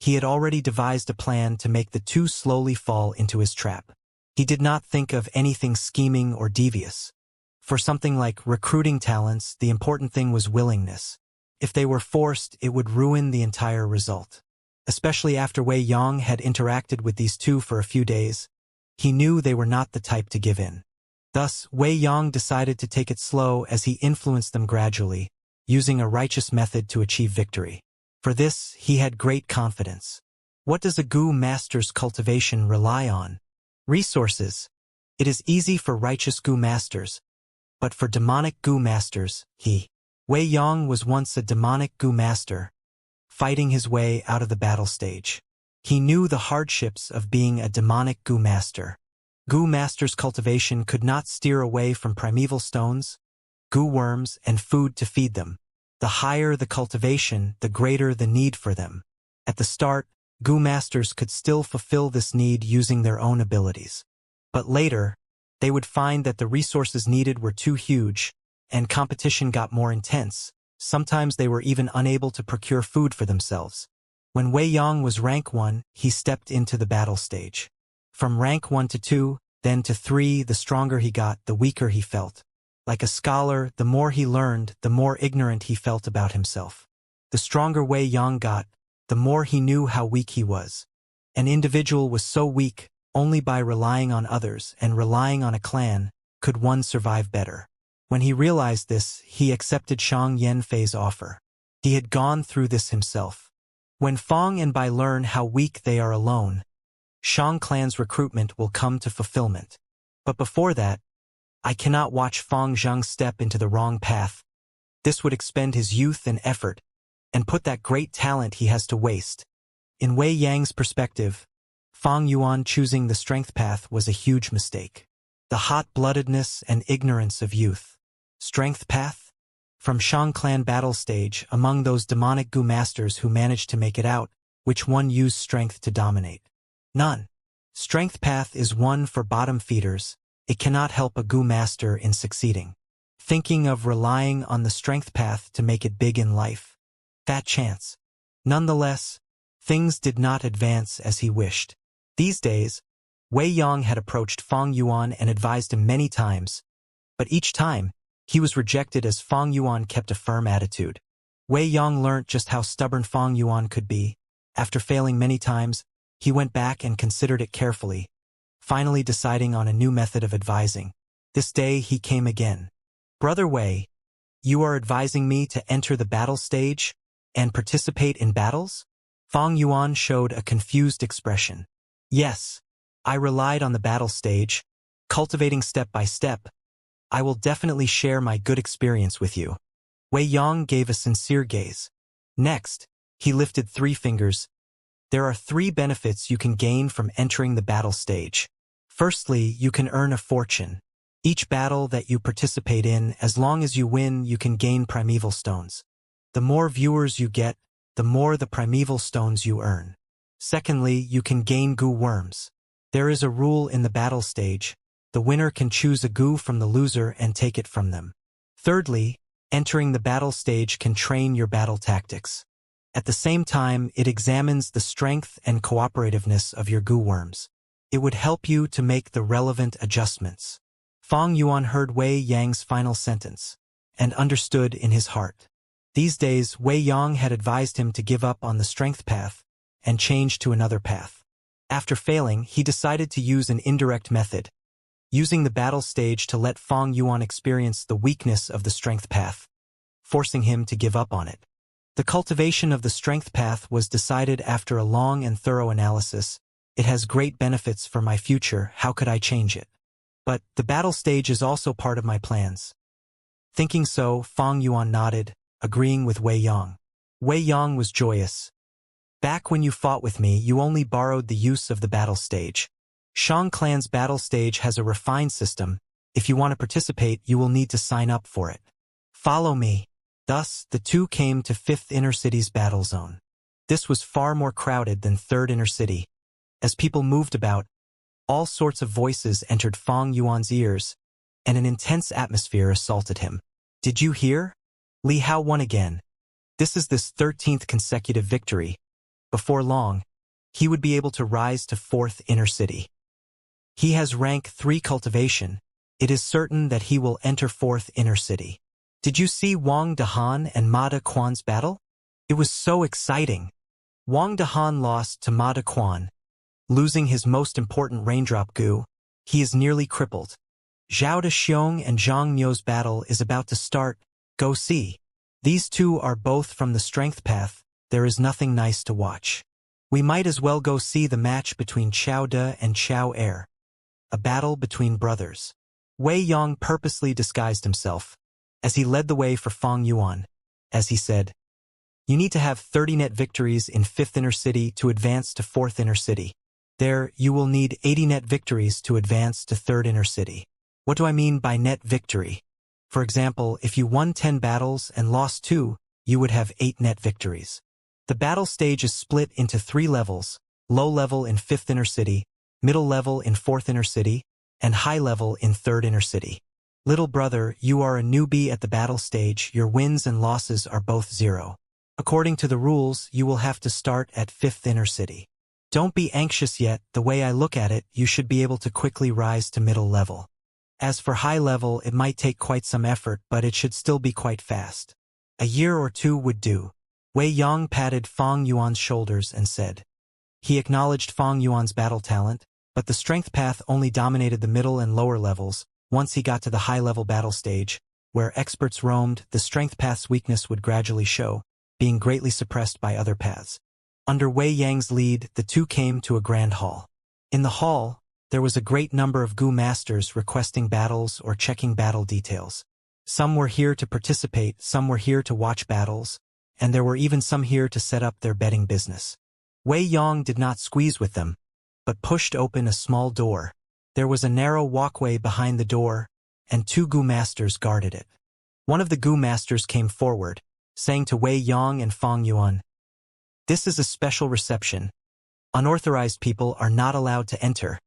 He had already devised a plan to make the two slowly fall into his trap. He did not think of anything scheming or devious. For something like recruiting talents, the important thing was willingness. If they were forced, it would ruin the entire result. Especially after Wei Yang had interacted with these two for a few days, he knew they were not the type to give in. Thus, Wei Yang decided to take it slow as he influenced them gradually, using a righteous method to achieve victory. For this, he had great confidence. What does a goo master's cultivation rely on? Resources. It is easy for righteous goo masters, but for demonic goo masters, Wei Yang was once a demonic goo master, fighting his way out of the battle stage. He knew the hardships of being a demonic goo master. Goo master's cultivation could not steer away from primeval stones, goo worms, and food to feed them. The higher the cultivation, the greater the need for them. At the start, goo masters could still fulfill this need using their own abilities. But later, they would find that the resources needed were too huge, and competition got more intense. Sometimes they were even unable to procure food for themselves. When Wei Yang was rank 1, he stepped into the battle stage. From rank 1 to 2, then to 3, the stronger he got, the weaker he felt. Like a scholar, the more he learned, the more ignorant he felt about himself. The stronger Wei Yang got, the more he knew how weak he was. An individual was so weak, only by relying on others and relying on a clan could one survive better. When he realized this, he accepted Shang Yanfei's offer. He had gone through this himself. When Fang and Bai learn how weak they are alone, Shang clan's recruitment will come to fulfillment. But before that, I cannot watch Fang Zhang step into the wrong path. This would expend his youth and effort, and put that great talent he has to waste. In Wei Yang's perspective, Fang Yuan choosing the strength path was a huge mistake. The hot-bloodedness and ignorance of youth. Strength path? From Shang clan battle stage, among those demonic Gu masters who managed to make it out, which one used strength to dominate? None. Strength path is one for bottom feeders. It cannot help a Gu master in succeeding. Thinking of relying on the strength path to make it big in life. That chance. Nonetheless, things did not advance as he wished. These days, Wei Yang had approached Fang Yuan and advised him many times, but each time, he was rejected as Fang Yuan kept a firm attitude. Wei Yang learnt just how stubborn Fang Yuan could be. After failing many times, he went back and considered it carefully, finally deciding on a new method of advising. This day he came again. Brother Wei, you are advising me to enter the battle stage and participate in battles? Fang Yuan showed a confused expression. Yes, I relied on the battle stage, cultivating step by step. I will definitely share my good experience with you. Wei Yang gave a sincere gaze. Next, he lifted 3 fingers. There are 3 benefits you can gain from entering the battle stage. Firstly, you can earn a fortune. Each battle that you participate in, as long as you win, you can gain primeval stones. The more viewers you get, the more the primeval stones you earn. Secondly, you can gain Gu worms. There is a rule in the battle stage. The winner can choose a Gu from the loser and take it from them. Thirdly, entering the battle stage can train your battle tactics. At the same time, it examines the strength and cooperativeness of your Gu worms. It would help you to make the relevant adjustments. Fang Yuan heard Wei Yang's final sentence, and understood in his heart. These days, Wei Yang had advised him to give up on the strength path, and change to another path. After failing, he decided to use an indirect method, using the battle stage to let Fang Yuan experience the weakness of the strength path, forcing him to give up on it. The cultivation of the strength path was decided after a long and thorough analysis. It has great benefits for my future, how could I change it? But the battle stage is also part of my plans. Thinking so, Fang Yuan nodded, agreeing with Wei Yang. Wei Yang was joyous. Back when you fought with me, you only borrowed the use of the battle stage. Shang clan's battle stage has a refined system. If you want to participate, you will need to sign up for it. Follow me. Thus, the two came to 5th Inner City's battle zone. This was far more crowded than 3rd Inner City. As people moved about, all sorts of voices entered Fang Yuan's ears, and an intense atmosphere assaulted him. Did you hear? Li Hao won again. This is his 13th consecutive victory. Before long, he would be able to rise to 4th Inner City. He has rank 3 cultivation. It is certain that he will enter 4th Inner City. Did you see Wang Dehan and Ma De Quan's battle? It was so exciting. Wang Dehan lost to Ma De Quan, losing his most important raindrop Gu. He is nearly crippled. Zhao De Xiong and Zhang Miu's battle is about to start. Go see. These two are both from the strength path. There is nothing nice to watch. We might as well go see the match between Qiao De and Qiao Er. A battle between brothers. Wei Yang purposely disguised himself, as he led the way for Fang Yuan. As he said, you need to have 30 net victories in 5th Inner City to advance to 4th Inner City. There, you will need 80 net victories to advance to 3rd Inner City. What do I mean by net victory? For example, if you won 10 battles and lost 2, you would have 8 net victories. The battle stage is split into 3 levels, low level in 5th Inner City, middle level in 4th Inner City, and high level in 3rd Inner City. Little brother, you are a newbie at the battle stage. Your wins and losses are both 0. According to the rules, you will have to start at 5th Inner City. Don't be anxious yet. The way I look at it, you should be able to quickly rise to middle level. As for high level, it might take quite some effort, but it should still be quite fast. A year or 2 would do. Wei Yang patted Fang Yuan's shoulders and said. He acknowledged Fang Yuan's battle talent, but the strength path only dominated the middle and lower levels. Once he got to the high-level battle stage, where experts roamed, the strength path's weakness would gradually show, being greatly suppressed by other paths. Under Wei Yang's lead, the two came to a grand hall. In the hall, there was a great number of Gu masters requesting battles or checking battle details. Some were here to participate, some were here to watch battles, and there were even some here to set up their betting business. Wei Yong did not squeeze with them, but pushed open a small door. There was a narrow walkway behind the door, and 2 Gu masters guarded it. One of the Gu masters came forward, saying to Wei Yong and Fang Yuan, "This is a special reception. Unauthorized people are not allowed to enter."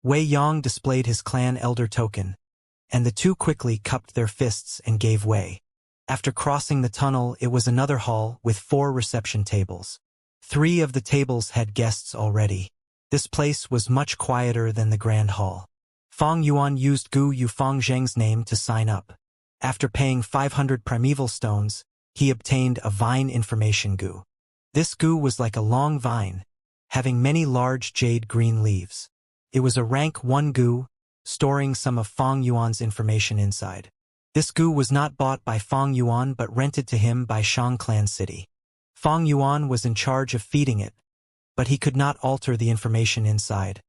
Wei Yong displayed his clan elder token, and the 2 quickly cupped their fists and gave way. After crossing the tunnel, it was another hall with 4 reception tables. 3 of the tables had guests already. This place was much quieter than the grand hall. Fang Yuan used Gu Yufang Zheng's name to sign up. After paying 500 primeval stones, he obtained a vine information Gu. This Gu was like a long vine, having many large jade green leaves. It was a rank 1 Gu, storing some of Fang Yuan's information inside. This Gu was not bought by Fang Yuan but rented to him by Shang Clan City. Fang Yuan was in charge of feeding it, but he could not alter the information inside.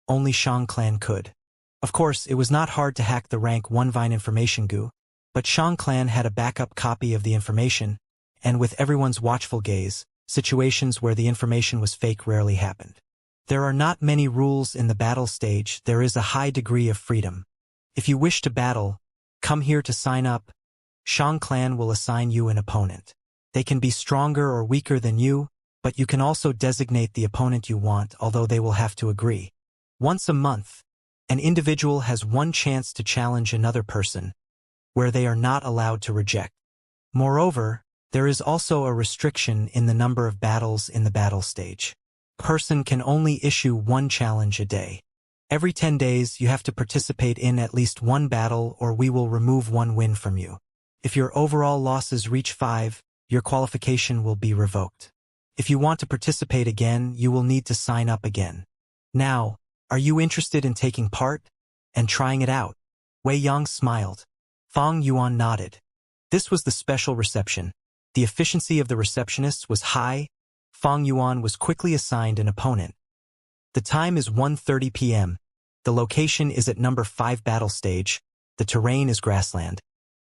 Only Shang Clan could. Of course, it was not hard to hack the rank 1 Vine information Gu, but Shang Clan had a backup copy of the information, and with everyone's watchful gaze, situations where the information was fake rarely happened. There are not many rules in the battle stage, there is a high degree of freedom. If you wish to battle, come here to sign up. Shang Clan will assign you an opponent. They can be stronger or weaker than you, but you can also designate the opponent you want, although they will have to agree. Once a month, an individual has 1 chance to challenge another person, where they are not allowed to reject. Moreover, there is also a restriction in the number of battles in the battle stage. Person can only issue 1 challenge a day. Every 10 days you have to participate in at least 1 battle or we will remove 1 win from you. If your overall losses reach 5, your qualification will be revoked. If you want to participate again, you will need to sign up again. Now, are you interested in taking part and trying it out? Wei Yang smiled. Fang Yuan nodded. This was the special reception. The efficiency of the receptionists was high. Fang Yuan was quickly assigned an opponent. The time is 1:30 p.m. The location is at number 5 battle stage. The terrain is grassland.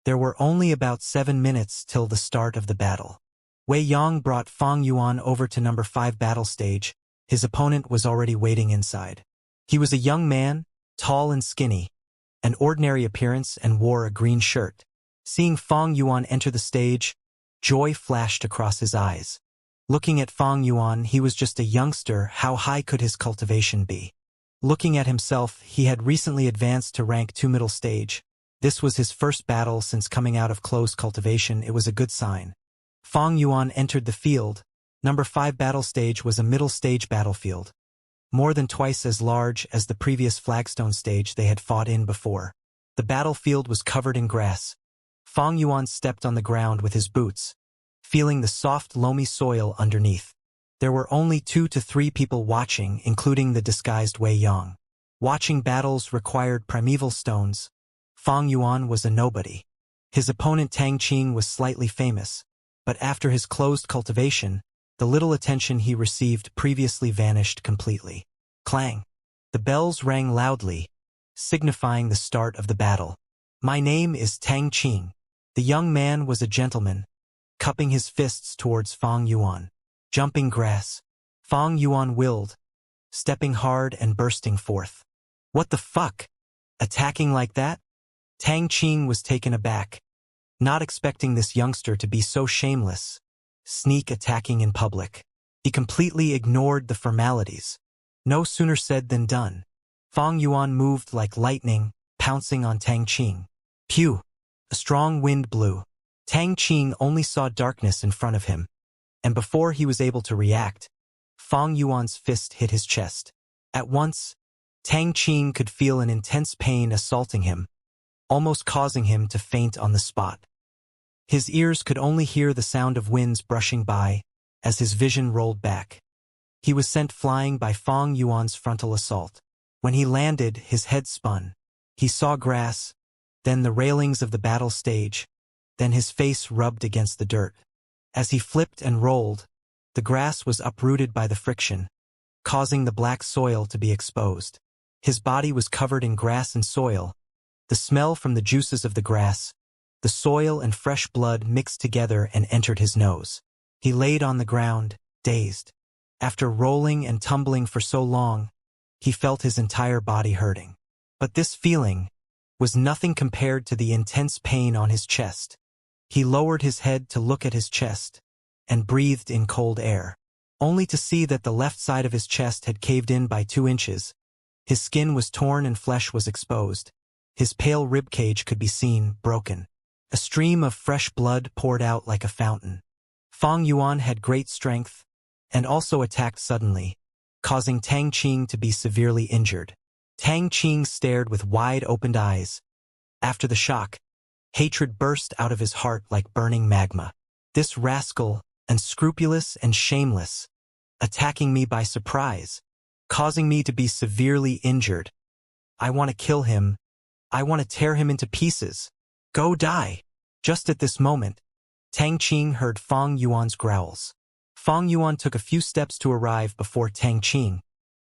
There were only about 7 minutes till the start of the battle. Wei Yang brought Fang Yuan over to number 5 battle stage. His opponent was already waiting inside. He was a young man, tall and skinny, an ordinary appearance and wore a green shirt. Seeing Fang Yuan enter the stage, joy flashed across his eyes. Looking at Fang Yuan, he was just a youngster. How high could his cultivation be? Looking at himself, he had recently advanced to rank 2 middle stage. This was his first battle since coming out of closed cultivation. It was a good sign. Fang Yuan entered the field. Number 5 battle stage was a middle stage battlefield, more than twice as large as the previous flagstone stage they had fought in before. The battlefield was covered in grass. Fang Yuan stepped on the ground with his boots, feeling the soft, loamy soil underneath. There were only 2 to 3 people watching, including the disguised Wei Yang. Watching battles required primeval stones. Fang Yuan was a nobody. His opponent Tang Qing was slightly famous, but after his closed cultivation, the little attention he received previously vanished completely. Clang! The bells rang loudly, signifying the start of the battle. My name is Tang Qing. The young man was a gentleman, cupping his fists towards Fang Yuan. Jumping grass. Fang Yuan willed, stepping hard and bursting forth. What the fuck? Attacking like that? Tang Qing was taken aback, not expecting this youngster to be so shameless. Sneak attacking in public. He completely ignored the formalities. No sooner said than done. Fang Yuan moved like lightning, pouncing on Tang Qing. Pew! A strong wind blew. Tang Qing only saw darkness in front of him, and before he was able to react, Fang Yuan's fist hit his chest. At once, Tang Qing could feel an intense pain assaulting him, almost causing him to faint on the spot. His ears could only hear the sound of winds brushing by as his vision rolled back. He was sent flying by Fang Yuan's frontal assault. When he landed, his head spun. He saw grass, then the railings of the battle stage, then his face rubbed against the dirt. As he flipped and rolled, the grass was uprooted by the friction, causing the black soil to be exposed. His body was covered in grass and soil. The smell from the juices of the grass The soil and fresh blood mixed together and entered his nose. He laid on the ground, dazed. After rolling and tumbling for so long, he felt his entire body hurting. But this feeling was nothing compared to the intense pain on his chest. He lowered his head to look at his chest and breathed in cold air, only to see that the left side of his chest had caved in by 2 inches. His skin was torn and flesh was exposed. His pale ribcage could be seen, broken. A stream of fresh blood poured out like a fountain. Fang Yuan had great strength and also attacked suddenly, causing Tang Qing to be severely injured. Tang Qing stared with wide-opened eyes. After the shock, hatred burst out of his heart like burning magma. This rascal, unscrupulous and shameless, attacking me by surprise, causing me to be severely injured. I want to kill him. I want to tear him into pieces. Go die. Just at this moment, Tang Qing heard Fang Yuan's growls. Fang Yuan took a few steps to arrive before Tang Qing.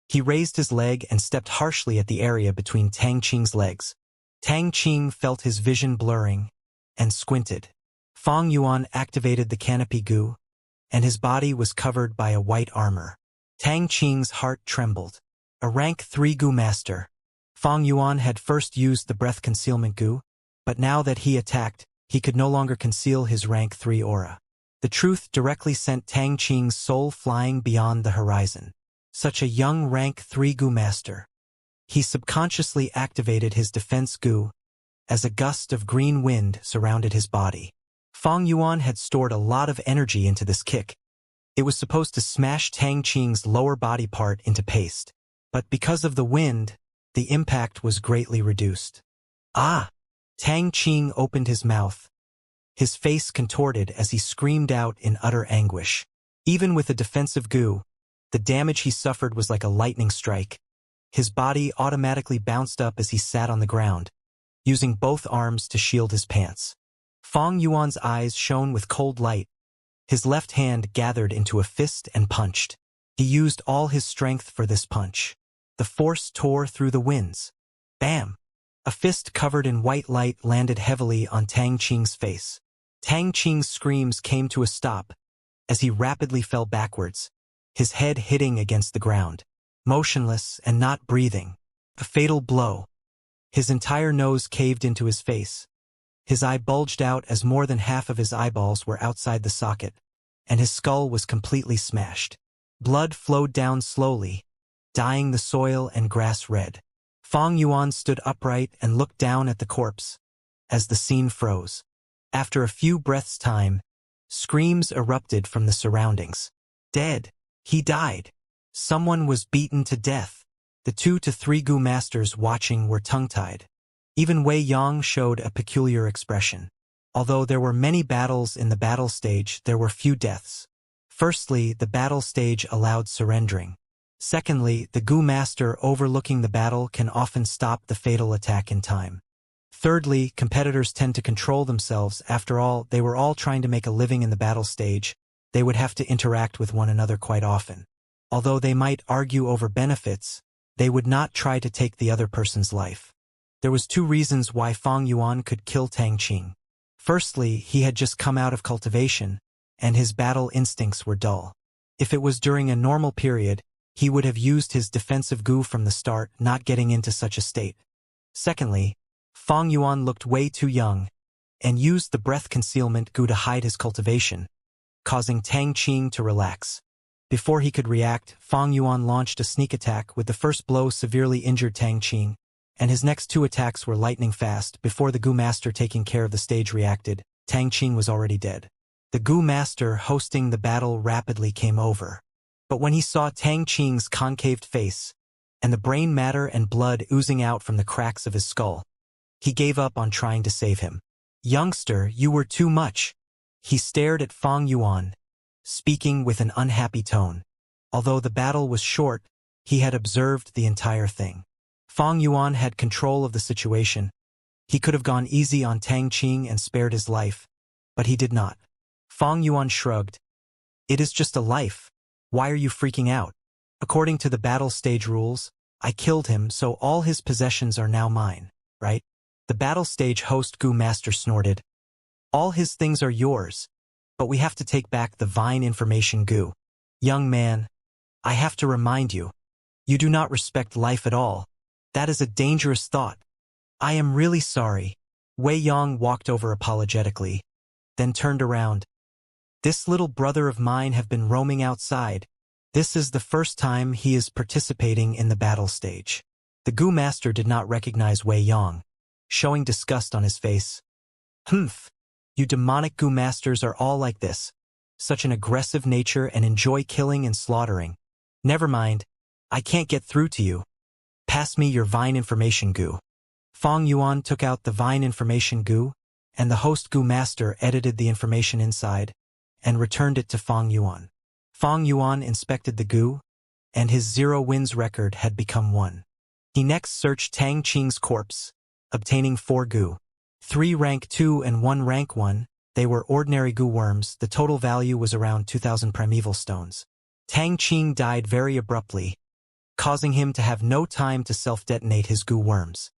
He raised his leg and stepped harshly at the area between Tang Qing's legs. Tang Qing felt his vision blurring and squinted. Fang Yuan activated the canopy goo, and his body was covered by a white armor. Tang Qing's heart trembled. A rank 3 goo master. Fang Yuan had first used the breath concealment goo, but now that he attacked, he could no longer conceal his rank 3 aura. The truth directly sent Tang Qing's soul flying beyond the horizon. Such a young rank 3 goo master. He subconsciously activated his defense goo as a gust of green wind surrounded his body. Fang Yuan had stored a lot of energy into this kick. It was supposed to smash Tang Qing's lower body part into paste. But because of the wind, the impact was greatly reduced. Ah! Tang Qing opened his mouth. His face contorted as he screamed out in utter anguish. Even with a defensive goo, the damage he suffered was like a lightning strike. His body automatically bounced up as he sat on the ground, using both arms to shield his pants. Fang Yuan's eyes shone with cold light. His left hand gathered into a fist and punched. He used all his strength for this punch. The force tore through the winds. Bam! A fist covered in white light landed heavily on Tang Qing's face. Tang Qing's screams came to a stop as he rapidly fell backwards, his head hitting against the ground, motionless and not breathing. A fatal blow. His entire nose caved into his face. His eye bulged out as more than half of his eyeballs were outside the socket, and his skull was completely smashed. Blood flowed down slowly, dyeing the soil and grass red. Fang Yuan stood upright and looked down at the corpse as the scene froze. After a few breaths' time, screams erupted from the surroundings. Dead. He died. Someone was beaten to death. The 2 to 3 goo masters watching were tongue-tied. Even Wei Yang showed a peculiar expression. Although there were many battles in the battle stage, there were few deaths. Firstly, the battle stage allowed surrendering. Secondly, the goo master overlooking the battle can often stop the fatal attack in time. Thirdly, competitors tend to control themselves. After all, they were all trying to make a living in the battle stage. They would have to interact with one another quite often. Although they might argue over benefits, they would not try to take the other person's life. There was 2 reasons why Fang Yuan could kill Tang Qing. Firstly, he had just come out of cultivation, and his battle instincts were dull. If it was during a normal period, he would have used his defensive goo from the start, not getting into such a state. Secondly, Fang Yuan looked way too young, and used the breath concealment goo to hide his cultivation, causing Tang Qing to relax. Before he could react, Fang Yuan launched a sneak attack with the first blow severely injured Tang Qing, and his next 2 attacks were lightning fast. Before the goo master taking care of the stage reacted, Tang Qing was already dead. The goo master hosting the battle rapidly came over. But when he saw Tang Qing's concaved face, and the brain matter and blood oozing out from the cracks of his skull, he gave up on trying to save him. "Youngster, you were too much." He stared at Fang Yuan, speaking with an unhappy tone. Although the battle was short, he had observed the entire thing. Fang Yuan had control of the situation. He could have gone easy on Tang Qing and spared his life, but he did not. Fang Yuan shrugged. "It is just a life. Why are you freaking out? According to the battle stage rules, I killed him, so all his possessions are now mine, right?" The battle stage host goo master snorted. All his things are yours, but we have to take back the vine information goo. Young man, I have to remind you, you do not respect life at all. That is a dangerous thought. I am really sorry. Wei Yong walked over apologetically, then turned around. This little brother of mine have been roaming outside. This is the first time he is participating in the battle stage. The Goo Master did not recognize Wei Yong, showing disgust on his face. Humph! You demonic Goo Masters are all like this. Such an aggressive nature and enjoy killing and slaughtering. Never mind, I can't get through to you. Pass me your vine information goo. Fong Yuan took out the vine information goo, and the host Goo Master edited the information inside, and returned it to Fong Yuan. Fong Yuan inspected the goo, and his 0 wins record had become 1. He next searched Tang Qing's corpse, obtaining 4 goo. 3 rank 2 and 1 rank 1, they were ordinary goo worms. The total value was around 2,000 primeval stones. Tang Qing died very abruptly, causing him to have no time to self-detonate his goo worms.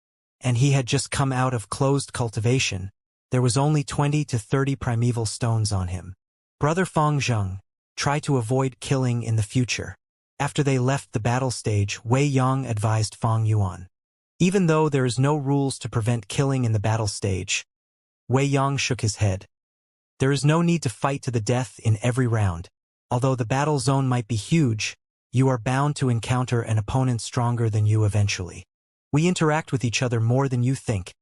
And he had just come out of closed cultivation. There was only 20 to 30 primeval stones on him. Brother Fong Zheng, try to avoid killing in the future. After they left the battle stage, Wei Yong advised Fong Yuan. Even though there is no rules to prevent killing in the battle stage, Wei Yong shook his head. There is no need to fight to the death in every round. Although the battle zone might be huge, you are bound to encounter an opponent stronger than you eventually. We interact with each other more than you think.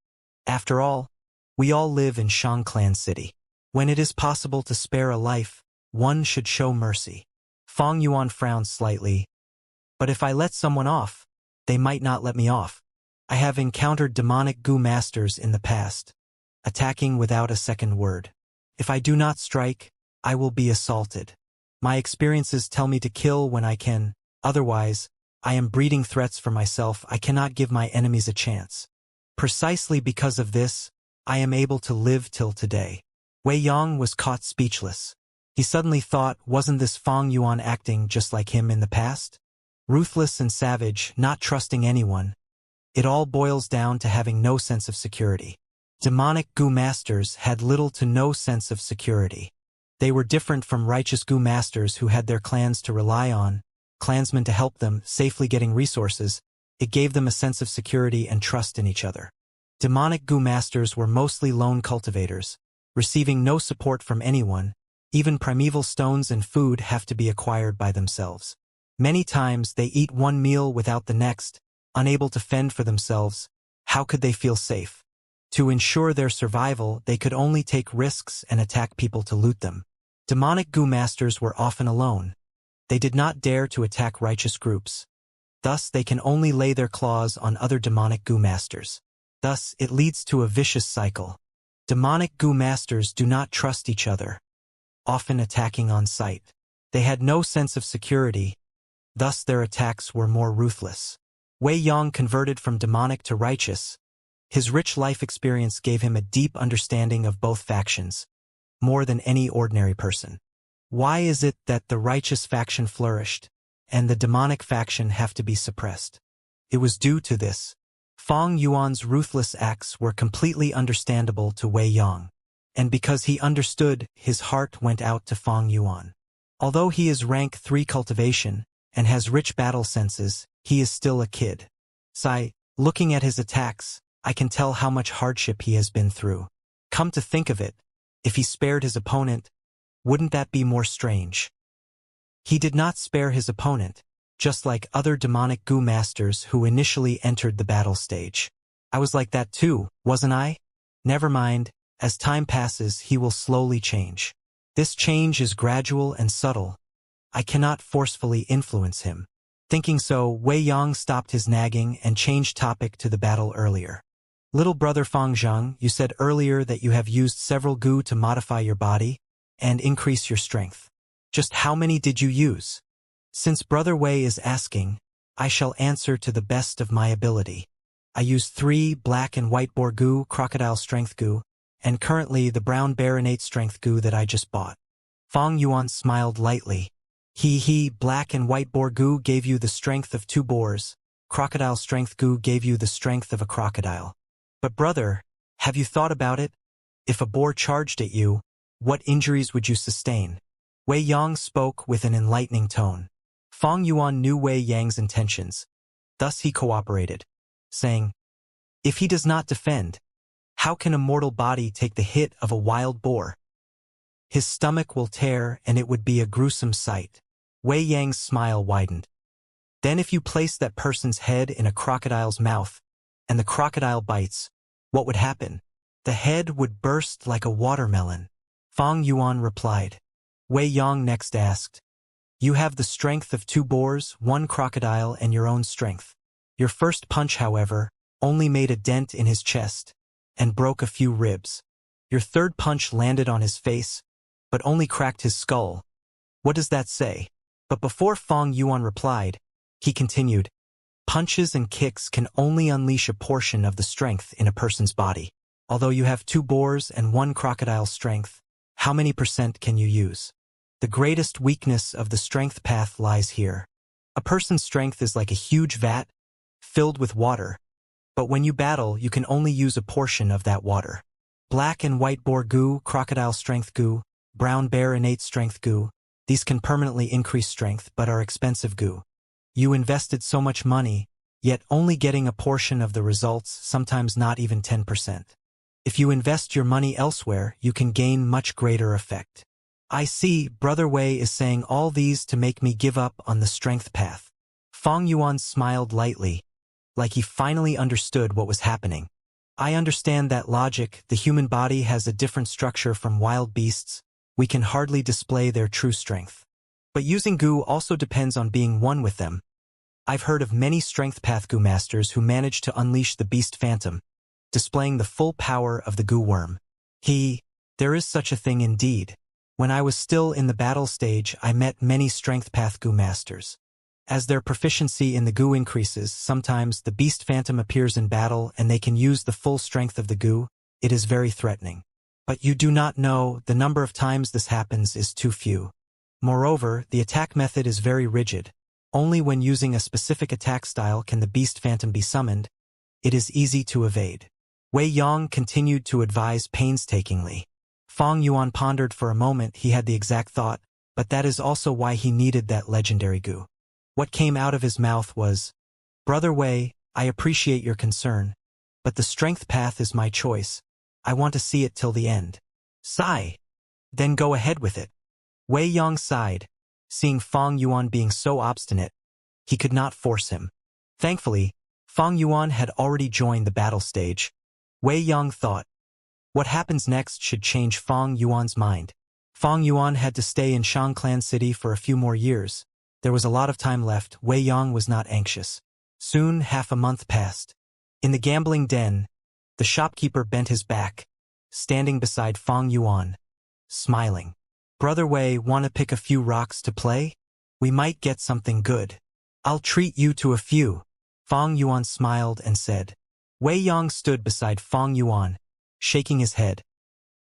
After all, we all live in Shang Clan City. When it is possible to spare a life, one should show mercy. Fong Yuan frowned slightly. But if I let someone off, they might not let me off. I have encountered demonic Goo Masters in the past, attacking without a second word. If I do not strike, I will be assaulted. My experiences tell me to kill when I can, otherwise, I am breeding threats for myself. I cannot give my enemies a chance. Precisely because of this, I am able to live till today. Wei Yong was caught speechless. He suddenly thought, wasn't this Fong Yuan acting just like him in the past? Ruthless and savage, not trusting anyone. It all boils down to having no sense of security. Demonic Goo Masters had little to no sense of security. They were different from righteous Goo Masters who had their clans to rely on, clansmen to help them, safely getting resources. It gave them a sense of security and trust in each other. Demonic Goo Masters were mostly lone cultivators, receiving no support from anyone. Even primeval stones and food have to be acquired by themselves. Many times they eat one meal without the next, unable to fend for themselves. How could they feel safe? To ensure their survival, they could only take risks and attack people to loot them. Demonic Goo Masters were often alone. They did not dare to attack righteous groups. Thus, they can only lay their claws on other demonic Goo Masters. Thus, it leads to a vicious cycle. Demonic Goo Masters do not trust each other, often attacking on sight. They had no sense of security, thus their attacks were more ruthless. Wei Yong converted from demonic to righteous. His rich life experience gave him a deep understanding of both factions, more than any ordinary person. Why is it that the righteous faction flourished, and the demonic faction have to be suppressed? It was due to this. Fong Yuan's ruthless acts were completely understandable to Wei Yong, and because he understood, his heart went out to Fong Yuan. Although he is rank 3 cultivation, and has rich battle senses, he is still a kid. Looking at his attacks, I can tell how much hardship he has been through. Come to think of it, if he spared his opponent, wouldn't that be more strange? He did not spare his opponent, just like other demonic Goo Masters who initially entered the battle stage. I was like that too, wasn't I? Never mind, as time passes he will slowly change. This change is gradual and subtle. I cannot forcefully influence him. Thinking so, Wei Yong stopped his nagging and changed topic to the battle earlier. Little brother Fong Zheng, you said earlier that you have used several goo to modify your body and increase your strength. Just how many did you use? Since Brother Wei is asking, I shall answer to the best of my ability. I used 3 black and white boar goo, crocodile strength goo, and currently the brown baronate strength goo that I just bought. Fong Yuan smiled lightly. Black and white boar goo gave you the strength of 2 boars. Crocodile strength goo gave you the strength of a crocodile. But brother, have you thought about it? If a boar charged at you, what injuries would you sustain? Wei Yang spoke with an enlightening tone. Fang Yuan knew Wei Yang's intentions. Thus he cooperated, saying, "If he does not defend, how can a mortal body take the hit of a wild boar? His stomach will tear and it would be a gruesome sight." Wei Yang's smile widened. "Then if you place that person's head in a crocodile's mouth, and the crocodile bites, what would happen? The head would burst like a watermelon." Fang Yuan replied. Wei Yang next asked, "You have the strength of 2 boars, 1 crocodile, and your own strength. Your first punch, however, only made a dent in his chest and broke a few ribs. Your third punch landed on his face, but only cracked his skull. What does that say?" But before Fang Yuan replied, he continued, "Punches and kicks can only unleash a portion of the strength in a person's body. Although you have 2 boars and 1 crocodile's strength, how many % can you use? The greatest weakness of the strength path lies here. A person's strength is like a huge vat filled with water, but when you battle, you can only use a portion of that water. Black and white boar goo, crocodile strength goo, brown bear innate strength goo, these can permanently increase strength but are expensive goo. You invested so much money, yet only getting a portion of the results, sometimes not even 10%. If you invest your money elsewhere, you can gain much greater effect." "I see, Brother Wei is saying all these to make me give up on the strength path." Fang Yuan smiled lightly, like he finally understood what was happening. "I understand that logic. The human body has a different structure from wild beasts. We can hardly display their true strength. But using goo also depends on being one with them. I've heard of many strength path goo masters who manage to unleash the beast phantom, displaying the full power of the goo worm. There is such a thing indeed. When I was still in the battle stage, I met many strength path goo masters. As their proficiency in the goo increases, sometimes the beast phantom appears in battle and they can use the full strength of the goo. It is very threatening. But you do not know, the number of times this happens is too few. Moreover, the attack method is very rigid. Only when using a specific attack style can the beast phantom be summoned. It is easy to evade." Wei Yang continued to advise painstakingly. Fang Yuan pondered for a moment. He had the exact thought, but that is also why he needed that legendary goo. What came out of his mouth was, "Brother Wei, I appreciate your concern, but the strength path is my choice. I want to see it till the end." "Sigh. Then go ahead with it." Wei Yang sighed. Seeing Fang Yuan being so obstinate, he could not force him. Thankfully, Fang Yuan had already joined the battle stage. Wei Yang thought, what happens next should change Fang Yuan's mind. Fang Yuan had to stay in Shangclan City for a few more years. There was a lot of time left. Wei Yang was not anxious. Soon, half a month passed. In the gambling den, the shopkeeper bent his back, standing beside Fang Yuan, smiling. "Brother Wei, wanna pick a few rocks to play? We might get something good. I'll treat you to a few." Fang Yuan smiled and said. Wei Yang stood beside Fang Yuan, shaking his head.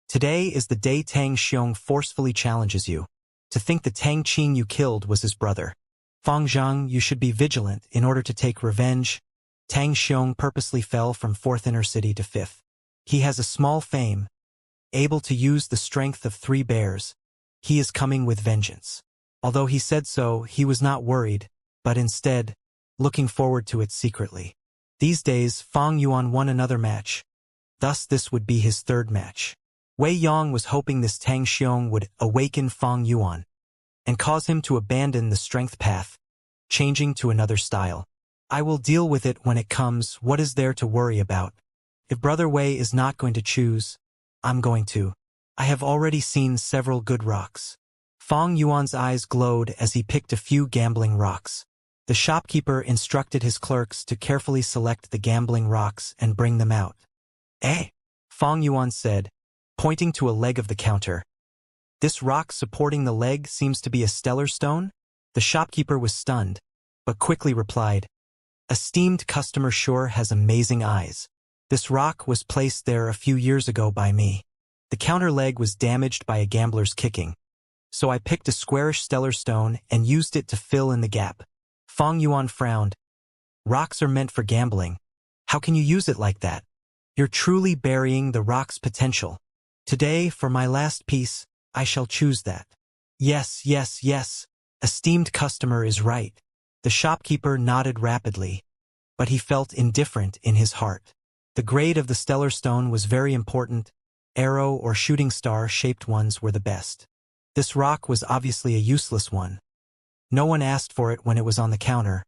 "Today is the day Tang Xiong forcefully challenges you. To think the Tang Qing you killed was his brother. Fang Zhang, you should be vigilant in order to take revenge." Tang Xiong purposely fell from 4th inner city to 5th. He has a small fame, able to use the strength of 3 bears. He is coming with vengeance. Although he said so, he was not worried, but instead, looking forward to it secretly. These days, Fang Yuan won another match. Thus this would be his 3rd match. Wei Yang was hoping this Tang Xiong would awaken Fang Yuan and cause him to abandon the strength path, changing to another style. "I will deal with it when it comes. What is there to worry about? If Brother Wei is not going to choose, I'm going to. I have already seen several good rocks." Fang Yuan's eyes glowed as he picked a few gambling rocks. The shopkeeper instructed his clerks to carefully select the gambling rocks and bring them out. "Eh?" Fang Yuan said, pointing to a leg of the counter. "This rock supporting the leg seems to be a stellar stone?" The shopkeeper was stunned, but quickly replied, "Esteemed customer sure has amazing eyes. This rock was placed there a few years ago by me. The counter leg was damaged by a gambler's kicking, so I picked a squarish stellar stone and used it to fill in the gap." Fang Yuan frowned. "Rocks are meant for gambling. How can you use it like that? You're truly burying the rock's potential." Today, for my last piece, I shall choose that. Yes, yes, yes. Esteemed customer is right. The shopkeeper nodded rapidly, but he felt indifferent in his heart. The grade of the stellar stone was very important. Arrow or shooting star-shaped ones were the best. This rock was obviously a useless one. No one asked for it when it was on the counter,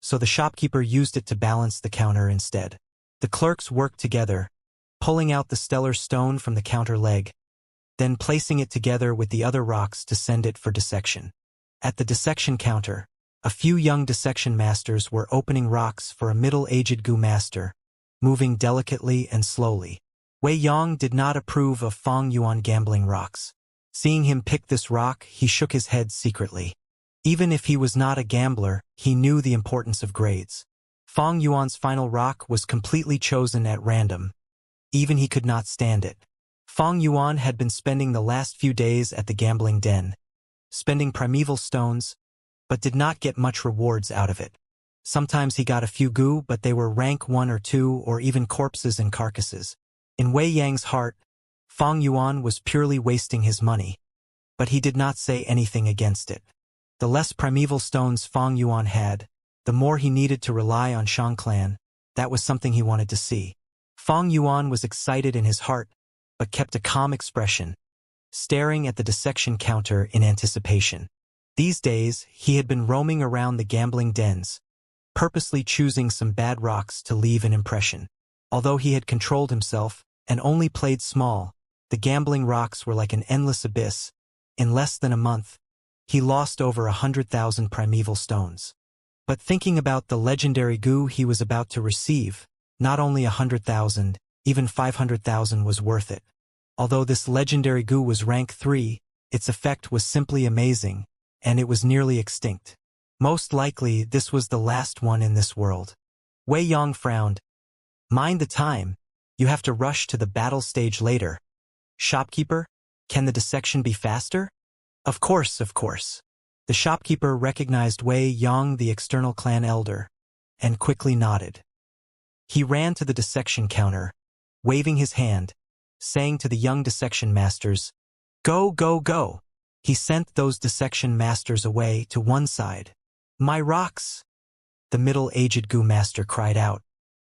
so the shopkeeper used it to balance the counter instead. The clerks worked together, pulling out the stellar stone from the counter leg, then placing it together with the other rocks to send it for dissection. At the dissection counter, a few young dissection masters were opening rocks for a middle-aged Gu master, moving delicately and slowly. Wei Yong did not approve of Fang Yuan gambling rocks. Seeing him pick this rock, he shook his head secretly. Even if he was not a gambler, he knew the importance of grades. Fang Yuan's final rock was completely chosen at random. Even he could not stand it. Fang Yuan had been spending the last few days at the gambling den, spending primeval stones, but did not get much rewards out of it. Sometimes he got a few gu, but they were rank 1 or 2 or even corpses and carcasses. In Wei Yang's heart, Fang Yuan was purely wasting his money, but he did not say anything against it. The less primeval stones Fang Yuan had, the more he needed to rely on Shang Clan. That was something he wanted to see. Fang Yuan was excited in his heart, but kept a calm expression, staring at the dissection counter in anticipation. These days, he had been roaming around the gambling dens, purposely choosing some bad rocks to leave an impression. Although he had controlled himself and only played small, the gambling rocks were like an endless abyss. In less than a month, he lost over 100,000 primeval stones. But thinking about the legendary gu he was about to receive, not only 100,000, even 500,000 was worth it. Although this legendary gu was rank 3, its effect was simply amazing, and it was nearly extinct. Most likely, this was the last one in this world. Wei Yong frowned. Mind the time. You have to rush to the battle stage later. Shopkeeper, can the dissection be faster? Of course, of course. The shopkeeper recognized Wei Yong, the external clan elder, and quickly nodded. He ran to the dissection counter, waving his hand, saying to the young dissection masters, "Go, go, go!" He sent those dissection masters away to one side. "My rocks!" The middle-aged Gu master cried out.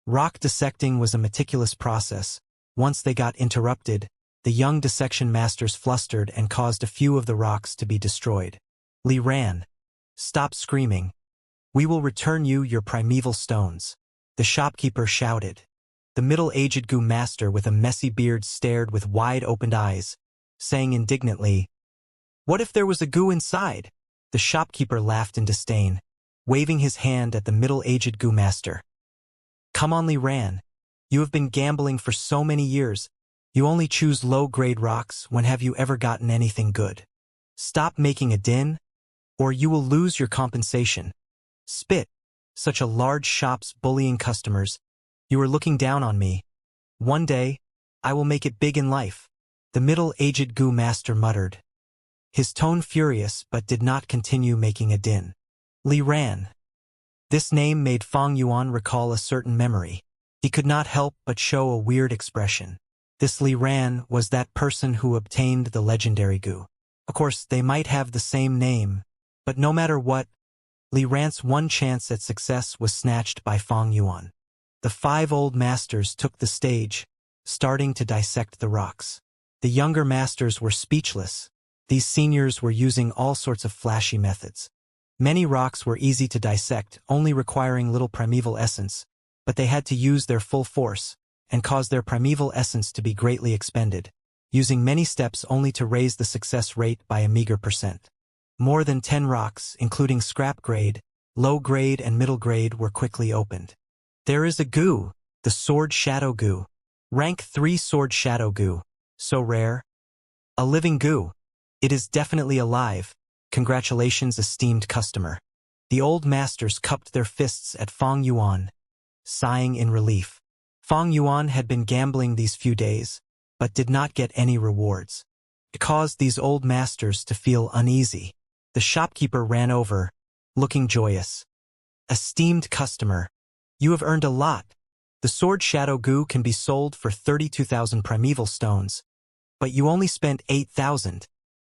Rock dissecting was a meticulous process. Once they got interrupted, the young dissection masters flustered and caused a few of the rocks to be destroyed. Li ran. "Stop screaming. We will return you your primeval stones," the shopkeeper shouted. The middle-aged Gu master with a messy beard stared with wide-opened eyes, saying indignantly, "What if there was a Gu inside?" The shopkeeper laughed in disdain, waving his hand at the middle-aged Gu master. "Come on, Li ran. You have been gambling for so many years. You only choose low-grade rocks. When have you ever gotten anything good? Stop making a din, or you will lose your compensation." "Spit. Such a large shop's bullying customers. You are looking down on me. One day, I will make it big in life," the middle-aged Gu master muttered, his tone furious but did not continue making a din. Li ran. This name made Fang Yuan recall a certain memory. He could not help but show a weird expression. This Li Ran was that person who obtained the legendary Gu. Of course, they might have the same name, but no matter what, Li Ran's one chance at success was snatched by Fang Yuan. The 5 old masters took the stage, starting to dissect the rocks. The younger masters were speechless. These seniors were using all sorts of flashy methods. Many rocks were easy to dissect, only requiring little primeval essence, but they had to use their full force, and cause their primeval essence to be greatly expended, using many steps only to raise the success rate by a meager %. More than 10 rocks, including scrap grade, low grade and middle grade, were quickly opened. There is a Gu, the Sword Shadow Gu. Rank 3 Sword Shadow Gu. So rare. A living Gu. It is definitely alive. Congratulations, esteemed customer. The old masters cupped their fists at Fang Yuan, sighing in relief. Fang Yuan had been gambling these few days, but did not get any rewards. It caused these old masters to feel uneasy. The shopkeeper ran over, looking joyous. "Esteemed customer, you have earned a lot. The Sword Shadow Gu can be sold for 32,000 primeval stones. But you only spent 8,000.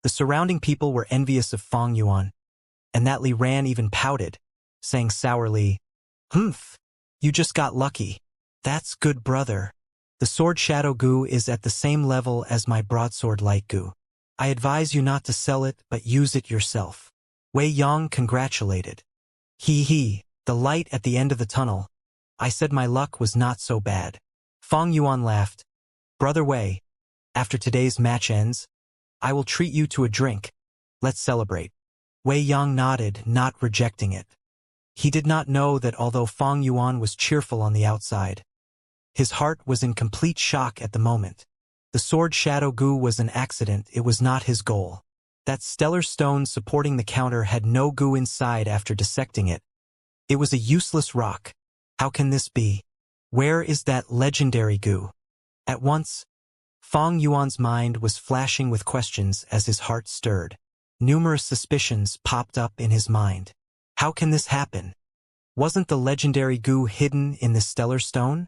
The surrounding people were envious of Fang Yuan, and that Li Ran even pouted, saying sourly, "Humph, you just got lucky. That's good, brother. The sword Shadow Gu is at the same level as my broadsword Light Gu. I advise you not to sell it but use it yourself." Wei Yang congratulated. He, the light at the end of the tunnel. I said my luck was not so bad. Fang Yuan laughed. Brother Wei, after today's match ends, I will treat you to a drink. Let's celebrate. Wei Yang nodded, not rejecting it. He did not know that although Fang Yuan was cheerful on the outside, his heart was in complete shock at the moment. The sword Shadow Gu was an accident, it was not his goal. That stellar stone supporting the counter had no Gu inside after dissecting it. It was a useless rock. How can this be? Where is that legendary Gu? At once, Fang Yuan's mind was flashing with questions as his heart stirred. Numerous suspicions popped up in his mind. How can this happen? Wasn't the legendary Gu hidden in this stellar stone?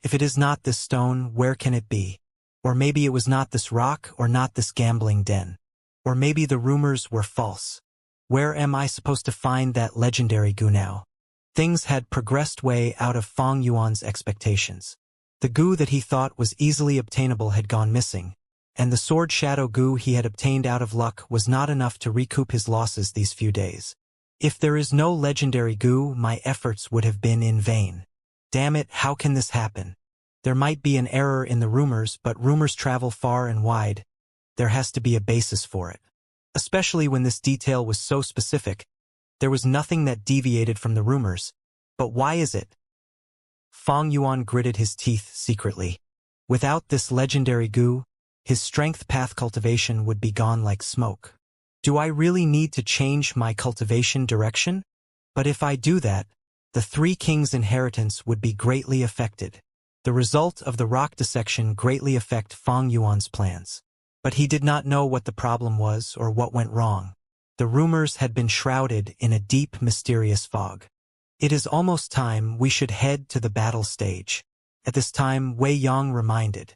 If it is not this stone, where can it be? Or maybe it was not this rock or not this gambling den. Or maybe the rumors were false. Where am I supposed to find that legendary Gu now? Things had progressed way out of Fang Yuan's expectations. The Gu that he thought was easily obtainable had gone missing, and the sword Shadow Gu he had obtained out of luck was not enough to recoup his losses these few days. If there is no legendary Gu, my efforts would have been in vain. Damn it, how can this happen? There might be an error in the rumors, but rumors travel far and wide. There has to be a basis for it. Especially when this detail was so specific. There was nothing that deviated from the rumors. But why is it? Fang Yuan gritted his teeth secretly. Without this legendary Gu, his strength path cultivation would be gone like smoke. Do I really need to change my cultivation direction? But if I do that, the Three Kings' inheritance would be greatly affected. The result of the rock dissection greatly affect Fang Yuan's plans. But he did not know what the problem was or what went wrong. The rumors had been shrouded in a deep, mysterious fog. It is almost time we should head to the battle stage. At this time, Wei Yang reminded.